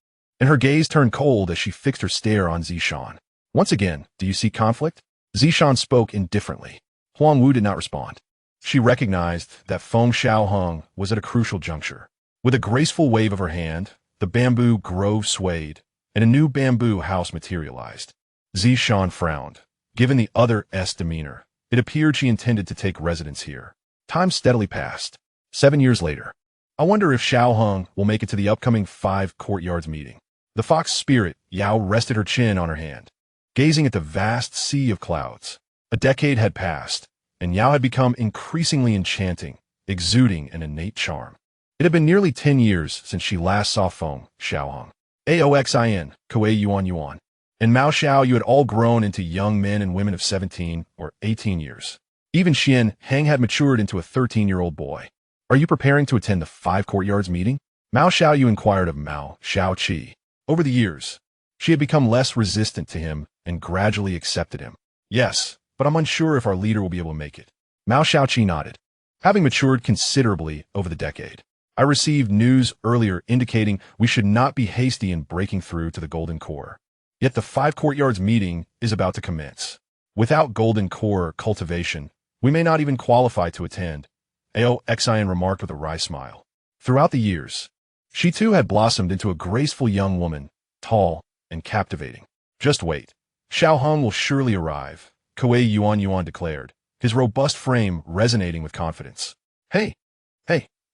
and her gaze turned cold as she fixed her stare on Zishan. Once again, do you see conflict? Zishan spoke indifferently. Huang Wu did not respond. She recognized that Feng Xiaohang was at a crucial juncture. With a graceful wave of her hand, the bamboo grove swayed, and a new bamboo house materialized. Zishan frowned. Given the other's demeanor, it appeared she intended to take residence here. Time steadily passed. 7 years later. I wonder if Xiaohang will make it to the upcoming 5 courtyards meeting. The fox spirit, Yao, rested her chin on her hand, gazing at the vast sea of clouds. A decade had passed, and Yao had become increasingly enchanting, exuding an innate charm. It had been nearly 10 years since she last saw Feng Xiaohang. Aoxin, Koei Yuan. And Mao Xiao, you had all grown into young men and women of 17 or 18 years. Even Xian Heng had matured into a 13-year-old boy. Are you preparing to attend the 5 courtyards meeting? Mao Xiao, you inquired of Mao Xiaoqi. Over the years, she had become less resistant to him and gradually accepted him. Yes, but I'm unsure if our leader will be able to make it. Mao Xiaoqi nodded. Having matured considerably over the decade, I received news earlier indicating we should not be hasty in breaking through to the Golden Core. Yet the 5 courtyards meeting is about to commence. Without Golden Core cultivation, we may not even qualify to attend, Aoxin remarked with a wry smile. Throughout the years, she too had blossomed into a graceful young woman, tall and captivating. Just wait. Xiaohang will surely arrive, Koei Yuan declared, his robust frame resonating with confidence. Hey,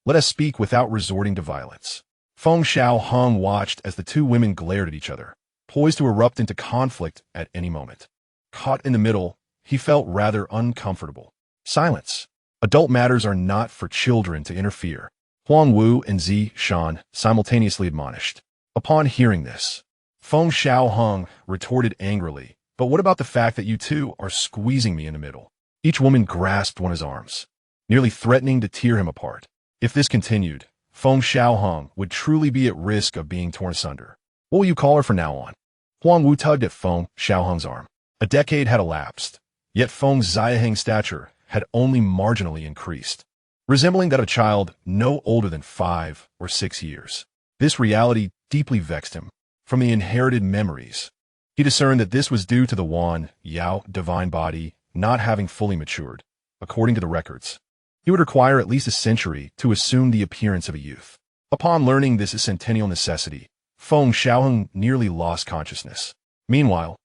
let us speak without resorting to violence. Feng Xiaohang watched as the 2 women glared at each other, poised to erupt into conflict at any moment. Caught in the middle, he felt rather uncomfortable. Silence. Adult matters are not for children to interfere. Huang Wu and Zishan simultaneously admonished. Upon hearing this, Feng Xiaohang retorted angrily, but what about the fact that you 2 are squeezing me in the middle? Each woman grasped one of his arms, nearly threatening to tear him apart. If this continued, Feng Xiaohang would truly be at risk of being torn asunder. What will you call her from now on? Huang Wu tugged at Feng Xiaohang's arm. A decade had elapsed, yet Feng Xiaohang's stature had only marginally increased, resembling that of a child no older than 5 or 6 years. This reality deeply vexed him. From the inherited memories, he discerned that this was due to the Wan Yao divine body not having fully matured. According to the records, he would require at least a century to assume the appearance of a youth. Upon learning this centennial necessity, Feng Xiaohang nearly lost consciousness. Meanwhile,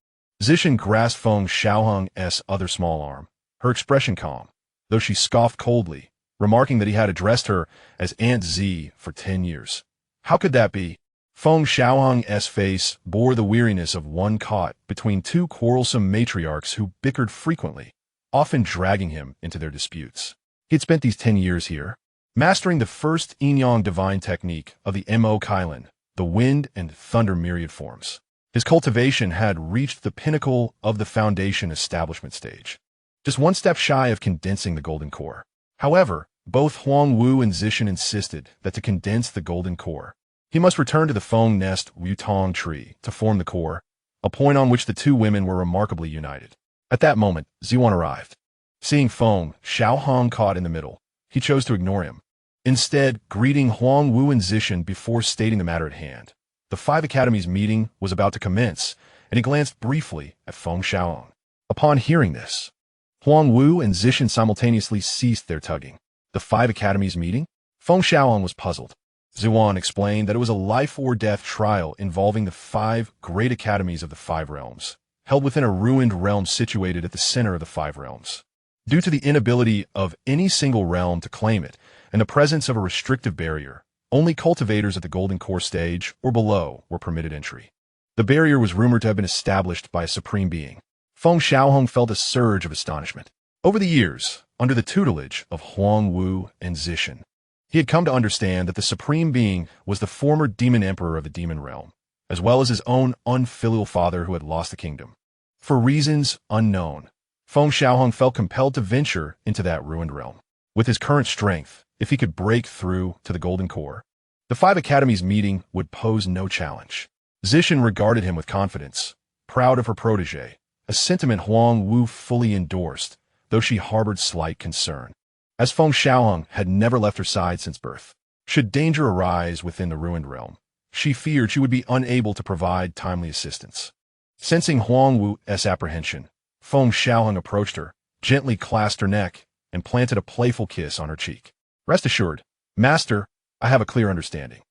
Zishan grasped Feng Xiaohang's other small arm, her expression calm, though she scoffed coldly, remarking that he had addressed her as Aunt Z for 10 years. How could that be? Feng Xiaohang's face bore the weariness of one caught between 2 quarrelsome matriarchs who bickered frequently, often dragging him into their disputes. He had spent these 10 years here, mastering the first yin-yang divine technique of the Mo Kailan, the wind and thunder myriad forms. His cultivation had reached the pinnacle of the foundation establishment stage, just one step shy of condensing the Golden Core. However, both Huang Wu and Zishan insisted that to condense the Golden Core, he must return to the Feng Nest Wutong tree to form the core, a point on which the 2 women were remarkably united. At that moment, Ziwan arrived. Seeing Feng Xiaohang caught in the middle, he chose to ignore him, instead greeting Huang Wu and Zishan before stating the matter at hand. The 5 academies meeting was about to commence, and he glanced briefly at Feng Xiaohang. Upon hearing this, Huang Wu and Zishan simultaneously ceased their tugging. The 5 academies meeting? Feng Xiaohang was puzzled. Ziwan explained that it was a life-or-death trial involving the 5 great academies of the 5 realms, held within a ruined realm situated at the center of the 5 realms. Due to the inability of any single realm to claim it, and the presence of a restrictive barrier, only cultivators at the Golden Core stage or below were permitted entry. The barrier was rumored to have been established by a supreme being. Feng Xiaohang felt a surge of astonishment. Over the years, under the tutelage of Huang Wu and Zishan, he had come to understand that the supreme being was the former demon emperor of the demon realm, as well as his own unfilial father who had lost the kingdom. For reasons unknown, Feng Xiaohang felt compelled to venture into that ruined realm. With his current strength, if he could break through to the Golden Core, the 5 academies meeting would pose no challenge. Zishan regarded him with confidence, proud of her protege, a sentiment Huang Wu fully endorsed, though she harbored slight concern, as Feng Xiaohang had never left her side since birth. Should danger arise within the ruined realm, she feared she would be unable to provide timely assistance. Sensing Huang Wu's apprehension, Feng Xiaohang approached her, gently clasped her neck, and planted a playful kiss on her cheek. "Rest assured, Master, I have a clear understanding."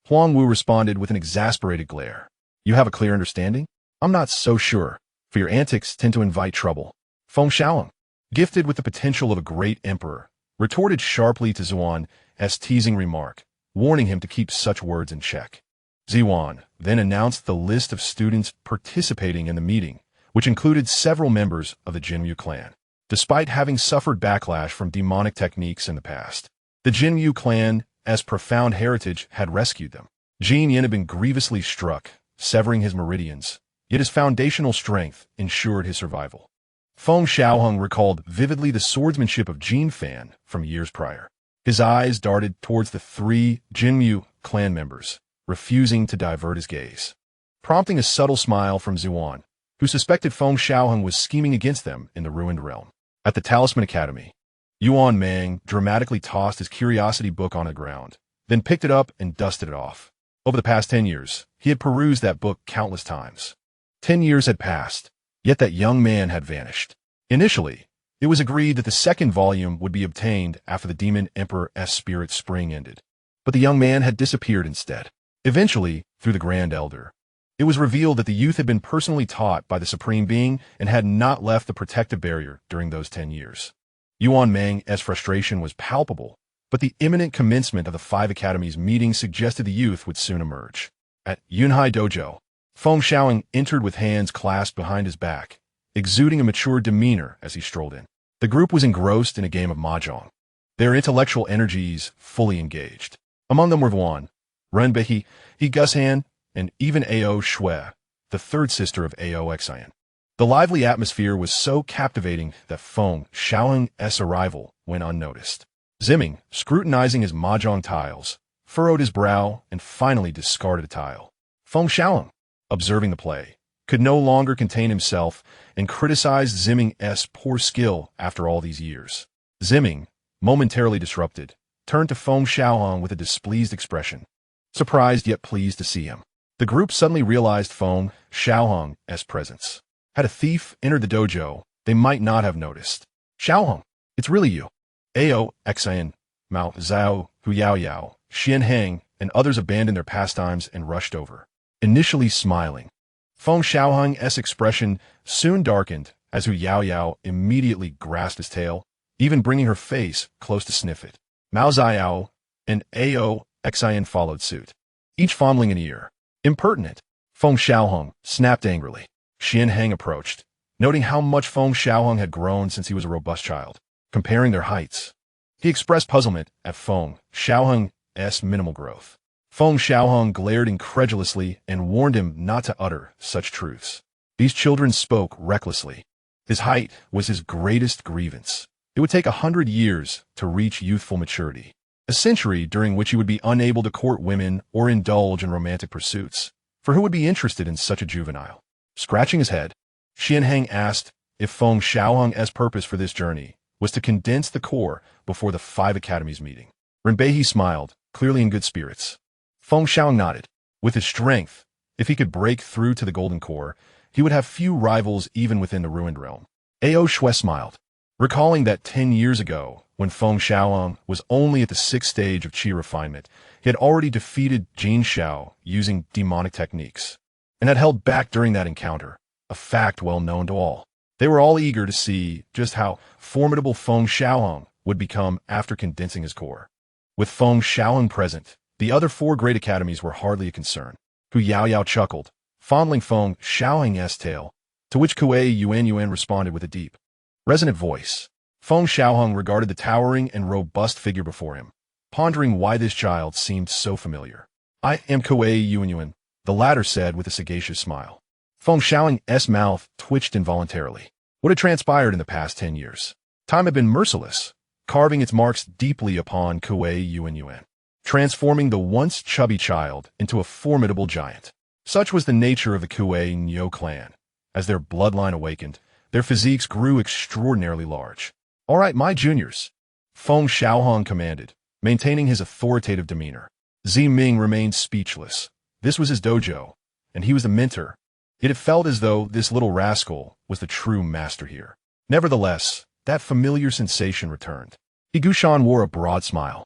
Huang Wu responded with an exasperated glare. "You have a clear understanding? I'm not so sure, for your antics tend to invite trouble." Feng Xiaohang, gifted with the potential of a great emperor, retorted sharply to Zuan's teasing remark, warning him to keep such words in check. Zuan then announced the list of students participating in the meeting, which included several members of the Jinyu clan. Despite having suffered backlash from demonic techniques in the past, the Jinyu clan's profound heritage had rescued them. Jin Yin had been grievously struck, severing his meridians, yet his foundational strength ensured his survival. Feng Xiaohang recalled vividly the swordsmanship of Jin Fan from years prior. His eyes darted towards the three Jinyu clan members, refusing to divert his gaze, prompting a subtle smile from Zuan, who suspected Feng Xiaohang was scheming against them in the ruined realm. At the Talisman Academy, Yuan Mang dramatically tossed his curiosity book on the ground, then picked it up and dusted it off. Over the past 10 years, he had perused that book countless times. 10 years had passed, yet that young man had vanished. Initially, it was agreed that the second volume would be obtained after the Demon Emperor's spirit spring ended. But the young man had disappeared instead. Eventually, through the Grand Elder, it was revealed that the youth had been personally taught by the Supreme Being and had not left the protective barrier during those 10 years. Yuan Mang's frustration was palpable, but the imminent commencement of the 5 Academies meeting suggested the youth would soon emerge. At Yunhai Dojo, Feng Xiaohang entered with hands clasped behind his back, exuding a mature demeanor as he strolled in. The group was engrossed in a game of mahjong, their intellectual energies fully engaged. Among them were Vuan, Renbei, Gushan, and even Ao Shui, the third sister of Ao Xian. The lively atmosphere was so captivating that Feng Xiaohang's arrival went unnoticed. Zimming, scrutinizing his mahjong tiles, furrowed his brow and finally discarded a tile. Feng Xiaohang, observing the play, could no longer contain himself and criticized Zimming's poor skill after all these years. Zimming, momentarily disrupted, turned to Feng Xiaohang with a displeased expression, surprised yet pleased to see him. The group suddenly realized Feng Xiaohang's presence. Had a thief entered the dojo, they might not have noticed. "Xiaohang, it's really you." Ao Xian, Mao Zhao, Hu Yaoyao, Xian Heng, and others abandoned their pastimes and rushed over, initially smiling. Feng Xiaohang's expression soon darkened as Hu Yaoyao immediately grasped his tail, even bringing her face close to sniff it. Mao Zhao and Ao Xian followed suit, each fondling an ear. "Impertinent!" Feng Xiaohang snapped angrily. Xian Heng approached, noting how much Feng Xiaohang had grown since he was a robust child, comparing their heights. He expressed puzzlement at Feng Xiaohang's minimal growth. Feng Xiaohang glared incredulously and warned him not to utter such truths. These children spoke recklessly. His height was his greatest grievance. It would take 100 years to reach youthful maturity, a century during which he would be unable to court women or indulge in romantic pursuits, for who would be interested in such a juvenile? Scratching his head, Xian Heng asked if Feng Xiaohang's purpose for this journey was to condense the core before the 5 Academies meeting. Renbei smiled, clearly in good spirits. Feng Xiaohang nodded. With his strength, if he could break through to the golden core, he would have few rivals even within the ruined realm. Ao Shui smiled, recalling that 10 years ago, when Feng Xiaohang was only at the 6th stage of qi refinement, he had already defeated Jin Xiao using demonic techniques, and had held back during that encounter, a fact well known to all. They were all eager to see just how formidable Feng Xiaohang would become after condensing his core. With Feng Xiaohang present, the other 4 great academies were hardly a concern. Hu Yaoyao chuckled, fondling Feng Xiaohang's tail, to which Kuei Yuan responded with a deep, resonant voice. Feng Xiaohang regarded the towering and robust figure before him, pondering why this child seemed so familiar. "I am Kuei Yuan," the latter said with a sagacious smile. Feng Xiaohang's mouth twitched involuntarily. What had transpired in the past 10 years? Time had been merciless, carving its marks deeply upon Kuei Yuan, transforming the once chubby child into a formidable giant. Such was the nature of the Kuei Nyo clan. As their bloodline awakened, Their physiques grew extraordinarily large. "All right, my juniors," Feng Xiaohang commanded, maintaining his authoritative demeanor. Ming remained speechless. This was his dojo, and he was the mentor. Yet it felt as though this little rascal was the true master here. Nevertheless, that familiar sensation returned. Igushan wore a broad smile,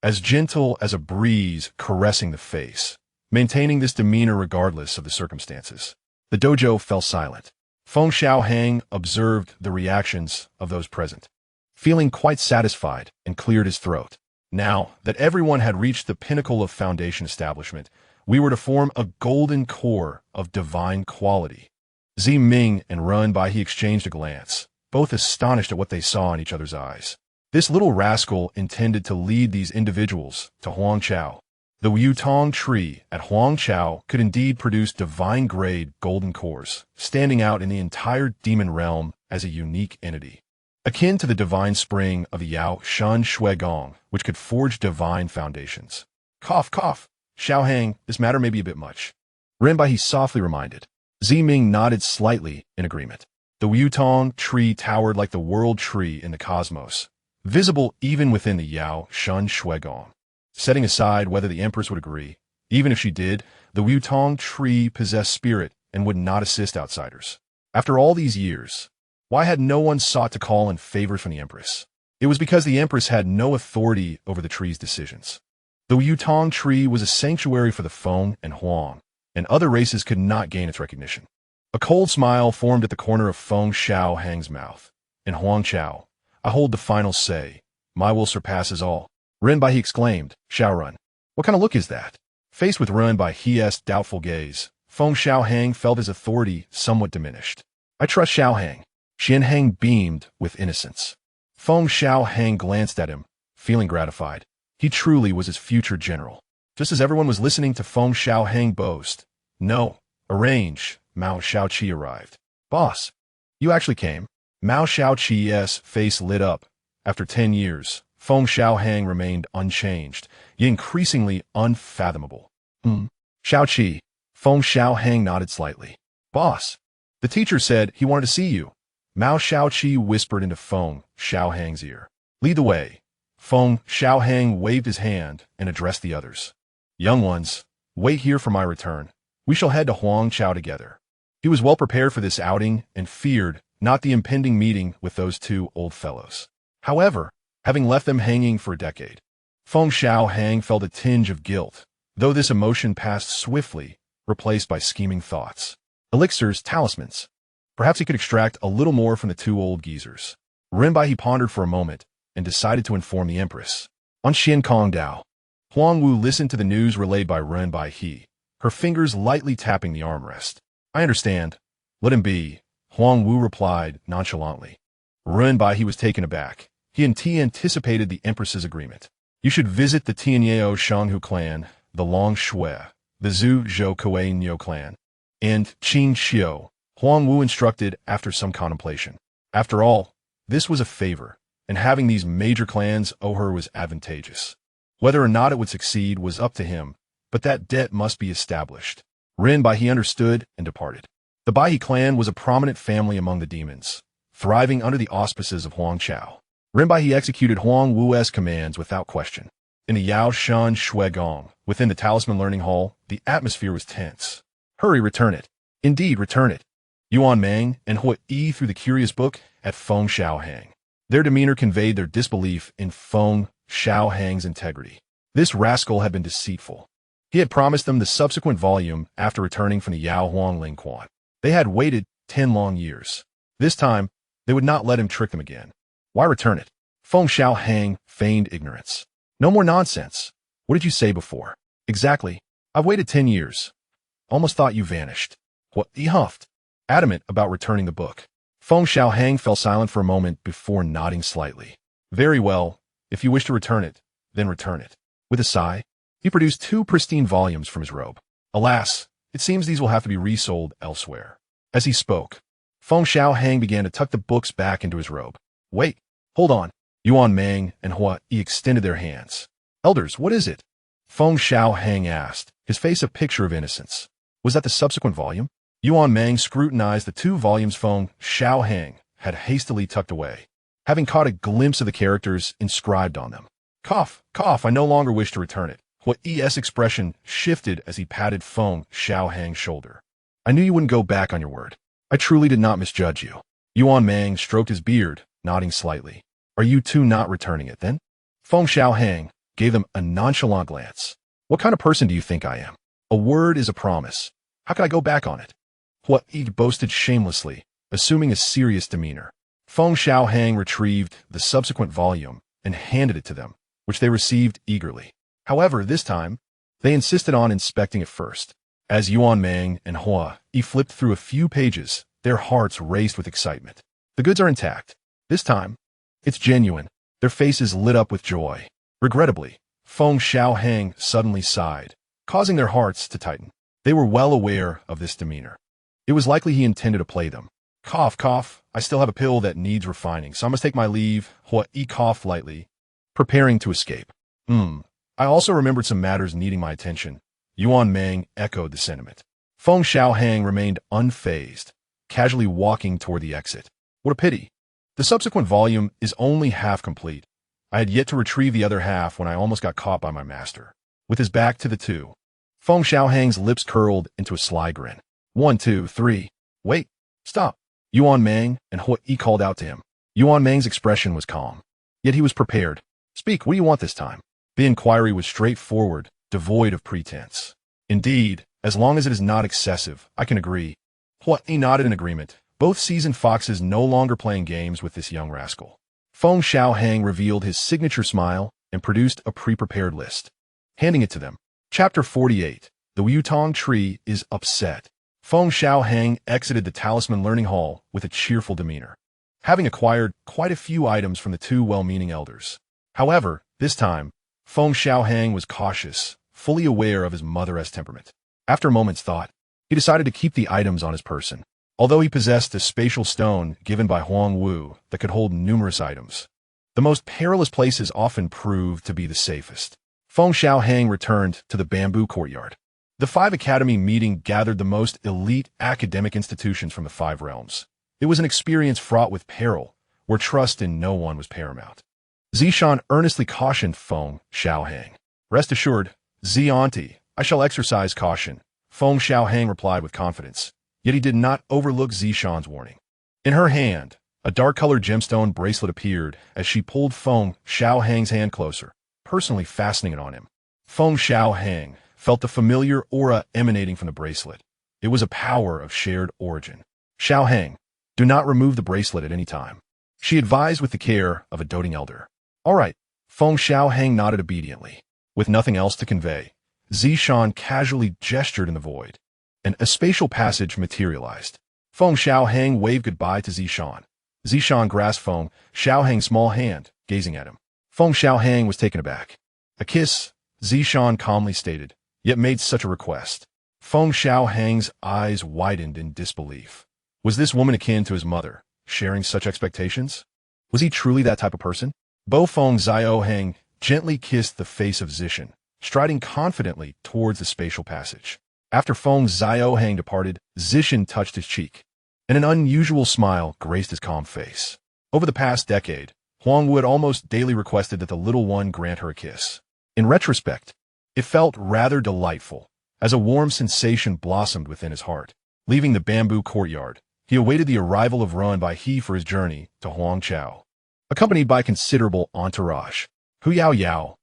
as gentle as a breeze caressing the face, maintaining this demeanor regardless of the circumstances. The dojo fell silent. Feng Xiaohang observed the reactions of those present, feeling quite satisfied, and cleared his throat. Now that everyone had reached the pinnacle of foundation establishment, we were to form a golden core of divine quality. Ming and Renbai exchanged a glance, both astonished at what they saw in each other's eyes. This little rascal intended to lead these individuals to Huangchao. The Wutong tree at Huangchao could indeed produce divine-grade golden cores, standing out in the entire demon realm as a unique entity, akin to the divine spring of the Yao Shan Shui Gong, which could forge divine foundations. "Cough, cough. Xiaohang, this matter may be a bit much," Renbai softly reminded. Ming nodded slightly in agreement. The Wutong tree towered like the world tree in the cosmos, visible even within the Yao Shan Shui Gong. Setting aside whether the Empress would agree, even if she did, the Wutong tree possessed spirit and would not assist outsiders. After all these years, why had no one sought to call in favors from the Empress? It was because the Empress had no authority over the tree's decisions. The Wutong tree was a sanctuary for the Feng and Huang, and other races could not gain its recognition. A cold smile formed at the corner of Feng Xiaohang's mouth. "In Huangchao, I hold the final say. My will surpasses all." Renbai exclaimed, "Xiaorun, what kind of look is that?" Faced with Renbai's doubtful gaze, Feng Xiaohang felt his authority somewhat diminished. "I trust Xiaohang." Xianhang beamed with innocence. Feng Xiaohang glanced at him, feeling gratified. He truly was his future general. Just as everyone was listening to Feng Xiaohang boast, "No, arrange," Mao Xiaoqi arrived. "Boss, you actually came." Mao Xiaoqi's face lit up. After 10 years, Feng Xiaohang remained unchanged, yet increasingly unfathomable. Xiaoqi." Feng Xiaohang nodded slightly. "Boss, the teacher said he wanted to see you." Mao Xiaoqi whispered into Feng Xiaohang's ear. "Lead the way." Feng Xiaohang waved his hand and addressed the others. "Young ones, wait here for my return. We shall head to Huangchao together." He was well prepared for this outing and feared not the impending meeting with those two old fellows. However, having left them hanging for a decade, Feng Xiaohang felt a tinge of guilt, though this emotion passed swiftly, replaced by scheming thoughts. Elixirs, talismans. Perhaps he could extract a little more from the two old geezers. Renbai pondered for a moment and decided to inform the Empress. On Xiankong Dao, Huang Wu listened to the news relayed by Renbai, her fingers lightly tapping the armrest. "I understand. Let him be," Huang Wu replied nonchalantly. Renbai was taken aback. He anticipated the Empress's agreement. "You should visit the Tianyao Shanghu clan, the Long Shui, the Zhu Zhou Kuei Nyo clan, and Qing Xiu," Huang Wu instructed after some contemplation. After all, this was a favor, and having these major clans owe her was advantageous. Whether or not it would succeed was up to him, but that debt must be established. Renbai understood and departed. The Bai clan was a prominent family among the demons, thriving under the auspices of Huangchao. Renbai executed Huang Wu's commands without question. In the Yao Shan Shui Gong, within the Talisman Learning Hall, the atmosphere was tense. "Hurry, return it." "Indeed, return it." Yuan Mang and Hua Yi threw the curious book at Feng Xiaohang. Their demeanor conveyed their disbelief in Feng Xiaohang's integrity. This rascal had been deceitful. He had promised them the subsequent volume after returning from the Yao Huang Ling Quan. They had waited 10 long years. This time, they would not let him trick them again. Why return it? Feng Xiaohang feigned ignorance. "No more nonsense. What did you say before?" "Exactly. I've waited 10 years. Almost thought you vanished." What? He huffed, adamant about returning the book. Feng Xiaohang fell silent for a moment before nodding slightly. "Very well. If you wish to return it, then return it." With a sigh, he produced 2 pristine volumes from his robe. "Alas, it seems these will have to be resold elsewhere." As he spoke, Feng Xiaohang began to tuck the books back into his robe. "Wait, hold on." Yuan Mang and Hua Yi extended their hands. "Elders, what is it?" Feng Xiaohang asked, his face a picture of innocence. "Was that the subsequent volume?" Yuan Meng scrutinized the 2 volumes Feng Xiaohang had hastily tucked away, having caught a glimpse of the characters inscribed on them. Cough, cough, I no longer wish to return it. What ES expression shifted as he patted Feng Xiaohang's shoulder. I knew you wouldn't go back on your word. I truly did not misjudge you. Yuan Meng stroked his beard, nodding slightly. Are you two not returning it, then? Feng Xiaohang gave them a nonchalant glance. What kind of person do you think I am? A word is a promise. How could I go back on it? What he boasted shamelessly, assuming a serious demeanor. Feng Xiaohang retrieved the subsequent volume and handed it to them, which they received eagerly. However, this time, they insisted on inspecting it first. As Yuan Meng and Hua Yi flipped through a few pages, their hearts raced with excitement. The goods are intact. This time, it's genuine. Their faces lit up with joy. Regrettably, Feng Xiaohang suddenly sighed, causing their hearts to tighten. They were well aware of this demeanor. It was likely he intended to play them. Cough, cough, I still have a pill that needs refining, so I must take my leave. Hua Yi coughed lightly, preparing to escape. I also remembered some matters needing my attention. Yuan Meng echoed the sentiment. Feng Xiaohang remained unfazed, casually walking toward the exit. What a pity. The subsequent volume is only half complete. I had yet to retrieve the other half when I almost got caught by my master. With his back to the 2, Feng Xiaohang's lips curled into a sly grin. 1, 2, 3. Wait. Stop. Yuan Meng and Hua Yi called out to him. Yuan Meng's expression was calm, yet he was prepared. Speak, what do you want this time? The inquiry was straightforward, devoid of pretense. Indeed, as long as it is not excessive, I can agree. Hua Yi nodded in agreement. Both seasoned foxes no longer playing games with this young rascal. Feng Xiaohang revealed his signature smile and produced a pre-prepared list. Handing it to them. Chapter 48. The Wutong tree is upset. Feng Xiaohang exited the Talisman Learning Hall with a cheerful demeanor, having acquired quite a few items from the 2 well-meaning elders. However, this time, Feng Xiaohang was cautious, fully aware of his mother-esque temperament. After a moment's thought, he decided to keep the items on his person. Although he possessed a spatial stone given by Huang Wu that could hold numerous items, the most perilous places often proved to be the safest. Feng Xiaohang returned to the bamboo courtyard. The 5 Academy meeting gathered the most elite academic institutions from the 5 realms. It was an experience fraught with peril, where trust in no one was paramount. Zishan earnestly cautioned Feng Xiaohang. Rest assured, Auntie, I shall exercise caution, Feng Xiaohang replied with confidence. Yet he did not overlook Zishan's warning. In her hand, a dark-colored gemstone bracelet appeared as she pulled Feng Xiaohang's hand closer, personally fastening it on him. Feng Xiaohang felt the familiar aura emanating from the bracelet. It was a power of shared origin. Xiaohang, do not remove the bracelet at any time, she advised with the care of a doting elder. All right, Feng Xiaohang nodded obediently. With nothing else to convey, Zishan casually gestured in the void, and a spatial passage materialized. Feng Xiaohang waved goodbye to Zishan. Zishan grasped Feng Xiaohang's small hand, gazing at him. Feng Xiaohang was taken aback. A kiss, Zishan calmly stated, yet made such a request. Feng Xiaohang's eyes widened in disbelief. Was this woman akin to his mother, sharing such expectations? Was he truly that type of person? Feng Xiaohang gently kissed the face of Zishan, striding confidently towards the spatial passage. After Feng Xiaohang departed, Zishan touched his cheek, and an unusual smile graced his calm face. Over the past decade, Huang Wu had almost daily requested that the little one grant her a kiss. In retrospect, it felt rather delightful, as a warm sensation blossomed within his heart. Leaving the bamboo courtyard, he awaited the arrival of Run by He for his journey to Huangchao. Accompanied by considerable entourage, Hu Yao Yao,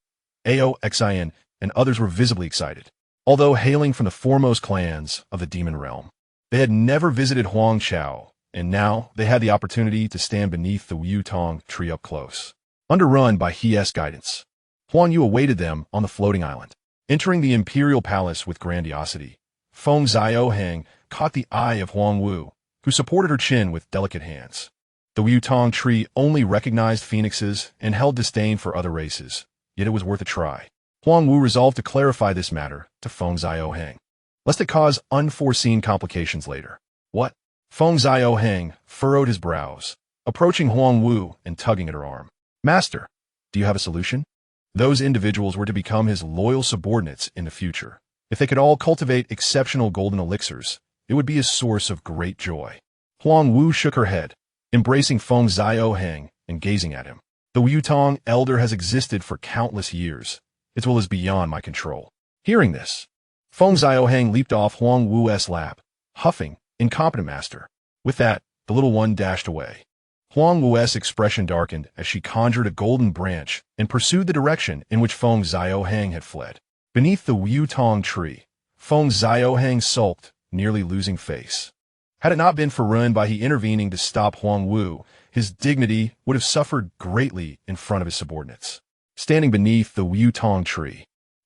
Ao Xin, and others were visibly excited. Although hailing from the foremost clans of the demon realm, they had never visited Huangchao, and now they had the opportunity to stand beneath the Wutong tree up close. Under Run by He's guidance, Huang Yu awaited them on the floating island. Entering the imperial palace with grandiosity, Feng Xiaohang caught the eye of Huang Wu, who supported her chin with delicate hands. The Wutong tree only recognized phoenixes and held disdain for other races, yet it was worth a try. Huang Wu resolved to clarify this matter to Feng Xiaohang, lest it cause unforeseen complications later. What? Feng Xiaohang furrowed his brows, approaching Huang Wu and tugging at her arm. Master, do you have a solution? Those individuals were to become his loyal subordinates in the future. If they could all cultivate exceptional golden elixirs, it would be a source of great joy. Huang Wu shook her head, embracing Feng Xiaohang and gazing at him. The Wutong elder has existed for countless years. Its will is beyond my control. Hearing this, Feng Xiaohang leaped off Huang Wu's lap, huffing, incompetent master. With that, the little one dashed away. Huang Wu's expression darkened as she conjured a golden branch and pursued the direction in which Feng Xiaohang had fled. Beneath the Wutong tree, Feng Xiaohang sulked, nearly losing face. Had it not been for Run by he intervening to stop Huang Wu, his dignity would have suffered greatly in front of his subordinates. Standing beneath the Wutong tree,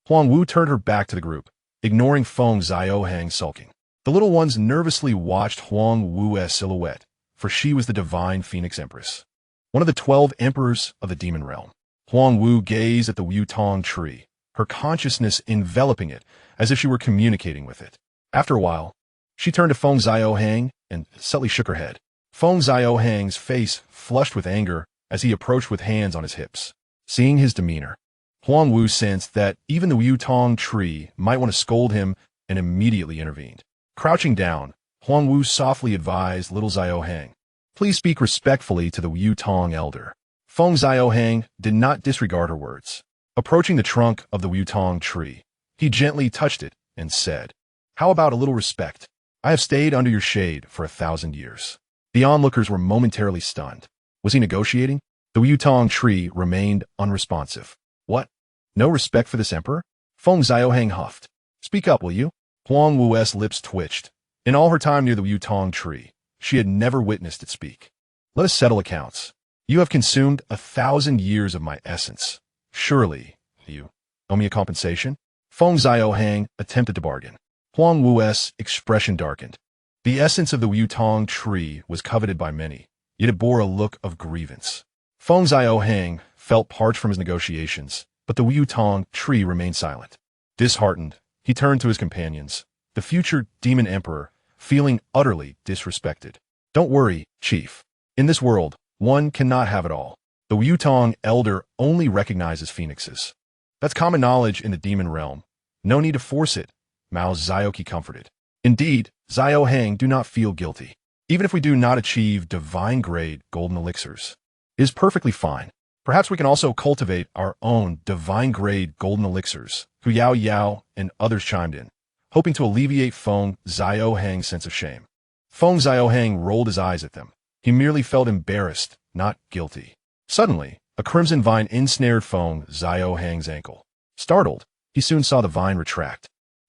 Huang Wu turned her back to the group, ignoring Feng Xiaohang sulking. The little ones nervously watched Huang Wu's silhouette, for she was the divine Phoenix Empress, one of the 12 emperors of the demon realm. Huang Wu gazed at the Wutong tree, her consciousness enveloping it as if she were communicating with it. After a while, she turned to Feng Xiaohang and subtly shook her head. Feng Xiaohang's face flushed with anger as he approached with hands on his hips. Seeing his demeanor, Huang Wu sensed that even the Wutong tree might want to scold him and immediately intervened. Crouching down, Huang Wu softly advised little Xiaohang, "Please speak respectfully to the Wutong elder." Feng Xiaohang did not disregard her words. Approaching the trunk of the Wutong tree, he gently touched it and said, "How about a little respect? I have stayed under your shade for 1,000 years." The onlookers were momentarily stunned. Was he negotiating? The Wutong tree remained unresponsive. What? No respect for this emperor? Feng Xiaohang huffed. "Speak up, will you?" Huang Wu's lips twitched. In all her time near the Wutong tree, she had never witnessed it speak. "Let us settle accounts. You have consumed 1,000 years of my essence. Surely, you owe me a compensation?" Feng Xiaohang attempted to bargain. Huang Wu's expression darkened. The essence of the Wutong tree was coveted by many, yet it bore a look of grievance. Feng Xiaohang felt parched from his negotiations, but the Wutong tree remained silent. Disheartened, he turned to his companions, the future demon emperor, feeling utterly disrespected. "Don't worry, chief. In this world, one cannot have it all. The Wutong elder only recognizes phoenixes. That's common knowledge in the demon realm. No need to force it," Mao Zioki comforted. "Indeed, Xiaohang do not feel guilty. Even if we do not achieve divine-grade golden elixirs, it is perfectly fine. Perhaps we can also cultivate our own divine-grade golden elixirs." Hu Yao Yao and others chimed in, hoping to alleviate Feng Xiaohang's sense of shame. Feng Xiaohang rolled his eyes at them. He merely felt embarrassed, not guilty. Suddenly, a crimson vine ensnared Feng Xiaohang's ankle. Startled, he soon saw the vine retract.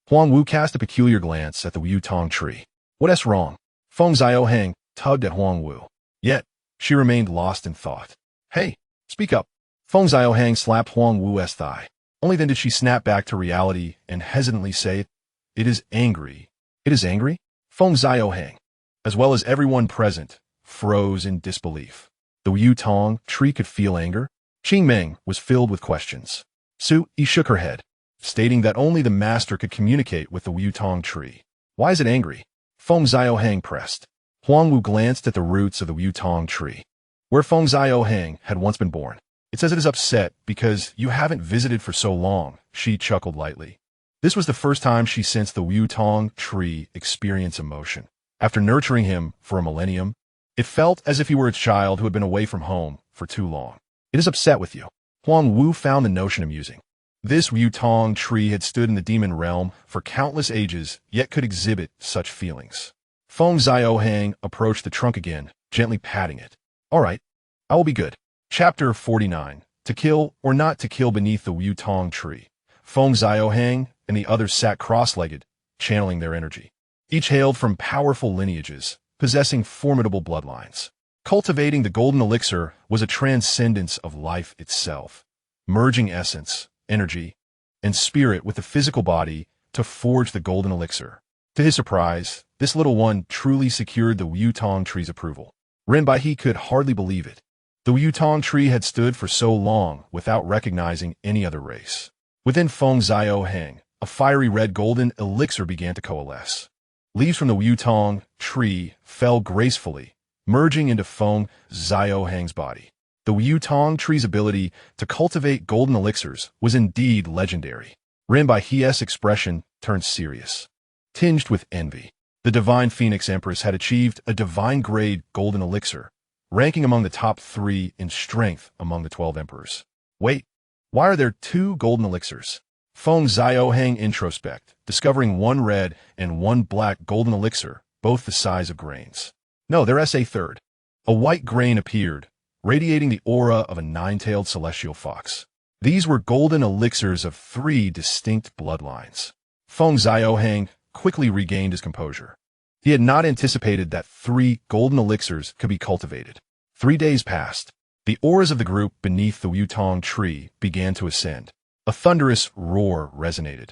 Huang Wu cast a peculiar glance at the Wutong tree. "What's wrong?" Feng Xiaohang tugged at Huang Wu. Yet, she remained lost in thought. "Hey, speak up." Feng Xiaohang slapped Huang Wu's thigh. Only then did she snap back to reality and hesitantly say, "It is angry." "It is angry?" Feng Xiaohang, as well as everyone present, froze in disbelief. The Wutong tree could feel anger? Qing Meng was filled with questions. Su Yi shook her head, stating that only the master could communicate with the Wutong tree. "Why is it angry?" Feng Xiaohang pressed. Huang Wu glanced at the roots of the Wutong tree, where Feng Xiaohang had once been born. "It says it is upset because you haven't visited for so long," she chuckled lightly. This was the first time she sensed the Wutong tree experience emotion. After nurturing him for a millennium, it felt as if he were a child who had been away from home for too long. "It is upset with you." Huang Wu found the notion amusing. This Wutong tree had stood in the demon realm for countless ages, yet could exhibit such feelings. Feng Xiaohang approached the trunk again, gently patting it. "All right, I will be good." Chapter 49. To kill or not to kill beneath the Wutong tree. Feng Xiaohang and the others sat cross-legged, channeling their energy. Each hailed from powerful lineages, possessing formidable bloodlines. Cultivating the golden elixir was a transcendence of life itself, merging essence, energy, and spirit with the physical body to forge the golden elixir. To his surprise, this little one truly secured the Wutong tree's approval. Renbai could hardly believe it. The Wutong tree had stood for so long without recognizing any other race. Within Feng Xiaohang, a fiery red golden elixir began to coalesce. Leaves from the Wutong tree fell gracefully, merging into Feng Xiaohang's body. The Wutong tree's ability to cultivate golden elixirs was indeed legendary. Renbai Hie's expression turned serious, tinged with envy. The divine Phoenix Empress had achieved a divine-grade golden elixir, ranking among the top 3 in strength among the 12 emperors. Wait, why are there 2 golden elixirs? Feng Xiaohang introspect, discovering 1 red and 1 black golden elixir, both the size of grains. No, there's a third. A white grain appeared, radiating the aura of a 9-tailed celestial fox. These were golden elixirs of 3 distinct bloodlines. Feng Xiaohang quickly regained his composure. He had not anticipated that 3 golden elixirs could be cultivated. 3 days passed. The auras of the group beneath the Wutong tree began to ascend. A thunderous roar resonated,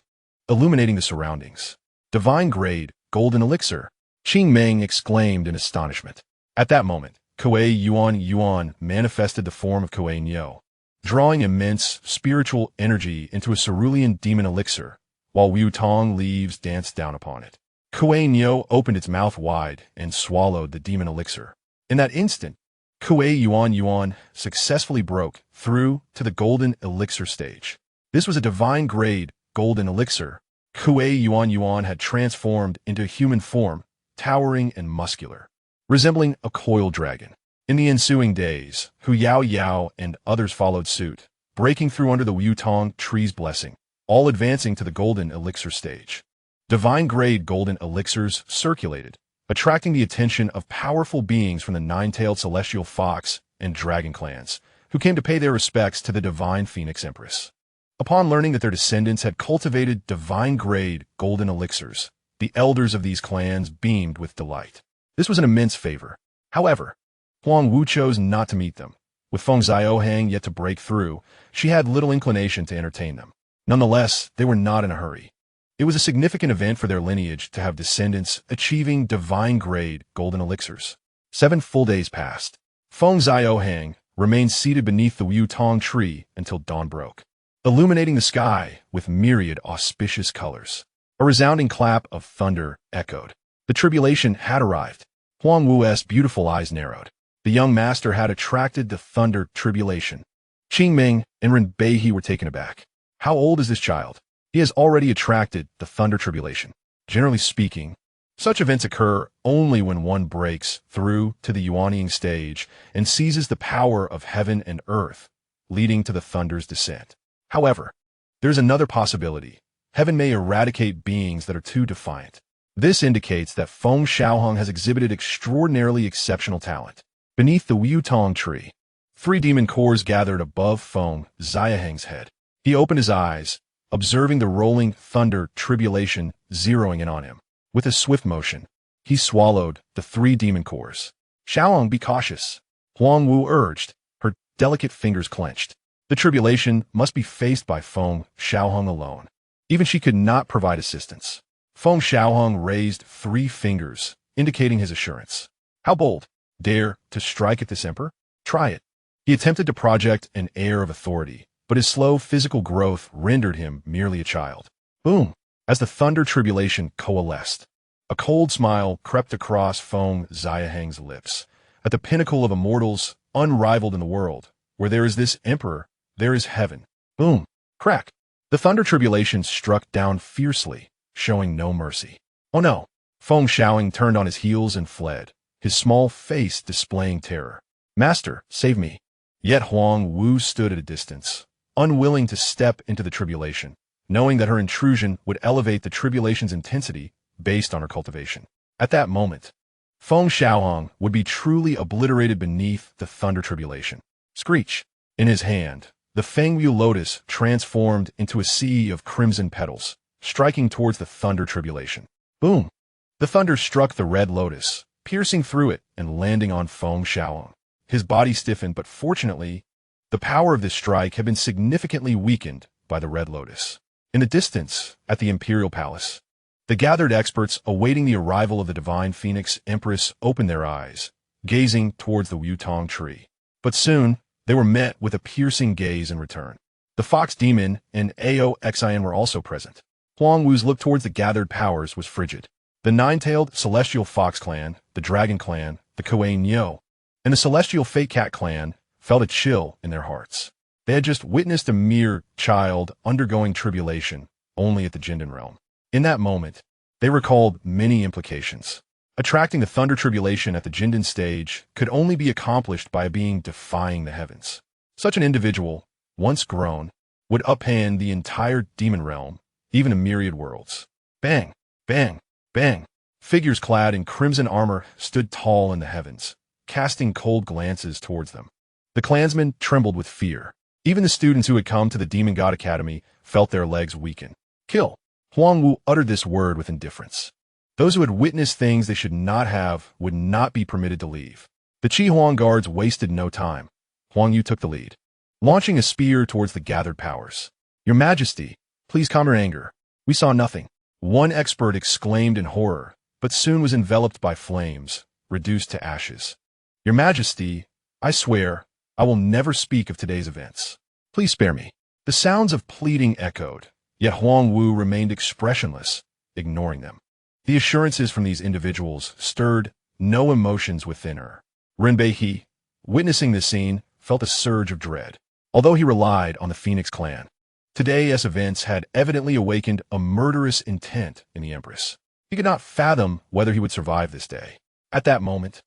illuminating the surroundings. Divine-grade golden elixir, Qing Meng exclaimed in astonishment. At that moment, Kuei Yuan manifested the form of Kuei Niu, drawing immense spiritual energy into a cerulean demon elixir, while Wutong leaves danced down upon it. Kuei Niu opened its mouth wide and swallowed the demon elixir. In that instant, Kuei Yuan successfully broke through to the golden elixir stage. This was a divine-grade golden elixir. Kuei Yuan had transformed into a human form, towering and muscular, resembling a coiled dragon. In the ensuing days, Hu Yao and others followed suit, breaking through under the Wutong tree's blessing, all advancing to the golden elixir stage. Divine-grade golden elixirs circulated, attracting the attention of powerful beings from the 9-tailed celestial fox and dragon clans, who came to pay their respects to the divine Phoenix Empress. Upon learning that their descendants had cultivated divine-grade golden elixirs, the elders of these clans beamed with delight. This was an immense favor. However, Huang Wu chose not to meet them. With Feng Xiaohang yet to break through, she had little inclination to entertain them. Nonetheless, they were not in a hurry. It was a significant event for their lineage to have descendants achieving divine-grade golden elixirs. 7 full days passed. Feng Xiaohang remained seated beneath the Wutong tree until dawn broke, illuminating the sky with myriad auspicious colors. A resounding clap of thunder echoed. The tribulation had arrived. Huang Wu's beautiful eyes narrowed. The young master had attracted the thunder tribulation. Qing Ming and Ren Beihe were taken aback. How old is this child? He has already attracted the thunder tribulation. Generally speaking, such events occur only when one breaks through to the Yuanying stage and seizes the power of heaven and earth, leading to the thunder's descent. However, there's another possibility. Heaven may eradicate beings that are too defiant. This indicates that Feng Xiaohang has exhibited extraordinarily exceptional talent. Beneath the Wutong tree, 3 demon cores gathered above Feng Xiaohang's head. He opened his eyes, observing the rolling thunder tribulation zeroing in on him. With a swift motion, he swallowed the 3 demon cores. Xiaohang, be cautious, Huang Wu urged, her delicate fingers clenched. The tribulation must be faced by Feng Xiaohang alone. Even she could not provide assistance. Feng Xiaohang raised 3 fingers, indicating his assurance. How bold! Dare to strike at this emperor? Try it. He attempted to project an air of authority, but his slow physical growth rendered him merely a child. Boom! As the thunder tribulation coalesced, a cold smile crept across Feng Xiaohang's lips. At the pinnacle of immortals, unrivaled in the world, where there is this emperor, there is heaven. Boom! Crack! The thunder tribulation struck down fiercely, showing no mercy. Oh no! Feng Xiaohang turned on his heels and fled, his small face displaying terror. Master, save me. Yet Huang Wu stood at a distance, unwilling to step into the tribulation, knowing that her intrusion would elevate the tribulation's intensity based on her cultivation. At that moment, Feng Xiaohang would be truly obliterated beneath the thunder tribulation. Screech! In his hand, the Fengyu lotus transformed into a sea of crimson petals, striking towards the thunder tribulation. Boom! The thunder struck the red lotus, piercing through it and landing on Feng Xiaohang. His body stiffened, but fortunately, the power of this strike had been significantly weakened by the red lotus. In the distance, at the imperial palace, the gathered experts awaiting the arrival of the divine Phoenix Empress opened their eyes, gazing towards the Wutong tree. But soon, they were met with a piercing gaze in return. The fox demon and Ao Xian were also present. Huang Wu's look towards the gathered powers was frigid. The 9-tailed celestial fox clan, the dragon clan, the Kuei Niu, and the celestial fate cat clan felt a chill in their hearts. They had just witnessed a mere child undergoing tribulation only at the Jindan realm. In that moment, They recalled many implications. Attracting the thunder tribulation at the Jindan stage could only be accomplished by a being defying the heavens. Such an individual, once grown, would upend the entire demon realm, even a myriad worlds. Bang, bang, bang. Figures clad in crimson armor stood tall in the heavens, casting cold glances towards them. The clansmen trembled with fear. Even the students who had come to the Demon God Academy felt their legs weaken. Kill. Huang Wu uttered this word with indifference. Those who had witnessed things they should not have would not be permitted to leave. The Qi Huang guards wasted no time. Huang Yu took the lead, launching a spear towards the gathered powers. Your Majesty, please calm your anger. We saw nothing. One expert exclaimed in horror, but soon was enveloped by flames, reduced to ashes. Your Majesty, I swear, I will never speak of today's events. Please spare me. The sounds of pleading echoed, yet Huang Wu remained expressionless, ignoring them. The assurances from these individuals stirred no emotions within her. Renbei He, witnessing this scene, felt a surge of dread. Although he relied on the Phoenix clan, today's events had evidently awakened a murderous intent in the Empress. He could not fathom whether he would survive this day. At that moment,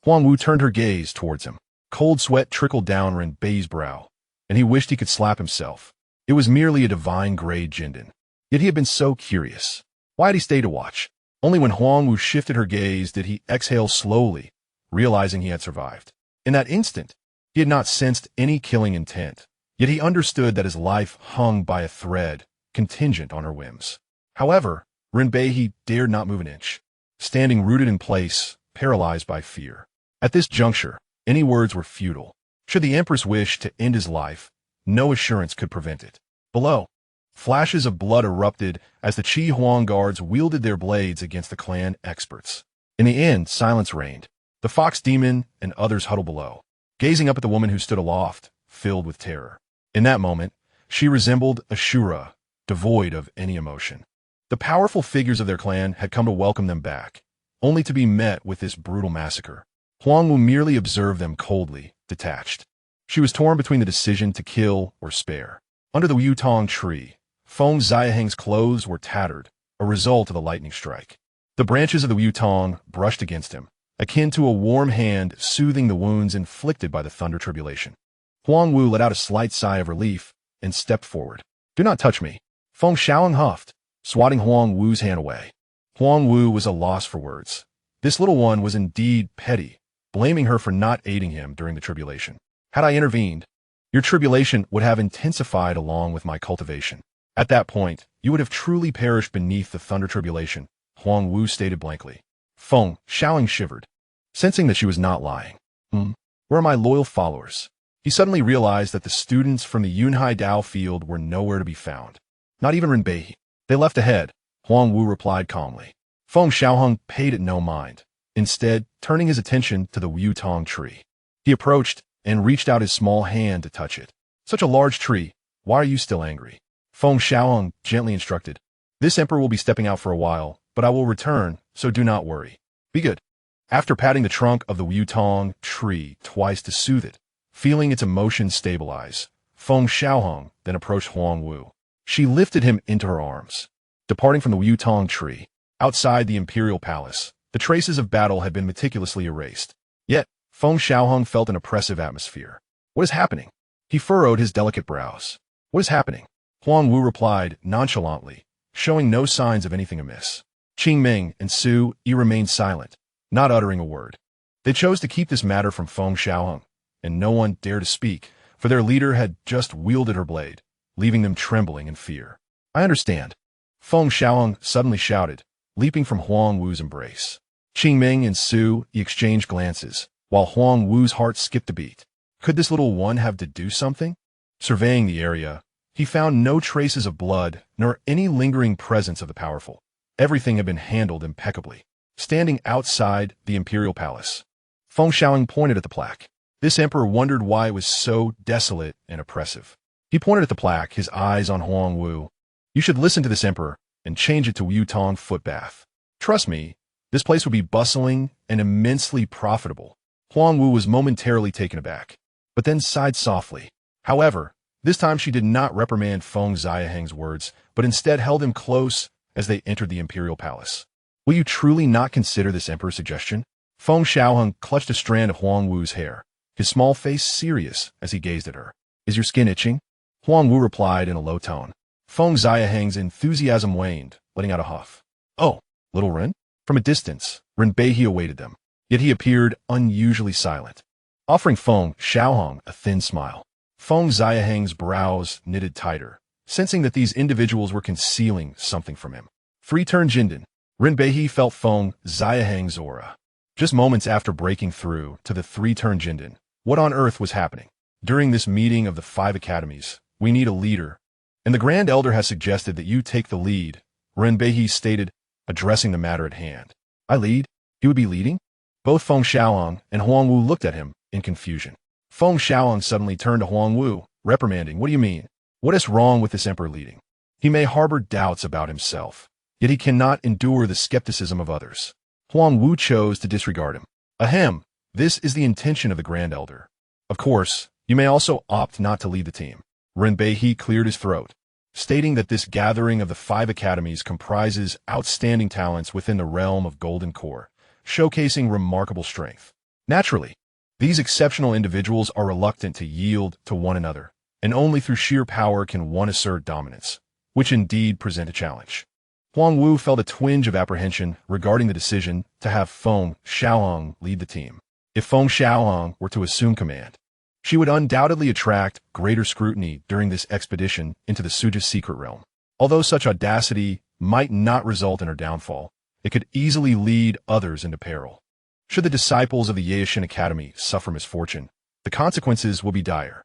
Huang Wu turned her gaze towards him. Cold sweat trickled down Renbei's brow, and he wished he could slap himself. It was merely a divine-grade Jindan. Yet he had been so curious. Why had he stayed to watch? Only when Huang Wu shifted her gaze did he exhale slowly, realizing he had survived. In that instant, he had not sensed any killing intent, yet he understood that his life hung by a thread, contingent on her whims. However, Renbei dared not move an inch, standing rooted in place, paralyzed by fear. At this juncture, any words were futile. Should the Empress wish to end his life, no assurance could prevent it. Below, flashes of blood erupted as the Qi Huang guards wielded their blades against the clan experts. In the end, silence reigned. The fox demon and others huddled below, gazing up at the woman who stood aloft, filled with terror. In that moment, she resembled Ashura, devoid of any emotion. The powerful figures of their clan had come to welcome them back, only to be met with this brutal massacre. Huang Wu merely observed them coldly, detached. She was torn between the decision to kill or spare. Under the Yutong tree, Feng Xiaohang's clothes were tattered, a result of the lightning strike. The branches of the Yutong brushed against him, akin to a warm hand soothing the wounds inflicted by the thunder tribulation. Huang Wu let out a slight sigh of relief and stepped forward. Do not touch me. Feng Xiaohang huffed, swatting Huang Wu's hand away. Huang Wu was a loss for words. This little one was indeed petty, blaming her for not aiding him during the tribulation. Had I intervened, your tribulation would have intensified along with my cultivation. At that point, you would have truly perished beneath the thunder tribulation, Huang Wu stated blankly. Feng Xiaohang shivered, sensing that she was not lying. Where are my loyal followers? He suddenly realized that the students from the Yunhai Dao field were nowhere to be found. Not even Renbei. They left ahead, Huang Wu replied calmly. Feng Xiaohang paid it no mind, instead turning his attention to the Yutong tree. He approached and reached out his small hand to touch it. Such a large tree, why are you still angry? Feng Xiaohang gently instructed. This emperor will be stepping out for a while, but I will return, so do not worry. Be good. After patting the trunk of the Yutong tree twice to soothe it, feeling its emotions stabilize, Feng Xiaohang then approached Huang Wu. She lifted him into her arms. Departing from the Yutong tree, outside the imperial palace, the traces of battle had been meticulously erased. Yet, Feng Xiaohang felt an oppressive atmosphere. What is happening? He furrowed his delicate brows. What is happening? Huang Wu replied nonchalantly, showing no signs of anything amiss. Qingming and Su Yi remained silent, not uttering a word. They chose to keep this matter from Feng Xiaohang, and no one dared to speak, for their leader had just wielded her blade, leaving them trembling in fear. I understand. Feng Xiaohang suddenly shouted, leaping from Huang Wu's embrace. Qingming and Su Yi exchanged glances, while Huang Wu's heart skipped a beat. Could this little one have deduced something? Surveying the area, he found no traces of blood, nor any lingering presence of the powerful. Everything had been handled impeccably. Standing outside the imperial palace, Feng Xiaohang pointed at the plaque. This emperor wondered why it was so desolate and oppressive. He pointed at the plaque, his eyes on Huang Wu. You should listen to this emperor and change it to Yutong Footbath. Trust me, this place would be bustling and immensely profitable. Huang Wu was momentarily taken aback, but then sighed softly. However, this time she did not reprimand Feng Xiaohang's words, but instead held him close, as they entered the imperial palace. Will you truly not consider this emperor's suggestion? Feng Xiaohang clutched a strand of Huang Wu's hair, his small face serious as he gazed at her. Is your skin itching? Huang Wu replied in a low tone. Feng Xiaohang's enthusiasm waned, letting out a huff. Oh, little Ren? From a distance, Ren Beihe awaited them, yet he appeared unusually silent, offering Feng Xiaohang a thin smile. Feng Xiaohang's brows knitted tighter, sensing that these individuals were concealing something from him. Three-turn Jindan. Ren Beihe felt Feng Xiaohang's aura. Just moments after breaking through to the three-turn Jindan, what on earth was happening? During this meeting of the 5 academies, we need a leader, and the Grand Elder has suggested that you take the lead, Ren Beihe stated, addressing the matter at hand. I lead? He would be leading? Both Feng Xiaohang and Huang Wu looked at him in confusion. Feng Xiaohang suddenly turned to Huang Wu, reprimanding, what do you mean? What is wrong with this emperor leading? He may harbor doubts about himself, yet he cannot endure the skepticism of others. Huang Wu chose to disregard him. Ahem, this is the intention of the Grand Elder. Of course, you may also opt not to lead the team. Ren Beihe cleared his throat, stating that this gathering of the 5 academies comprises outstanding talents within the realm of Golden Core, showcasing remarkable strength. Naturally, these exceptional individuals are reluctant to yield to one another, and only through sheer power can one assert dominance, which indeed present a challenge. Huang Wu felt a twinge of apprehension regarding the decision to have Feng Xiaohang lead the team. If Feng Xiaohang were to assume command, she would undoubtedly attract greater scrutiny during this expedition into the Suja's secret realm. Although such audacity might not result in her downfall, it could easily lead others into peril. Should the disciples of the Yaoshin Academy suffer misfortune, the consequences will be dire.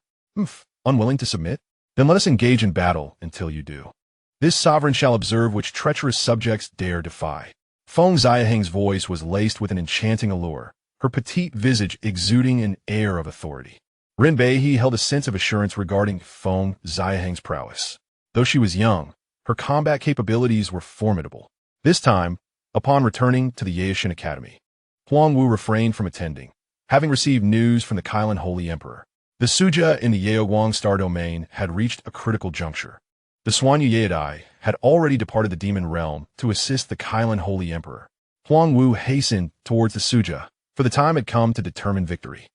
Unwilling to submit? Then let us engage in battle until you do. This sovereign shall observe which treacherous subjects dare defy. Feng Xiaohang's voice was laced with an enchanting allure, her petite visage exuding an air of authority. Ren Beihe held a sense of assurance regarding Feng Xiaohang's prowess. Though she was young, her combat capabilities were formidable. This time, upon returning to the Yaoshin Academy, Huang Wu refrained from attending, having received news from the Kailan Holy Emperor. The Suja in the Yaoguang Star Domain had reached a critical juncture. The Suanyu Yaodai had already departed the demon realm to assist the Kailan Holy Emperor. Huang Wu hastened towards the Suja, for the time had come to determine victory.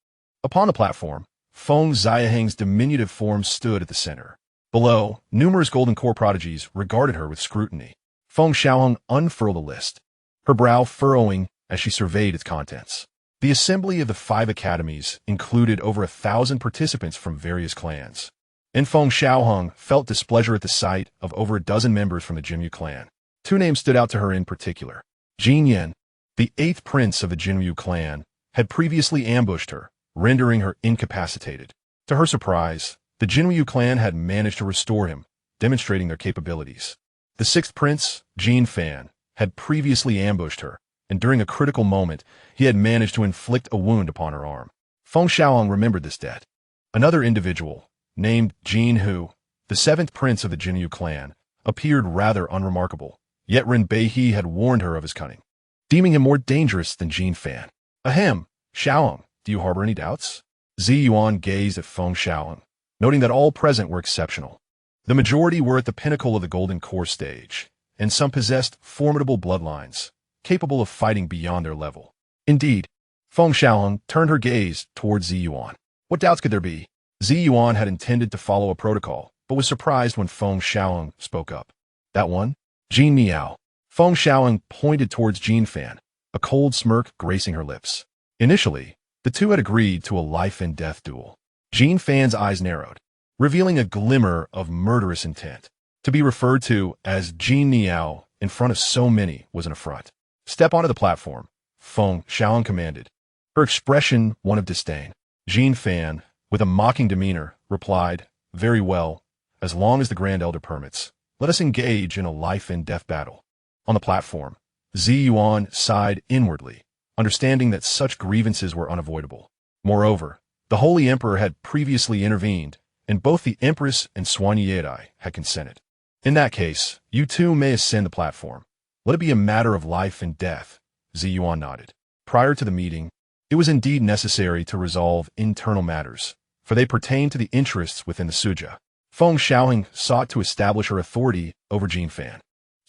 Upon the platform, Feng Xiaohang's diminutive form stood at the center. Below, numerous Golden Core prodigies regarded her with scrutiny. Feng Xiaohang unfurled a list, her brow furrowing as she surveyed its contents. The assembly of the 5 academies included over 1,000 participants from various clans, and Feng Xiaohang felt displeasure at the sight of over a dozen members from the Jinyu clan. 2 names stood out to her in particular. Jin Yan, the 8th prince of the Jinyu clan, had previously ambushed her, rendering her incapacitated. To her surprise, the Jinyu clan had managed to restore him, demonstrating their capabilities. The 6th prince, Jin Fan, had previously ambushed her, and during a critical moment, he had managed to inflict a wound upon her arm. Feng Xiaohang remembered this debt. Another individual, named Jin Hu, the 7th prince of the Jinyu clan, appeared rather unremarkable, yet Ren Beihe had warned her of his cunning, deeming him more dangerous than Jin Fan. Ahem, Xiaohang, do you harbor any doubts? Zi Yuan gazed at Feng Xiaohang, noting that all present were exceptional. The majority were at the pinnacle of the Golden Core stage, and some possessed formidable bloodlines, capable of fighting beyond their level. Indeed, Feng Xiaohang turned her gaze towards Zi Yuan. What doubts could there be? Zi Yuan had intended to follow a protocol, but was surprised when Feng Xiaohang spoke up. That one? Jin Miao. Feng Xiaohang pointed towards Jin Fan, a cold smirk gracing her lips. Initially, the two had agreed to a life-and-death duel. Jin Fan's eyes narrowed, revealing a glimmer of murderous intent. To be referred to as Jin Miao in front of so many was an affront. Step onto the platform, Feng Xiaohang commanded, her expression one of disdain. Jin Fan, with a mocking demeanor, replied, very well, as long as the Grand Elder permits, let us engage in a life-and-death battle. On the platform, Zi Yuan sighed inwardly, understanding that such grievances were unavoidable. Moreover, the Holy Emperor had previously intervened, and both the Empress and Suanyu Yaodai had consented. In that case, you too may ascend the platform. Let it be a matter of life and death, Zi Yuan nodded. Prior to the meeting, it was indeed necessary to resolve internal matters, for they pertained to the interests within the Suja. Feng Xiaohang sought to establish her authority over Jin Fan.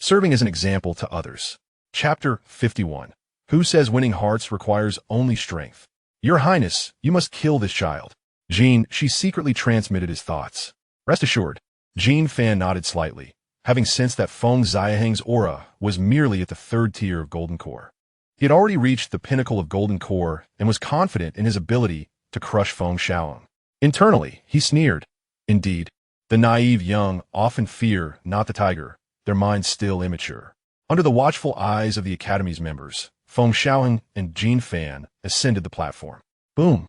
serving as an example to others. Chapter 51. Who says winning hearts requires only strength? Your Highness, you must kill this child. Jean, she secretly transmitted his thoughts. Rest assured. Jean Fan nodded slightly, having sensed that Feng Xiaohang's aura was merely at the third tier of Golden Core. He had already reached the pinnacle of Golden Core and was confident in his ability to crush Feng Xiaohang. Internally, he sneered. Indeed, the naive young often fear not the tiger, their minds still immature. Under the watchful eyes of the Academy's members, Feng Xiaohang and Jean Fan ascended the platform. Boom!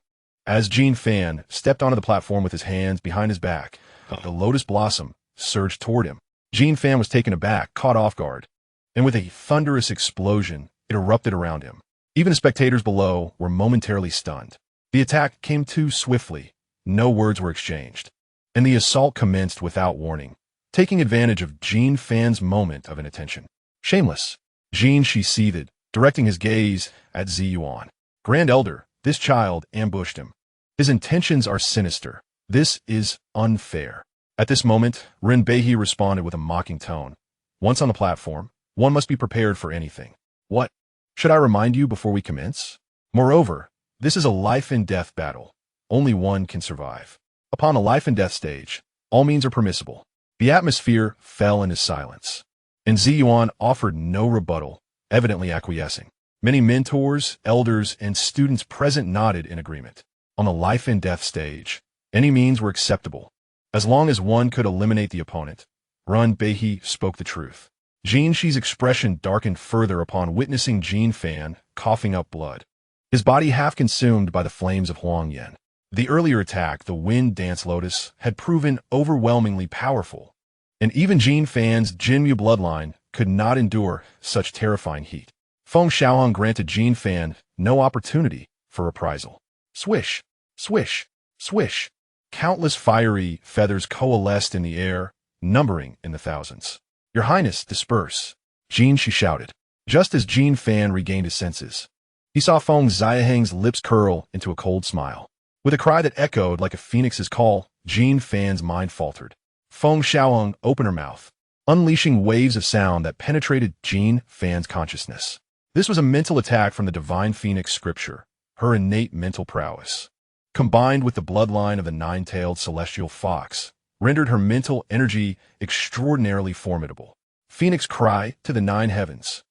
As Jean Fan stepped onto the platform with his hands behind his back, the lotus blossom surged toward him. Jean Fan was taken aback, caught off guard, and with a thunderous explosion, it erupted around him. Even the spectators below were momentarily stunned. The attack came too swiftly, no words were exchanged, and the assault commenced without warning, taking advantage of Jean Fan's moment of inattention. Shameless. Jean, she seethed, directing his gaze at Ziyuan. Grand Elder, this child ambushed him. His intentions are sinister. This is unfair. At this moment, Ren Beihe responded with a mocking tone. Once on the platform, one must be prepared for anything. What? Should I remind you before we commence? Moreover, this is a life-and-death battle. Only one can survive. Upon a life-and-death stage, all means are permissible. The atmosphere fell into silence, and Ziyuan offered no rebuttal, evidently acquiescing. Many mentors, elders, and students present nodded in agreement. On the life-and-death stage, any means were acceptable, as long as one could eliminate the opponent. Ren Beihe spoke the truth. Jean Shi's expression darkened further upon witnessing Jean Fan coughing up blood, his body half consumed by the flames of Huang Yan. The earlier attack, the Wind Dance Lotus, had proven overwhelmingly powerful, and even Jean Fan's Jinmu bloodline could not endure such terrifying heat. Feng Xiaohang granted Jean Fan no opportunity for reprisal. Swish, swish, swish. Countless fiery feathers coalesced in the air, numbering in the thousands. Your Highness, disperse. Jean, she shouted. Just as Jean Fan regained his senses, he saw Feng Xiaohang's lips curl into a cold smile. With a cry that echoed like a phoenix's call, Jean Fan's mind faltered. Feng Xiaohang opened her mouth, unleashing waves of sound that penetrated Jean Fan's consciousness. This was a mental attack from the divine phoenix scripture, her innate mental prowess, combined with the bloodline of the nine-tailed celestial fox, rendered her mental energy extraordinarily formidable. Phoenix cry to the nine heavens.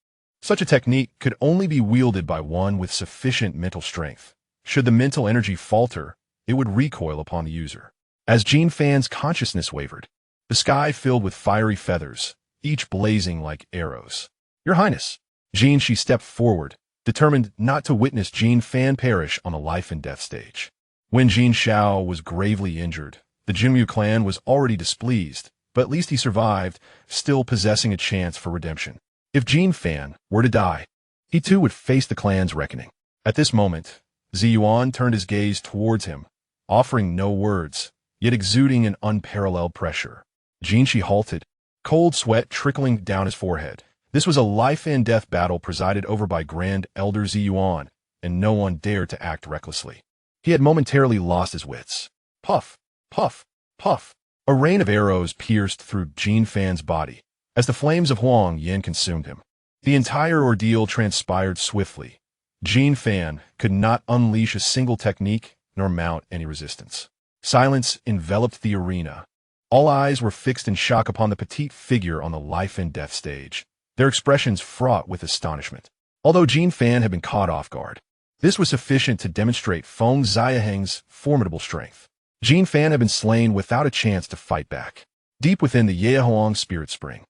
Such a technique could only be wielded by one with sufficient mental strength. Should the mental energy falter, it would recoil upon the user. As Jean Fan's consciousness wavered, the sky filled with fiery feathers, each blazing like arrows. Your Highness. Jean, she stepped forward, determined not to witness Jean Fan perish on the life-and-death stage. When Jin Xiao was gravely injured, the Jinmu clan was already displeased, but at least he survived, still possessing a chance for redemption. If Jean Fan were to die, he too would face the clan's reckoning. At this moment, Ziyuan turned his gaze towards him, offering no words, yet exuding an unparalleled pressure. Jin Shi halted, cold sweat trickling down his forehead. This was a life-and-death battle presided over by Grand Elder Ziyuan, and no one dared to act recklessly. He had momentarily lost his wits. Puff, puff, puff. A rain of arrows pierced through Jean Fan's body, as the flames of Huang Yan consumed him. The entire ordeal transpired swiftly. Jean Fan could not unleash a single technique nor mount any resistance. Silence enveloped the arena. All eyes were fixed in shock upon the petite figure on the life-and-death stage, their expressions fraught with astonishment. Although Jean Fan had been caught off guard, this was sufficient to demonstrate Feng Xiaohang's formidable strength. Jean Fan had been slain without a chance to fight back. Deep within the Yaohuang spirit spring,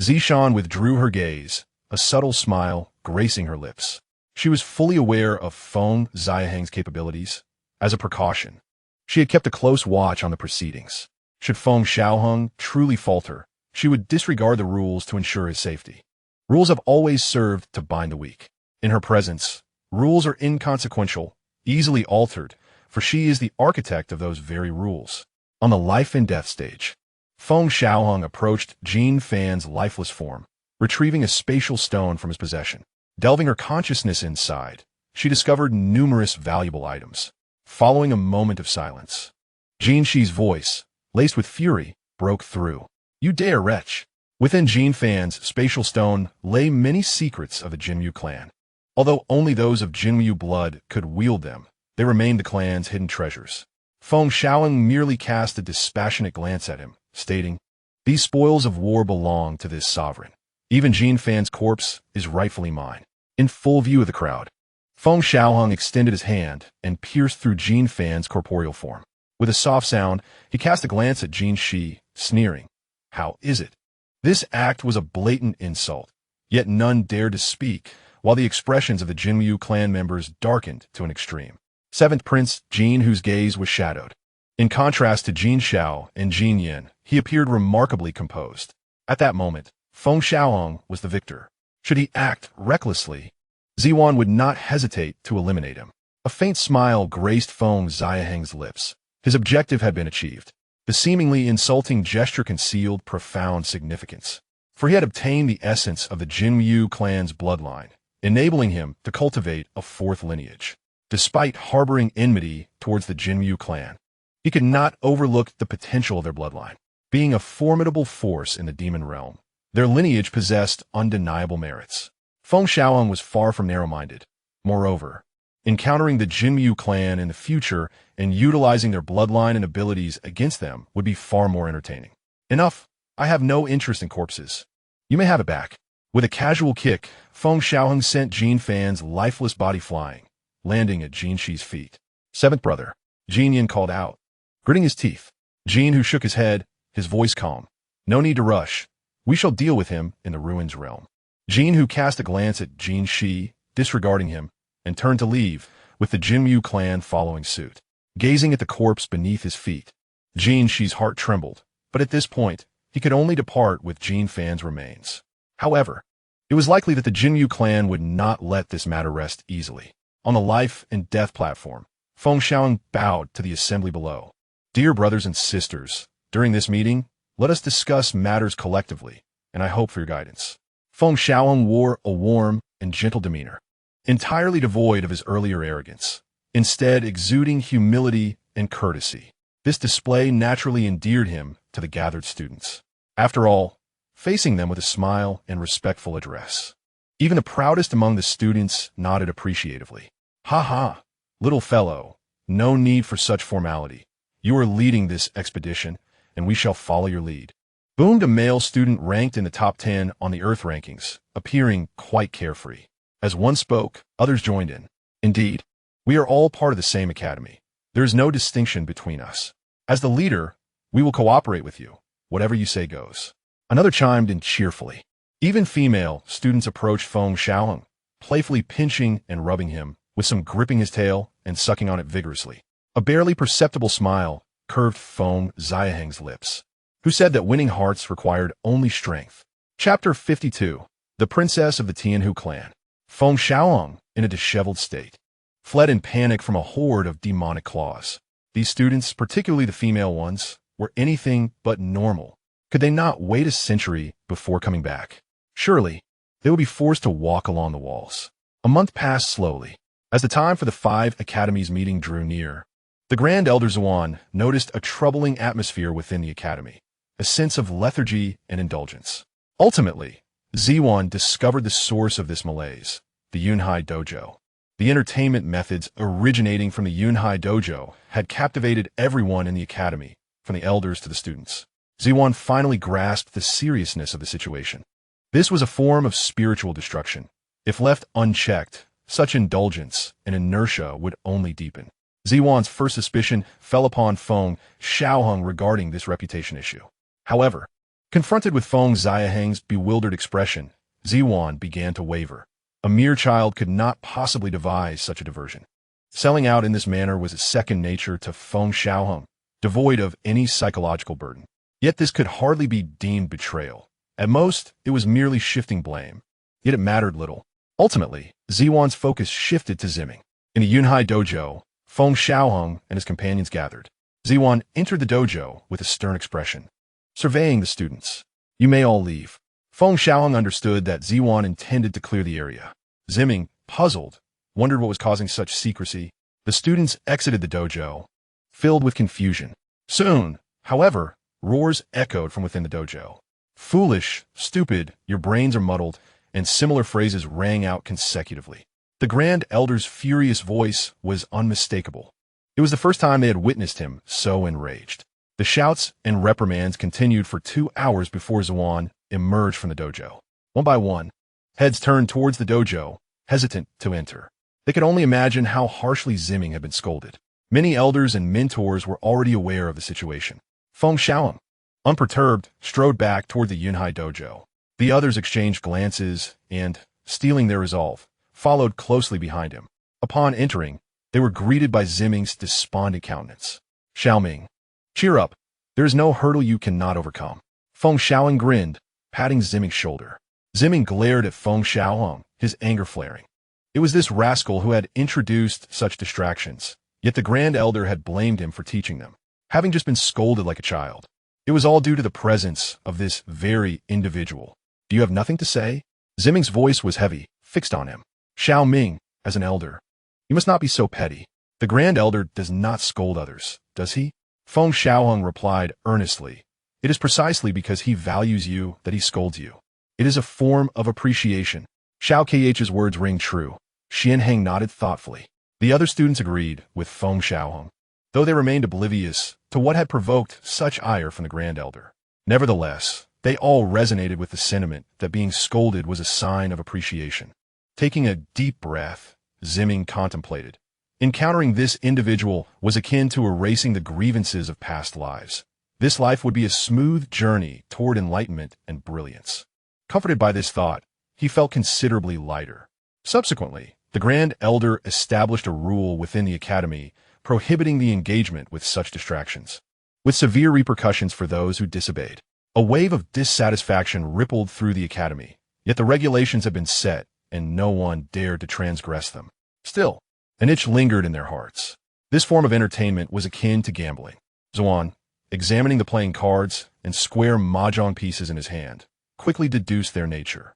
Zishan withdrew her gaze, a subtle smile gracing her lips. She was fully aware of Feng Xiaohang's capabilities. As a precaution, she had kept a close watch on the proceedings. Should Feng Xiaohang truly falter, she would disregard the rules to ensure his safety. Rules have always served to bind the weak. In her presence, rules are inconsequential, easily altered, for she is the architect of those very rules. On the life-and-death stage, Feng Xiaohang approached Jean Fan's lifeless form, retrieving a spatial stone from his possession. Delving her consciousness inside, she discovered numerous valuable items. Following a moment of silence, Jin Shi's voice, laced with fury, broke through. You dare, wretch! Within Jin Fan's spatial stone lay many secrets of the Jinyu clan. Although only those of Jinyu blood could wield them, they remained the clan's hidden treasures. Feng Xiaohang merely cast a dispassionate glance at him, stating, "These spoils of war belong to this sovereign. Even Jin Fan's corpse is rightfully mine." In full view of the crowd, Feng Xiaohang extended his hand and pierced through Jin Fan's corporeal form. With a soft sound, he cast a glance at Jin Shi, sneering, "How is it?" This act was a blatant insult, yet none dared to speak, while the expressions of the Jinyu clan members darkened to an extreme. Seventh Prince Jin, whose gaze was shadowed. In contrast to Jin Xiao and Jin Yin, he appeared remarkably composed. At that moment, Feng Xiaohang was the victor. Should he act recklessly, Ziwan would not hesitate to eliminate him. A faint smile graced Feng Xiaohang's lips. His objective had been achieved. The seemingly insulting gesture concealed profound significance, for he had obtained the essence of the Jinyu clan's bloodline, enabling him to cultivate a fourth lineage. Despite harboring enmity towards the Jinyu clan, he could not overlook the potential of their bloodline. Being a formidable force in the demon realm, their lineage possessed undeniable merits. Feng Xiaohang was far from narrow-minded. Moreover, encountering the Jinyu clan in the future and utilizing their bloodline and abilities against them would be far more entertaining. "Enough. I have no interest in corpses. You may have it back." With a casual kick, Feng Xiaohang sent Jin Fan's lifeless body flying, landing at Jin Shi's feet. "Seventh brother," Jin Yin called out, gritting his teeth. Jin, who shook his head, his voice calm. "No need to rush. We shall deal with him in the ruins realm." Jin, who cast a glance at Jin Shi, disregarding him, and turned to leave, with the Jinyu clan following suit. Gazing at the corpse beneath his feet, Jin Shi's heart trembled, but at this point, he could only depart with Jin Fan's remains. However, it was likely that the Jinyu clan would not let this matter rest easily. On the life and death platform, Feng Xiaohang bowed to the assembly below. "Dear brothers and sisters, during this meeting, let us discuss matters collectively, and I hope for your guidance." Feng Xiaohang wore a warm and gentle demeanor, entirely devoid of his earlier arrogance, instead exuding humility and courtesy. This display naturally endeared him to the gathered students. After all, facing them with a smile and respectful address. Even the proudest among the students nodded appreciatively. "Ha ha, little fellow, no need for such formality. You are leading this expedition, and we shall follow your lead," boomed a male student ranked in the top 10 on the Earth rankings, appearing quite carefree. As one spoke, others joined in. "Indeed, we are all part of the same academy. There is no distinction between us. As the leader, we will cooperate with you. Whatever you say goes." Another chimed in cheerfully. Even female students approached Feng Xiaohang, playfully pinching and rubbing him, with some gripping his tail and sucking on it vigorously. A barely perceptible smile curved Feng Xiaohang's lips, who said that winning hearts required only strength. Chapter 52. The Princess of the Tianhu Clan. Feng Xiaohang, in a disheveled state, fled in panic from a horde of demonic claws. These students, particularly the female ones, were anything but normal. Could they not wait a century before coming back? Surely, they would be forced to walk along the walls. A month passed slowly. As the time for the 5 academies meeting drew near, the Grand Elder Zuan noticed a troubling atmosphere within the academy, a sense of lethargy and indulgence. Ultimately, Ziwan discovered the source of this malaise, the Yunhai Dojo. The entertainment methods originating from the Yunhai Dojo had captivated everyone in the academy, from the elders to the students. Ziwan finally grasped the seriousness of the situation. This was a form of spiritual destruction. If left unchecked, such indulgence and inertia would only deepen. Ziwan's first suspicion fell upon Feng Xiaohang regarding this reputation issue. However, confronted with Feng Xiaohang's bewildered expression, Ziwan began to waver. A mere child could not possibly devise such a diversion. Selling out in this manner was a second nature to Feng Xiaohang, devoid of any psychological burden. Yet this could hardly be deemed betrayal. At most, it was merely shifting blame. Yet it mattered little. Ultimately, Ziwan's focus shifted to Zimming. In the Yunhai Dojo, Feng Xiaohang and his companions gathered. Ziwan entered the dojo with a stern expression, surveying the students. "You may all leave." Feng Xiaohang understood that Ziwan intended to clear the area. Zimming, puzzled, wondered what was causing such secrecy. The students exited the dojo, filled with confusion. Soon, however, roars echoed from within the dojo. Foolish, stupid, your brains are muddled, and similar phrases rang out consecutively. The Grand Elder's furious voice was unmistakable. It was the first time they had witnessed him so enraged. The shouts and reprimands continued for 2 hours before Xuan emerged from the dojo. One by one, heads turned towards the dojo, hesitant to enter. They could only imagine how harshly Ziming had been scolded. Many elders and mentors were already aware of the situation. Feng Xiaohang, unperturbed, strode back toward the Yunhai dojo. The others exchanged glances and, stealing their resolve, followed closely behind him. Upon entering, they were greeted by Ziming's despondent countenance. Xiaoming, cheer up. There is no hurdle you cannot overcome. Feng Xiaohang grinned, patting Ziming's shoulder. Ziming glared at Feng Xiaohang, his anger flaring. It was this rascal who had introduced such distractions, yet the Grand Elder had blamed him for teaching them, having just been scolded like a child. It was all due to the presence of this very individual. Do you have nothing to say? Ziming's voice was heavy, fixed on him. Xiaoming, as an elder, you must not be so petty. The Grand Elder does not scold others, does he? Feng Xiaohang replied earnestly. It is precisely because he values you that he scolds you. It is a form of appreciation. Xiao Kh's words ring true. Xianheng nodded thoughtfully. The other students agreed with Feng Xiaohang, though they remained oblivious to what had provoked such ire from the Grand Elder. Nevertheless, they all resonated with the sentiment that being scolded was a sign of appreciation. Taking a deep breath, Ziming contemplated. Encountering this individual was akin to erasing the grievances of past lives. This life would be a smooth journey toward enlightenment and brilliance. Comforted by this thought, he felt considerably lighter. Subsequently, the Grand Elder established a rule within the academy prohibiting the engagement with such distractions, with severe repercussions for those who disobeyed. A wave of dissatisfaction rippled through the academy, yet the regulations had been set and no one dared to transgress them. Still, an itch lingered in their hearts. This form of entertainment was akin to gambling. Xuan, examining the playing cards and square mahjong pieces in his hand, quickly deduced their nature.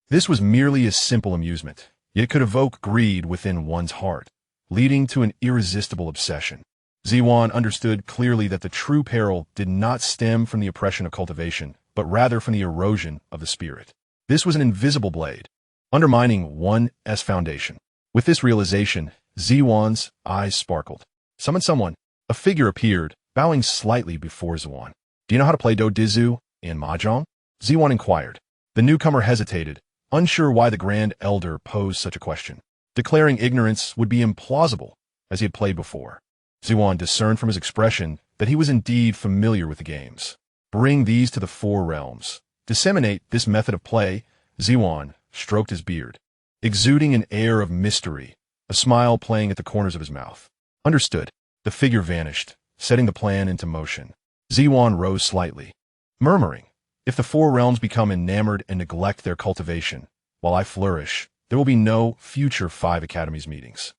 This was merely a simple amusement, yet it could evoke greed within one's heart, leading to an irresistible obsession. Xuan understood clearly that the true peril did not stem from the oppression of cultivation, but rather from the erosion of the spirit. This was an invisible blade, undermining one's foundation. With this realization, Xuan's eyes sparkled. Summon someone. A figure appeared, bowing slightly before Xuan. Do you know how to play Do Dizu and Mahjong? Xuan inquired. The newcomer hesitated, unsure why the Grand Elder posed such a question. Declaring ignorance would be implausible, as he had played before. Xuan discerned from his expression that he was indeed familiar with the games. Bring these to the 4 realms. Disseminate this method of play. Xuan stroked his beard, exuding an air of mystery, a smile playing at the corners of his mouth. Understood. The figure vanished, setting the plan into motion. Xuan rose slightly, murmuring, if the 4 realms become enamored and neglect their cultivation, while I flourish, there will be no future 5 academies meetings.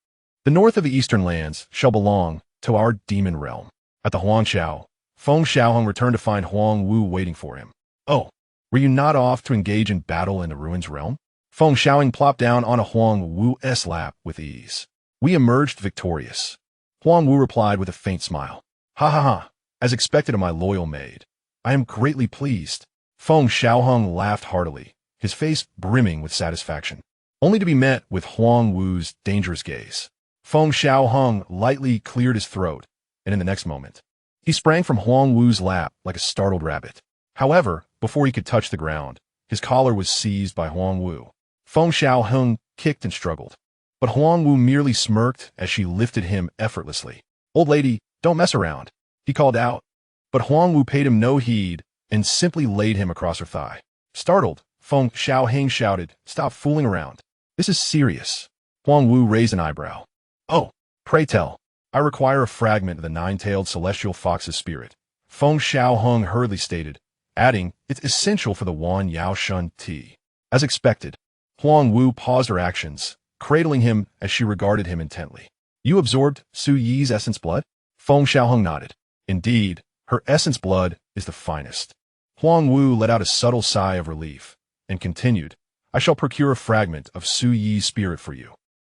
The north of the eastern lands shall belong to our demon realm. At the Huangqiao, Feng Xiaohang returned to find Huang Wu waiting for him. Oh, were you not off to engage in battle in the ruins realm? Feng Xiaohang plopped down on a Huang Wu's lap with ease. We emerged victorious. Huang Wu replied with a faint smile. Ha ha ha, as expected of my loyal maid. I am greatly pleased. Feng Xiaohang laughed heartily, his face brimming with satisfaction, only to be met with Huang Wu's dangerous gaze. Feng Xiaohang lightly cleared his throat, and in the next moment, he sprang from Huang Wu's lap like a startled rabbit. However, before he could touch the ground, his collar was seized by Huang Wu. Feng Xiaohang kicked and struggled, but Huang Wu merely smirked as she lifted him effortlessly. Old lady, don't mess around, he called out, but Huang Wu paid him no heed and simply laid him across her thigh. Startled, Feng Xiaohang shouted, stop fooling around. This is serious. Huang Wu raised an eyebrow. Oh, pray tell. I require a fragment of the 9-tailed celestial fox's spirit. Feng Xiaohang hurriedly stated, adding, it's essential for the Wan Yao Shun tea. As expected, Huang Wu paused her actions, cradling him as she regarded him intently. You absorbed Su Yi's essence blood? Feng Xiaohang nodded. Indeed, her essence blood is the finest. Huang Wu let out a subtle sigh of relief, and continued, I shall procure a fragment of Su Yi's spirit for you.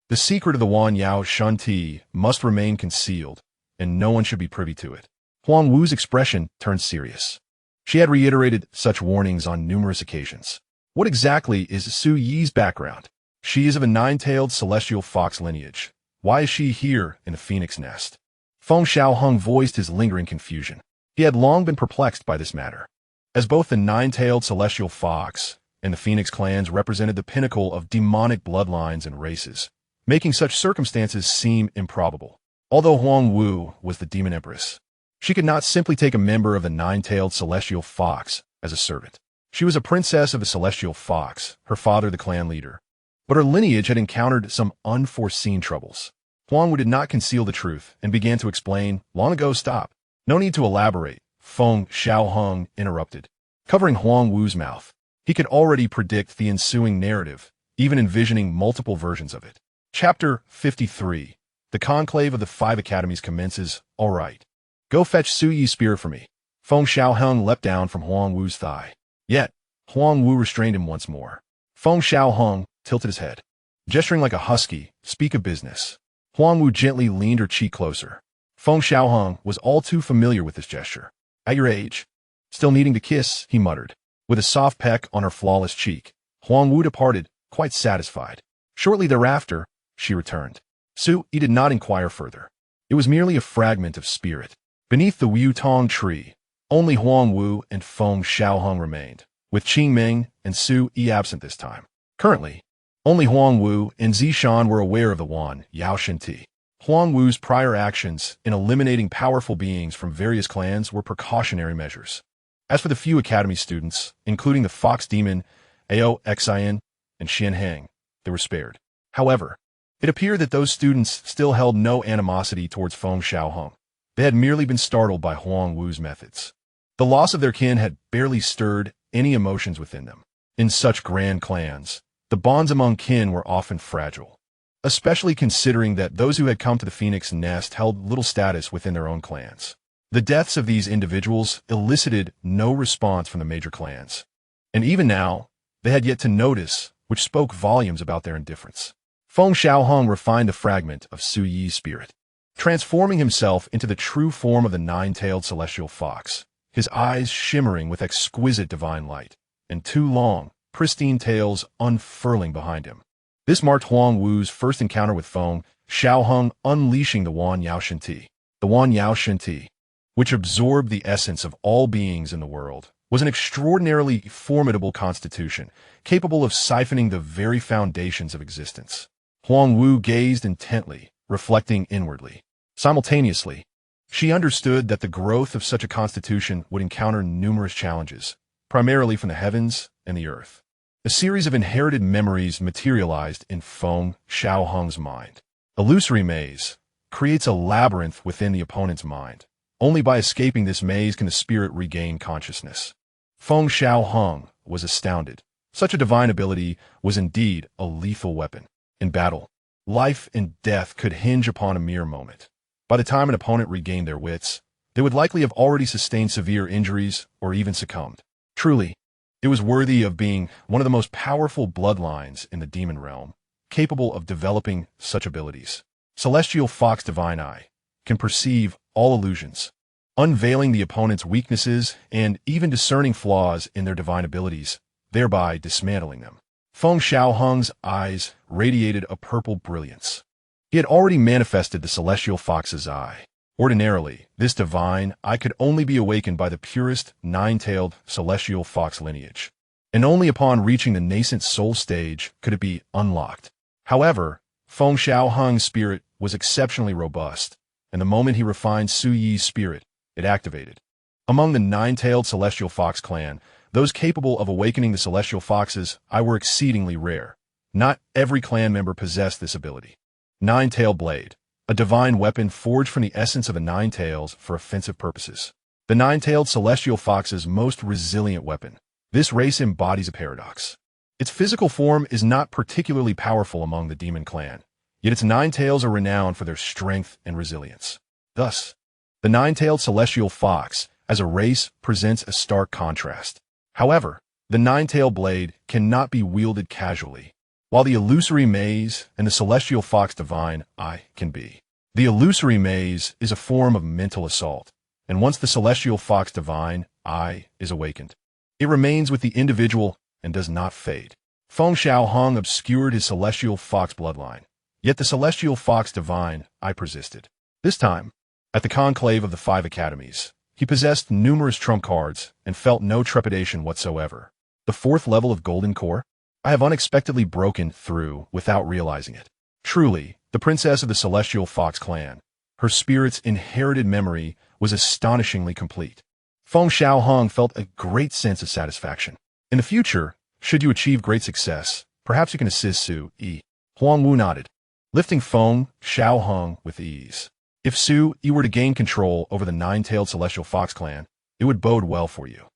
The secret of the Wan Yao Shun tea must remain concealed, and no one should be privy to it. Huang Wu's expression turned serious. She had reiterated such warnings on numerous occasions. What exactly is Su Yi's background? She is of a nine-tailed celestial fox lineage. Why is she here in the phoenix nest? Feng Xiaohang voiced his lingering confusion. He had long been perplexed by this matter, as both the nine-tailed celestial fox and the phoenix clans represented the pinnacle of demonic bloodlines and races, making such circumstances seem improbable. Although Huang Wu was the demon empress, she could not simply take a member of the nine-tailed celestial fox as a servant. She was a princess of the celestial fox, her father the clan leader. But her lineage had encountered some unforeseen troubles. Huang Wu did not conceal the truth and began to explain, "Long ago, stop. No need to elaborate," Feng Xiaohang interrupted, covering Huang Wu's mouth. He could already predict the ensuing narrative, even envisioning multiple versions of it. Chapter 53. The Conclave of the Five Academies commences. All right. Go fetch Su Yi's spear for me. Feng Xiaohang leapt down from Huang Wu's thigh. Yet, Huang Wu restrained him once more. Feng Xiaohang tilted his head. Gesturing like a husky, "Speak of business." Huang Wu gently leaned her cheek closer. Feng Xiaohang was all too familiar with this gesture. "At your age, still needing to kiss," he muttered. With a soft peck on her flawless cheek, Huang Wu departed, quite satisfied. Shortly thereafter, she returned. Su Yi did not inquire further. It was merely a fragment of spirit. Beneath the Wutong tree, only Huang Wu and Feng Xiaohang remained, with Qing Ming and Su Yi absent this time. Currently, only Huang Wu and Zishan were aware of the Wan Yao Shinti. Huang Wu's prior actions in eliminating powerful beings from various clans were precautionary measures. As for the few academy students, including the fox demon, Ao Xian, and Xian Heng, they were spared. However, it appeared that those students still held no animosity towards Feng Xiaohang. They had merely been startled by Huang Wu's methods. The loss of their kin had barely stirred any emotions within them. In such grand clans, the bonds among kin were often fragile, especially considering that those who had come to the Phoenix Nest held little status within their own clans. The deaths of these individuals elicited no response from the major clans, and even now, they had yet to notice, which spoke volumes about their indifference. Feng Xiaohang refined the fragment of Su Yi's spirit, transforming himself into the true form of the nine-tailed celestial fox, his eyes shimmering with exquisite divine light, and two long, pristine tails unfurling behind him. This marked Huang Wu's first encounter with Feng Xiaohang unleashing the Wan Yao Shinti. The Wan Yao Shinti, which absorbed the essence of all beings in the world, was an extraordinarily formidable constitution, capable of siphoning the very foundations of existence. Huang Wu gazed intently, reflecting inwardly. Simultaneously, she understood that the growth of such a constitution would encounter numerous challenges, primarily from the heavens and the earth. A series of inherited memories materialized in Feng Xiaohang's mind. Illusory maze creates a labyrinth within the opponent's mind. Only by escaping this maze can the spirit regain consciousness. Feng Xiaohang was astounded. Such a divine ability was indeed a lethal weapon. In battle, life and death could hinge upon a mere moment. By the time an opponent regained their wits, they would likely have already sustained severe injuries or even succumbed. Truly, it was worthy of being one of the most powerful bloodlines in the demon realm, capable of developing such abilities. Celestial Fox Divine Eye can perceive all illusions, unveiling the opponent's weaknesses and even discerning flaws in their divine abilities, thereby dismantling them. Feng Xiaohang's eyes radiated a purple brilliance. He had already manifested the Celestial Fox's eye. Ordinarily, this divine eye could only be awakened by the purest, nine-tailed celestial fox lineage, and only upon reaching the nascent soul stage could it be unlocked. However, Feng Xiaohang's spirit was exceptionally robust, and the moment he refined Su Yi's spirit, it activated. Among the nine-tailed celestial fox clan, those capable of awakening the celestial fox's eye were exceedingly rare. Not every clan member possessed this ability. Nine-tailed blade, a divine weapon forged from the essence of the nine tails for offensive purposes. The nine-tailed celestial fox's most resilient weapon. This race embodies a paradox. Its physical form is not particularly powerful among the demon clan, yet its nine tails are renowned for their strength and resilience. Thus, the nine-tailed celestial fox, as a race, presents a stark contrast. However, the nine-tailed blade cannot be wielded casually, while the illusory maze and the celestial fox divine eye can be. The illusory maze is a form of mental assault. and once the celestial fox divine eye is awakened, it remains with the individual and does not fade. Feng Xiaohang obscured his celestial fox bloodline, yet the celestial fox divine eye persisted. This time, at the conclave of the 5 academies, he possessed numerous trump cards and felt no trepidation whatsoever. The 4th level of Golden Core? I have unexpectedly broken through without realizing it. Truly, the princess of the Celestial Fox clan, her spirit's inherited memory was astonishingly complete. Feng Xiaohang felt a great sense of satisfaction. In the future, should you achieve great success, perhaps you can assist Su Yi. Huang Wu nodded, lifting Feng Xiaohang with ease. If Su Yi were to gain control over the 9-tailed Celestial Fox clan, it would bode well for you.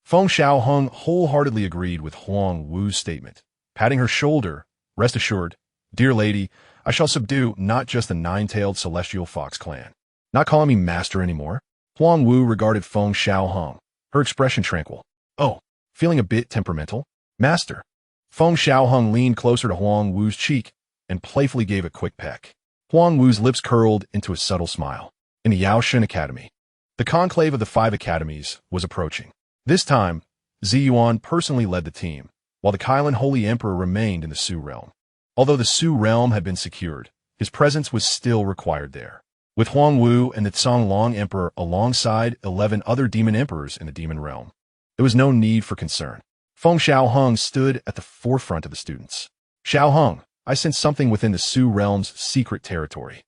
Feng Xiaohang wholeheartedly agreed with Huang Wu's statement. Patting her shoulder, rest assured, dear lady, I shall subdue not just the 9-tailed Celestial Fox clan. Not calling me master anymore? Huang Wu regarded Feng Xiaohang, her expression tranquil. Oh, feeling a bit temperamental? Master. Feng Xiaohang leaned closer to Huang Wu's cheek and playfully gave a quick peck. Huang Wu's lips curled into a subtle smile. In the Yaoshan Academy, the conclave of the 5 academies was approaching. This time, Ziyuan personally led the team, while the Kailan Holy Emperor remained in the Su realm. Although the Su realm had been secured, his presence was still required there. With Huang Wu and the Zonglong Emperor alongside 11 other demon emperors in the demon realm, there was no need for concern. Feng Xiaohang stood at the forefront of the students. Xiaohang, I sense something within the Su realm's secret territory.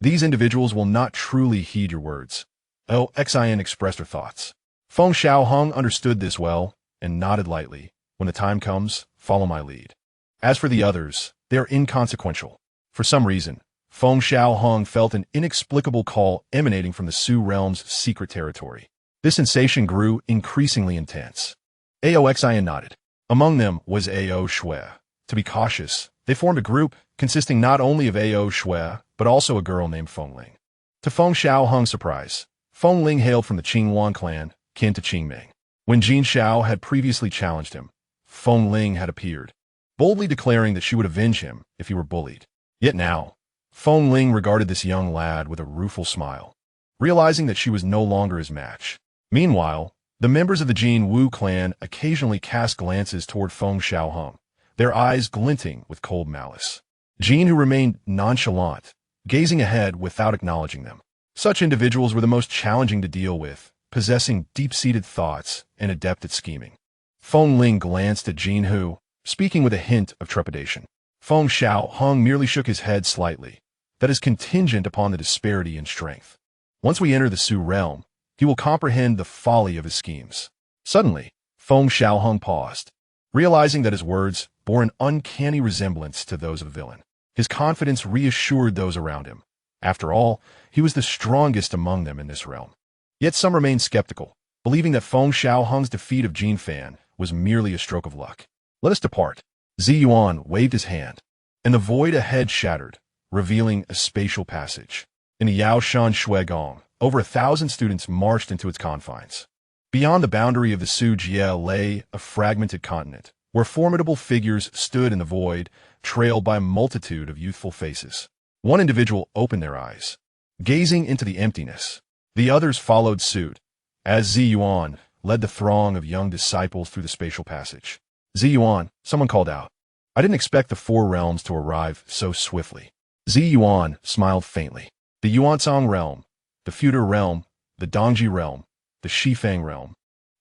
These individuals will not truly heed your words. Oh, Xin expressed her thoughts. Feng Xiaohang understood this well and nodded lightly. When the time comes, follow my lead. As for the others, they are inconsequential. For some reason, Feng Xiaohang felt an inexplicable call emanating from the Su realm's secret territory. This sensation grew increasingly intense. Xin nodded. Among them was Ao Shui. To be cautious, they formed a group consisting not only of Ao Shui, but also a girl named Feng Ling. To Feng Xiaohang's surprise, Feng Ling hailed from the Qingwan clan, kin to Qingming. When Jin Xiao had previously challenged him, Feng Ling had appeared, boldly declaring that she would avenge him if he were bullied. Yet now, Feng Ling regarded this young lad with a rueful smile, realizing that she was no longer his match. Meanwhile, the members of the Jin Wu clan occasionally cast glances toward Feng Xiaohang, their eyes glinting with cold malice. Jin, who remained nonchalant, gazing ahead without acknowledging them. Such individuals were the most challenging to deal with, possessing deep-seated thoughts and adept at scheming. Feng Ling glanced at Jin, who, speaking with a hint of trepidation. Feng Xiaohang merely shook his head slightly. That is contingent upon the disparity in strength. Once we enter the Su realm, he will comprehend the folly of his schemes. Suddenly, Feng Xiaohang paused, realizing that his words bore an uncanny resemblance to those of a villain. His confidence reassured those around him. After all, he was the strongest among them in this realm. Yet some remained skeptical, believing that Feng Xiaohang's defeat of Jin Fan was merely a stroke of luck. Let us depart. Ziyuan waved his hand, and the void ahead shattered, revealing a spatial passage. In the Yaoshan Shuigong, over 1,000 students marched into its confines. Beyond the boundary of the Su Jie lay a fragmented continent, where formidable figures stood in the void, trailed by a multitude of youthful faces. One individual opened their eyes, gazing into the emptiness. The others followed suit, as Ziyuan led the throng of young disciples through the spatial passage. Ziyuan, someone called out. I didn't expect the 4 realms to arrive so swiftly. Ziyuan smiled faintly. The Yuansong realm, the Future realm, the Dongji realm, the Shifeng realm,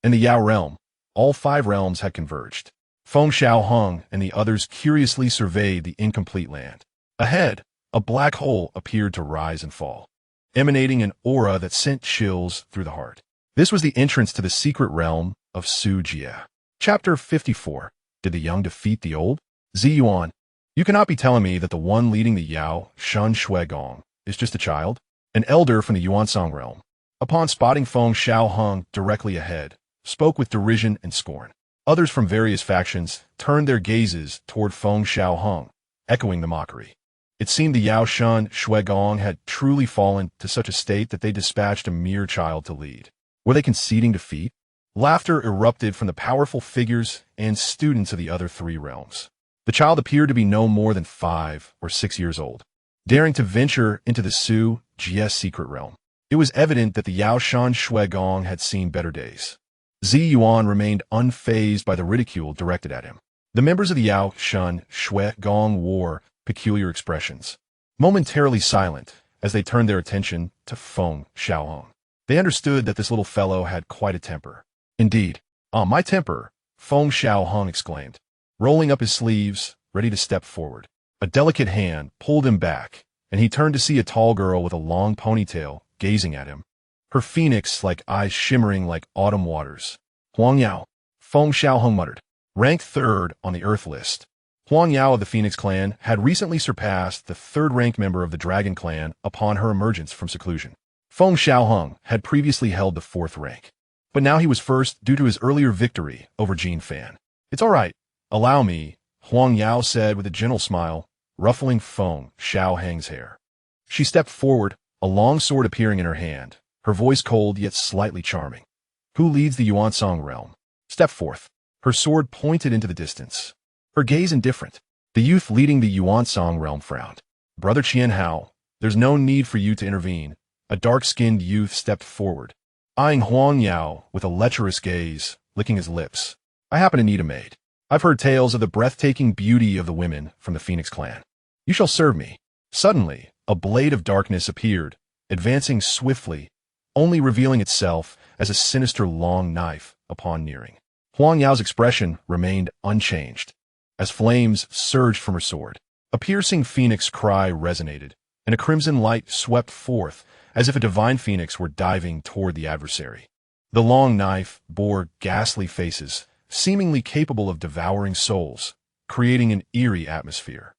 and the Yao realm, all 5 realms had converged. Feng Xiaohang and the others curiously surveyed the incomplete land. Ahead, a black hole appeared to rise and fall, emanating an aura that sent chills through the heart. This was the entrance to the secret realm of Su Jie. Chapter 54. Did the young defeat the old? Ziyuan, you cannot be telling me that the one leading the Yao Shan Shuigong is just a child? An elder from the Yuansong realm, upon spotting Feng Xiaohang directly ahead, spoke with derision and scorn. Others from various factions turned their gazes toward Feng Xiaohang, echoing the mockery. It seemed the Yao Shan Shuigong had truly fallen to such a state that they dispatched a mere child to lead. Were they conceding defeat? Laughter erupted from the powerful figures and students of the other 3 realms. The child appeared to be no more than 5 or 6 years old, daring to venture into the Su Jie secret realm. It was evident that the Yao Shan Shui Gong had seen better days. Zi Yuan remained unfazed by the ridicule directed at him. The members of the Yao Shan Shui Gong wore peculiar expressions, momentarily silent as they turned their attention to Feng Xiaohang. They understood that this little fellow had quite a temper. Indeed, my temper, Feng Xiaohang exclaimed, rolling up his sleeves, ready to step forward. A delicate hand pulled him back, and he turned to see a tall girl with a long ponytail gazing at him, her phoenix-like eyes shimmering like autumn waters. Huang Yao, Feng Xiaohang muttered, ranked third on the Earth list. Huang Yao of the Phoenix clan had recently surpassed the third-ranked member of the Dragon clan upon her emergence from seclusion. Feng Xiaohang had previously held the fourth rank, but now he was first due to his earlier victory over Jin Fan. It's all right. Allow me, Huang Yao said with a gentle smile, ruffling Feng Xiaohang's hair. She stepped forward, a long sword appearing in her hand, her voice cold yet slightly charming. Who leads the Yuansong realm? Step forth. Her sword pointed into the distance, her gaze indifferent. The youth leading the Yuansong realm frowned. Brother Qian Hao, there's no need for you to intervene. A dark-skinned youth stepped forward, eyeing Huang Yao with a lecherous gaze, licking his lips. I happen to need a maid. I've heard tales of the breathtaking beauty of the women from the Phoenix clan. You shall serve me. Suddenly, a blade of darkness appeared, advancing swiftly, only revealing itself as a sinister long knife upon nearing. Huang Yao's expression remained unchanged, as flames surged from her sword. A piercing phoenix cry resonated, and a crimson light swept forth as if a divine phoenix were diving toward the adversary. The long knife bore ghastly faces, seemingly capable of devouring souls, creating an eerie atmosphere.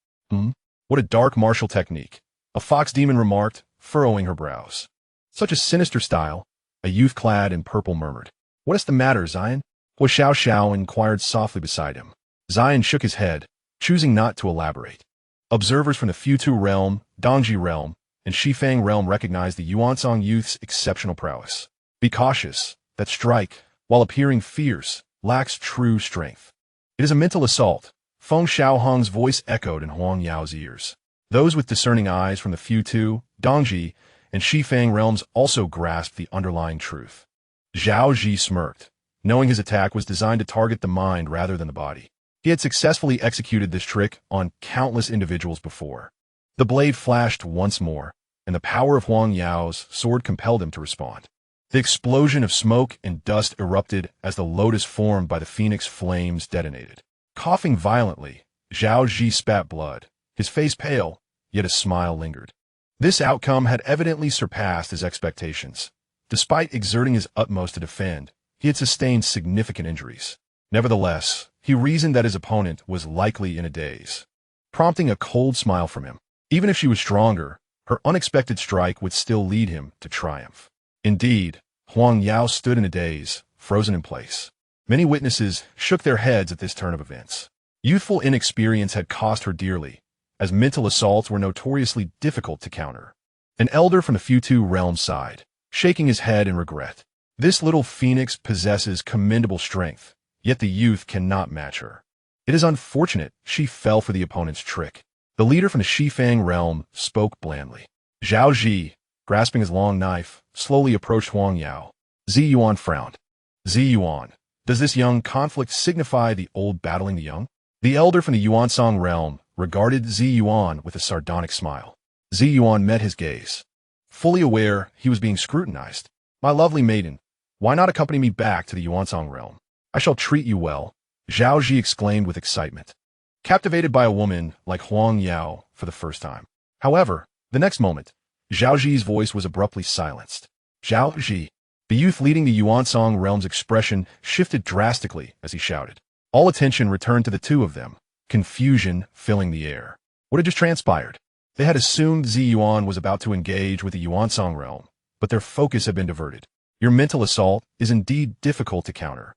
What a dark martial technique, a fox demon remarked, furrowing her brows. Such a sinister style, a youth clad in purple murmured. What is the matter, Zion? Hua Xiao Xiao inquired softly beside him. Zion shook his head, choosing not to elaborate. Observers from the Futu realm, Dongji realm, and Shifang realm recognized the Yuansong youth's exceptional prowess. Be cautious, that strike, while appearing fierce, lacks true strength. It is a mental assault. Feng Xiaohang's voice echoed in Huang Yao's ears. Those with discerning eyes from the Futu, Dongji, and Shifang realms also grasped the underlying truth. Zhao Ji smirked, knowing his attack was designed to target the mind rather than the body. He had successfully executed this trick on countless individuals before. The blade flashed once more, and the power of Huang Yao's sword compelled him to respond. The explosion of smoke and dust erupted as the lotus formed by the phoenix flames detonated. Coughing violently, Zhao Ji spat blood, his face pale, yet a smile lingered. This outcome had evidently surpassed his expectations. Despite exerting his utmost to defend, he had sustained significant injuries. Nevertheless, he reasoned that his opponent was likely in a daze, prompting a cold smile from him. Even if she was stronger, her unexpected strike would still lead him to triumph. Indeed, Huang Yao stood in a daze, frozen in place. Many witnesses shook their heads at this turn of events. Youthful inexperience had cost her dearly, as mental assaults were notoriously difficult to counter. An elder from the Futu realm sighed, shaking his head in regret. This little phoenix possesses commendable strength, yet the youth cannot match her. It is unfortunate she fell for the opponent's trick. The leader from the Shifang realm spoke blandly. Zhao Ji, grasping his long knife, slowly approached Huang Yao. Zi Yuan frowned. Zi Yuan, does this young conflict signify the old battling the young? The elder from the Yuansong realm regarded Zi Yuan with a sardonic smile. Zi Yuan met his gaze, fully aware he was being scrutinized. My lovely maiden, why not accompany me back to the Yuansong realm? I shall treat you well, Zhao Ji exclaimed with excitement, captivated by a woman like Huang Yao for the first time. However, the next moment, Zhao Ji's voice was abruptly silenced. Zhao Ji, the youth leading the Yuansong realm's expression shifted drastically as he shouted. All attention returned to the two of them, confusion filling the air. What had just transpired? They had assumed Zi Yuan was about to engage with the Yuansong realm, but their focus had been diverted. Your mental assault is indeed difficult to counter.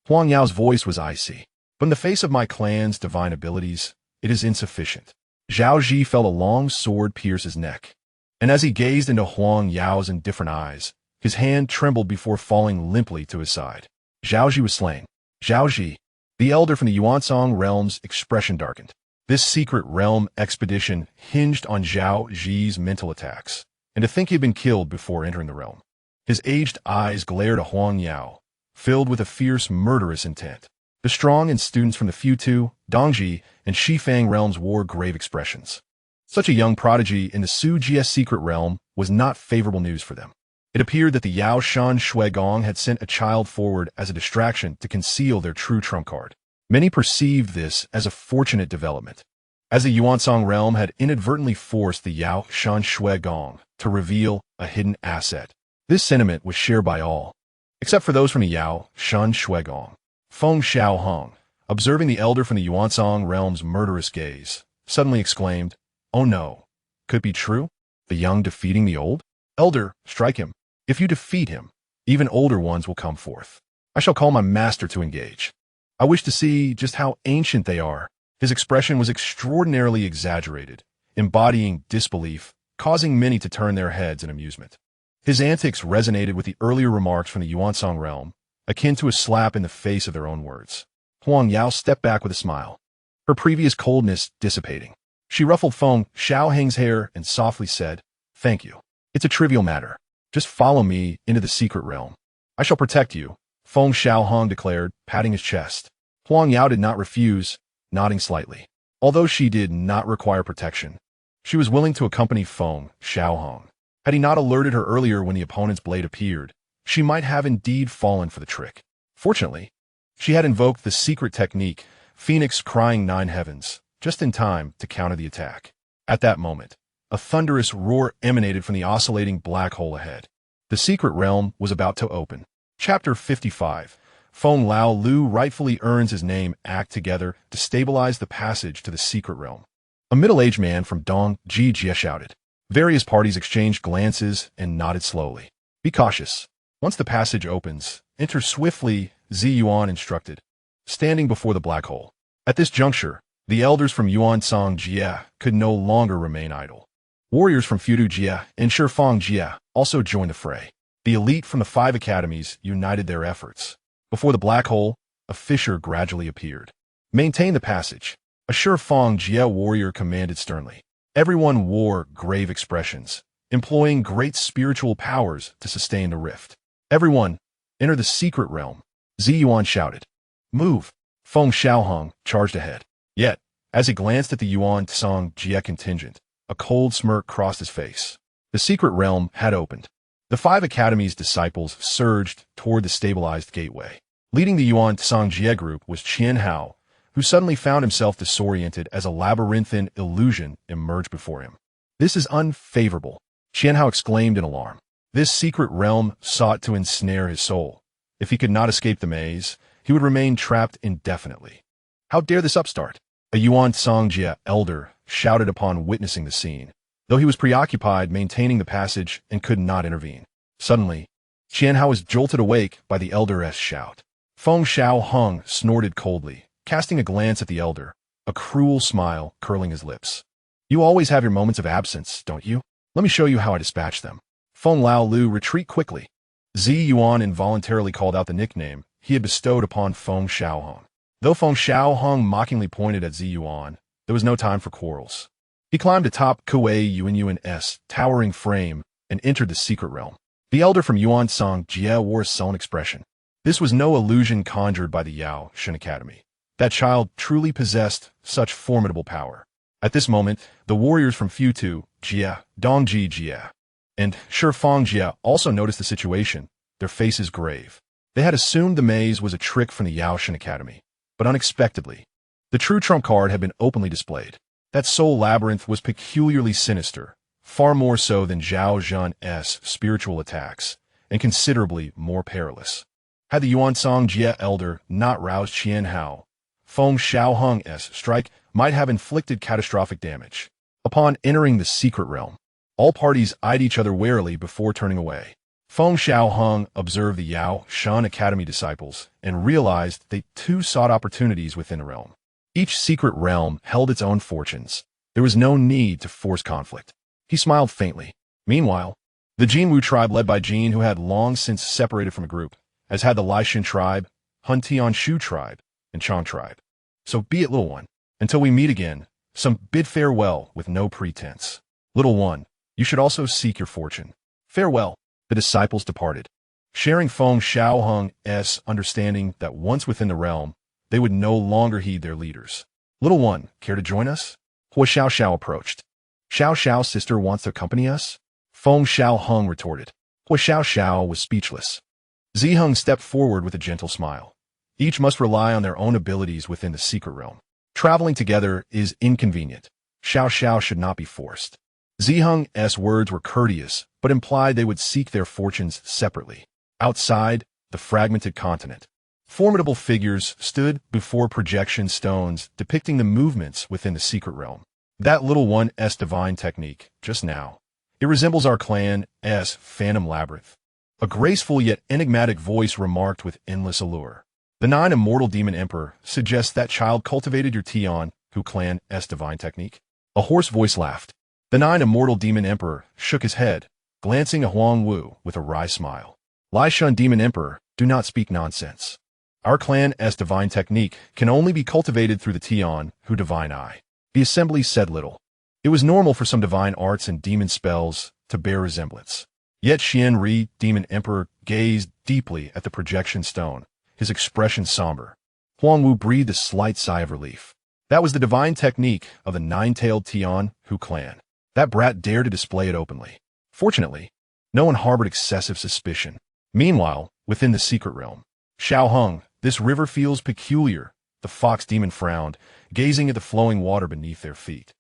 Huang Yao's voice was icy. But in the face of my clan's divine abilities, it is insufficient. Zhao Ji felt a long sword pierce his neck, and as he gazed into Huang Yao's indifferent eyes, his hand trembled before falling limply to his side. Zhao Ji was slain. Zhao Ji, the elder from the Yuansong realm's expression darkened. This secret realm expedition hinged on Zhao Ji's mental attacks. and to think he had been killed before entering the realm. His aged eyes glared at Huang Yao, filled with a fierce, murderous intent. The strong and students from the Futu, Dongji, and Shifang realms wore grave expressions. Such a young prodigy in the Su Jie's secret realm was not favorable news for them. It appeared that the Yao Shan Shui Gong had sent a child forward as a distraction to conceal their true trump card. Many perceived this as a fortunate development, as the Yuansong realm had inadvertently forced the Yao Shan Shui Gong to reveal a hidden asset. This sentiment was shared by all, except for those from the Yao Shan Shui Gong. Feng Xiaohang, observing the elder from the Yuansong realm's murderous gaze, suddenly exclaimed, "Oh no, could it be true? The young defeating the old? Elder, strike him. If you defeat him, even older ones will come forth. I shall call my master to engage. I wish to see just how ancient they are." His expression was extraordinarily exaggerated, embodying disbelief, causing many to turn their heads in amusement. His antics resonated with the earlier remarks from the Yuansong realm, akin to a slap in the face of their own words. Huang Yao stepped back with a smile, her previous coldness dissipating. She ruffled Feng Xiaohang's hair and softly said, "Thank you. It's a trivial matter. Just follow me into the secret realm. I shall protect you," Feng Xiaohang declared, patting his chest. Huang Yao did not refuse, nodding slightly. Although she did not require protection, she was willing to accompany Feng Xiaohang. Had he not alerted her earlier when the opponent's blade appeared, she might have indeed fallen for the trick. Fortunately, she had invoked the secret technique, Phoenix Crying Nine Heavens, just in time to counter the attack. At that moment, a thunderous roar emanated from the oscillating black hole ahead. The secret realm was about to open. Chapter 55. Feng Lao Lu rightfully earns his name act together to stabilize the passage to the secret realm. A middle-aged man from Dong Ji Jie shouted. Various parties exchanged glances and nodded slowly. "Be cautious. Once the passage opens, enter swiftly," Zi Yuan instructed, standing before the black hole. At this juncture, the elders from Yuansong Jie could no longer remain idle. Warriors from Futu Jie and Shifang Jie also joined the fray. The elite from the 5 academies united their efforts. Before the black hole, a fissure gradually appeared. "Maintain the passage," a Shifang Jie warrior commanded sternly. Everyone wore grave expressions, employing great spiritual powers to sustain the rift. "Everyone, enter the secret realm," Zi Yuan shouted. "Move!" Feng Xiaohang charged ahead. Yet, as he glanced at the Yuansong Jie contingent, a cold smirk crossed his face. The secret realm had opened. The 5 academies' disciples surged toward the stabilized gateway. Leading the Yuansong Jie group was Qian Hao, who suddenly found himself disoriented as a labyrinthine illusion emerged before him. "This is unfavorable," Qian Hao exclaimed in alarm. This secret realm sought to ensnare his soul. If he could not escape the maze, he would remain trapped indefinitely. "How dare this upstart?" A Yuansong Jie elder shouted upon witnessing the scene, though he was preoccupied maintaining the passage and could not intervene. Suddenly, Qian Hao was jolted awake by the elder's shout. Feng Xiaohang snorted coldly, casting a glance at the elder, a cruel smile curling his lips. "You always have your moments of absence, don't you? Let me show you how I dispatch them." Feng Lao Lu retreat quickly. Zi Yuan involuntarily called out the nickname he had bestowed upon Feng Xiaohang. Though Feng Xiaohang mockingly pointed at Zi Yuan, there was no time for quarrels. He climbed atop Kuei Yuan's towering frame and entered the secret realm. The elder from Yuansong Jie wore a sullen expression. This was no illusion conjured by the Yao Shan Academy. That child truly possessed such formidable power. At this moment, the warriors from Futu Jie, Dongji Jie, and Shifang Jie also noticed the situation, their faces grave. They had assumed the maze was a trick from the Yao Shan Academy, but unexpectedly, the true trump card had been openly displayed. That soul labyrinth was peculiarly sinister, far more so than Zhao Zhan's spiritual attacks, and considerably more perilous. Had the Yuansong Jie elder not roused Qian Hao, Feng Xiaohang's strike might have inflicted catastrophic damage. Upon entering the secret realm, all parties eyed each other warily before turning away. Feng Xiaohang observed the Yao Shan Academy disciples and realized they too sought opportunities within the realm. Each secret realm held its own fortunes. There was no need to force conflict. He smiled faintly. Meanwhile, the Jinwu tribe led by Jin, who had long since separated from a group, as had the Lishan tribe, Hun Tianshu tribe, and Chang tribe. "So be it, little one. Until we meet again, some bid farewell with no pretense. Little one, You should also seek your fortune. Farewell. The disciples departed, sharing Feng Xiaohang's understanding that once within the realm, they would no longer heed their leaders. Little one, care to join us? Hua Xiaoxiao approached. Xiaoxiao's sister wants to accompany us? Feng Xiaohang retorted. Hua Xiaoxiao was speechless. Ziheng stepped forward with a gentle smile. Each must rely on their own abilities within the secret realm. Traveling together is inconvenient. Xiaoxiao should not be forced. Ziheng's words were courteous, but implied they would seek their fortunes separately. Outside, the fragmented continent, formidable figures stood before projection stones depicting the movements within the secret realm. That little one's divine technique, just now. It resembles our clan's phantom labyrinth. A graceful yet enigmatic voice remarked with endless allure. The 9 immortal demon emperor suggests that child cultivated your Tian Hu clan's divine technique. A hoarse voice laughed. The 9 immortal demon emperor shook his head, glancing at Huang Wu with a wry smile. Lai Shun demon emperor, do not speak nonsense. Our clan's divine technique can only be cultivated through the Tian Hu divine eye. The assembly said little. It was normal for some divine arts and demon spells to bear resemblance. Yet Xian Ri, demon emperor, gazed deeply at the projection stone, his expression somber. Huang Wu breathed a slight sigh of relief. That was the divine technique of the 9-tailed Tian Hu clan. That brat dared to display it openly. Fortunately, no one harbored excessive suspicion. Meanwhile, within the secret realm, Xiaohang, this river feels peculiar. The fox demon frowned, gazing at the flowing water beneath their feet.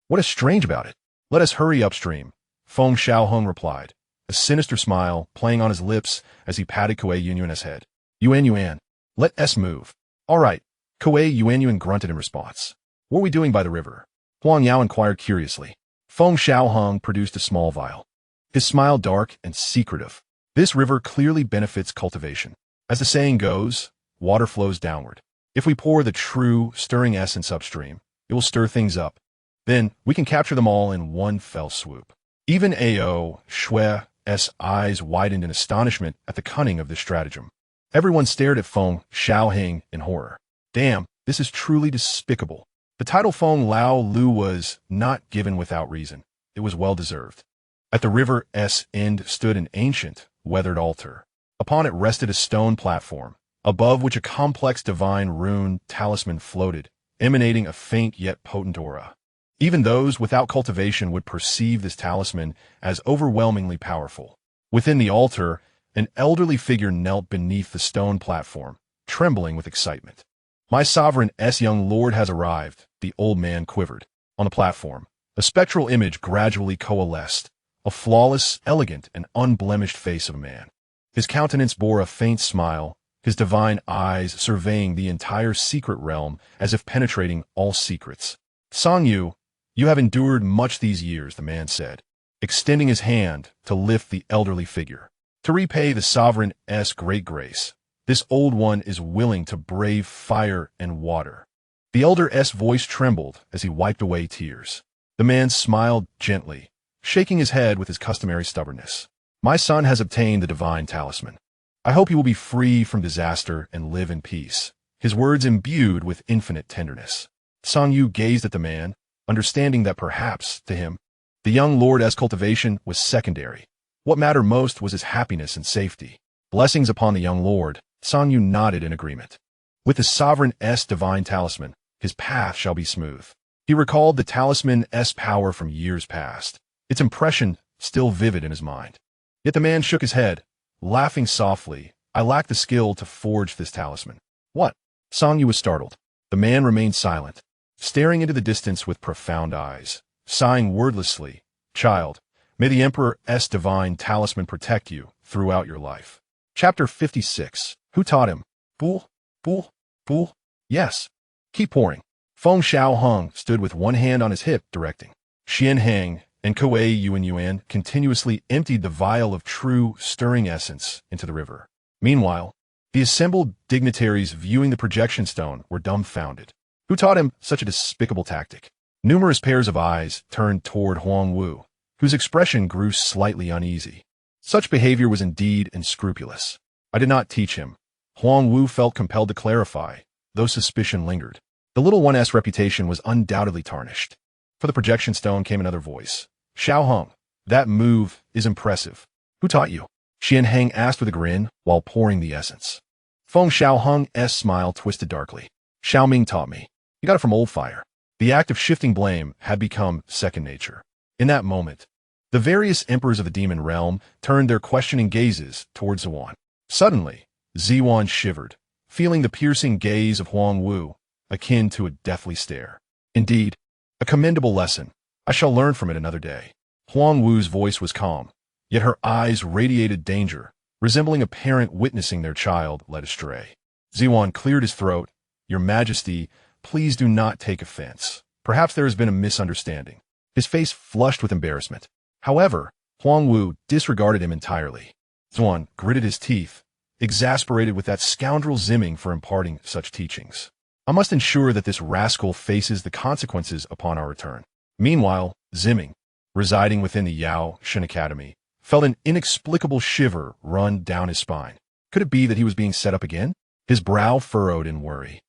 What is strange about it? Let us hurry upstream, Feng Xiaohang replied, a sinister smile playing on his lips as he patted Kuei Yuanyuan's head. Yuan, let us move. All right, Kuei Yuanyuan grunted in response. What are we doing by the river? Huang Yao inquired curiously. Feng Xiaohang produced a small vial. His smile dark and secretive. This river clearly benefits cultivation. As the saying goes, water flows downward. If we pour the true, stirring essence upstream, it will stir things up. Then, we can capture them all in one fell swoop. Even A.O. Shue's eyes widened in astonishment at the cunning of this stratagem. Everyone stared at Feng Xiaohang in horror. Damn, this is truly despicable. The title Feng Lao Lu was not given without reason. It was well-deserved. At the river's end stood an ancient, weathered altar. Upon it rested a stone platform, above which a complex divine rune talisman floated, emanating a faint yet potent aura. Even those without cultivation would perceive this talisman as overwhelmingly powerful. Within the altar, an elderly figure knelt beneath the stone platform, trembling with excitement. My sovereign's young lord has arrived, the old man quivered. On the platform, a spectral image gradually coalesced, a flawless, elegant, and unblemished face of a man. His countenance bore a faint smile, his divine eyes surveying the entire secret realm as if penetrating all secrets. Song Yu, you have endured much these years, the man said, extending his hand to lift the elderly figure. To repay the sovereign's great grace, this old one is willing to brave fire and water. The elder's voice trembled as he wiped away tears. The man smiled gently, shaking his head with his customary stubbornness. My son has obtained the divine talisman. I hope he will be free from disaster and live in peace. His words imbued with infinite tenderness. Song Yu gazed at the man, understanding that perhaps, to him, the young lord's cultivation was secondary. What mattered most was his happiness and safety. Blessings upon the young lord, Song Yu nodded in agreement. With the sovereign's divine talisman, his path shall be smooth. He recalled the talisman's power from years past, its impression still vivid in his mind. Yet the man shook his head, laughing softly. I lack the skill to forge this talisman. What? Song Yu was startled. The man remained silent, staring into the distance with profound eyes, sighing wordlessly. Child, may the Emperor's divine talisman protect you throughout your life. Chapter 56. Who taught him? Fool? Fool? Fool? Yes. Keep pouring. Feng Xiaohang stood with one hand on his hip, directing. Xian Hang and Kuei Yuanyuan continuously emptied the vial of true, stirring essence into the river. Meanwhile, the assembled dignitaries viewing the projection stone were dumbfounded. Who taught him such a despicable tactic? Numerous pairs of eyes turned toward Huang Wu, whose expression grew slightly uneasy. Such behavior was indeed unscrupulous. I did not teach him. Huang Wu felt compelled to clarify, though suspicion lingered. The little one's reputation was undoubtedly tarnished. For the projection stone came another voice. Xiaohang, That move is impressive. Who taught you? Xianhang asked with a grin while pouring the essence. Feng Xiaohang's smile twisted darkly. Xiaoming taught me. You got it from old fire. The act of shifting blame had become second nature. In that moment, the various emperors of the demon realm turned their questioning gazes towards Ziwan. Suddenly, Ziwan shivered, feeling the piercing gaze of Huang Wu, akin to a deathly stare. Indeed, a commendable lesson. I shall learn from it another day. Huang Wu's voice was calm, yet her eyes radiated danger, resembling a parent witnessing their child led astray. Ziwan cleared his throat. Your Majesty, please do not take offense. Perhaps there has been a misunderstanding. His face flushed with embarrassment. However, Huang Wu disregarded him entirely. Ziwan gritted his teeth, exasperated with that scoundrel Zimming for imparting such teachings. I must ensure that this rascal faces the consequences upon our return. Meanwhile, Zimming, residing within the Yao Shen Academy, felt an inexplicable shiver run down his spine. Could it be that he was being set up again? His brow furrowed in worry.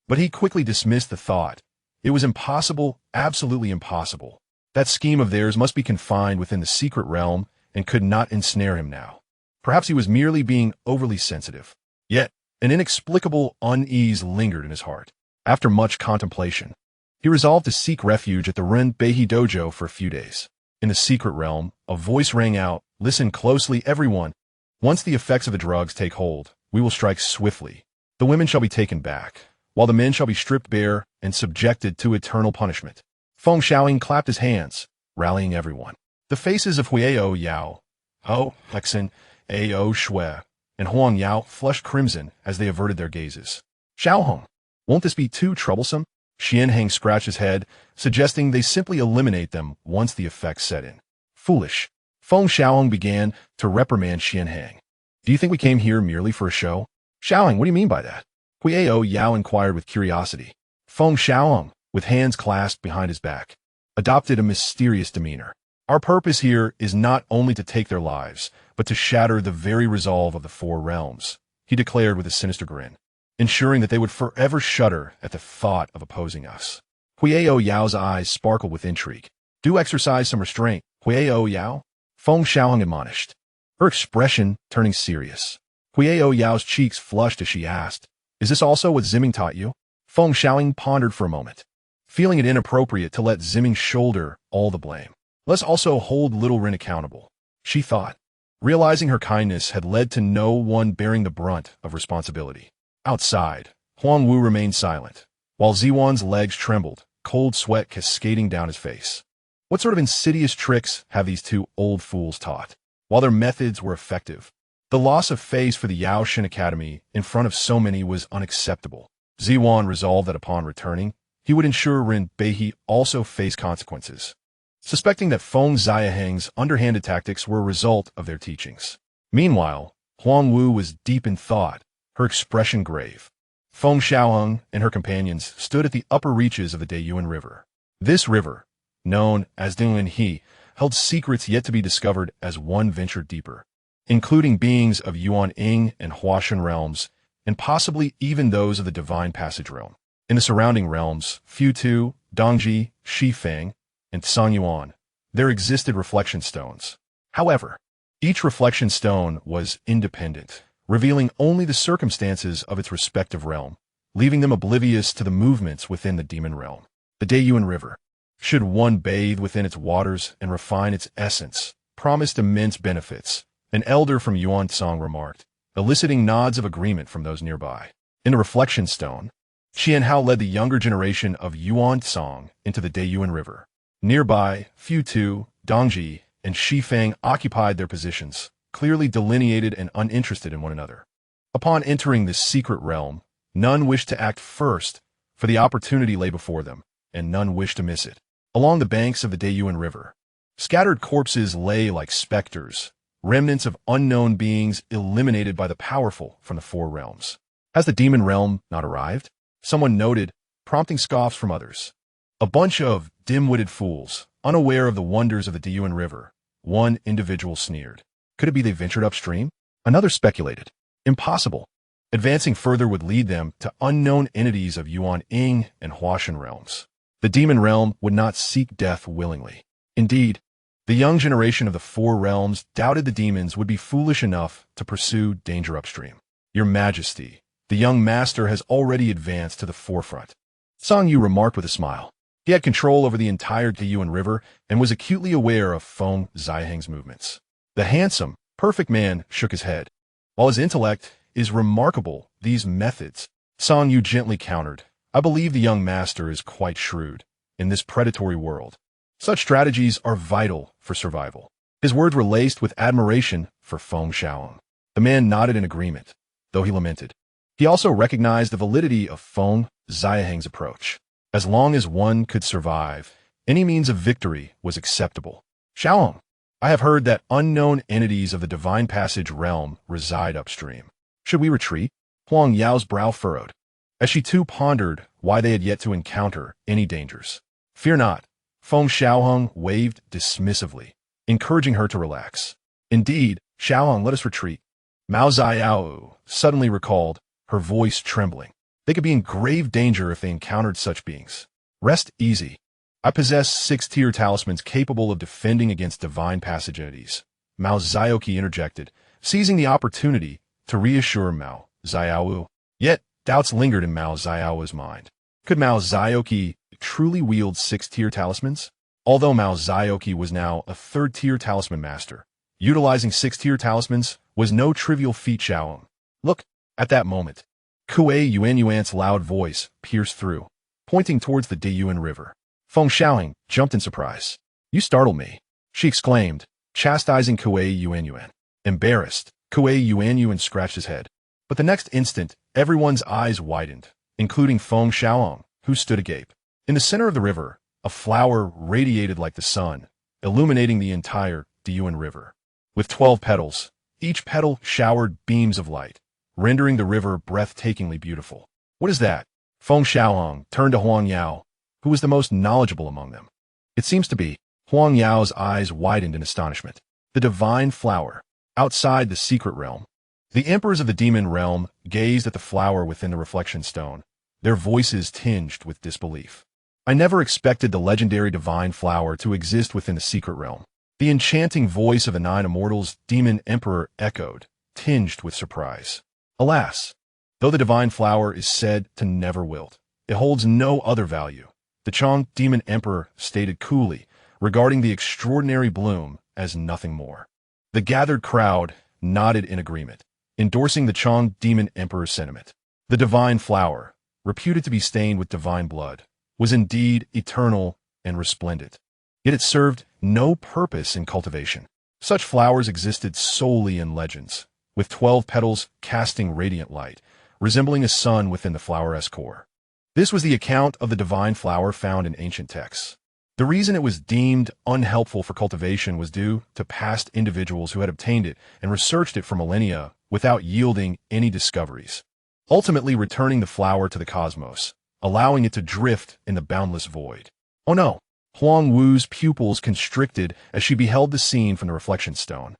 But he quickly dismissed the thought. It was impossible, absolutely impossible. That scheme of theirs must be confined within the secret realm and could not ensnare him now. Perhaps he was merely being overly sensitive. Yet, an inexplicable unease lingered in his heart. After much contemplation, he resolved to seek refuge at the Ren Beihi dojo for a few days. In the secret realm, a voice rang out, "Listen closely, everyone. Once the effects of the drugs take hold, we will strike swiftly. The women shall be taken back, while the men shall be stripped bare and subjected to eternal punishment." Feng Xiaohang clapped his hands, rallying everyone. The faces of Huiao Yao, Ho Hexen, Ao Shui, and Huang Yao flushed crimson as they averted their gazes. Xiaohang, won't this be too troublesome? Xianhang scratched his head, suggesting they simply eliminate them once the effects set in. Foolish. Feng Xiaohang began to reprimand Xianhang. Do you think we came here merely for a show? Xiaohang, what do you mean by that? Huiao Yao inquired with curiosity. Feng Xiaohang, with hands clasped behind his back, adopted a mysterious demeanor. Our purpose here is not only to take their lives, but to shatter the very resolve of the four realms, he declared with a sinister grin, ensuring that they would forever shudder at the thought of opposing us. Huiao Yao's eyes sparkled with intrigue. Do exercise some restraint, Huiao Yao, Feng Xiaohang admonished, her expression turning serious. Huiao Yao's cheeks flushed as she asked, is this also what Zimming taught you? Feng Xiaohang pondered for a moment, feeling it inappropriate to let Zimming shoulder all the blame. Let's also hold little Rin accountable, she thought, realizing her kindness had led to no one bearing the brunt of responsibility. Outside, Huang Wu remained silent, while Ziwan's legs trembled, cold sweat cascading down his face. What sort of insidious tricks have these two old fools taught? While their methods were effective, the loss of face for the Yao Shen Academy in front of so many was unacceptable. Ziwan resolved that upon returning, he would ensure Ren Beihi also face consequences, suspecting that Feng Xiaohang's underhanded tactics were a result of their teachings. Meanwhile, Huang Wu was deep in thought, her expression grave. Feng Xiaohang and her companions stood at the upper reaches of the Dayuan River. This river, known as Dingyuan He, held secrets yet to be discovered as one ventured deeper, including beings of Yuan Ying and Huashan realms, and possibly even those of the Divine Passage realm. In the surrounding realms, Futu, Dongji, Shifeng, and Sanyuan, there existed reflection stones. However, each reflection stone was independent, revealing only the circumstances of its respective realm, leaving them oblivious to the movements within the demon realm. The Dayuan River, should one bathe within its waters and refine its essence, promised immense benefits, an elder from Yuansong remarked, eliciting nods of agreement from those nearby. In the reflection stone, Qianhao led the younger generation of Yuansong into the Dayuan River. Nearby, Futu, Dongji, and Shifeng occupied their positions, clearly delineated and uninterested in one another. Upon entering this secret realm, none wished to act first, for the opportunity lay before them, and none wished to miss it. Along the banks of the Dayuan River, scattered corpses lay like specters, remnants of unknown beings eliminated by the powerful from the four realms. Has the demon realm not arrived? Someone noted, prompting scoffs from others. A bunch of dim-witted fools, unaware of the wonders of the Dayuan River, one individual sneered. Could it be they ventured upstream? Another speculated. Impossible. Advancing further would lead them to unknown entities of Yuan Ying and Huashan realms. The demon realm would not seek death willingly. Indeed, The young generation of the Four Realms doubted the demons would be foolish enough to pursue danger upstream. Your Majesty, the young master has already advanced to the forefront. Song Yu remarked with a smile. He had control over the entire Diyuan River and was acutely aware of Feng Xiaohang's movements. The handsome, perfect man shook his head. While his intellect is remarkable, these methods, Song Yu gently countered. I believe the young master is quite shrewd. In this predatory world, such strategies are vital for survival. His words were laced with admiration for Feng Xiaohang. The man nodded in agreement, though he lamented. He also recognized the validity of Feng Xiaohang's approach. As long as one could survive, any means of victory was acceptable. Xiaohang, I have heard that unknown entities of the Divine Passage realm reside upstream. Should we retreat? Huang Yao's brow furrowed, as she too pondered why they had yet to encounter any dangers. Fear not, Feng Xiaohang waved dismissively, encouraging her to relax. Indeed, Xiaohang, let us retreat. Mao Xiao suddenly recalled, her voice trembling. They could be in grave danger if they encountered such beings. Rest easy. I possess 6-tier talismans capable of defending against divine passage entities. Mao Xiaoqi interjected, seizing the opportunity to reassure Mao Xiao. Yet, doubts lingered in Mao Xiao's mind. Could Mao Xiaoqi truly wield 6-tier talismans? Although Mao Xiaoqi was now a 3rd-tier talisman master, utilizing 6-tier talismans was no trivial feat. Xiaohang. Look, at that moment, Kuei Yuanyuan's loud voice pierced through, pointing towards the Diyuan River. Feng Xiaohang jumped in surprise. You startled me, she exclaimed, chastising Kuei Yuanyuan. Embarrassed, Kuei Yuanyuan scratched his head. But the next instant, everyone's eyes widened, including Feng Xiaohang, who stood agape. In the center of the river, a flower radiated like the sun, illuminating the entire Diyuan River. With 12 petals, each petal showered beams of light, rendering the river breathtakingly beautiful. What is that? Feng Xiaohang turned to Huang Yao, who was the most knowledgeable among them. It seems to be. Huang Yao's eyes widened in astonishment. The divine flower, outside the secret realm. The emperors of the demon realm gazed at the flower within the reflection stone, their voices tinged with disbelief. I never expected the legendary divine flower to exist within the secret realm. The enchanting voice of the 9 immortals demon emperor echoed, tinged with surprise. Alas, though the divine flower is said to never wilt, it holds no other value. The Chong demon emperor stated coolly, regarding the extraordinary bloom as nothing more. The gathered crowd nodded in agreement, endorsing the Chong demon emperor's sentiment. The divine flower, reputed to be stained with divine blood, was indeed eternal and resplendent. Yet it served no purpose in cultivation. Such flowers existed solely in legends, with 12 petals casting radiant light, resembling a sun within the flower's core. This was the account of the divine flower found in ancient texts. The reason it was deemed unhelpful for cultivation was due to past individuals who had obtained it and researched it for millennia without yielding any discoveries, ultimately returning the flower to the cosmos, allowing it to drift in the boundless void. Oh no! Huang Wu's pupils constricted as she beheld the scene from the reflection stone,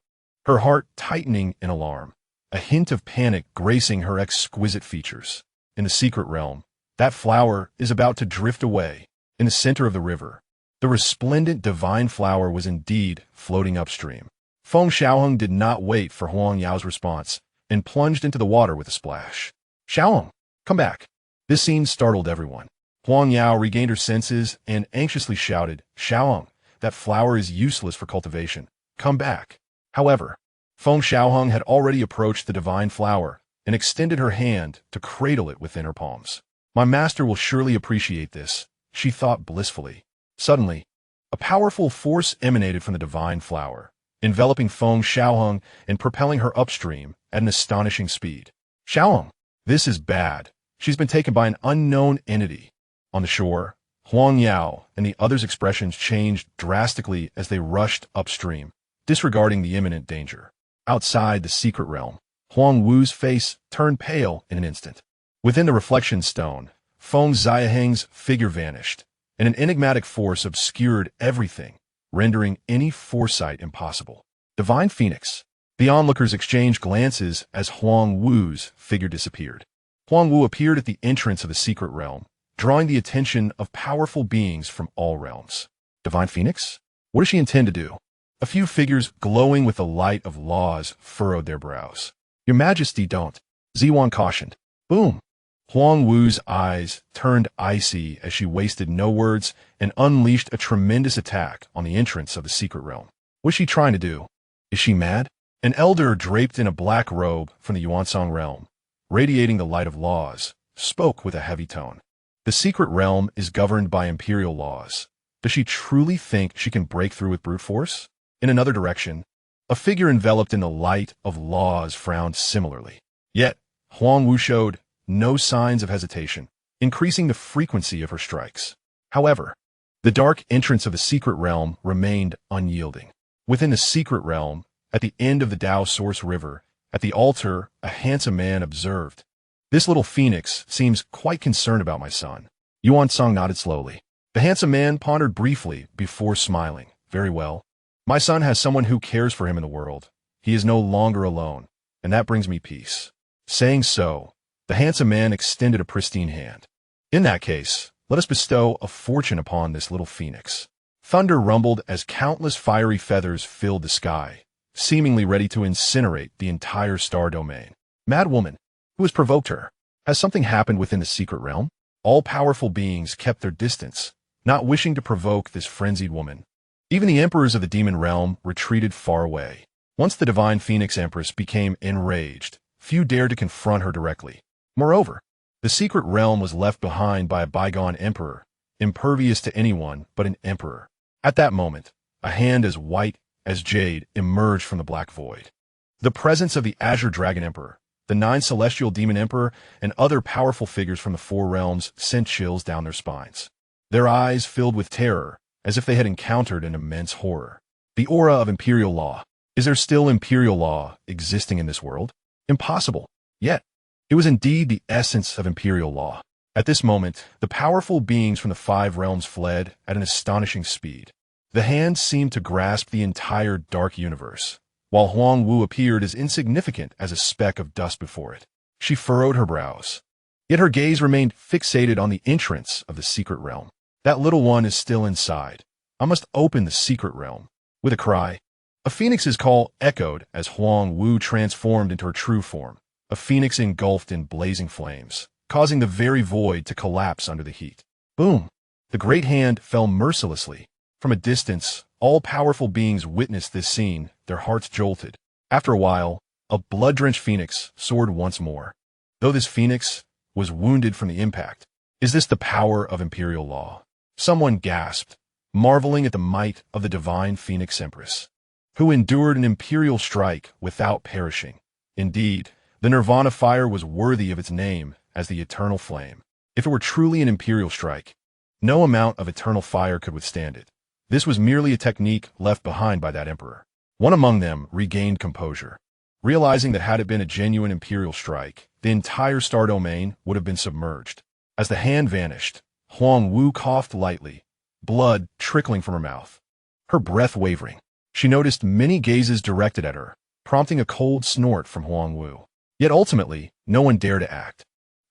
her heart tightening in alarm, a hint of panic gracing her exquisite features. In the secret realm, that flower is about to drift away. In the center of the river, the resplendent divine flower was indeed floating upstream. Feng Xiaohang did not wait for Huang Yao's response and plunged into the water with a splash. Xiaohang, come back. This scene startled everyone. Huang Yao regained her senses and anxiously shouted, Xiaohang, that flower is useless for cultivation. Come back. However, Feng Xiaohang had already approached the divine flower and extended her hand to cradle it within her palms. My master will surely appreciate this, she thought blissfully. Suddenly, a powerful force emanated from the divine flower, enveloping Feng Xiaohang and propelling her upstream at an astonishing speed. Xiaohang, this is bad. She's been taken by an unknown entity. On the shore, Huang Yao and the others' expressions changed drastically as they rushed upstream, disregarding the imminent danger. Outside the secret realm, Huang Wu's face turned pale in an instant. Within the reflection stone, Feng Xiaohang's figure vanished, and an enigmatic force obscured everything, rendering any foresight impossible. Divine Phoenix. The onlookers exchanged glances as Huang Wu's figure disappeared. Huang Wu appeared at the entrance of the secret realm, drawing the attention of powerful beings from all realms. Divine Phoenix? What does she intend to do? A few figures glowing with the light of laws furrowed their brows. Your Majesty, don't. Ziwan cautioned. Boom! Huang Wu's eyes turned icy as she wasted no words and unleashed a tremendous attack on the entrance of the secret realm. What's she trying to do? Is she mad? An elder draped in a black robe from the Yuansong realm, radiating the light of laws, spoke with a heavy tone. The secret realm is governed by imperial laws. Does she truly think she can break through with brute force? In another direction, a figure enveloped in the light of laws frowned similarly. Yet, Huang Wu showed no signs of hesitation, increasing the frequency of her strikes. However, the dark entrance of the secret realm remained unyielding. Within the secret realm, at the end of the Dao Source River, at the altar, a handsome man observed. This little phoenix seems quite concerned about my son. Yuan Song nodded slowly. The handsome man pondered briefly before smiling. Very well. My son has someone who cares for him in the world. He is no longer alone, and that brings me peace. Saying so, the handsome man extended a pristine hand. In that case, let us bestow a fortune upon this little phoenix. Thunder rumbled as countless fiery feathers filled the sky, seemingly ready to incinerate the entire star domain. Mad woman, who has provoked her? Has something happened within the secret realm? All powerful beings kept their distance, not wishing to provoke this frenzied woman. Even the emperors of the demon realm retreated far away. Once the divine Phoenix Empress became enraged, few dared to confront her directly. Moreover, the secret realm was left behind by a bygone emperor, impervious to anyone but an emperor. At that moment, a hand as white as jade emerged from the black void. The presence of the Azure Dragon Emperor, the 9 Celestial Demon Emperor, and other powerful figures from the 4 realms sent chills down their spines. Their eyes filled with terror, as if they had encountered an immense horror. The aura of imperial law. Is there still imperial law existing in this world? Impossible. Yet, it was indeed the essence of imperial law. At this moment, the powerful beings from the 5 realms fled at an astonishing speed. The hand seemed to grasp the entire dark universe, while Huang Wu appeared as insignificant as a speck of dust before it. She furrowed her brows. Yet her gaze remained fixated on the entrance of the secret realm. That little one is still inside. I must open the secret realm. With a cry, a phoenix's call echoed as Huang Wu transformed into her true form, a phoenix engulfed in blazing flames, causing the very void to collapse under the heat. Boom! The great hand fell mercilessly. From a distance, all powerful beings witnessed this scene, their hearts jolted. After a while, a blood-drenched phoenix soared once more. Though this phoenix was wounded from the impact, is this the power of imperial law? Someone gasped, marveling at the might of the divine Phoenix Empress, who endured an imperial strike without perishing. Indeed, the Nirvana fire was worthy of its name as the eternal flame. If it were truly an imperial strike, no amount of eternal fire could withstand it. This was merely a technique left behind by that emperor. One among them regained composure, realizing that had it been a genuine imperial strike, the entire star domain would have been submerged. As the hand vanished, Huang Wu coughed lightly, blood trickling from her mouth. Her breath wavering. She noticed many gazes directed at her, prompting a cold snort from Huang Wu. Yet ultimately, no one dared to act.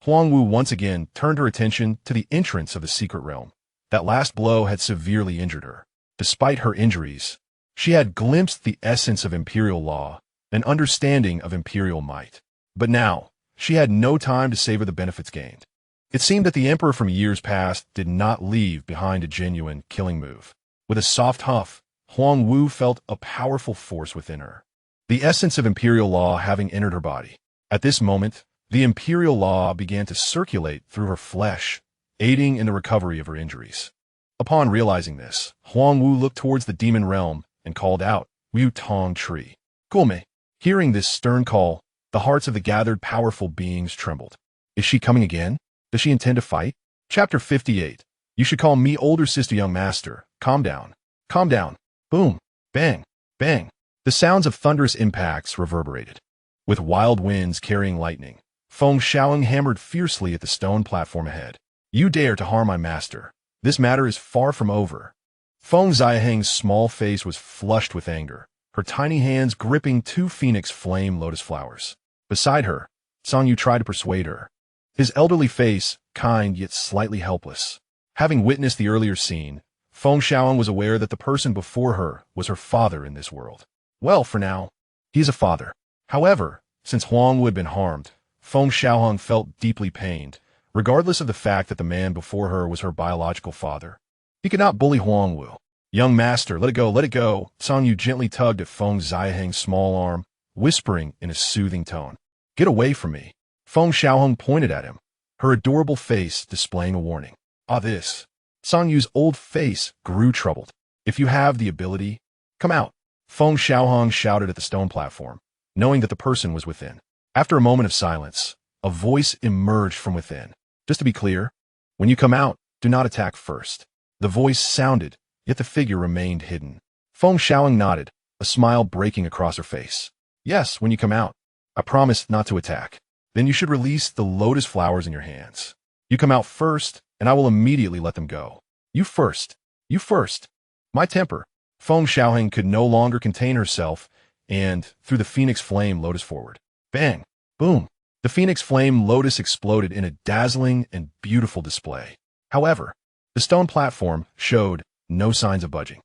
Huang Wu once again turned her attention to the entrance of the secret realm. That last blow had severely injured her. Despite her injuries, she had glimpsed the essence of imperial law, an understanding of imperial might. But now, she had no time to savor the benefits gained. It seemed that the emperor from years past did not leave behind a genuine killing move. With a soft huff, Huang Wu felt a powerful force within her, the essence of imperial law having entered her body. At this moment, the imperial law began to circulate through her flesh, aiding in the recovery of her injuries. Upon realizing this, Huang Wu looked towards the demon realm and called out, Wu Tong Tree. Gulme. Hearing this stern call, the hearts of the gathered powerful beings trembled. Is she coming again? Does she intend to fight? Chapter 58. You should call me older sister, young master. Calm down. Calm down. Boom. Bang. Bang. The sounds of thunderous impacts reverberated. With wild winds carrying lightning, Feng Xiaohang hammered fiercely at the stone platform ahead. You dare to harm my master. This matter is far from over. Feng Xiaohang's small face was flushed with anger, her tiny hands gripping 2 phoenix flame lotus flowers. Beside her, Song Yu tried to persuade her. His elderly face, kind yet slightly helpless. Having witnessed the earlier scene, Feng Xiaohang was aware that the person before her was her father in this world. Well, for now, he is a father. However, since Huang Wu had been harmed, Feng Xiaohang felt deeply pained, regardless of the fact that the man before her was her biological father. He could not bully Huang Wu. Young master, let it go, let it go. Sang Yu gently tugged at Feng Xiaohang's small arm, whispering in a soothing tone. Get away from me. Feng Xiaohang pointed at him, her adorable face displaying a warning. Ah, this. Sang Yu's old face grew troubled. If you have the ability, come out. Feng Xiaohang shouted at the stone platform, knowing that the person was within. After a moment of silence, a voice emerged from within. Just to be clear, when you come out, do not attack first. The voice sounded, yet the figure remained hidden. Feng Xiaohang nodded, a smile breaking across her face. Yes, when you come out. I promise not to attack. Then you should release the lotus flowers in your hands. You come out first, and I will immediately let them go. You first. You first. My temper. Feng Xiaohang could no longer contain herself, and, through the phoenix flame lotus forward. Bang! Boom! The phoenix flame lotus exploded in a dazzling and beautiful display. However, the stone platform showed no signs of budging.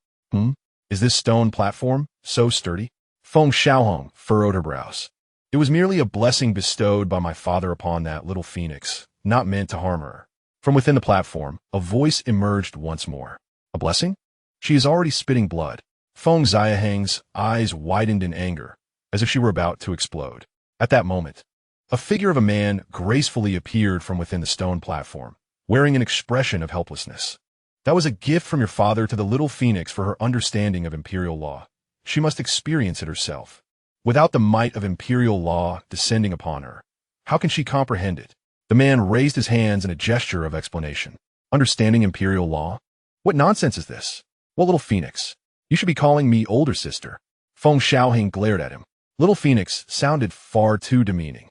Is this stone platform so sturdy? Feng Xiaohang furrowed her brows. It was merely a blessing bestowed by my father upon that little phoenix, not meant to harm her. From within the platform, a voice emerged once more. A blessing? She is already spitting blood. Feng Xiaohang's eyes widened in anger, as if she were about to explode. At that moment, a figure of a man gracefully appeared from within the stone platform, wearing an expression of helplessness. That was a gift from your father to the little phoenix for her understanding of imperial law. She must experience it herself. Without the might of imperial law descending upon her, how can she comprehend it? The man raised his hands in a gesture of explanation. Understanding imperial law? What nonsense is this? What little phoenix? You should be calling me older sister. Feng Xiaohang glared at him. Little phoenix sounded far too demeaning.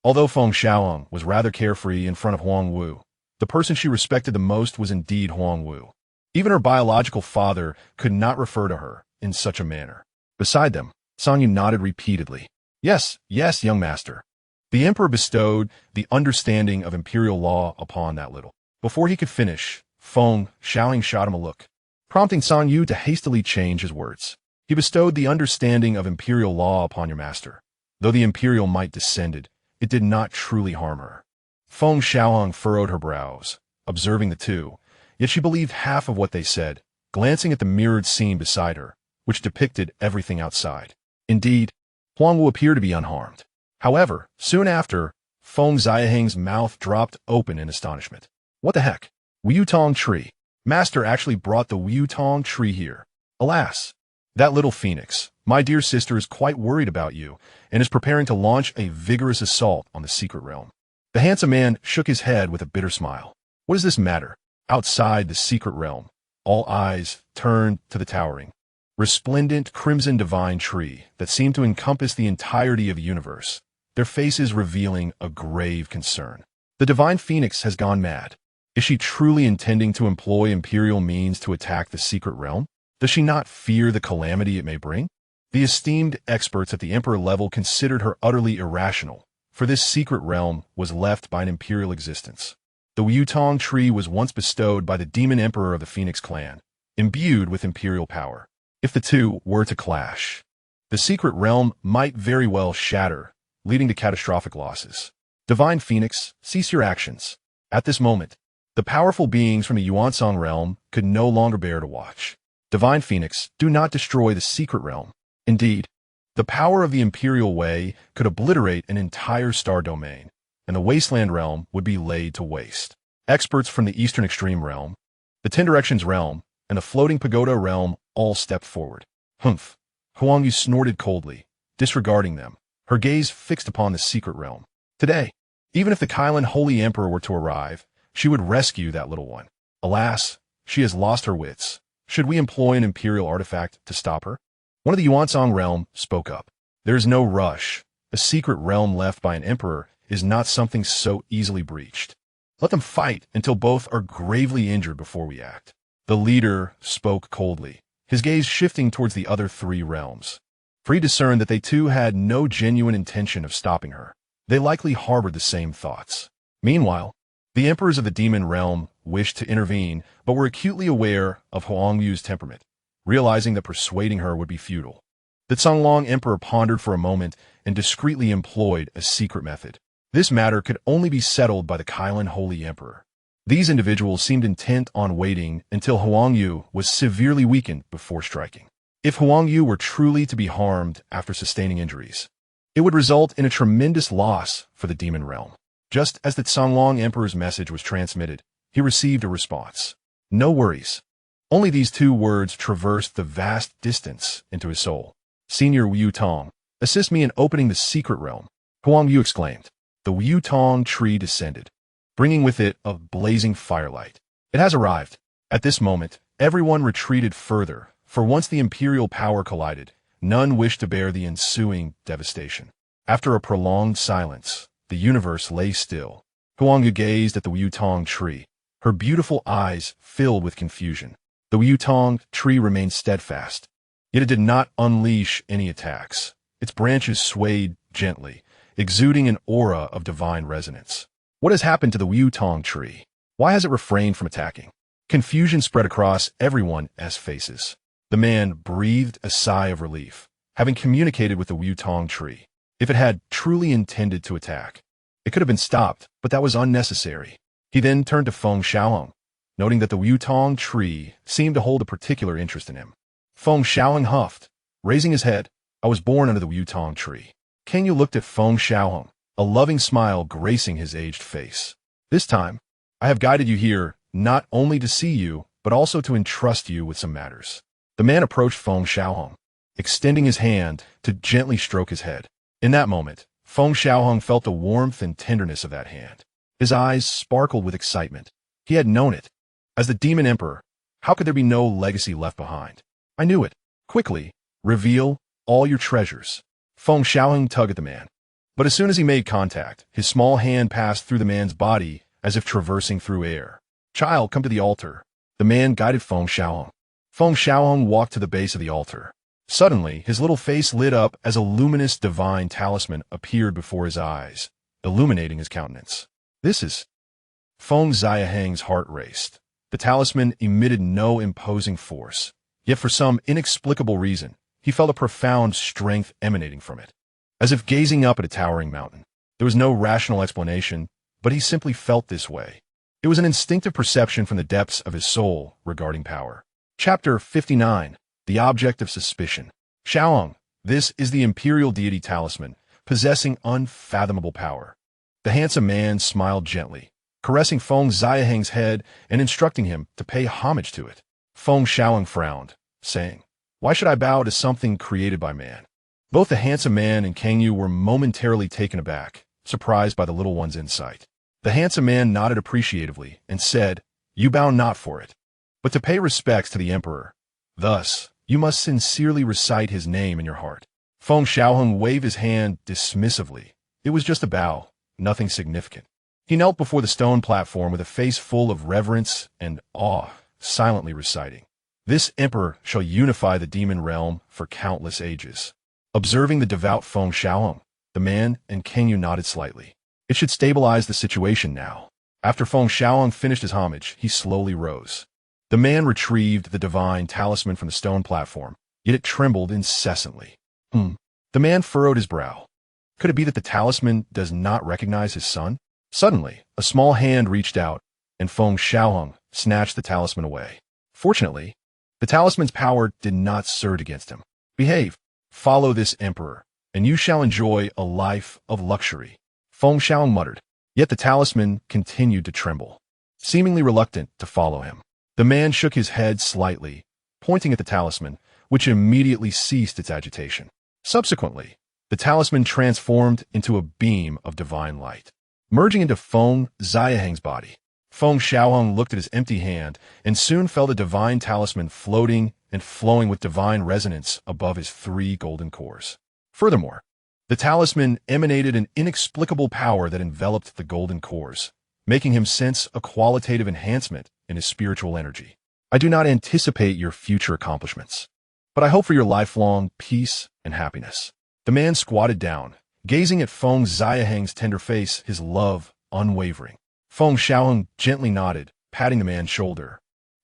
Although Feng Xiaohang was rather carefree in front of Huang Wu, the person she respected the most was indeed Huang Wu. Even her biological father could not refer to her in such a manner. Beside them, Sang Yu nodded repeatedly. Yes, yes, young master. The emperor bestowed the understanding of imperial law upon that little. Before he could finish, Feng Xiaohang shot him a look, prompting Sang Yu to hastily change his words. He bestowed the understanding of imperial law upon your master. Though the imperial might descended, it did not truly harm her. Feng Xiaohang furrowed her brows, observing the two, yet she believed half of what they said, glancing at the mirrored scene beside her, which depicted everything outside. Indeed, Huang Wu appeared to be unharmed. However, soon after, Feng Xiaohang's mouth dropped open in astonishment. What the heck? Wuyutong tree. Master actually brought the Wuyutong tree here. Alas, that little phoenix, my dear sister, is quite worried about you and is preparing to launch a vigorous assault on the secret realm. The handsome man shook his head with a bitter smile. What does this matter? Outside the secret realm, all eyes turned to the towering, resplendent crimson divine tree that seemed to encompass the entirety of the universe, their faces revealing a grave concern. The divine phoenix has gone mad. Is she truly intending to employ imperial means to attack the secret realm? Does she not fear the calamity it may bring? The esteemed experts at the emperor level considered her utterly irrational, for this secret realm was left by an imperial existence. The Wuyutong tree was once bestowed by the demon emperor of the Phoenix clan, imbued with imperial power. If the two were to clash, the secret realm might very well shatter, leading to catastrophic losses. Divine Phoenix, cease your actions. At this moment, the powerful beings from the Yuansong realm could no longer bear to watch. Divine Phoenix, do not destroy the secret realm. Indeed, the power of the imperial way could obliterate an entire star domain, and the wasteland realm would be laid to waste. Experts from the eastern extreme realm, the Ten Directions realm, and the floating pagoda realm all stepped forward. Humph! Huang Yu snorted coldly, disregarding them, her gaze fixed upon the secret realm. Today, even if the Kailan Holy Emperor were to arrive, she would rescue that little one. Alas, she has lost her wits. Should we employ an imperial artifact to stop her? One of the Yuansong realm spoke up. There is no rush. A secret realm left by an emperor is not something so easily breached. Let them fight until both are gravely injured before we act. The leader spoke coldly, his gaze shifting towards the other three realms. For he discerned that they too had no genuine intention of stopping her. They likely harbored the same thoughts. Meanwhile, the emperors of the demon realm wished to intervene, but were acutely aware of Huang Wu's temperament, realizing that persuading her would be futile. The Songlong Emperor pondered for a moment and discreetly employed a secret method. This matter could only be settled by the Kailan Holy Emperor. These individuals seemed intent on waiting until Huang Wu was severely weakened before striking. If Huang Wu were truly to be harmed after sustaining injuries, it would result in a tremendous loss for the demon realm. Just as the Songlong Emperor's message was transmitted, he received a response. No worries. Only these two words traversed the vast distance into his soul. Senior Wu Tong, assist me in opening the secret realm. Huang Wu exclaimed. The Wu Tong tree descended, bringing with it a blazing firelight. It has arrived. At this moment, everyone retreated further, for once the imperial power collided, none wished to bear the ensuing devastation. After a prolonged silence, the universe lay still. Huang Wu gazed at the Wu Tong tree, her beautiful eyes filled with confusion. The Wu Tong tree remained steadfast, yet it did not unleash any attacks. Its branches swayed gently, exuding an aura of divine resonance. What has happened to the Wu Tong tree? Why has it refrained from attacking? Confusion spread across everyone's faces. The man breathed a sigh of relief, having communicated with the Wu Tong tree. If it had truly intended to attack, it could have been stopped, but that was unnecessary. He then turned to Feng Xiaohang, noting that the Wu Tong tree seemed to hold a particular interest in him. Feng Xiaohang huffed, raising his head. I was born under the Wu Tong tree. Kang Yu looked at Feng Xiaohang, a loving smile gracing his aged face. This time, I have guided you here not only to see you, but also to entrust you with some matters. The man approached Feng Xiaohang, extending his hand to gently stroke his head. In that moment, Feng Xiaohang felt the warmth and tenderness of that hand. His eyes sparkled with excitement. He had known it. As the Demon Emperor, how could there be no legacy left behind? I knew it. Quickly, reveal all your treasures. Feng Xiaohang tugged at the man. But as soon as he made contact, his small hand passed through the man's body as if traversing through air. Child, come to the altar. The man guided Feng Xiaohang. Feng Xiaohang walked to the base of the altar. Suddenly, his little face lit up as a luminous divine talisman appeared before his eyes, illuminating his countenance. This is... Feng Xiaohang's heart raced. The talisman emitted no imposing force, yet for some inexplicable reason, he felt a profound strength emanating from it, as if gazing up at a towering mountain. There was no rational explanation, but he simply felt this way. It was an instinctive perception from the depths of his soul regarding power. Chapter 59. The Object of Suspicion. Xiaohang, this is the imperial deity talisman, possessing unfathomable power. The handsome man smiled gently, caressing Feng Xiaohang's head and instructing him to pay homage to it. Feng Xiaohang frowned, saying, Why should I bow to something created by man? Both the handsome man and Kang Yu were momentarily taken aback, surprised by the little one's insight. The handsome man nodded appreciatively and said, You bow not for it, but to pay respects to the emperor. Thus, you must sincerely recite his name in your heart. Feng Xiaohang waved his hand dismissively. It was just a bow, nothing significant. He knelt before the stone platform with a face full of reverence and awe, silently reciting, This emperor shall unify the demon realm for countless ages. Observing the devout Feng Xiaohang, the man and Kang Yu nodded slightly. It should stabilize the situation now. After Feng Xiaohang finished his homage, he slowly rose. The man retrieved the divine talisman from the stone platform, yet it trembled incessantly. The man furrowed his brow. Could it be that the talisman does not recognize his son? Suddenly, a small hand reached out, and Feng Xiaohang snatched the talisman away. Fortunately, the talisman's power did not surge against him. Behave. Follow this emperor, and you shall enjoy a life of luxury. Feng Xiaohang muttered, yet the talisman continued to tremble, seemingly reluctant to follow him. The man shook his head slightly, pointing at the talisman, which immediately ceased its agitation. Subsequently, the talisman transformed into a beam of divine light, merging into Feng Xiaohang's body. Feng Xiaohang looked at his empty hand and soon felt the divine talisman floating and flowing with divine resonance above his 3 golden cores. Furthermore, the talisman emanated an inexplicable power that enveloped the golden cores, making him sense a qualitative enhancement in his spiritual energy. I do not anticipate your future accomplishments, but I hope for your lifelong peace and happiness. The man squatted down, gazing at Feng Xiaohang's tender face, his love unwavering. Feng Xiaohang gently nodded, patting the man's shoulder.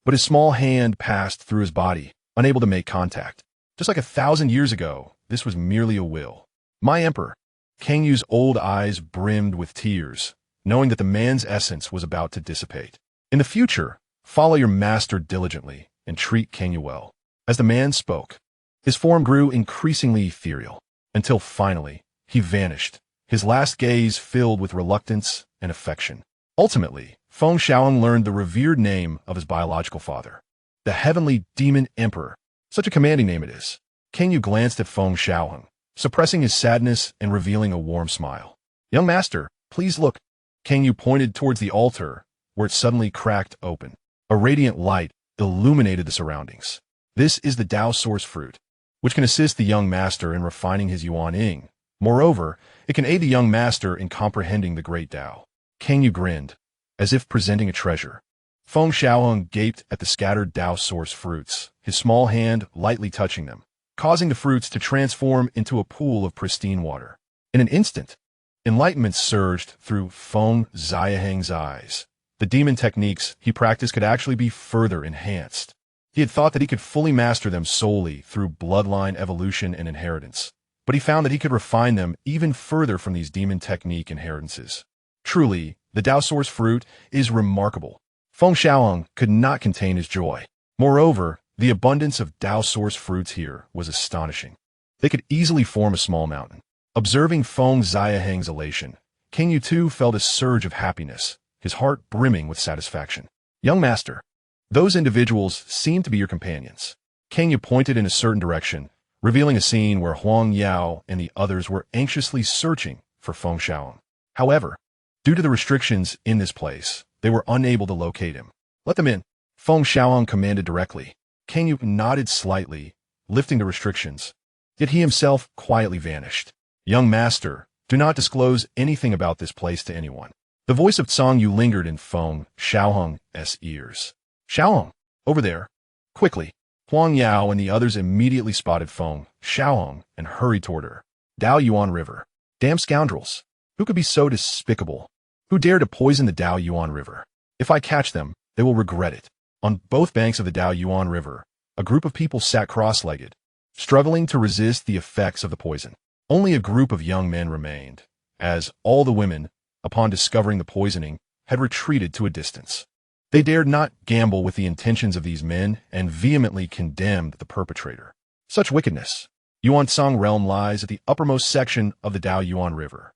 But his small hand passed through his body, unable to make contact. Just like 1,000 years ago, this was merely a will. My emperor. Kang Yu's old eyes brimmed with tears, knowing that the man's essence was about to dissipate. In the future, follow your master diligently and treat Kang Yu well. As the man spoke, his form grew increasingly ethereal, until finally, he vanished, his last gaze filled with reluctance and affection. Ultimately, Feng Xiaohang learned the revered name of his biological father, the heavenly demon emperor. Such a commanding name it is. Kang Yu glanced at Feng Xiaohang, suppressing his sadness and revealing a warm smile. Young master, please look. Kang Yu pointed towards the altar, where it suddenly cracked open. A radiant light illuminated the surroundings. This is the Tao source fruit, which can assist the young master in refining his Yuan Ying. Moreover, it can aid the young master in comprehending the great Tao. Kang Yu grinned, as if presenting a treasure. Feng Xiaohang gaped at the scattered Tao source fruits, his small hand lightly touching them, causing the fruits to transform into a pool of pristine water. In an instant, enlightenment surged through Feng Xiaohang's eyes. The demon techniques he practiced could actually be further enhanced. He had thought that he could fully master them solely through bloodline evolution and inheritance, but he found that he could refine them even further from these demon technique inheritances. Truly, the Tao source fruit is remarkable. Feng Xiaohang could not contain his joy. Moreover, the abundance of Tao source fruits here was astonishing. They could easily form a small mountain. Observing Feng Xiaohang's elation, Kang Yu too felt a surge of happiness, his heart brimming with satisfaction. Young master, those individuals seem to be your companions. Kang Yu pointed in a certain direction, revealing a scene where Huang Yao and the others were anxiously searching for Feng Xiaohang. However, due to the restrictions in this place, they were unable to locate him. Let them in, Feng Xiaohang commanded directly. Kang Yu nodded slightly, lifting the restrictions. Yet he himself quietly vanished. Young master, do not disclose anything about this place to anyone. The voice of Tsang Yu lingered in Feng Xiaohang's ears. Xiaohang, over there. Quickly. Huang Yao and the others immediately spotted Feng Xiaohang and hurried toward her. Dao Yuan River. Damn scoundrels. Who could be so despicable? Who dare to poison the Dao Yuan River? If I catch them, they will regret it. On both banks of the Dao Yuan River, a group of people sat cross-legged, struggling to resist the effects of the poison. Only a group of young men remained, as all the women, upon discovering the poisoning, had retreated to a distance. They dared not gamble with the intentions of these men and vehemently condemned the perpetrator. Such wickedness. Yuansong realm lies at the uppermost section of the Dao Yuan River.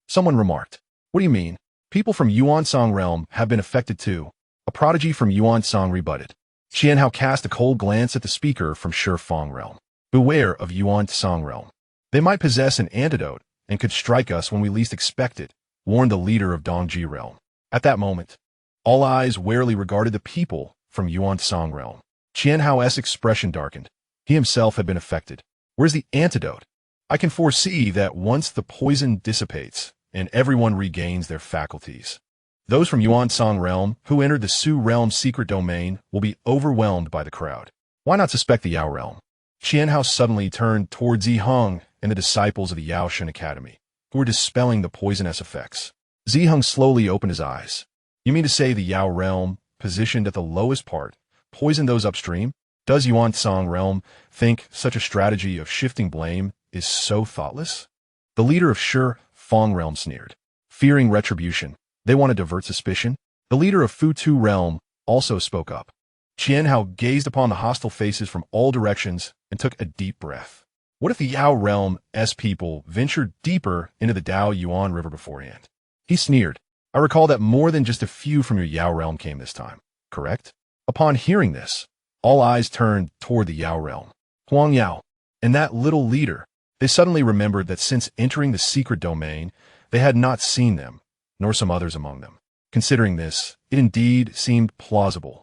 Someone remarked, "What do you mean? People from Yuansong realm have been affected too." A prodigy from Yuansong rebutted. Qianhao cast a cold glance at the speaker from Shifeng realm. Beware of Yuansong realm. They might possess an antidote and could strike us when we least expect it, warned the leader of Dongji realm. At that moment, all eyes warily regarded the people from Yuansong realm. Qianhao's expression darkened. He himself had been affected. Where's the antidote? I can foresee that once the poison dissipates and everyone regains their faculties, those from Yuansong realm who entered the Su realm's secret domain will be overwhelmed by the crowd. Why not suspect the Yao realm? Qianhao suddenly turned toward Ziheng and the disciples of the Yaoshan Academy, who were dispelling the poisonous effects. Ziheng slowly opened his eyes. You mean to say the Yao realm, positioned at the lowest part, poisoned those upstream? Does Yuansong realm think such a strategy of shifting blame is so thoughtless? The leader of Shifeng realm sneered. Fearing retribution, they want to divert suspicion? The leader of Futu realm also spoke up. Qianhao gazed upon the hostile faces from all directions and took a deep breath. What if the Yao realm's people ventured deeper into the Dao Yuan River beforehand? He sneered. I recall that more than just a few from your Yao realm came this time, correct? Upon hearing this, all eyes turned toward the Yao realm. Huang Yao and that little leader, they suddenly remembered that since entering the secret domain, they had not seen them, nor some others among them. Considering this, it indeed seemed plausible.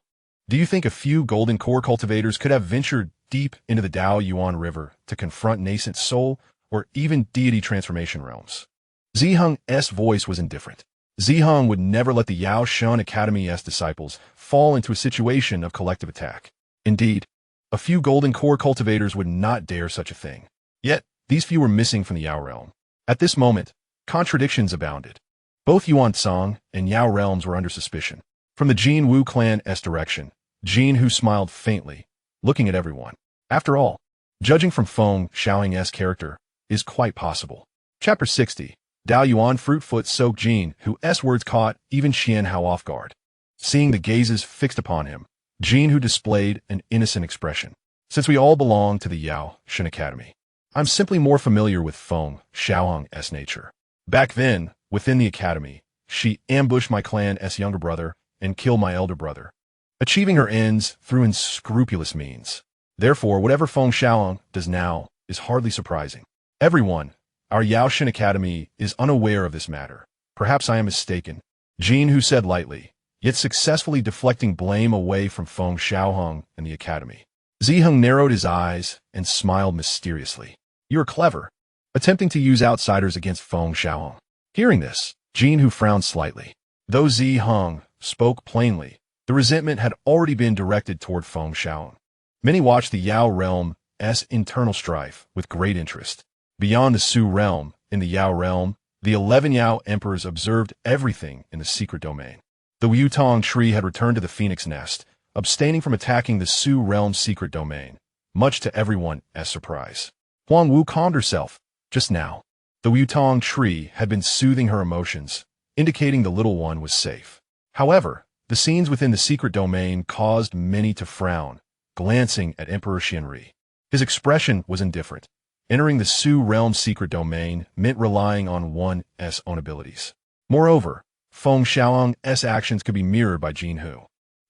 Do you think a few golden core cultivators could have ventured deep into the Dao Yuan River to confront nascent soul or even deity transformation realms? Ziheng's voice was indifferent. Ziheng would never let the Yaoshan Academy's disciples fall into a situation of collective attack. Indeed, a few golden core cultivators would not dare such a thing. Yet, these few were missing from the Yao realm. At this moment, contradictions abounded. Both Yuansong and Yao realms were under suspicion. From the Jin Wu clan's direction, Jin Hu smiled faintly, looking at everyone. After all, judging from Feng Xiaohang's character, is quite possible. Chapter 60. Dao Yuan Fruitfoot soaked Jin Hu's words caught even Xian Hao off guard. Seeing the gazes fixed upon him, Jin Hu displayed an innocent expression. Since we all belong to the Yao Shen Academy, I'm simply more familiar with Feng Xiaohang's nature. Back then, within the academy, she ambushed my clan's younger brother and killed my elder brother, achieving her ends through unscrupulous means. Therefore, whatever Feng Xiaohang does now is hardly surprising. Everyone, our Yao Shen Academy, is unaware of this matter. Perhaps I am mistaken, Jin Hu said lightly, yet successfully deflecting blame away from Feng Xiaohang and the academy. Ziheng narrowed his eyes and smiled mysteriously. You're clever, attempting to use outsiders against Feng Xiaohang. Hearing this, Jin Hu frowned slightly. Though Ziheng spoke plainly, the resentment had already been directed toward Feng Xiaohang. Many watched the Yao realm's internal strife with great interest. Beyond the Su realm, in the Yao realm, the 11 Yao emperors observed everything in the secret domain. The Wutong tree had returned to the phoenix nest, abstaining from attacking the Su realm's secret domain, much to everyone's surprise. Huang Wu calmed herself. Just now, the Wutong tree had been soothing her emotions, indicating the little one was safe. However, the scenes within the secret domain caused many to frown, glancing at Emperor Xianri. His expression was indifferent. Entering the Su realm's secret domain meant relying on one's own abilities. Moreover, Feng Xiaohang's actions could be mirrored by Jin Hu.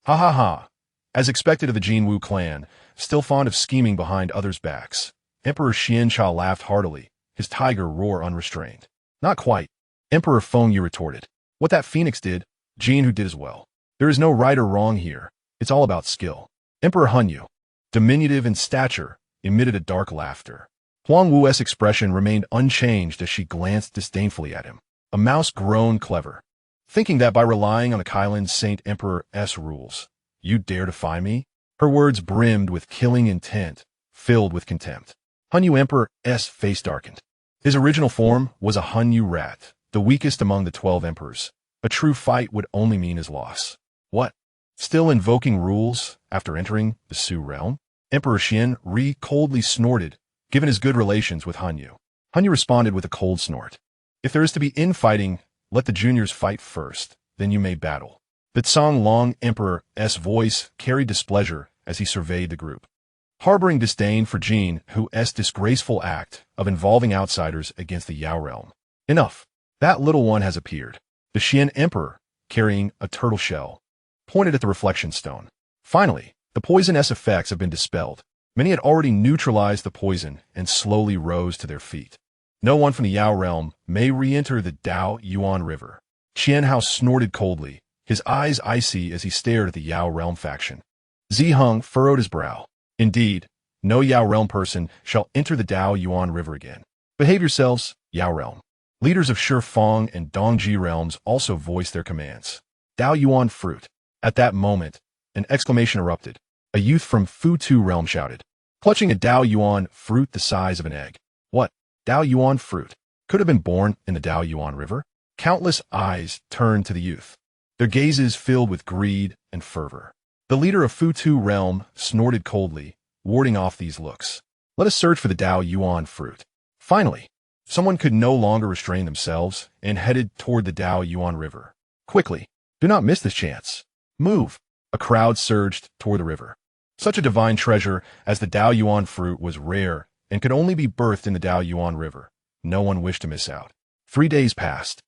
Ha ha ha. As expected of the Jin Wu clan, still fond of scheming behind others' backs, Emperor Xiancha laughed heartily, his tiger roar unrestrained. Not quite, Emperor Feng Yu retorted. What that phoenix did, Jin Hu did as well. There is no right or wrong here, it's all about skill. Emperor Han Yu, diminutive in stature, emitted a dark laughter. Huang Wu's expression remained unchanged as she glanced disdainfully at him. A mouse groaned clever, thinking that by relying on the Kailan Saint Emperor's rules, you'd dare defy me? Her words brimmed with killing intent, filled with contempt. Han Yu Emperor's face darkened. His original form was a Han Yu rat, the weakest among the 12 emperors. A true fight would only mean his loss. What? Still invoking rules after entering the Su realm? Emperor Xianri coldly snorted, given his good relations with Han Yu. Han Yu responded with a cold snort. If there is to be infighting, let the juniors fight first, then you may battle. The Tsang Long Emperor's voice carried displeasure as he surveyed the group. Harboring disdain for Jin Hu's disgraceful act of involving outsiders against the Yao realm. Enough. That little one has appeared. The Xian Emperor, carrying a turtle shell, pointed at the reflection stone. Finally, the poisonous effects have been dispelled. Many had already neutralized the poison and slowly rose to their feet. No one from the Yao realm may re-enter the Dao Yuan River. Xian Hao snorted coldly, his eyes icy as he stared at the Yao realm faction. Ziheng furrowed his brow. Indeed, no Yao realm person shall enter the Dao Yuan River again. Behave yourselves, Yao realm. Leaders of Shifeng and Dongji realms also voiced their commands. Dao Yuan fruit. At that moment, an exclamation erupted. A youth from Futu realm shouted, clutching a Dao Yuan fruit the size of an egg. What? Dao Yuan fruit? Could have been born in the Dao Yuan River? Countless eyes turned to the youth, their gazes filled with greed and fervor. The leader of Futu realm snorted coldly, warding off these looks. Let us search for the Dao Yuan fruit. Finally, someone could no longer restrain themselves and headed toward the Dao Yuan River. Quickly, do not miss this chance. Move. A crowd surged toward the river. Such a divine treasure as the Dao Yuan fruit was rare and could only be birthed in the Dao Yuan River. No one wished to miss out. 3 days passed.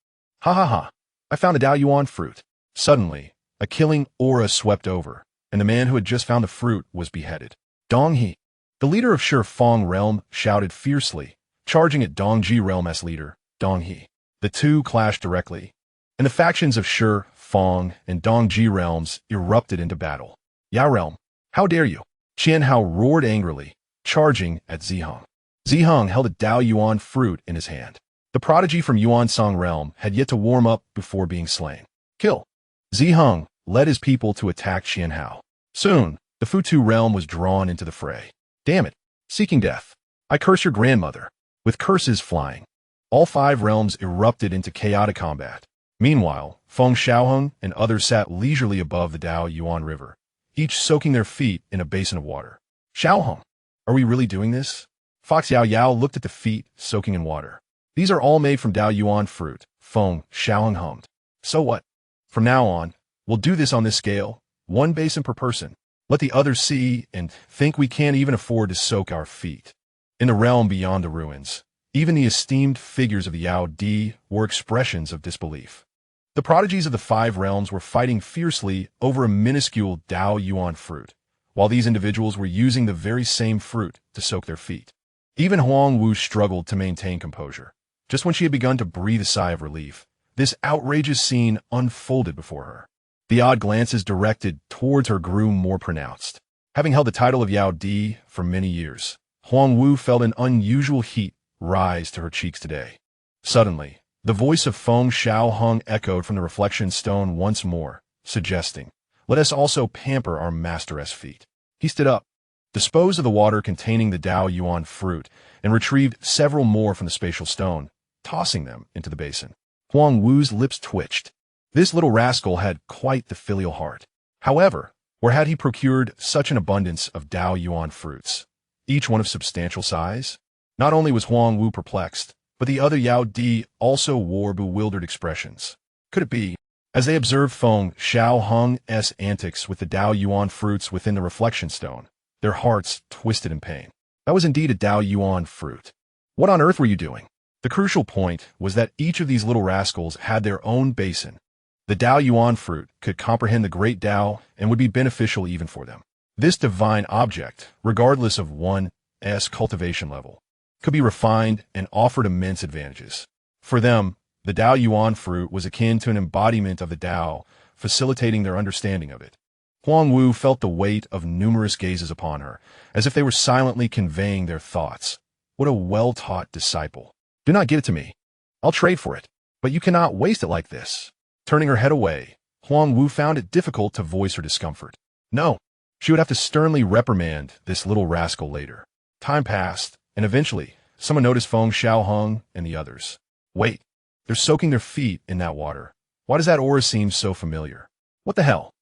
Ha ha ha. I found a Dao Yuan fruit. Suddenly, a killing aura swept over, and the man who had just found the fruit was beheaded. Dong He, the leader of Shifeng realm, shouted fiercely, charging at Dongji realm's leader, Dong He. The two clashed directly, and the factions of Shifeng and Dongji realms erupted into battle. Yao realm, how dare you? Qian Hao roared angrily, charging at Ziheng. Ziheng held a Dao Yuan fruit in his hand. The prodigy from Yuansong realm had yet to warm up before being slain. Kill. Ziheng led his people to attack Qian Hao. Soon, the Futu realm was drawn into the fray. Damn it, seeking death. I curse your grandmother. With curses flying, all 5 realms erupted into chaotic combat. Meanwhile, Feng Xiaohang and others sat leisurely above the Dao Yuan River, each soaking their feet in a basin of water. Xiaohang, are we really doing this? Fox Yao Yao looked at the feet soaking in water. These are all made from Dao Yuan fruit, Feng Xiaohang hummed. So what? From now on, we'll do this on this scale, one basin per person. Let the others see and think we can't even afford to soak our feet. In the realm beyond the ruins, even the esteemed figures of the Yao Di were expressions of disbelief. The prodigies of the 5 realms were fighting fiercely over a minuscule Dao Yuan fruit, while these individuals were using the very same fruit to soak their feet. Even Huang Wu struggled to maintain composure. Just when she had begun to breathe a sigh of relief, this outrageous scene unfolded before her. The odd glances directed towards her grew more pronounced. Having held the title of Yao Di for many years, Huang Wu felt an unusual heat rise to her cheeks today. Suddenly, the voice of Feng Xiaohang echoed from the reflection stone once more, suggesting, "Let us also pamper our masteress feet." He stood up, disposed of the water containing the Dao Yuan fruit, and retrieved several more from the spatial stone, tossing them into the basin. Huang Wu's lips twitched. This little rascal had quite the filial heart. However, where had he procured such an abundance of Dao Yuan fruits, each one of substantial size? Not only was Huang Wu perplexed, but the other Yao Di also wore bewildered expressions. Could it be? As they observed Feng Xiaohang's antics with the Dao Yuan fruits within the reflection stone, their hearts twisted in pain. That was indeed a Dao Yuan fruit. What on earth were you doing? The crucial point was that each of these little rascals had their own basin. The Dao Yuan fruit could comprehend the great Dao and would be beneficial even for them. This divine object, regardless of one's cultivation level, could be refined and offered immense advantages. For them, the Dao Yuan fruit was akin to an embodiment of the Dao, facilitating their understanding of it. Huang Wu felt the weight of numerous gazes upon her, as if they were silently conveying their thoughts. What a well-taught disciple. Do not give it to me. I'll trade for it, but you cannot waste it like this. Turning her head away, Huang Wu found it difficult to voice her discomfort. No, she would have to sternly reprimand this little rascal later. Time passed, and eventually, someone noticed Feng Xiaohang and the others. Wait, they're soaking their feet in that water. Why does that aura seem so familiar? What the hell?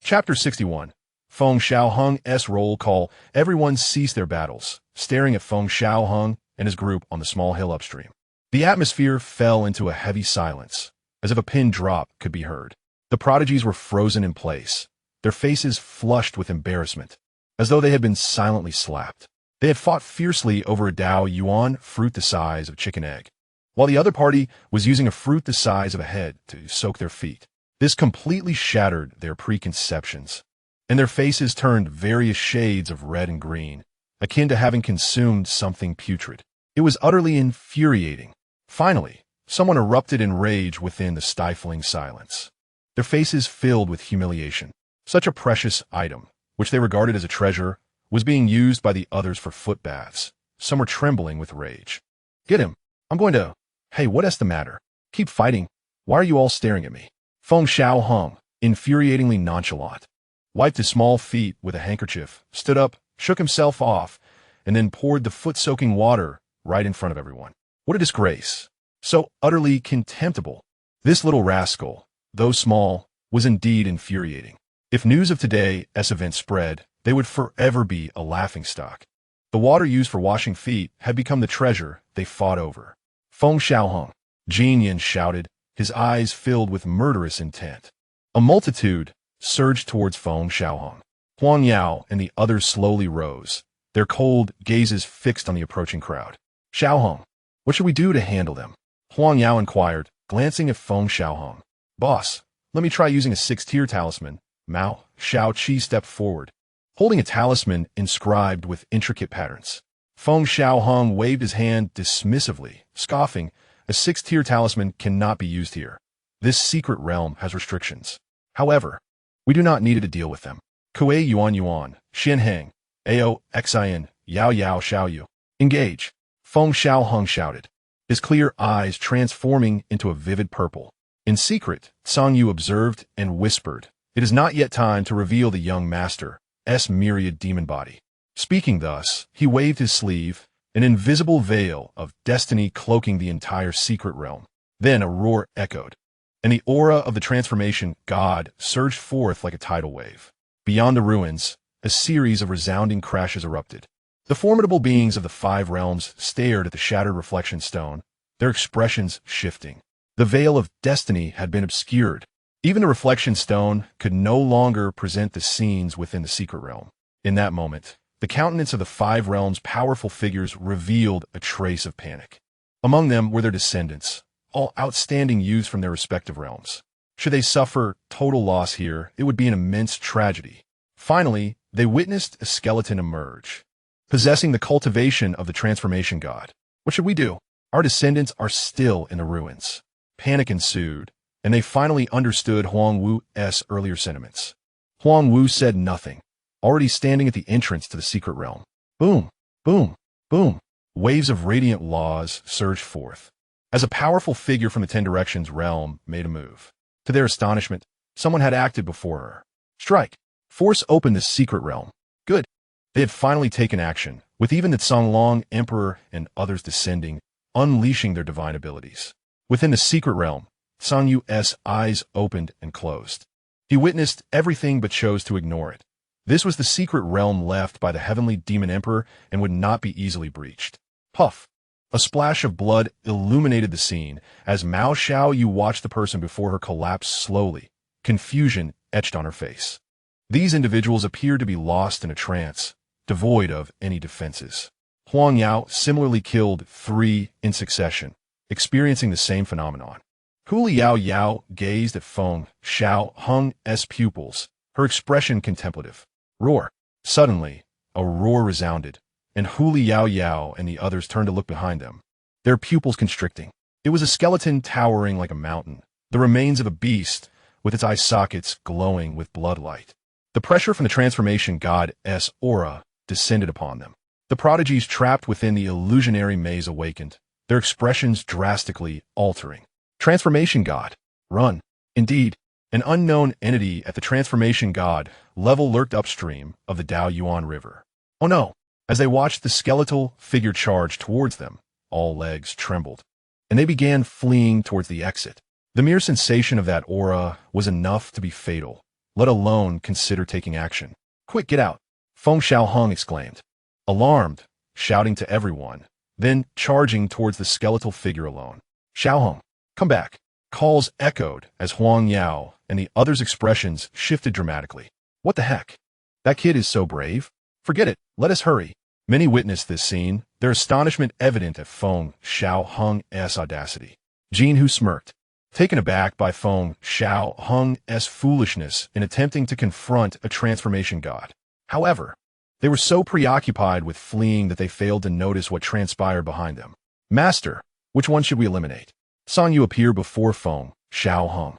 Chapter 61. Feng Xiaohang's roll call. Everyone ceased their battles, staring at Feng Xiaohang and his group on the small hill upstream. The atmosphere fell into a heavy silence, as if a pin drop could be heard. The prodigies were frozen in place, their faces flushed with embarrassment, as though they had been silently slapped. They had fought fiercely over a Dao Yuan fruit the size of a chicken egg, while the other party was using a fruit the size of a head to soak their feet. This completely shattered their preconceptions, and their faces turned various shades of red and green, akin to having consumed something putrid. It was utterly infuriating. Finally, someone erupted in rage within the stifling silence. Their faces filled with humiliation. Such a precious item, which they regarded as a treasure, was being used by the others for foot baths. Some were trembling with rage. Get him. I'm going to... Hey, what's the matter? Keep fighting. Why are you all staring at me? Feng Xiaohang, infuriatingly nonchalant, wiped his small feet with a handkerchief, stood up, shook himself off, and then poured the foot-soaking water right in front of everyone. What a disgrace. So utterly contemptible. This little rascal, though small, was indeed infuriating. If news of today's event spread, they would forever be a laughingstock. The water used for washing feet had become the treasure they fought over. Feng Xiaohang, Jin Yin shouted, his eyes filled with murderous intent. A multitude surged towards Feng Xiaohang. Huang Yao and the others slowly rose, their cold gazes fixed on the approaching crowd. Xiaohang, what should we do to handle them? Huang Yao inquired, glancing at Feng Xiaohang. Boss, let me try using a 6-tier talisman. Mao Xiaoqi stepped forward, holding a talisman inscribed with intricate patterns. Feng Xiaohang waved his hand dismissively, scoffing, a 6-tier talisman cannot be used here. This secret realm has restrictions. However, we do not need to deal with them. Kuei Yuan Yuan, Xin Heng, Ao Xin, Yao Yao Xiaoyu. Engage. Feng Xiaohang shouted, his clear eyes transforming into a vivid purple. In secret, Song Yu observed and whispered, it is not yet time to reveal the young master's myriad demon body. Speaking thus, he waved his sleeve, an invisible veil of destiny cloaking the entire secret realm. Then a roar echoed. and the aura of the transformation god surged forth like a tidal wave. Beyond the ruins, a series of resounding crashes erupted. The formidable beings of the five realms stared at the shattered reflection stone, their expressions shifting. The veil of destiny had been obscured. Even the reflection stone could no longer present the scenes within the secret realm. In that moment, the countenance of the five realms' powerful figures revealed a trace of panic. Among them were their descendants, all outstanding youths from their respective realms. Should they suffer total loss here, it would be an immense tragedy. Finally, they witnessed a skeleton emerge, possessing the cultivation of the transformation god. What should we do? Our descendants are still in the ruins. Panic ensued, and they finally understood Huang Wu's earlier sentiments. Huang Wu said nothing, already standing at the entrance to the secret realm. Boom, boom, boom. Waves of radiant laws surged forth, as a powerful figure from the Ten Directions realm made a move. To their astonishment, someone had acted before her. Strike! Force open the secret realm. Good. They had finally taken action, with even the Songlong Emperor and others descending, unleashing their divine abilities. Within the secret realm, Sang Yu's eyes opened and closed. He witnessed everything but chose to ignore it. This was the secret realm left by the heavenly demon emperor and would not be easily breached. Puff! A splash of blood illuminated the scene as Mao Xiaoyu watched the person before her collapse slowly, confusion etched on her face. These individuals appeared to be lost in a trance, devoid of any defenses. Huang Yao similarly killed 3 in succession, experiencing the same phenomenon. Hu Liao Yao gazed at Feng Xiaohang's pupils, her expression contemplative. Roar! Suddenly, a roar resounded, and Hu Liao Yao and the others turned to look behind them, their pupils constricting. It was a skeleton towering like a mountain, the remains of a beast, with its eye sockets glowing with bloodlight. The pressure from the transformation god's aura descended upon them. The prodigies trapped within the illusionary maze awakened, their expressions drastically altering. Transformation god. Run. Indeed, an unknown entity at the transformation god level lurked upstream of the Daoyuan River. Oh no! As they watched the skeletal figure charge towards them, all legs trembled, and they began fleeing towards the exit. The mere sensation of that aura was enough to be fatal, let alone consider taking action. Quick, get out! Feng Xiaohang exclaimed, alarmed, shouting to everyone, then charging towards the skeletal figure alone. Xiaohang, come back! Calls echoed as Huang Yao and the others' expressions shifted dramatically. What the heck? That kid is so brave. Forget it, let us hurry. Many witnessed this scene, their astonishment evident at Feng Xiaohang's audacity. Jinhu smirked, taken aback by Feng Xiaohang's foolishness in attempting to confront a transformation god. However, they were so preoccupied with fleeing that they failed to notice what transpired behind them. Master, which one should we eliminate? Sang Yu appeared before Feng Xiaohang,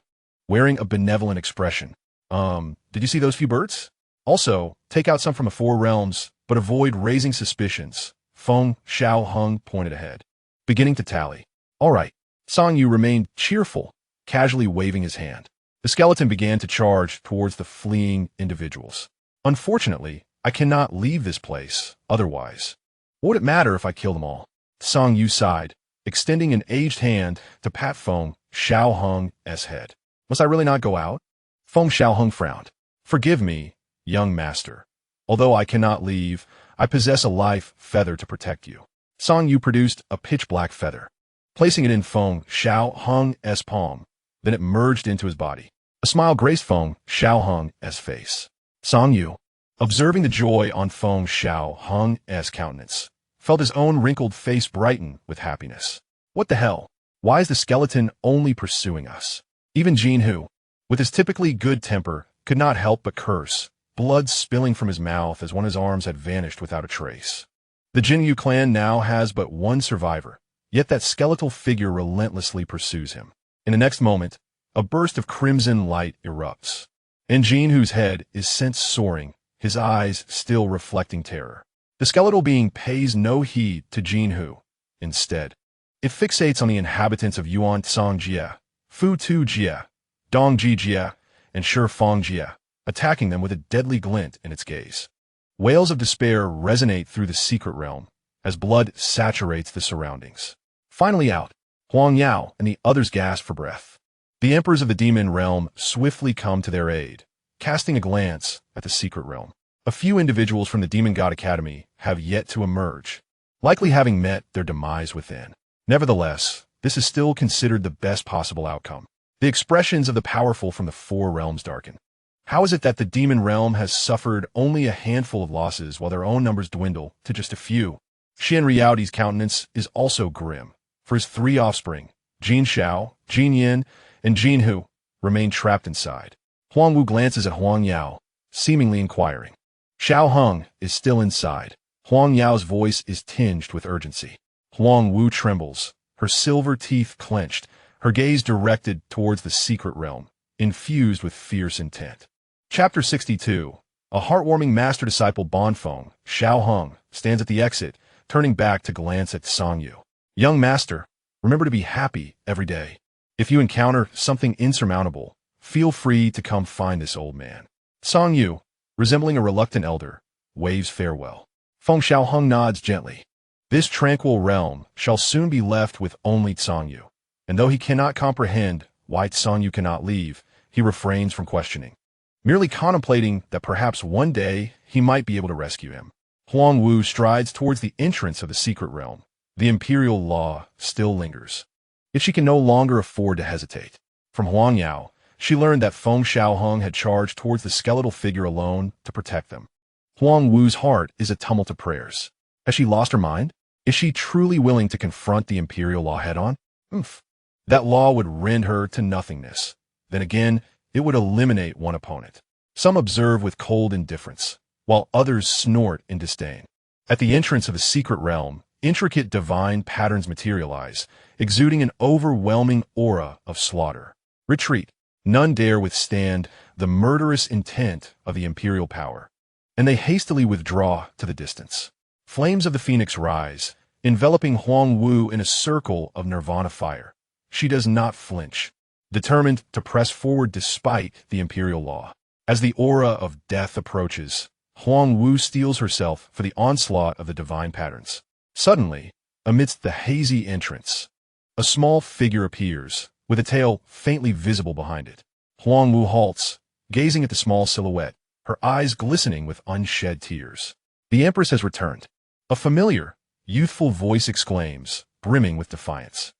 wearing a benevolent expression. Did you see those few birds? Also, take out some from the 4 realms, but avoid raising suspicions. Feng Xiaohang pointed ahead, beginning to tally. All right. Sang Yu remained cheerful, casually waving his hand. The skeleton began to charge towards the fleeing individuals. Unfortunately, I cannot leave this place, otherwise. What would it matter if I kill them all? Sang Yu sighed, extending an aged hand to pat Feng Xiaohang's head. Must I really not go out? Feng Xiaohang frowned. Forgive me, young master. Although I cannot leave, I possess a life feather to protect you. Sang Yu produced a pitch-black feather, placing it in Feng Xiaohang's palm. Then it merged into his body. A smile graced Feng Xiaohang's face. Sang Yu, observing the joy on Feng Xiaohang's countenance, felt his own wrinkled face brighten with happiness. What the hell? Why is the skeleton only pursuing us? Even Jinhu, with his typically good temper, could not help but curse, blood spilling from his mouth as one of his arms had vanished without a trace. The Jinyu clan now has but one survivor, yet that skeletal figure relentlessly pursues him. In the next moment, a burst of crimson light erupts, and Jinhu's head is sent soaring, his eyes still reflecting terror. The skeletal being pays no heed to Jinhu. Instead, it fixates on the inhabitants of Yuan Tsang Jia, Fu Tu Jia, Dong Ji Jia, and Shifang Jia, attacking them with a deadly glint in its gaze. Wails of despair resonate through the secret realm as blood saturates the surroundings. Finally out, Huang Yao and the others gasp for breath. The emperors of the demon realm swiftly come to their aid, casting a glance at the secret realm. A few individuals from the Demon God Academy have yet to emerge, likely having met their demise within. Nevertheless, this is still considered the best possible outcome. The expressions of the powerful from the four realms darken. How is it that the demon realm has suffered only a handful of losses while their own numbers dwindle to just a few? Xian Riaoti's countenance is also grim, for his three offspring, Jin Xiao, Jin Yin, and Jin Hu, remain trapped inside. Huang Wu glances at Huang Yao, seemingly inquiring. Xiaohang is still inside. Huang Yao's voice is tinged with urgency. Huang Wu trembles, her silver teeth clenched, her gaze directed towards the secret realm, infused with fierce intent. Chapter 62. A heartwarming master-disciple bond. Feng Xiaohang stands at the exit, turning back to glance at Song Yu. Young master, remember to be happy every day. If you encounter something insurmountable, feel free to come find this old man. Song Yu, resembling a reluctant elder, waves farewell. Feng Xiaohang nods gently. This tranquil realm shall soon be left with only Song Yu, and though he cannot comprehend why Song Yu cannot leave, he refrains from questioning, merely contemplating that perhaps one day he might be able to rescue him. Huang Wu strides towards the entrance of the secret realm. The imperial law still lingers. Yet she can no longer afford to hesitate. From Huang Yao, she learned that Feng Xiaohang had charged towards the skeletal figure alone to protect them. Huang Wu's heart is a tumult of prayers. Has she lost her mind? Is she truly willing to confront the imperial law head-on? That law would rend her to nothingness. Then again, it would eliminate one opponent. Some observe with cold indifference, while others snort in disdain. At the entrance of the secret realm, intricate divine patterns materialize, exuding an overwhelming aura of slaughter. Retreat. None dare withstand the murderous intent of the imperial power, and they hastily withdraw to the distance. Flames of the phoenix rise, enveloping Huang Wu in a circle of nirvana fire. She does not flinch, determined to press forward despite the imperial law. As the aura of death approaches, Huang Wu steels herself for the onslaught of the divine patterns. Suddenly, amidst the hazy entrance, a small figure appears, with a tail faintly visible behind it. Huang Wu halts, gazing at the small silhouette, her eyes glistening with unshed tears. The Empress has returned. A familiar, youthful voice exclaims, brimming with defiance.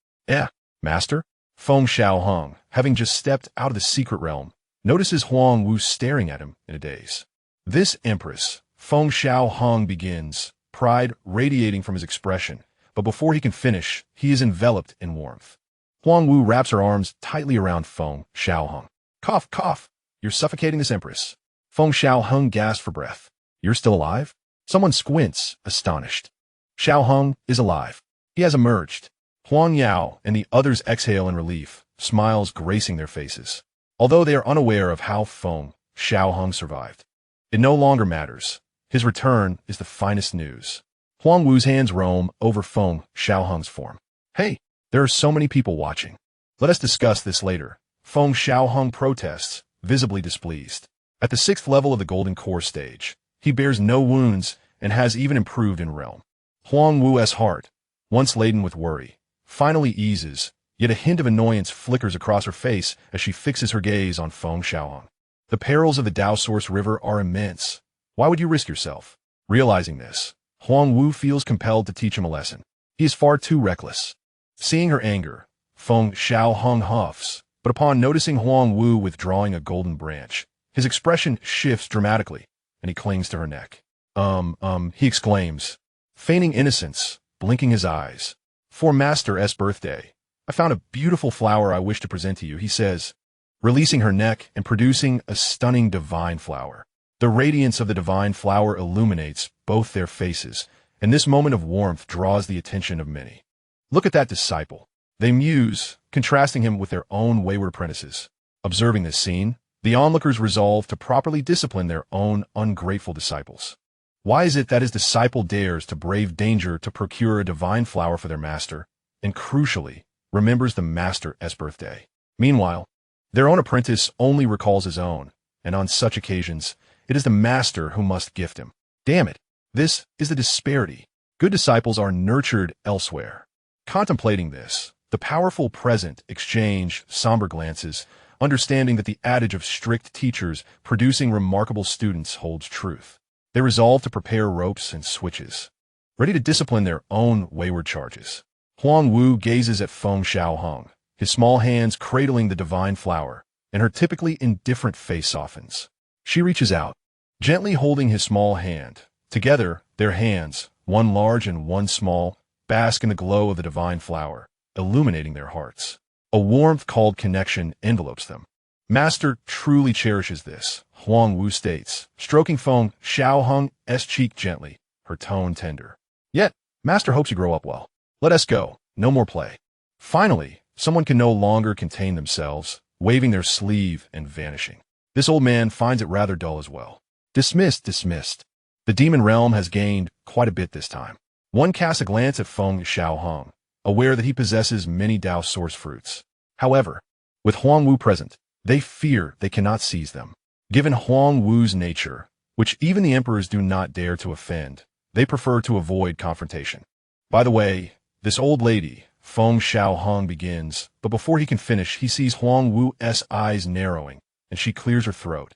Master? Feng Xiaohang, having just stepped out of the secret realm, notices Huang Wu staring at him in a daze. This Empress, Feng Xiaohang begins, pride radiating from his expression, but before he can finish, he is enveloped in warmth. Huang Wu wraps her arms tightly around Feng Xiaohang. Cough, cough, you're suffocating this Empress. Feng Xiaohang gasps for breath. You're still alive? Someone squints, astonished. Xiaohang is alive. He has emerged. Huang Yao and the others exhale in relief, smiles gracing their faces. Although they are unaware of how Feng Xiaohang survived, it no longer matters. His return is the finest news. Huang Wu's hands roam over Feng Xiaohang's form. Hey, there are so many people watching. Let us discuss this later. Feng Xiaohang protests, visibly displeased. At the 6th level of the Golden Core stage, he bears no wounds and has even improved in realm. Huang Wu's heart, once laden with worry, finally eases, yet a hint of annoyance flickers across her face as she fixes her gaze on Feng Xiaohang. The perils of the Dao Source River are immense. Why would you risk yourself? Realizing this, Huang Wu feels compelled to teach him a lesson. He is far too reckless. Seeing her anger, Feng Xiaohang huffs, but upon noticing Huang Wu withdrawing a golden branch, his expression shifts dramatically, and he clings to her neck. He exclaims, feigning innocence, blinking his eyes. For Master S' birthday, I found a beautiful flower I wish to present to you, he says, releasing her neck and producing a stunning divine flower. The radiance of the divine flower illuminates both their faces, and this moment of warmth draws the attention of many. Look at that disciple. They muse, contrasting him with their own wayward apprentices. Observing this scene, the onlookers resolve to properly discipline their own ungrateful disciples. Why is it that his disciple dares to brave danger to procure a divine flower for their master, and crucially, remembers the master's birthday? Meanwhile, their own apprentice only recalls his own, and on such occasions, it is the master who must gift him. Damn it, this is the disparity. Good disciples are nurtured elsewhere. Contemplating this, The powerful present exchange somber glances, understanding that the adage of strict teachers producing remarkable students holds truth. They resolve to prepare ropes and switches, ready to discipline their own wayward charges. Huang Wu gazes at Feng Xiaohang, his small hands cradling the divine flower, and her typically indifferent face softens. She reaches out, gently holding his small hand. Together, their hands, one large and one small, bask in the glow of the divine flower, illuminating their hearts. A warmth called connection envelopes them. Master truly cherishes this, Huang Wu states, stroking Feng Xiaohang's cheek gently, her tone tender. Yet, Master hopes you grow up well. Let us go. No more play. Finally, someone can no longer contain themselves, waving their sleeve and vanishing. This old man finds it rather dull as well. Dismissed, dismissed. The demon realm has gained quite a bit this time. One casts a glance at Feng Xiaohang, aware that he possesses many Dao source fruits. However, with Huang Wu present, they fear they cannot seize them. Given Huang Wu's nature, which even the emperors do not dare to offend, they prefer to avoid confrontation. By the way, this old lady, Feng Xiaohang begins, but before he can finish, he sees Huang Wu's eyes narrowing, and she clears her throat,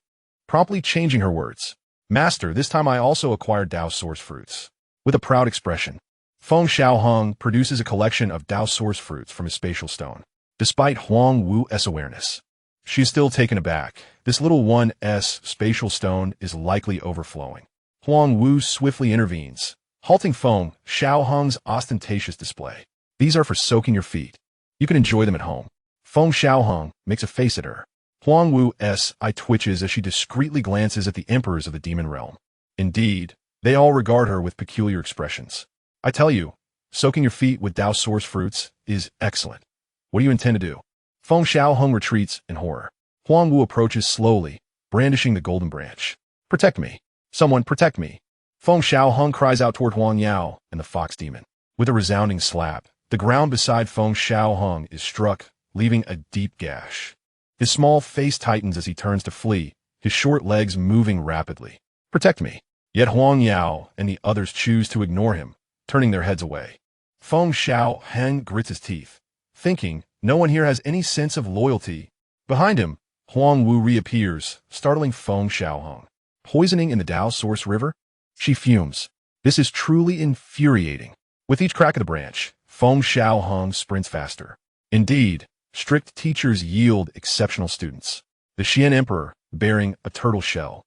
promptly changing her words. Master, this time I also acquired Dao source fruits. With a proud expression, Feng Xiaohang produces a collection of Dao source fruits from his spatial stone. Despite Huang Wu's awareness, she is still taken aback. This little 1's spatial stone is likely overflowing. Huang Wu swiftly intervenes, halting Feng Xiaohang's ostentatious display. These are for soaking your feet. You can enjoy them at home. Feng Xiaohang makes a face at her. Huang Wu's eye twitches as she discreetly glances at the emperors of the demon realm. Indeed, they all regard her with peculiar expressions. I tell you, soaking your feet with Dao source fruits is excellent. What do you intend to do? Feng Xiaohang retreats in horror. Huang Wu approaches slowly, brandishing the golden branch. Protect me. Someone protect me. Feng Xiaohang cries out toward Huang Yao and the fox demon. With a resounding slap, the ground beside Feng Xiaohang is struck, leaving a deep gash. His small face tightens as he turns to flee, his short legs moving rapidly. Protect me. Yet Huang Yao and the others choose to ignore him, turning their heads away. Feng Xiaohang grits his teeth, thinking no one here has any sense of loyalty. Behind him, Huang Wu reappears, startling Feng Xiaohang. Poisoning in the Dao source river? She fumes. This is truly infuriating. With each crack of the branch, Feng Xiaohang sprints faster. Indeed, strict teachers yield exceptional students. The Xian Emperor, bearing a turtle shell,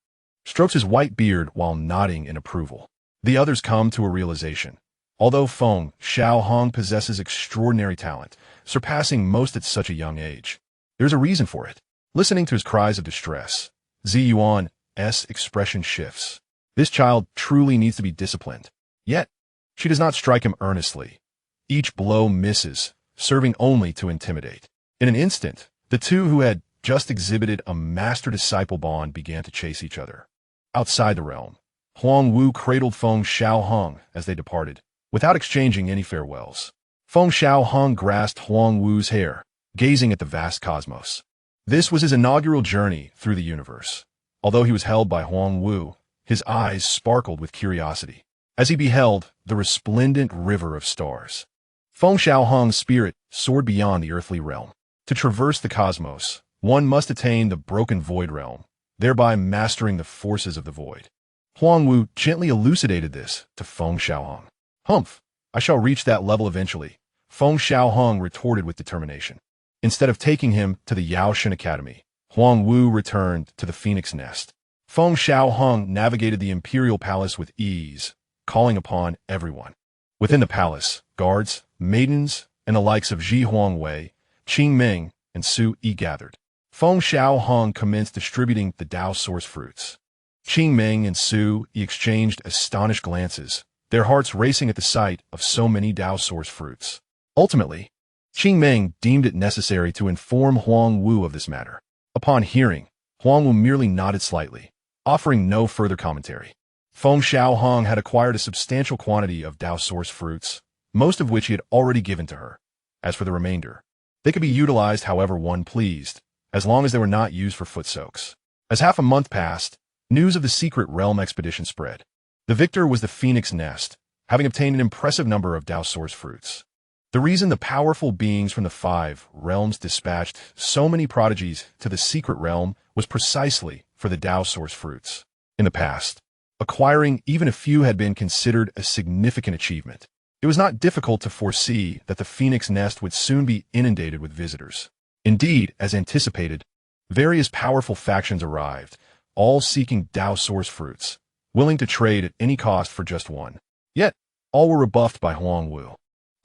strokes his white beard while nodding in approval. The others come to a realization. Although Feng Xiaohang possesses extraordinary talent, surpassing most at such a young age, there's a reason for it. Listening to his cries of distress, Ziyuan's expression shifts. This child truly needs to be disciplined. Yet, she does not strike him earnestly. Each blow misses, serving only to intimidate. In an instant, the two who had just exhibited a master-disciple bond began to chase each other. Outside the realm, Huang Wu cradled Feng Xiaohang as they departed, without exchanging any farewells. Feng Xiaohang grasped Huang Wu's hair, gazing at the vast cosmos. This was his inaugural journey through the universe. Although he was held by Huang Wu, his eyes sparkled with curiosity as he beheld the resplendent river of stars. Feng Xiaohang's spirit soared beyond the earthly realm. To traverse the cosmos, one must attain the broken void realm, thereby mastering the forces of the void. Huang Wu gently elucidated this to Feng Xiaohang. Humph, I shall reach that level eventually, Feng Xiaohang retorted with determination. Instead of taking him to the Yaoshan Academy, Huang Wu returned to the Phoenix Nest. Feng Xiaohang navigated the imperial palace with ease, calling upon everyone. Within the palace, guards, maidens, and the likes of Ji Huangwei, Qing Ming, and Su Yi gathered. Feng Xiaohang commenced distributing the Dao source fruits. Qing Ming and Su Yi exchanged astonished glances, their hearts racing at the sight of so many Dao source fruits. Ultimately, Qing Ming deemed it necessary to inform Huang Wu of this matter. Upon hearing, Huang Wu merely nodded slightly, offering no further commentary. Feng Xiaohang had acquired a substantial quantity of Dao source fruits, most of which he had already given to her. As for the remainder, they could be utilized however one pleased, as long as they were not used for foot soaks. As half a month passed, news of the secret realm expedition spread. The victor was the Phoenix Nest, having obtained an impressive number of Dao source fruits. The reason the powerful beings from the five realms dispatched so many prodigies to the secret realm was precisely for the Tao source fruits. In the past, acquiring even a few had been considered a significant achievement. It was not difficult to foresee that the phoenix nest would soon be inundated with visitors. Indeed, as anticipated, various powerful factions arrived, all seeking Tao source fruits, willing to trade at any cost for just one. Yet, all were rebuffed by Huang Wu.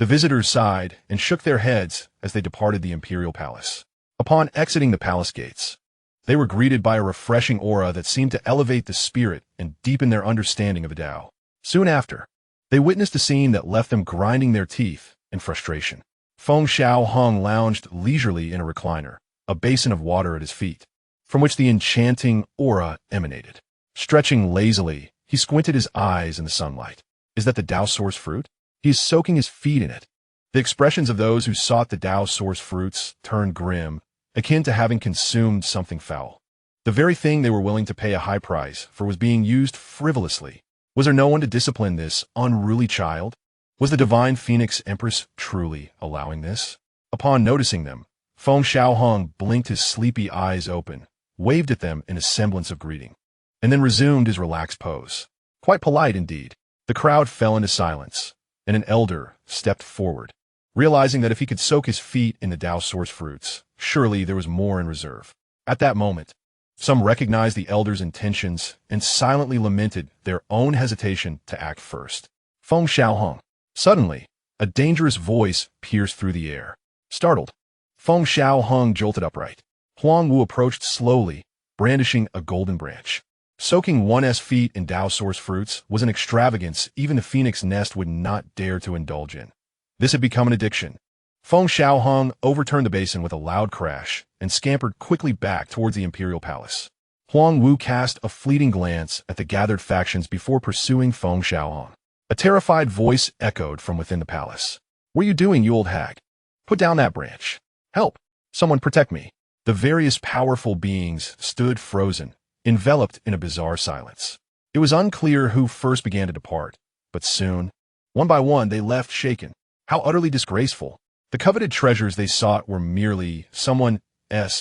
The visitors sighed and shook their heads as they departed the imperial palace. Upon exiting the palace gates, they were greeted by a refreshing aura that seemed to elevate the spirit and deepen their understanding of the Tao. Soon after, they witnessed a scene that left them grinding their teeth in frustration. Feng Xiaohang lounged leisurely in a recliner, a basin of water at his feet, from which the enchanting aura emanated. Stretching lazily, he squinted his eyes in the sunlight. Is that the Tao source fruit? He is soaking his feet in it. The expressions of those who sought the Tao source fruits turned grim, akin to having consumed something foul. The very thing they were willing to pay a high price for was being used frivolously. Was there no one to discipline this unruly child? Was the divine phoenix Empress truly allowing this? Upon noticing them, Feng Xiaohang blinked his sleepy eyes open, waved at them in a semblance of greeting, and then resumed his relaxed pose. Quite polite indeed. The crowd fell into silence, and an elder stepped forward, realizing that if he could soak his feet in the Tao source fruits, surely there was more in reserve. At that moment, some recognized the elder's intentions and silently lamented their own hesitation to act first. Feng Xiaohang. Suddenly, a dangerous voice pierced through the air. Startled, Feng Xiaohang jolted upright. Huang Wu approached slowly, brandishing a golden branch. Soaking one's feet in Tao source fruits was an extravagance even the phoenix nest would not dare to indulge in. This had become an addiction. Feng Xiaohang overturned the basin with a loud crash and scampered quickly back towards the imperial palace. Huang Wu cast a fleeting glance at the gathered factions before pursuing Feng Xiaohang. A terrified voice echoed from within the palace. What are you doing, you old hag? Put down that branch. Help! Someone protect me. The various powerful beings stood frozen, enveloped in a bizarre silence. It was unclear who first began to depart, but soon, one by one, they left shaken. How utterly disgraceful. The coveted treasures they sought were merely someone's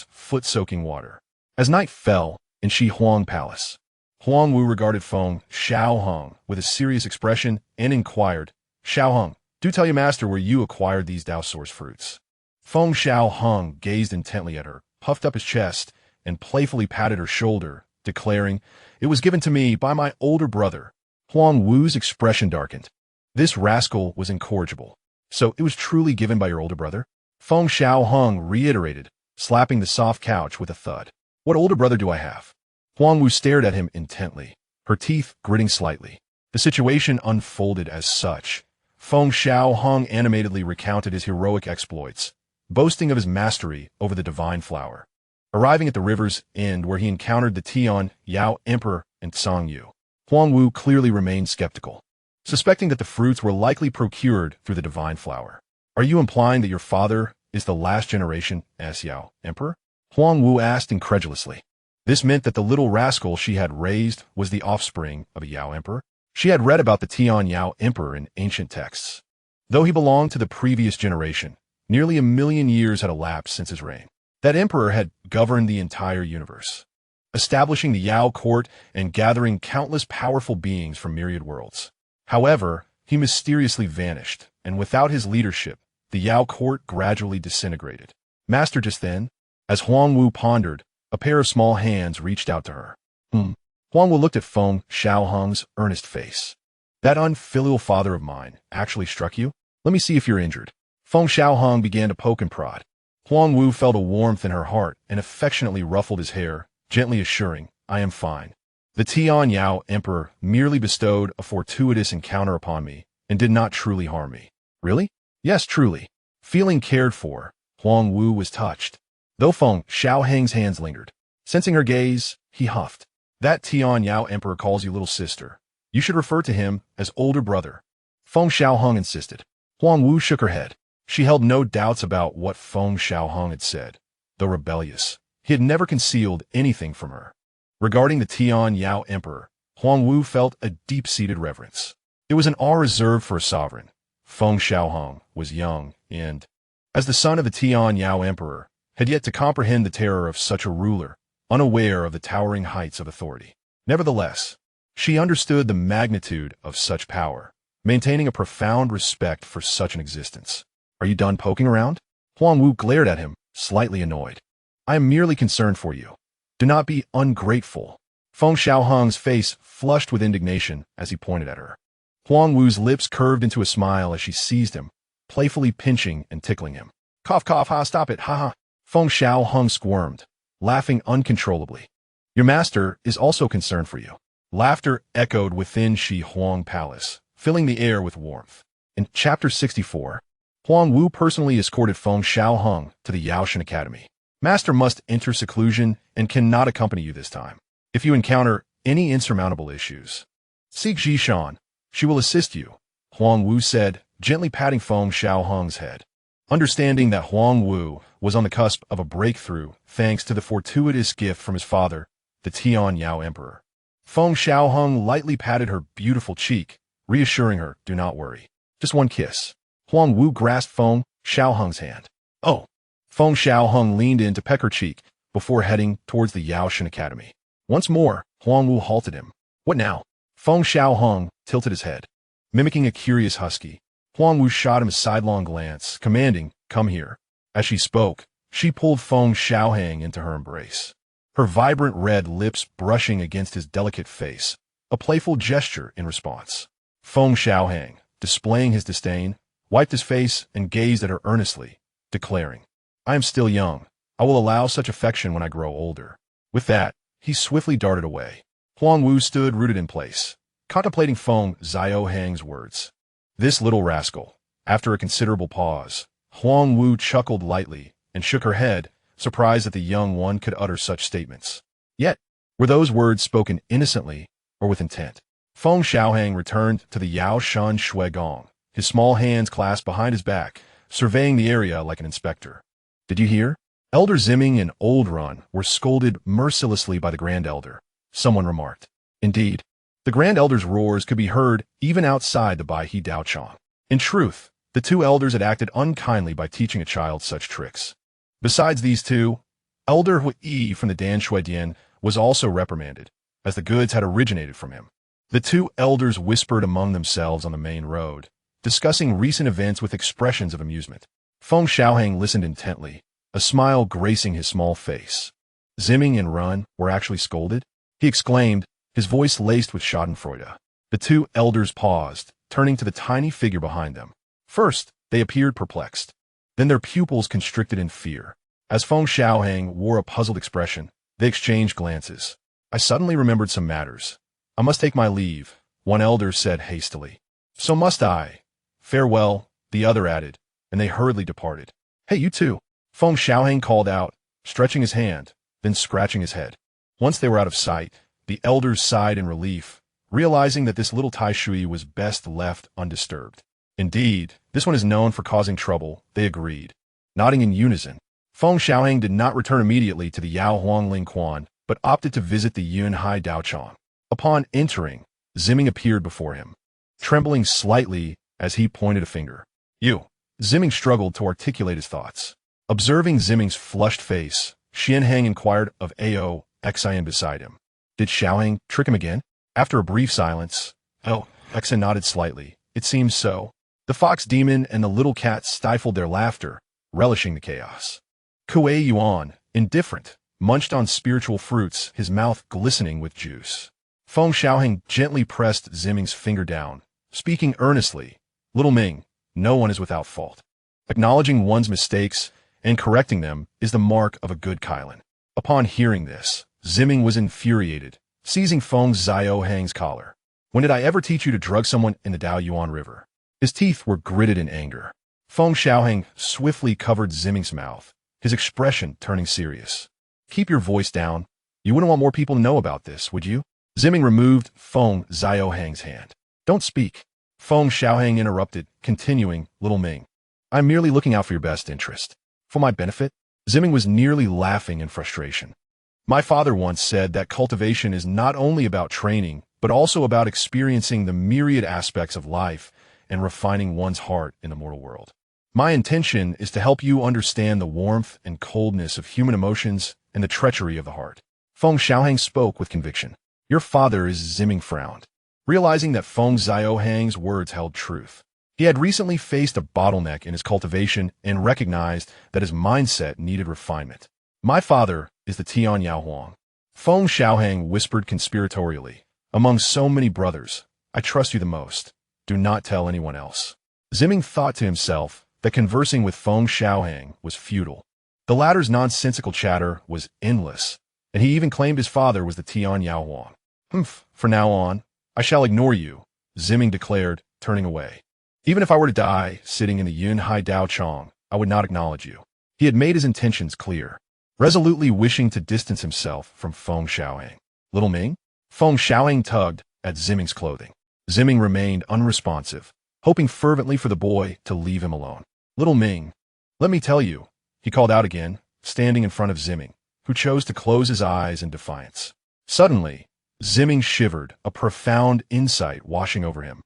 foot-soaking water. As night fell in Shi Huang Palace, Huang Wu regarded Feng Xiaohang with a serious expression and inquired, Xiaohang, do tell your master where you acquired these Tao source fruits. Feng Xiaohang gazed intently at her, puffed up his chest, and playfully patted her shoulder, declaring, It was given to me by my older brother. Huang Wu's expression darkened. This rascal was incorrigible. So it was truly given by your older brother? Feng Xiaohang reiterated, slapping the soft couch with a thud. What older brother do I have? Huang Wu stared at him intently, her teeth gritting slightly. The situation unfolded as such. Feng Xiaohang animatedly recounted his heroic exploits, boasting of his mastery over the divine flower. Arriving at the river's end where he encountered the Tian Yao Emperor and Tsang Yu, Huang Wu clearly remained skeptical, suspecting that the fruits were likely procured through the divine flower. Are you implying that your father is the last generation Yao Emperor? Huang Wu asked incredulously. This meant that the little rascal she had raised was the offspring of a Yao Emperor. She had read about the Tian Yao Emperor in ancient texts. Though he belonged to the previous generation, nearly 1,000,000 years had elapsed since his reign. That emperor had governed the entire universe, establishing the Yao court and gathering countless powerful beings from myriad worlds. However, he mysteriously vanished, and without his leadership, the Yao court gradually disintegrated. Master, just then, as Huang Wu pondered, a pair of small hands reached out to her. Huang Wu looked at Feng Xiaohang's earnest face. That unfilial father of mine actually struck you? Let me see if you're injured. Feng Xiaohang began to poke and prod. Huang Wu felt a warmth in her heart and affectionately ruffled his hair, gently assuring, I am fine. The Tian Yao Emperor merely bestowed a fortuitous encounter upon me and did not truly harm me. Really? Yes, truly. Feeling cared for, Huang Wu was touched. Though Feng Xiaohang's hands lingered, sensing her gaze, he huffed. That Tian Yao Emperor calls you little sister. You should refer to him as older brother. Feng Xiaohang insisted. Huang Wu shook her head. She held no doubts about what Feng Xiaohang had said. Though rebellious, he had never concealed anything from her. Regarding the Tian Yao Emperor, Huang Wu felt a deep-seated reverence. It was an awe reserved for a sovereign, Feng Xiaohang, was young and, as the son of the Tian Yao Emperor, had yet to comprehend the terror of such a ruler, unaware of the towering heights of authority. Nevertheless, she understood the magnitude of such power, maintaining a profound respect for such an existence. Are you done poking around? Huang Wu glared at him, slightly annoyed. I am merely concerned for you. Do not be ungrateful. Feng Xiaohang's face flushed with indignation as he pointed at her. Huang Wu's lips curved into a smile as she seized him, playfully pinching and tickling him. Cough, cough, ha, stop it, ha ha. Feng Xiaohang squirmed, laughing uncontrollably. Your master is also concerned for you. Laughter echoed within Shi Huang Palace, filling the air with warmth. In Chapter 64, Huang Wu personally escorted Feng Xiaohang to the Yaoshan Academy. Master must enter seclusion and cannot accompany you this time. If you encounter any insurmountable issues, seek Zhishan. She will assist you, Huang Wu said, gently patting Feng Xiaohang's head. Understanding that Huang Wu was on the cusp of a breakthrough thanks to the fortuitous gift from his father, the Tian Yao Emperor, Feng Xiaohang lightly patted her beautiful cheek, reassuring her, do not worry. Just one kiss. Huang Wu grasped Feng Xiaohang's hand. Oh. Feng Xiaohang leaned in to peck her cheek before heading towards the Yaoshan Academy. Once more, Huang Wu halted him. What now? Feng Xiaohang tilted his head. Mimicking a curious husky, Huang Wu shot him a sidelong glance, commanding, come here. As she spoke, she pulled Feng Xiaohang into her embrace, her vibrant red lips brushing against his delicate face, a playful gesture in response. Feng Xiaohang, displaying his disdain, wiped his face and gazed at her earnestly, declaring, I am still young. I will allow such affection when I grow older. With that, he swiftly darted away. Huang Wu stood rooted in place, contemplating Feng Xiaohang's words. This little rascal. After a considerable pause, Huang Wu chuckled lightly and shook her head, surprised that the young one could utter such statements. Yet, were those words spoken innocently or with intent? Feng Xiaohang returned to the Yaoshan Shuigong, his small hands clasped behind his back, surveying the area like an inspector. Did you hear? Elder Zimming and Old Run were scolded mercilessly by the Grand Elder, someone remarked. Indeed, the Grand Elder's roars could be heard even outside the Baihe Daochang. In truth, the two elders had acted unkindly by teaching a child such tricks. Besides these two, Elder Hui from the Dan Shuidian was also reprimanded, as the goods had originated from him. The two elders whispered among themselves on the main road, discussing recent events with expressions of amusement. Feng Xiaohang listened intently, a smile gracing his small face. Zimming and Run were actually scolded? He exclaimed, his voice laced with schadenfreude. The two elders paused, turning to the tiny figure behind them. First, they appeared perplexed. Then their pupils constricted in fear. As Feng Xiaohang wore a puzzled expression, they exchanged glances. I suddenly remembered some matters. I must take my leave, one elder said hastily. So must I. Farewell, the other added, and they hurriedly departed. Hey, you two, Feng Xiaohang called out, stretching his hand, then scratching his head. Once they were out of sight, the elders sighed in relief, realizing that this little Tai Shui was best left undisturbed. Indeed, this one is known for causing trouble, they agreed. Nodding in unison, Feng Xiaohang did not return immediately to the Yao Huangling Quan, but opted to visit the Yunhai Daochang. Upon entering, Zimming appeared before him, trembling slightly as he pointed a finger. You. Zimming struggled to articulate his thoughts. Observing Zimming's flushed face, Xianhang inquired of Ao Xian beside him. Did Xiaohang trick him again? After a brief silence, Xian nodded slightly. It seems so. The fox demon and the little cat stifled their laughter, relishing the chaos. Kuei Yuan, indifferent, munched on spiritual fruits, his mouth glistening with juice. Feng Xiaohang gently pressed Zimming's finger down, speaking earnestly. Little Ming, no one is without fault. Acknowledging one's mistakes and correcting them is the mark of a good Kailan. Upon hearing this, Zimming was infuriated, seizing Feng Xiaohang's collar. When did I ever teach you to drug someone in the Daoyuan River? His teeth were gritted in anger. Feng Xiaohang swiftly covered Zimming's mouth, his expression turning serious. Keep your voice down. You wouldn't want more people to know about this, would you? Zimming removed Feng Xiaohang's hand. Don't speak. Feng Xiaohang interrupted, continuing, Little Ming. I'm merely looking out for your best interest. For my benefit? Zimming was nearly laughing in frustration. My father once said that cultivation is not only about training, but also about experiencing the myriad aspects of life and refining one's heart in the mortal world. My intention is to help you understand the warmth and coldness of human emotions and the treachery of the heart. Feng Xiaohang spoke with conviction. Your father is Ziming frowned, realizing that Feng Xiaohang's words held truth. He had recently faced a bottleneck in his cultivation and recognized that his mindset needed refinement. My father is the Tian Yaohuang. Feng Xiaohang whispered conspiratorially. Among so many brothers, I trust you the most. Do not tell anyone else. Ziming thought to himself that conversing with Feng Xiaohang was futile. The latter's nonsensical chatter was endless, and he even claimed his father was the Tian Yaohuang. For now on, I shall ignore you, Ziming declared, turning away. Even if I were to die sitting in the Yun Hai Dao Chong, I would not acknowledge you. He had made his intentions clear, resolutely wishing to distance himself from Feng Xiaohang. Little Ming? Feng Xiaohang tugged at Ziming's clothing. Ziming remained unresponsive, hoping fervently for the boy to leave him alone. Little Ming, let me tell you, he called out again, standing in front of Ziming, who chose to close his eyes in defiance. Suddenly, Ziming shivered, a profound insight washing over him,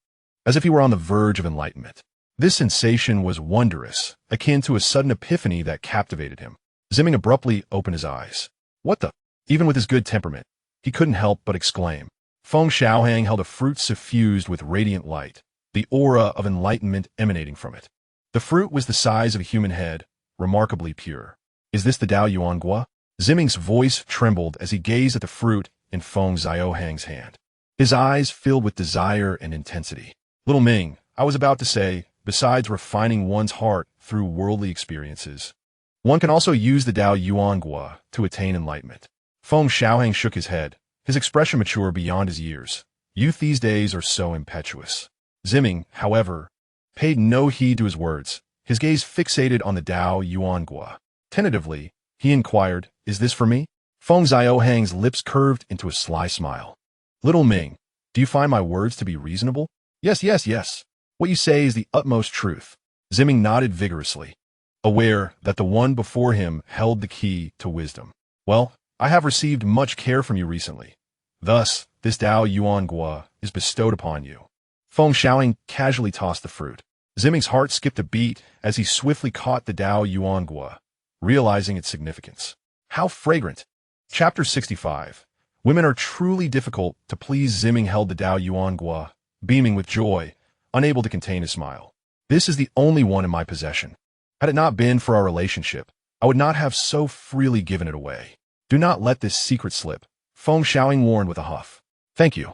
as if he were on the verge of enlightenment. This sensation was wondrous, akin to a sudden epiphany that captivated him. Ziming abruptly opened his eyes. What the? Even with his good temperament, he couldn't help but exclaim. Feng Xiaohang held a fruit suffused with radiant light, the aura of enlightenment emanating from it. The fruit was the size of a human head, remarkably pure. Is this the Dao Yuangua? Ziming's voice trembled as he gazed at the fruit in Feng Xiaohang's hand. His eyes filled with desire and intensity. Little Ming, I was about to say, besides refining one's heart through worldly experiences, one can also use the Dao Yuangua to attain enlightenment. Feng Xiaohang shook his head, his expression mature beyond his years. Youth these days are so impetuous. Ziming, however, paid no heed to his words, his gaze fixated on the Dao Yuangua. Tentatively, he inquired, is this for me? Feng Xiaohang's lips curved into a sly smile. Little Ming, do you find my words to be reasonable? Yes, yes, yes. What you say is the utmost truth. Ziming nodded vigorously, aware that the one before him held the key to wisdom. Well, I have received much care from you recently. Thus, this Dao Yuangua is bestowed upon you. Feng Xiaohang casually tossed the fruit. Ziming's heart skipped a beat as he swiftly caught the Dao Yuangua, realizing its significance. How fragrant! Chapter 65. Women are truly difficult to please. Ziming held the Dao Yuangua, beaming with joy, unable to contain his smile. This is the only one in my possession. Had it not been for our relationship, I would not have so freely given it away. Do not let this secret slip, Feng Xiaohang warned with a huff. Thank you.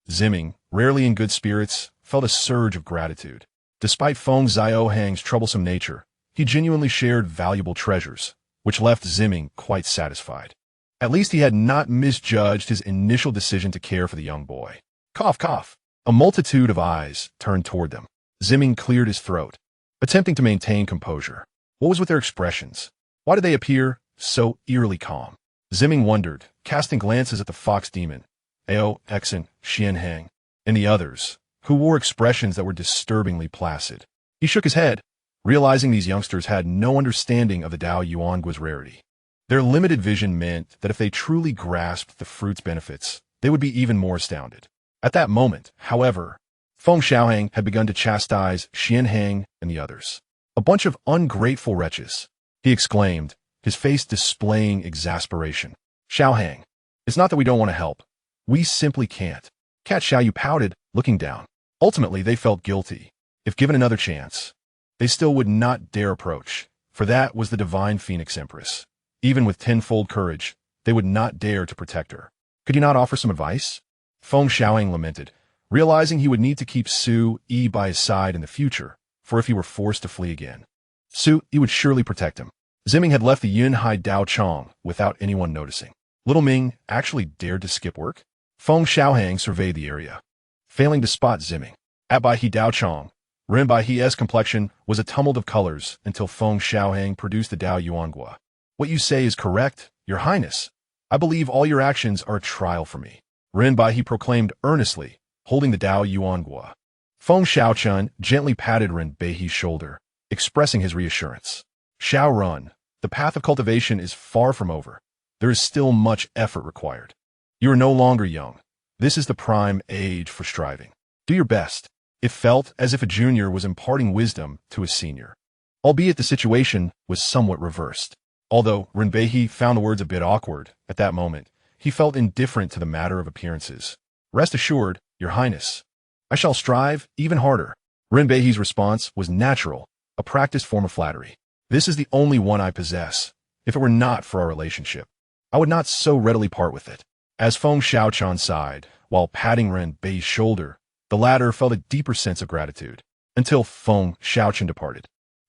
Ziming, rarely in good spirits, felt a surge of gratitude. Despite Feng Xiaohang's troublesome nature, he genuinely shared valuable treasures, which left Ziming quite satisfied. At least he had not misjudged his initial decision to care for the young boy. Cough, cough. A multitude of eyes turned toward them. Ziming cleared his throat, attempting to maintain composure. What was with their expressions? Why did they appear so eerily calm? Ziming wondered, casting glances at the fox demon, Ao, Exon, Xianhang, and the others, who wore expressions that were disturbingly placid. He shook his head, realizing these youngsters had no understanding of the Dao Yuangua's rarity. Their limited vision meant that if they truly grasped the fruit's benefits, they would be even more astounded. At that moment, however, Feng Xiaohang had begun to chastise Xianhang and the others. A bunch of ungrateful wretches, he exclaimed, his face displaying exasperation. Xiaohang, it's not that we don't want to help. We simply can't. Cat Xiaoyu pouted, looking down. Ultimately, they felt guilty. If given another chance, they still would not dare approach, for that was the divine Phoenix Empress. Even with tenfold courage, they would not dare to protect her. Could you not offer some advice? Feng Xiaohang lamented, realizing he would need to keep Su Yi by his side in the future, for if he were forced to flee again, Su Yi would surely protect him. Ziming had left the Yun Hai Dao Chong without anyone noticing. Little Ming actually dared to skip work? Feng Xiaohang surveyed the area, failing to spot Ziming. At Bai He Dao Chong, Ren Bai He's complexion was a tumult of colors until Feng Xiaohang produced the Dao Yuangua. What you say is correct, Your Highness. I believe all your actions are a trial for me. Ren Bai He proclaimed earnestly, holding the Dao Yuangua. Feng Xiaochun gently patted Ren Bai He's shoulder, expressing his reassurance. Xiao Run, the path of cultivation is far from over. There is still much effort required. You are no longer young. This is the prime age for striving. Do your best. It felt as if a junior was imparting wisdom to a senior. Albeit the situation was somewhat reversed. Although Renbei found the words a bit awkward at that moment, he felt indifferent to the matter of appearances. Rest assured, Your Highness, I shall strive even harder. Renbei's response was natural, a practiced form of flattery. This is the only one I possess. If it were not for our relationship, I would not so readily part with it. As Feng Xiaohang sighed, while patting Renbei's shoulder, the latter felt a deeper sense of gratitude, until Feng Xiaohang departed.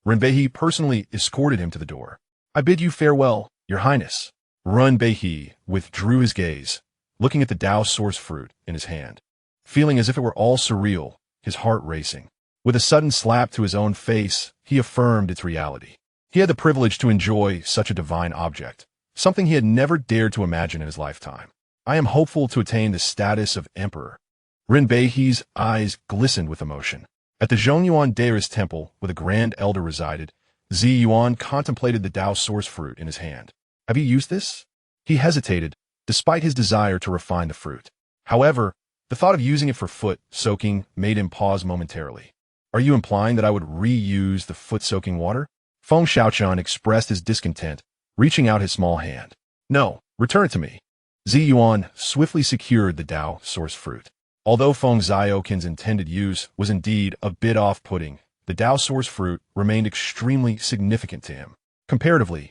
Renbei personally escorted him to the door. I bid you farewell, Your Highness. Renbei withdrew his gaze, looking at the Tao source fruit in his hand, feeling as if it were all surreal, his heart racing. With a sudden slap to his own face, he affirmed its reality. He had the privilege to enjoy such a divine object, something he had never dared to imagine in his lifetime. I am hopeful to attain the status of emperor. Renbei's eyes glistened with emotion. At the Zhongyuan Dairist temple, where the Grand Elder resided, Zi Yuan contemplated the Tao source fruit in his hand. Have you used this? He hesitated, despite his desire to refine the fruit. However, the thought of using it for foot soaking made him pause momentarily. Are you implying that I would reuse the foot-soaking water? Feng Xiaohang expressed his discontent, reaching out his small hand. No, return it to me. Zi Yuan swiftly secured the Tao source fruit. Although Feng Xiaohang's intended use was indeed a bit off-putting, the Tao source fruit remained extremely significant to him. Comparatively,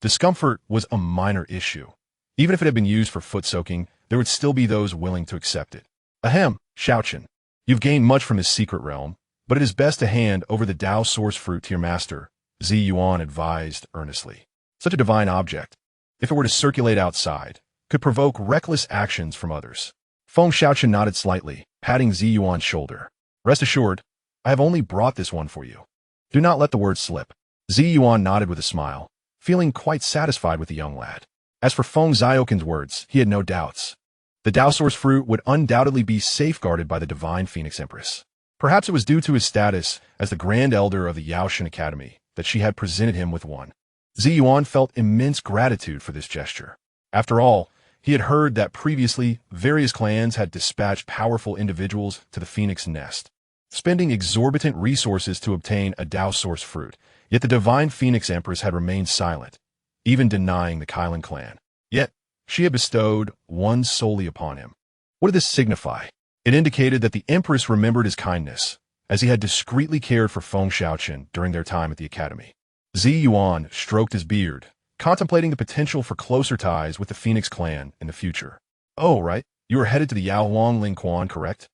discomfort was a minor issue. Even if it had been used for foot-soaking, there would still be those willing to accept it. Ahem, Xiaohang. You've gained much from his secret realm, but it is best to hand over the Tao source fruit to your master, Zi Yuan advised earnestly. Such a divine object, if it were to circulate outside, could provoke reckless actions from others. Feng Xiaohang nodded slightly, patting Zi Yuan's shoulder. Rest assured, I have only brought this one for you. Do not let the word slip. Zi Yuan nodded with a smile, feeling quite satisfied with the young lad. As for Feng Xiaohang's words, he had no doubts. The Tao source fruit would undoubtedly be safeguarded by the divine Phoenix Empress. Perhaps it was due to his status as the Grand Elder of the Yaoshan Academy that she had presented him with one. Zi Yuan felt immense gratitude for this gesture. After all, he had heard that previously various clans had dispatched powerful individuals to the Phoenix Nest, spending exorbitant resources to obtain a Tao source fruit, yet the divine Phoenix Empress had remained silent, even denying the Kylan clan. Yet, she had bestowed one solely upon him. What did this signify? It indicated that the Empress remembered his kindness, as he had discreetly cared for Feng Xiaohang during their time at the academy. Zi Yuan stroked his beard, contemplating the potential for closer ties with the Phoenix clan in the future. Oh, right, you are headed to the Yaohuang Lingquan, correct?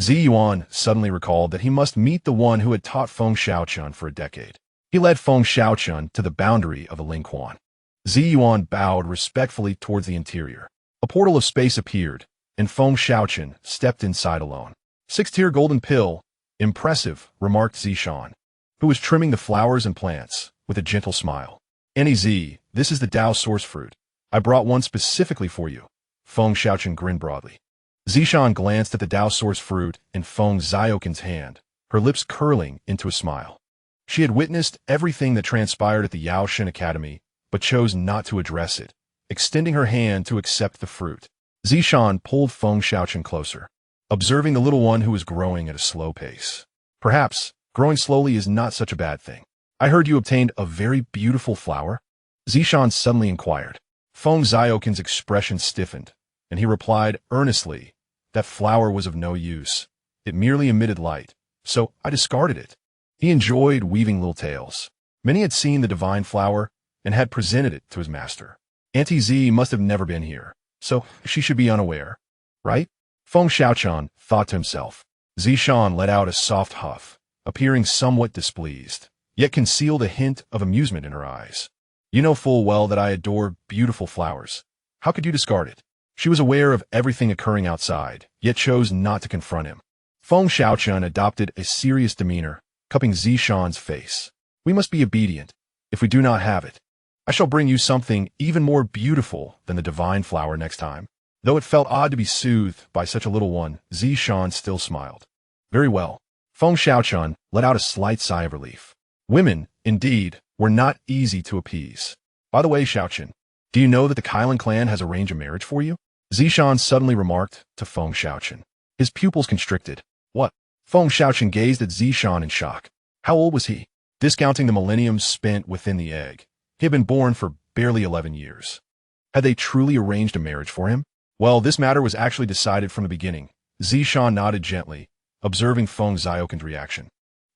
Zi Yuan suddenly recalled that he must meet the one who had taught Feng Xiaohang for a decade. He led Feng Xiaohang to the boundary of the Lingquan. Zi Yuan bowed respectfully towards the interior. A portal of space appeared, and Feng Xiaohang stepped inside alone. 6-tier golden pill, impressive, remarked Zishan, who was trimming the flowers and plants, with a gentle smile. Annie Z, this is the Tao source fruit. I brought one specifically for you. Feng Xiaohang grinned broadly. Zishan glanced at the Tao source fruit in Feng Xiaohang's hand, her lips curling into a smile. She had witnessed everything that transpired at the Yaoshan Academy, but chose not to address it, extending her hand to accept the fruit. Zishan pulled Feng Xiaohang closer, observing the little one who was growing at a slow pace. Perhaps, growing slowly is not such a bad thing. I heard you obtained a very beautiful flower? Zishan suddenly inquired. Feng Xiaohang's expression stiffened, and he replied earnestly, that flower was of no use. It merely emitted light, so I discarded it. He enjoyed weaving little tales. Many had seen the divine flower and had presented it to his master. Auntie Z must have never been here, so she should be unaware, right? Feng Xiaohang thought to himself. Zishan let out a soft huff, appearing somewhat displeased, yet concealed a hint of amusement in her eyes. You know full well that I adore beautiful flowers. How could you discard it? She was aware of everything occurring outside, yet chose not to confront him. Feng Xiaohang adopted a serious demeanor, cupping Zishan's face. We must be obedient. If we do not have it, I shall bring you something even more beautiful than the divine flower next time. Though it felt odd to be soothed by such a little one, Zishan still smiled. Very well. Feng Xiaohang let out a slight sigh of relief. Women, indeed, were not easy to appease. By the way, Xiaohang, do you know that the Kylan clan has arranged a marriage for you? Zishan suddenly remarked to Feng Xiaohang. His pupils constricted. What? Feng Xiaohang gazed at Zishan in shock. How old was he? Discounting the millenniums spent within the egg, he had been born for barely 11 years. Had they truly arranged a marriage for him? Well, this matter was actually decided from the beginning. Zishan nodded gently, observing Feng Xiaohang's reaction.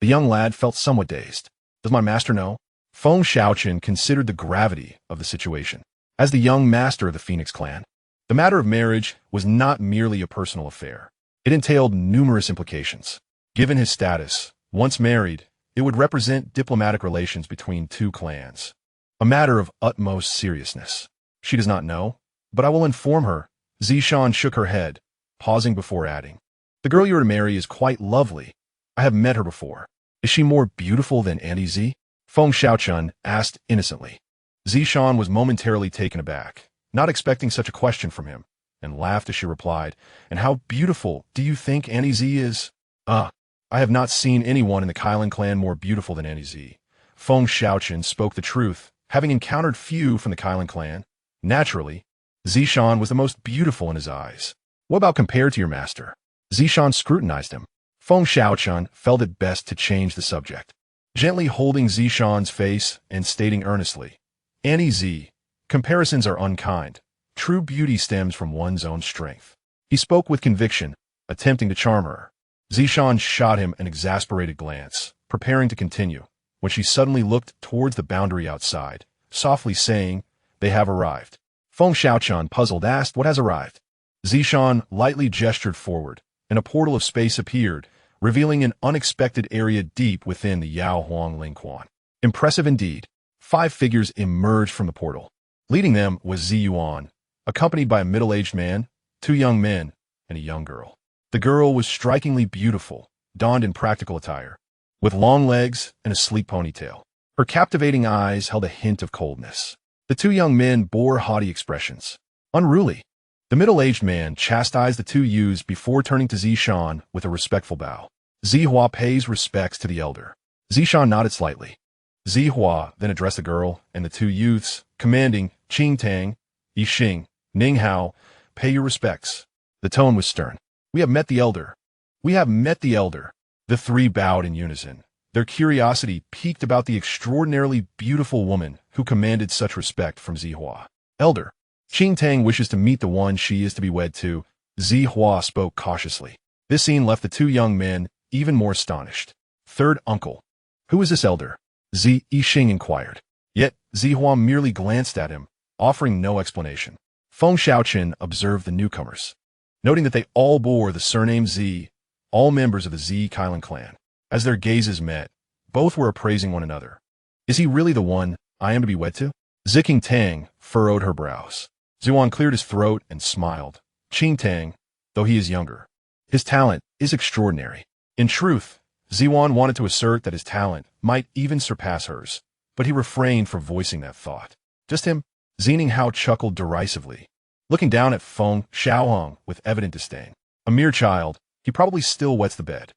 The young lad felt somewhat dazed. Does my master know? Feng Xiaohang considered the gravity of the situation. As the young master of the Phoenix clan, the matter of marriage was not merely a personal affair. It entailed numerous implications. Given his status, once married, it would represent diplomatic relations between two clans. A matter of utmost seriousness. She does not know, but I will inform her. Zishan shook her head, pausing before adding. The girl you are to marry is quite lovely. I have met her before. Is she more beautiful than Auntie Z? Feng Xiaohang asked innocently. Zishan was momentarily taken aback, not expecting such a question from him, and laughed as she replied, And how beautiful do you think Auntie Z is? I have not seen anyone in the Kylan clan more beautiful than Auntie Z. Feng Xiaohang spoke the truth, having encountered few from the Kylan clan. Naturally, Zishan was the most beautiful in his eyes. What about compared to your master? Zishan scrutinized him. Feng Xiaohang felt it best to change the subject, gently holding Zishan's face and stating earnestly, Auntie Z, comparisons are unkind. True beauty stems from one's own strength. He spoke with conviction, attempting to charm her. Zishan shot him an exasperated glance, preparing to continue, when she suddenly looked towards the boundary outside, softly saying, They have arrived. Feng Xiaohang, puzzled, asked, What has arrived? Zishan lightly gestured forward, and a portal of space appeared, revealing an unexpected area deep within the Yao Huang Lingquan. Impressive indeed. 5 figures emerged from the portal. Leading them was Zi Yuan, accompanied by a middle-aged man, 2 young men, and a young girl. The girl was strikingly beautiful, donned in practical attire, with long legs and a sleek ponytail. Her captivating eyes held a hint of coldness. The 2 young men bore haughty expressions. Unruly. The middle-aged man chastised the 2 youths before turning to Zishan with a respectful bow. Zihua pays respects to the elder. Zishan nodded slightly. Zihua then addressed the girl and the 2 youths, commanding, Qing Tang, Yixing, Ning Hao, pay your respects. The tone was stern. We have met the elder. We have met the elder. The 3 bowed in unison, their curiosity piqued about the extraordinarily beautiful woman who commanded such respect from Zihua. Elder, Qing Tang wishes to meet the one she is to be wed to. Zihua spoke cautiously. This scene left the 2 young men even more astonished. Third uncle. Who is this elder? Zi Yixing inquired. Yet Zihua merely glanced at him, offering no explanation. Feng Xiaohang observed the newcomers, noting that they all bore the surname Zi, all members of the Zi Kylan clan. As their gazes met, both were appraising one another. Is he really the one I am to be wed to? Ziking Tang furrowed her brows. Zuan cleared his throat and smiled. Qing Tang, though he is younger, his talent is extraordinary. In truth, Ziwan wanted to assert that his talent might even surpass hers, but he refrained from voicing that thought. Just him? Zining Hao chuckled derisively, looking down at Feng Xiaohang with evident disdain. A mere child, he probably still wets the bed.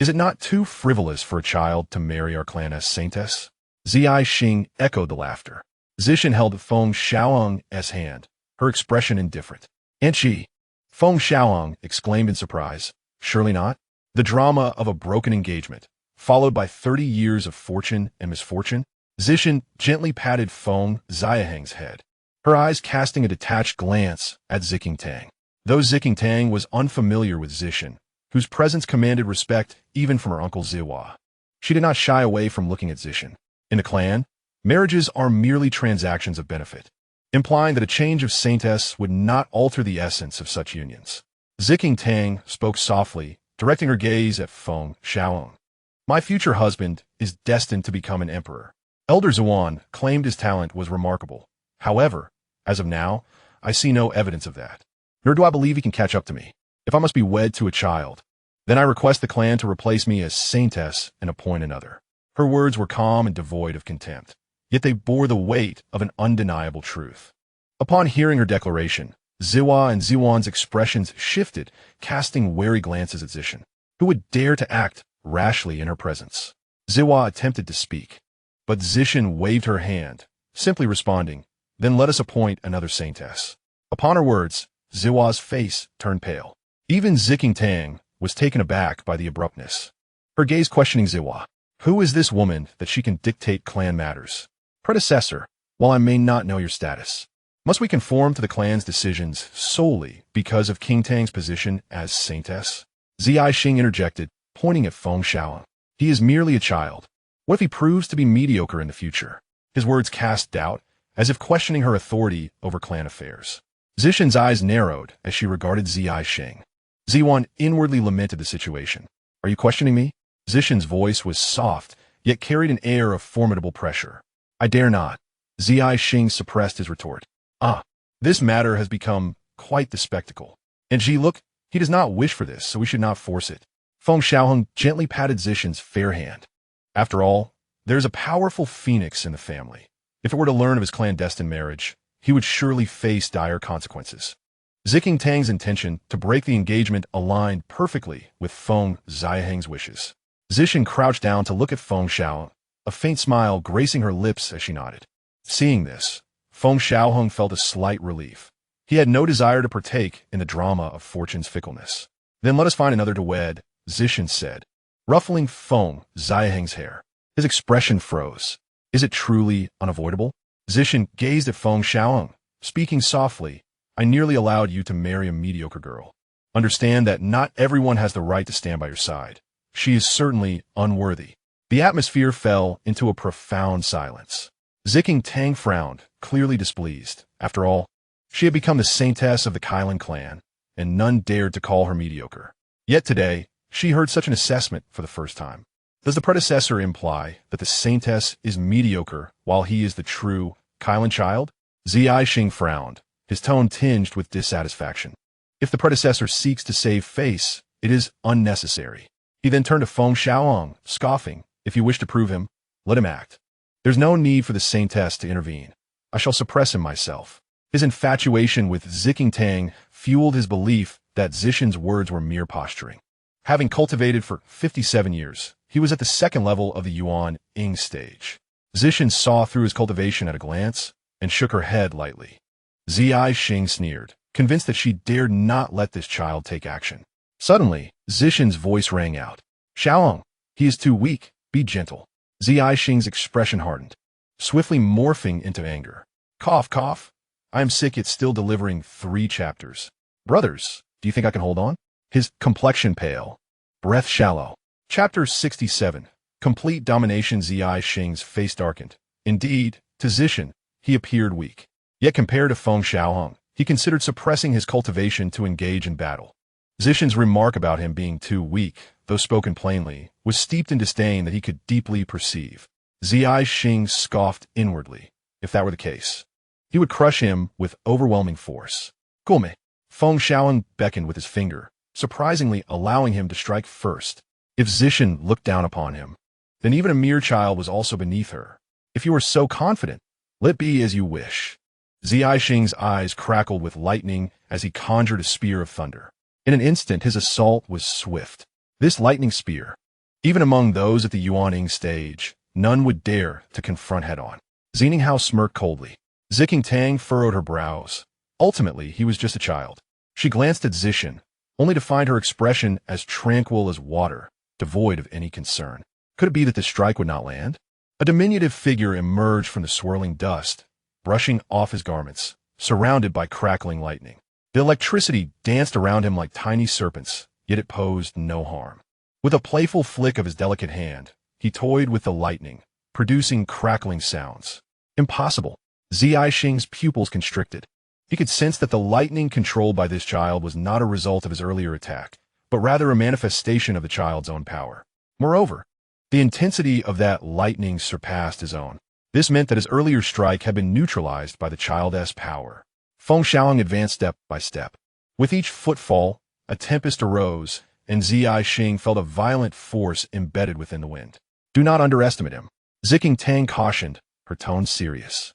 Is it not too frivolous for a child to marry our clan's saintess? Ziai Xing echoed the laughter. Zishan held Feng Xiaohang's hand, her expression indifferent. And she? Feng Xiaohang exclaimed in surprise. Surely not? The drama of a broken engagement, followed by 30 years of fortune and misfortune? Zishan gently patted Feng Xiaohang's head, her eyes casting a detached glance at Ziking Tang. Though Ziking Tang was unfamiliar with Zishan, whose presence commanded respect even from her uncle Ziwa, she did not shy away from looking at Zishan. In the clan, marriages are merely transactions of benefit, implying that a change of saintess would not alter the essence of such unions. Ziking Tang spoke softly, directing her gaze at Feng Xiaohang. My future husband is destined to become an emperor. Elder Zuan claimed his talent was remarkable. However, as of now, I see no evidence of that. Nor do I believe he can catch up to me. If I must be wed to a child, then I request the clan to replace me as saintess and appoint another. Her words were calm and devoid of contempt, yet they bore the weight of an undeniable truth. Upon hearing her declaration, Ziwa and Ziwan's expressions shifted, casting wary glances at Zishan, who would dare to act rashly in her presence. Ziwa attempted to speak, but Zishan waved her hand, simply responding, Then let us appoint another saintess. Upon her words, Ziwa's face turned pale. Even Ziking Tang, was taken aback by the abruptness. Her gaze questioning Ziwa. Who is this woman that she can dictate clan matters? Predecessor, while I may not know your status, must we conform to the clan's decisions solely because of King Tang's position as saintess? Xing interjected, pointing at Feng Xiaohang. He is merely a child. What if he proves to be mediocre in the future? His words cast doubt, as if questioning her authority over clan affairs. Zishan's eyes narrowed as she regarded Xing. Ziwan inwardly lamented the situation. Are you questioning me? Zishan's voice was soft, yet carried an air of formidable pressure. I dare not. Xing suppressed his retort. This matter has become quite the spectacle. And look, he does not wish for this, so we should not force it. Feng Xiaohang gently patted Zishan's fair hand. After all, there is a powerful phoenix in the family. If it were to learn of his clandestine marriage, he would surely face dire consequences. King Tang's intention to break the engagement aligned perfectly with Feng Xiaohang's wishes. Zishan crouched down to look at Feng Xiaohang, a faint smile gracing her lips as she nodded. Seeing this, Feng Xiaohang felt a slight relief. He had no desire to partake in the drama of fortune's fickleness. Then let us find another to wed, Zishan said, ruffling Feng Xiaohang's hair. His expression froze. Is it truly unavoidable? Zishan gazed at Feng Xiaohang, speaking softly. I nearly allowed you to marry a mediocre girl. Understand that not everyone has the right to stand by your side. She is certainly unworthy. The atmosphere fell into a profound silence. King Tang frowned, clearly displeased. After all, she had become the saintess of the Kailan clan, and none dared to call her mediocre. Yet today, she heard such an assessment for the first time. Does the predecessor imply that the saintess is mediocre while he is the true Kailan child? Xing frowned, his tone tinged with dissatisfaction. If the predecessor seeks to save face, it is unnecessary. He then turned to Feng Xiaohang, scoffing. If you wish to prove him, let him act. There's no need for the saintess to intervene. I shall suppress him myself. His infatuation with King Tang fueled his belief that Zishan's words were mere posturing. Having cultivated for 57 years, he was at the second level of the Yuan-Ing stage. Zishan saw through his cultivation at a glance and shook her head lightly. Xing sneered, convinced that she dared not let this child take action. Suddenly, Zishan's voice rang out. Xiaohang, he is too weak. Be gentle. Xing's expression hardened, swiftly morphing into anger. Cough, cough. I am sick yet still delivering 3 chapters. Brothers, do you think I can hold on? His complexion pale, breath shallow. Chapter 67. Complete domination. Xing's face darkened. Indeed, to Zishan, he appeared weak. Yet compared to Feng Xiaohang, he considered suppressing his cultivation to engage in battle. Zishan's remark about him being too weak, though spoken plainly, was steeped in disdain that he could deeply perceive. Xing scoffed inwardly. If that were the case, he would crush him with overwhelming force. Gome. Feng Xiaohang beckoned with his finger, surprisingly allowing him to strike first. If Zishan looked down upon him, then even a mere child was also beneath her. If you are so confident, let be as you wish. Xing's eyes crackled with lightning as he conjured a spear of thunder. In an instant, his assault was swift. This lightning spear, even among those at the Yuan-Ing stage, none would dare to confront head-on. Xinninghao smirked coldly. King Tang furrowed her brows. Ultimately, he was just a child. She glanced at Zishan, only to find her expression as tranquil as water, devoid of any concern. Could it be that the strike would not land? A diminutive figure emerged from the swirling dust, brushing off his garments, surrounded by crackling lightning. The electricity danced around him like tiny serpents, yet it posed no harm. With a playful flick of his delicate hand, he toyed with the lightning, producing crackling sounds. Impossible. Xing's pupils constricted. He could sense that the lightning controlled by this child was not a result of his earlier attack, but rather a manifestation of the child's own power. Moreover, the intensity of that lightning surpassed his own. This meant that his earlier strike had been neutralized by the child's power. Feng Xiaohang advanced step by step. With each footfall, a tempest arose, and Xing felt a violent force embedded within the wind. Do not underestimate him. King Tang cautioned, her tone serious.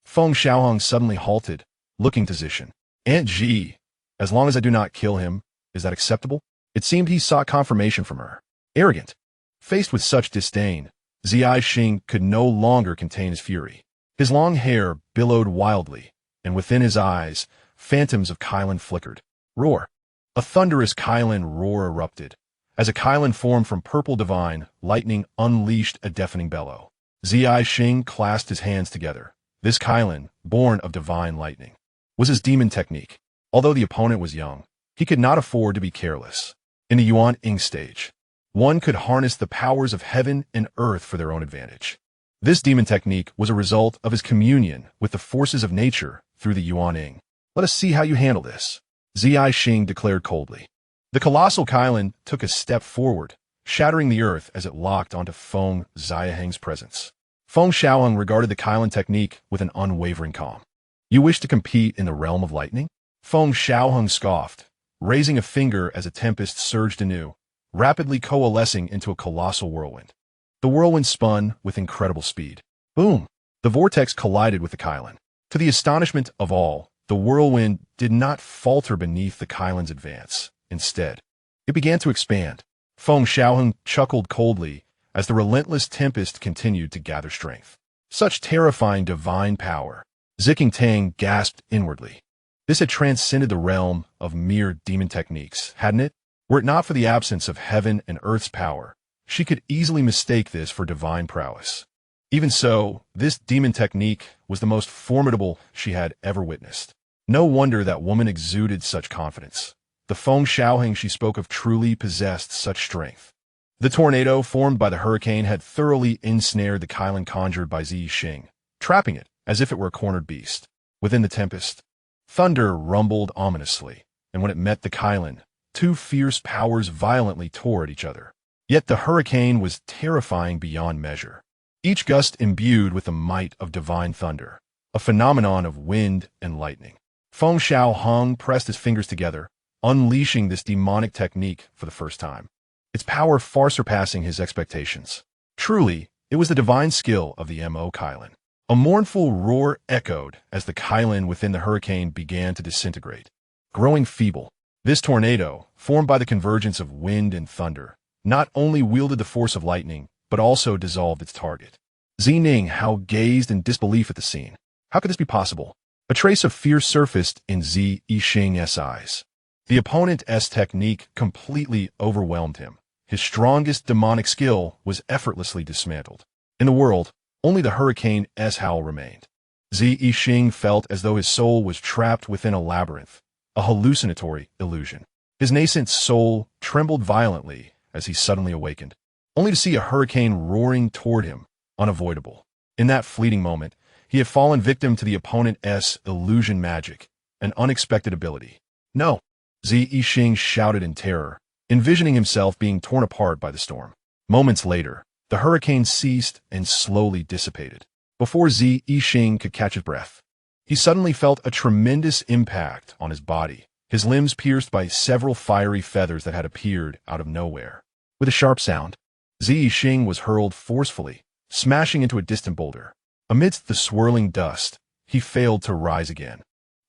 Feng Xiaohang suddenly halted, looking to Zishan. Aunt Ji, as long as I do not kill him, is that acceptable? It seemed he sought confirmation from her. Arrogant. Faced with such disdain, Xing could no longer contain his fury. His long hair billowed wildly, and within his eyes, phantoms of Kailan flickered. Roar. A thunderous Kylan roar erupted. As a Kylan formed from purple divine, lightning unleashed a deafening bellow. Zi Xing clasped his hands together. This Kylan, born of divine lightning, was his demon technique. Although the opponent was young, he could not afford to be careless. In the Yuan Ying stage, one could harness the powers of heaven and earth for their own advantage. This demon technique was a result of his communion with the forces of nature through the Yuan Ying. Let us see how you handle this, Zi Xing declared coldly. The colossal Kylan took a step forward, shattering the earth as it locked onto Feng Xiaohang's presence. Feng Xiaohang regarded the Kylan technique with an unwavering calm. You wish to compete in the realm of lightning? Feng Xiaohang scoffed, raising a finger as a tempest surged anew, rapidly coalescing into a colossal whirlwind. The whirlwind spun with incredible speed. Boom! The vortex collided with the Kylan. To the astonishment of all, the whirlwind did not falter beneath the Kylan's advance. Instead, it began to expand. Feng Xiaohang chuckled coldly as the relentless tempest continued to gather strength. Such terrifying divine power. Ziking Tang gasped inwardly. This had transcended the realm of mere demon techniques, hadn't it? Were it not for the absence of heaven and earth's power, she could easily mistake this for divine prowess. Even so, this demon technique was the most formidable she had ever witnessed. No wonder that woman exuded such confidence. The Feng Xiaohang she spoke of truly possessed such strength. The tornado formed by the hurricane had thoroughly ensnared the Kylan conjured by Zi Xing, trapping it as if it were a cornered beast. Within the tempest, thunder rumbled ominously, and when it met the Kylan, two fierce powers violently tore at each other. Yet the hurricane was terrifying beyond measure, each gust imbued with the might of divine thunder, a phenomenon of wind and lightning. Feng Xiaohang pressed his fingers together, unleashing this demonic technique for the first time, its power far surpassing his expectations. Truly, it was the divine skill of the Mo Kylan. A mournful roar echoed as the Kylan within the hurricane began to disintegrate. Growing feeble, this tornado, formed by the convergence of wind and thunder, not only wielded the force of lightning, but also dissolved its target. Zi Hao gazed in disbelief at the scene. How could this be possible? A trace of fear surfaced in Zi Yixing's eyes. The opponent's technique completely overwhelmed him. His strongest demonic skill was effortlessly dismantled. In the world, only the hurricane's howl remained. Zi Yixing felt as though his soul was trapped within a labyrinth, a hallucinatory illusion. His nascent soul trembled violently as he suddenly awakened, only to see a hurricane roaring toward him, unavoidable. In that fleeting moment, he had fallen victim to the opponent's illusion magic, an unexpected ability. No! Zi Yixing shouted in terror, envisioning himself being torn apart by the storm. Moments later, the hurricane ceased and slowly dissipated. Before Zi Yixing could catch his breath, he suddenly felt a tremendous impact on his body, his limbs pierced by several fiery feathers that had appeared out of nowhere. With a sharp sound, Zi Yixing was hurled forcefully, smashing into a distant boulder. Amidst the swirling dust, he failed to rise again.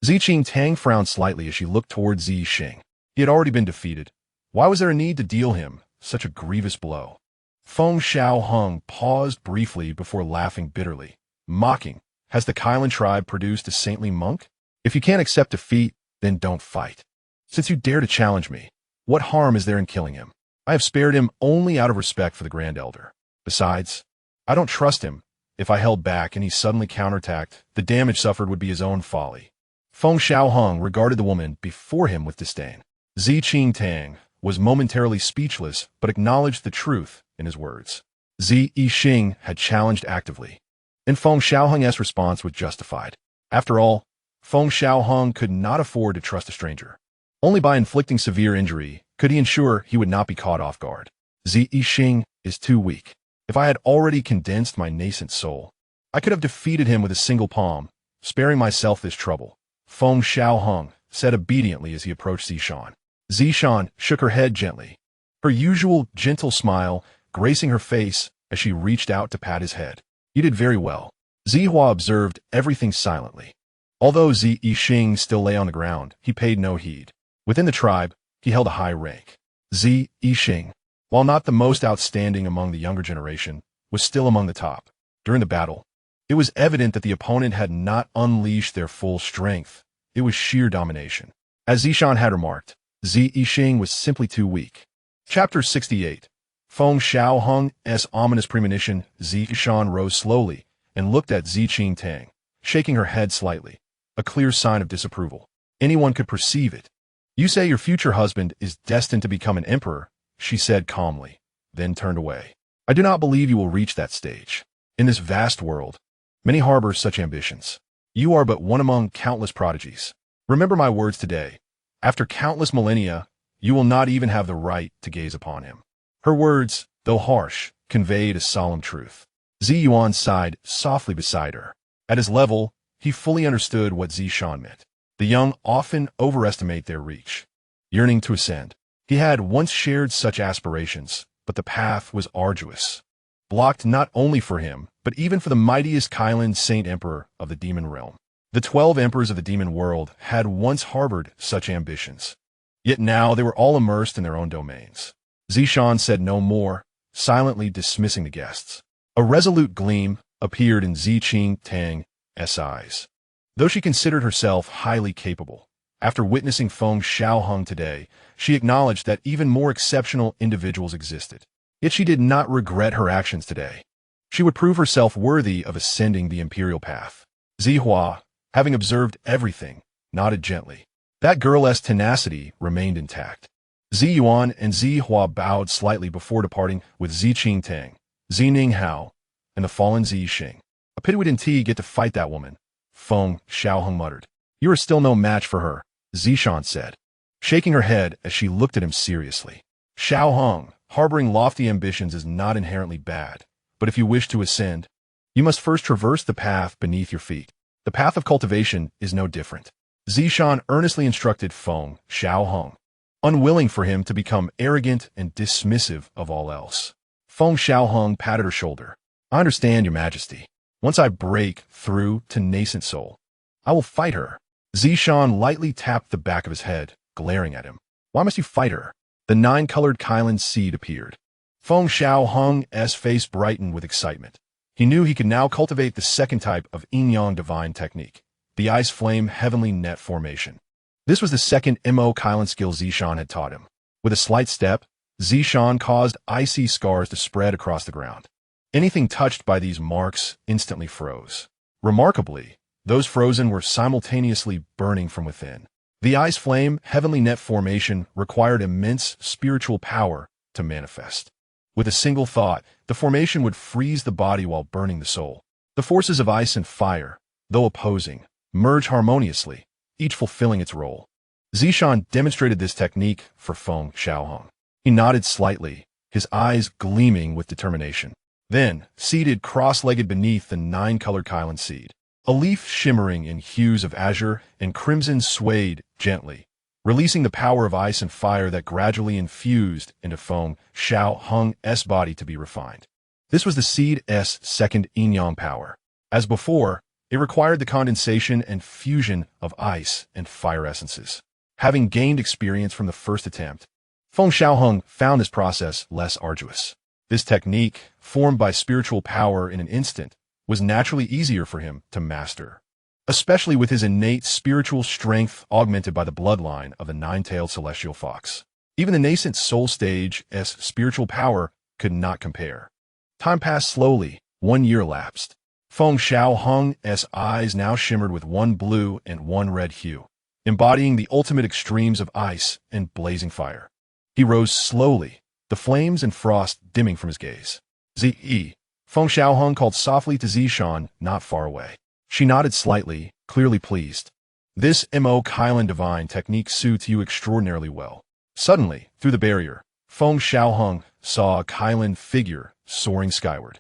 Ziqing Tang frowned slightly as she looked towards Zi Yixing. He had already been defeated. Why was there a need to deal him such a grievous blow? Feng Xiaohang paused briefly before laughing bitterly, mocking. Has the Kylan tribe produced a saintly monk? If you can't accept defeat, then don't fight. Since you dare to challenge me, what harm is there in killing him? I have spared him only out of respect for the Grand Elder. Besides, I don't trust him. If I held back and he suddenly counterattacked, the damage suffered would be his own folly. Feng Xiaohang regarded the woman before him with disdain. Ziqing Tang was momentarily speechless but acknowledged the truth in his words. Zi Yixing had challenged actively, and Feng Xiaohang's response was justified. After all, Feng Xiaohang could not afford to trust a stranger. Only by inflicting severe injury could he ensure he would not be caught off guard. Zi Yixing is too weak. If I had already condensed my nascent soul, I could have defeated him with a single palm, sparing myself this trouble. Feng Xiaohang said obediently as he approached Zishan. Zishan shook her head gently, her usual gentle smile gracing her face as she reached out to pat his head. You did very well. Zihua observed everything silently. Although Zi Yixing still lay on the ground, he paid no heed. Within the tribe, he held a high rank. Zi Yixing, while not the most outstanding among the younger generation, was still among the top. During the battle, it was evident that the opponent had not unleashed their full strength. It was sheer domination. As Zishan had remarked, Zi Yixing was simply too weak. Chapter 68. Feng Xiaohang's ominous premonition. Zi Yixing rose slowly and looked at Zi Qingtang, shaking her head slightly, a clear sign of disapproval. Anyone could perceive it. You say your future husband is destined to become an emperor, she said calmly, then turned away. I do not believe you will reach that stage. In this vast world, many harbor such ambitions. You are but one among countless prodigies. Remember my words today. After countless millennia, you will not even have the right to gaze upon him. Her words, though harsh, conveyed a solemn truth. Zi Yuan sighed softly beside her. At his level, he fully understood what Zi Shan meant. The young often overestimate their reach. Yearning to ascend, he had once shared such aspirations, but the path was arduous, blocked not only for him, but even for the mightiest Kailan Saint Emperor of the demon realm. The 12 emperors of the demon world had once harbored such ambitions, yet now they were all immersed in their own domains. Zishan said no more, silently dismissing the guests. A resolute gleam appeared in Zi Qingtang's eyes. Though she considered herself highly capable, after witnessing Feng Xiaohang today, she acknowledged that even more exceptional individuals existed. Yet she did not regret her actions today. She would prove herself worthy of ascending the imperial path. Zihua, having observed everything, nodded gently. That girl's tenacity remained intact. Zi Yuan and Zihua bowed slightly before departing with Zi Qingtang, Zi Ninghao, and the fallen Zi Yixing. A pity we didn't get to fight that woman, Feng Xiaohang muttered. You are still no match for her, Zishan said, shaking her head as she looked at him seriously. Xiaohang, harboring lofty ambitions is not inherently bad, but if you wish to ascend, you must first traverse the path beneath your feet. The path of cultivation is no different. Zishan earnestly instructed Feng Xiaohang, unwilling for him to become arrogant and dismissive of all else. Feng Xiaohang patted her shoulder. I understand, your majesty. Once I break through to nascent soul, I will fight her. Zishan lightly tapped the back of his head, glaring at him. Why must you fight her? The 9-colored Kailan seed appeared. Feng Xiaohang's face brightened with excitement. He knew he could now cultivate the second type of yin-yang divine technique, the ice flame heavenly net formation. This was the second Mo Kailan skill Zishan had taught him. With a slight step, Zishan caused icy scars to spread across the ground. Anything touched by these marks instantly froze. Remarkably, those frozen were simultaneously burning from within. The ice flame heavenly net formation required immense spiritual power to manifest. With a single thought, the formation would freeze the body while burning the soul. The forces of ice and fire, though opposing, merge harmoniously, each fulfilling its role. Zishan demonstrated this technique for Feng Xiaohang. He nodded slightly, his eyes gleaming with determination. Then, seated cross-legged beneath the 9-colored Kailan seed, a leaf shimmering in hues of azure and crimson swayed gently, releasing the power of ice and fire that gradually infused into Feng Xiaohang's body to be refined. This was the seed's second yin-yang power. As before, it required the condensation and fusion of ice and fire essences. Having gained experience from the first attempt, Feng Xiaohang found this process less arduous. This technique, formed by spiritual power in an instant, was naturally easier for him to master, especially with his innate spiritual strength augmented by the bloodline of the 9-tailed celestial fox. Even the nascent soul stage's spiritual power could not compare. Time passed slowly. 1 year elapsed. Feng Xiaohang's eyes now shimmered with one blue and one red hue, embodying the ultimate extremes of ice and blazing fire. He rose slowly, the flames and frost dimming from his gaze. Zi, Feng Xiaohang called softly to Zishan, not far away. She nodded slightly, clearly pleased. This Mo Kailan divine technique suits you extraordinarily well. Suddenly, through the barrier, Feng Xiaohang saw a Kailan figure soaring skyward.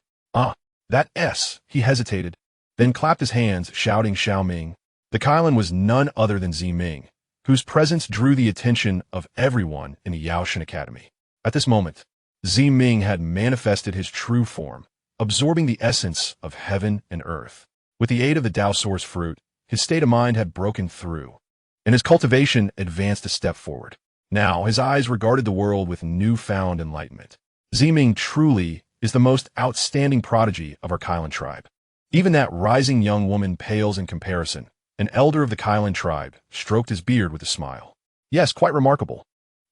That S, he hesitated, then clapped his hands, shouting Xiao Ming. The Kailan was none other than Zi Ming, whose presence drew the attention of everyone in the Yaoshan Academy. At this moment, Zi Ming had manifested his true form, absorbing the essence of heaven and earth. With the aid of the Tao Source fruit, his state of mind had broken through, and his cultivation advanced a step forward. Now his eyes regarded the world with newfound enlightenment. Zi Ming truly is the most outstanding prodigy of our Kailan tribe. Even that rising young woman pales in comparison. An elder of the Kailan tribe stroked his beard with a smile. Yes, quite remarkable.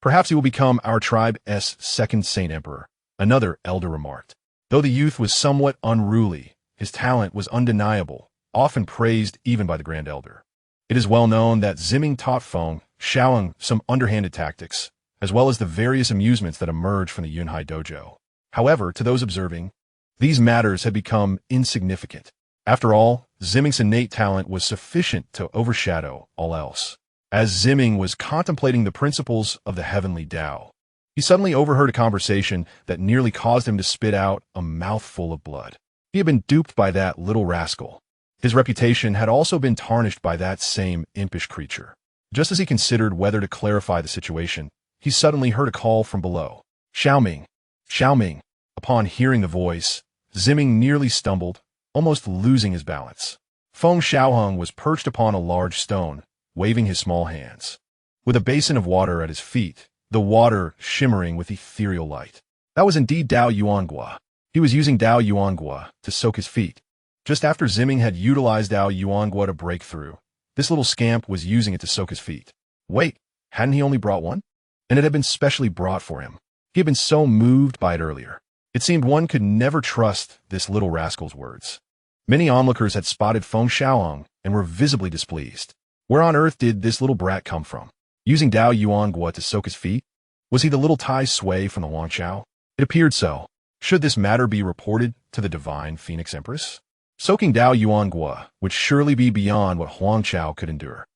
Perhaps he will become our tribe's second Saint Emperor, another elder remarked. Though the youth was somewhat unruly, his talent was undeniable, often praised even by the Grand Elder. It is well known that Ziming taught Feng Xiaohang some underhanded tactics, as well as the various amusements that emerged from the Yunhai dojo. However, to those observing, these matters had become insignificant. After all, Ziming's innate talent was sufficient to overshadow all else. As Ziming was contemplating the principles of the heavenly Tao, he suddenly overheard a conversation that nearly caused him to spit out a mouthful of blood. He had been duped by that little rascal. His reputation had also been tarnished by that same impish creature. Just as he considered whether to clarify the situation, he suddenly heard a call from below. Xiaoming! Xiaoming! Upon hearing the voice, Ziming nearly stumbled, almost losing his balance. Feng Xiaohang was perched upon a large stone, waving his small hands. With a basin of water at his feet, the water shimmering with ethereal light. That was indeed Dao Yuangua. He was using Dao Yuangua to soak his feet. Just after Ziming had utilized Dao Yuangua to break through, this little scamp was using it to soak his feet. Wait, hadn't he only brought one? And it had been specially brought for him. He had been so moved by it earlier. It seemed one could never trust this little rascal's words. Many onlookers had spotted Feng Xiaohang and were visibly displeased. Where on earth did this little brat come from? Using Dao Yuangua to soak his feet? Was he the little Tai Sui from the Huangqiao? It appeared so. Should this matter be reported to the divine Phoenix Empress? Soaking Dao Yuangua would surely be beyond what Huangqiao could endure.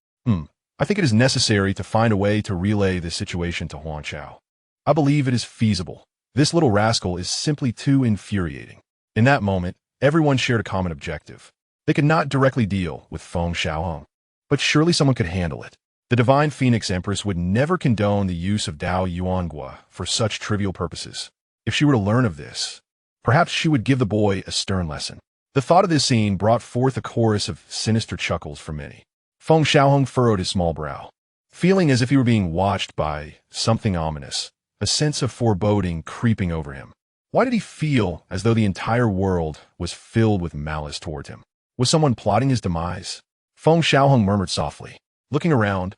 I think it is necessary to find a way to relay this situation to Huangqiao. I believe it is feasible. This little rascal is simply too infuriating. In that moment, everyone shared a common objective. They could not directly deal with Feng Xiaohang, but surely someone could handle it. The divine Phoenix Empress would never condone the use of Dao Yuangua for such trivial purposes. If she were to learn of this, perhaps she would give the boy a stern lesson. The thought of this scene brought forth a chorus of sinister chuckles from many. Feng Xiaohang furrowed his small brow. Feeling as if he were being watched by something ominous, a sense of foreboding creeping over him. Why did he feel as though the entire world was filled with malice toward him? Was someone plotting his demise? Feng Xiaohang murmured softly. Looking around,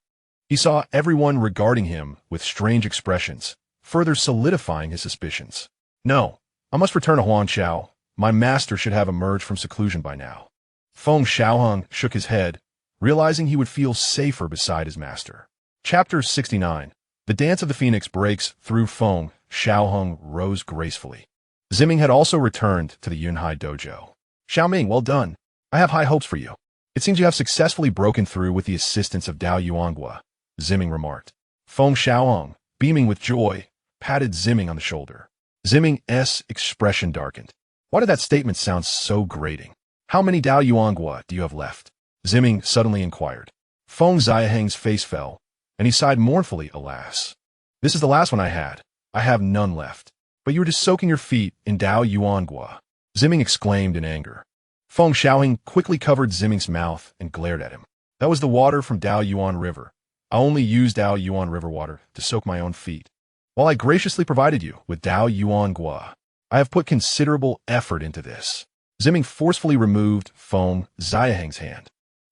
he saw everyone regarding him with strange expressions, further solidifying his suspicions. No, I must return to Huangqiao. My master should have emerged from seclusion by now. Feng Xiaohang shook his head, realizing he would feel safer beside his master. Chapter 69. The dance of the phoenix breaks through. Feng Xiaohang rose gracefully. Ziming had also returned to the Yunhai dojo. Xiaoming, well done. I have high hopes for you. It seems you have successfully broken through with the assistance of Dao Yuangua, Ziming remarked. Feng Xiaohang, beaming with joy, patted Ziming on the shoulder. Ziming's expression darkened. Why did that statement sound so grating? How many Dao Yuangua do you have left? Ziming suddenly inquired. Feng Xiaohang's face fell, and he sighed mournfully, alas. This is the last one I had. I have none left. But you were just soaking your feet in Dao Yuangua, Ziming exclaimed in anger. Feng Xiaohang quickly covered Ziming's mouth and glared at him. That was the water from Dao Yuan River. I only used Dao Yuan River water to soak my own feet. While I graciously provided you with Dao Yuangua, I have put considerable effort into this. Ziming forcefully removed Feng Xiaohang's hand.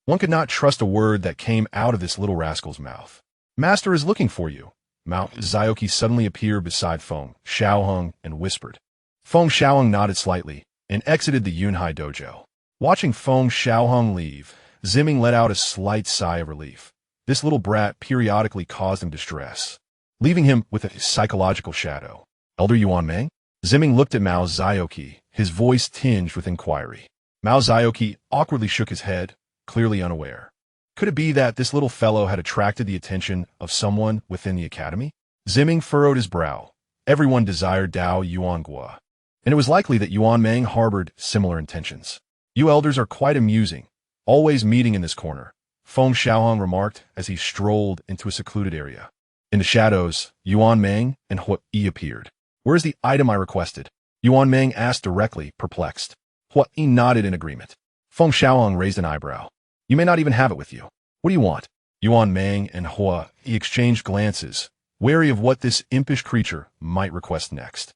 One could not trust a word that came out of this little rascal's mouth. Master is looking for you. Mount Zioki suddenly appeared beside Feng Xiaohang and whispered. Feng Xiaohang nodded slightly and exited the Yunhai dojo. Watching Feng Xiaohang leave, Ziming let out a slight sigh of relief. This little brat periodically caused him distress, leaving him with a psychological shadow. Elder Yuan Meng? Ziming looked at Mao Zioki, his voice tinged with inquiry. Mao Zioki awkwardly shook his head, clearly unaware. Could it be that this little fellow had attracted the attention of someone within the academy? Ziming furrowed his brow. Everyone desired Dao Yuangua, and it was likely that Yuan Meng harbored similar intentions. You elders are quite amusing, always meeting in this corner, Feng Xiaohang remarked as he strolled into a secluded area. In the shadows, Yuan Meng and Hua Yi appeared. Where is the item I requested? Yuan Meng asked directly, perplexed. Hua Yi nodded in agreement. Feng Xiaohang raised an eyebrow. You may not even have it with you. What do you want? Yuan Meng and Hua Yi exchanged glances, wary of what this impish creature might request next.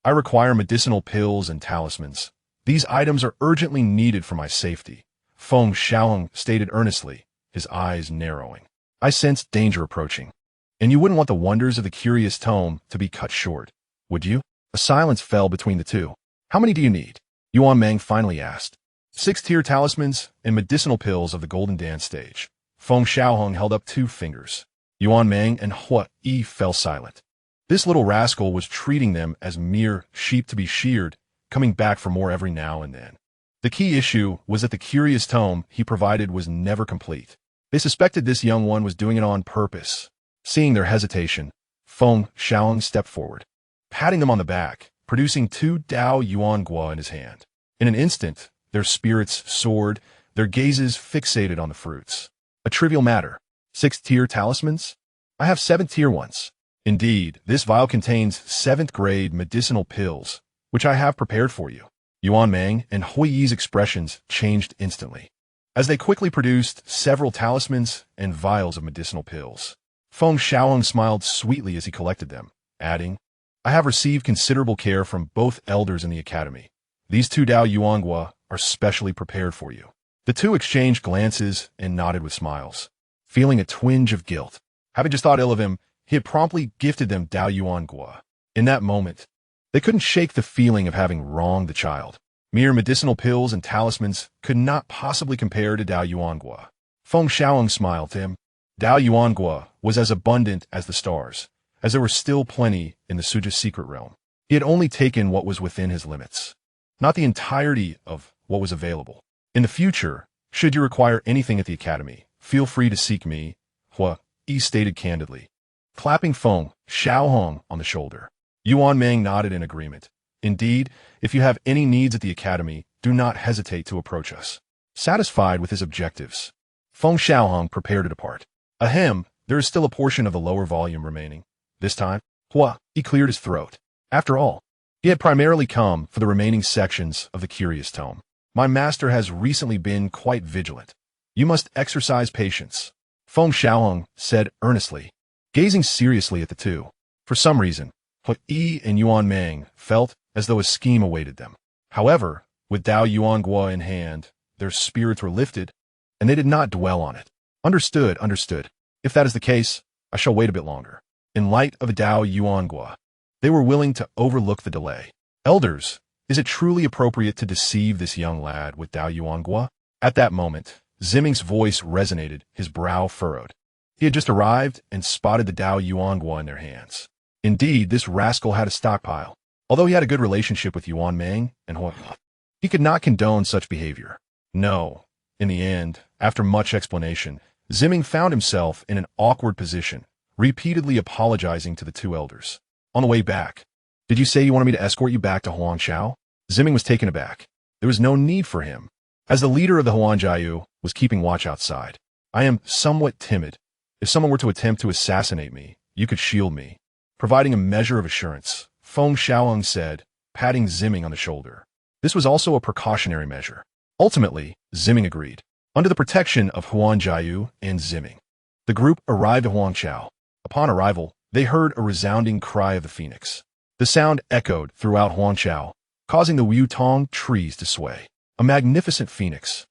I require medicinal pills and talismans. These items are urgently needed for my safety, Feng Xiaohang stated earnestly, his eyes narrowing. I sensed danger approaching. And you wouldn't want the wonders of the curious tome to be cut short, would you? A silence fell between the two. How many do you need? Yuan Meng finally asked. 6-tier talismans and medicinal pills of the Golden Dance stage. Feng Xiaohang held up 2 fingers. Yuan Meng and Hua Yi fell silent. This little rascal was treating them as mere sheep to be sheared, coming back for more every now and then. The key issue was that the curious tome he provided was never complete. They suspected this young one was doing it on purpose. Seeing their hesitation, Feng Xiaohang stepped forward, patting them on the back, producing 2 Dao Yuan Gua in his hand. In an instant, their spirits soared, their gazes fixated on the fruits. A trivial matter. 6-tier talismans? I have 7-tier ones. Indeed, this vial contains 7th-grade medicinal pills, which I have prepared for you. Yuan Meng and Hui Yi's expressions changed instantly, as they quickly produced several talismans and vials of medicinal pills. Feng Xiaohang smiled sweetly as he collected them, adding, I have received considerable care from both elders in the academy. These 2 Dao Yuangua are specially prepared for you. The 2 exchanged glances and nodded with smiles, feeling a twinge of guilt. Having just thought ill of him, he had promptly gifted them Dao Yuangua. In that moment, they couldn't shake the feeling of having wronged the child. Mere medicinal pills and talismans could not possibly compare to Dao Yuangua. Feng Xiaohang smiled to him. Dao Yuangua was as abundant as the stars, as there were still plenty in the Suja's secret realm. He had only taken what was within his limits, not the entirety of what was available. In the future, should you require anything at the academy, feel free to seek me, Hua Yi stated candidly, clapping Feng Xiaohang on the shoulder. Yuan Meng nodded in agreement. Indeed, if you have any needs at the academy, do not hesitate to approach us. Satisfied with his objectives, Feng Xiaohang prepared to depart. Ahem, there is still a portion of the lower volume remaining. This time, Hua Yi cleared his throat. After all, he had primarily come for the remaining sections of the curious tome. My master has recently been quite vigilant. You must exercise patience, Feng Xiaohang said earnestly, gazing seriously at the 2. For some reason, Hua Yi and Yuan Meng felt as though a scheme awaited them. However, with Dao Yuangua in hand, their spirits were lifted, and they did not dwell on it. Understood. If that is the case, I shall wait a bit longer. In light of Dao Yuangua, they were willing to overlook the delay. Elders, is it truly appropriate to deceive this young lad with Dao Yuangua? At that moment, Ziming's voice resonated, his brow furrowed. He had just arrived and spotted the Dao Yuangua in their hands. Indeed, this rascal had a stockpile. Although he had a good relationship with Yuan Meng and Hua, he could not condone such behavior. No. In the end, after much explanation, Ziming found himself in an awkward position, repeatedly apologizing to the 2 elders. On the way back, did you say you wanted me to escort you back to Huangshao? Ziming was taken aback. There was no need for him, as the leader of the Huanjiayu was keeping watch outside. I am somewhat timid. If someone were to attempt to assassinate me, you could shield me. Providing a measure of assurance, Feng Xiaohang said, patting Ziming on the shoulder. This was also a precautionary measure. Ultimately, Ziming agreed. Under the protection of Huanjiayu and Ziming, the group arrived at Huangshao. Upon arrival, they heard a resounding cry of the phoenix. The sound echoed throughout Huangshao, causing the Wutong trees to sway. A magnificent phoenix,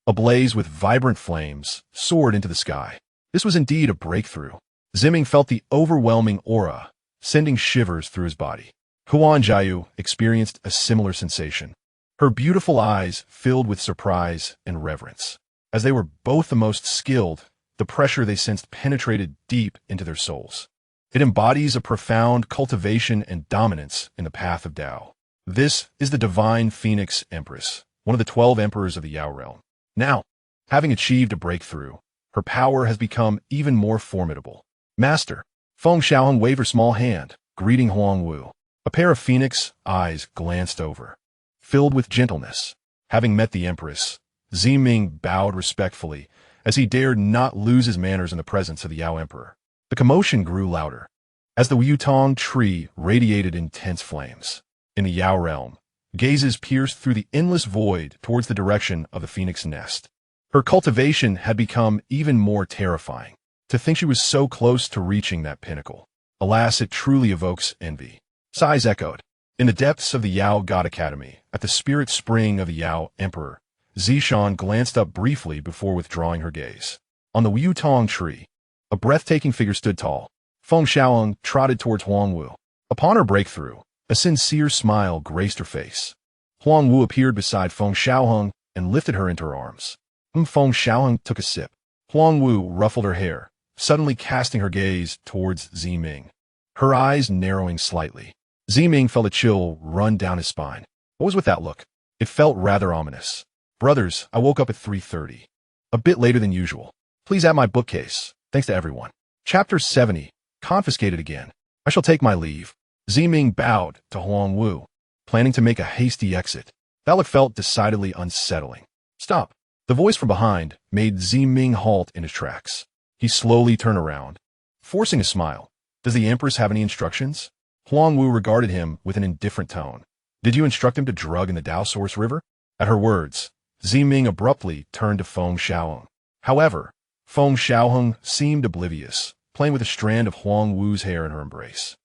ablaze with vibrant flames, soared into the sky. This was indeed a breakthrough. Ziming felt the overwhelming aura, sending shivers through his body. Huanjiayu experienced a similar sensation. Her beautiful eyes filled with surprise and reverence. As they were both the most skilled, the pressure they sensed penetrated deep into their souls. It embodies a profound cultivation and dominance in the path of Tao. This is the divine Phoenix Empress, one of the 12 emperors of the Yao realm. Now, having achieved a breakthrough, her power has become even more formidable. Master, Feng Xiaohang waved her small hand, greeting Huang Wu. A pair of phoenix eyes glanced over, filled with gentleness. Having met the Empress, Ziming bowed respectfully, as he dared not lose his manners in the presence of the Yao Emperor. The commotion grew louder, as the Wutong tree radiated intense flames. In the Yao realm, gazes pierced through the endless void towards the direction of the phoenix nest. Her cultivation had become even more terrifying. To think she was so close to reaching that pinnacle. Alas, it truly evokes envy. Sighs echoed. In the depths of the Yao God Academy, at the spirit spring of the Yao Emperor, Zishan glanced up briefly before withdrawing her gaze. On the Wutong tree, a breathtaking figure stood tall, Feng Xiaohang trotted towards Huang Wu. Upon her breakthrough, a sincere smile graced her face. Huang Wu appeared beside Feng Xiaohang and lifted her into her arms. Feng Xiaohang took a sip. Huang Wu ruffled her hair, suddenly casting her gaze towards Ziming, her eyes narrowing slightly. Ziming felt a chill run down his spine. What was with that look? It felt rather ominous. Brothers, I woke up at 3:30. A bit later than usual. Please add my bookcase. Thanks to everyone. Chapter 70. Confiscated again. I shall take my leave. Ziming bowed to Huang Wu, planning to make a hasty exit. That look felt decidedly unsettling. Stop. The voice from behind made Ziming halt in his tracks. He slowly turned around, forcing a smile. Does the Empress have any instructions? Huang Wu regarded him with an indifferent tone. Did you instruct him to drug in the Dao Source River? At her words, Ziming abruptly turned to Feng Xiaohang. However, Feng Xiaohang seemed oblivious, playing with a strand of Huang Wu's hair in her embrace.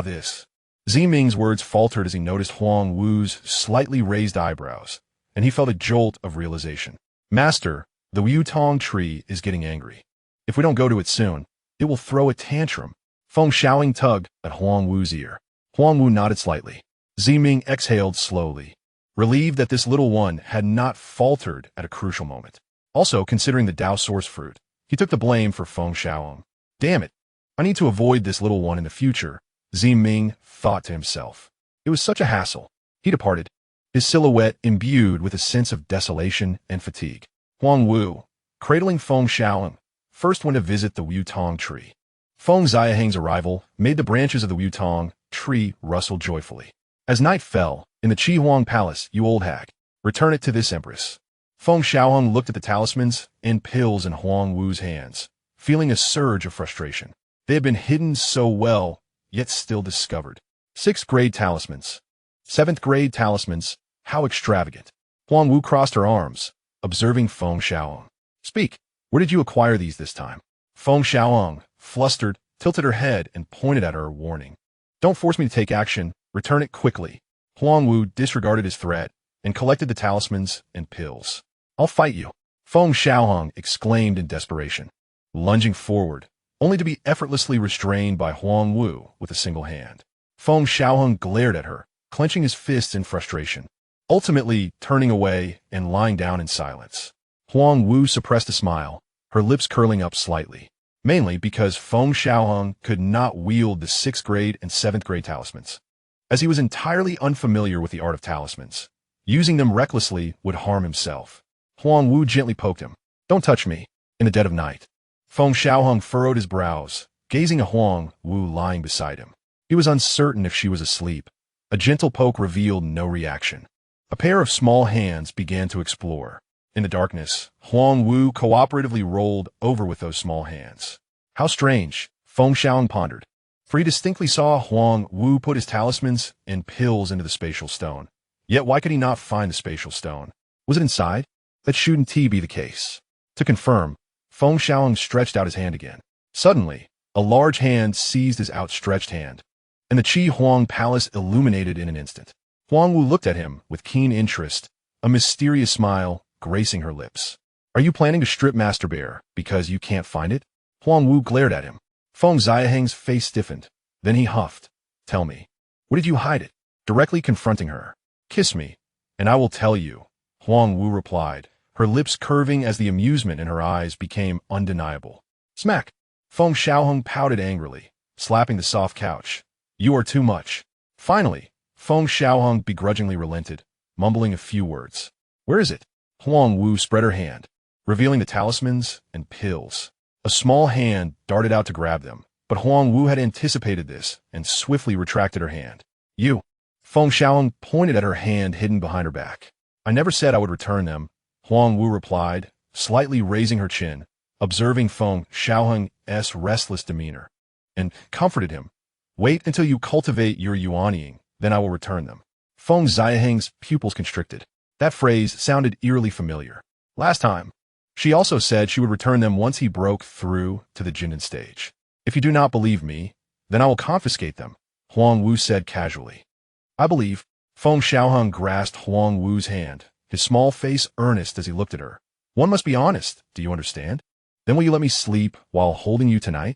This. Ziming's words faltered as he noticed Huang Wu's slightly raised eyebrows, and he felt a jolt of realization. Master, the Wutong tree is getting angry. If we don't go to it soon, it will throw a tantrum. Feng Xiaohang tugged at Huang Wu's ear. Huang Wu nodded slightly. Ziming exhaled slowly, relieved that this little one had not faltered at a crucial moment. Also, considering the Dao Source fruit, he took the blame for Feng Xiaohang. Damn it, I need to avoid this little one in the future, Ziming thought to himself. It was such a hassle. He departed, his silhouette imbued with a sense of desolation and fatigue. Huang Wu, cradling Feng Xiaohang, first went to visit the Wutong tree. Feng Xiaohang's arrival made the branches of the Wutong tree rustle joyfully. As night fell, in the Qi Huang Palace, you old hag, return it to this Empress. Feng Xiaohang looked at the talismans and pills in Huang Wu's hands, feeling a surge of frustration. They had been hidden so well, yet still discovered. 6th grade talismans. 7th grade talismans, how extravagant. Huang Wu crossed her arms, observing Feng Xiaohang. Speak, where did you acquire these this time? Feng Xiaohang, flustered, tilted her head and pointed at her, warning. Don't force me to take action, return it quickly. Huang Wu disregarded his threat and collected the talismans and pills. I'll fight you. Feng Xiaohang exclaimed in desperation, lunging forward, only to be effortlessly restrained by Huang Wu with a single hand. Feng Xiaohang glared at her, clenching his fists in frustration, ultimately turning away and lying down in silence. Huang Wu suppressed a smile, her lips curling up slightly, mainly because Feng Xiaohang could not wield the 6th grade and 7th grade talismans. As he was entirely unfamiliar with the art of talismans, using them recklessly would harm himself. Huang Wu gently poked him. Don't touch me, in the dead of night. Feng Xiaohang furrowed his brows, gazing at Huang Wu lying beside him. He was uncertain if she was asleep. A gentle poke revealed no reaction. A pair of small hands began to explore. In the darkness, Huang Wu cooperatively rolled over with those small hands. How strange, Feng Xiaohang pondered, for he distinctly saw Huang Wu put his talismans and pills into the spatial stone. Yet why could he not find the spatial stone? Was it inside? That shouldn't be the case. To confirm, Feng Xiaohang stretched out his hand again. Suddenly, a large hand seized his outstretched hand, and the Qi Huang Palace illuminated in an instant. Huang Wu looked at him with keen interest, a mysterious smile gracing her lips. Are you planning to strip Master Bear because you can't find it? Huang Wu glared at him. Feng Xiaohang's face stiffened. Then he huffed. Tell me, where did you hide it? Directly confronting her. Kiss me, and I will tell you, Huang Wu replied, her lips curving as the amusement in her eyes became undeniable. Smack! Feng Xiaohang pouted angrily, slapping the soft couch. You are too much. Finally, Feng Xiaohang begrudgingly relented, mumbling a few words. Where is it? Huang Wu spread her hand, revealing the talismans and pills. A small hand darted out to grab them, but Huang Wu had anticipated this and swiftly retracted her hand. You! Feng Xiaohang pointed at her hand hidden behind her back. I never said I would return them, Huang Wu replied, slightly raising her chin, observing Feng Xiaohang's restless demeanor, and comforted him. Wait until you cultivate your yuanying, then I will return them. Feng Xiaohang's pupils constricted. That phrase sounded eerily familiar. Last time, she also said she would return them once he broke through to the Jindan stage. If you do not believe me, then I will confiscate them, Huang Wu said casually. I believe. Feng Xiaohang grasped Huang Wu's hand, his small face earnest as he looked at her. One must be honest, do you understand? Then will you let me sleep while holding you tonight?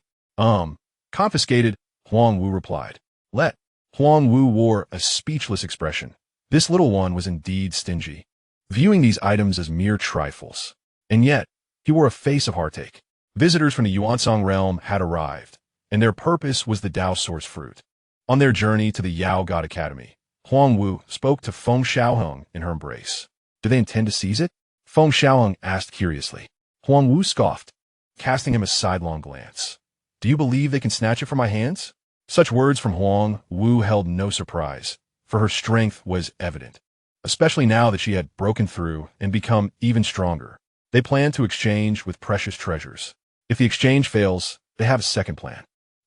Confiscated, Huang Wu replied. Let. Huang Wu wore a speechless expression. This little one was indeed stingy, viewing these items as mere trifles. And yet, he wore a face of heartache. Visitors from the Yuansong realm had arrived, and their purpose was the Tao source fruit. On their journey to the Yao God Academy, Huang Wu spoke to Feng Xiaohang in her embrace. Do they intend to seize it? Feng Xiaohang asked curiously. Huang Wu scoffed, casting him a sidelong glance. Do you believe they can snatch it from my hands? Such words from Huang Wu held no surprise, for her strength was evident, especially now that she had broken through and become even stronger. They planned to exchange with precious treasures. If the exchange fails, they have a second plan.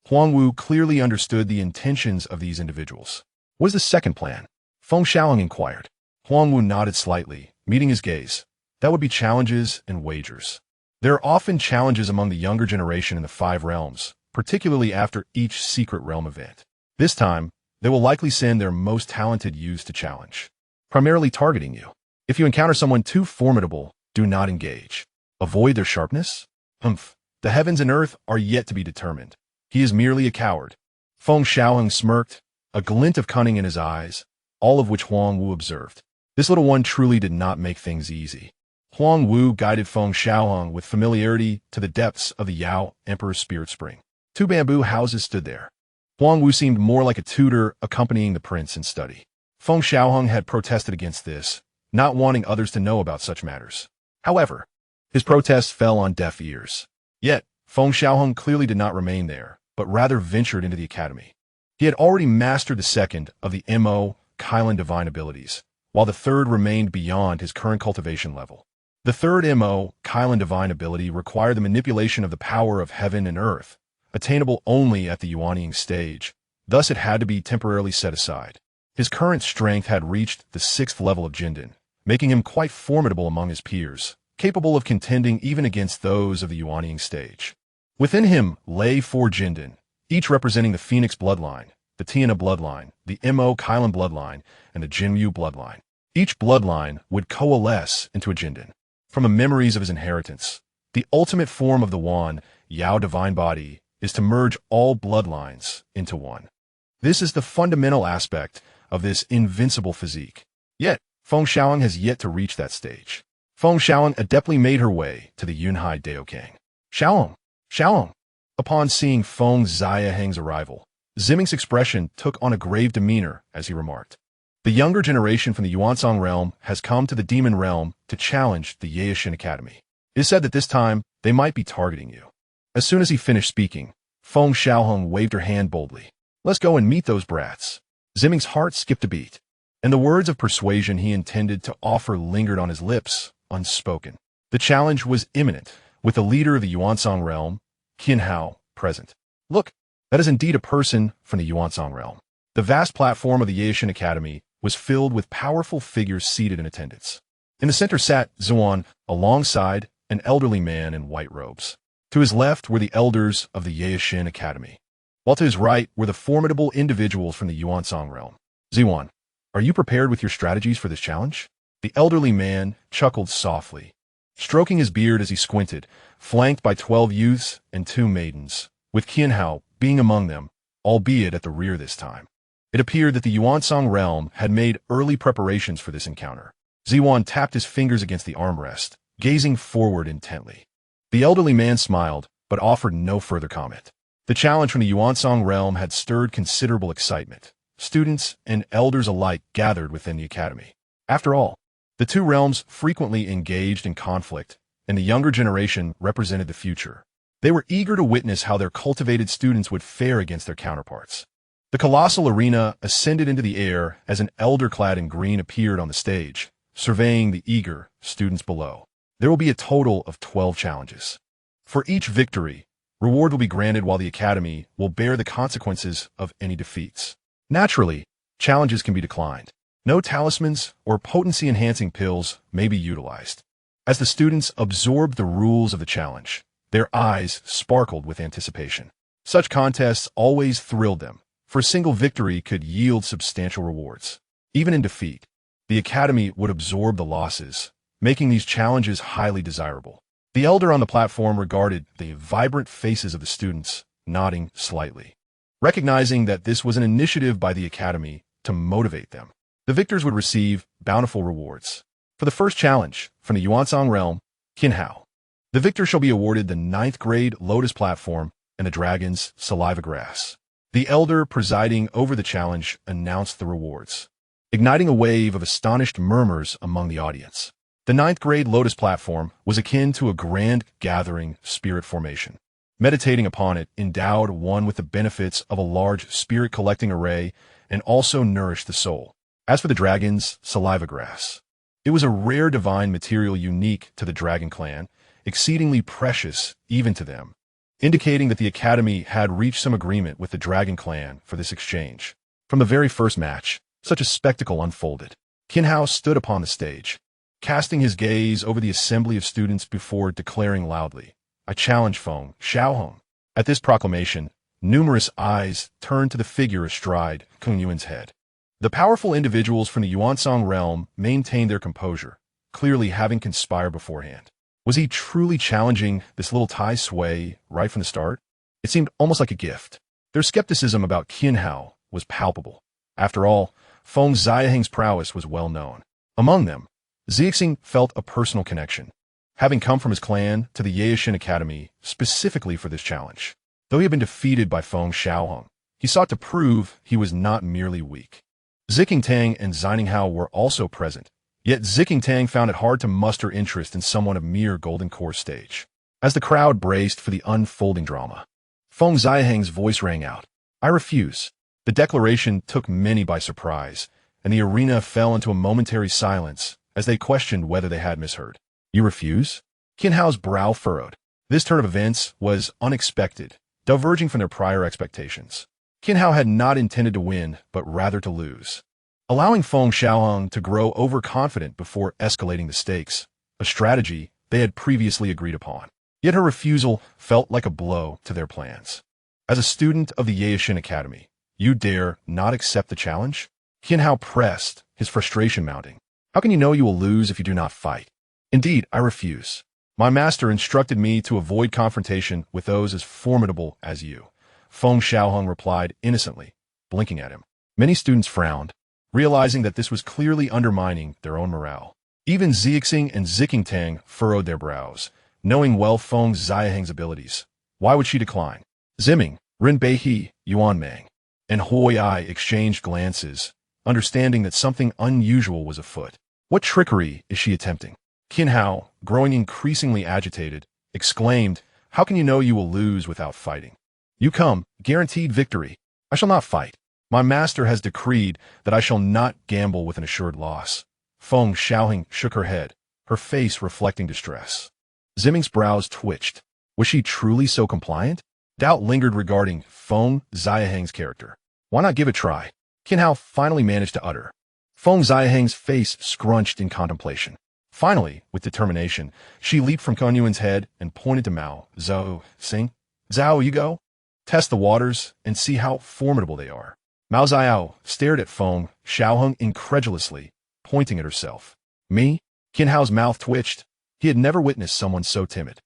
Huang Wu clearly understood the intentions of these individuals. What is the second plan? Feng Xiaohang inquired. Huang Wu nodded slightly, meeting his gaze. That would be challenges and wagers. There are often challenges among the younger generation in the 5 realms, particularly after each secret realm event. This time, they will likely send their most talented youths to challenge, primarily targeting you. If you encounter someone too formidable, do not engage. Avoid their sharpness? The heavens and earth are yet to be determined. He is merely a coward. Feng Xiaohang smirked, a glint of cunning in his eyes, all of which Huang Wu observed. This little one truly did not make things easy. Huang Wu guided Feng Xiaohang with familiarity to the depths of the Yao Emperor's spirit spring. 2 bamboo houses stood there. Huang Wu seemed more like a tutor accompanying the prince in study. Feng Xiaohang had protested against this, not wanting others to know about such matters. However, his protests fell on deaf ears. Yet, Feng Xiaohang clearly did not remain there, but rather ventured into the academy. He had already mastered the second of the Mo Kailan divine abilities, while the third remained beyond his current cultivation level. The third Mo Kailan divine ability required the manipulation of the power of heaven and earth, attainable only at the Yuanying stage. Thus it had to be temporarily set aside. His current strength had reached the 6th level of Jindan, making him quite formidable among his peers, capable of contending even against those of the Yuanying stage. Within him lay 4 Jindan, each representing the Phoenix bloodline, the Tiana bloodline, the Mo Kailan bloodline, and the Jinyu bloodline. Each bloodline would coalesce into a Jindan. From the memories of his inheritance, the ultimate form of the Wan, Yao divine body, is to merge all bloodlines into one. This is the fundamental aspect of this invincible physique. Yet, Feng Xiaohang has yet to reach that stage. Feng Xiaohang adeptly made her way to the Yunhai Daokang. Xiaohang! Xiaohang! Upon seeing Feng Xiaohang's arrival, Ziming's expression took on a grave demeanor as he remarked. The younger generation from the Yuansong realm has come to the demon realm to challenge the Yaishin Academy. It is said that this time they might be targeting you. As soon as he finished speaking, Feng Xiaohang waved her hand boldly. Let's go and meet those brats. Ziming's heart skipped a beat, and the words of persuasion he intended to offer lingered on his lips, unspoken. The challenge was imminent, with the leader of the Yuansong realm, Qin Hao, present. Look, that is indeed a person from the Yuansong realm. The vast platform of the Yaishin Academy was filled with powerful figures seated in attendance. In the center sat Zuan, alongside an elderly man in white robes. To his left were the elders of the Yaishin Academy, while to his right were the formidable individuals from the Yuansong realm. Zuan, are you prepared with your strategies for this challenge? The elderly man chuckled softly, stroking his beard as he squinted, flanked by 12 youths and 2 maidens, with Qin Hao being among them, albeit at the rear this time. It appeared that the Yuansong realm had made early preparations for this encounter. Ziwan tapped his fingers against the armrest, gazing forward intently. The elderly man smiled, but offered no further comment. The challenge from the Yuansong realm had stirred considerable excitement. Students and elders alike gathered within the academy. After all, the 2 realms frequently engaged in conflict, and the younger generation represented the future. They were eager to witness how their cultivated students would fare against their counterparts. The colossal arena ascended into the air as an elder clad in green appeared on the stage, surveying the eager students below. There will be a total of 12 challenges. For each victory, reward will be granted while the academy will bear the consequences of any defeats. Naturally, challenges can be declined. No talismans or potency-enhancing pills may be utilized. As the students absorbed the rules of the challenge, their eyes sparkled with anticipation. Such contests always thrilled them, for a single victory could yield substantial rewards. Even in defeat, the academy would absorb the losses, making these challenges highly desirable. The elder on the platform regarded the vibrant faces of the students, nodding slightly. Recognizing that this was an initiative by the Academy to motivate them, the victors would receive bountiful rewards. For the first challenge, from the Yuansong realm, Qin Hao. The victor shall be awarded the 9th grade Lotus Platform and the Dragon's Saliva Grass. The elder presiding over the challenge announced the rewards, igniting a wave of astonished murmurs among the audience. The 9th grade Lotus Platform was akin to a grand gathering spirit formation. Meditating upon it endowed one with the benefits of a large spirit-collecting array and also nourished the soul. As for the Dragon's Saliva Grass, it was a rare divine material unique to the Dragon Clan, exceedingly precious even to them, indicating that the Academy had reached some agreement with the Dragon Clan for this exchange. From the very first match, such a spectacle unfolded. Qin Hao stood upon the stage, casting his gaze over the assembly of students before declaring loudly, "I challenge Feng Xiaohang." At this proclamation, numerous eyes turned to the figure astride Kung Yuan's head. The powerful individuals from the Yuansong realm maintained their composure, clearly having conspired beforehand. Was he truly challenging this little Tai Sui right from the start? It seemed almost like a gift. Their skepticism about Qin Hao was palpable. After all, Feng Xiaohang's prowess was well known. Among them, Zixing felt a personal connection, having come from his clan to the Yaishin Academy specifically for this challenge. Though he had been defeated by Feng Xiaohang, he sought to prove he was not merely weak. Ziking Tang and Xining Hao were also present, yet Ziking Tang found it hard to muster interest in someone of mere Golden Core stage. As the crowd braced for the unfolding drama, Feng Xiaohang's voice rang out, "I refuse." The declaration took many by surprise, and the arena fell into a momentary silence as they questioned whether they had misheard. "You refuse?" Qin Hao's brow furrowed. This turn of events was unexpected, diverging from their prior expectations. Qin Hao had not intended to win, but rather to lose, allowing Feng Xiaohang to grow overconfident before escalating the stakes, a strategy they had previously agreed upon. Yet her refusal felt like a blow to their plans. As a student of the Yaishin Academy, you dare not accept the challenge? Qin Hao pressed, his frustration mounting. How can you know you will lose if you do not fight? Indeed, I refuse. My master instructed me to avoid confrontation with those as formidable as you. Feng Xiaohang replied innocently, blinking at him. Many students frowned, realizing that this was clearly undermining their own morale. Even Zixing and Ziking Tang furrowed their brows, knowing well Feng Xiaohang's abilities. Why would she decline? Ziming, Rin Beihe, Yuan Meng, and Hoi Ai exchanged glances, understanding that something unusual was afoot. What trickery is she attempting? Qin Hao, growing increasingly agitated, exclaimed, "How can you know you will lose without fighting? You come, guaranteed victory. I shall not fight. My master has decreed that I shall not gamble with an assured loss." Feng Xiaohang shook her head, her face reflecting distress. Ziming's brows twitched. Was she truly so compliant? Doubt lingered regarding Feng Xiaohang's character. Why not give it a try? Qin Hao finally managed to utter. Feng Xiaohang's face scrunched in contemplation. Finally, with determination, she leaped from Kun Yuan's head and pointed to Mao. "Zhou, Sing. Zhao, you go. Test the waters and see how formidable they are." Mao Xiao stared at Feng Xiaohang incredulously, pointing at herself. "Me?" Qin Hao's mouth twitched. He had never witnessed someone so timid.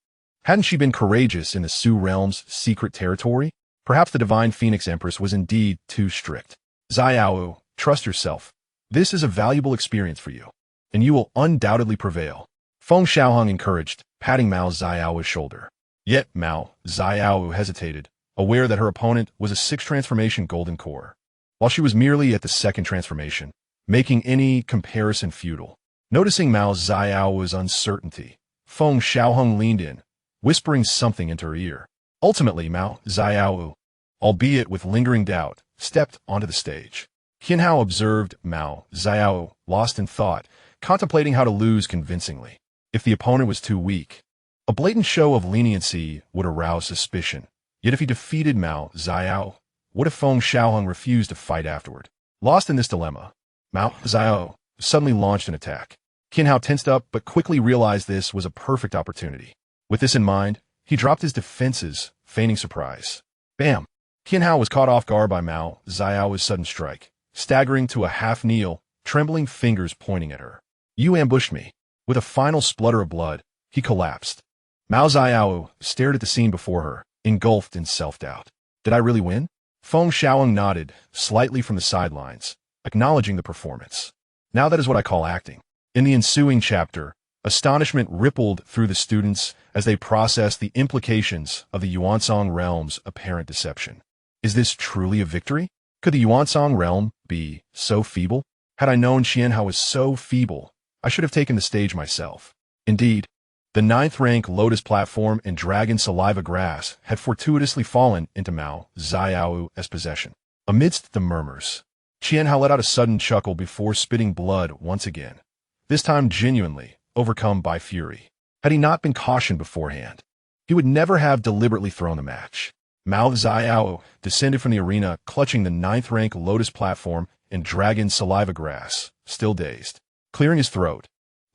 Hadn't she been courageous in the Su realm's secret territory? Perhaps the divine Phoenix Empress was indeed too strict. "Xiao, trust yourself. This is a valuable experience for you, and you will undoubtedly prevail." Feng Xiaohang encouraged, patting Mao Xiao's shoulder. Yet Mao Xiao hesitated, aware that her opponent was a 6th transformation Golden Core, while she was merely at the 2nd transformation, making any comparison futile. Noticing Mao Xiao's uncertainty, Feng Xiaohang leaned in, whispering something into her ear. Ultimately, Mao Xiao, albeit with lingering doubt, stepped onto the stage. Qin Hao observed Mao Xiao, lost in thought, contemplating how to lose convincingly. If the opponent was too weak, a blatant show of leniency would arouse suspicion. Yet if he defeated Mao Xiao, what if Feng Xiaohang refused to fight afterward? Lost in this dilemma, Mao Xiao suddenly launched an attack. Qin Hao tensed up but quickly realized this was a perfect opportunity. With this in mind, he dropped his defenses, feigning surprise. Bam! Qin Hao was caught off guard by Mao Xiao's sudden strike, staggering to a half-kneel, trembling fingers pointing at her. "You ambushed me." With a final splutter of blood, he collapsed. Mao Xiao stared at the scene before her, engulfed in self-doubt. Did I really win? Feng Xiaohang nodded, slightly from the sidelines, acknowledging the performance. Now that is what I call acting. In the ensuing chapter, astonishment rippled through the students as they processed the implications of the Yuansong realm's apparent deception. Is this truly a victory? Could the Yuansong realm be so feeble? Had I known Xianhao was so feeble, I should have taken the stage myself. Indeed, the 9th rank lotus platform and dragon saliva grass had fortuitously fallen into Mao Xiao's possession. Amidst the murmurs, Xianhao let out a sudden chuckle before spitting blood once again, this time genuinely overcome by fury. Had he not been cautioned beforehand, he would never have deliberately thrown the match. Mao Xiao descended from the arena clutching the 9th rank lotus platform and dragon saliva grass, still dazed. Clearing his throat,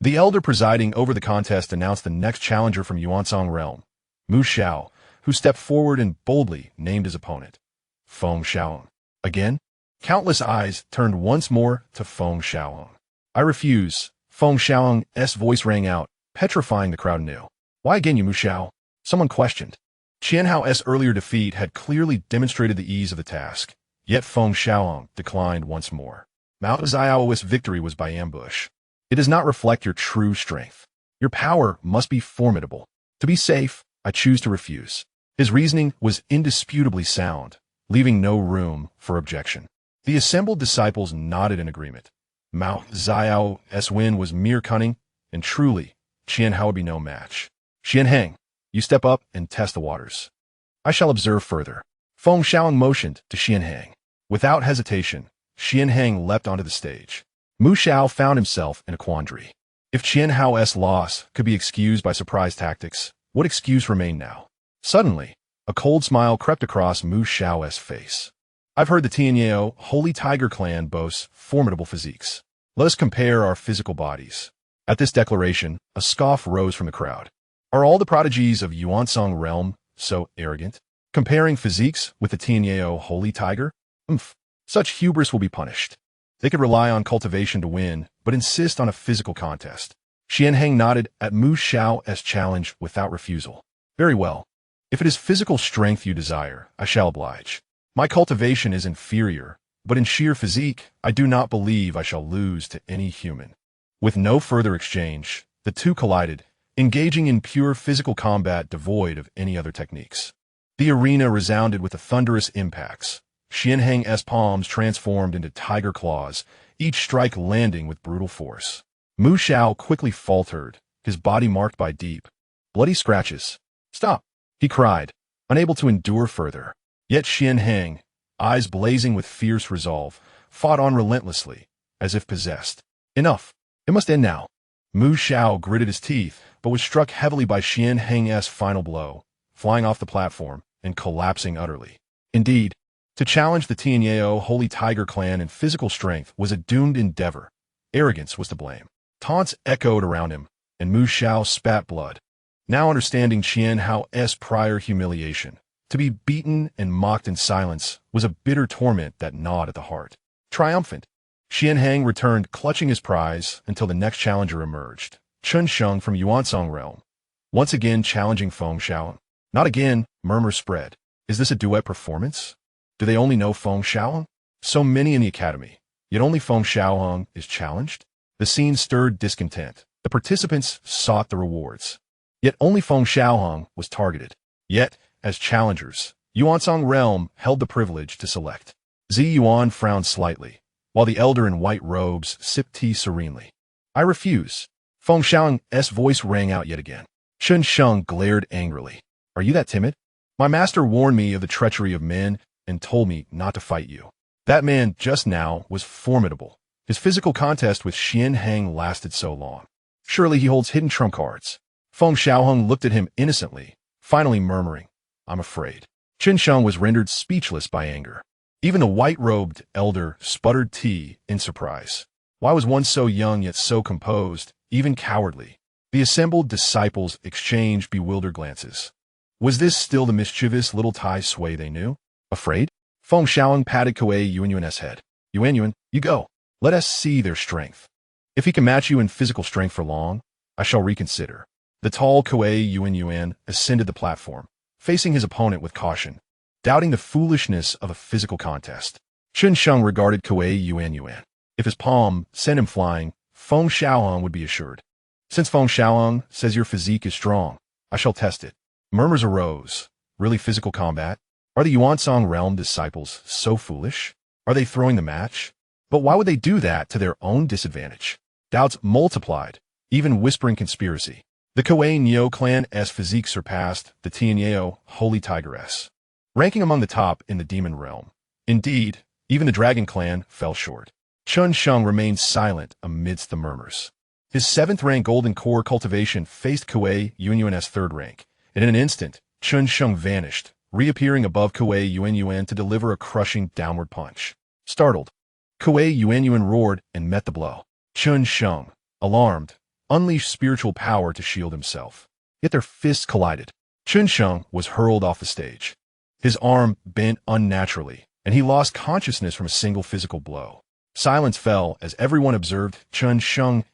the elder presiding over the contest announced the next challenger from Yuansong realm, Mu Xiao, who stepped forward and boldly named his opponent, Feng Xiaohang. Again, countless eyes turned once more to Feng Xiaohang. I refuse. Feng Xiaohang's voice rang out, petrifying the crowd anew. Why again, you Mu Xiao? Someone questioned. Qianhao's earlier defeat had clearly demonstrated the ease of the task, yet Feng Xiaohang declined once more. Mao Xiao's victory was by ambush. It does not reflect your true strength. Your power must be formidable. To be safe, I choose to refuse. His reasoning was indisputably sound, leaving no room for objection. The assembled disciples nodded in agreement. Mao Xiao's win was mere cunning, and truly, Qianhao would be no match. Xianhang, you step up and test the waters. I shall observe further. Feng Xiaohang motioned to Xianhang. Without hesitation, Xianhang leapt onto the stage. Mu Xiao found himself in a quandary. If Qianhao's loss could be excused by surprise tactics, what excuse remained now? Suddenly, a cold smile crept across Mu Xiao's face. I've heard the Tianyao Holy Tiger clan boasts formidable physiques. Let us compare our physical bodies. At this declaration, a scoff rose from the crowd. Are all the prodigies of Yuansong realm so arrogant? Comparing physiques with the Tianyao Holy Tiger? Such hubris will be punished. They could rely on cultivation to win, but insist on a physical contest. Xianhang nodded at Mu Xiao's challenge without refusal. Very well. If it is physical strength you desire, I shall oblige. My cultivation is inferior, but in sheer physique, I do not believe I shall lose to any human. With no further exchange, the two collided, engaging in pure physical combat devoid of any other techniques. The arena resounded with the thunderous impacts. Xianhang's palms transformed into tiger claws, each strike landing with brutal force. Mu Xiao quickly faltered, his body marked by deep, bloody scratches. Stop, he cried, unable to endure further. Yet Xianhang, eyes blazing with fierce resolve, fought on relentlessly, as if possessed. Enough. It must end now. Mu Xiao gritted his teeth, but was struck heavily by Xianhang's final blow, flying off the platform and collapsing utterly. Indeed, to challenge the Tianyao Holy Tiger clan in physical strength was a doomed endeavor. Arrogance was to blame. Taunts echoed around him, and Mu Xiao spat blood. Now understanding Qianhao's prior humiliation, to be beaten and mocked in silence was a bitter torment that gnawed at the heart. Triumphant, Xianhang returned clutching his prize until the next challenger emerged, Chun Sheng from Yuansong realm, once again challenging Feng Xiaohang. Not again, murmurs spread. Is this a duet performance? Do they only know Feng Xiaohang? So many in the academy, yet only Feng Xiaohang is challenged? The scene stirred discontent. The participants sought the rewards. Yet only Feng Xiaohang was targeted. Yet, as challengers, Yuansong realm held the privilege to select. Zi Yuan frowned slightly, while the elder in white robes sipped tea serenely. I refuse. Feng Xiaohang's voice rang out yet again. Chun Sheng glared angrily. Are you that timid? My master warned me of the treachery of men and told me not to fight you. That man just now was formidable. His physical contest with Xianhang lasted so long. Surely he holds hidden trump cards. Feng Xiaohang looked at him innocently, finally murmuring, I'm afraid. Chun Sheng was rendered speechless by anger. Even the white-robed elder sputtered tea in surprise. Why was one so young yet so composed, even cowardly? The assembled disciples exchanged bewildered glances. Was this still the mischievous little Tai Sui they knew? Afraid? Feng Xiaohang patted Kuei Yuanyuan's head. Yuanyuan, you go. Let us see their strength. If he can match you in physical strength for long, I shall reconsider. The tall Kuei Yuanyuan ascended the platform, facing his opponent with caution, doubting the foolishness of a physical contest. Chen Sheng regarded Kuei Yuan. If his palm sent him flying, Feng Xiaohang would be assured. Since Feng Xiaohang says your physique is strong, I shall test it. Murmurs arose. Really physical combat? Are the Yuansong realm disciples so foolish? Are they throwing the match? But why would they do that to their own disadvantage? Doubts multiplied, even whispering conspiracy. The Kuei Nyo clan's physique surpassed the Tianyeo Holy Tigress, ranking among the top in the demon realm. Indeed, even the Dragon clan fell short. Chen Sheng remained silent amidst the murmurs. His 7th rank golden core cultivation faced Kuei Yuan's 3rd rank, and in an instant, Chen Sheng vanished, reappearing above Kuei Yuan to deliver a crushing downward punch. Startled, Kuei Yuan roared and met the blow. Chen Sheng, alarmed, unleashed spiritual power to shield himself. Yet their fists collided. Chen Sheng was hurled off the stage. His arm bent unnaturally, and he lost consciousness from a single physical blow. Silence fell as everyone observed Chen Sheng's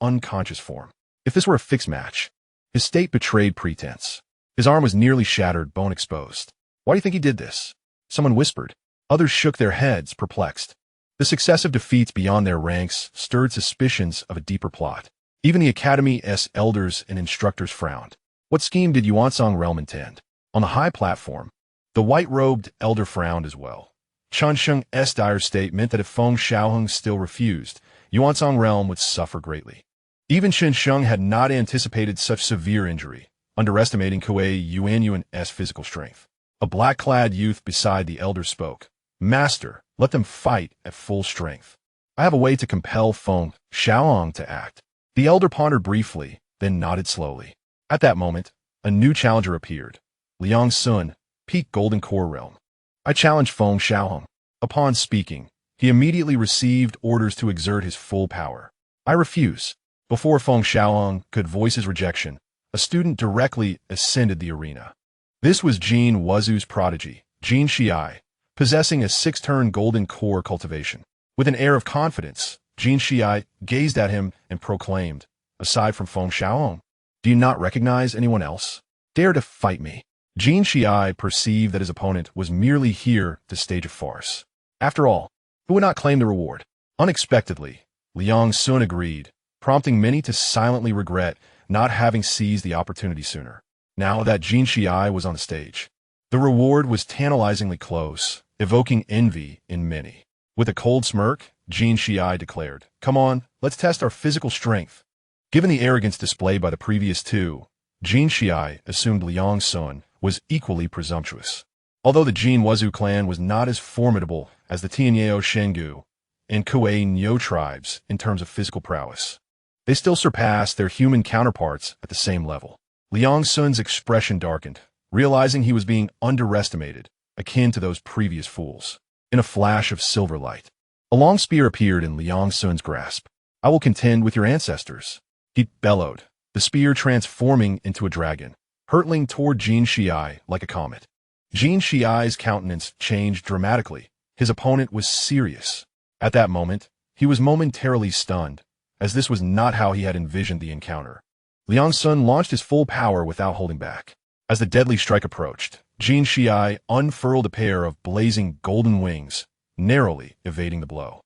unconscious form. If this were a fixed match, his state betrayed pretense. His arm was nearly shattered, bone exposed. Why do you think he did this? Someone whispered. Others shook their heads, perplexed. The successive defeats beyond their ranks stirred suspicions of a deeper plot. Even the Academy's elders and instructors frowned. What scheme did Yuansong realm intend? On the high platform, the white-robed elder frowned as well. Chen Sheng's dire state meant that if Feng Xiaohang still refused, Yuansong realm would suffer greatly. Even Chen Sheng had not anticipated such severe injury, underestimating Kuei Yuan's physical strength. A black-clad youth beside the elder spoke. Master, let them fight at full strength. I have a way to compel Feng Xiaohang to act. The elder pondered briefly, then nodded slowly. At that moment, a new challenger appeared. Liang Sun, peak golden core realm. I challenged Feng Xiaohang. Upon speaking, he immediately received orders to exert his full power. I refuse. Before Feng Xiaohang could voice his rejection, a student directly ascended the arena. This was Jin Wuzu's prodigy, Jin Xiai, possessing a 6-turn golden core cultivation. With an air of confidence, Jin Xiai gazed at him and proclaimed, aside from Feng Xiaohang, do you not recognize anyone else? Dare to fight me. Jin Xiai perceived that his opponent was merely here to stage a farce. After all, who would not claim the reward? Unexpectedly, Liang Sun agreed, prompting many to silently regret not having seized the opportunity sooner. Now that Jin Xiai was on the stage, the reward was tantalizingly close, evoking envy in many. With a cold smirk, Jin Xiai declared, come on, let's test our physical strength. Given the arrogance displayed by the previous two, Jin Xiai assumed Liang Sun was equally presumptuous. Although the Jin Wuzu clan was not as formidable as the Tianyeo Shengu and Kuei Nyo tribes in terms of physical prowess, they still surpassed their human counterparts at the same level. Liang Sun's expression darkened, realizing he was being underestimated, akin to those previous fools. In a flash of silver light, a long spear appeared in Liang Sun's grasp. I will contend with your ancestors. He bellowed, the spear transforming into a dragon, hurtling toward Jin Xiai like a comet. Jin Xiai's countenance changed dramatically. His opponent was serious. At that moment, he was momentarily stunned, as this was not how he had envisioned the encounter. Liang Sun launched his full power without holding back. As the deadly strike approached, Jin Xiai unfurled a pair of blazing golden wings, narrowly evading the blow.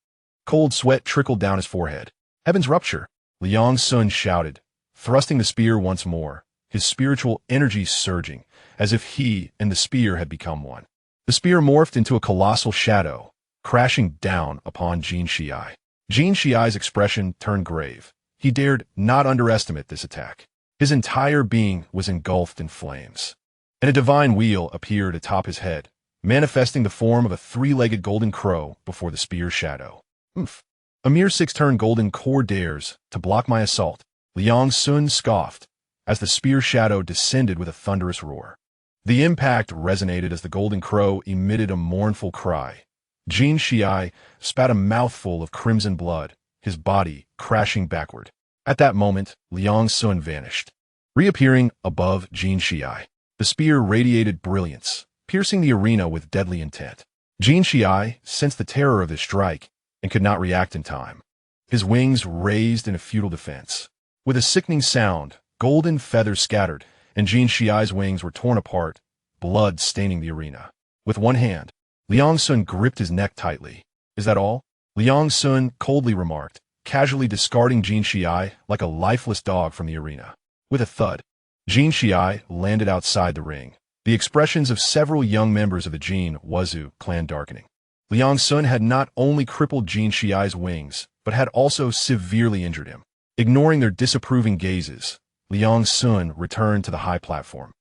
Cold sweat trickled down his forehead. Heavens rupture, Liang Sun shouted, thrusting the spear once more, his spiritual energy surging, as if he and the spear had become one. The spear morphed into a colossal shadow, crashing down upon Jin Xiai. Jin Xiai's expression turned grave. He dared not underestimate this attack. His entire being was engulfed in flames. And a divine wheel appeared atop his head, manifesting the form of a 3-legged golden crow before the spear's shadow. Oomph! A mere 6-turn golden core dares to block my assault, Liang Sun scoffed, as the spear shadow descended with a thunderous roar. The impact resonated as the golden crow emitted a mournful cry. Jin Xiai spat a mouthful of crimson blood, his body crashing backward. At that moment, Liang Sun vanished, reappearing above Jin Xiai. The spear radiated brilliance, piercing the arena with deadly intent. Jin Xiai sensed the terror of this strike and could not react in time. His wings raised in a futile defense. With a sickening sound, golden feathers scattered, and Jin Xiai's wings were torn apart, blood staining the arena. With one hand, Liang Sun gripped his neck tightly. "Is that all?" Liang Sun coldly remarked, casually discarding Jin Shiai like a lifeless dog from the arena. With a thud, Jin Shiai landed outside the ring, the expressions of several young members of the Jin Wazu clan darkening. Liang Sun had not only crippled Jin Shiai's wings, but had also severely injured him. Ignoring their disapproving gazes, Liang Sun returned to the high platform.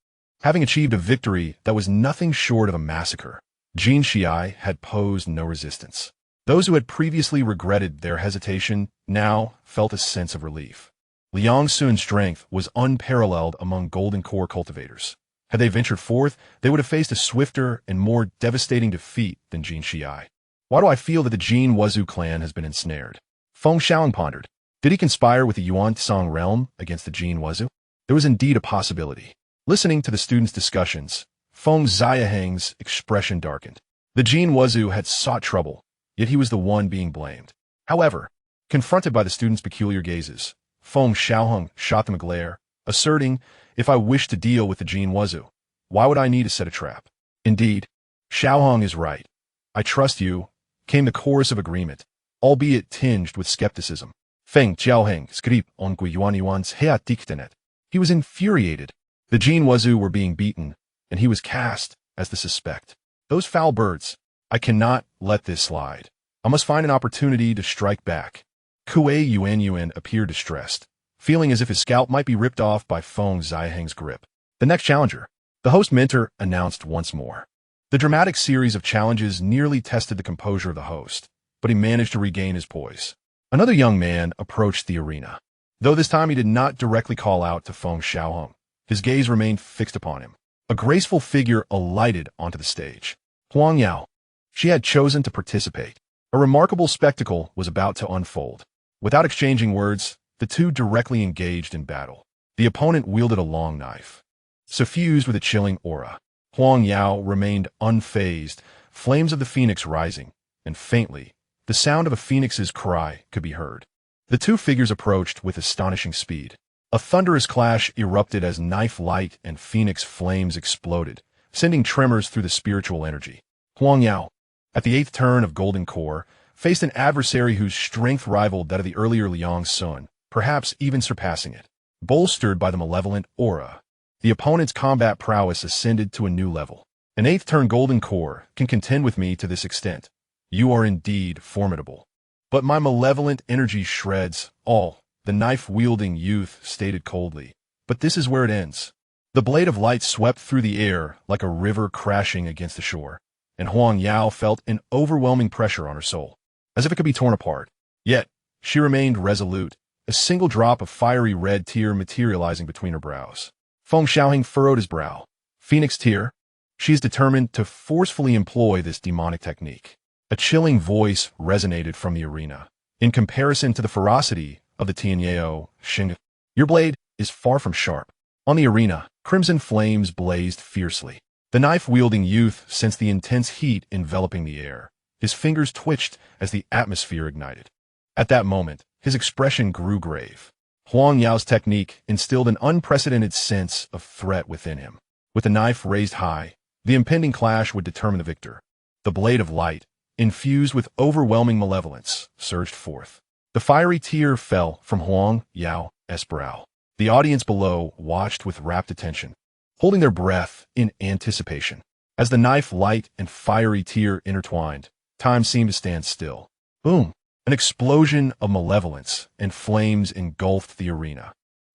Having achieved a victory that was nothing short of a massacre, Jin Shiai had posed no resistance. Those who had previously regretted their hesitation now felt a sense of relief. Liang Sun's strength was unparalleled among Golden Core cultivators. Had they ventured forth, they would have faced a swifter and more devastating defeat than Jin Shiai. Why do I feel that the Jin Wazu clan has been ensnared? Feng Xiaohang pondered. Did he conspire with the Yuan Tsang realm against the Jin Wazu? There was indeed a possibility. Listening to the students' discussions, Feng Xiaohang's expression darkened. The Jin Wazu had sought trouble, yet he was the one being blamed. However, confronted by the students' peculiar gazes, Feng Xiaohang shot them a glare, asserting, "If I wish to deal with the Jin Wazu, why would I need to set a trap?" "Indeed, Xiaohang is right. I trust you," came the chorus of agreement, albeit tinged with skepticism. Feng Xiaohang script on Yuan's heat dictanet. He was infuriated. The Jin Wazu were being beaten, and he was cast as the suspect. Those foul birds. I cannot let this slide. I must find an opportunity to strike back. Kuei Yuan appeared distressed, feeling as if his scalp might be ripped off by Feng Xiaohang's grip. The next challenger, the host mentor announced once more. The dramatic series of challenges nearly tested the composure of the host, but he managed to regain his poise. Another young man approached the arena. Though this time he did not directly call out to Feng Xiaohang, his gaze remained fixed upon him. A graceful figure alighted onto the stage. Huang Wu. She had chosen to participate. A remarkable spectacle was about to unfold. Without exchanging words, the two directly engaged in battle. The opponent wielded a long knife, suffused with a chilling aura. Huang Wu remained unfazed, flames of the phoenix rising, and faintly, the sound of a phoenix's cry could be heard. The two figures approached with astonishing speed. A thunderous clash erupted as knife light and phoenix flames exploded, sending tremors through the spiritual energy. Huang Wu, at the 8th turn of Golden Core, faced an adversary whose strength rivaled that of the earlier Liang Sun, perhaps even surpassing it. Bolstered by the malevolent aura, the opponent's combat prowess ascended to a new level. An 8th turn Golden Core can contend with me to this extent. You are indeed formidable. But my malevolent energy shreds all, the knife-wielding youth stated coldly. But this is where it ends. The blade of light swept through the air like a river crashing against the shore, and Huang Wu felt an overwhelming pressure on her soul, as if it could be torn apart. Yet, she remained resolute, a single drop of fiery red tear materializing between her brows. Feng Xiaohang furrowed his brow. Phoenix tear? She is determined to forcefully employ this demonic technique. A chilling voice resonated from the arena. In comparison to the ferocity of the Tianyao Xing, your blade is far from sharp. On the arena, crimson flames blazed fiercely. The knife-wielding youth sensed the intense heat enveloping the air. His fingers twitched as the atmosphere ignited. At that moment, his expression grew grave. Huang Wu's technique instilled an unprecedented sense of threat within him. With the knife raised high, the impending clash would determine the victor. The blade of light, infused with overwhelming malevolence, surged forth. The fiery tear fell from Huang Wu's brow. The audience below watched with rapt attention, holding their breath in anticipation. As the knife light and fiery tear intertwined, time seemed to stand still. Boom! An explosion of malevolence and flames engulfed the arena,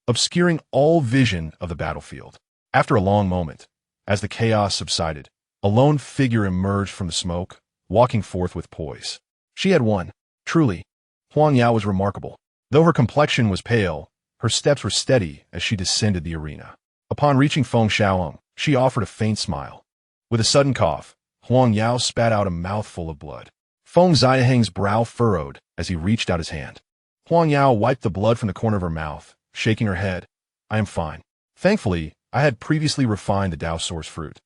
obscuring all vision of the battlefield. After a long moment, as the chaos subsided, a lone figure emerged from the smoke, walking forth with poise. She had won. Truly, Huang Wu was remarkable. Though her complexion was pale, her steps were steady as she descended the arena. Upon reaching Feng Xiaohang, she offered a faint smile. With a sudden cough, Huang Wu spat out a mouthful of blood. Feng Xiaohang's brow furrowed as he reached out his hand. Huang Wu wiped the blood from the corner of her mouth, shaking her head. I am fine. Thankfully, I had previously refined the Dao Source fruit,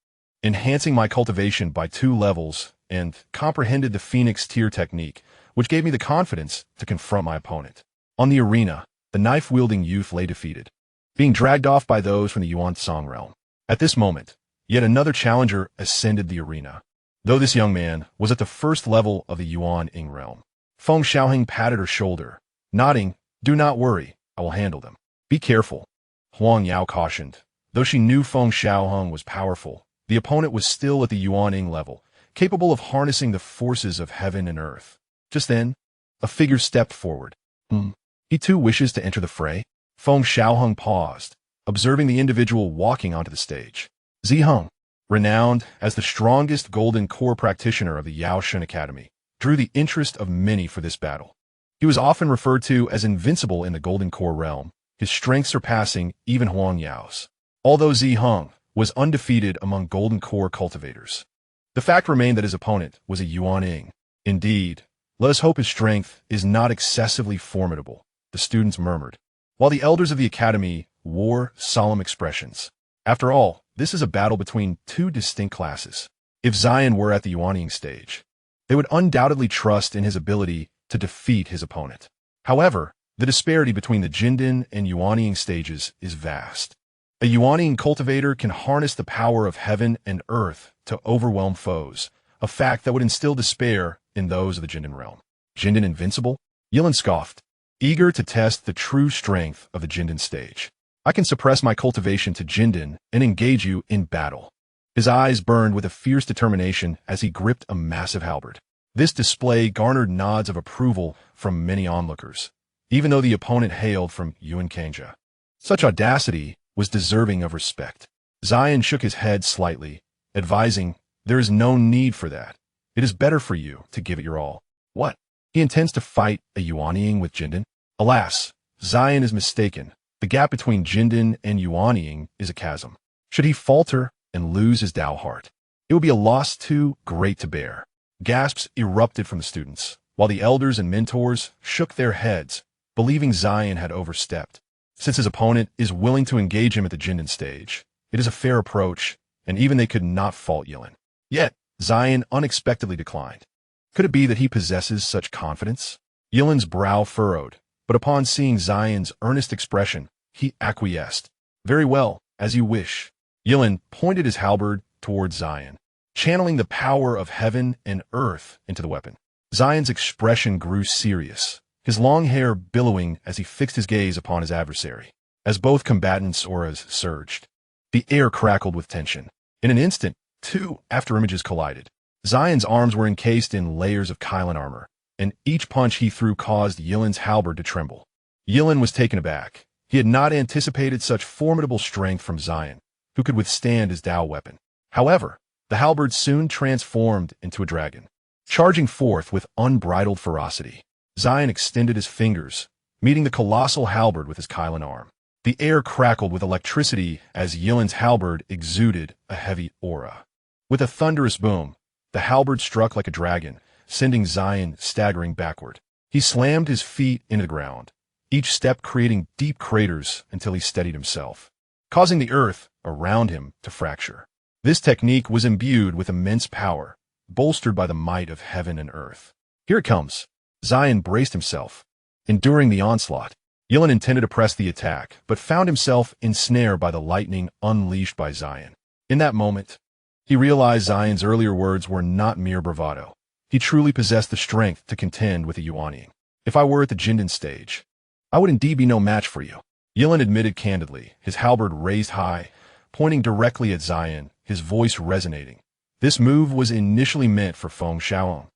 enhancing my cultivation by 2 levels, and comprehended the Phoenix Tear technique, which gave me the confidence to confront my opponent. On the arena, the knife-wielding youth lay defeated, being dragged off by those from the Yuan Tsang realm. At this moment, Yet another challenger ascended the arena. Though this young man was at the first level of the Yuan Ying realm. Feng Xiaohang patted her shoulder, nodding, "Do not worry, I will handle them." "Be careful," Huang Yao cautioned. Though she knew Feng Xiaohang was powerful, the opponent was still at the Yuan Ying level, capable of harnessing the forces of heaven and earth. Just then, a figure stepped forward. He too wishes to enter the fray? Feng Xiaohang paused, observing the individual walking onto the stage. Ziheng, renowned as the strongest golden core practitioner of the Yaoshen Academy, drew the interest of many for this battle. He was often referred to as invincible in the golden core realm, his strength surpassing even Huang Yao's. Although Ziheng was undefeated among golden core cultivators, the fact remained that his opponent was a Yuan Ying. Indeed, let us hope his strength is not excessively formidable, the students murmured, while the elders of the academy wore solemn expressions. After all, this is a battle between two distinct classes. If Zion were at the Yuan Ying stage, they would undoubtedly trust in his ability to defeat his opponent. However, the disparity between the Jindan and Yuan Ying stages is vast. A Yuan Ying cultivator can harness the power of heaven and earth to overwhelm foes, a fact that would instill despair in those of the Jindan realm. Jindan invincible? Yilin scoffed, eager to test the true strength of the Jindan stage. "I can suppress my cultivation to Jindan and engage you in battle." His eyes burned with a fierce determination as he gripped a massive halberd. This display garnered nods of approval from many onlookers, even though the opponent hailed from Yuan Kangja. Such audacity was deserving of respect. Zion shook his head slightly, advising, "There is no need for that. It is better for you to give it your all." What? He intends to fight a Yuan Ying with Jindan? Alas, Zion is mistaken. The gap between Jindan and Yuan Ying is a chasm. Should he falter and lose his Dao heart, it would be a loss too great to bear. Gasps erupted from the students, while the elders and mentors shook their heads, believing Zion had overstepped. Since his opponent is willing to engage him at the Jindan stage, it is a fair approach, and even they could not fault Yilin. Yet, Zion unexpectedly declined. Could it be that he possesses such confidence? Yilin's brow furrowed, but upon seeing Zion's earnest expression, he acquiesced. "Very well, as you wish." Yilin pointed his halberd toward Zion, channeling the power of heaven and earth into the weapon. Zion's expression grew serious, his long hair billowing as he fixed his gaze upon his adversary. As both combatants' auras surged, the air crackled with tension. In an instant, two afterimages collided. Zion's arms were encased in layers of Kylan armor, and each punch he threw caused Yilin's halberd to tremble. Yilin was taken aback. He had not anticipated such formidable strength from Zion, who could withstand his Dao weapon. However, the halberd soon transformed into a dragon, charging forth with unbridled ferocity. Zion extended his fingers, meeting the colossal halberd with his Kylan arm. The air crackled with electricity as Yilin's halberd exuded a heavy aura. With a thunderous boom, the halberd struck like a dragon, sending Zion staggering backward. He slammed his feet into the ground, each step creating deep craters until he steadied himself, causing the earth around him to fracture. This technique was imbued with immense power, bolstered by the might of heaven and earth. "Here it comes." Zion braced himself, enduring the onslaught. Yilin intended to press the attack, but found himself ensnared by the lightning unleashed by Zion. In that moment, he realized Zion's earlier words were not mere bravado. He truly possessed the strength to contend with the Yuan Ying. "If I were at the Jindan stage, I would indeed be no match for you," Yilin admitted candidly, his halberd raised high, pointing directly at Zion, his voice resonating. This move was initially meant for Feng Xiaohang,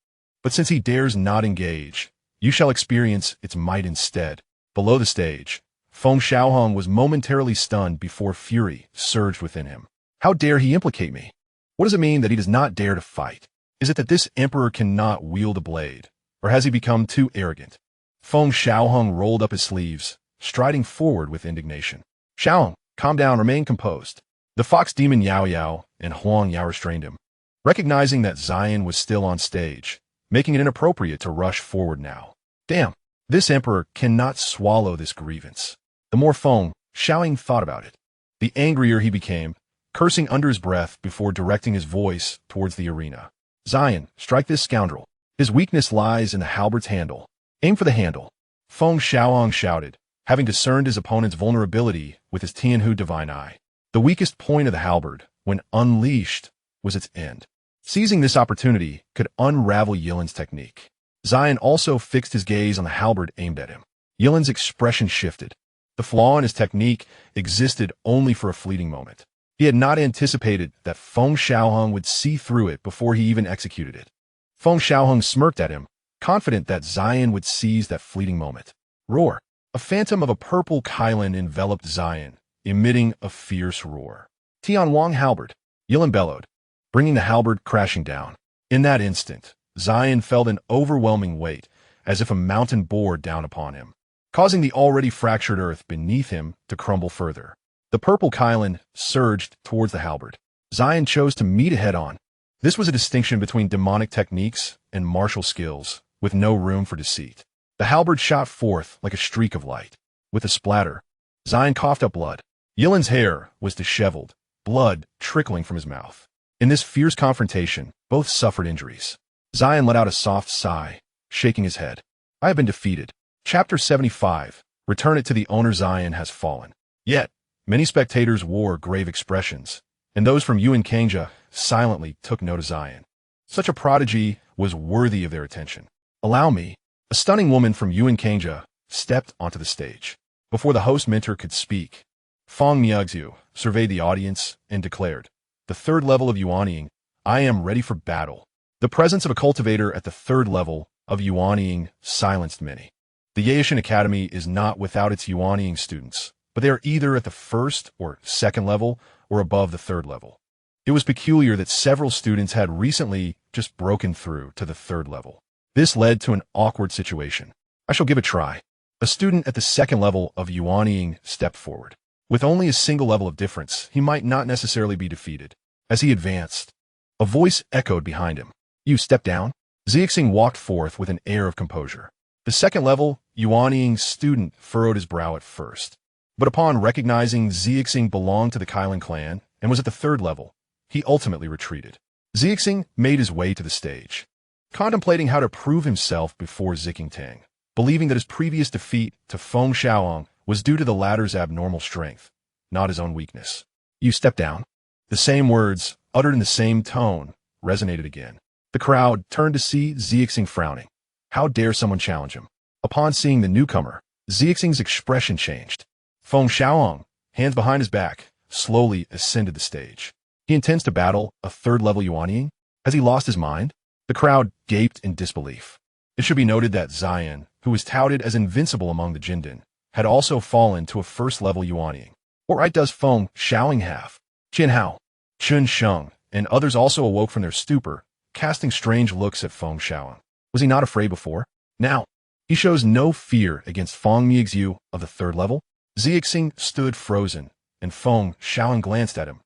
but since he dares not engage, you shall experience its might instead. Below the stage, Feng Xiaohang was momentarily stunned before fury surged within him. How dare he implicate me? What does it mean that he does not dare to fight? Is it that this emperor cannot wield a blade, or has he become too arrogant? Feng Xiaohang rolled up his sleeves, striding forward with indignation. "Xiaohang, calm down, remain composed." The fox demon Yao Yao and Huang Yao restrained him, recognizing that Zion was still on stage, making it inappropriate to rush forward now. Damn, this emperor cannot swallow this grievance. The more Feng Xiaohang thought about it, the angrier he became, cursing under his breath before directing his voice towards the arena. "Zion, strike this scoundrel. His weakness lies in the halberd's handle. Aim for the handle." Feng Xiaohang shouted, having discerned his opponent's vulnerability with his Tianhu divine eye. The weakest point of the halberd when unleashed, was its end. Seizing this opportunity could unravel Yilin's technique. Zion also fixed his gaze on the halberd aimed at him. Yilin's expression shifted. The flaw in his technique existed only for a fleeting moment. He had not anticipated that Feng Xiaohang would see through it before he even executed it. Feng Xiaohang smirked at him, confident that Zion would seize that fleeting moment. Roar! A phantom of a purple Kylan enveloped Zion, emitting a fierce roar. Tianwang halberd! Yilin bellowed, bringing the halberd crashing down. In that instant, Zion felt an overwhelming weight, as if a mountain bore down upon him, causing the already fractured earth beneath him to crumble further. The purple Kylan surged towards the halberd. Zion chose to meet it head-on. This was a distinction between demonic techniques and martial skills, with no room for deceit. The halberd shot forth like a streak of light. With a splatter, Zion coughed up blood. Yilin's hair was disheveled, blood trickling from his mouth. In this fierce confrontation, both suffered injuries. Zion let out a soft sigh, shaking his head. I have been defeated. Chapter 75. Return it to the owner. Zion has fallen. Yet, many spectators wore grave expressions, and those from Yuan Kangja silently took note of Zion. Such a prodigy was worthy of their attention. Allow me. A stunning woman from Yuan Kangja stepped onto the stage. Before the host mentor could speak, Feng Xiaohang surveyed the audience and declared, the third level of Yuanying, I am ready for battle. The presence of a cultivator at the third level of Yuanying silenced many. The Yaishan Academy is not without its Yuanying students, but they are either at the first or second level or above the third level. It was peculiar that several students had recently just broken through to the third level. This led to an awkward situation. I shall give a try. A student at the second level of Yuanying stepped forward. With only a single level of difference, he might not necessarily be defeated. As he advanced, a voice echoed behind him. You step down? Zixing walked forth with an air of composure. The second level Yuanying student furrowed his brow at first, but upon recognizing Zixing belonged to the Kylan clan and was at the third level, he ultimately retreated. Zixing made his way to the stage, contemplating how to prove himself before Zixing, believing that his previous defeat to Feng Xiaohang was due to the latter's abnormal strength, not his own weakness. You step down. The same words, uttered in the same tone, resonated again. The crowd turned to see Zixing frowning. How dare someone challenge him? Upon seeing the newcomer, Zixing's expression changed. Feng Xiaohang, hands behind his back, slowly ascended the stage. He intends to battle a third-level Yuanying? Has he lost his mind? The crowd gaped in disbelief. It should be noted that Zion, who was touted as invincible among the Jindan, had also fallen to a first-level Yuanying. What right does Feng Xiaohang have? Qin Hao, Chun Sheng, and others also awoke from their stupor, casting strange looks at Feng Xiaohang. Was he not afraid before? Now, he shows no fear against Feng Xiaohang of the third level. Zixing stood frozen, and Feng Xiaohang glanced at him.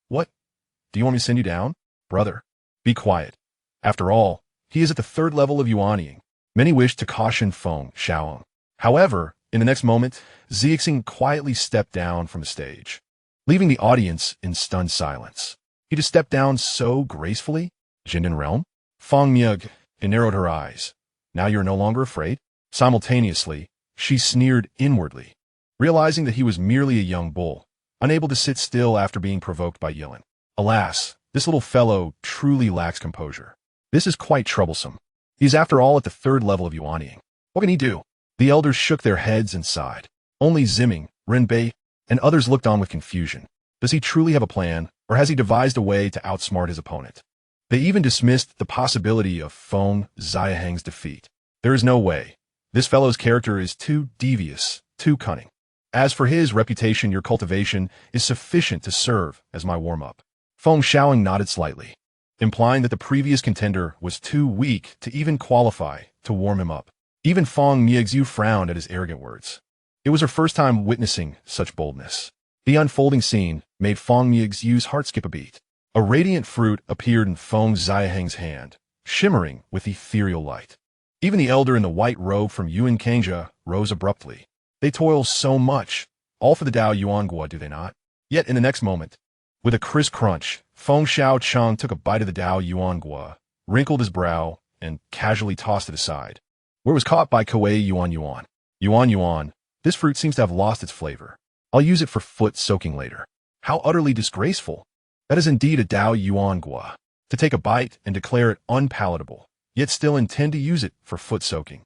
What? Do you want me to send you down? Brother, be quiet. After all, he is at the third level of Yuanying. Many wished to caution Feng Xiaohang. However, in the next moment, Zixing quietly stepped down from the stage, leaving the audience in stunned silence. He just stepped down so gracefully? Jindan realm? Feng Xiaohang narrowed her eyes. Now you are no longer afraid? Simultaneously, she sneered inwardly, realizing that he was merely a young bull, unable to sit still after being provoked by Yilin. Alas, this little fellow truly lacks composure. This is quite troublesome. He is after all at the third level of Yuanying. What can he do? The elders shook their heads and sighed. Only Ziming, Renbei, and others looked on with confusion. Does he truly have a plan, or has he devised a way to outsmart his opponent? They even dismissed the possibility of Feng Xiaohang's defeat. There is no way. This fellow's character is too devious, too cunning. As for his reputation, your cultivation is sufficient to serve as my warm-up. Feng Xiaohang nodded slightly, implying that the previous contender was too weak to even qualify to warm him up. Even Feng Xiaohang frowned at his arrogant words. It was her first time witnessing such boldness. The unfolding scene made Feng Xiaohang's heart skip a beat. A radiant fruit appeared in Feng Xiaohang's hand, shimmering with ethereal light. Even the elder in the white robe from Yuan Kangja rose abruptly. They toil so much, all for the Dao Yuangua, do they not? Yet in the next moment, with a crisp crunch, Feng Xiaochang took a bite of the Dao Yuangua, wrinkled his brow, and casually tossed it aside. Where it was caught by Kuei Yuan Yuan. Yuan Yuan, this fruit seems to have lost its flavor. I'll use it for foot soaking later. How utterly disgraceful. That is indeed a Dao Yuan Gua. To take a bite and declare it unpalatable, yet still intend to use it for foot soaking.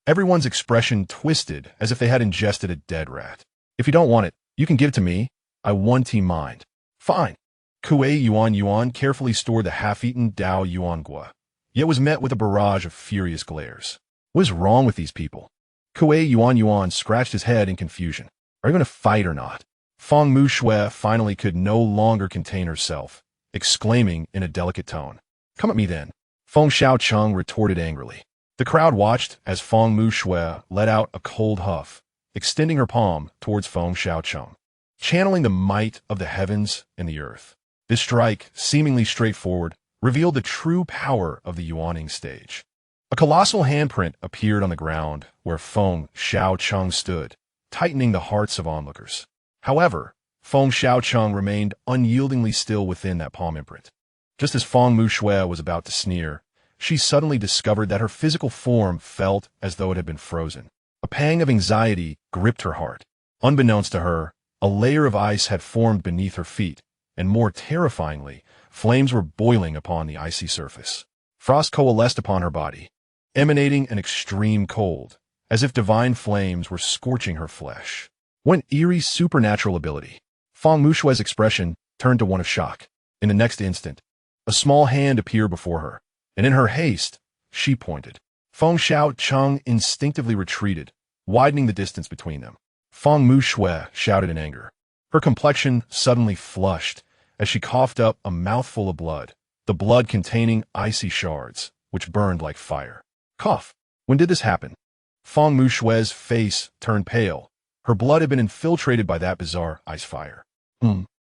Everyone's expression twisted as if they had ingested a dead rat. If you don't want it, you can give it to me. I want mind. Fine. Kuei Yuan carefully stored the half-eaten Dao Yuan Gua, yet was met with a barrage of furious glares. What is wrong with these people? Kuei Yuan scratched his head in confusion. Are you going to fight or not? Feng Mu Shui finally could no longer contain herself, exclaiming in a delicate tone. Come at me then. Feng Xiaohang retorted angrily. The crowd watched as Feng Mu Shui let out a cold huff, extending her palm towards Feng Xiaohang, channeling the might of the heavens and the earth. This strike, seemingly straightforward, revealed the true power of the Yuaning stage. A colossal handprint appeared on the ground where Feng Xiaohang stood, tightening the hearts of onlookers. However, Feng Xiaohang remained unyieldingly still within that palm imprint. Just as Feng Mu Shui was about to sneer, she suddenly discovered that her physical form felt as though it had been frozen. A pang of anxiety gripped her heart. Unbeknownst to her, a layer of ice had formed beneath her feet, and more terrifyingly, flames were boiling upon the icy surface. Frost coalesced upon her body, emanating an extreme cold, as if divine flames were scorching her flesh. One eerie supernatural ability. Feng Mu Shui's expression turned to one of shock. In the next instant, a small hand appeared before her, and in her haste, she pointed. Feng Xiaohang instinctively retreated, widening the distance between them. Feng Mu Shui shouted in anger. Her complexion suddenly flushed as she coughed up a mouthful of blood, the blood containing icy shards, which burned like fire. Cough. When did this happen? Feng Mu Shui's face turned pale. Her blood had been infiltrated by that bizarre ice fire.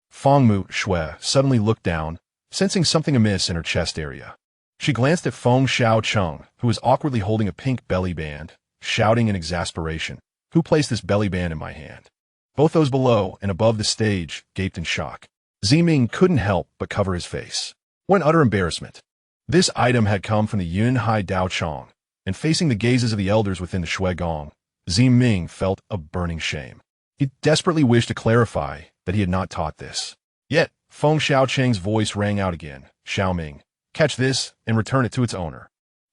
Feng Mu Shui suddenly looked down, sensing something amiss in her chest area. She glanced at Feng Xiaohang, who was awkwardly holding a pink belly band, shouting in exasperation, "Who placed this belly band in my hand?" Both those below and above the stage gaped in shock. Ziming couldn't help but cover his face. What utter embarrassment. This item had come from the Yunhai Daochong, and facing the gazes of the elders within the Shui Gong, Ziming felt a burning shame. He desperately wished to clarify that he had not taught this. Yet, Feng Xiaochang's voice rang out again. Xiaoming, catch this and return it to its owner.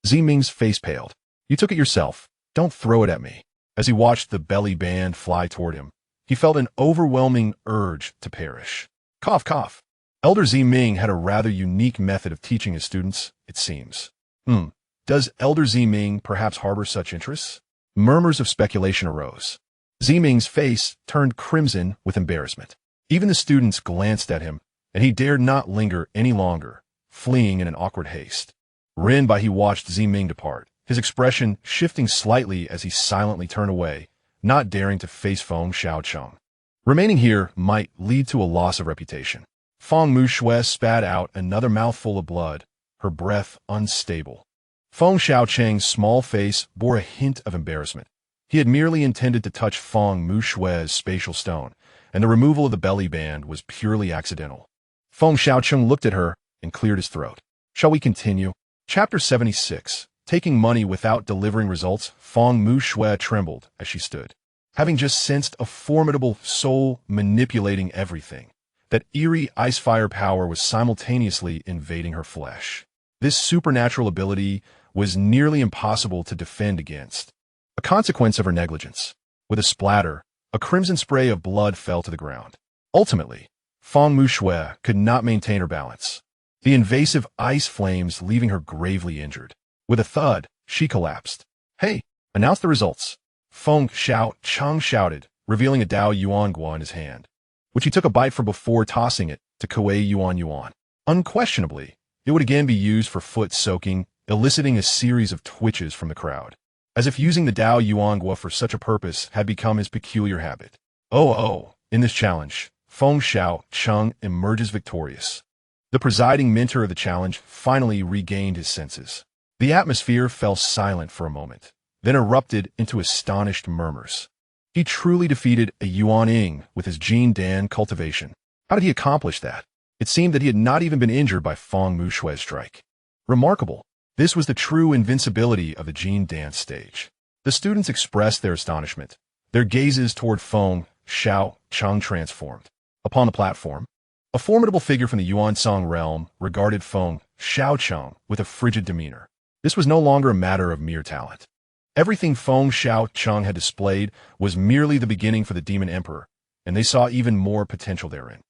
Ziming's face paled. You took it yourself. Don't throw it at me. As he watched the belly band fly toward him, he felt an overwhelming urge to perish. Cough, cough. Elder Ziming had a rather unique method of teaching his students, it seems. Does Elder Ziming perhaps harbor such interests? Murmurs of speculation arose. Ziming's face turned crimson with embarrassment. Even the students glanced at him, and he dared not linger any longer, fleeing in an awkward haste. Rinbai he watched Ziming depart, his expression shifting slightly as he silently turned away, not daring to face Feng Xiaohang. Remaining here might lead to a loss of reputation. Feng Mu Shui spat out another mouthful of blood, her breath unstable. Feng Xiaochang's small face bore a hint of embarrassment. He had merely intended to touch Feng Mu Shui's spatial stone, and the removal of the belly band was purely accidental. Feng Xiaochang looked at her and cleared his throat. Shall we continue? Chapter 76. Taking money without delivering results, Feng Mu Shui trembled as she stood, having just sensed a formidable soul manipulating everything. That eerie ice-fire power was simultaneously invading her flesh. This supernatural ability was nearly impossible to defend against. A consequence of her negligence. With a splatter, a crimson spray of blood fell to the ground. Ultimately, Feng Mu Shui could not maintain her balance, the invasive ice flames leaving her gravely injured. With a thud, she collapsed. Hey, announce the results. Feng Xiaohang shouted, revealing a Dao Yuan Gua in his hand, which he took a bite from before tossing it to Kuei Yuan. Unquestionably, it would again be used for foot soaking, eliciting a series of twitches from the crowd, as if using the Dao Yuan Gua for such a purpose had become his peculiar habit. In this challenge, Feng Xiaohang emerges victorious. The presiding mentor of the challenge finally regained his senses. The atmosphere fell silent for a moment, then erupted into astonished murmurs. He truly defeated a Yuan Ying with his Jin Dan cultivation. How did he accomplish that? It seemed that he had not even been injured by Feng Mu Shui's strike. Remarkable. This was the true invincibility of the Jin Dan stage. The students expressed their astonishment. Their gazes toward Feng Xiaohang transformed. Upon the platform, A formidable figure from the Yuan-Song realm regarded Feng Xiaohang with a frigid demeanor. This was no longer a matter of mere talent. Everything Feng Xiaohang had displayed was merely the beginning for the Demon Emperor, and they saw even more potential therein.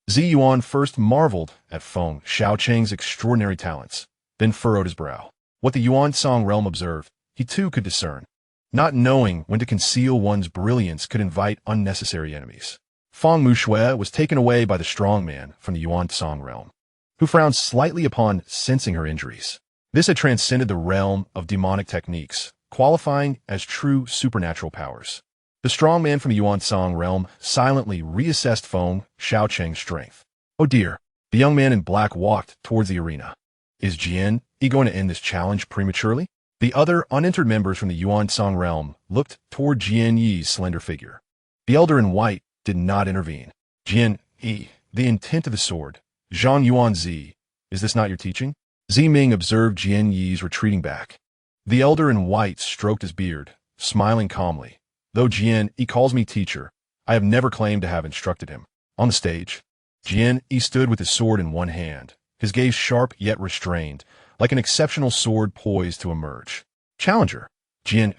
Zi Yuan first marveled at Feng Xiaohang's extraordinary talents, then furrowed his brow. What the Yuan-Song realm observed, he too could discern. Not knowing when to conceal one's brilliance could invite unnecessary enemies. Feng Mushui was taken away by the strong man from the Yuan-Song realm, who frowned slightly upon sensing her injuries. This had transcended the realm of demonic techniques, qualifying as true supernatural powers. The strong man from the Yuan-Song realm silently reassessed Feng Xiaohang's strength. Oh dear, the young man in black walked towards the arena. Is Jian Yi going to end this challenge prematurely? The other unentered members from the Yuan-Song realm looked toward Jian Yi's slender figure. The elder in white did not intervene. Jian Yi, the intent of the sword. Zhang Yuan Zi, is this not your teaching? Zi Ming observed Jian Yi's retreating back. The elder in white stroked his beard, smiling calmly. Though Jian Yi calls me teacher, I have never claimed to have instructed him. On the stage, Jian Yi stood with his sword in one hand, his gaze sharp yet restrained, like an exceptional sword poised to emerge. Challenger, Jian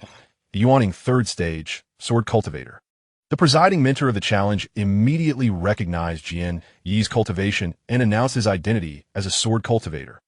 Yi, Yuaning third stage, sword cultivator. The presiding mentor of the challenge immediately recognized Jian Yi's cultivation and announced his identity as a sword cultivator,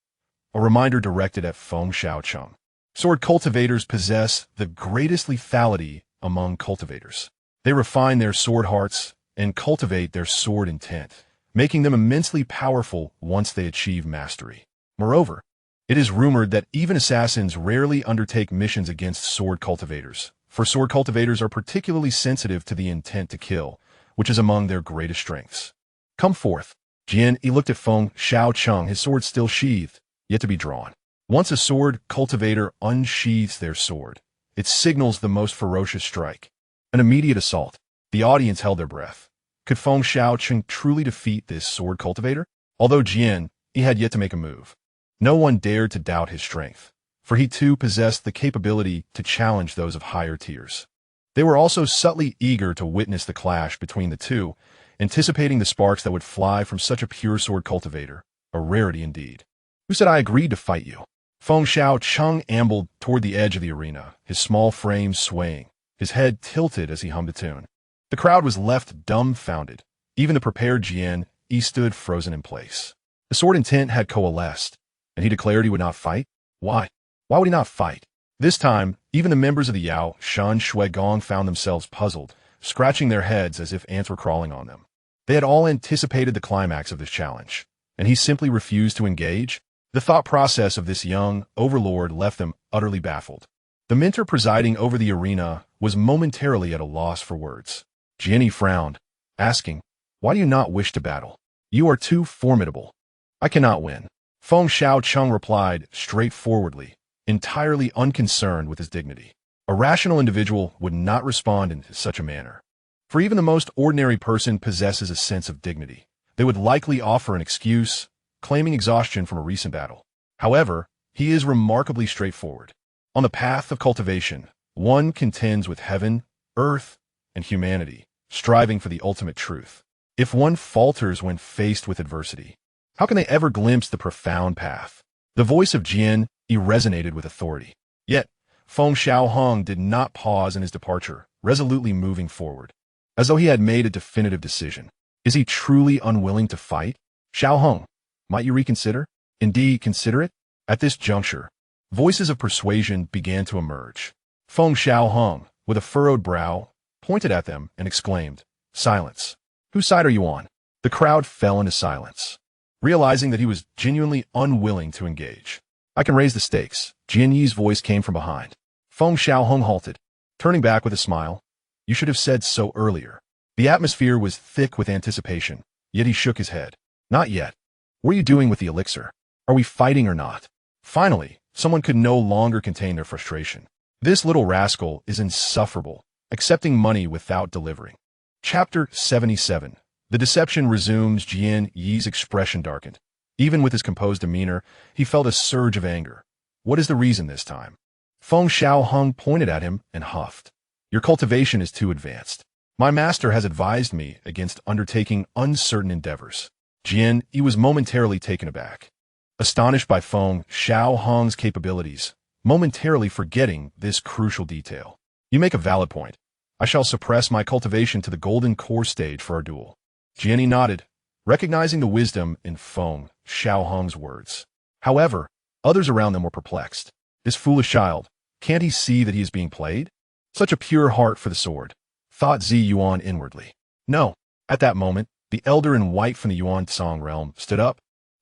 a reminder directed at Feng Xiaohang. Sword cultivators possess the greatest lethality among cultivators. They refine their sword hearts and cultivate their sword intent, making them immensely powerful once they achieve mastery. Moreover, it is rumored that even assassins rarely undertake missions against sword cultivators, for sword cultivators are particularly sensitive to the intent to kill, which is among their greatest strengths. Come forth. Jian Yi looked at Feng Xiaohang, his sword still sheathed, yet to be drawn. Once a sword cultivator unsheathes their sword, it signals the most ferocious strike. An immediate assault. The audience held their breath. Could Feng Xiaohang truly defeat this sword cultivator? Although Jian Yi had yet to make a move, no one dared to doubt his strength, for he too possessed the capability to challenge those of higher tiers. They were also subtly eager to witness the clash between the two, anticipating the sparks that would fly from such a pure sword cultivator, a rarity indeed. Who said I agreed to fight you? Feng Xiaohang ambled toward the edge of the arena, his small frame swaying, his head tilted as he hummed a tune. The crowd was left dumbfounded. Even the prepared Jian Yi stood frozen in place. The sword intent had coalesced, and he declared he would not fight? Why? Why would he not fight? This time, even the members of the Yao Shan Shui Gong found themselves puzzled, scratching their heads as if ants were crawling on them. They had all anticipated the climax of this challenge, and he simply refused to engage? The thought process of this young overlord left them utterly baffled. The mentor presiding over the arena was momentarily at a loss for words. Jian Yi frowned, asking, "Why do you not wish to battle? You are too formidable. I cannot win." Feng Xiaohang replied straightforwardly, entirely unconcerned with his dignity. A rational individual would not respond in such a manner. For even the most ordinary person possesses a sense of dignity. They would likely offer an excuse, claiming exhaustion from a recent battle. However, he is remarkably straightforward. On the path of cultivation, one contends with heaven, earth, and humanity, striving for the ultimate truth. If one falters when faced with adversity, how can they ever glimpse the profound path? The voice of Jian Yi resonated with authority. Yet, Feng Xiaohang did not pause in his departure, resolutely moving forward, as though he had made a definitive decision. Is he truly unwilling to fight? Xiaohang, might you reconsider? Indeed, consider it? At this juncture, voices of persuasion began to emerge. Feng Xiaohang, with a furrowed brow, pointed at them and exclaimed, "Silence. Whose side are you on?" The crowd fell into silence, realizing that he was genuinely unwilling to engage. "I can raise the stakes." Jian Yi's voice came from behind. Feng Xiaohang halted, turning back with a smile. "You should have said so earlier." The atmosphere was thick with anticipation, yet he shook his head. "Not yet. What are you doing with the elixir? Are we fighting or not?" Finally, someone could no longer contain their frustration. "This little rascal is insufferable, accepting money without delivering." Chapter 77. The deception resumes. Jian Yi's expression darkened. Even with his composed demeanor, he felt a surge of anger. What is the reason this time? Feng Xiaohang pointed at him and huffed. "Your cultivation is too advanced. My master has advised me against undertaking uncertain endeavors." Jian Yi was momentarily taken aback, astonished by Feng Xiaohang's capabilities, momentarily forgetting this crucial detail. You make a valid point. I shall suppress my cultivation to the golden core stage for our duel. Jian Yi nodded, recognizing the wisdom in Feng Xiaohang's words. However, others around them were perplexed. This foolish child, can't he see that he is being played? Such a pure heart for the sword, thought Zi Yuan inwardly. No. At that moment, the elder in white from the Yuan-Tsang realm stood up.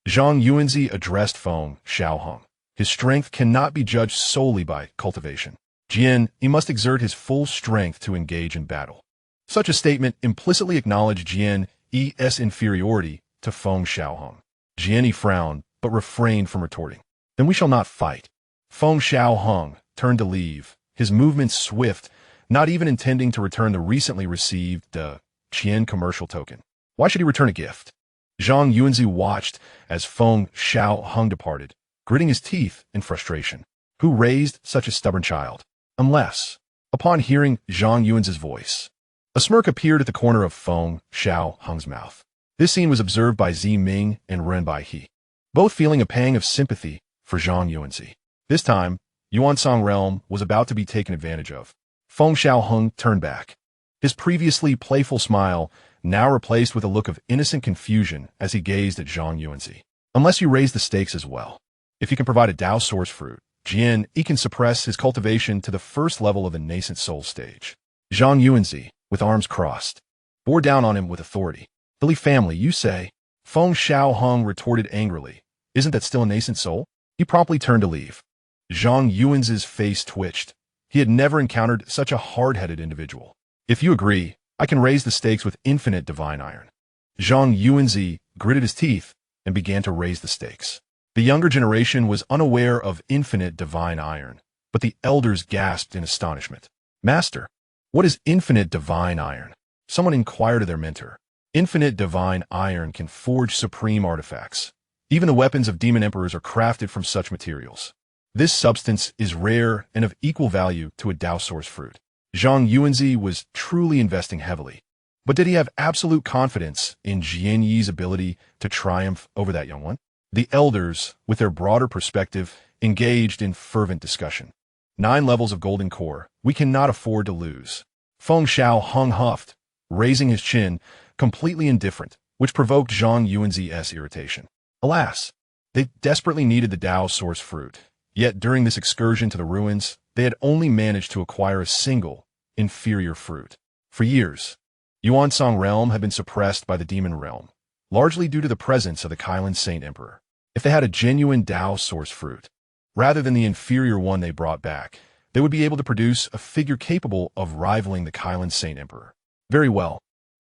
Zhang Yuanzi addressed Feng Xiaohang. His strength cannot be judged solely by cultivation. Jian, he must exert his full strength to engage in battle. Such a statement implicitly acknowledged Jian Yi's inferiority to Feng Xiaohang. Jian Yi frowned, but refrained from retorting. Then we shall not fight. Feng Xiaohang turned to leave, his movements swift, not even intending to return the recently received Qian commercial token. Why should he return a gift? Zhang Yuanzi watched as Feng Xiaohang departed, gritting his teeth in frustration. Who raised such a stubborn child? Unless, upon hearing Zhang Yuanzi's voice, a smirk appeared at the corner of Feng Xiaohang's mouth. This scene was observed by Zi Ming and Ren Baihe, both feeling a pang of sympathy for Zhang Yuanzi. This time, Yuan-Tsang realm was about to be taken advantage of. Feng Xiaohang turned back, his previously playful smile now replaced with a look of innocent confusion as he gazed at Zhang Yuanzi. Unless you raise the stakes as well. If you can provide a Dao source fruit, Jian Yi can suppress his cultivation to the first level of the nascent soul stage. Zhang Yuanzi, with arms crossed, bore down on him with authority. Billy family, you say? Feng Xiaohang retorted angrily. Isn't that still a nascent soul? He promptly turned to leave. Zhang Yuanzi's face twitched. He had never encountered such a hard-headed individual. If you agree, I can raise the stakes with infinite divine iron. Zhang Yuanzi gritted his teeth and began to raise the stakes. The younger generation was unaware of infinite divine iron, but the elders gasped in astonishment. Master, what is infinite divine iron? Someone inquired of their mentor. Infinite divine iron can forge supreme artifacts. Even the weapons of demon emperors are crafted from such materials. This substance is rare and of equal value to a Dao source fruit. Zhang Yuanzi was truly investing heavily. But did he have absolute confidence in Jian Yi's ability to triumph over that young one? The elders, with their broader perspective, engaged in fervent discussion. 9 levels of golden core. We cannot afford to lose. Feng Xiaohang huffed, raising his chin, completely indifferent, which provoked Zhang Yuanzi's irritation. Alas, they desperately needed the Dao source fruit. Yet during this excursion to the ruins, they had only managed to acquire a single, inferior fruit. For years, Yuan-Tsang realm had been suppressed by the demon realm, largely due to the presence of the Kailan Saint Emperor. If they had a genuine Dao source fruit, rather than the inferior one they brought back, they would be able to produce a figure capable of rivaling the Kailan Saint Emperor. Very well.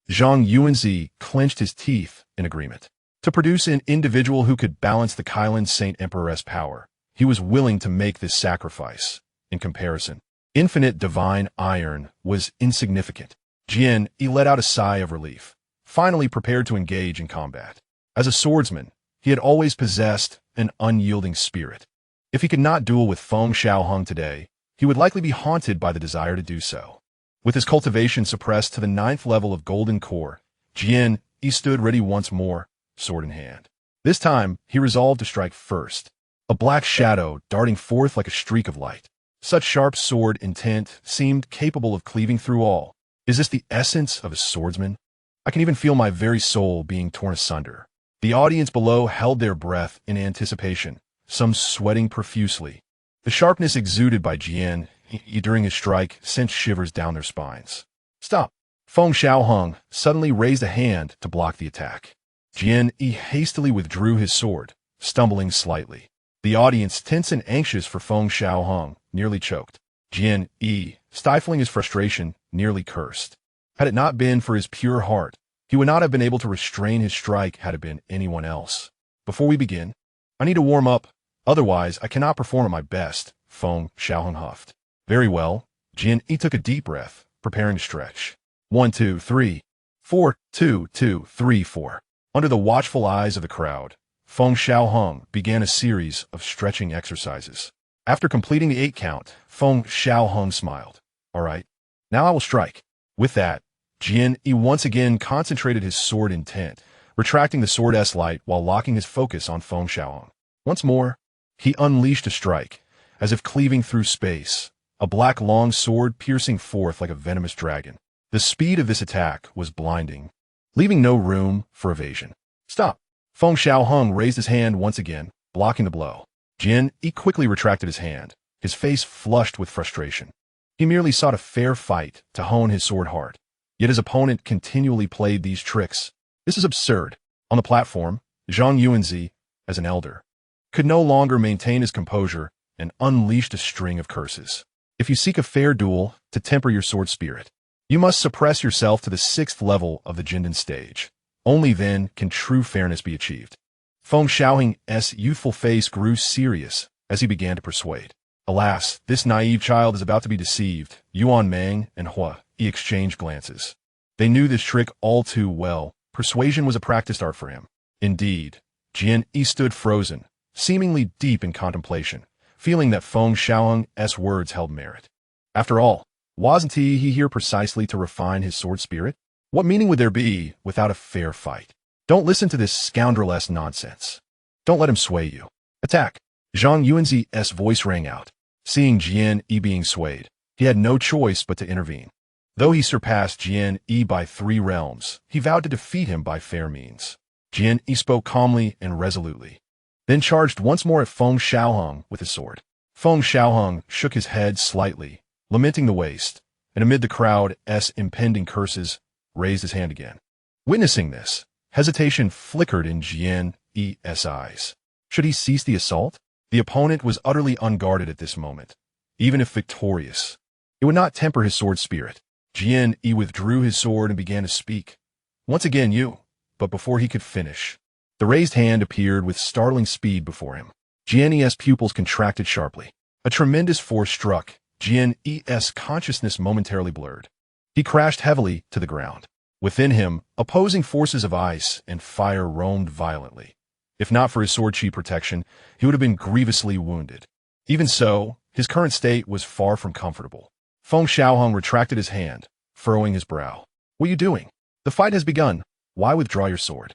Zhang Yuanzi clenched his teeth in agreement. To produce an individual who could balance the Kailan Saint Emperor's power, he was willing to make this sacrifice. In comparison, infinite divine iron was insignificant. Jian Yi let out a sigh of relief, finally prepared to engage in combat. As a swordsman, he had always possessed an unyielding spirit. If he could not duel with Feng Xiaohang today, he would likely be haunted by the desire to do so. With his cultivation suppressed to the 9th level of golden core, Jian Yi stood ready once more, sword in hand. This time, he resolved to strike first, a black shadow darting forth like a streak of light. Such sharp sword intent seemed capable of cleaving through all. Is this the essence of a swordsman? I can even feel my very soul being torn asunder. The audience below held their breath in anticipation, some sweating profusely. The sharpness exuded by Jian Yi during his strike sent shivers down their spines. Stop! Feng Xiaohang suddenly raised a hand to block the attack. Jian Yi hastily withdrew his sword, stumbling slightly. The audience, tense and anxious for Feng Xiaohang, nearly choked. Jian Yi, stifling his frustration, nearly cursed. Had it not been for his pure heart, he would not have been able to restrain his strike had it been anyone else. Before we begin, I need to warm up, otherwise I cannot perform at my best, Feng Xiaohang huffed. Very well. Jian Yi took a deep breath, preparing to stretch. 1, 2, 3, 4, 2, 2, 3, 4. Under the watchful eyes of the crowd, Feng Xiaohang began a series of stretching exercises. After completing the 8 count, Feng Xiaohang smiled. All right, now I will strike. With that, Jian Yi once again concentrated his sword intent, retracting the sword's light while locking his focus on Feng Xiaohang. Once more, he unleashed a strike, as if cleaving through space, a black long sword piercing forth like a venomous dragon. The speed of this attack was blinding, leaving no room for evasion. Stop! Feng Xiaohang raised his hand once again, blocking the blow. Jin Yi quickly retracted his hand, his face flushed with frustration. He merely sought a fair fight to hone his sword hard. Yet his opponent continually played these tricks. This is absurd. On the platform, Zhang Yuanzi, as an elder, could no longer maintain his composure and unleashed a string of curses. If you seek a fair duel to temper your sword spirit, you must suppress yourself to the 6th level of the Jindan stage. Only then can true fairness be achieved. Feng Xiaohang's youthful face grew serious as he began to persuade. Alas, this naive child is about to be deceived. Yuan Meng and Hua Yi exchanged glances. They knew this trick all too well. Persuasion was a practiced art for him. Indeed, Jin Yi stood frozen, seemingly deep in contemplation, feeling that Feng Xiaohang's words held merit. After all, wasn't he here precisely to refine his sword spirit? What meaning would there be without a fair fight? Don't listen to this scoundrel-esque nonsense. Don't let him sway you. Attack! Zhang Yuanzi's voice rang out. Seeing Jin Yi being swayed, he had no choice but to intervene. Though he surpassed Jin Yi by 3 realms, he vowed to defeat him by fair means. Jin Yi spoke calmly and resolutely, then charged once more at Feng Xiaohang with his sword. Feng Xiaohang shook his head slightly, lamenting the waste, and amid the crowd's impending curses, raised his hand again. Witnessing this, hesitation flickered in Jin Yi's eyes. Should he cease the assault? The opponent was utterly unguarded at this moment. Even if victorious, it would not temper his sword spirit. Jin Yi withdrew his sword and began to speak. Once again, you. But before he could finish, the raised hand appeared with startling speed before him. Jin Yi's pupils contracted sharply. A tremendous force struck. Jin Yi's consciousness momentarily blurred. He crashed heavily to the ground. Within him, opposing forces of ice and fire roamed violently. If not for his sword chi protection, he would have been grievously wounded. Even so, his current state was far from comfortable. Feng Xiaohang retracted his hand, furrowing his brow. What are you doing? The fight has begun. Why withdraw your sword?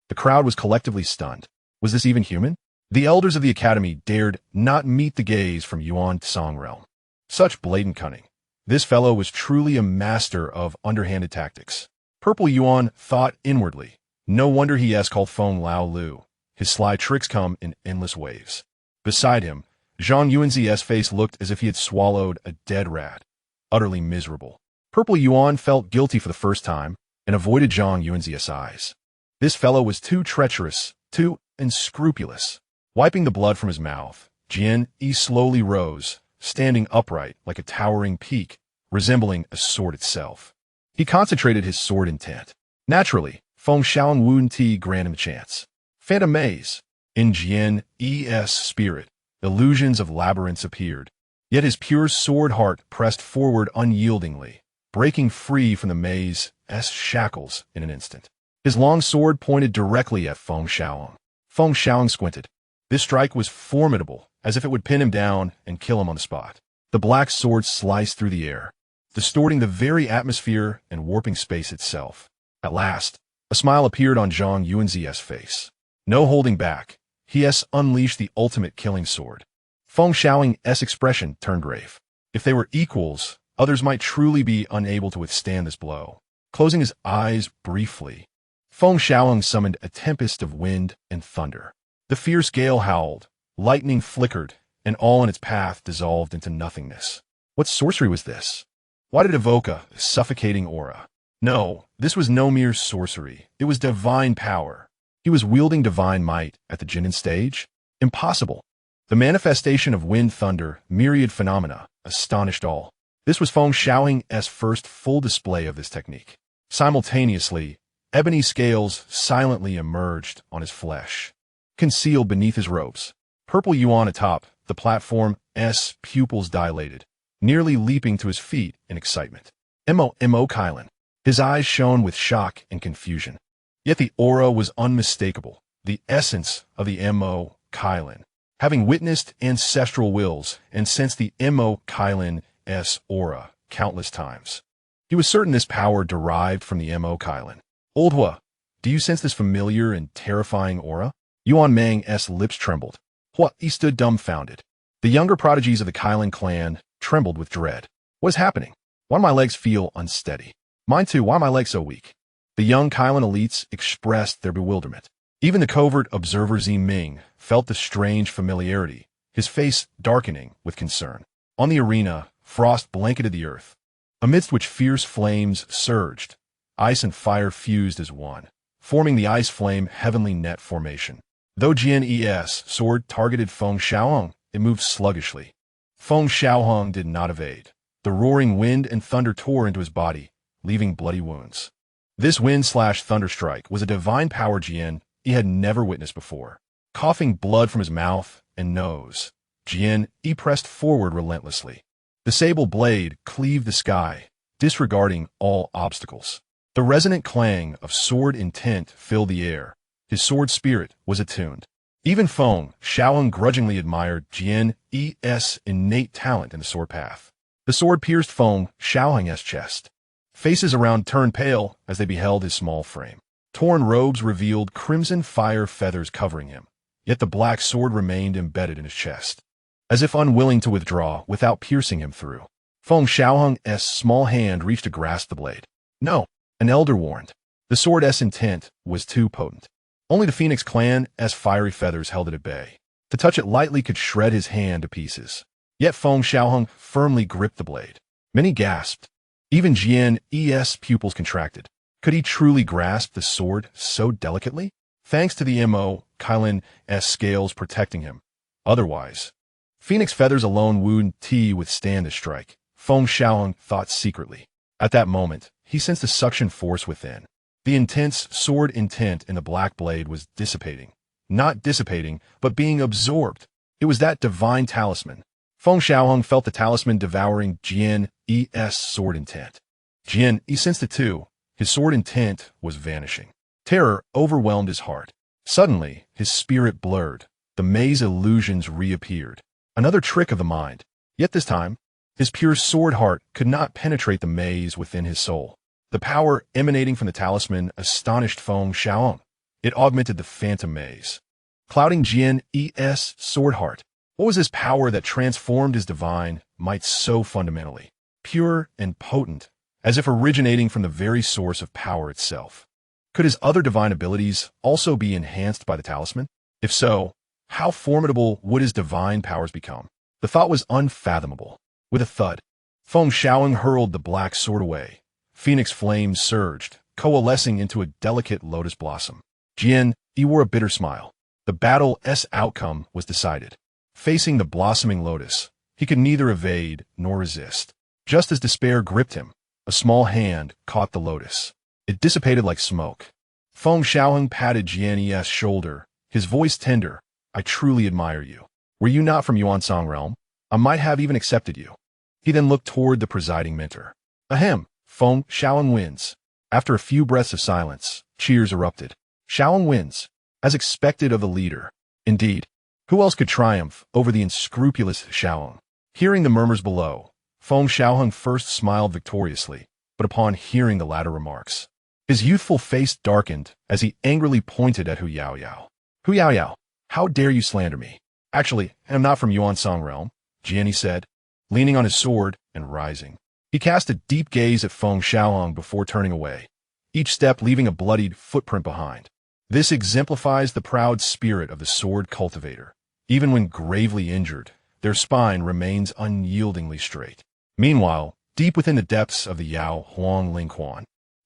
The crowd was collectively stunned. Was this even human? The elders of the academy dared not meet the gaze from Yuan Tsang realm. Such blatant cunning. This fellow was truly a master of underhanded tactics. Purple Yuan thought inwardly. No wonder he has called Feng Lao Lu. His sly tricks come in endless waves. Beside him, Zhang Yuanzi's face looked as if he had swallowed a dead rat. Utterly miserable. Purple Yuan felt guilty for the first time and avoided Zhang Yuanzi's eyes. This fellow was too treacherous, too unscrupulous. Wiping the blood from his mouth, Jin Yi slowly rose, standing upright like a towering peak, resembling a sword itself. He concentrated his sword intent. Naturally, Feng Xiaohang Wu granted him a chance. Phantom maze. In Jin Yi's spirit, illusions of labyrinths appeared. Yet his pure sword heart pressed forward unyieldingly, breaking free from the maze's shackles in an instant. His long sword pointed directly at Feng Xiaohang. Feng Xiaohang squinted. This strike was formidable, as if it would pin him down and kill him on the spot. The black sword sliced through the air, distorting the very atmosphere and warping space itself. At last, a smile appeared on Zhang Yuanzi's face. No holding back, he unleashed the ultimate killing sword. Feng Xiaohang's expression turned grave. If they were equals, others might truly be unable to withstand this blow. Closing his eyes briefly, Feng Xiaohang summoned a tempest of wind and thunder. The fierce gale howled, lightning flickered, and all in its path dissolved into nothingness. What sorcery was this? Why did it evoke a suffocating aura? No, this was no mere sorcery. It was divine power. He was wielding divine might at the Jinnan stage? Impossible. The manifestation of wind, thunder, myriad phenomena astonished all. This was Feng Xiaohang's first full display of this technique. Simultaneously, ebony scales silently emerged on his flesh, concealed beneath his robes. Purple Yuan atop the platform's pupils dilated, nearly leaping to his feet in excitement. Mo Kylan. His eyes shone with shock and confusion. Yet the aura was unmistakable, the essence of the Mo Kylan. Having witnessed ancestral wills and sensed the Mo Kylan's aura countless times, he was certain this power derived from the Mo Kylan. Old Hua Do you sense this familiar and terrifying aura? Yuan Meng's lips trembled. What? He stood dumbfounded. The younger prodigies of the Kylan clan trembled with dread. What is happening? Why do my legs feel unsteady? Mine too, why are my legs so weak? The young Kylan elites expressed their bewilderment. Even the covert observer Ming felt the strange familiarity, his face darkening with concern. On the arena, frost blanketed the earth, amidst which fierce flames surged. Ice and fire fused as one, forming the ice flame heavenly net formation. Though Jian's sword targeted Feng Xiaohang, it moved sluggishly. Feng Xiaohang did not evade. The roaring wind and thunder tore into his body, leaving bloody wounds. This wind/thunder strike was a divine power Jian he had never witnessed before. Coughing blood from his mouth and nose, Jian pressed forward relentlessly. The sable blade cleaved the sky, disregarding all obstacles. The resonant clang of sword intent filled the air. His sword spirit was attuned. Even Feng Xiaohang grudgingly admired Jian's innate talent in the sword path. The sword pierced Feng Xiaohang's chest. Faces around turned pale as they beheld his small frame. Torn robes revealed crimson fire feathers covering him, yet the black sword remained embedded in his chest, as if unwilling to withdraw without piercing him through. Feng Xiaohang's small hand reached to grasp the blade. No, an elder warned. The sword's intent was too potent. Only the Phoenix clan's fiery feathers held it at bay. To touch it lightly could shred his hand to pieces. Yet Feng Xiaohang firmly gripped the blade. Many gasped. Even Jian's pupils contracted. Could he truly grasp the sword so delicately? Thanks to the Kylan's scales protecting him. Otherwise, Phoenix feathers alone wouldn't withstand the strike, Feng Xiaohang thought secretly. At that moment, he sensed the suction force within. The intense sword intent in the black blade was dissipating. Not dissipating, but being absorbed. It was that divine talisman. Feng Xiaohang felt the talisman devouring Jian's sword intent. Jian sensed it too. His sword intent was vanishing. Terror overwhelmed his heart. Suddenly, his spirit blurred. The maze illusions reappeared. Another trick of the mind. Yet this time, his pure sword heart could not penetrate the maze within his soul. The power emanating from the talisman astonished Feng Xiaohang. It augmented the phantom maze, clouding Jian's sword heart. What was this power that transformed his divine might so fundamentally? Pure and potent, as if originating from the very source of power itself. Could his other divine abilities also be enhanced by the talisman? If so, how formidable would his divine powers become? The thought was unfathomable. With a thud, Feng Xiaohang hurled the black sword away. Phoenix flames surged, coalescing into a delicate lotus blossom. Jian wore a bitter smile. The battle's outcome was decided. Facing the blossoming lotus, he could neither evade nor resist. Just as despair gripped him, a small hand caught the lotus. It dissipated like smoke. Feng Xiaohang patted Jian's shoulder, his voice tender. I truly admire you. Were you not from Yuansong realm, I might have even accepted you. He then looked toward the presiding mentor. Ahem, Feng Xiaohang wins. After a few breaths of silence, cheers erupted. Xiaohang wins, as expected of the leader. Indeed, who else could triumph over the unscrupulous Xiaohang? Hearing the murmurs below, Feng Xiaohang first smiled victoriously, but upon hearing the latter remarks, his youthful face darkened as he angrily pointed at Hu Yaoyao. Hu Yaoyao, how dare you slander me? Actually, I am not from Yuansong realm, Jian said, leaning on his sword and rising. He cast a deep gaze at Feng Xiaohang before turning away, each step leaving a bloodied footprint behind. This exemplifies the proud spirit of the sword cultivator. Even when gravely injured, their spine remains unyieldingly straight. Meanwhile, deep within the depths of the Yao Huang Lingquan,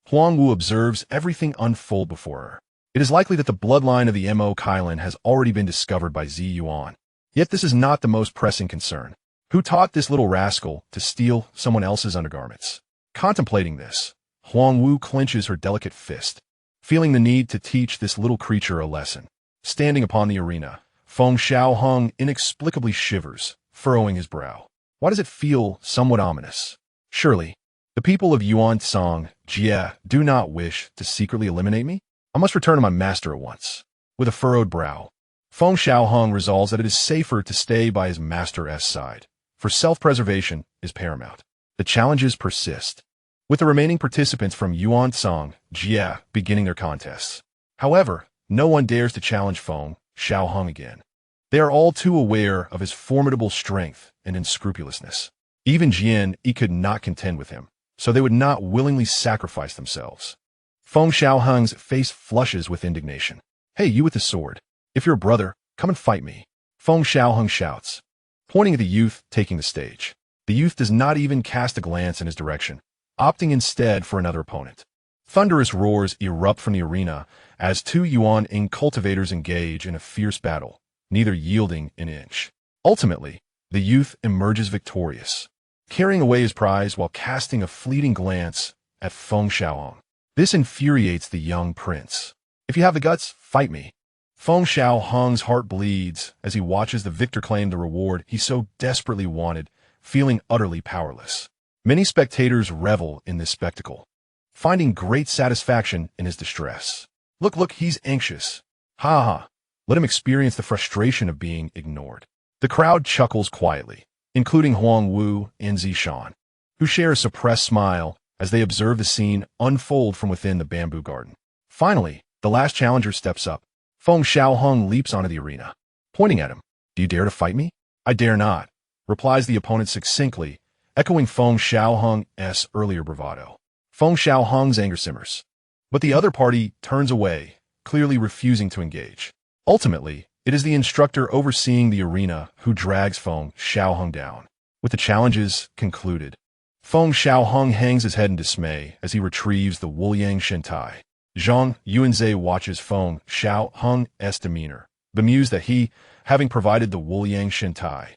Huang Wu observes everything unfold before her. It is likely that the bloodline of the Kylan has already been discovered by Zi Yuan. Yet this is not the most pressing concern. Who taught this little rascal to steal someone else's undergarments? Contemplating this, Huang Wu clenches her delicate fist, feeling the need to teach this little creature a lesson. Standing upon the arena, Feng Xiaohang inexplicably shivers, furrowing his brow. Why does it feel somewhat ominous? Surely, the people of Yuansong Jie do not wish to secretly eliminate me? I must return to my master at once. With a furrowed brow, Feng Xiaohang resolves that it is safer to stay by his master's side, for self-preservation is paramount. The challenges persist. with the remaining participants from Yuan-Tsang, Jie, beginning their contests. However, no one dares to challenge Feng Xiaohang again. They are all too aware of his formidable strength and unscrupulousness. Even Jian Yi could not contend with him, so they would not willingly sacrifice themselves. Feng Xiaohang's face flushes with indignation. "Hey, you with the sword. If you're a brother, come and fight me," Feng Xiaohang shouts, pointing at the youth taking the stage. The youth does not even cast a glance in his direction, opting instead for another opponent. Thunderous roars erupt from the arena as two Yuan cultivators engage in a fierce battle, neither yielding an inch. Ultimately, the youth emerges victorious, carrying away his prize while casting a fleeting glance at Feng Xiaohang. This infuriates the young prince. "If you have the guts, fight me." Feng Xiaohang's heart bleeds as he watches the victor claim the reward he so desperately wanted, feeling utterly powerless. Many spectators revel in this spectacle, finding great satisfaction in his distress. Look, he's anxious. Ha ha. Let him experience the frustration of being ignored. The crowd chuckles quietly, including Huang Wu and Zishan, who share a suppressed smile as they observe the scene unfold from within the bamboo garden. Finally, the last challenger steps up. Feng Xiaohang leaps onto the arena, pointing at him. "Do you dare to fight me?" "I dare not," replies the opponent succinctly, echoing Feng Xiaohang's earlier bravado. Feng Xiaohang's anger simmers, but the other party turns away, clearly refusing to engage. Ultimately, it is the instructor overseeing the arena who drags Feng Xiaohang down. With the challenges concluded, Feng Xiaohang hangs his head in dismay as he retrieves the Wuliang Shentai. Zhang Yuanzhe watches Feng Xiaohang's demeanor, bemused that he, having provided the Wuliang Shentai,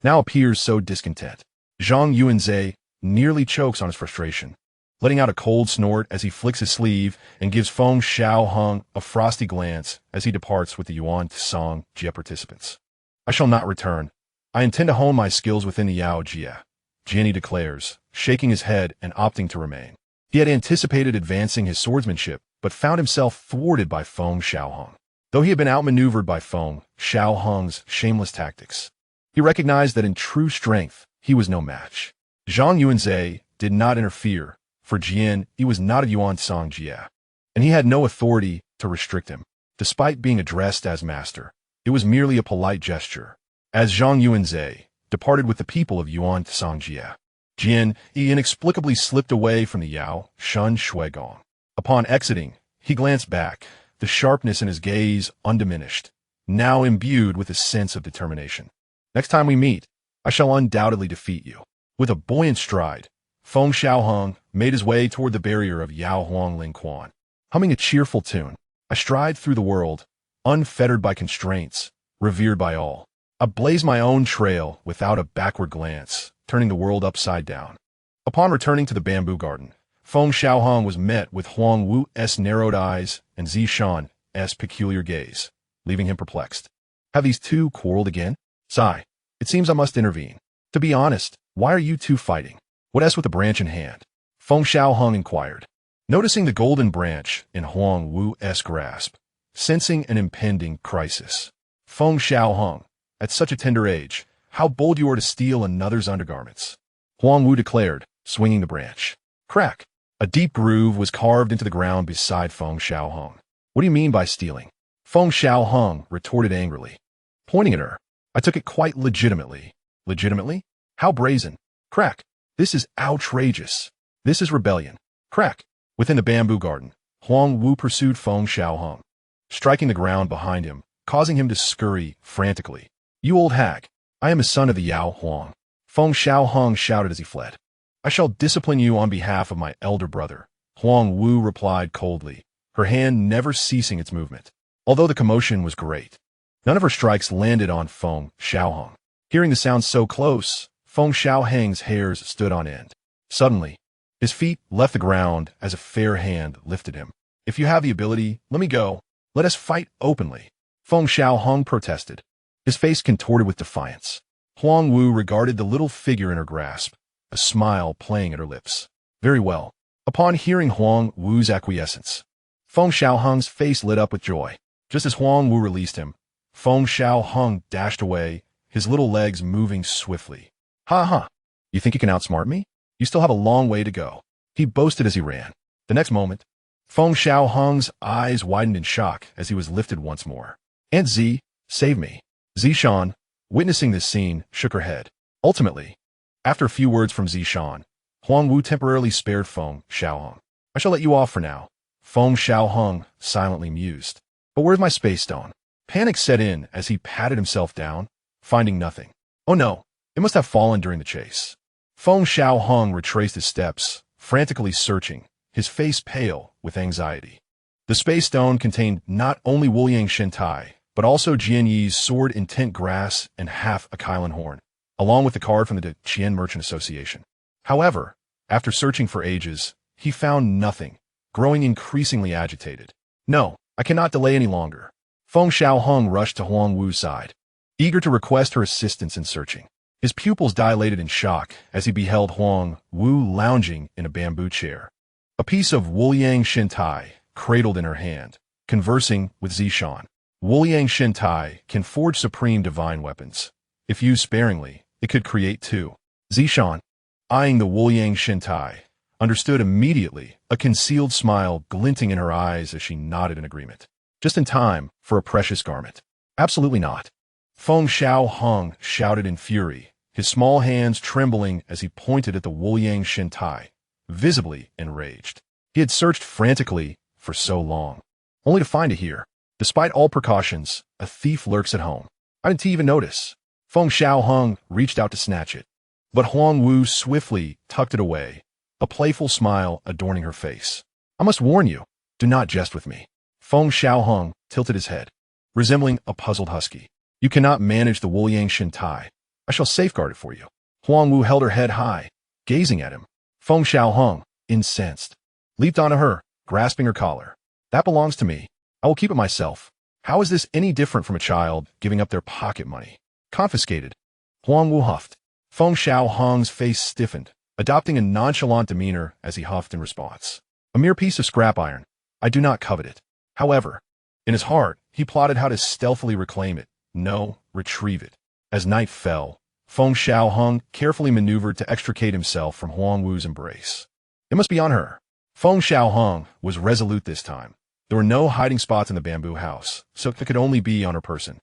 now appears so discontent. Zhang Yuanzhe nearly chokes on his frustration, letting out a cold snort as he flicks his sleeve and gives Feng Xiaohang a frosty glance as he departs with the Yuan-Tsang Jie participants. "I shall not return. I intend to hone my skills within the Yao Jie," Jian declares, shaking his head and opting to remain. He had anticipated advancing his swordsmanship, but found himself thwarted by Feng Xiaohang. Though he had been outmaneuvered by Feng Xiaohang's shameless tactics, he recognized that in true strength, he was no match. Zhang Yuanzhe did not interfere. For Jian, he was not a Yuan-Tsang Jie, and he had no authority to restrict him. Despite being addressed as master, it was merely a polite gesture. As Zhang Yuanzhe departed with the people of Yuan-Tsang Jie, Jian inexplicably slipped away from the Yao Shun Shuigong. Upon exiting, he glanced back, the sharpness in his gaze undiminished, now imbued with a sense of determination. "Next time we meet, I shall undoubtedly defeat you." With a buoyant stride, Feng Xiaohang made his way toward the barrier of Yao Huang Ling Quan, humming a cheerful tune. "I stride through the world, unfettered by constraints, revered by all. I blaze my own trail without a backward glance, turning the world upside down." Upon returning to the bamboo garden, Feng Xiaohang was met with Huang Wu's narrowed eyes and Zishan's peculiar gaze, leaving him perplexed. Have these two quarreled again? Sigh. It seems I must intervene. To be honest, why are you two fighting? What with a branch in hand? Feng Xiaohang inquired, noticing the golden branch in Huang Wu's grasp, sensing an impending crisis. Feng Xiaohang, at such a tender age, how bold you are to steal another's undergarments, Huang Wu declared, swinging the branch. Crack! A deep groove was carved into the ground beside Feng Xiaohang. What do you mean by stealing? Feng Xiaohang retorted angrily, pointing at her. I took it quite legitimately. Legitimately? How brazen. Crack! This is outrageous. This is rebellion. Crack! Within the bamboo garden, Huang Wu pursued Feng Xiaohang, striking the ground behind him, causing him to scurry frantically. You old hag! I am a son of the Yao Huang. Feng Xiaohang shouted as he fled. I shall discipline you on behalf of my elder brother, Huang Wu replied coldly, her hand never ceasing its movement. Although the commotion was great, none of her strikes landed on Feng Xiaohang. Hearing the sound so close, Feng Xiaohang's hairs stood on end. Suddenly, his feet left the ground as a fair hand lifted him. If you have the ability, let me go. Let us fight openly. Feng Xiaohang protested, his face contorted with defiance. Huang Wu regarded the little figure in her grasp, a smile playing at her lips. Very well. Upon hearing Huang Wu's acquiescence, Feng Xiaohang's face lit up with joy. Just as Huang Wu released him, Feng Xiaohang dashed away, his little legs moving swiftly. Ha ha! You think you can outsmart me? You still have a long way to go. he boasted as he ran. The next moment, Feng Xiaohang's eyes widened in shock as he was lifted once more. "Aunt Z, save me." Zishan, witnessing this scene, shook her head. Ultimately, after a few words from Zishan, Huang Wu temporarily spared Feng Xiaohang. "I shall let you off for now," Feng Xiaohang silently mused. "But where's my space stone?" Panic set in as he patted himself down, finding nothing. Oh no, it must have fallen during the chase. Feng Xiaohang retraced his steps, frantically searching, his face pale with anxiety. The space stone contained not only Wuliang Shentai, but also Jian Yi's sword intent grass and half a Kylan horn, along with the card from the Qian Merchant Association. However, after searching for ages, he found nothing, growing increasingly agitated. "No, I cannot delay any longer." Feng Xiaohang rushed to Huang Wu's side, eager to request her assistance in searching. His pupils dilated in shock as he beheld Huang Wu lounging in a bamboo chair, a piece of Wuliang Shentai cradled in her hand, conversing with Zishan. Wuliang Shentai can forge supreme divine weapons. If used sparingly, it could create two. Zishan, eyeing the Wuliang Shentai, understood immediately, a concealed smile glinting in her eyes as she nodded in agreement. Just in time for a precious garment. "Absolutely not." Feng Xiaohang shouted in fury, his small hands trembling as he pointed at the Wuliang Shentai, visibly enraged. He had searched frantically for so long, only to find it here. Despite all precautions, a thief lurks at home. "I didn't even notice." Feng Xiaohang reached out to snatch it, but Huang Wu swiftly tucked it away, a playful smile adorning her face. "I must warn you, do not jest with me." Feng Xiaohang tilted his head, resembling a puzzled husky. "You cannot manage the Wuliang Shentai. I shall safeguard it for you." Huang Wu held her head high, gazing at him. Feng Xiaohang, incensed, leaped onto her, grasping her collar. "That belongs to me. I will keep it myself." How is this any different from a child giving up their pocket money? "Confiscated." Huang Wu huffed. Feng Xiaohang's face stiffened, adopting a nonchalant demeanor as he huffed in response. "A mere piece of scrap iron. I do not covet it." However, in his heart, he plotted how to stealthily reclaim it. No, retrieve it. As night fell, Feng Xiaohang carefully maneuvered to extricate himself from Huang Wu's embrace. It must be on her. Feng Xiaohang was resolute this time. There were no hiding spots in the bamboo house, so it could only be on her person.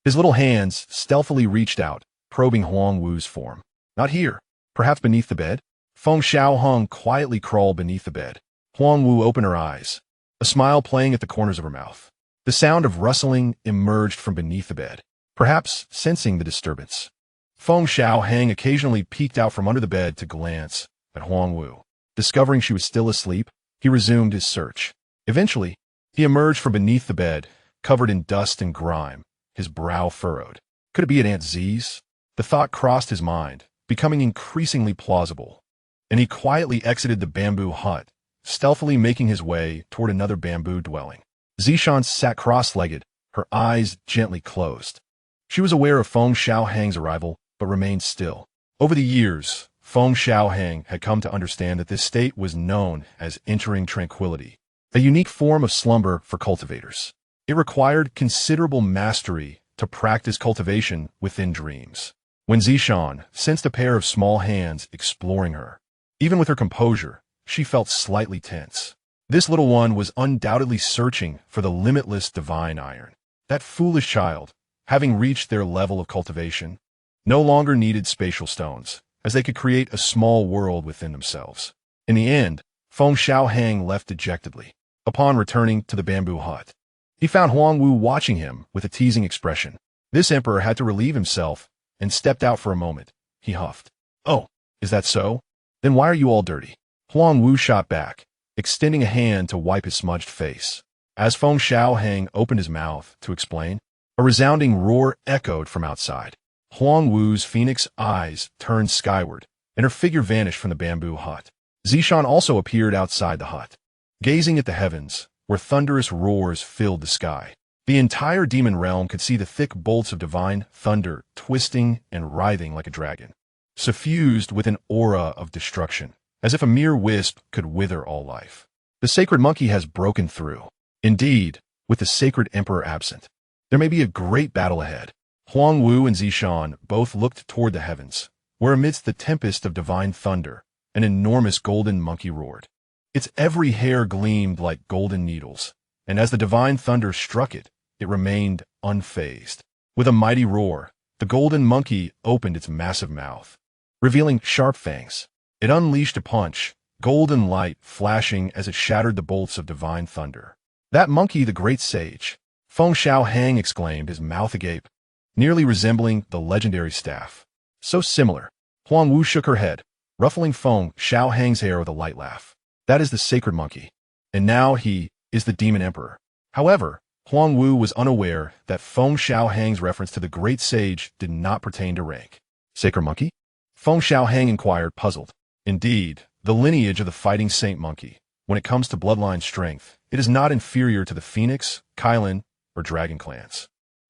His little hands stealthily reached out, probing Huang Wu's form. "Not here. Perhaps beneath the bed?" Feng Xiaohang quietly crawled beneath the bed. Huang Wu opened her eyes, a smile playing at the corners of her mouth. The sound of rustling emerged from beneath the bed, perhaps sensing the disturbance. Feng Xiaohang occasionally peeked out from under the bed to glance at Huang Wu. Discovering she was still asleep, he resumed his search. Eventually, he emerged from beneath the bed, covered in dust and grime, his brow furrowed. Could it be at Aunt Z's? The thought crossed his mind, becoming increasingly plausible, and he quietly exited the bamboo hut, stealthily making his way toward another bamboo dwelling. Zishan sat cross-legged, her eyes gently closed. She was aware of Feng Xiaohang's arrival, but remained still. Over the years, Feng Xiaohang had come to understand that this state was known as entering tranquility, a unique form of slumber for cultivators. It required considerable mastery to practice cultivation within dreams. When Zishan sensed a pair of small hands exploring her, even with her composure, she felt slightly tense. This little one was undoubtedly searching for the limitless divine iron. That foolish child, having reached their level of cultivation, no longer needed spatial stones, as they could create a small world within themselves. In the end, Feng Xiaohang left dejectedly. Upon returning to the bamboo hut, he found Huang Wu watching him with a teasing expression. This emperor had to relieve himself and stepped out for a moment. He huffed. "Oh, is that so? Then why are you all dirty?" Huang Wu shot back, extending a hand to wipe his smudged face. As Feng Xiaohang opened his mouth to explain, a resounding roar echoed from outside. Huang Wu's phoenix eyes turned skyward, and her figure vanished from the bamboo hut. Zishan also appeared outside the hut, gazing at the heavens, where thunderous roars filled the sky. The entire demon realm could see the thick bolts of divine thunder twisting and writhing like a dragon, suffused with an aura of destruction, as if a mere wisp could wither all life. The sacred monkey has broken through. Indeed, with the sacred emperor absent, there may be a great battle ahead. Huang Wu and Zishan both looked toward the heavens, where amidst the tempest of divine thunder, an enormous golden monkey roared. Its every hair gleamed like golden needles, and as the divine thunder struck it, it remained unfazed. With a mighty roar, the golden monkey opened its massive mouth, revealing sharp fangs. It unleashed a punch, golden light flashing as it shattered the bolts of divine thunder. "That monkey, the great sage," Feng Xiaohang exclaimed, his mouth agape, nearly resembling the legendary staff. "So similar." Huang Wu shook her head, ruffling Feng Xiaohang's hair with a light laugh. "That is the sacred monkey, and now he is the demon emperor." However, Huang Wu was unaware that Feng Xiaohang's reference to the great sage did not pertain to rank. "Sacred monkey?" Feng Xiaohang inquired, puzzled. "Indeed, the lineage of the fighting saint monkey. When it comes to bloodline strength, it is not inferior to the phoenix, Kylin, or dragon clans."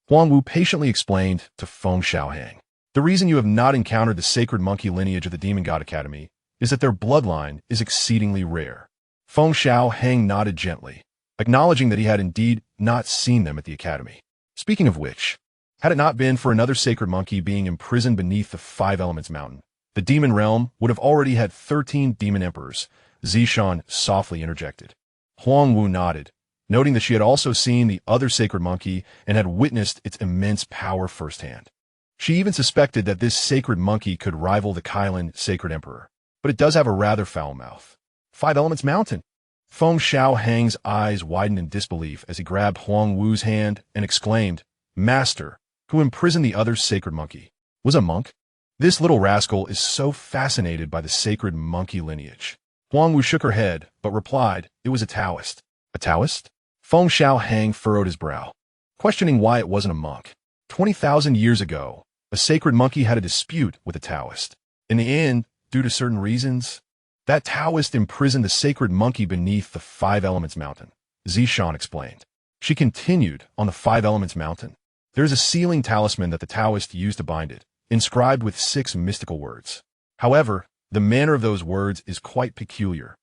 Huang Wu patiently explained to Feng Xiaohang. "The reason you have not encountered the sacred monkey lineage of the Demon God Academy is that their bloodline is exceedingly rare." Feng Xiaohang nodded gently, acknowledging that he had indeed not seen them at the academy. Speaking of which, had it not been for another sacred monkey being imprisoned beneath the Five Elements Mountain, the demon realm would have already had 13 demon emperors, Zishan softly interjected. Huang Wu nodded, noting that she had also seen the other sacred monkey and had witnessed its immense power firsthand. She even suspected that this sacred monkey could rival the Kylin sacred emperor, but it does have a rather foul mouth. Five Elements Mountain. Feng Xiaohang's eyes widened in disbelief as he grabbed Huang Wu's hand and exclaimed, "Master, who imprisoned the other sacred monkey, was a monk? This little rascal is so fascinated by the sacred monkey lineage." Huang Wu shook her head, but replied, "It was a Taoist." "A Taoist?" Feng Xiaohang furrowed his brow, questioning why it wasn't a monk. 20,000 years ago, a sacred monkey had a dispute with a Taoist. In the end, due to certain reasons, that Taoist imprisoned the sacred monkey beneath the Five Elements Mountain, Zishan explained. She continued, "On the Five Elements Mountain, there is a sealing talisman that the Taoist used to bind it, inscribed with 6 mystical words. However, the manner of those words is quite peculiar,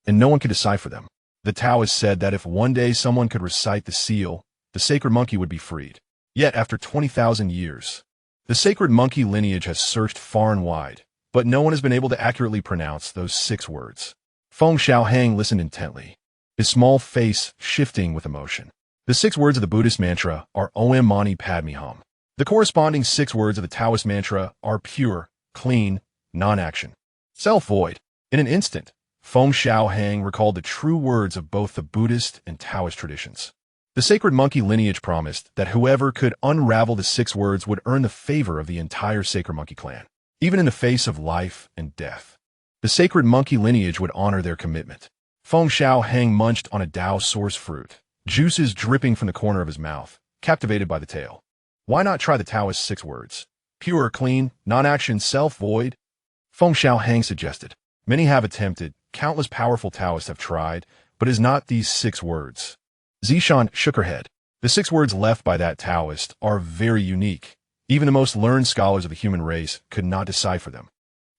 and no one can decipher them. The Taoist said that if one day someone could recite the seal, the sacred monkey would be freed. Yet after 20,000 years, the sacred monkey lineage has searched far and wide, but no one has been able to accurately pronounce those 6 words." Feng Xiaohang listened intently, his small face shifting with emotion. The 6 words of the Buddhist mantra are Om Mani Padme Hum. The corresponding 6 words of the Taoist mantra are pure, clean, non-action, self-void. In an instant, Feng Xiaohang recalled the true words of both the Buddhist and Taoist traditions. The sacred monkey lineage promised that whoever could unravel the 6 words would earn the favor of the entire sacred monkey clan, even in the face of life and death. The sacred monkey lineage would honor their commitment. Feng Xiaohang munched on a Dao source fruit, juices dripping from the corner of his mouth, captivated by the tale. Why not try the Taoist 6 words? Pure, clean, non-action, self-void? Feng Xiaohang suggested. Many have attempted, countless powerful Taoists have tried, but it is not these 6 words. Zishan shook her head. The 6 words left by that Taoist are very unique. Even the most learned scholars of the human race could not decipher them.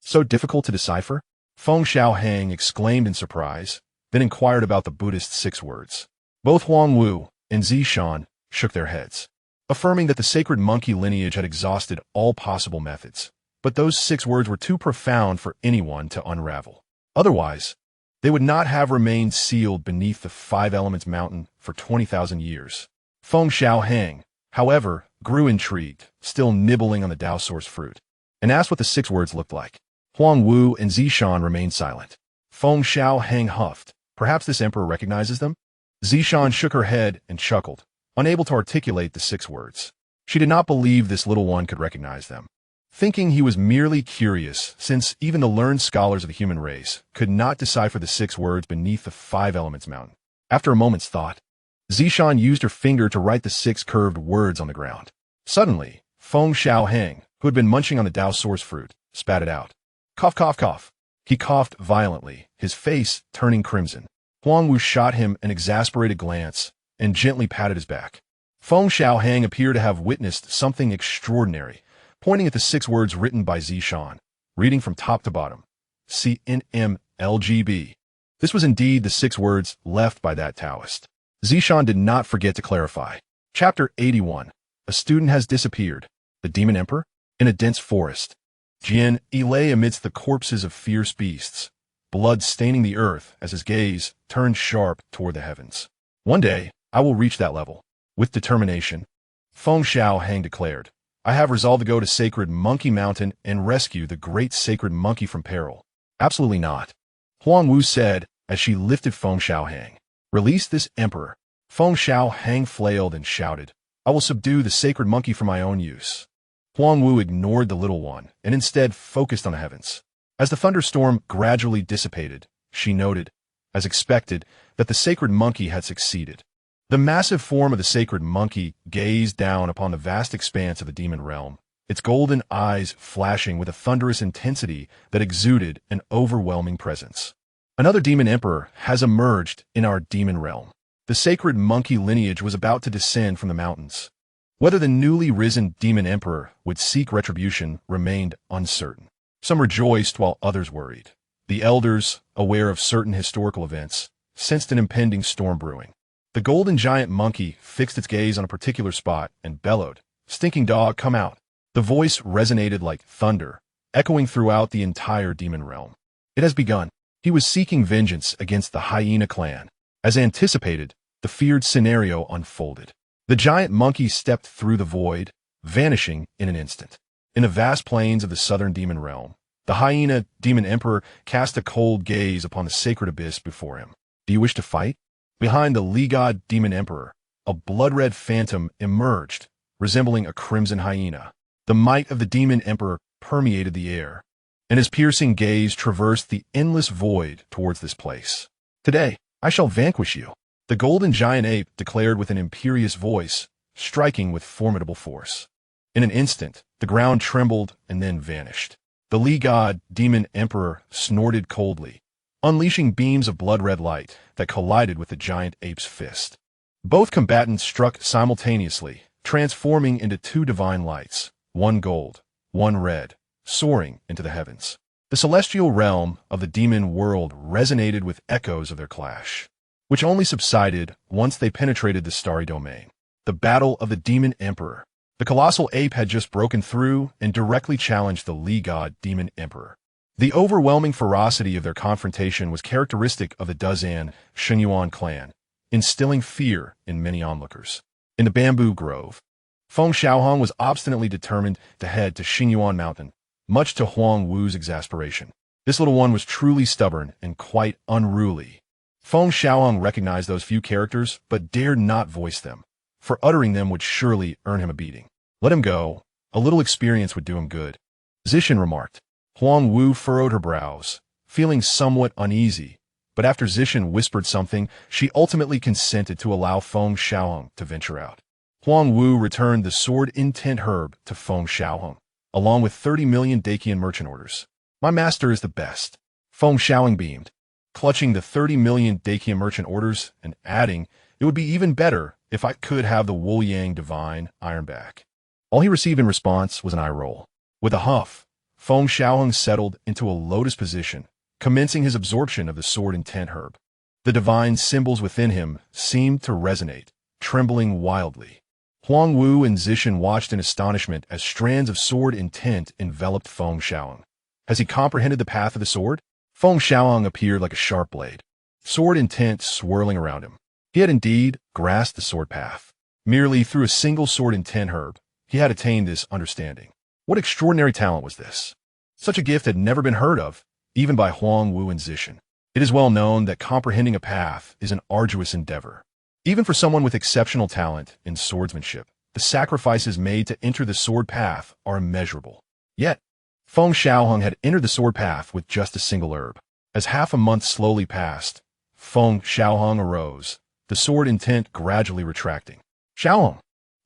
So difficult to decipher? Feng Xiaohang exclaimed in surprise, then inquired about the Buddhist 6 words. Both Huang Wu and Zishan shook their heads, affirming that the sacred monkey lineage had exhausted all possible methods, but those 6 words were too profound for anyone to unravel. Otherwise, they would not have remained sealed beneath the Five Elements Mountain for 20,000 years. Feng Xiaohang, however, grew intrigued, still nibbling on the Dao source fruit, and asked what the 6 words looked like. Huang Wu and Zishan remained silent. Feng Xiaohang huffed. Perhaps this emperor recognizes them? Zishan shook her head and chuckled, unable to articulate the 6 words. She did not believe this little one could recognize them, thinking he was merely curious, since even the learned scholars of the human race could not decipher the 6 words beneath the Five Elements Mountain. After a moment's thought, Zishan used her finger to write the 6 curved words on the ground. Suddenly, Feng Xiaohang, who had been munching on the Dao source fruit, spat it out. Cough, cough, cough. He coughed violently, his face turning crimson. Huang Wu shot him an exasperated glance and gently patted his back. Feng Xiaohang appeared to have witnessed something extraordinary, pointing at the 6 words written by Zishan, reading from top to bottom. CNMLGB. This was indeed the 6 words left by that Taoist. Zishan did not forget to clarify. Chapter 81. A student has disappeared. The Demon Emperor? In a dense forest, Jian Yi lay amidst the corpses of fierce beasts, blood staining the earth as his gaze turned sharp toward the heavens. One day, I will reach that level. With determination, Feng Xiaohang declared, I have resolved to go to Sacred Monkey Mountain and rescue the great sacred monkey from peril. Absolutely not. Huang Wu said as she lifted Feng Xiaohang. Release this emperor. Feng Xiaohang flailed and shouted, I will subdue the sacred monkey for my own use. Huang Wu ignored the little one and instead focused on the heavens. As the thunderstorm gradually dissipated, she noted, as expected, that the sacred monkey had succeeded. The massive form of the sacred monkey gazed down upon the vast expanse of the demon realm, its golden eyes flashing with a thunderous intensity that exuded an overwhelming presence. Another demon emperor has emerged in our demon realm. The sacred monkey lineage was about to descend from the mountains. Whether the newly risen demon emperor would seek retribution remained uncertain. Some rejoiced while others worried. The elders, aware of certain historical events, sensed an impending storm brewing. The golden giant monkey fixed its gaze on a particular spot and bellowed, Stinking dog, come out. The voice resonated like thunder, echoing throughout the entire demon realm. It has begun. He was seeking vengeance against the hyena clan. As anticipated, the feared scenario unfolded. The giant monkey stepped through the void, vanishing in an instant. In the vast plains of the southern demon realm, the hyena demon emperor cast a cold gaze upon the sacred abyss before him. Do you wish to fight? Behind the Lee-god demon emperor, a blood-red phantom emerged, resembling a crimson hyena. The might of the demon emperor permeated the air, and his piercing gaze traversed the endless void towards this place. Today, I shall vanquish you, the golden giant ape declared with an imperious voice, striking with formidable force. In an instant, the ground trembled and then vanished. The Lee-god demon emperor snorted coldly, unleashing beams of blood-red light that collided with the giant ape's fist. Both combatants struck simultaneously, transforming into two divine lights, one gold, one red, soaring into the heavens. The celestial realm of the demon world resonated with echoes of their clash, which only subsided once they penetrated the starry domain. The battle of the demon emperor. The colossal ape had just broken through and directly challenged the Lee-god demon emperor. The overwhelming ferocity of their confrontation was characteristic of the Duzan Shenyuan clan, instilling fear in many onlookers. In the bamboo grove, Feng Xiaohang was obstinately determined to head to Shenyuan Mountain, much to Huang Wu's exasperation. This little one was truly stubborn and quite unruly. Feng Xiaohang recognized those few characters, but dared not voice them, for uttering them would surely earn him a beating. Let him go. A little experience would do him good. Zishan remarked. Huang Wu furrowed her brows, feeling somewhat uneasy, but after Zishan whispered something, she ultimately consented to allow Feng Xiaohang to venture out. Huang Wu returned the sword intent herb to Feng Xiaohang, along with 30 million Dakian merchant orders. My master is the best. Feng Xiaohang beamed, clutching the 30 million Dakian merchant orders and adding, it would be even better if I could have the Wuliang divine ironback. All he received in response was an eye roll. With a huff, Feng Xiaohang settled into a lotus position, commencing his absorption of the sword intent herb. The divine symbols within him seemed to resonate, trembling wildly. Huang Wu and Zishan watched in astonishment as strands of sword intent enveloped Feng Xiaohang. Has he comprehended the path of the sword? Feng Xiaohang appeared like a sharp blade, sword intent swirling around him. He had indeed grasped the sword path. Merely through a single sword intent herb, he had attained this understanding. What extraordinary talent was this? Such a gift had never been heard of, even by Huang Wu and Zishan. It is well known that comprehending a path is an arduous endeavor. Even for someone with exceptional talent in swordsmanship, the sacrifices made to enter the sword path are immeasurable. Yet, Feng Xiaohang had entered the sword path with just a single herb. As half a month slowly passed, Feng Xiaohang arose, the sword intent gradually retracting. Xiaohang,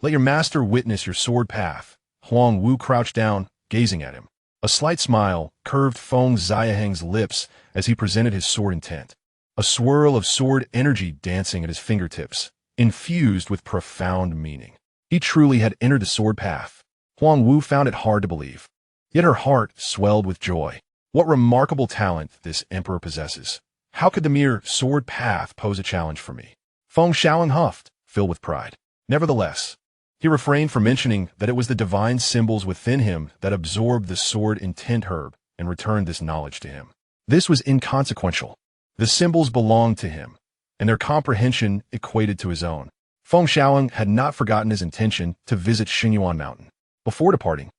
let your master witness your sword path. Huang Wu crouched down, gazing at him. A slight smile curved Feng Xiaohang's lips as he presented his sword intent. A swirl of sword energy dancing at his fingertips, infused with profound meaning. He truly had entered the sword path. Huang Wu found it hard to believe. Yet her heart swelled with joy. What remarkable talent this emperor possesses. How could the mere sword path pose a challenge for me? Feng Xiaohang huffed, filled with pride. Nevertheless, he refrained from mentioning that it was the divine symbols within him that absorbed the sword intent herb and returned this knowledge to him. This was inconsequential. The symbols belonged to him, and their comprehension equated to his own. Feng Xiaohang had not forgotten his intention to visit Xingyuan Mountain. Before departing,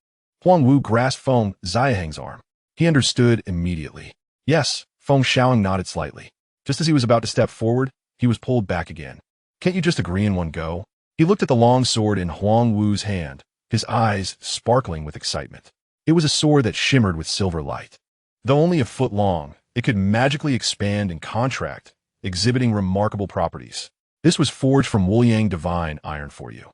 Huang Wu grasped Feng Xiaohang's arm. He understood immediately. Yes, Feng Xiaohang nodded slightly. Just as he was about to step forward, he was pulled back again. Can't you just agree in one go? He looked at the long sword in Huang Wu's hand, his eyes sparkling with excitement. It was a sword that shimmered with silver light. Though only a foot long, it could magically expand and contract, exhibiting remarkable properties. This was forged from Wuliang divine iron for you.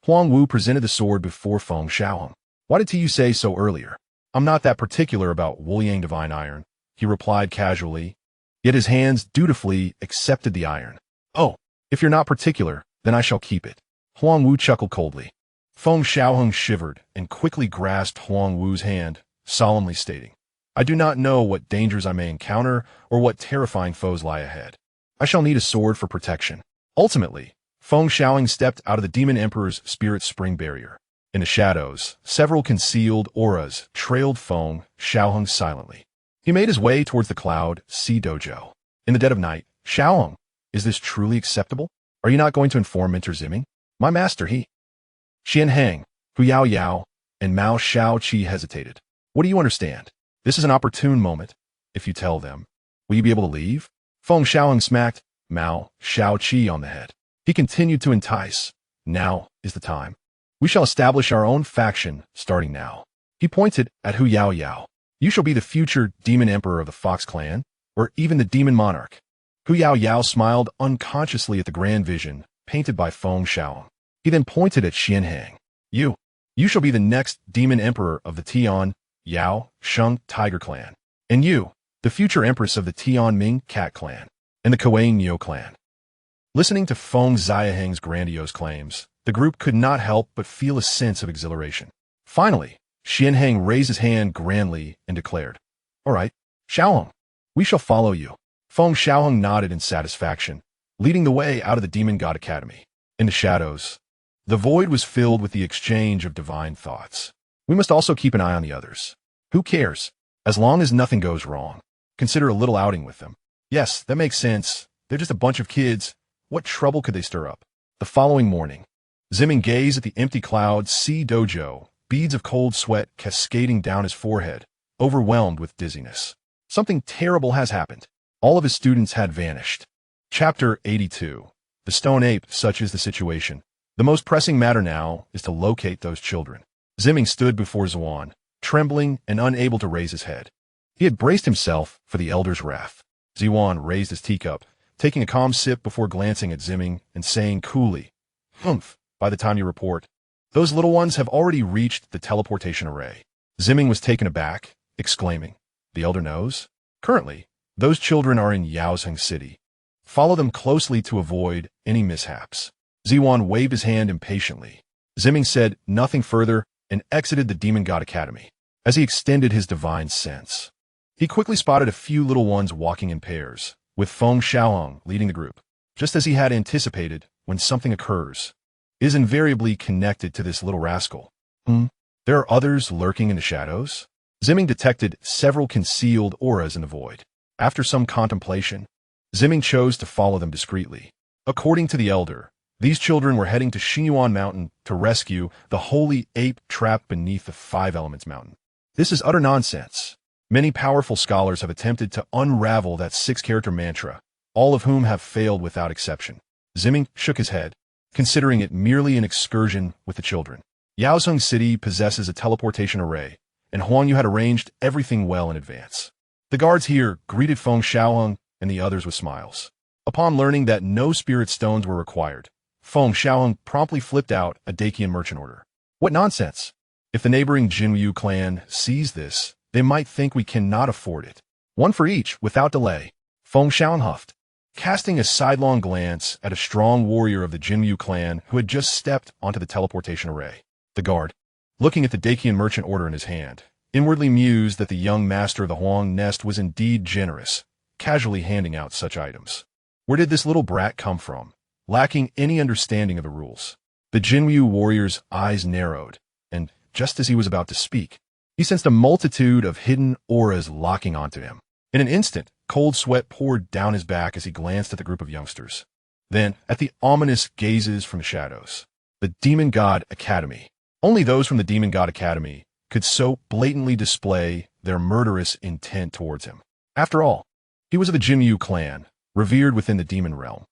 Huang Wu presented the sword before Feng Xiaohang. Why did you say so earlier? I'm not that particular about Wuliang divine iron, he replied casually. Yet his hands dutifully accepted the iron. Oh, if you're not particular, then I shall keep it. Huang Wu chuckled coldly. Feng Xiaohang shivered and quickly grasped Huang Wu's hand, solemnly stating, I do not know what dangers I may encounter or what terrifying foes lie ahead. I shall need a sword for protection. Ultimately, Feng Xiaohang stepped out of the Demon Emperor's spirit spring barrier. In the shadows, several concealed auras trailed Feng Xiaohang silently. He made his way towards the Cloud Sea Dojo. In the dead of night, Xiaohang, is this truly acceptable? Are you not going to inform Mentor Ziming? My master, he. Xianhang, Hu Yao Yao, and Mao Xiaoqi hesitated. What do you understand? This is an opportune moment. If you tell them, will you be able to leave? Feng Xiaohang smacked Mao Xiaoqi on the head. He continued to entice. Now is the time. We shall establish our own faction starting now. He pointed at Hu Yao Yao. You shall be the future Demon Emperor of the Fox Clan, or even the Demon Monarch. Hu Yao Yao smiled unconsciously at the grand vision painted by Feng Xiaohang. He then pointed at Xianhang. You shall be the next Demon Emperor of the Tian Yao Sheng Tiger Clan. And you, the future Empress of the Tian Ming Cat Clan, and the Kuang Niu Clan. Listening to Feng Xiaohang's grandiose claims, the group could not help but feel a sense of exhilaration. Finally, Xianhang raised his hand grandly and declared, All right, Xiaohang, we shall follow you. Feng Xiaohang nodded in satisfaction, leading the way out of the Demon God Academy. In the shadows, the void was filled with the exchange of divine thoughts. We must also keep an eye on the others. Who cares? As long as nothing goes wrong. Consider a little outing with them. Yes, that makes sense. They're just a bunch of kids. What trouble could they stir up? The following morning, Ziming gazed at the empty Cloud Sea Dojo, beads of cold sweat cascading down his forehead, overwhelmed with dizziness. Something terrible has happened. All of his students had vanished. Chapter 82. The Stone Ape, such is the situation. The most pressing matter now is to locate those children. Ziming stood before Zuan, trembling and unable to raise his head. He had braced himself for the elder's wrath. Zuan raised his teacup, taking a calm sip before glancing at Ziming and saying coolly, Humph, by the time you report, those little ones have already reached the teleportation array. Ziming was taken aback, exclaiming, The elder knows? Currently, those children are in Yaozheng City. Follow them closely to avoid any mishaps. Ziwan waved his hand impatiently. Ziming said nothing further and exited the Demon God Academy. As he extended his divine sense, he quickly spotted a few little ones walking in pairs, with Feng Xiaohang leading the group. Just as he had anticipated, when something occurs, it is invariably connected to this little rascal. There are others lurking in the shadows? Ziming detected several concealed auras in the void. After some contemplation, Ziming chose to follow them discreetly. According to the elder, these children were heading to Xingyuan Mountain to rescue the holy ape trapped beneath the Five Elements Mountain. This is utter nonsense. Many powerful scholars have attempted to unravel that six-character mantra, all of whom have failed without exception. Ziming shook his head, considering it merely an excursion with the children. Yaozheng City possesses a teleportation array, and Huang Yu had arranged everything well in advance. The guards here greeted Feng Xiaohang and the others with smiles. Upon learning that no spirit stones were required, Feng Xiaohang promptly flipped out a Dakian merchant order. What nonsense! If the neighboring Jinyu clan sees this, they might think we cannot afford it. One for each, without delay. Feng Xiaohang huffed, casting a sidelong glance at a strong warrior of the Jinyu clan who had just stepped onto the teleportation array. The guard, looking at the Dakian merchant order in his hand, inwardly mused that the young master of the Huang nest was indeed generous, casually handing out such items. Where did this little brat come from? Lacking any understanding of the rules. The Jinyu warrior's eyes narrowed, and just as he was about to speak, he sensed a multitude of hidden auras locking onto him. In an instant, cold sweat poured down his back as he glanced at the group of youngsters. Then, at the ominous gazes from the shadows. The Demon God Academy. Only those from the Demon God Academy could so blatantly display their murderous intent towards him. After all, he was of the Jinyu clan, revered within the demon realm.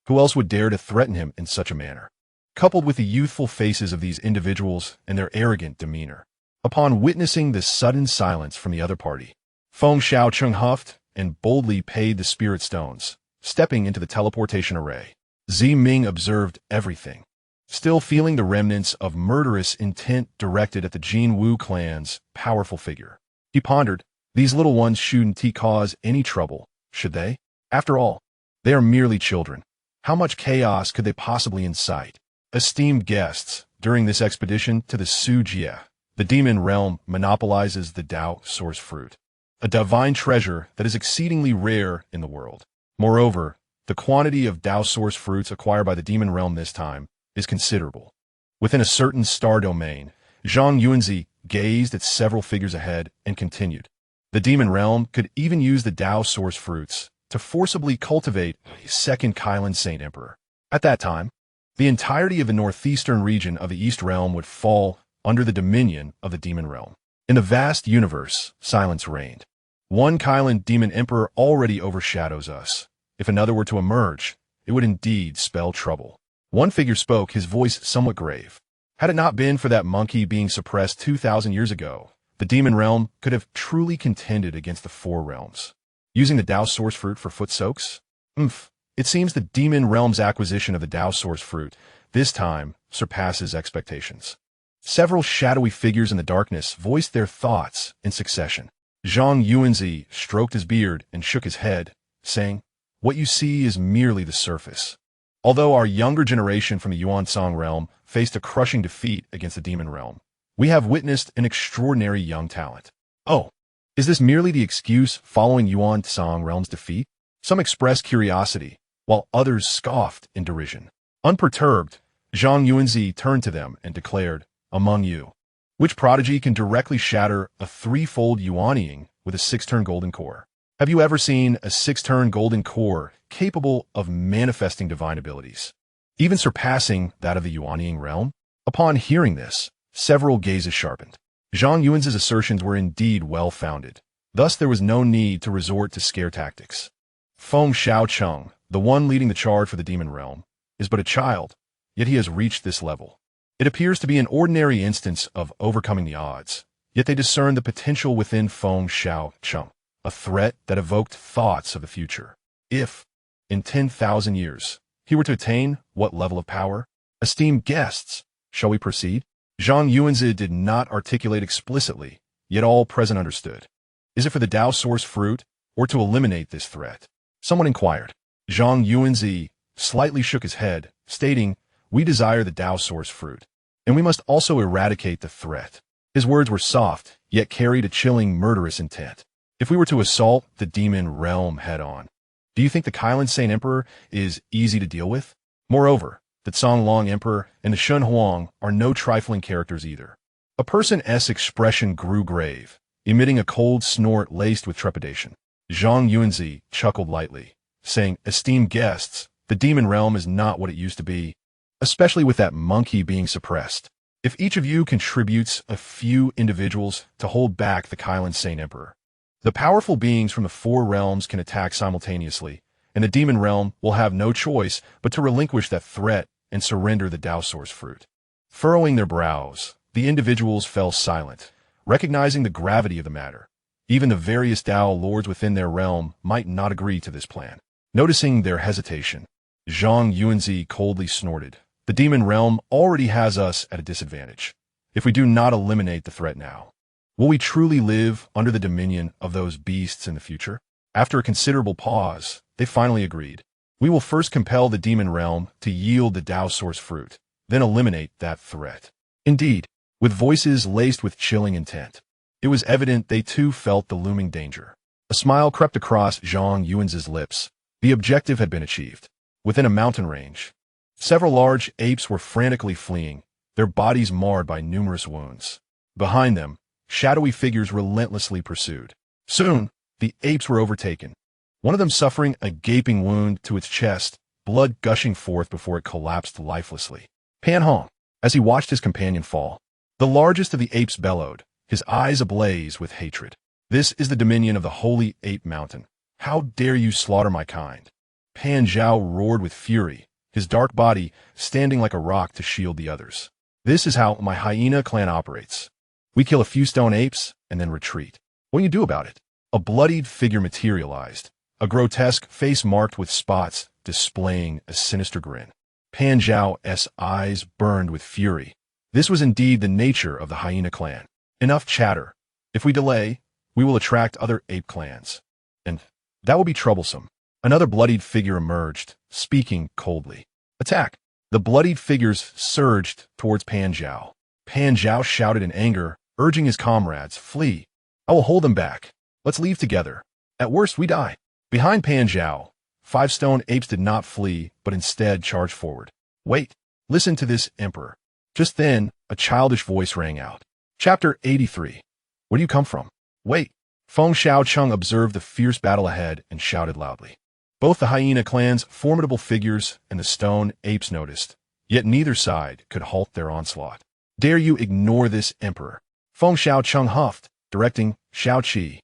Who else would dare to threaten him in such a manner? Coupled with the youthful faces of these individuals and their arrogant demeanor. Upon witnessing this sudden silence from the other party, Feng Xiaohang huffed and boldly paid the spirit stones, stepping into the teleportation array. Zi Ming observed everything, still feeling the remnants of murderous intent directed at the Jin Wu clan's powerful figure. He pondered, these little ones shouldn't cause any trouble, should they? After all, they are merely children. How much chaos could they possibly incite? Esteemed guests, during this expedition to the Sujie, the demon realm monopolizes the Dao source fruit, a divine treasure that is exceedingly rare in the world. Moreover, the quantity of Dao source fruits acquired by the demon realm this time is considerable. Within a certain star domain, Zhang Yuanzi gazed at several figures ahead and continued. The demon realm could even use the Dao source fruits to forcibly cultivate a second Kailan Saint Emperor. At that time, the entirety of the northeastern region of the East Realm would fall under the dominion of the demon realm. In the vast universe, silence reigned. One Kailan demon emperor already overshadows us. If another were to emerge, it would indeed spell trouble. One figure spoke, his voice somewhat grave. Had it not been for that monkey being suppressed 2,000 years ago, the demon realm could have truly contended against the four realms. Using the Dao source fruit for foot soaks? It seems the demon realm's acquisition of the Dao source fruit, this time, surpasses expectations. Several shadowy figures in the darkness voiced their thoughts in succession. Zhang Yuanzi stroked his beard and shook his head, saying, "What you see is merely the surface." Although our younger generation from the Yuansong realm faced a crushing defeat against the demon realm, we have witnessed an extraordinary young talent. Oh, is this merely the excuse following Yuansong realm's defeat? Some expressed curiosity, while others scoffed in derision. Unperturbed, Zhang Yuanzi turned to them and declared, "Among you, which prodigy can directly shatter a threefold Yuanying with a six-turn golden core? Have you ever seen a six-turn golden core capable of manifesting divine abilities, even surpassing that of the Yuanying realm?" Upon hearing this, several gazes sharpened. Zhang Yuanzi's assertions were indeed well-founded. Thus there was no need to resort to scare tactics. Feng Xiaohang, the one leading the charge for the demon realm, is but a child, yet he has reached this level. It appears to be an ordinary instance of overcoming the odds, yet they discern the potential within Feng Xiaohang, a threat that evoked thoughts of the future. If, in 10,000 years, he were to attain what level of power? Esteemed guests, shall we proceed? Zhang Yuanzi did not articulate explicitly, yet all present understood. Is it for the Dao source fruit, or to eliminate this threat? Someone inquired. Zhang Yuanzi slightly shook his head, stating, "We desire the Dao source fruit, and we must also eradicate the threat." His words were soft, yet carried a chilling, murderous intent. If we were to assault the demon realm head-on, do you think the Kailan Saint Emperor is easy to deal with? Moreover, the Songlong Emperor and the Shun Huang are no trifling characters either. A person's expression grew grave, emitting a cold snort laced with trepidation. Zhang Yuanzi chuckled lightly, saying, "Esteemed guests, the demon realm is not what it used to be, especially with that monkey being suppressed. If each of you contributes a few individuals to hold back the Kailan Saint Emperor, the powerful beings from the four realms can attack simultaneously, and the demon realm will have no choice but to relinquish that threat and surrender the Dao source fruit." Furrowing their brows, the individuals fell silent, recognizing the gravity of the matter. Even the various Dao lords within their realm might not agree to this plan. Noticing their hesitation, Zhang Yuanzi coldly snorted, "The demon realm already has us at a disadvantage. If we do not eliminate the threat now, will we truly live under the dominion of those beasts in the future?" After a considerable pause, they finally agreed. "We will first compel the demon realm to yield the Dao source fruit, then eliminate that threat." Indeed, with voices laced with chilling intent, it was evident they too felt the looming danger. A smile crept across Zhang Yuanzi's lips. The objective had been achieved. Within a mountain range, several large apes were frantically fleeing, their bodies marred by numerous wounds. Behind them, shadowy figures relentlessly pursued. Soon, the apes were overtaken, one of them suffering a gaping wound to its chest, blood gushing forth before it collapsed lifelessly. Pan Hong, as he watched his companion fall. The largest of the apes bellowed, his eyes ablaze with hatred. This is the dominion of the holy ape mountain. How dare you slaughter my kind? Pan Zhao roared with fury, his dark body standing like a rock to shield the others. This is how my hyena clan operates. We kill a few stone apes and then retreat. What do you do about it? A bloodied figure materialized, a grotesque face marked with spots displaying a sinister grin. Pan Zhao's eyes burned with fury. This was indeed the nature of the hyena clan. Enough chatter. If we delay, we will attract other ape clans. And that will be troublesome. Another bloodied figure emerged, speaking coldly. Attack! The bloodied figures surged towards Pan Zhao. Pan Zhao shouted in anger, urging his comrades, flee. I will hold them back. Let's leave together. At worst, we die. Behind Pan Zhao, 5 stone apes did not flee, but instead charged forward. Wait, listen to this, Emperor. Just then, a childish voice rang out. Chapter 83. Where do you come from? Wait. Feng Xiaohang observed the fierce battle ahead and shouted loudly. Both the hyena clan's formidable figures and the stone apes noticed, yet neither side could halt their onslaught. Dare you ignore this, Emperor? Feng Xiaohang huffed, directing Xiaoqi.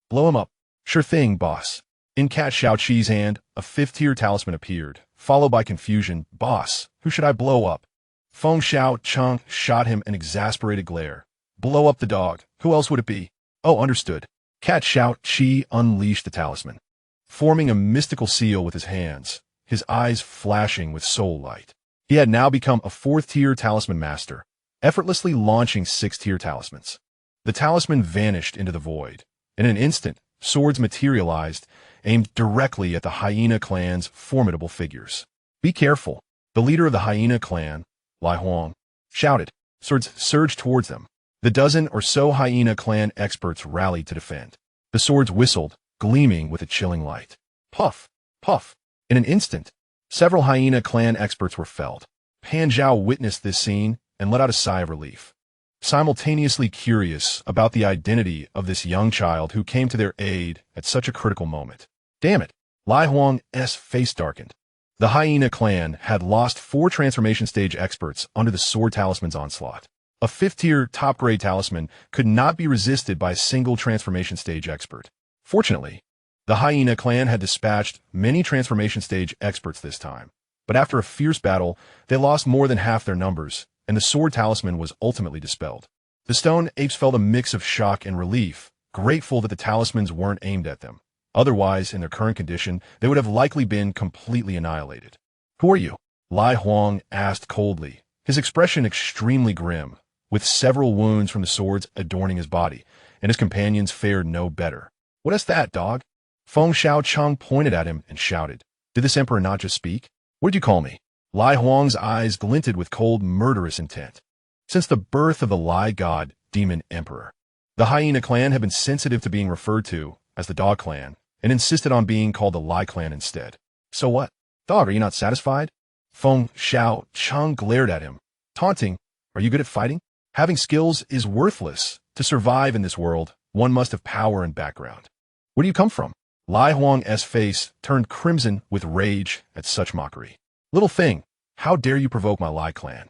Blow him up. Sure thing, boss. In Cat Xiaoqi's hand, a 5th-tier talisman appeared, followed by confusion. Boss, who should I blow up? Feng Xiaohang shot him an exasperated glare. Blow up the dog. Who else would it be? Oh, understood. Cat Xiaoqi unleashed the talisman, forming a mystical seal with his hands, his eyes flashing with soul light. He had now become a 4th-tier talisman master, effortlessly launching 6th-tier talismans. The talisman vanished into the void. In an instant, swords materialized, aimed directly at the hyena clan's formidable figures. Be careful. The leader of the hyena clan, Lai Huang, shouted. Swords surged towards them. The dozen or so hyena clan experts rallied to defend. The swords whistled, gleaming with a chilling light. Puff, puff. In an instant, several hyena clan experts were felled. Pan Zhao witnessed this scene and let out a sigh of relief, simultaneously curious about the identity of this young child who came to their aid at such a critical moment. Damn it! Lai Huang's face darkened. The hyena clan had lost 4 transformation stage experts under the sword talisman's onslaught. A 5th-tier top-grade talisman could not be resisted by a single transformation stage expert. Fortunately, the hyena clan had dispatched many transformation stage experts this time, but after a fierce battle, they lost more than half their numbers, and the sword talisman was ultimately dispelled. The stone apes felt a mix of shock and relief, grateful that the talismans weren't aimed at them. Otherwise, in their current condition, they would have likely been completely annihilated. Who are you? Lai Huang asked coldly, his expression extremely grim, with several wounds from the swords adorning his body, and his companions fared no better. What is that, dog? Feng Xiaohang pointed at him and shouted. Did this emperor not just speak? What did you call me? Lai Huang's eyes glinted with cold, murderous intent. Since the birth of the Lai god, demon emperor, the hyena clan had been sensitive to being referred to as the dog clan, and insisted on being called the Lai clan instead. So what? Dog, are you not satisfied? Feng Xiaohang glared at him, taunting. Are you good at fighting? Having skills is worthless. To survive in this world, one must have power and background. Where do you come from? Lai Huang's face turned crimson with rage at such mockery. Little thing, how dare you provoke my Lai clan?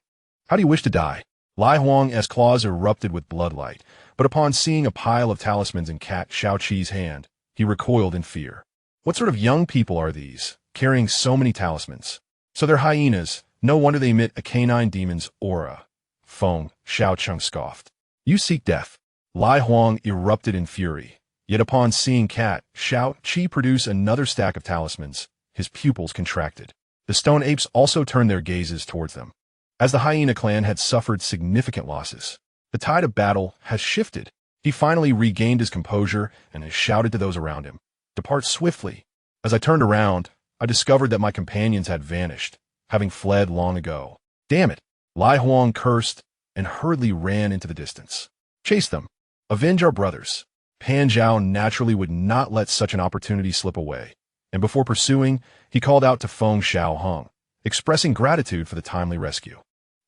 How do you wish to die? Lai Huang's claws erupted with bloodlight, but upon seeing a pile of talismans in Cat Xiaoqi's hand, he recoiled in fear. What sort of young people are these, carrying so many talismans? So they're hyenas. No wonder they emit a canine demon's aura. Feng Xiaohang scoffed. You seek death. Lai Huang erupted in fury. Yet upon seeing Cat Xiaoqi produce another stack of talismans, his pupils contracted. The stone apes also turned their gazes towards them. As the hyena clan had suffered significant losses, the tide of battle has shifted. He finally regained his composure and has shouted to those around him, "Depart swiftly." As I turned around, I discovered that my companions had vanished, having fled long ago. Damn it! Lai Huang cursed and hurriedly ran into the distance. Chase them. Avenge our brothers. Pan Zhao naturally would not let such an opportunity slip away, and before pursuing, he called out to Feng Xiaohang, expressing gratitude for the timely rescue.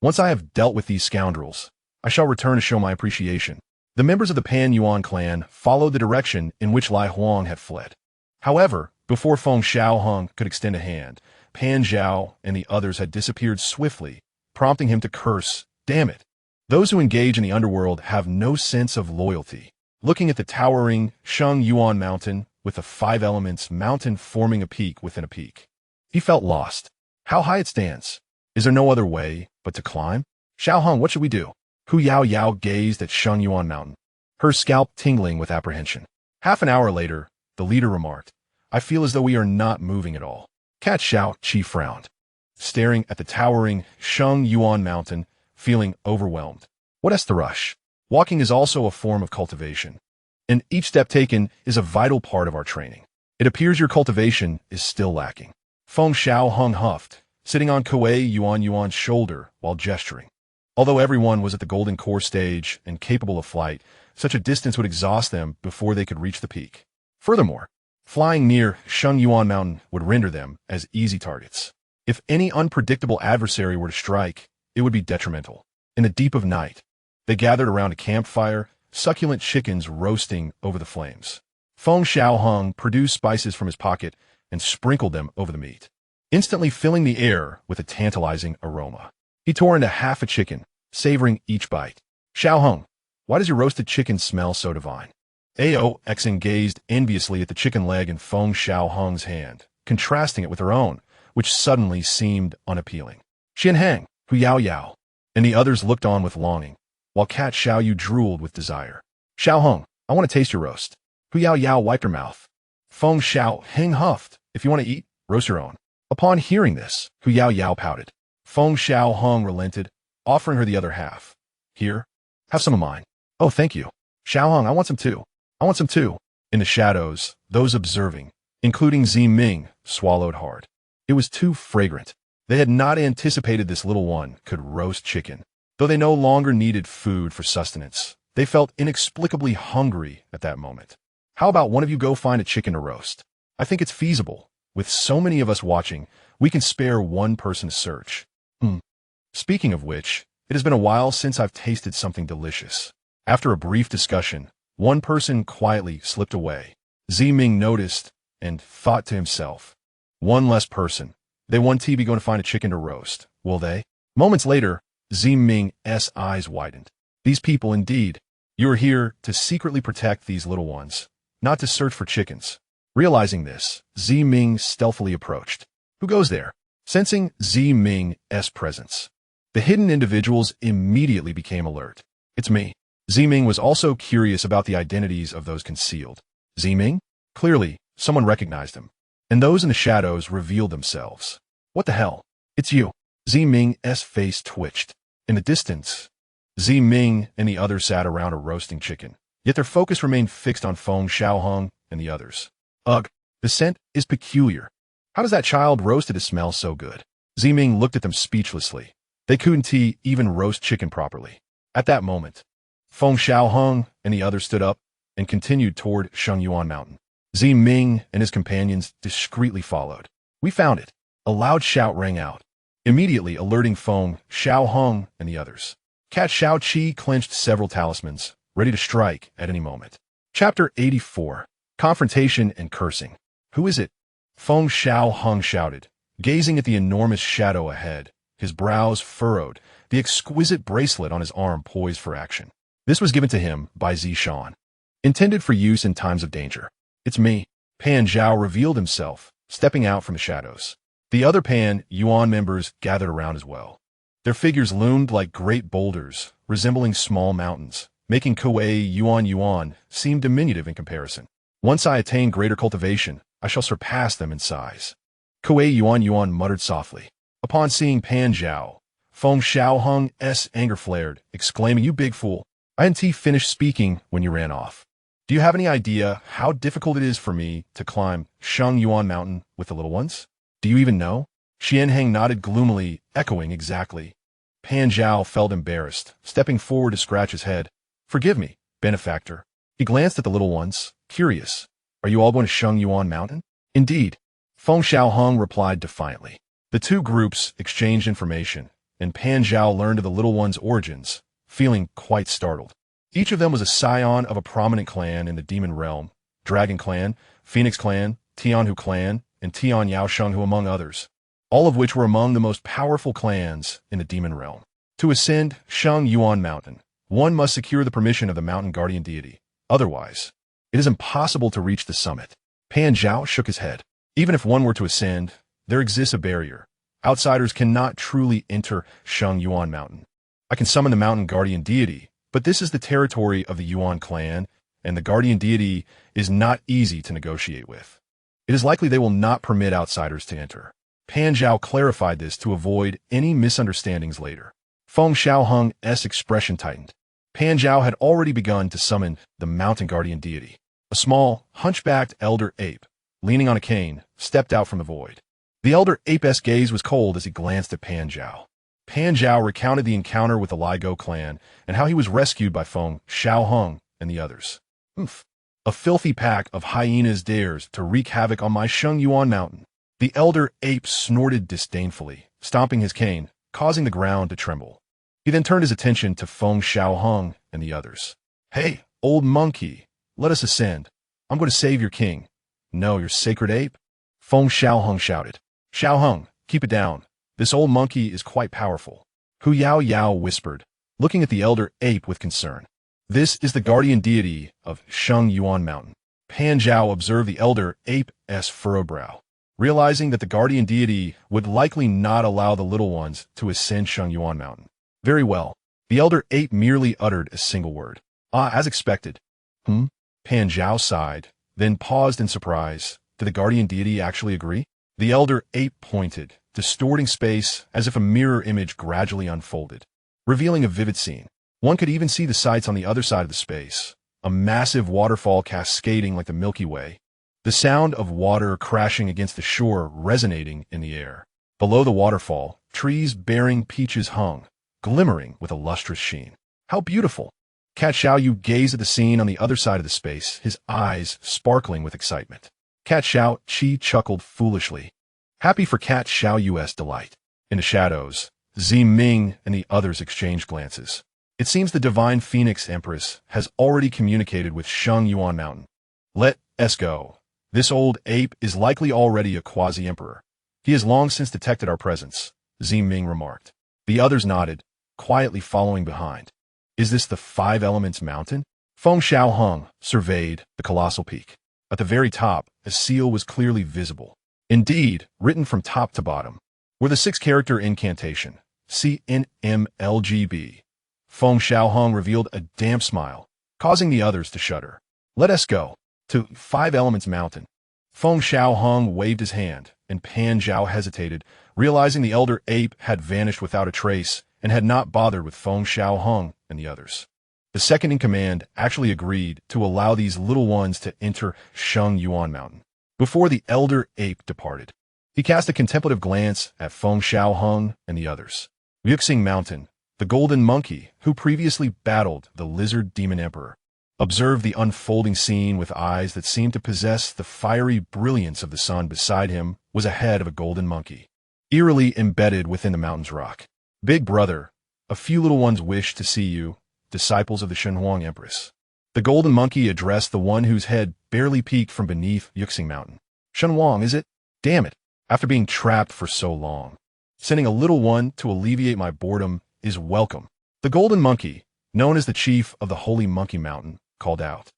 Once I have dealt with these scoundrels, I shall return to show my appreciation. The members of the Pan Yuan clan followed the direction in which Lai Huang had fled. However, before Feng Xiaohang could extend a hand, Pan Zhao and the others had disappeared swiftly, prompting him to curse, "Damn it! Those who engage in the underworld have no sense of loyalty." Looking at the towering Sheng Yuan mountain, with the 5 elements mountain forming a peak within a peak, he felt lost. How high it stands. Is there no other way but to climb? Xiaohang, what should we do? Hu Yao Yao gazed at Sheng Yuan mountain, her scalp tingling with apprehension. Half an hour later, the leader remarked, "I feel as though we are not moving at all." Cat Xiao Qi frowned, staring at the towering Sheng Yuan mountain, feeling overwhelmed. What is the rush? Walking is also a form of cultivation, and each step taken is a vital part of our training. It appears your cultivation is still lacking. Feng Xiaohang huffed, sitting on Kuei Yuan's shoulder while gesturing. Although everyone was at the golden core stage and capable of flight, such a distance would exhaust them before they could reach the peak. Furthermore, flying near Sheng Yuan mountain would render them as easy targets. If any unpredictable adversary were to strike, it would be detrimental. In the deep of night, they gathered around a campfire, succulent chickens roasting over the flames. Feng Xiaohang produced spices from his pocket and sprinkled them over the meat, instantly filling the air with a tantalizing aroma. He tore into half a chicken, savoring each bite. "Xiaohang, why does your roasted chicken smell so divine?" Ao Xing gazed enviously at the chicken leg in Feng Xiaohang's hand, contrasting it with her own, which suddenly seemed unappealing. Xianhang, Hu Yao Yao, and the others looked on with longing, while Cat Xiaoyu drooled with desire. "Xiaohang, I want to taste your roast." Hu Yao Yao wiped her mouth. Feng Xiaohang huffed, "If you want to eat, roast your own." Upon hearing this, Hu Yao Yao pouted. Feng Xiaohang relented, offering her the other half. "Here, have some of mine." "Oh, thank you." "Xiaohang, I want some too." "I want some too." In the shadows, those observing, including Ziming, swallowed hard. It was too fragrant. They had not anticipated this little one could roast chicken. Though they no longer needed food for sustenance, they felt inexplicably hungry at that moment. "How about one of you go find a chicken to roast? I think it's feasible. With so many of us watching, we can spare one person to search." Speaking of which, it has been a while since I've tasted something delicious. After a brief discussion, one person quietly slipped away. Ziming noticed and thought to himself, "One less person. They won't be going to find a chicken to roast, will they?" Moments later, Ziming's eyes widened. "These people indeed. You are here to secretly protect these little ones, not to search for chickens." Realizing this, Ziming stealthily approached. "Who goes there?" Sensing Ziming's presence, the hidden individuals immediately became alert. "It's me." Ziming was also curious about the identities of those concealed. Ziming? Clearly, someone recognized him, and those in the shadows revealed themselves. "What the hell? It's you." Ziming's face twitched. In the distance, Ziming and the others sat around a roasting chicken, yet their focus remained fixed on Feng Xiaohang and the others. "Ugh, the scent is peculiar. How does that child roasted it smell so good?" Ziming looked at them speechlessly. They couldn't even roast chicken properly. At that moment, Feng Xiaohang and the others stood up and continued toward Sheng Yuan mountain. Ziming and his companions discreetly followed. "We found it." A loud shout rang out, immediately alerting Feng Xiaohang and the others. Cat Xiao Qi clenched several talismans, ready to strike at any moment. Chapter 84. Confrontation and Cursing. "Who is it?" Feng Xiaohang shouted, gazing at the enormous shadow ahead, his brows furrowed, the exquisite bracelet on his arm poised for action. This was given to him by Zishan, intended for use in times of danger. "It's me." Pan Zhao revealed himself, stepping out from the shadows. The other Pan Yuan members gathered around as well. Their figures loomed like great boulders, resembling small mountains, making Kuei Yuan seem diminutive in comparison. "Once I attain greater cultivation, I shall surpass them in size." Kuei Yuan muttered softly. Upon seeing Pan Zhao, Feng Xiaohang's anger flared, exclaiming, "You big fool! I hadn't finished speaking when you ran off. Do you have any idea how difficult it is for me to climb Sheng Yuan mountain with the little ones? Do you even know?" Xianhang nodded gloomily, echoing exactly. Pan Zhao felt embarrassed, stepping forward to scratch his head. "Forgive me, benefactor." He glanced at the little ones, curious. "Are you all going to Sheng Yuan mountain?" "Indeed." Feng Xiaohang replied defiantly. The two groups exchanged information, and Pan Zhao learned of the little one's origins, feeling quite startled. Each of them was a scion of a prominent clan in the demon realm: Dragon Clan, Phoenix Clan, Tianhu Clan, and Tian Yaoshenghu, among others, all of which were among the most powerful clans in the demon realm. To ascend Sheng Yuan Mountain, one must secure the permission of the mountain guardian deity. Otherwise, it is impossible to reach the summit. Pan Zhao shook his head. Even if one were to ascend, there exists a barrier. Outsiders cannot truly enter Sheng Yuan Mountain. I can summon the mountain guardian deity, but this is the territory of the Yuan clan, and the guardian deity is not easy to negotiate with. It is likely they will not permit outsiders to enter. Pan Zhao clarified this to avoid any misunderstandings later. Feng Xiaohang's expression tightened. Pan Zhao had already begun to summon the mountain guardian deity. A small, hunchbacked elder ape, leaning on a cane, stepped out from the void. The elder ape's gaze was cold as he glanced at Pan Zhao. Pan Zhao recounted the encounter with the Ligo clan and how he was rescued by Feng Xiaohang and the others. A filthy pack of hyenas dares to wreak havoc on my Sheng Yuan Mountain. The elder ape snorted disdainfully, stomping his cane, causing the ground to tremble. He then turned his attention to Feng Xiaohang and the others. Hey, old monkey, let us ascend. I'm going to save your king. No, your sacred ape? Feng Xiaohang shouted. Xiaohang, keep it down. This old monkey is quite powerful. Hu Yao Yao whispered, looking at the elder ape with concern. This is the guardian deity of Sheng Yuan Mountain. Pan Zhao observed the elder ape's furrowed brow, realizing that the guardian deity would likely not allow the little ones to ascend Sheng Yuan Mountain. Very well. The elder ape merely uttered a single word. As expected. Pan Zhao sighed, then paused in surprise. Did the guardian deity actually agree? The elder ape pointed, distorting space as if a mirror image gradually unfolded, revealing a vivid scene. One could even see the sights on the other side of the space, a massive waterfall cascading like the Milky Way, the sound of water crashing against the shore resonating in the air. Below the waterfall, trees bearing peaches hung, glimmering with a lustrous sheen. How beautiful! Cat Xiaoyu gazed at the scene on the other side of the space, his eyes sparkling with excitement. Cat Xiao chuckled foolishly, happy for Cat Xiaoyu's delight. In the shadows, Zi Ming and the others exchanged glances. It seems the divine Phoenix Empress has already communicated with Sheng Yuan Mountain. Let us go. This old ape is likely already a quasi-emperor. He has long since detected our presence, Zi Ming remarked. The others nodded, quietly following behind. Is this the Five Elements Mountain? Feng Xiaohang surveyed the colossal peak. At the very top, a seal was clearly visible. Indeed, written from top to bottom, were the 6-character incantation, CNMLGB. Feng Xiaohang revealed a damp smile, causing the others to shudder. Let us go to Five Elements Mountain. Feng Xiaohang waved his hand, and Pan Zhao hesitated, realizing the elder ape had vanished without a trace and had not bothered with Feng Xiaohang and the others. The second-in-command actually agreed to allow these little ones to enter Sheng Yuan Mountain. Before the elder ape departed, he cast a contemplative glance at Feng Xiaohang and the others. Yuxing Mountain, the golden monkey, who previously battled the lizard demon emperor, observed the unfolding scene with eyes that seemed to possess the fiery brilliance of the sun. Beside him was a head of a golden monkey, eerily embedded within the mountain's rock. Big brother, a few little ones wish to see you, disciples of the Shenhuang Empress. The golden monkey addressed the one whose head barely peeked from beneath Yuxing Mountain. Shenhuang, is it? Damn it, after being trapped for so long. Sending a little one to alleviate my boredom is welcome. The golden monkey, known as the chief of the Holy Monkey Mountain, called out.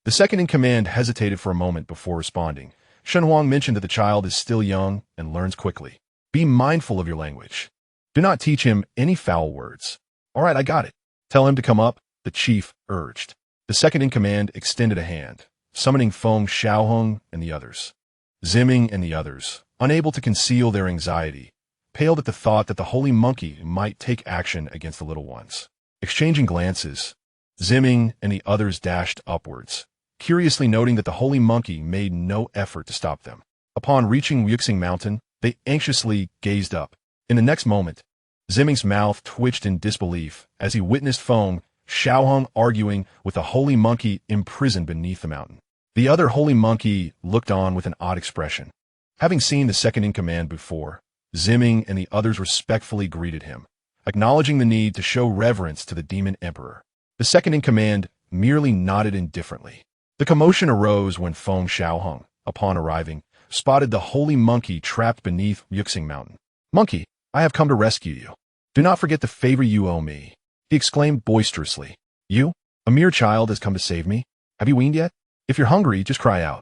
The second-in-command hesitated for a moment before responding. Shenhuang mentioned that the child is still young and learns quickly. Be mindful of your language. Do not teach him any foul words. All right, I got it. Tell him to come up, the chief urged. The second-in-command extended a hand, summoning Feng Xiaohang and the others. Ziming and the others, unable to conceal their anxiety, paled at the thought that the holy monkey might take action against the little ones. Exchanging glances, Ziming and the others dashed upwards, curiously noting that the holy monkey made no effort to stop them. Upon reaching Yuxing Mountain, they anxiously gazed up. In the next moment, Ziming's mouth twitched in disbelief as he witnessed Feng Xiaohang arguing with the holy monkey imprisoned beneath the mountain. The other holy monkey looked on with an odd expression. Having seen the second-in-command before, Ziming and the others respectfully greeted him, acknowledging the need to show reverence to the demon emperor. The second-in-command merely nodded indifferently. The commotion arose when Feng Xiaohang, upon arriving, spotted the holy monkey trapped beneath Yuxing Mountain. "Monkey, I have come to rescue you. Do not forget the favor you owe me," he exclaimed boisterously. "You, a mere child, has come to save me? Have you weaned yet? If you're hungry, just cry out.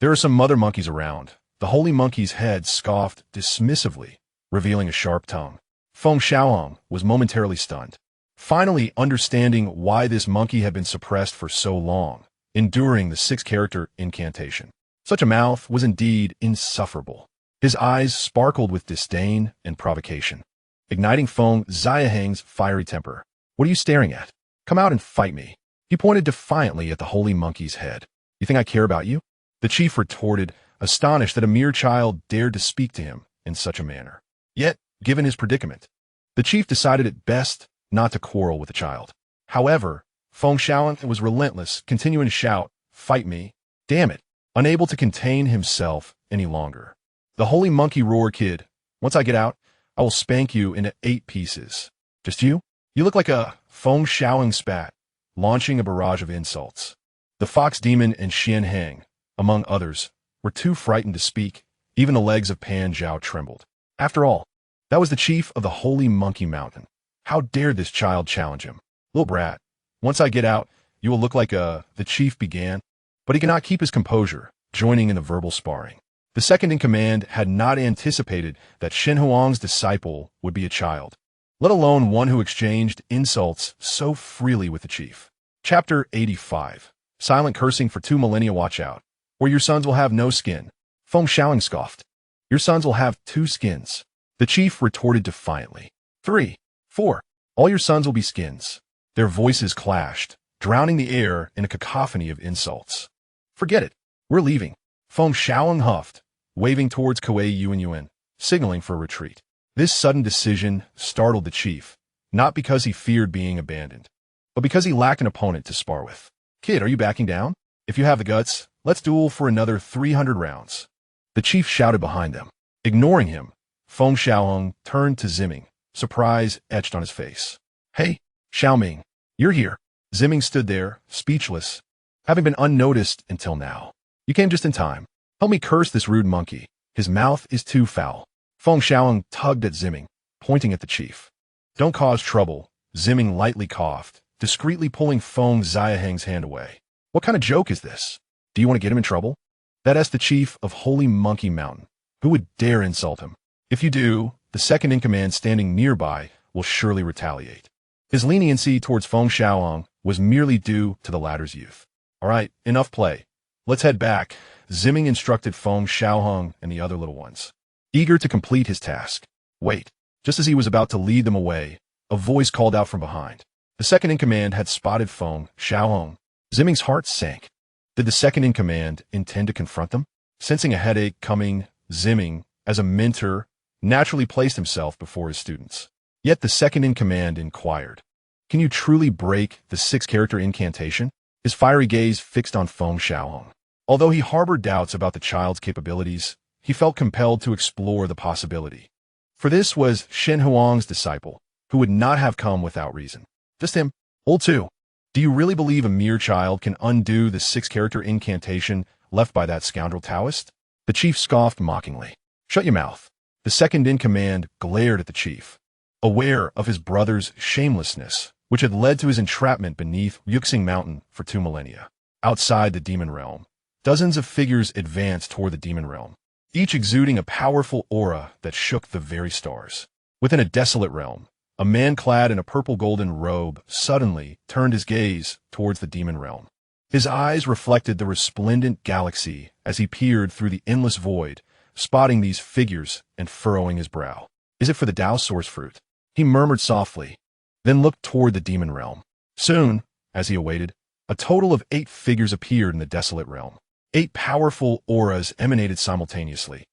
There are some mother monkeys around." The holy monkey's head scoffed dismissively, revealing a sharp tongue. Feng Xiaohang was momentarily stunned, finally understanding why this monkey had been suppressed for so long, enduring the 6-character incantation. Such a mouth was indeed insufferable. His eyes sparkled with disdain and provocation, igniting Feng Xiaohang's fiery temper. "What are you staring at? Come out and fight me." He pointed defiantly at the holy monkey's head. "You think I care about you?" The chief retorted, astonished that a mere child dared to speak to him in such a manner. Yet, given his predicament, the chief decided it best not to quarrel with the child. However, Feng Xiaohang was relentless, continuing to shout, "Fight me! Damn it!" Unable to contain himself any longer. The holy monkey roared, "Kid, once I get out, I will spank you into 8 pieces. Just you? You look like a..." Feng Xiaohang spat, launching a barrage of insults. The fox demon and Xian Hang, among others, were too frightened to speak. Even the legs of Pan Zhao trembled. After all, that was the chief of the Holy Monkey Mountain. How dared this child challenge him? "Little brat, once I get out, you will look like a..." the chief began, but he could not keep his composure, joining in the verbal sparring. The second-in-command had not anticipated that Shen Huang's disciple would be a child, let alone one who exchanged insults so freely with the chief. Chapter 85. Silent cursing for 2 millennia. Watch out, or your sons will have no skin. Feng Xiaohang scoffed. "Your sons will have 2 skins. The chief retorted defiantly. 3, 4. All your sons will be skins." Their voices clashed, drowning the air in a cacophony of insults. "Forget it. We're leaving." Feng Xiaohang huffed, waving towards Kuei Yuan, signaling for a retreat. This sudden decision startled the chief, not because he feared being abandoned, but because he lacked an opponent to spar with. "Kid, are you backing down? If you have the guts, let's duel for another 300 rounds. The chief shouted behind them. Ignoring him, Feng Xiaohang turned to Ziming, surprise etched on his face. "Hey, Xiaoming, you're here." Ziming stood there, speechless, having been unnoticed until now. "You came just in time. Help me curse this rude monkey. His mouth is too foul." Feng Xiaohang tugged at Ziming, pointing at the chief. "Don't cause trouble." Ziming lightly coughed, discreetly pulling Feng Xiaohang's hand away. "What kind of joke is this? Do you want to get him in trouble?" That's the chief of Holy Monkey Mountain. Who would dare insult him? If you do, the second-in-command standing nearby will surely retaliate. His leniency towards Feng Xiaohang was merely due to the latter's youth. "All right, enough play. Let's head back," Ziming instructed Feng Xiaohang and the other little ones, eager to complete his task. "Wait." Just as he was about to lead them away, a voice called out from behind. The second-in-command had spotted Feng Xiaohang. Ziming's heart sank. Did the second-in-command intend to confront them? Sensing a headache coming, Ziming, as a mentor, naturally placed himself before his students. Yet the second-in-command inquired, "Can you truly break the 6-character incantation?" His fiery gaze fixed on Feng Xiaohang. Although he harbored doubts about the child's capabilities, he felt compelled to explore the possibility. For this was Shen Huang's disciple, who would not have come without reason. Just him. "Old 2. Do you really believe a mere child can undo the 6-character incantation left by that scoundrel Taoist?" The chief scoffed mockingly. "Shut your mouth." The second-in-command glared at the chief, aware of his brother's shamelessness, which had led to his entrapment beneath Yuxing Mountain for 2 millennia. Outside the demon realm, dozens of figures advanced toward the demon realm, each exuding a powerful aura that shook the very stars. Within a desolate realm, a man clad in a purple-golden robe suddenly turned his gaze towards the demon realm. His eyes reflected the resplendent galaxy as he peered through the endless void, spotting these figures and furrowing his brow. "Is it for the Tao source fruit?" he murmured softly, then looked toward the demon realm. Soon, as he awaited, a total of 8 figures appeared in the desolate realm. 8 powerful auras emanated simultaneously,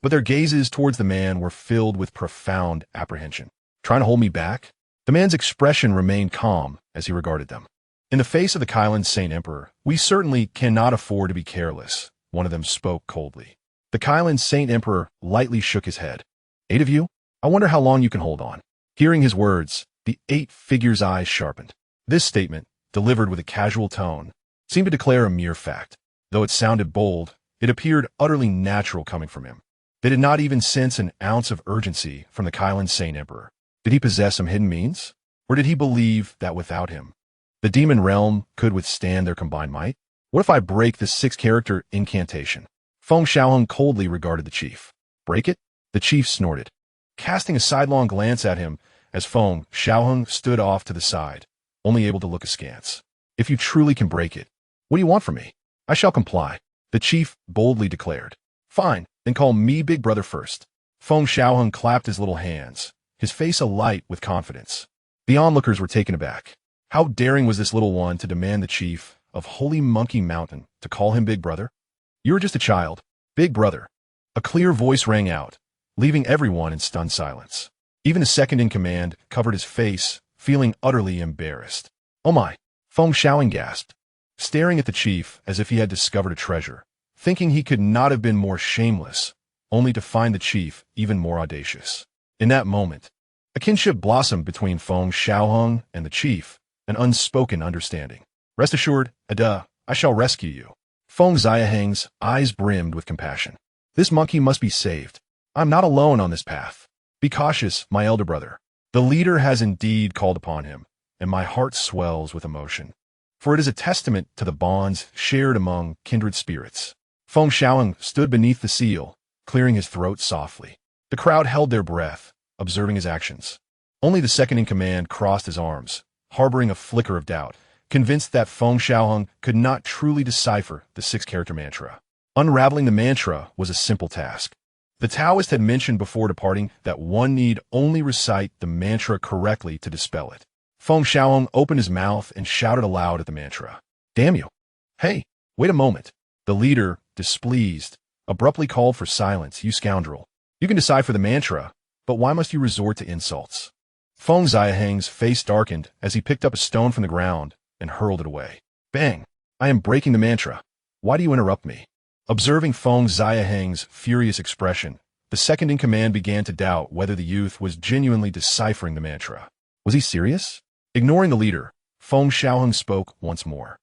but their gazes towards the man were filled with profound apprehension. "Trying to hold me back?" The man's expression remained calm as he regarded them. "In the face of the Kailan Saint Emperor, we certainly cannot afford to be careless," one of them spoke coldly. The Kailan Saint Emperor lightly shook his head. "8 of you? I wonder how long you can hold on." Hearing his words, the 8 figures' eyes sharpened. This statement, delivered with a casual tone, seemed to declare a mere fact. Though it sounded bold, it appeared utterly natural coming from him. They did not even sense an ounce of urgency from the Kylan Saint Emperor. Did he possess some hidden means? Or did he believe that without him, the demon realm could withstand their combined might? What if I break this 6-character incantation? Feng Xiaohang coldly regarded the chief. Break it? The chief snorted, casting a sidelong glance at him as Feng Xiaohang stood off to the side, only able to look askance. If you truly can break it, what do you want from me? I shall comply, the chief boldly declared. Fine, then call me Big Brother first. Feng Xiaohang clapped his little hands, his face alight with confidence. The onlookers were taken aback. How daring was this little one to demand the chief of Holy Monkey Mountain to call him Big Brother? You are just a child, Big Brother. A clear voice rang out, leaving everyone in stunned silence. Even the second-in-command covered his face, feeling utterly embarrassed. Oh my, Feng Xiaohang gasped, staring at the chief as if he had discovered a treasure, thinking he could not have been more shameless, only to find the chief even more audacious. In that moment, a kinship blossomed between Feng Xiaohang and the chief, an unspoken understanding. Rest assured, Ada, I shall rescue you. Feng Xiaohang's eyes brimmed with compassion. This monkey must be saved. I'm not alone on this path. Be cautious, my elder brother. The leader has indeed called upon him, and my heart swells with emotion. For it is a testament to the bonds shared among kindred spirits. Feng Xiaohang stood beneath the seal, clearing his throat softly. The crowd held their breath, observing his actions. Only the second-in-command crossed his arms, harboring a flicker of doubt, convinced that Feng Xiaohang could not truly decipher the 6-character mantra. Unraveling the mantra was a simple task. The Taoist had mentioned before departing that one need only recite the mantra correctly to dispel it. Feng Xiaohang opened his mouth and shouted aloud at the mantra. Damn you! Hey, wait a moment. The leader, displeased, abruptly called for silence. You scoundrel. You can decipher the mantra, but why must you resort to insults? Feng Xiaohang's face darkened as he picked up a stone from the ground and hurled it away. Bang! I am breaking the mantra. Why do you interrupt me? Observing Feng Xiaohang's furious expression, the second-in-command began to doubt whether the youth was genuinely deciphering the mantra. Was he serious? Ignoring the leader, Feng Xiaohang spoke once more.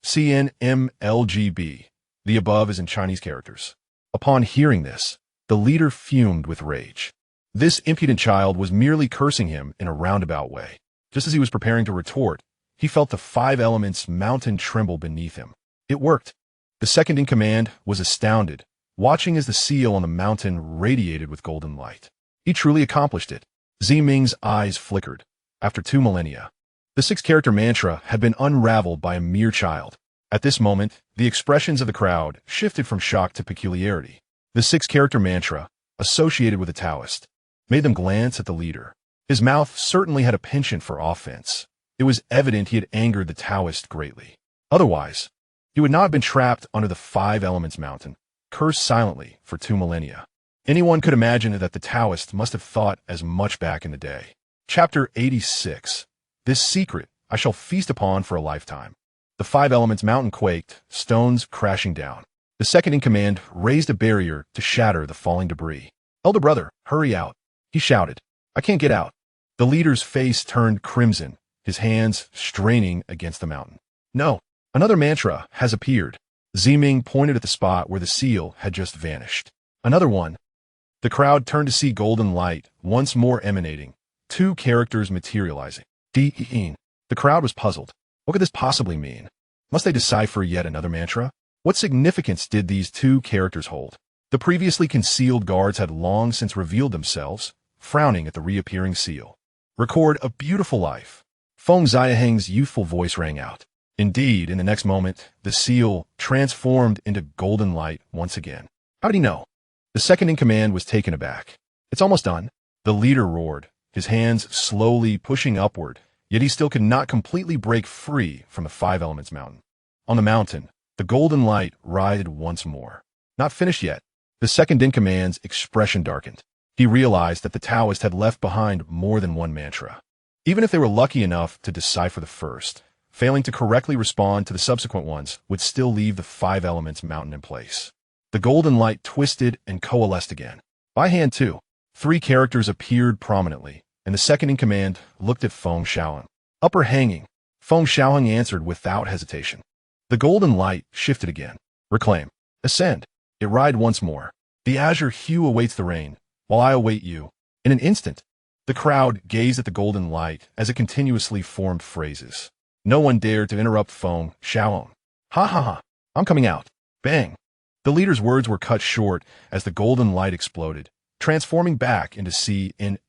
CNMLGB. The above is in Chinese characters. Upon hearing this, the leader fumed with rage. This impudent child was merely cursing him in a roundabout way. Just as he was preparing to retort, he felt the 5 elements mountain tremble beneath him. It worked. The second-in-command was astounded, watching as the seal on the mountain radiated with golden light. He truly accomplished it. Ziming's eyes flickered. After 2 millennia, the 6-character mantra had been unraveled by a mere child. At this moment, the expressions of the crowd shifted from shock to peculiarity. The 6-character mantra, associated with a Taoist, made them glance at the leader. His mouth certainly had a penchant for offense. It was evident he had angered the Taoist greatly. Otherwise, he would not have been trapped under the 5 elements mountain, cursed silently for 2 millennia. Anyone could imagine that the Taoist must have thought as much back in the day. Chapter 86. This secret I shall feast upon for a lifetime. The 5 elements mountain quaked, stones crashing down. The second-in-command raised a barrier to shatter the falling debris. Elder brother, hurry out, he shouted. I can't get out. The leader's face turned crimson, his hands straining against the mountain. No, another mantra has appeared. Ziming pointed at the spot where the seal had just vanished. Another one. The crowd turned to see golden light once more emanating, 2 characters materializing. The crowd was puzzled. What could this possibly mean? Must they decipher yet another mantra? What significance did these 2 characters hold? The previously concealed guards had long since revealed themselves, frowning at the reappearing seal. Record a beautiful life. Feng Xiaohang's youthful voice rang out. Indeed, in the next moment, the seal transformed into golden light once again. How did he know? The second-in-command was taken aback. It's almost done. The leader roared, his hands slowly pushing upward, yet he still could not completely break free from the 5 elements mountain. On the mountain, the golden light writhed once more. Not finished yet. The second-in-command's expression darkened. He realized that the Taoist had left behind more than 1 mantra. Even if they were lucky enough to decipher the first, failing to correctly respond to the subsequent ones would still leave the 5 elements mountain in place. The golden light twisted and coalesced again. By hand, too, 3 characters appeared prominently, and the second-in-command looked at Feng Xiaohang. Upper hanging, Feng Xiaohang answered without hesitation. The golden light shifted again. Reclaim. Ascend. It ride once more. The azure hue awaits the rain, while I await you. In an instant, the crowd gazed at the golden light as it continuously formed phrases. No one dared to interrupt Feng Xiaohang. Ha ha ha. I'm coming out. Bang. The leader's words were cut short as the golden light exploded, transforming back into CNMLGB.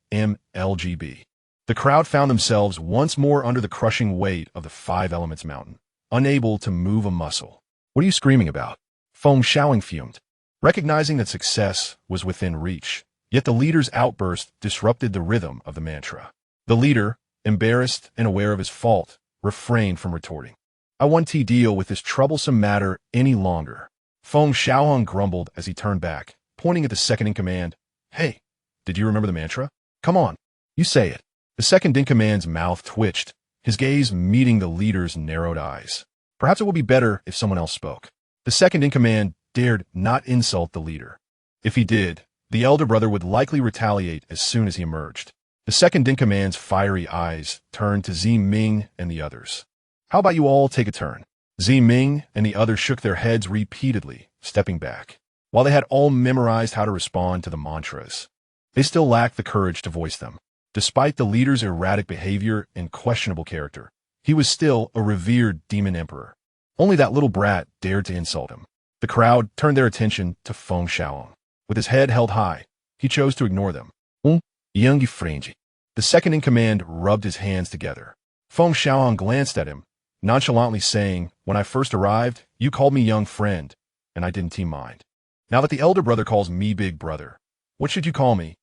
The crowd found themselves once more under the crushing weight of the Five Elements Mountain, unable to move a muscle. What are you screaming about? Feng Xiaohang fumed, recognizing that success was within reach. Yet the leader's outburst disrupted the rhythm of the mantra. The leader, embarrassed and aware of his fault, refrained from retorting. I won't deal with this troublesome matter any longer. Feng Xiaohang grumbled as he turned back, pointing at the second-in-command. Hey, did you remember the mantra? Come on, you say it. The second-in-command's mouth twitched, his gaze meeting the leader's narrowed eyes. Perhaps it would be better if someone else spoke. The second-in-command dared not insult the leader. If he did, the elder brother would likely retaliate as soon as he emerged. The second-in-command's fiery eyes turned to Zi Ming and the others. How about you all take a turn? Zi Ming and the others shook their heads repeatedly, stepping back. While they had all memorized how to respond to the mantras, they still lacked the courage to voice them. Despite the leader's erratic behavior and questionable character, he was still a revered demon emperor. Only that little brat dared to insult him. The crowd turned their attention to Feng Xiaohang. With his head held high, he chose to ignore them. Young Frangi. The second-in-command rubbed his hands together. Feng Xiaohang glanced at him, nonchalantly saying, when I first arrived, you called me young friend, and I didn't mind. Now that the elder brother calls me big brother, what should you call me?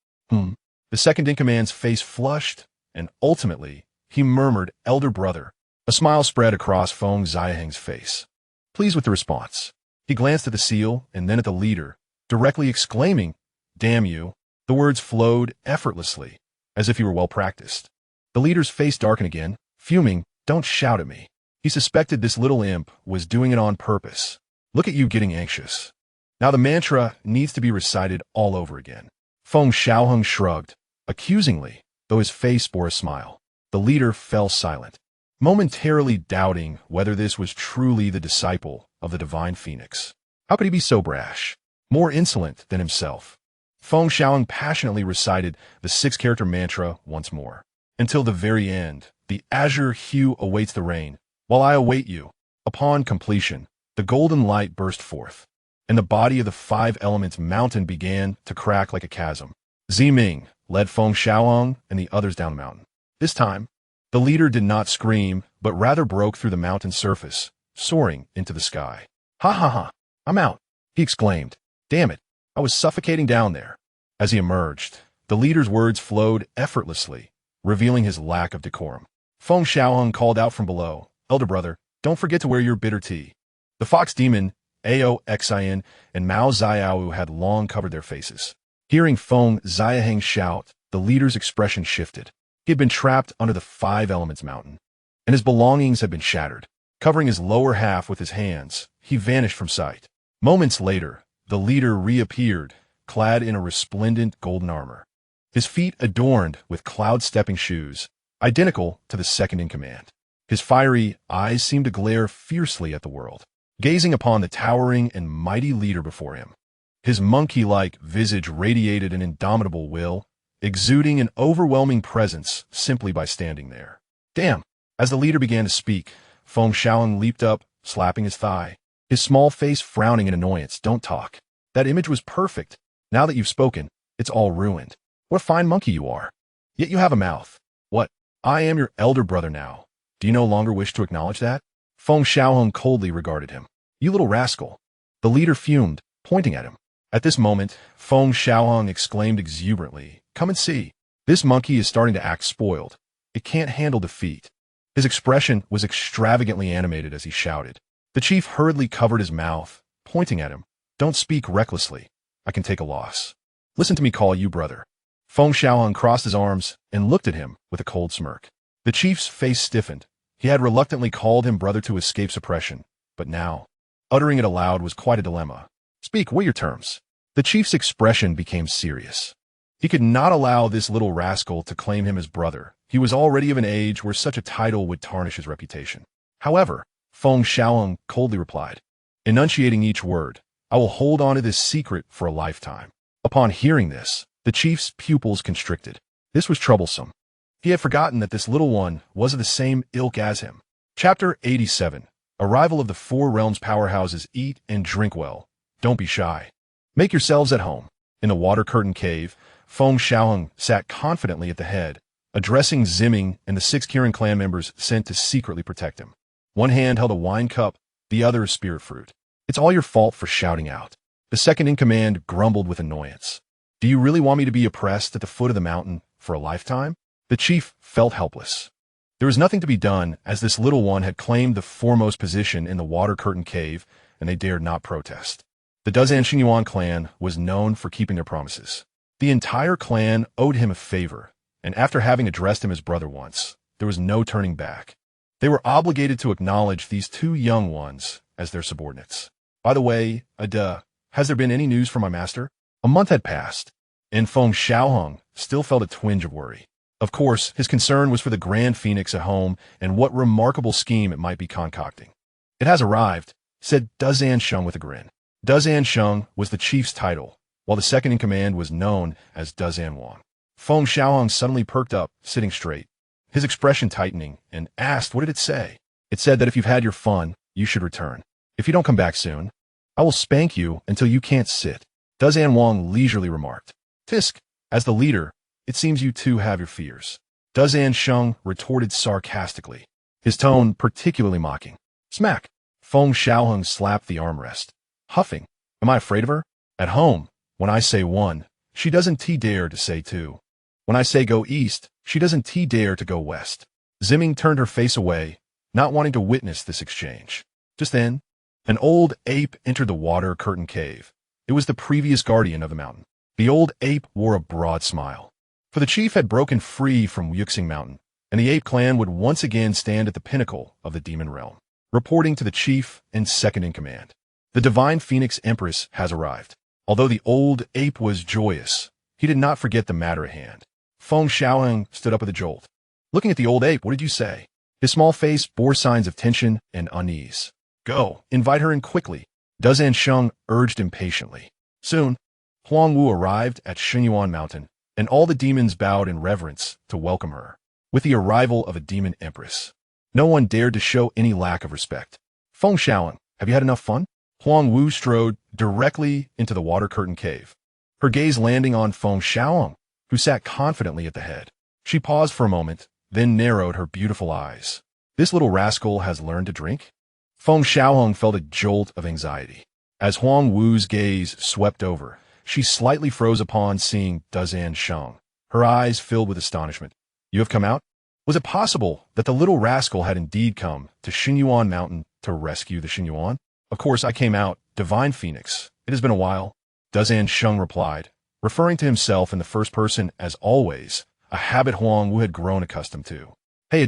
The second-in-command's face flushed, and ultimately, he murmured, elder brother. A smile spread across Feng Xiaohang's face. Pleased with the response, he glanced at the seal and then at the leader, directly exclaiming, damn you. The words flowed effortlessly, as if he were well practiced. The leader's face darkened again, fuming, don't shout at me. He suspected this little imp was doing it on purpose. Look at you getting anxious. Now the mantra needs to be recited all over again. Feng Xiaohang shrugged, accusingly, though his face bore a smile. The leader fell silent, momentarily doubting whether this was truly the disciple of the divine phoenix. How could he be so brash? More insolent than himself. Feng Xiaohang passionately recited the six-character mantra once more. Until the very end, the azure hue awaits the rain, while I await you. Upon completion, the golden light burst forth, and the body of the Five Elements Mountain began to crack like a chasm. Zi Ming led Feng Xiaohang and the others down the mountain. This time, the leader did not scream, but rather broke through the mountain's surface, soaring into the sky. Ha ha ha, I'm out, he exclaimed. Damn it, I was suffocating down there. As he emerged, the leader's words flowed effortlessly, revealing his lack of decorum. Feng Xiaohang called out from below, elder brother, don't forget to wear your bitter tea. The fox demon, Ao Xin, and Mao Xiao had long covered their faces. Hearing Feng Xiaohang shout, the leader's expression shifted. He had been trapped under the Five Elements Mountain, and his belongings had been shattered. Covering his lower half with his hands, he vanished from sight. Moments later, the leader reappeared, clad in a resplendent golden armor, his feet adorned with cloud-stepping shoes, identical to the second-in-command. His fiery eyes seemed to glare fiercely at the world, gazing upon the towering and mighty leader before him. His monkey-like visage radiated an indomitable will, exuding an overwhelming presence simply by standing there. Damn! As the leader began to speak, Feng Xiaohang leaped up, slapping his thigh, his small face frowning in annoyance. Don't talk. That image was perfect. Now that you've spoken, it's all ruined. What a fine monkey you are. Yet you have a mouth. What? I am your elder brother now. Do you no longer wish to acknowledge that? Feng Xiaohang coldly regarded him. You little rascal. The leader fumed, pointing at him. At this moment, Feng Xiaohang exclaimed exuberantly, come and see. This monkey is starting to act spoiled. It can't handle defeat. His expression was extravagantly animated as he shouted. The chief hurriedly covered his mouth, pointing at him. Don't speak recklessly. I can take a loss. Listen to me call you brother. Feng Xiaohang crossed his arms and looked at him with a cold smirk. The chief's face stiffened. He had reluctantly called him brother to escape suppression, but now, uttering it aloud was quite a dilemma. Speak, what are your terms? The chief's expression became serious. He could not allow this little rascal to claim him as brother. He was already of an age where such a title would tarnish his reputation. However, Feng Xiaohang coldly replied, enunciating each word, I will hold on to this secret for a lifetime. Upon hearing this, the chief's pupils constricted. This was troublesome. He had forgotten that this little one was of the same ilk as him. Chapter 87. Arrival of the Four Realms Powerhouses. Eat and drink well. Don't be shy. Make yourselves at home. In the water curtain cave, Feng Xiaohang sat confidently at the head, addressing Zimming and the 6 Kirin clan members sent to secretly protect him. One hand held a wine cup, the other a spirit fruit. It's all your fault for shouting out. The second in command grumbled with annoyance. Do you really want me to be oppressed at the foot of the mountain for a lifetime? The chief felt helpless. There was nothing to be done, as this little one had claimed the foremost position in the water curtain cave, and they dared not protest. The Dazan Xingyuan clan was known for keeping their promises. The entire clan owed him a favor, and after having addressed him as brother once, there was no turning back. They were obligated to acknowledge these 2 young ones as their subordinates. By the way, has there been any news from my master? A month had passed, and Feng Xiaohang still felt a twinge of worry. Of course, his concern was for the Grand Phoenix at home and what remarkable scheme it might be concocting. It has arrived, said Dazan Sheng with a grin. Dazan Sheng was the chief's title, while the second in command was known as Dazan Wang. Feng Xiaohang suddenly perked up, sitting straight, his expression tightening, and asked, what did it say? It said that if you've had your fun, you should return. If you don't come back soon, I will spank you until you can't sit. Dazan Wang leisurely remarked. Tisk, as the leader, it seems you too have your fears. Dazan Sheng retorted sarcastically, his tone particularly mocking. Smack! Feng Xiaohang slapped the armrest, huffing. Am I afraid of her? At home, when I say 1, she doesn't dare to say 2. When I say go east, she doesn't dare to go west. Zimming turned her face away, not wanting to witness this exchange. Just then, an old ape entered the water curtain cave. It was the previous guardian of the mountain. The old ape wore a broad smile. For the chief had broken free from Yuxing Mountain, and the ape clan would once again stand at the pinnacle of the demon realm. Reporting to the chief and second in command. The divine Phoenix Empress has arrived. Although the old ape was joyous, he did not forget the matter at hand. Feng Xiaohang stood up with a jolt. Looking at the old ape, what did you say? His small face bore signs of tension and unease. Go, invite her in quickly. Dazan Sheng urged impatiently. Soon, Huang Wu arrived at Xingyuan Mountain, and all the demons bowed in reverence to welcome her. With the arrival of a demon empress, no one dared to show any lack of respect. Feng Xiaohang, have you had enough fun? Huang Wu strode directly into the water curtain cave, her gaze landing on Feng Xiaohang, who sat confidently at the head. She paused for a moment, then narrowed her beautiful eyes. This little rascal has learned to drink? Feng Xiaohang felt a jolt of anxiety. As Huang Wu's gaze swept over, she slightly froze upon seeing Dazan Sheng, her eyes filled with astonishment. You have come out? Was it possible that the little rascal had indeed come to Xingyuan Mountain to rescue the Xingyuan? Of course I came out, Divine Phoenix. It has been a while. Dazan Sheng replied, referring to himself in the first person as always, a habit Huang Wu had grown accustomed to. Hey,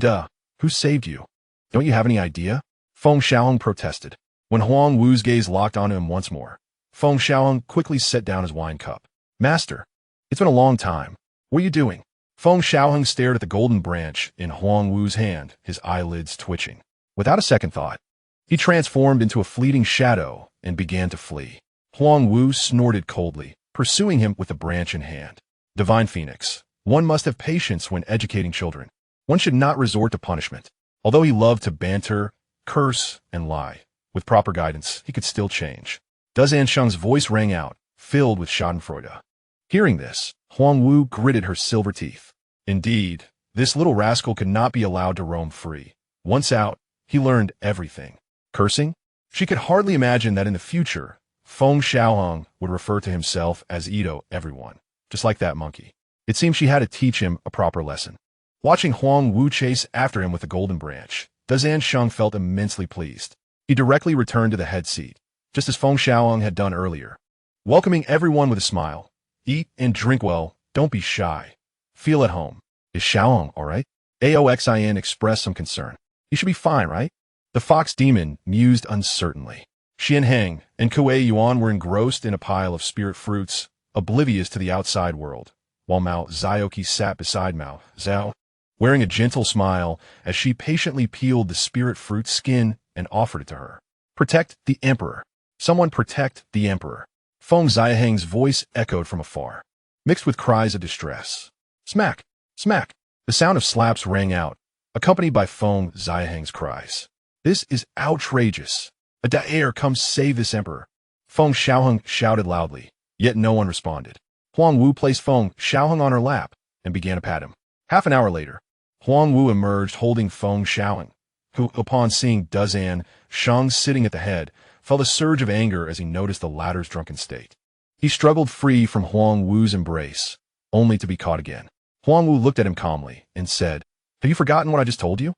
who saved you? Don't you have any idea? Feng Xiaohang protested. When Huang Wu's gaze locked onto him once more, Feng Xiaohang quickly set down his wine cup. Master, it's been a long time. What are you doing? Feng Xiaohang stared at the golden branch in Huang Wu's hand, his eyelids twitching. Without a second thought, he transformed into a fleeting shadow and began to flee. Huang Wu snorted coldly, pursuing him with the branch in hand. Divine Phoenix, one must have patience when educating children. One should not resort to punishment. Although he loved to banter, curse, and lie, with proper guidance, he could still change. Dazan Sheng's voice rang out, filled with schadenfreude. Hearing this, Huang Wu gritted her silver teeth. Indeed, this little rascal could not be allowed to roam free. Once out, he learned everything. Cursing? She could hardly imagine that in the future, Feng Xiaohang would refer to himself as Ito everyone, just like that monkey. It seemed she had to teach him a proper lesson. Watching Huang Wu chase after him with the golden branch, Dazan Sheng felt immensely pleased. He directly returned to the head seat, just as Feng Xiaohang had done earlier, welcoming everyone with a smile. Eat and drink well, don't be shy. Feel at home. Is Xiaohang all right? Aoxin expressed some concern. He should be fine, right? The fox demon mused uncertainly. Xianheng and Kuei Yuan were engrossed in a pile of spirit fruits, oblivious to the outside world, while Mao Zioki sat beside Mao Zhao, wearing a gentle smile as she patiently peeled the spirit fruit skin and offered it to her. Protect the Emperor. Someone protect the Emperor. Feng Xiaohang's voice echoed from afar, mixed with cries of distress. Smack! Smack! The sound of slaps rang out, accompanied by Feng Xiaohang's cries. This is outrageous. A Daer, come save this Emperor. Feng Xiaohang shouted loudly, yet no one responded. Huang Wu placed Feng Xiaohang on her lap and began to pat him. Half an hour later, Huang Wu emerged holding Feng Xiaohang, who, upon seeing Dazan Shang sitting at the head, felt a surge of anger as he noticed the latter's drunken state. He struggled free from Huang Wu's embrace, only to be caught again. Huang Wu looked at him calmly and said, "Have you forgotten what I just told you?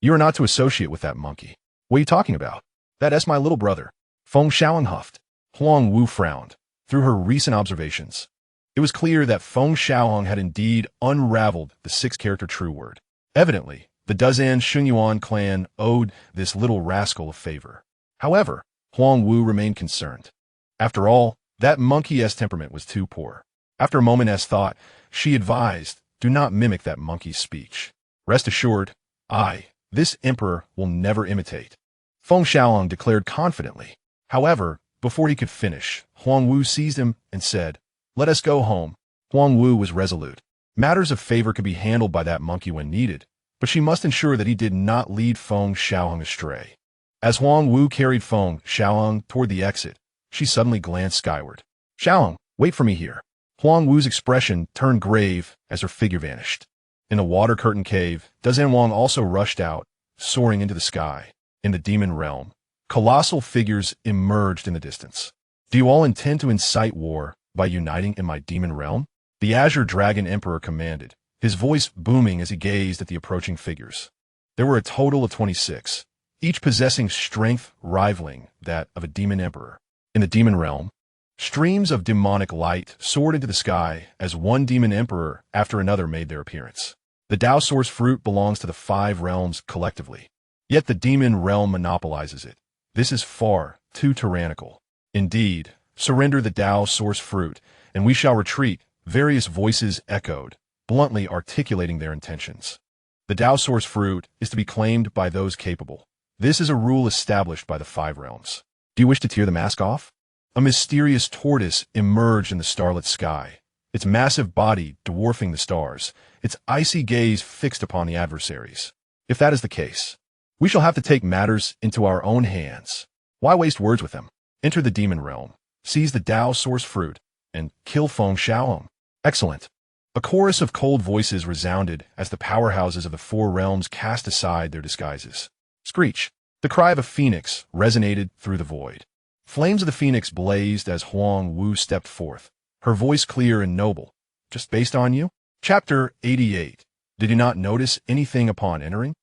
You are not to associate with that monkey." "What are you talking about?" "That's my little brother." Feng Xiaohang huffed. Huang Wu frowned. Through her recent observations, it was clear that Feng Xiaohang had indeed unraveled the six-character true word. Evidently, the Dazan Xungyuan clan owed this little rascal a favor. However, Huang Wu remained concerned. After all, that monkey-esque temperament was too poor. After a moment's thought, she advised, "Do not mimic that monkey's speech. Rest assured, this emperor, will never imitate." Feng Xiaohang declared confidently. However, before he could finish, Huang Wu seized him and said, "Let us go home." Huang Wu was resolute. Matters of favor could be handled by that monkey when needed, but she must ensure that he did not lead Feng Xiaohang astray. As Huang Wu carried Feng Xiaohang toward the exit, she suddenly glanced skyward. "Xiaohang, wait for me here." Huang Wu's expression turned grave as her figure vanished. In the water curtain cave, Dazan Wang also rushed out, soaring into the sky. In the demon realm, colossal figures emerged in the distance. "Do you all intend to incite war by uniting in my demon realm?" The Azure Dragon Emperor commanded, his voice booming as he gazed at the approaching figures. There were a total of 26, each possessing strength rivaling that of a demon emperor. In the demon realm, streams of demonic light soared into the sky as one demon emperor after another made their appearance. The Tao Source fruit belongs to the 5 realms collectively, yet the demon realm monopolizes it. This is far too tyrannical. Indeed, surrender the Tao Source fruit, and we shall retreat, various voices echoed, bluntly articulating their intentions. The Tao Source fruit is to be claimed by those capable. This is a rule established by the 5 realms. Do you wish to tear the mask off? A mysterious tortoise emerged in the starlit sky, its massive body dwarfing the stars, its icy gaze fixed upon the adversaries. If that is the case, we shall have to take matters into our own hands. Why waste words with them? Enter the demon realm, seize the Tao Source fruit, and kill Feng Xiaohang. Excellent. A chorus of cold voices resounded as the powerhouses of the 4 realms cast aside their disguises. Screech! The cry of a phoenix resonated through the void. Flames of the phoenix blazed as Huang Wu stepped forth, her voice clear and noble. "Just based on you?" Chapter 88. Did you not notice anything upon entering?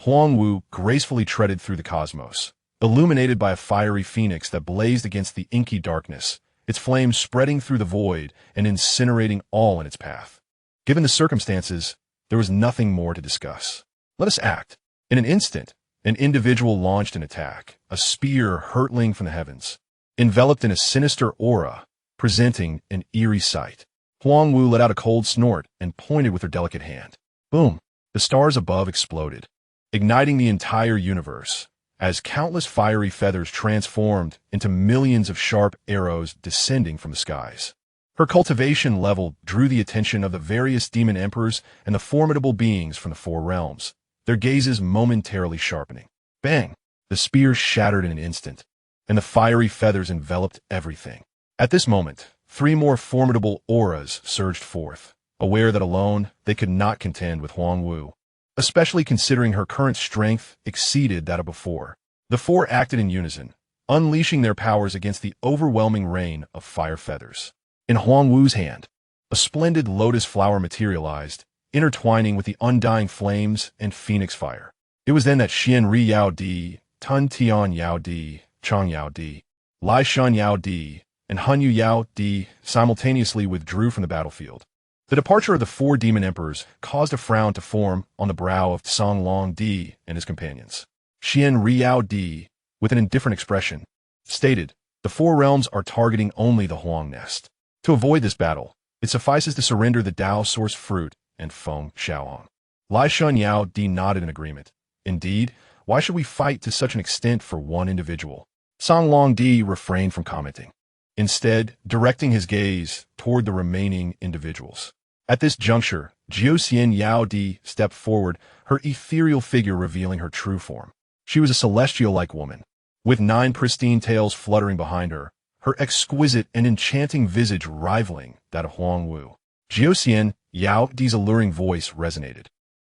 Huang Wu gracefully treaded through the cosmos, illuminated by a fiery phoenix that blazed against the inky darkness, its flames spreading through the void and incinerating all in its path. Given the circumstances, there was nothing more to discuss. Let us act. In an instant, an individual launched an attack, a spear hurtling from the heavens, enveloped in a sinister aura, presenting an eerie sight. Huang Wu let out a cold snort and pointed with her delicate hand. Boom! The stars above exploded, igniting the entire universe, as countless fiery feathers transformed into millions of sharp arrows descending from the skies. Her cultivation level drew the attention of the various demon emperors and the formidable beings from the 4 realms, their gazes momentarily sharpening. Bang! The spears shattered in an instant, and the fiery feathers enveloped everything. At this moment, 3 more formidable auras surged forth, aware that alone they could not contend with Huang Wu, especially considering her current strength exceeded that of before. The 4 acted in unison, unleashing their powers against the overwhelming rain of fire feathers. In Huang Wu's hand, a splendid lotus flower materialized, intertwining with the undying flames and phoenix fire. It was then that Xian Ri Yao Di, Tun Tian Yao Di, Chang Yao Di, Lai Shan Yao Di, and Han Yu Yao Di simultaneously withdrew from the battlefield. The departure of the 4 demon emperors caused a frown to form on the brow of Song Long Di and his companions. Xian Ri Yao Di, with an indifferent expression, stated, "The 4 realms are targeting only the Huang nest. To avoid this battle, It suffices to surrender the Tao source fruit and Feng Xiaohang. Lai Shun Yao Di nodded in agreement. Indeed, why should we fight to such an extent for one individual? Song Long Di refrained from commenting, instead directing his gaze toward the remaining individuals. At this juncture, Jiuxian Yao Di stepped forward, her ethereal figure revealing her true form. She was a celestial-like woman, with 9 pristine tails fluttering behind her, her exquisite and enchanting visage rivaling that of Huang Wu. Jiuxian Yao Di's alluring voice resonated.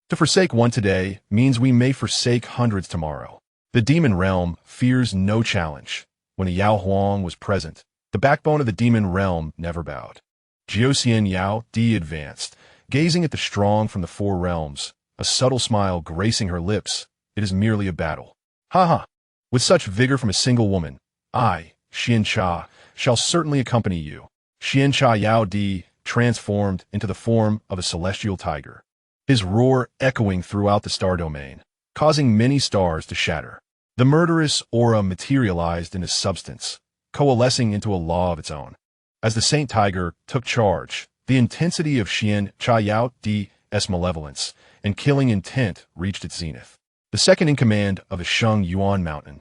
To forsake one today means we may forsake hundreds tomorrow. The demon realm fears no challenge. When a Yao Huang was present, the backbone of the demon realm never bowed. Jiuxian Yao Di advanced, gazing at the strong from the 4 realms, a subtle smile gracing her lips. It is merely a battle. Ha! With such vigor from a single woman, I, Xian Cha, shall certainly accompany you. Xian Cha Yao Di transformed into the form of a celestial tiger, his roar echoing throughout the star domain, causing many stars to shatter. The murderous aura materialized in his substance, coalescing into a law of its own. As the Saint Tiger took charge, the intensity of Xian Cha Yao Di's malevolence and killing intent reached its zenith. The second in command of the Sheng Yuan Mountain,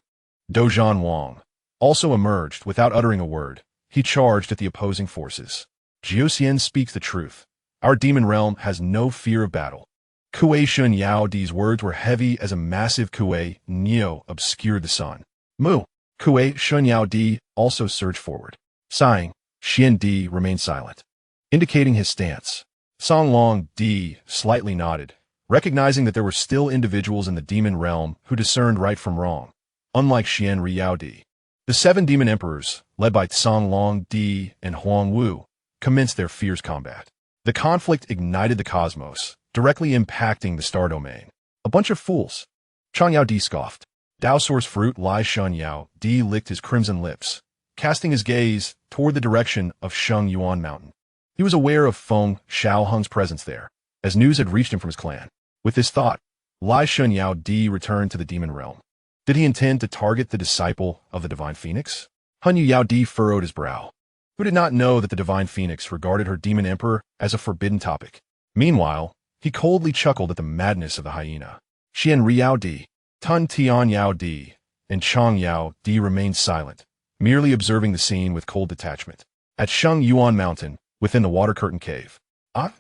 Dozhan Wang, also emerged without uttering a word. He charged at the opposing forces. Jiuxian speaks the truth. Our demon realm has no fear of battle. Kuei Shun Yao Di's words were heavy as a massive Kuei Neo obscured the sun. Mu! Kuei Shun Yao Di also surged forward. Sighing, Xian Di remained silent, indicating his stance. Song Long Di slightly nodded, recognizing that there were still individuals in the demon realm who discerned right from wrong, unlike Xian Ri Yao Di. The 7 demon emperors, led by Song Long Di and Huang Wu, commenced their fierce combat. The conflict ignited the cosmos, directly impacting the star domain. A bunch of fools. Chang Yao Di scoffed. Tao source fruit Lai Shun Yao Di licked his crimson lips, casting his gaze toward the direction of Sheng Yuan Mountain. He was aware of Feng Xiaohang's presence there, as news had reached him from his clan. With this thought, Lai Shun Yao Di returned to the demon realm. Did he intend to target the disciple of the Divine Phoenix? Hun Yu Yao Di furrowed his brow. Who did not know that the Divine Phoenix regarded her demon emperor as a forbidden topic? Meanwhile, he coldly chuckled at the madness of the hyena. Xian Ri Yao Di, Tun Tian Yao Di, and Chang Yao Di remained silent, merely observing the scene with cold detachment. At Sheng Yuan Mountain, within the water curtain cave. Why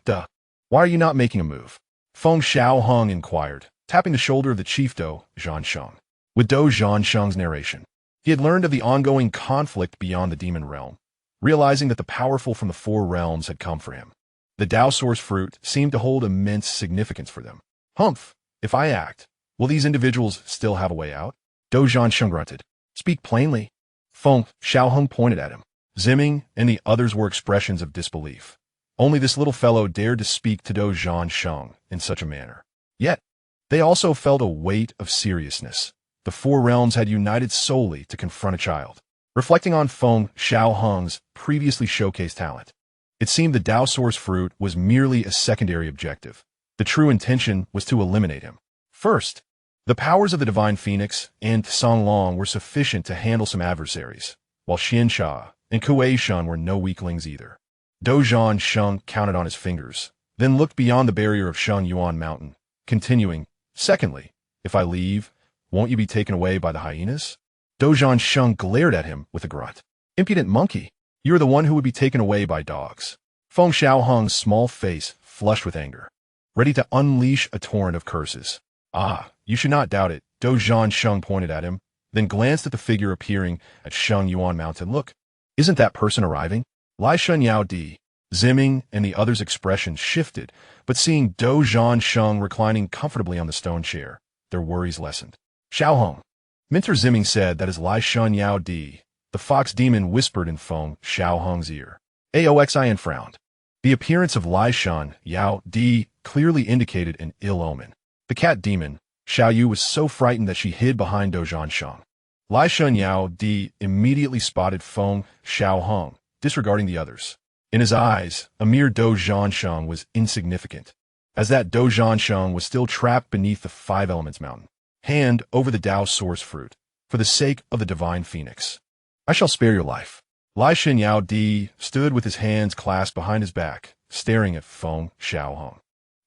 are you not making a move? Feng Xiaohang inquired, tapping the shoulder of the chief Do Zhansheng. With Do Zhansheng's narration, he had learned of the ongoing conflict beyond the demon realm, realizing that the powerful from the 4 realms had come for him. The Tao source fruit seemed to hold immense significance for them. Humph! If I act, will these individuals still have a way out? Do Zhansheng grunted. Speak plainly. Feng Xiaohang pointed at him. Zimming and the others were expressions of disbelief. Only this little fellow dared to speak to Do Zhansheng in such a manner. Yet, they also felt a weight of seriousness. The 4 realms had united solely to confront a child. Reflecting on Feng Xiaohang's previously showcased talent, it seemed the Tao source fruit was merely a secondary objective. The true intention was to eliminate him. First, the powers of the Divine Phoenix and Song Long were sufficient to handle some adversaries, while Xian Cha and Kuei Shun were no weaklings either. Do Zhansheng counted on his fingers, then looked beyond the barrier of Sheng Yuan Mountain, continuing, Secondly, if I leave, won't you be taken away by the hyenas? Do Zhansheng glared at him with a grunt. Impudent monkey, you are the one who would be taken away by dogs. Feng Xiaohang's small face flushed with anger, ready to unleash a torrent of curses. You should not doubt it, Do Zhansheng pointed at him, then glanced at the figure appearing at Sheng Yuan Mountain. Look, isn't that person arriving? Lai Shun Yao Di, Zimming, and the others' expressions shifted, but seeing Do Zhansheng reclining comfortably on the stone chair, their worries lessened. Xiaohang. Minter Zimming said that as Lai Shun Yao Di, the fox demon whispered in Feng Xiaohang's ear. Aoxin frowned. The appearance of Lai Shun Yao Di clearly indicated an ill omen. The cat demon, Xiaoyu, was so frightened that she hid behind Do Zhansheng. Lai Shun Yao Di immediately spotted Feng Xiaohang, disregarding the others. In his eyes, a mere Do Zhansheng was insignificant, as that Do Zhansheng was still trapped beneath the 5 Elements Mountain. Hand over the Tao source fruit, for the sake of the Divine Phoenix. I shall spare your life. Lai Shen Yao Di stood with his hands clasped behind his back, staring at Feng Xiaohang.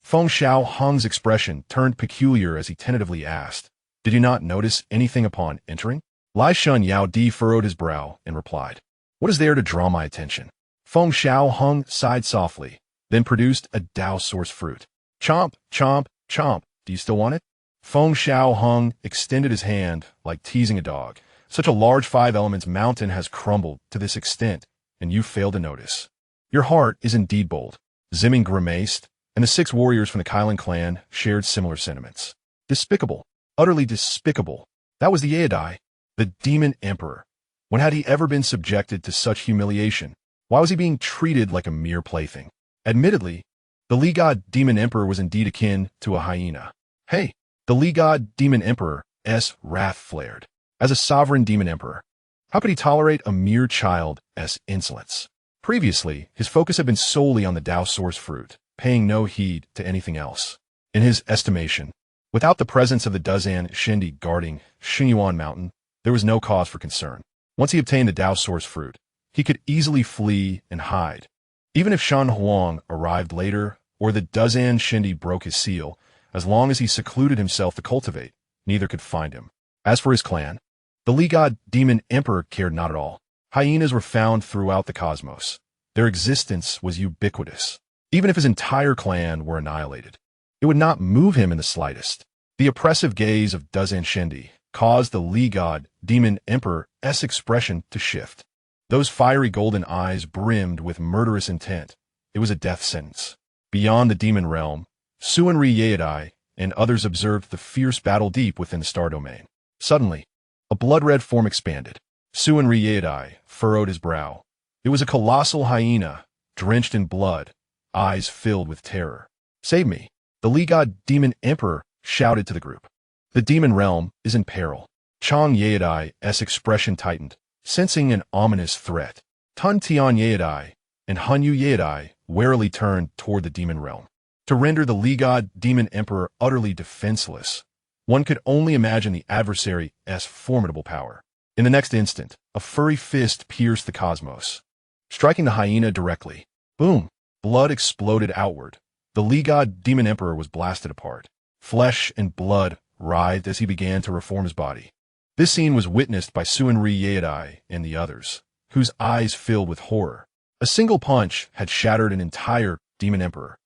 Feng Xiaohang's expression turned peculiar as he tentatively asked, "Did you not notice anything upon entering?" Lai Shen Yao Di furrowed his brow and replied, "What is there to draw my attention?" Feng Xiaohang sighed softly, then produced a Dao source fruit. "Chomp, chomp, chomp. Do you still want it?" Feng Xiaohang extended his hand like teasing a dog. "Such a large five-elements mountain has crumbled to this extent, and you fail to notice. Your heart is indeed bold." Zimming grimaced, and the 6 warriors from the Kailan clan shared similar sentiments. Despicable. Utterly despicable. That was the Yaodai, the demon emperor. When had he ever been subjected to such humiliation? Why was he being treated like a mere plaything? Admittedly, the Lee God demon emperor was indeed akin to a hyena. Hey, the Lee God demon emperor's wrath flared. As a sovereign demon emperor, how could he tolerate a mere child's insolence? Previously, his focus had been solely on the Dao source fruit, paying no heed to anything else. In his estimation, without the presence of the Dazan Shendi guarding Xinyuan Mountain, there was no cause for concern. Once he obtained the Dao source fruit, he could easily flee and hide. Even if Shan Huang arrived later, or the Dazan Shendi broke his seal, as long as he secluded himself to cultivate, neither could find him. As for his clan, the Lee God demon emperor cared not at all. Hyenas were found throughout the cosmos. Their existence was ubiquitous. Even if his entire clan were annihilated, it would not move him in the slightest. The oppressive gaze of Dazan Shendi caused the Lee God demon emperor's expression to shift. Those fiery golden eyes brimmed with murderous intent. It was a death sentence. Beyond the demon realm, Suanri Yaodai and others observed the fierce battle deep within the star domain. Suddenly, a blood-red form expanded. Suanri Yaodai furrowed his brow. It was a colossal hyena, drenched in blood, eyes filled with terror. "Save me!" The Lee God demon emperor shouted to the group. "The demon realm is in peril." Chang Yaodai's expression tightened, sensing an ominous threat. Tun Tian Yaodai and Hanyu Yaodai warily turned toward the demon realm. To render the Lee God demon emperor utterly defenseless, one could only imagine the adversary's formidable power. In the next instant, a furry fist pierced the cosmos, striking the hyena directly. Boom! Blood exploded outward. The Lee God demon emperor was blasted apart. Flesh and blood writhed as he began to reform his body. This scene was witnessed by Suanri Yaodai and the others, whose eyes filled with horror. A single punch had shattered an entire demon emperor.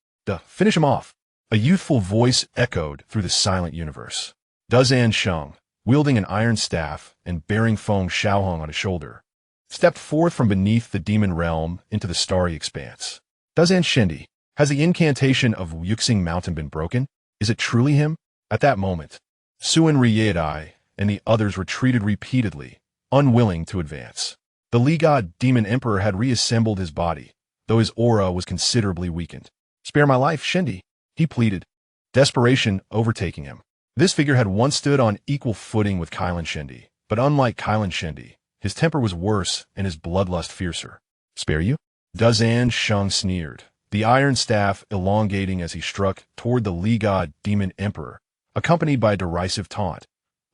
Finish him off! A youthful voice echoed through the silent universe. Dazan Sheng, wielding an iron staff and bearing Feng Xiaohang on his shoulder, stepped forth from beneath the demon realm into the starry expanse. Dazan Shendi, has the incantation of Yuxing Mountain been broken? Is it truly him? At that moment, Suanri Yaodai and the others retreated repeatedly, unwilling to advance. The Lee God demon emperor had reassembled his body, though his aura was considerably weakened. "Spare my life, Shendi," he pleaded, desperation overtaking him. This figure had once stood on equal footing with Kailan Shendi, but unlike Kailan Shendi, his temper was worse and his bloodlust fiercer. "Spare you?" Dazan Sheng sneered, the iron staff elongating as he struck toward the Lee God demon emperor, accompanied by a derisive taunt,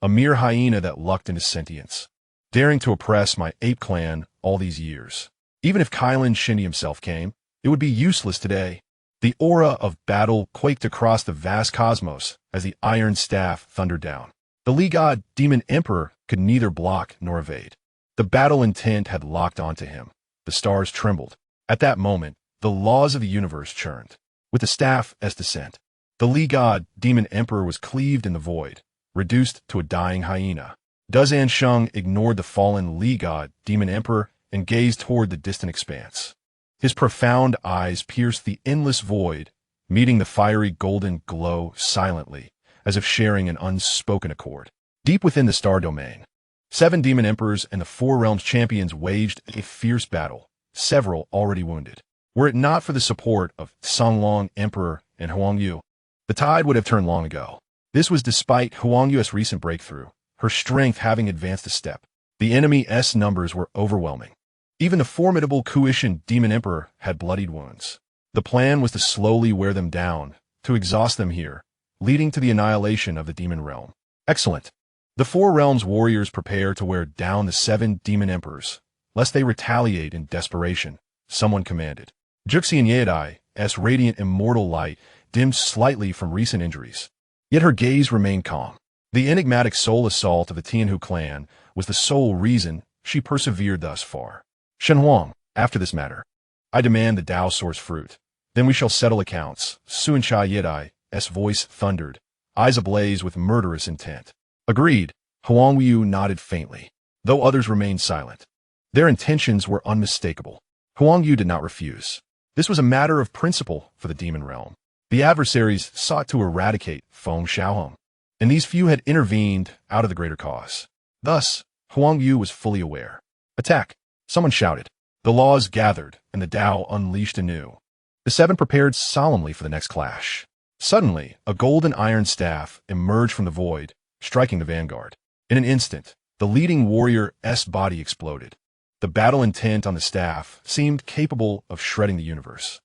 a mere hyena that lucked into sentience, daring to oppress my ape clan all these years. Even if Kailan Shendi himself came, it would be useless today. The aura of battle quaked across the vast cosmos as the iron staff thundered down. The Lee God demon emperor could neither block nor evade. The battle intent had locked onto him. The stars trembled. At that moment, the laws of the universe churned. With the staff as descent, the Lee God demon emperor was cleaved in the void, reduced to a dying hyena. Dazan Sheng ignored the fallen Lee God demon emperor and gazed toward the distant expanse. His profound eyes pierced the endless void, meeting the fiery golden glow silently, as if sharing an unspoken accord. Deep within the star domain, 7 demon emperors and the 4 realms champions waged a fierce battle, several already wounded. Were it not for the support of Songlong Emperor and Huang Wu, the tide would have turned long ago. This was despite Huang Yu's recent breakthrough, her strength having advanced a step. The enemy's numbers were overwhelming. Even the formidable Kuishan demon emperor had bloodied wounds. The plan was to slowly wear them down, to exhaust them here, leading to the annihilation of the demon realm. Excellent. The 4 realms warriors prepare to wear down the 7 demon emperors, lest they retaliate in desperation, someone commanded. Juxian Yadai's radiant immortal light dimmed slightly from recent injuries. Yet her gaze remained calm. The enigmatic soul assault of the Tianhu clan was the sole reason she persevered thus far. Shen Huang, after this matter, I demand the Tao source fruit. Then we shall settle accounts. Suanchai Yadai's voice thundered, eyes ablaze with murderous intent. Agreed, Huang Wu nodded faintly, though others remained silent. Their intentions were unmistakable. Huang Wu did not refuse. This was a matter of principle for the demon realm. The adversaries sought to eradicate Feng Xiaohang, and these few had intervened out of the greater cause. Thus, Huang Wu was fully aware. Attack! Someone shouted. The laws gathered, and the Tao unleashed anew. The seven prepared solemnly for the next clash. Suddenly, a golden iron staff emerged from the void, striking the vanguard. In an instant, the leading warrior's body exploded. The battle intent on the staff seemed capable of shredding the universe.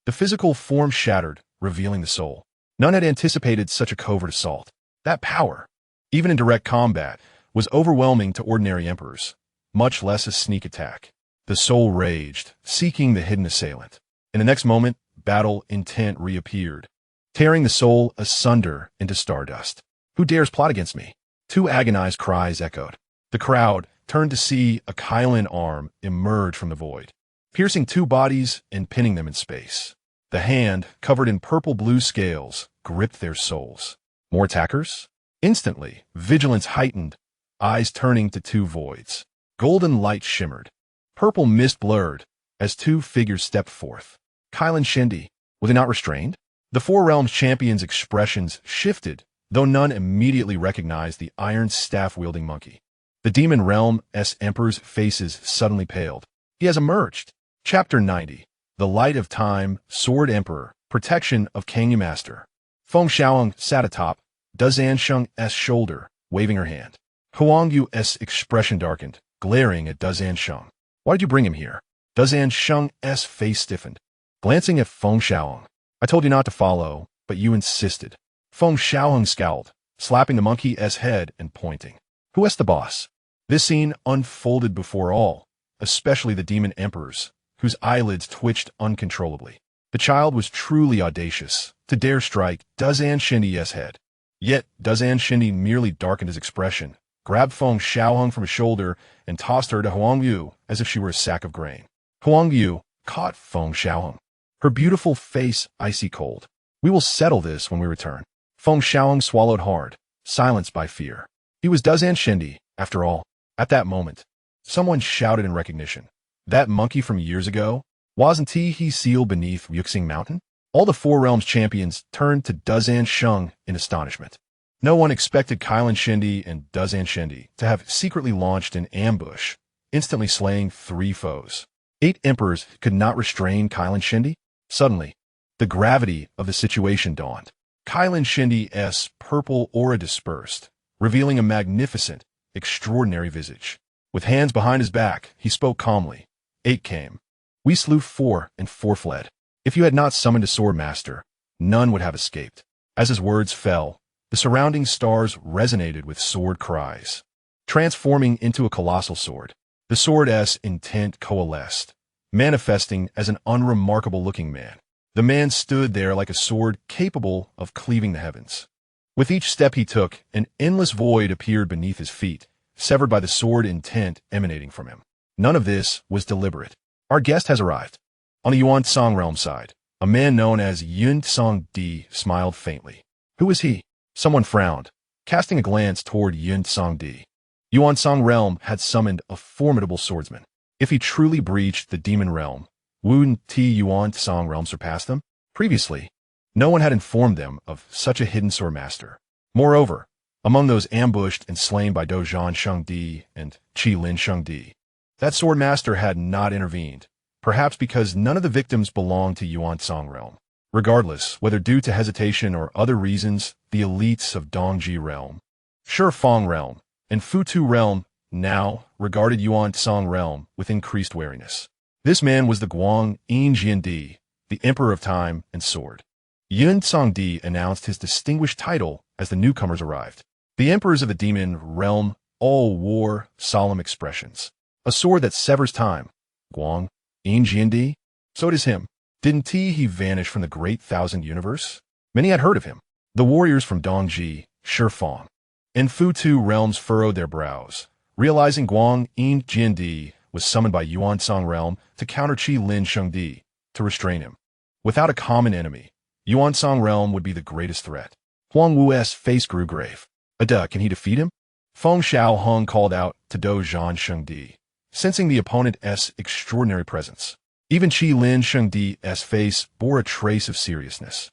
The physical form shattered, revealing the soul. None had anticipated such a covert assault. That power, even in direct combat, was overwhelming to ordinary emperors, much less a sneak attack. The soul raged, seeking the hidden assailant. In the next moment, battle intent reappeared, tearing the soul asunder into stardust. Who dares plot against me? Two agonized cries echoed. The crowd turned to see a Kylan arm emerge from the void, piercing two bodies and pinning them in space. The hand, covered in purple-blue scales, gripped their souls. More attackers? Instantly, vigilance heightened, eyes turning to two voids. Golden light shimmered. Purple mist blurred as two figures stepped forth. Kylan Shindi, was he not restrained? The Four Realms champion's expressions shifted, though none immediately recognized the iron staff-wielding monkey. The demon realm's emperor's faces suddenly paled. He has emerged. Chapter 90. The Light of Time, Sword Emperor, Protection of Kangyu Master. Feng Xiaohang sat atop Dazansheng's shoulder, waving her hand. Huang Wu's expression darkened, glaring at Dazansheng. Why did you bring him here? Dazansheng's face stiffened. Glancing at Feng Xiaohang. I told you not to follow, but you insisted. Feng Xiaohang scowled, slapping the monkey's head and pointing. Who is the boss? This scene unfolded before all, especially the demon emperors, whose eyelids twitched uncontrollably. The child was truly audacious, to dare strike Dazan Shindi's head. Yet Dazan Shindi merely darkened his expression, grabbed Feng Xiaohang from his shoulder, and tossed her to Huang Wu as if she were a sack of grain. Huang Wu caught Feng Xiaohang, her beautiful face icy cold. We will settle this when we return. Feng Xiaohang swallowed hard, silenced by fear. He was Dazan Shindi, after all. At that moment, someone shouted in recognition. That monkey from years ago? Wasn't he sealed beneath Yuxing Mountain? All the Four Realms champions turned to Dazan Sheng in astonishment. No one expected Kylan Shindi and Dazan Shindi to have secretly launched an ambush, instantly slaying 3 foes. 8 emperors could not restrain Kylan Shindi? Suddenly, the gravity of the situation dawned. Kylan Shindi's purple aura dispersed, revealing a magnificent, extraordinary visage. With hands behind his back, he spoke calmly. 8 came. We slew 4, and 4 fled. If you had not summoned a sword master, none would have escaped. As his words fell, the surrounding stars resonated with sword cries. Transforming into a colossal sword, the sword's intent coalesced, manifesting as an unremarkable-looking man. The man stood there like a sword capable of cleaving the heavens. With each step he took, an endless void appeared beneath his feet, severed by the sword intent emanating from him. None of this was deliberate. Our guest has arrived. On the Yuan Tsang realm side, a man known as Yun Tsang Di smiled faintly. Who is he? Someone frowned, casting a glance toward Yun Tsang Di. Yuan Tsang realm had summoned a formidable swordsman. If he truly breached the demon realm, wouldn't Yuan Tsang realm surpass them? Previously, no one had informed them of such a hidden swordmaster. Moreover, among those ambushed and slain by Dozhan Shengdi and Qilin Shengdi, that swordmaster had not intervened, perhaps because none of the victims belonged to Yuan Tsang realm. Regardless, whether due to hesitation or other reasons, the elites of Dongji realm, Shifeng realm, and Futu realm now regarded Yuan Tsang realm with increased wariness. This man was the Guang Yinjiandi, the Emperor of Time and Sword. Yun Tsangdi announced his distinguished title as the newcomers arrived. The emperors of the demon realm all wore solemn expressions. A sword that severs time. Guang, Yin Jiandi? So it is him. Didn't he vanish from the great thousand universe? Many had heard of him. The warriors from Dongji, Shifeng, and Futu realms furrowed their brows, realizing Guang Yin Jiandi was summoned by Yuansong realm to counter Qi Lin Shengdi, to restrain him. Without a common enemy, Yuansong realm would be the greatest threat. Huang Wu's face grew grave. Can he defeat him? Feng Xiaohang called out to Dozhan Shengdi, sensing the opponent's extraordinary presence. Even Qi Lin Shengdi's face bore a trace of seriousness.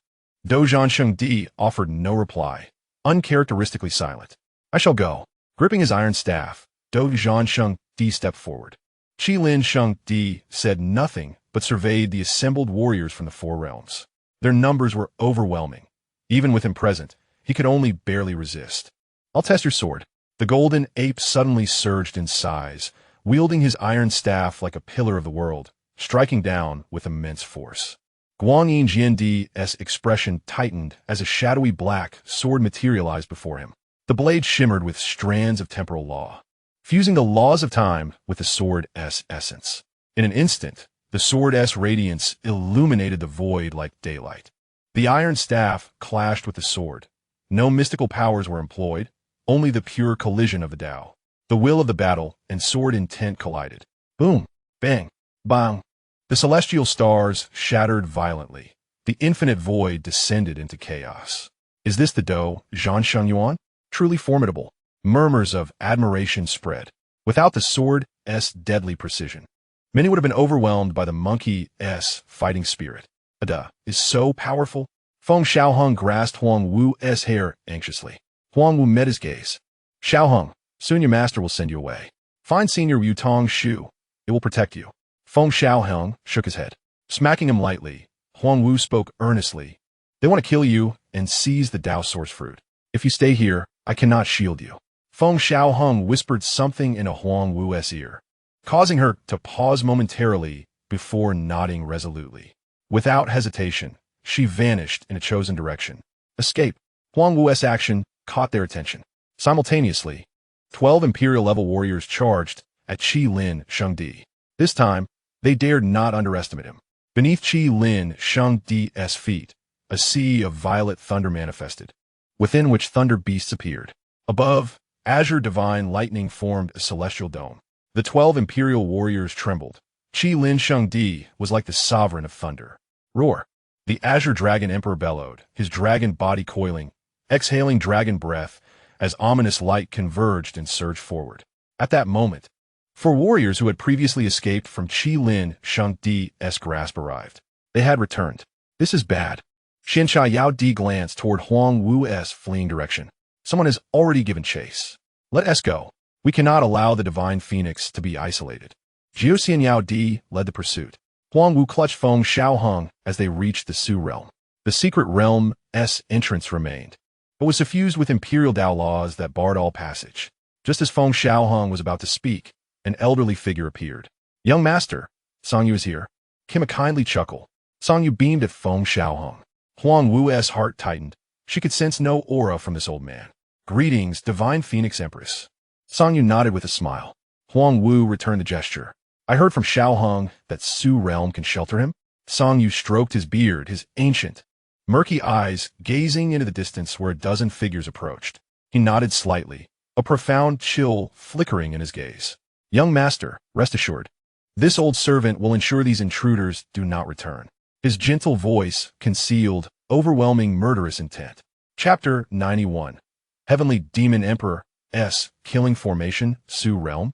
Dozhan Shengdi offered no reply, uncharacteristically silent. I shall go. Gripping his iron staff, Dozhan Shengdi stepped forward. Qi Lin Shengdi said nothing but surveyed the assembled warriors from the four realms. Their numbers were overwhelming. Even with him present, he could only barely resist. I'll test your sword. The golden ape suddenly surged in size, wielding his iron staff like a pillar of the world, striking down with immense force. Guang Yin Jiandi's expression tightened as a shadowy black sword materialized before him. The blade shimmered with strands of temporal law, fusing the laws of time with the sword's essence. In an instant, the sword's radiance illuminated the void like daylight. The iron staff clashed with the sword. No mystical powers were employed, only the pure collision of the Tao. The will of the battle and sword intent collided. Boom! Bang! Bang! The celestial stars shattered violently. The infinite void descended into chaos. Is this the Do Zhan Shengyuan? Truly formidable. Murmurs of admiration spread. Without the sword's deadly precision, many would have been overwhelmed by the monkey's fighting spirit. Ada is so powerful. Feng Xiaohang grasped Huang Wu's hair anxiously. Huang Wu met his gaze. Xiaohang, soon your master will send you away. Find Senior Yu Tong Shu. It will protect you. Feng Xiaohang shook his head. Smacking him lightly, Huang Wu spoke earnestly. They want to kill you and seize the Tao source fruit. If you stay here, I cannot shield you. Feng Xiaohang whispered something in a Huang Wu's ear, causing her to pause momentarily before nodding resolutely. Without hesitation, she vanished in a chosen direction. Escape. Huang Wu's action caught their attention. Simultaneously, 12 Imperial-level warriors charged at Qi Lin Shengdi. This time, they dared not underestimate him. Beneath Qi Lin Shengdi's feet, a sea of violet thunder manifested, within which thunder beasts appeared. Above, azure divine lightning formed a celestial dome. The 12 Imperial warriors trembled. Qi Lin Shengdi was like the sovereign of thunder. Roar! The azure dragon emperor bellowed, his dragon body coiling, exhaling dragon breath as ominous light converged and surged forward. At that moment, four warriors who had previously escaped from Qi Lin Shengdi's grasp arrived. They had returned. This is bad. Xianxia Yao Di glanced toward Huang Wu's fleeing direction. Someone has already given chase. Let us go. We cannot allow the divine phoenix to be isolated. Jiuxian Yao Di led the pursuit. Huang Wu clutched Feng Xiaohang as they reached the Su realm. The secret realm's entrance remained, but was suffused with imperial Tao laws that barred all passage. Just as Feng Xiaohang was about to speak, an elderly figure appeared. Young master, Songyu is here. Came a kindly chuckle. Songyu beamed at Feng Xiaohang. Huang Wu's heart tightened. She could sense no aura from this old man. Greetings, divine phoenix empress. Songyu nodded with a smile. Huang Wu returned the gesture. I heard from Xiaohang that Su realm can shelter him. Songyu stroked his beard, his ancient, murky eyes gazing into the distance where a dozen figures approached. He nodded slightly, a profound chill flickering in his gaze. Young master, rest assured. This old servant will ensure these intruders do not return. His gentle voice concealed overwhelming murderous intent. Chapter 91. Heavenly Demon Emperor S. Killing Formation, Su Realm.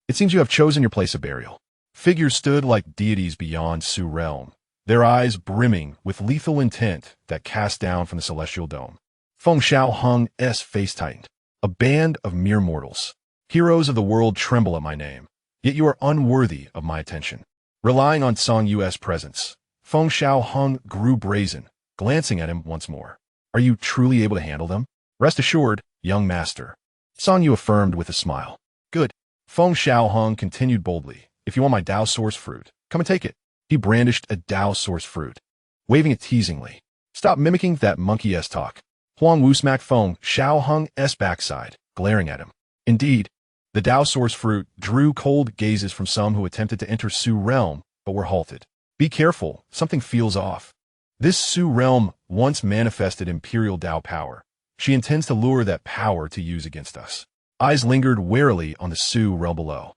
It seems you have chosen your place of burial. Figures stood like deities beyond Su Realm, their eyes brimming with lethal intent that cast down from the celestial dome. Feng Xiaohang's face tightened. A band of mere mortals. Heroes of the world tremble at my name, yet you are unworthy of my attention. Relying on Song Yu's presence, Feng Xiaohang grew brazen, glancing at him once more. Are you truly able to handle them? Rest assured, young master. Song Yu affirmed with a smile. Good. Feng Xiaohang continued boldly. If you want my Tao source fruit, come and take it. He brandished a Tao source fruit, waving it teasingly. Stop mimicking that monkey-esque talk. Huang Wu smacked Feng Xiaohang's backside, glaring at him. Indeed, The Dao source fruit drew cold gazes from some who attempted to enter Su realm, but were halted. Be careful, something feels off. This Su realm once manifested imperial Dao power. She intends to lure that power to use against us. Eyes lingered warily on the Su realm below.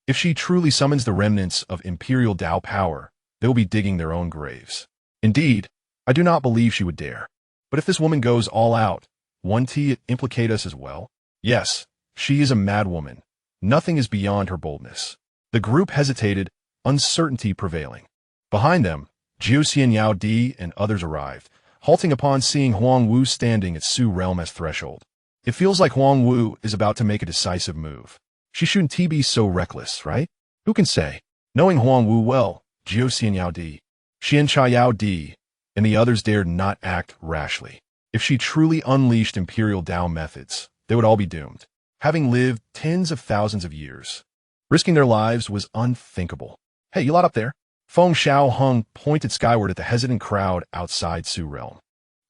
If she truly summons the remnants of imperial Dao power, they will be digging their own graves. Indeed, I do not believe she would dare. But if this woman goes all out, won't it implicate us as well? Yes, she is a mad woman. Nothing is beyond her boldness. The group hesitated, uncertainty prevailing. Behind them, Jiuxian Yao Di and others arrived, halting upon seeing Huang Wu standing at Su realm's threshold. It feels like Huang Wu is about to make a decisive move. She shouldn't be so reckless, right? Who can say? Knowing Huang Wu well, Jiuxian Yao Di, Xiancha Yao Di, and the others dared not act rashly. If she truly unleashed imperial Dao methods, they would all be doomed, having lived tens of thousands of years. Risking their lives was unthinkable. Hey, you lot up there? Feng Xiaohang pointed skyward at the hesitant crowd outside Su realm.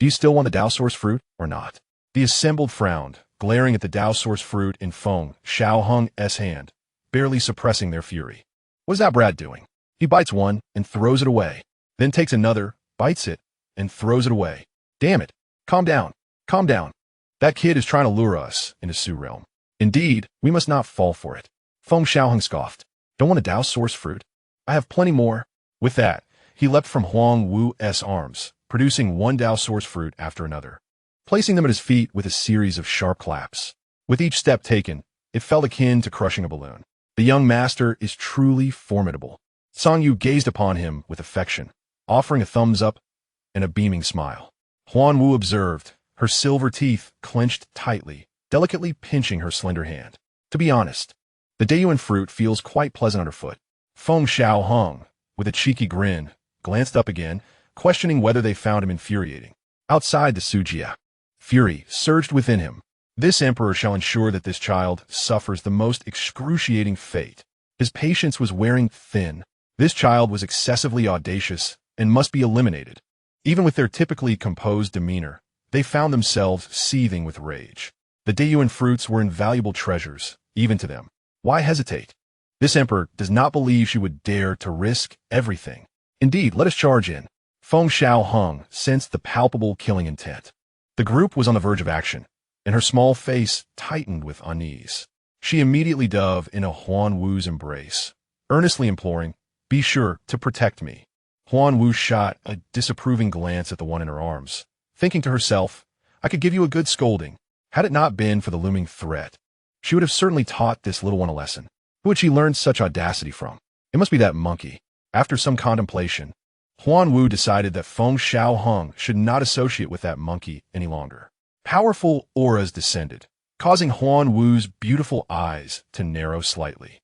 Do you still want the Dao source fruit or not? The assembled frowned, glaring at the Dao source fruit in Feng Xiaohang's hand, barely suppressing their fury. What is that brat doing? He bites one and throws it away, then takes another, bites it, and throws it away. Damn it. Calm down. Calm down. That kid is trying to lure us into Su realm. Indeed, we must not fall for it. Feng Xiaohang scoffed. Don't want a Dao source fruit? I have plenty more. With that, he leapt from Huang Wu's arms, producing one Dao source fruit after another, placing them at his feet with a series of sharp claps. With each step taken, it felt akin to crushing a balloon. The young master is truly formidable. Song Yu gazed upon him with affection, offering a thumbs up and a beaming smile. Huang Wu observed, her silver teeth clenched tightly, delicately pinching her slender hand. To be honest, the Daiyuan fruit feels quite pleasant underfoot. Feng Xiaohang, with a cheeky grin, glanced up again, questioning whether they found him infuriating. Outside the Sujia, fury surged within him. This emperor shall ensure that this child suffers the most excruciating fate. His patience was wearing thin. This child was excessively audacious and must be eliminated. Even with their typically composed demeanor, they found themselves seething with rage. The Daiyuan fruits were invaluable treasures, even to them. Why hesitate? This emperor does not believe she would dare to risk everything. Indeed, let us charge in. Feng Xiaohang sensed the palpable killing intent. The group was on the verge of action, and her small face tightened with unease. She immediately dove into Huang Wu's embrace, earnestly imploring, "Be sure to protect me." Huang Wu shot a disapproving glance at the one in her arms, thinking to herself, I could give you a good scolding. Had it not been for the looming threat, she would have certainly taught this little one a lesson. Who had she learned such audacity from? It must be that monkey. After some contemplation, Huang Wu decided that Feng Xiaohang should not associate with that monkey any longer. Powerful auras descended, causing Huang Wu's beautiful eyes to narrow slightly.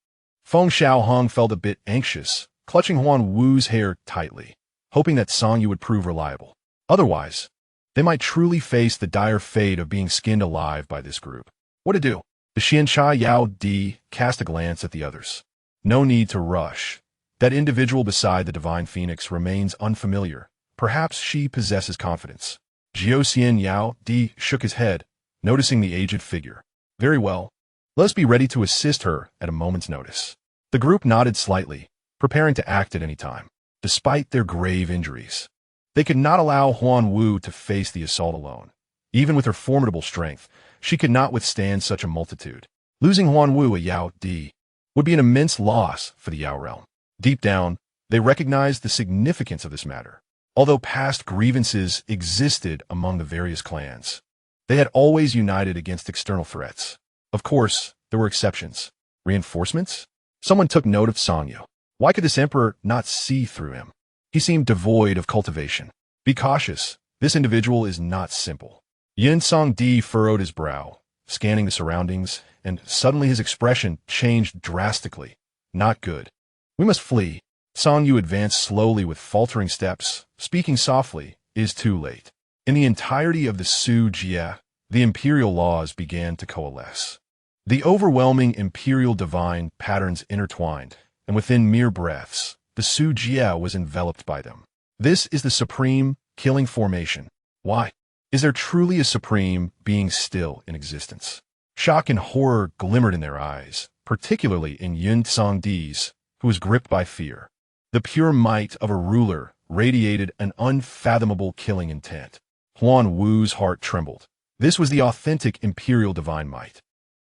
Feng Xiaohang felt a bit anxious, clutching Huang Wu's hair tightly, hoping that Song Yu would prove reliable. Otherwise, they might truly face the dire fate of being skinned alive by this group. What to do? The Xiancha Yao Di cast a glance at the others. No need to rush. That individual beside the divine phoenix remains unfamiliar. Perhaps she possesses confidence. Jiuxian Yao Di shook his head, noticing the aged figure. Very well. Let us be ready to assist her at a moment's notice. The group nodded slightly, preparing to act at any time. Despite their grave injuries, they could not allow Huang Wu to face the assault alone. Even with her formidable strength, she could not withstand such a multitude. Losing Huang Wu, a Yao Di, would be an immense loss for the Yao realm. Deep down, they recognized the significance of this matter. Although past grievances existed among the various clans, they had always united against external threats. Of course, there were exceptions. Reinforcements? Someone took note of Song Yu. Why could this emperor not see through him? He seemed devoid of cultivation. Be cautious. This individual is not simple. Yin Song Di furrowed his brow, scanning the surroundings, and suddenly his expression changed drastically. Not good. We must flee. Song Yu advanced slowly with faltering steps, speaking softly, "Is too late." In the entirety of the Su Jie, the imperial laws began to coalesce. The overwhelming imperial divine patterns intertwined, and within mere breaths, the Su Jie was enveloped by them. This is the supreme killing formation. Why? Is there truly a supreme being still in existence? Shock and horror glimmered in their eyes, particularly in Yun Tsangdi's, who was gripped by fear. The pure might of a ruler radiated an unfathomable killing intent. Huang Wu's heart trembled. This was the authentic imperial divine might.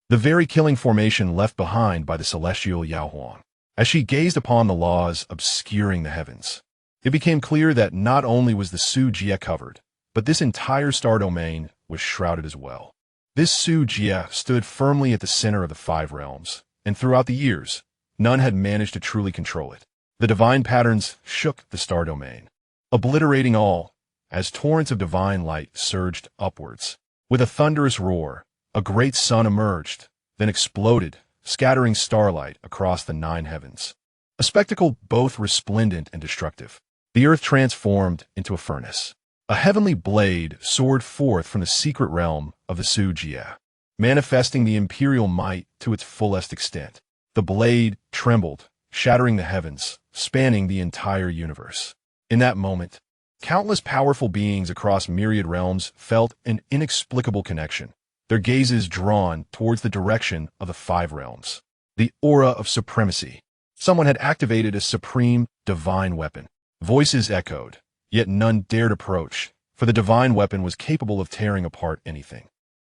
The very killing formation left behind by the celestial Yao Huang. As she gazed upon the laws obscuring the heavens, it became clear that not only was the Su Jie covered, but this entire star domain was shrouded as well. This Su Jie stood firmly at the center of the five realms, and throughout the years, none had managed to truly control it. The divine patterns shook the star domain, obliterating all, as torrents of divine light surged upwards. With a thunderous roar, a great sun emerged, then exploded, scattering starlight across the nine heavens. A spectacle both resplendent and destructive. The earth transformed into a furnace. A heavenly blade soared forth from the secret realm of the Su Jie, manifesting the imperial might to its fullest extent. The blade trembled, shattering the heavens, spanning the entire universe. In that moment, countless powerful beings across myriad realms felt an inexplicable connection, their gazes drawn towards the direction of the five realms. The aura of supremacy. Someone had activated a supreme, divine weapon. Voices echoed, yet none dared approach, for the divine weapon was capable of tearing apart anything.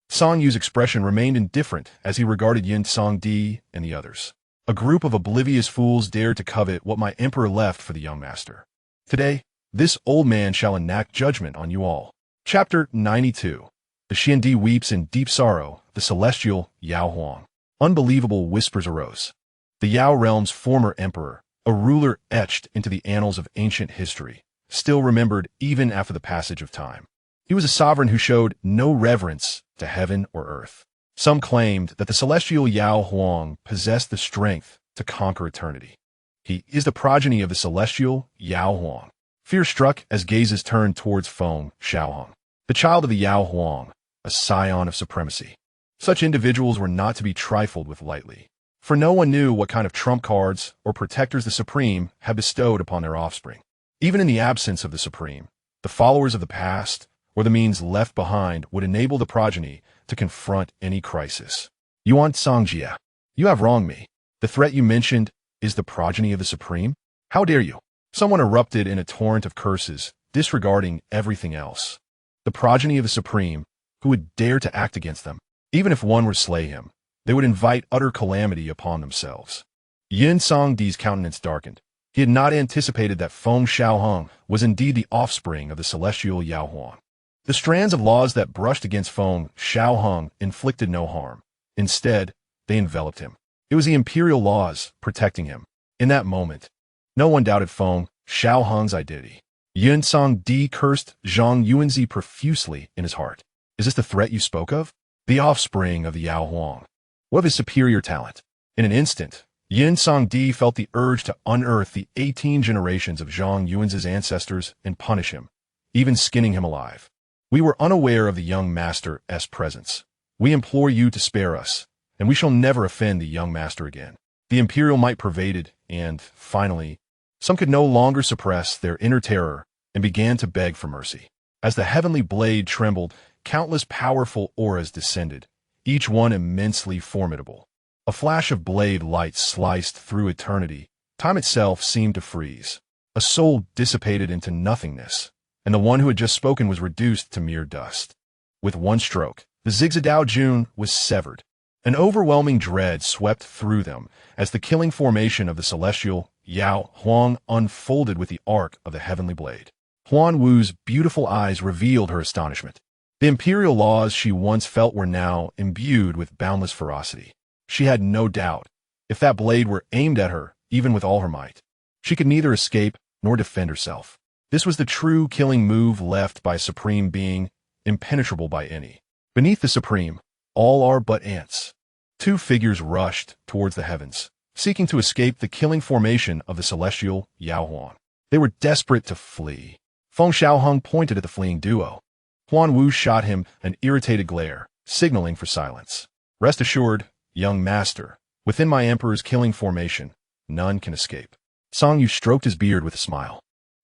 Song Yu's expression remained indifferent as he regarded Yin Tsangdi and the others. A group of oblivious fools dared to covet what my emperor left for the young master. Today, this old man shall enact judgment on you all. Chapter 92. The Xiandi weeps in deep sorrow, the celestial Yao Huang. Unbelievable whispers arose. The Yao realm's former emperor, a ruler etched into the annals of ancient history, still remembered even after the passage of time. He was a sovereign who showed no reverence to heaven or earth. Some claimed that the celestial Yao Huang possessed the strength to conquer eternity. He is the progeny of the celestial Yao Huang. Fear struck as gazes turned towards Feng Xiaohang, the child of the Yao Huang, a scion of supremacy. Such individuals were not to be trifled with lightly, for no one knew what kind of trump cards or protectors the Supreme had bestowed upon their offspring. Even in the absence of the Supreme, the followers of the past or the means left behind would enable the progeny to confront any crisis. Yuan Songjia, you have wronged me. The threat you mentioned is the progeny of the Supreme? How dare you? Someone erupted in a torrent of curses, disregarding everything else. The progeny of the Supreme, who would dare to act against them? Even if one were to slay him, they would invite utter calamity upon themselves. Yin Songdi's countenance darkened. He had not anticipated that Feng Xiaohang was indeed the offspring of the celestial Yao Huang. The strands of laws that brushed against Feng Xiaohang inflicted no harm. Instead, they enveloped him. It was the imperial laws protecting him. In that moment, no one doubted Feng Xiaohang's identity. Yun Songdi cursed Zhang Yuanzi profusely in his heart. Is this the threat you spoke of? The offspring of the Yao Huang. What of his superior talent? In an instant, Yin Songdi felt the urge to unearth the 18 generations of Zhang Yuanzi's ancestors and punish him, even skinning him alive. We were unaware of the young master's presence. We implore you to spare us, and we shall never offend the young master again. The imperial might pervaded, and, finally, some could no longer suppress their inner terror and began to beg for mercy. As the heavenly blade trembled, countless powerful auras descended, each one immensely formidable. A flash of blade light sliced through eternity. Time itself seemed to freeze. A soul dissipated into nothingness, and the one who had just spoken was reduced to mere dust. With one stroke, the Zigzadao Jun was severed. An overwhelming dread swept through them as the killing formation of the celestial Yao Huang unfolded with the arc of the heavenly blade. Huang Wu's beautiful eyes revealed her astonishment. The imperial laws she once felt were now imbued with boundless ferocity. She had no doubt, if that blade were aimed at her, even with all her might, she could neither escape nor defend herself. This was the true killing move left by a supreme being, impenetrable by any. Beneath the Supreme, all are but ants. Two figures rushed towards the heavens, seeking to escape the killing formation of the celestial Yao Huang. They were desperate to flee. Feng Xiaohang pointed at the fleeing duo. Huang Wu shot him an irritated glare, signaling for silence. Rest assured, young master, within my emperor's killing formation, none can escape. Song Yu stroked his beard with a smile.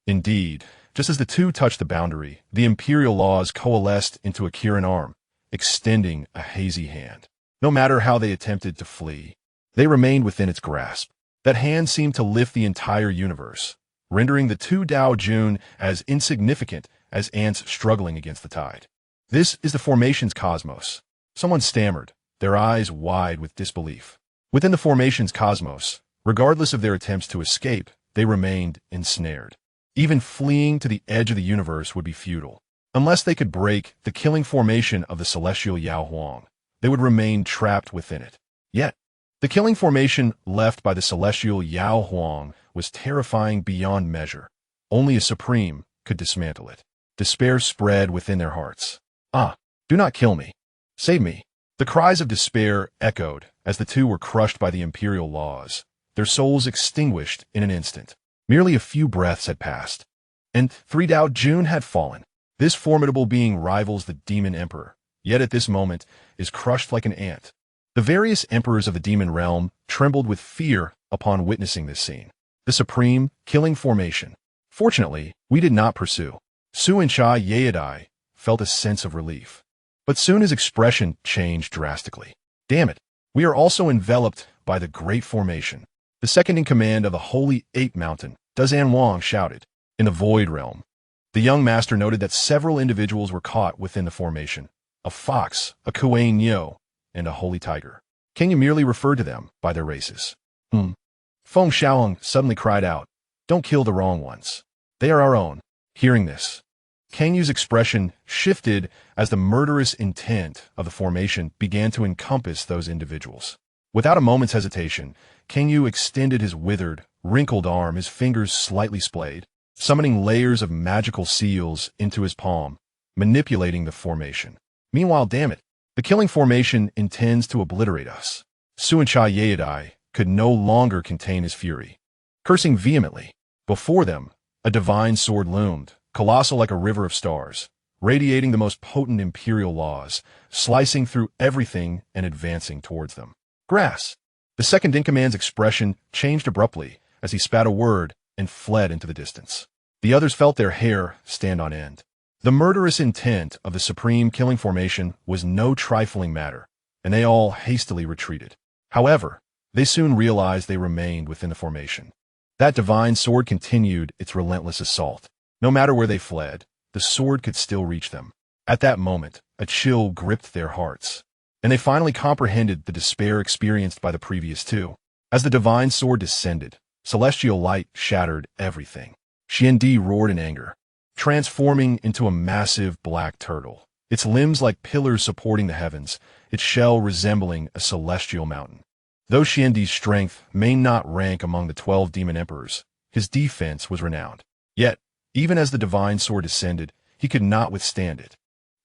Indeed, just as the two touched the boundary, the imperial laws coalesced into a Kirin arm, extending a hazy hand. No matter how they attempted to flee, they remained within its grasp. That hand seemed to lift the entire universe, rendering the two Dao Jun as insignificant as ants struggling against the tide. This is the formation's cosmos. Someone stammered, their eyes wide with disbelief. Within the formation's cosmos, regardless of their attempts to escape, they remained ensnared. Even fleeing to the edge of the universe would be futile. Unless they could break the killing formation of the celestial Huang, they would remain trapped within it. Yet, the killing formation left by the celestial Huang was terrifying beyond measure. Only a supreme could dismantle it. Despair spread within their hearts. Ah, do not kill me. Save me. The cries of despair echoed as the two were crushed by the imperial laws, their souls extinguished in an instant. Merely a few breaths had passed, and 3 Dao Jun had fallen. This formidable being rivals the demon emperor, yet at this moment is crushed like an ant. The various emperors of the demon realm trembled with fear upon witnessing this scene. The supreme killing formation. Fortunately, we did not pursue. Suanxia felt a sense of relief. But soon his expression changed drastically. Damn it, we are also enveloped by the great formation. The second in command of the Holy Ape Mountain, Dazan Wang shouted. In the Void Realm, the young master noted that several individuals were caught within the formation. A fox, a Kuan Yo, and a holy tiger. Kenya merely referred to them by their races. Feng Xiaohang suddenly cried out, "Don't kill the wrong ones. They are our own." Hearing this, Kang Yu's expression shifted as the murderous intent of the formation began to encompass those individuals. Without a moment's hesitation, Kang Yu extended his withered, wrinkled arm, his fingers slightly splayed, summoning layers of magical seals into his palm, manipulating the formation. Meanwhile, damn it, the killing formation intends to obliterate us. Suanxia could no longer contain his fury. Cursing vehemently, before them, a divine sword loomed, colossal like a river of stars, radiating the most potent imperial laws, slicing through everything and advancing towards them. Grass. The second-in-command's expression changed abruptly as he spat a word and fled into the distance. The others felt their hair stand on end. The murderous intent of the supreme killing formation was no trifling matter, and they all hastily retreated. However, they soon realized they remained within the formation. That divine sword continued its relentless assault. No matter where they fled, the sword could still reach them. At that moment, a chill gripped their hearts, and they finally comprehended the despair experienced by the previous two. As the divine sword descended, celestial light shattered everything. Xiandi roared in anger, transforming into a massive black turtle, its limbs like pillars supporting the heavens, its shell resembling a celestial mountain. Though Xiandi's strength may not rank among the 12 demon emperors, his defense was renowned. Yet, even as the divine sword descended, he could not withstand it.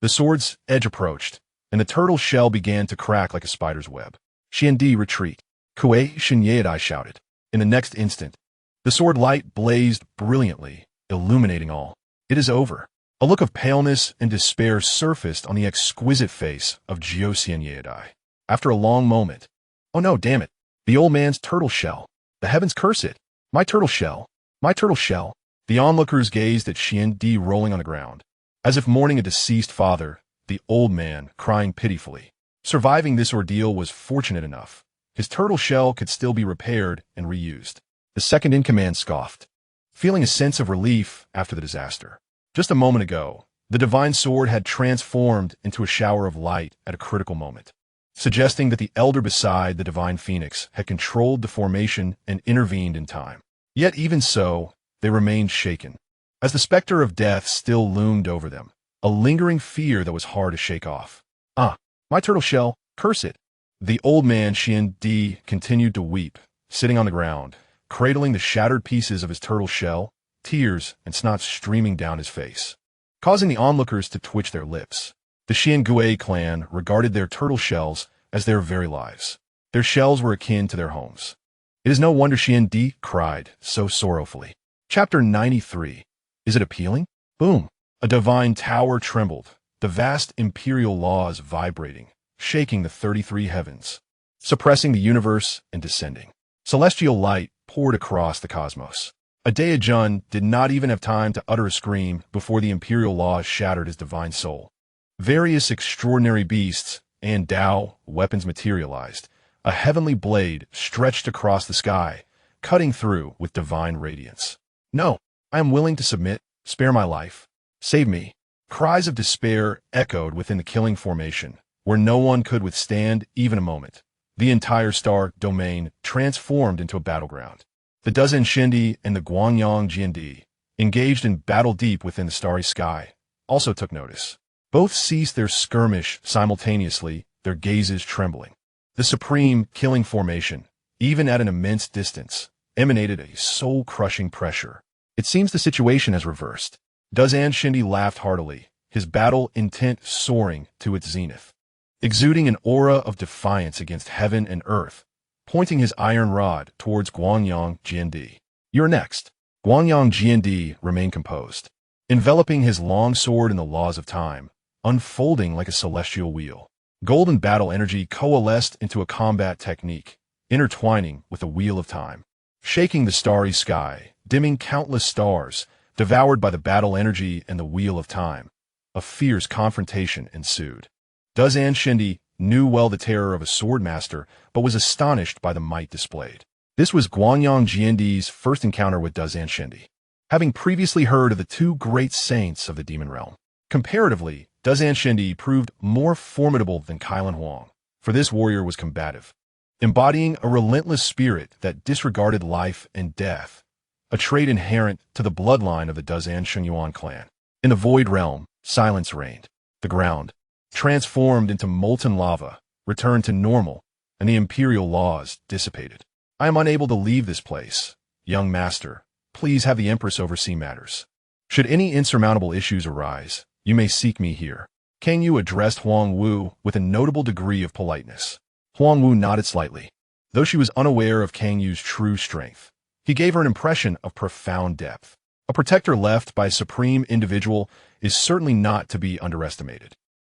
The sword's edge approached, and the turtle's shell began to crack like a spider's web. Xiandi, retreat. Kuei Shinyadai shouted. In the next instant, the sword light blazed brilliantly, illuminating all. It is over. A look of paleness and despair surfaced on the exquisite face of Jiu Xianyadai. After a long moment, "Oh no, damn it. The old man's turtle shell. The heavens curse it. My turtle shell. My turtle shell." The onlookers gazed at Xiandi rolling on the ground, as if mourning a deceased father, the old man crying pitifully. Surviving this ordeal was fortunate enough. His turtle shell could still be repaired and reused. The second-in-command scoffed, feeling a sense of relief after the disaster. Just a moment ago, the divine sword had transformed into a shower of light at a critical moment, suggesting that the elder beside the divine phoenix had controlled the formation and intervened in time. Yet even so, they remained shaken, as the specter of death still loomed over them, a lingering fear that was hard to shake off. "Ah, my turtle shell, curse it." The old man Xiandi continued to weep, sitting on the ground, cradling the shattered pieces of his turtle shell, tears and snot streaming down his face, causing the onlookers to twitch their lips. The Xiangui clan regarded their turtle shells as their very lives. Their shells were akin to their homes. It is no wonder Xiandi cried so sorrowfully. Chapter 93. Is it appealing? Boom. A divine tower trembled, the vast imperial laws vibrating, shaking the 33 heavens, suppressing the universe and descending. Celestial light poured across the cosmos. Adea Jun did not even have time to utter a scream before the imperial laws shattered his divine soul. Various extraordinary beasts and Dao weapons materialized. A heavenly blade stretched across the sky, cutting through with divine radiance. No, I am willing to submit. Spare my life. Save me. Cries of despair echoed within the killing formation, where no one could withstand even a moment. The entire star domain transformed into a battleground. The Dozen Shindi and the Guangyang Jiandi, engaged in battle deep within the starry sky, also took notice. Both ceased their skirmish simultaneously, their gazes trembling. The supreme killing formation, even at an immense distance, emanated a soul-crushing pressure. It seems the situation has reversed. Dozen Shindi laughed heartily, his battle intent soaring to its zenith. Exuding an aura of defiance against heaven and earth, pointing his iron rod towards Guangyang Jiandi. You're next. Guangyang Jiandi remained composed, enveloping his long sword in the laws of time, unfolding like a celestial wheel. Golden battle energy coalesced into a combat technique, intertwining with the wheel of time, shaking the starry sky, dimming countless stars, devoured by the battle energy and the wheel of time. A fierce confrontation ensued. Dozen Shindi knew well the terror of a swordmaster, but was astonished by the might displayed. This was Guangyang Jiandi's first encounter with Dozen Shindi, having previously heard of the two great saints of the demon realm. Comparatively, Dozen Shindi proved more formidable than Kailan Huang, for this warrior was combative, embodying a relentless spirit that disregarded life and death, a trait inherent to the bloodline of the Dozen Shengyuan clan. In the void realm, silence reigned. The ground, transformed into molten lava, returned to normal, and the imperial laws dissipated. I am unable to leave this place. Young master, please have the Empress oversee matters. Should any insurmountable issues arise, you may seek me here. Kang Yu addressed Huang Wu with a notable degree of politeness. Huang Wu nodded slightly. Though she was unaware of Kang Yu's true strength, he gave her an impression of profound depth. A protector left by a supreme individual is certainly not to be underestimated.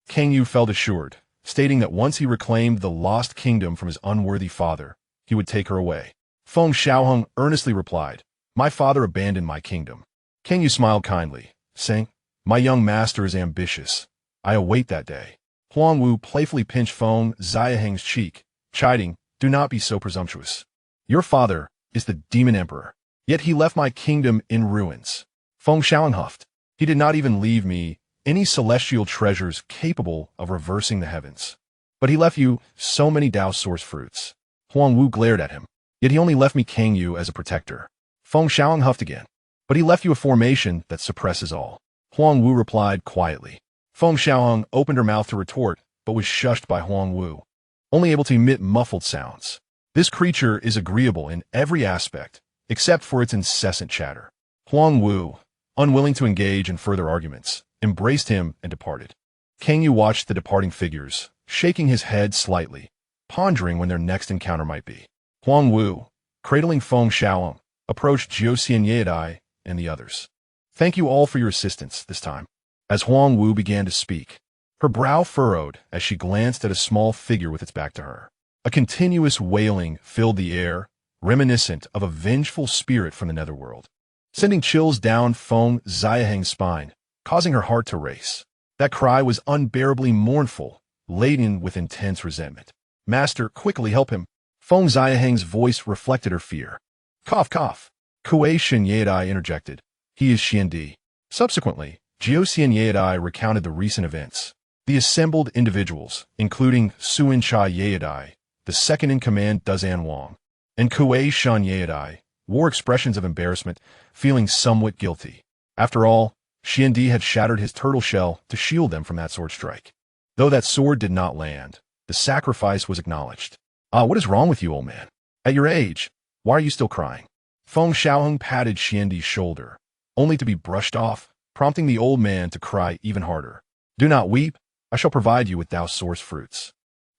Kang Yu felt assured, stating that once he reclaimed the lost kingdom from his unworthy father, he would take her away. Feng Xiaohang earnestly replied, "My father abandoned my kingdom." Kang Yu smiled kindly, saying, "My young master is ambitious. I await that day." Huang Wu playfully pinched Feng Xiaohang's cheek, chiding, "Do not be so presumptuous. Your father is the demon emperor, yet he left my kingdom in ruins." Feng Xiaohang huffed. "He did not even leave me any celestial treasures capable of reversing the heavens. But he left you so many Dao source fruits." Huang Wu glared at him. "Yet he only left me Kang Yu as a protector." Feng Xiaohang huffed again. "But he left you a formation that suppresses all." Huang Wu replied quietly. Feng Xiaohang opened her mouth to retort, but was shushed by Huang Wu, only able to emit muffled sounds. This creature is agreeable in every aspect, except for its incessant chatter. Huang Wu, unwilling to engage in further arguments, embraced him and departed. Kang Yu watched the departing figures, shaking his head slightly, pondering when their next encounter might be. Huang Wu, cradling Feng Xiaohang, approached Jiuxian Yedai and the others. "Thank you all for your assistance this time." As Huang Wu began to speak, her brow furrowed as she glanced at a small figure with its back to her. A continuous wailing filled the air, reminiscent of a vengeful spirit from the netherworld, sending chills down Feng Xiaohang's spine, causing her heart to race. That cry was unbearably mournful, laden with intense resentment. "Master, quickly help him." Feng Xiaohang's voice reflected her fear. "Cough, cough." Kuei Shin Yedai interjected. "He is Xiandi." Subsequently, Jiuxian Yedai recounted the recent events. The assembled individuals, including Suincha Yedai, the second-in-command Dazan Wang, and Kuei Shan Yedai, wore expressions of embarrassment, feeling somewhat guilty. After all, Xiandi had shattered his turtle shell to shield them from that sword strike. Though that sword did not land, the sacrifice was acknowledged. "Ah, what is wrong with you, old man? At your age, why are you still crying?" Feng Xiaohang patted Xiandi's shoulder, only to be brushed off, prompting the old man to cry even harder. "Do not weep. I shall provide you with Dao source fruits."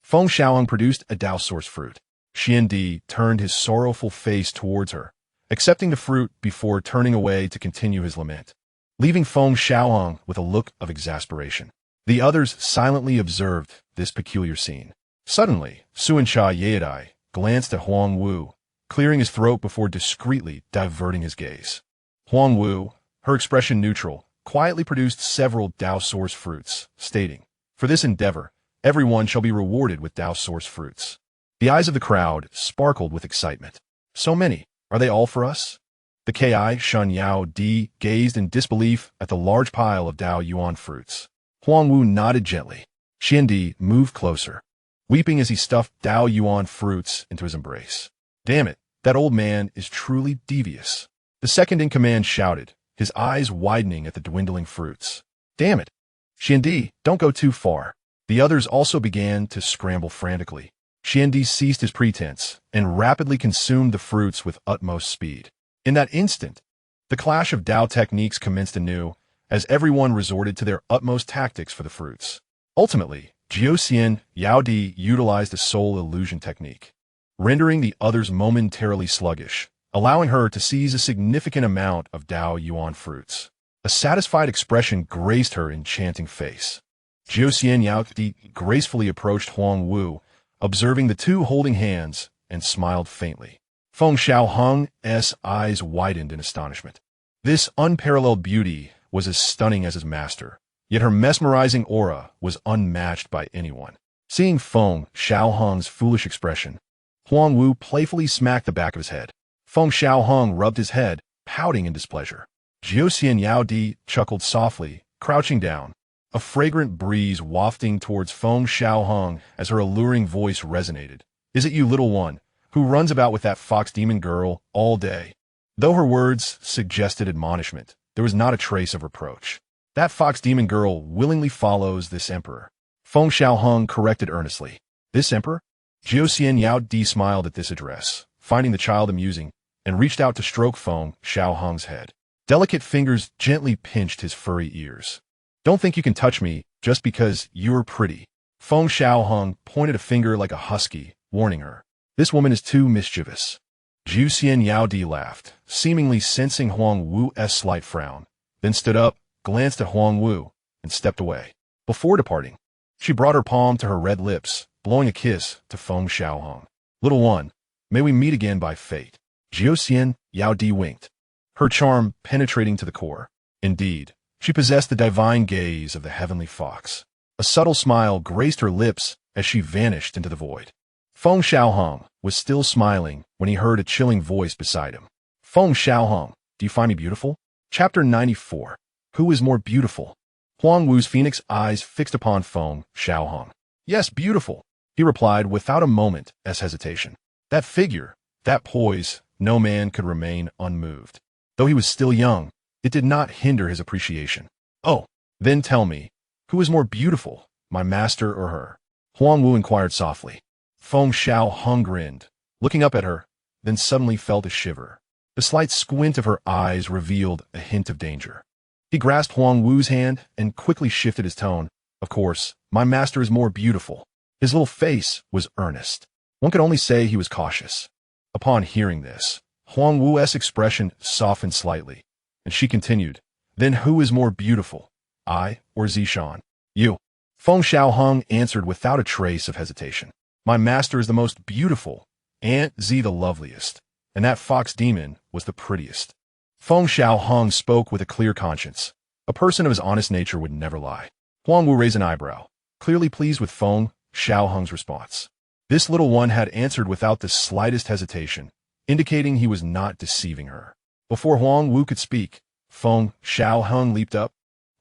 Feng Xiaohang produced a Dao source fruit. Xiandi turned his sorrowful face towards her, accepting the fruit before turning away to continue his lament, leaving Feng Xiaohang with a look of exasperation. The others silently observed this peculiar scene. Suddenly, Suincha Yedai glanced at Huang Wu, clearing his throat before discreetly diverting his gaze. Huang Wu, her expression neutral, quietly produced several Dao source fruits, stating, "For this endeavor, Everyone shall be rewarded with Tao source fruits. The eyes of the crowd sparkled with excitement. So many. Are they all for us? The Ki Shun Yao Di gazed in disbelief at the large pile of Dao Yuan fruits. Huang Wu nodded gently. Xiandi moved closer, weeping as he stuffed Dao Yuan fruits into his embrace. Damn it, that old man is truly devious. The second-in-command shouted, his eyes widening at the dwindling fruits. Damn it. Xiandi, don't go too far. The others also began to scramble frantically. Xiandi ceased his pretense and rapidly consumed the fruits with utmost speed. In that instant, the clash of Dao techniques commenced anew as everyone resorted to their utmost tactics for the fruits. Ultimately, Jiuxian Yaodi utilized a soul illusion technique, rendering the others momentarily sluggish, allowing her to seize a significant amount of Dao Yuan fruits. A satisfied expression graced her enchanting face. Jiuxian Yaodi gracefully approached Huang Wu, observing the two holding hands, and smiled faintly. Feng Xiaohang's eyes widened in astonishment. This unparalleled beauty was as stunning as his master, yet her mesmerizing aura was unmatched by anyone. Seeing Feng Xiaohang's foolish expression, Huang Wu playfully smacked the back of his head. Feng Xiaohang rubbed his head, pouting in displeasure. Jiuxian Yaodi chuckled softly, crouching down, a fragrant breeze wafting towards Feng Xiaohang as her alluring voice resonated. Is it you, little one, who runs about with that fox demon girl all day? Though her words suggested admonishment, there was not a trace of reproach. That fox demon girl willingly follows this emperor. Feng Xiaohang corrected earnestly. This emperor? Jiuxian Yaodi smiled at this address, finding the child amusing, and reached out to stroke Feng Xiaohang's head. Delicate fingers gently pinched his furry ears. Don't think you can touch me just because you're pretty. Feng Xiaohang pointed a finger like a husky, warning her. This woman is too mischievous. Jiuxian Yaodi laughed, seemingly sensing Huang Wu's slight frown, then stood up, glanced at Huang Wu, and stepped away. Before departing, she brought her palm to her red lips, blowing a kiss to Feng Xiaohang. Little one, may we meet again by fate. Jiuxian Yaodi winked, her charm penetrating to the core. Indeed, she possessed the divine gaze of the heavenly fox. A subtle smile graced her lips as she vanished into the void. Feng Xiaohang was still smiling when he heard a chilling voice beside him. Feng Xiaohang, do you find me beautiful? Chapter 94. Who is more beautiful? Huang Wu's phoenix eyes fixed upon Feng Xiaohang. Yes, beautiful, he replied without a moment's hesitation. That figure, that poise, no man could remain unmoved. Though he was still young, it did not hinder his appreciation. Oh, then tell me, who is more beautiful, my master or her? Huang Wu inquired softly. Feng Xiaohang grinned, looking up at her, then suddenly felt a shiver. The slight squint of her eyes revealed a hint of danger. He grasped Huang Wu's hand and quickly shifted his tone. Of course, my master is more beautiful. His little face was earnest. One could only say he was cautious. Upon hearing this, Huang Wu's expression softened slightly, and she continued, Then who is more beautiful, I or Zishan? You. Feng Xiaohang answered without a trace of hesitation. My master is the most beautiful, and Z the loveliest, and that fox demon was the prettiest. Feng Xiaohang spoke with a clear conscience. A person of his honest nature would never lie. Huang Wu raised an eyebrow, clearly pleased with Feng Xiaohang's response. This little one had answered without the slightest hesitation, indicating he was not deceiving her. Before Huang Wu could speak, Feng Xiaohang leaped up,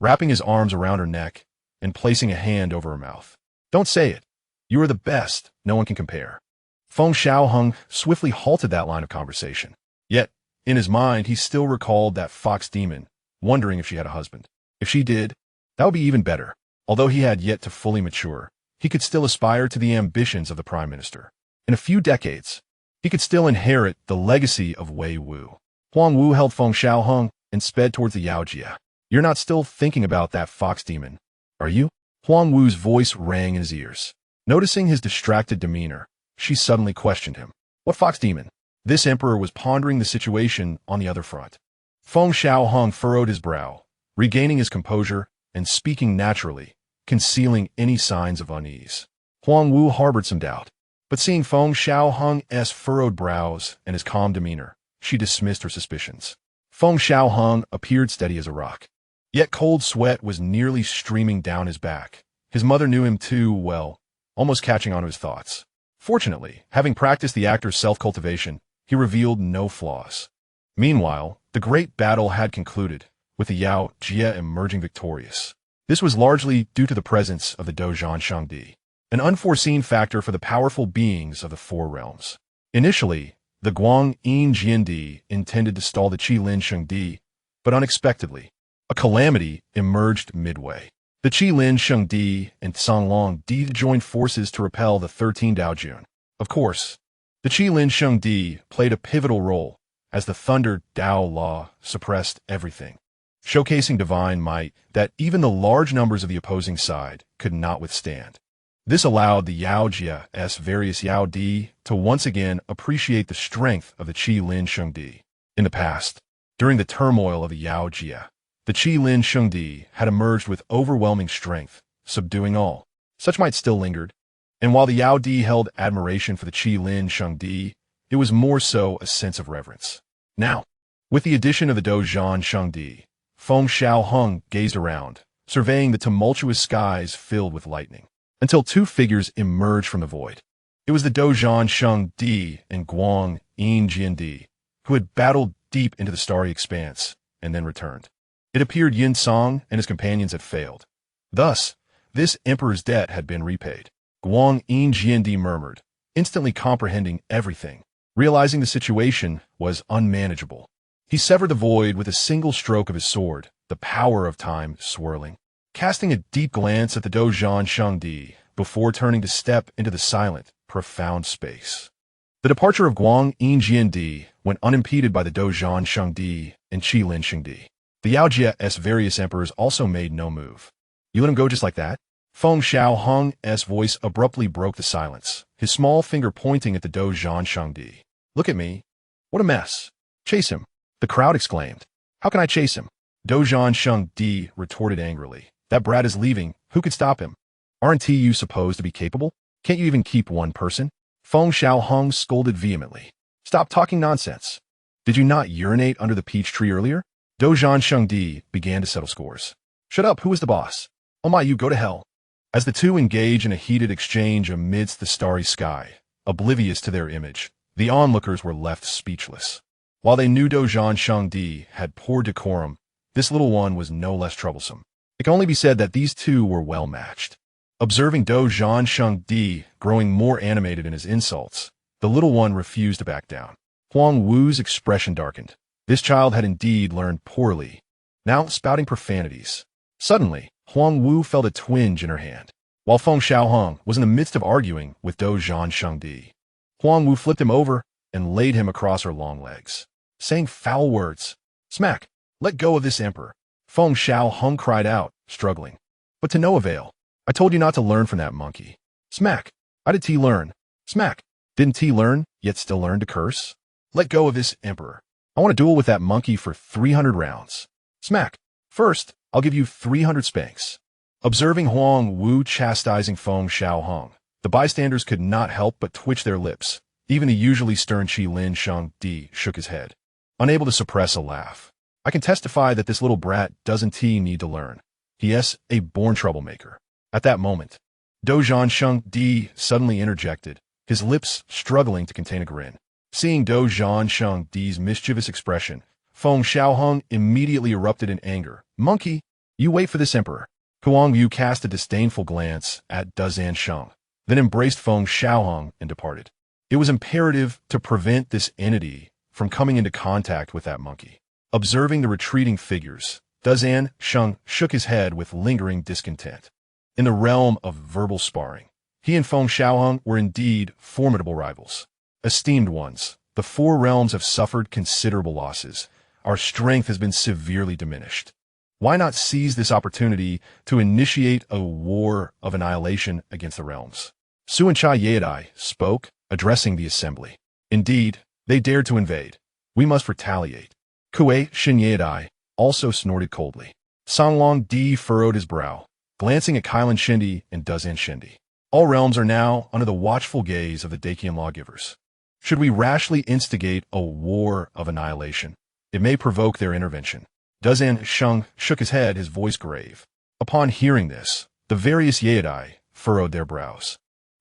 wrapping his arms around her neck and placing a hand over her mouth. Don't say it. You are the best. No one can compare. Feng Xiaohang swiftly halted that line of conversation. Yet, in his mind, he still recalled that fox demon, wondering if she had a husband. If she did, that would be even better. Although he had yet to fully mature, he could still aspire to the ambitions of the prime minister. In a few decades, he could still inherit the legacy of Wei Wu. Huang Wu held Feng Xiaohang and sped towards the Yaojia. You're not still thinking about that fox demon, are you? Huang Wu's voice rang in his ears. Noticing his distracted demeanor, she suddenly questioned him. What fox demon? This emperor was pondering the situation on the other front. Feng Xiaohang furrowed his brow, regaining his composure and speaking naturally, concealing any signs of unease. Huang Wu harbored some doubt, but seeing Feng Xiaohang's furrowed brows and his calm demeanor, she dismissed her suspicions. Feng Xiaohang appeared steady as a rock, yet cold sweat was nearly streaming down his back, His mother knew him too well, almost catching on to his thoughts. Fortunately, having practiced the actor's self-cultivation, he revealed no flaws. Meanwhile, the great battle had concluded, with the Yao Jia emerging victorious. This was largely due to the presence of the Dozhan Shangdi, an unforeseen factor for the powerful beings of the Four Realms. Initially, the Guang Yin Jiandi intended to stall the Qilin Shengdi, but unexpectedly, a calamity emerged midway. The Qilin Shengdi and Songlong Di joined forces to repel the 13 Daojun. Of course, the Qilin Shengdi played a pivotal role, as the Thunder Dao Law suppressed everything, showcasing divine might that even the large numbers of the opposing side could not withstand. This allowed the Yao Jia's various Yao Di to once again appreciate the strength of the Qilin Shengdi. In the past, during the turmoil of the Yao Jia, the Qilin Shengdi had emerged with overwhelming strength, subduing all. Such might still lingered, and while the Yao Di held admiration for the Qilin Shengdi, it was more so a sense of reverence. Now, with the addition of the Dozhan Shengdi, Feng Xiaohang gazed around, surveying the tumultuous skies filled with lightning, until two figures emerged from the void. It was the Dozhan Shengdi and Guang Yin Jiandi, who had battled deep into the starry expanse, and then returned. It appeared Yin Song and his companions had failed. Thus, this emperor's debt had been repaid. Guang Yin Jiandi murmured, instantly comprehending everything, realizing the situation was unmanageable. He severed the void with a single stroke of his sword, the power of time swirling, casting a deep glance at the Dozhan Shengdi before turning to step into the silent, profound space. The departure of Guang Yin Jiandi went unimpeded by the Dozhan Shengdi and Qilin Shengdi. The Yao Jia's various emperors also made no move. You let him go just like that? Feng Xiaohang's voice abruptly broke the silence, his small finger pointing at the Dozhan Shengdi. Look at me. What a mess. Chase him, the crowd exclaimed. How can I chase him? Dozhan Shengdi retorted angrily. That brat is leaving. Who could stop him? Aren't you supposed to be capable? Can't you even keep one person? Feng Xiaohang scolded vehemently. Stop talking nonsense. Did you not urinate under the peach tree earlier? Dozhan Shengdi began to settle scores. Shut up, who is the boss? Oh my, you go to hell. As the two engage in a heated exchange amidst the starry sky, oblivious to their image, the onlookers were left speechless. While they knew Dozhan Shengdi had poor decorum, this little one was no less troublesome. It can only be said that these two were well matched. Observing Dozhan Shengdi growing more animated in his insults, the little one refused to back down. Huang Wu's expression darkened. This child had indeed learned poorly, now spouting profanities. Suddenly, Huang Wu felt a twinge in her hand, while Feng Xiaohang was in the midst of arguing with Dozhan Shengdi. Huang Wu flipped him over and laid him across her long legs, saying foul words. Smack! Let go of this emperor. Feng Xiaohang cried out, struggling. But to no avail. I told you not to learn from that monkey. Smack! How did T learn? Smack! Didn't T learn, yet still learn to curse? Let go of this emperor. I want to duel with that monkey for 300 rounds. Smack! First, I'll give you 300 spanks. Observing Huang Wu chastising Feng Xiaohang, the bystanders could not help but twitch their lips. Even the usually stern Qilin Shengdi shook his head, unable to suppress a laugh. I can testify that this little brat doesn't need to learn. He is a born troublemaker. At that moment, Dozhan Shengdi suddenly interjected, his lips struggling to contain a grin. Seeing Dozhan Shengdi's mischievous expression, Feng Xiaohang immediately erupted in anger. Monkey, you wait for this emperor. Huang Wu cast a disdainful glance at Dozhan Sheng, then embraced Feng Xiaohang and departed. It was imperative to prevent this entity from coming into contact with that monkey. Observing the retreating figures, Dozhan Sheng shook his head with lingering discontent. In the realm of verbal sparring, he and Feng Xiaohang were indeed formidable rivals. Esteemed ones, the Four Realms have suffered considerable losses. Our strength has been severely diminished. Why not seize this opportunity to initiate a war of annihilation against the realms? Suanchai Yadai spoke, addressing the assembly. Indeed, they dared to invade. We must retaliate. Kuei Shinyadai also snorted coldly. Songlong Di furrowed his brow, glancing at Kylin Shindi and Dozhan Shindi. All realms are now under the watchful gaze of the Dakian lawgivers. Should we rashly instigate a war of annihilation, it may provoke their intervention. Dozhan Sheng shook his head, his voice grave. Upon hearing this, The various Yaedai furrowed their brows.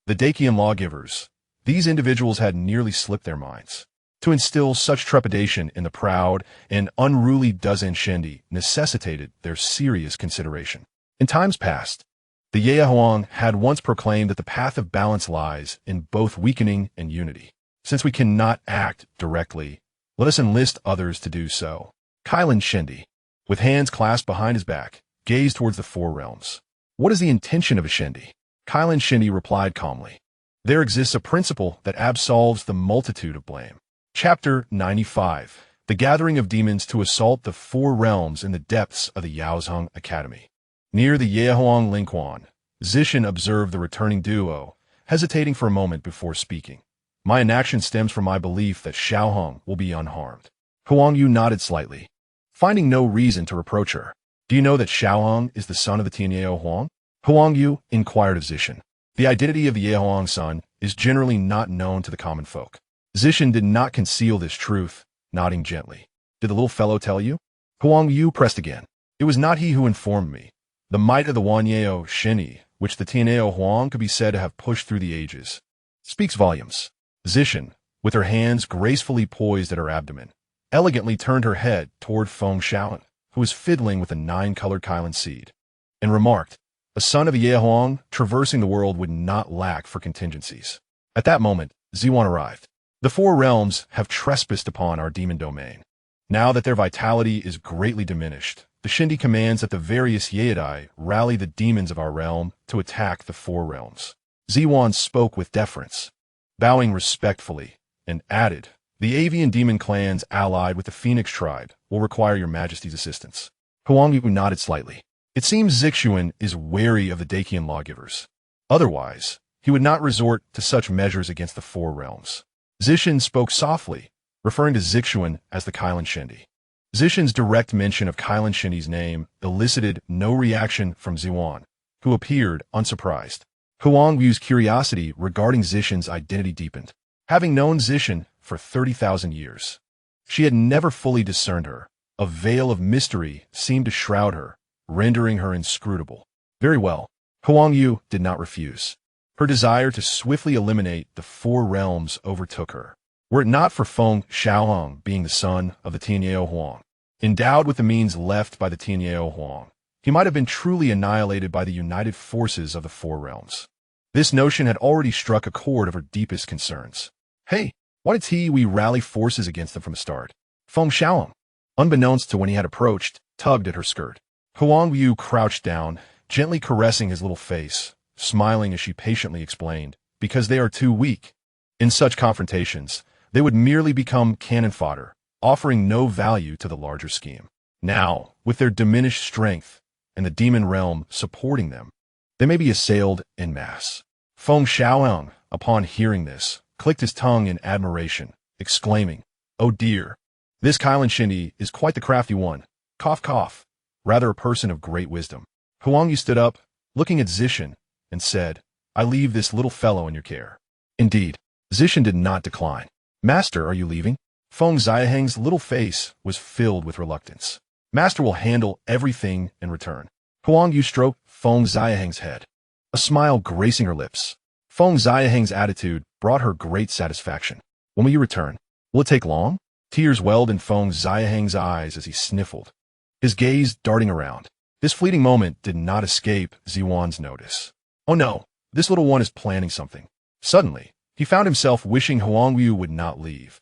The Dakian lawgivers, these individuals had nearly slipped their minds. To instill such trepidation in the proud and unruly dozen Shendi necessitated their serious consideration. In times past, the Huang had once proclaimed that the path of balance lies in both weakening and unity. Since we cannot act directly, let us enlist others to do so. Kailan Shendi, with hands clasped behind his back, gazed towards the four realms. What is the intention of a Shendi? Kailan Shendi replied calmly. There exists a principle that absolves the multitude of blame. Chapter 95. The Gathering of Demons to Assault the Four Realms in the Depths of the Yaozheng Academy. Near the Yehuang Lingquan, Zishan observed the returning duo, hesitating for a moment before speaking. My inaction stems from my belief that Xiaohang will be unharmed. Huang Wu nodded slightly, finding no reason to reproach her. Do you know that Xiaohang is the son of the Tianyao Huang? Huang Wu inquired of Zishan. The identity of the Yehuang's son is generally not known to the common folk. Zishan did not conceal this truth, nodding gently. Did the little fellow tell you? Huang Wu pressed again. It was not he who informed me. The might of the Wanyao Shini, which the Tianyao Huang could be said to have pushed through the ages, speaks volumes. Zishan, with her hands gracefully poised at her abdomen, elegantly turned her head toward Feng Xiaohang, who was fiddling with a 9-colored Kailan seed, and remarked, a son of a Yehuang traversing the world would not lack for contingencies. At that moment, Ziwan arrived. The four realms have trespassed upon our demon domain. Now that their vitality is greatly diminished, the Shendi commands that the various Yaedai rally the demons of our realm to attack the four realms. Ziwan spoke with deference, bowing respectfully, and added, the avian demon clans allied with the Phoenix tribe will require your majesty's assistance. Huang Wu nodded slightly. It seems Zixuan is wary of the Dakian lawgivers. Otherwise, he would not resort to such measures against the four realms. Zishan spoke softly, referring to Zixuan as the Kailan Shendi. Zishan's direct mention of Kailan Shendi's name elicited no reaction from Ziwan, who appeared unsurprised. Huang Wu's curiosity regarding Zishan's identity deepened. Having known Zishan for 30,000 years, she had never fully discerned her. A veil of mystery seemed to shroud her, rendering her inscrutable. Very well. Huang Wu did not refuse. Her desire to swiftly eliminate the four realms overtook her. Were it not for Feng Xiaohang being the son of the Tianyao Huang, endowed with the means left by the Tianyao Huang, he might have been truly annihilated by the united forces of the four realms. This notion had already struck a chord of her deepest concerns. Hey, why did we rally forces against them from the start? Feng Xiaohang, unbeknownst to when he had approached, tugged at her skirt. Huang Wu crouched down, gently caressing his little face, smiling as she patiently explained, because they are too weak. In such confrontations, they would merely become cannon fodder, offering no value to the larger scheme. Now, with their diminished strength and the demon realm supporting them, they may be assailed en masse. Feng Xiaohang, upon hearing this, clicked his tongue in admiration, exclaiming, oh dear, this Kailan Shendi is quite the crafty one. Cough, cough. Rather a person of great wisdom. Huang Wu stood up, looking at Zishan, and said, I leave this little fellow in your care. Indeed, Zishan did not decline. Master, are you leaving? Feng Xiaohang's little face was filled with reluctance. Master will handle everything in return. Huang Wu stroked Feng Xiaohang's head, a smile gracing her lips. Feng Xiaohang's attitude brought her great satisfaction. When will you return? Will it take long? Tears welled in Feng Xiaohang's eyes as he sniffled, his gaze darting around. This fleeting moment did not escape Ziwan's notice. Oh no, this little one is planning something. Suddenly, he found himself wishing Huang Wu would not leave.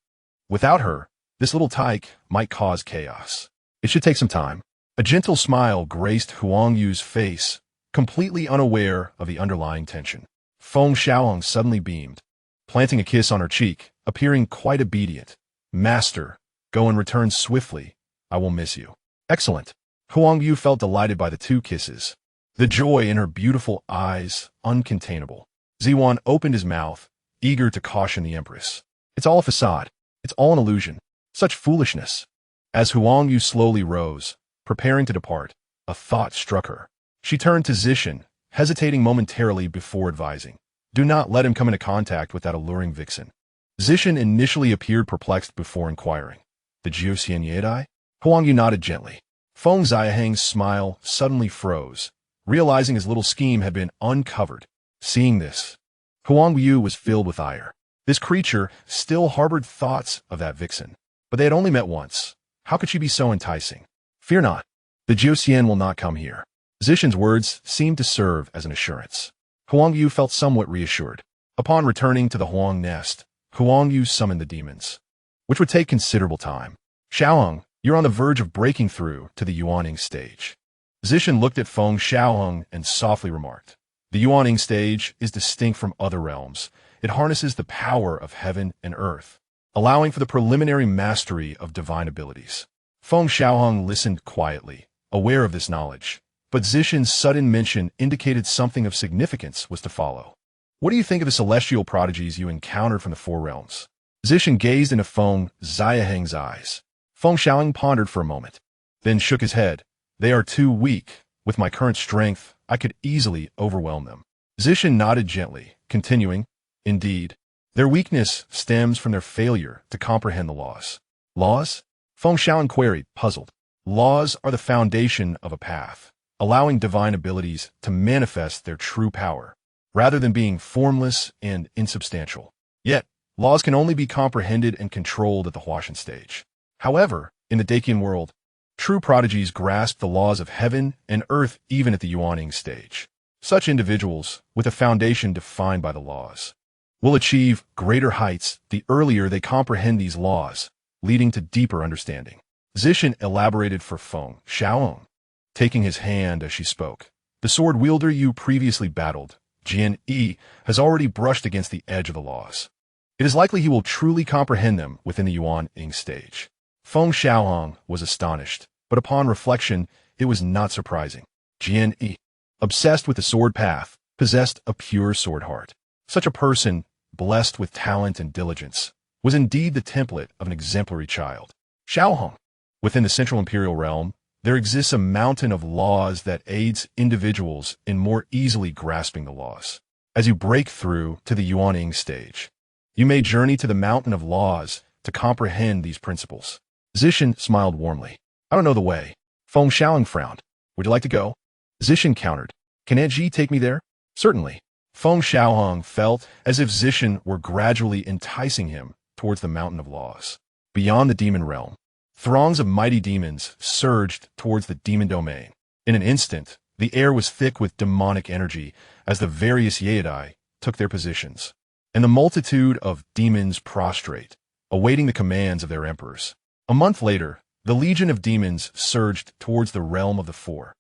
Without her, this little tyke might cause chaos. It should take some time. A gentle smile graced Huang Wu's face, completely unaware of the underlying tension. Feng Xiaohang suddenly beamed, planting a kiss on her cheek, appearing quite obedient. Master, go and return swiftly. I will miss you. Excellent. Huang Wu felt delighted by the two kisses. The joy in her beautiful eyes, uncontainable. Ziwan opened his mouth, eager to caution the Empress. It's all a facade. It's all an illusion. Such foolishness. As Huang Wu slowly rose, preparing to depart, a thought struck her. She turned to Zishan, hesitating momentarily before advising. Do not let him come into contact with that alluring vixen. Zishan initially appeared perplexed before inquiring. The Jiuxian Yaedai? Huang Wu nodded gently. Feng Xiaohang's smile suddenly froze, realizing his little scheme had been uncovered. Seeing this, Huang Wu was filled with ire. This creature still harbored thoughts of that vixen, but they had only met once. How could she be so enticing? Fear not. The Jiuxian will not come here. Zishan's words seemed to serve as an assurance. Huang Wu felt somewhat reassured. Upon returning to the Huang nest, Huang Wu summoned the demons, which would take considerable time. Xiaohang, you're on the verge of breaking through to the Yuaning stage. Zishan looked at Feng Xiaohang and softly remarked, the Yuaning stage is distinct from other realms. It harnesses the power of heaven and earth, allowing for the preliminary mastery of divine abilities. Feng Xiaohang listened quietly, aware of this knowledge, but Zishan's sudden mention indicated something of significance was to follow. What do you think of the celestial prodigies you encountered from the four realms? Zishan gazed into Feng Xiaohang's eyes. Feng Xiaohang pondered for a moment, then shook his head. They are too weak. With my current strength, I could easily overwhelm them. Zishan nodded gently, continuing, indeed, their weakness stems from their failure to comprehend the laws. Laws? Feng Xiaohang queried, puzzled. Laws are the foundation of a path, allowing divine abilities to manifest their true power, rather than being formless and insubstantial. Yet, laws can only be comprehended and controlled at the Huashan stage. However, in the Dakian world, true prodigies grasp the laws of heaven and earth even at the Yuaning stage. Such individuals, with a foundation defined by the laws, will achieve greater heights the earlier they comprehend these laws, leading to deeper understanding. Zishan elaborated for Feng Xiaohang, taking his hand as she spoke. The sword wielder you previously battled, Jian Yi, has already brushed against the edge of the laws. It is likely he will truly comprehend them within the Yuaning stage. Feng Xiaohang was astonished, but upon reflection, it was not surprising. Jian Yi, obsessed with the sword path, possessed a pure sword heart. Such a person, blessed with talent and diligence, was indeed the template of an exemplary child. Xiaohang, within the Central Imperial Realm, there exists a mountain of laws that aids individuals in more easily grasping the laws. As you break through to the Yuaning stage, you may journey to the mountain of laws to comprehend these principles. Zishan smiled warmly. I don't know the way. Feng Xiaohang frowned. Would you like to go? Zishan countered. Can Aunt Ji take me there? Certainly. Feng Xiaohang felt as if Zishan were gradually enticing him towards the mountain of laws. Beyond the demon realm, throngs of mighty demons surged towards the demon domain. In an instant, the air was thick with demonic energy as the various Yaedai took their positions, and the multitude of demons prostrate, awaiting the commands of their emperors. A month later, the legion of demons surged towards the realm of the four.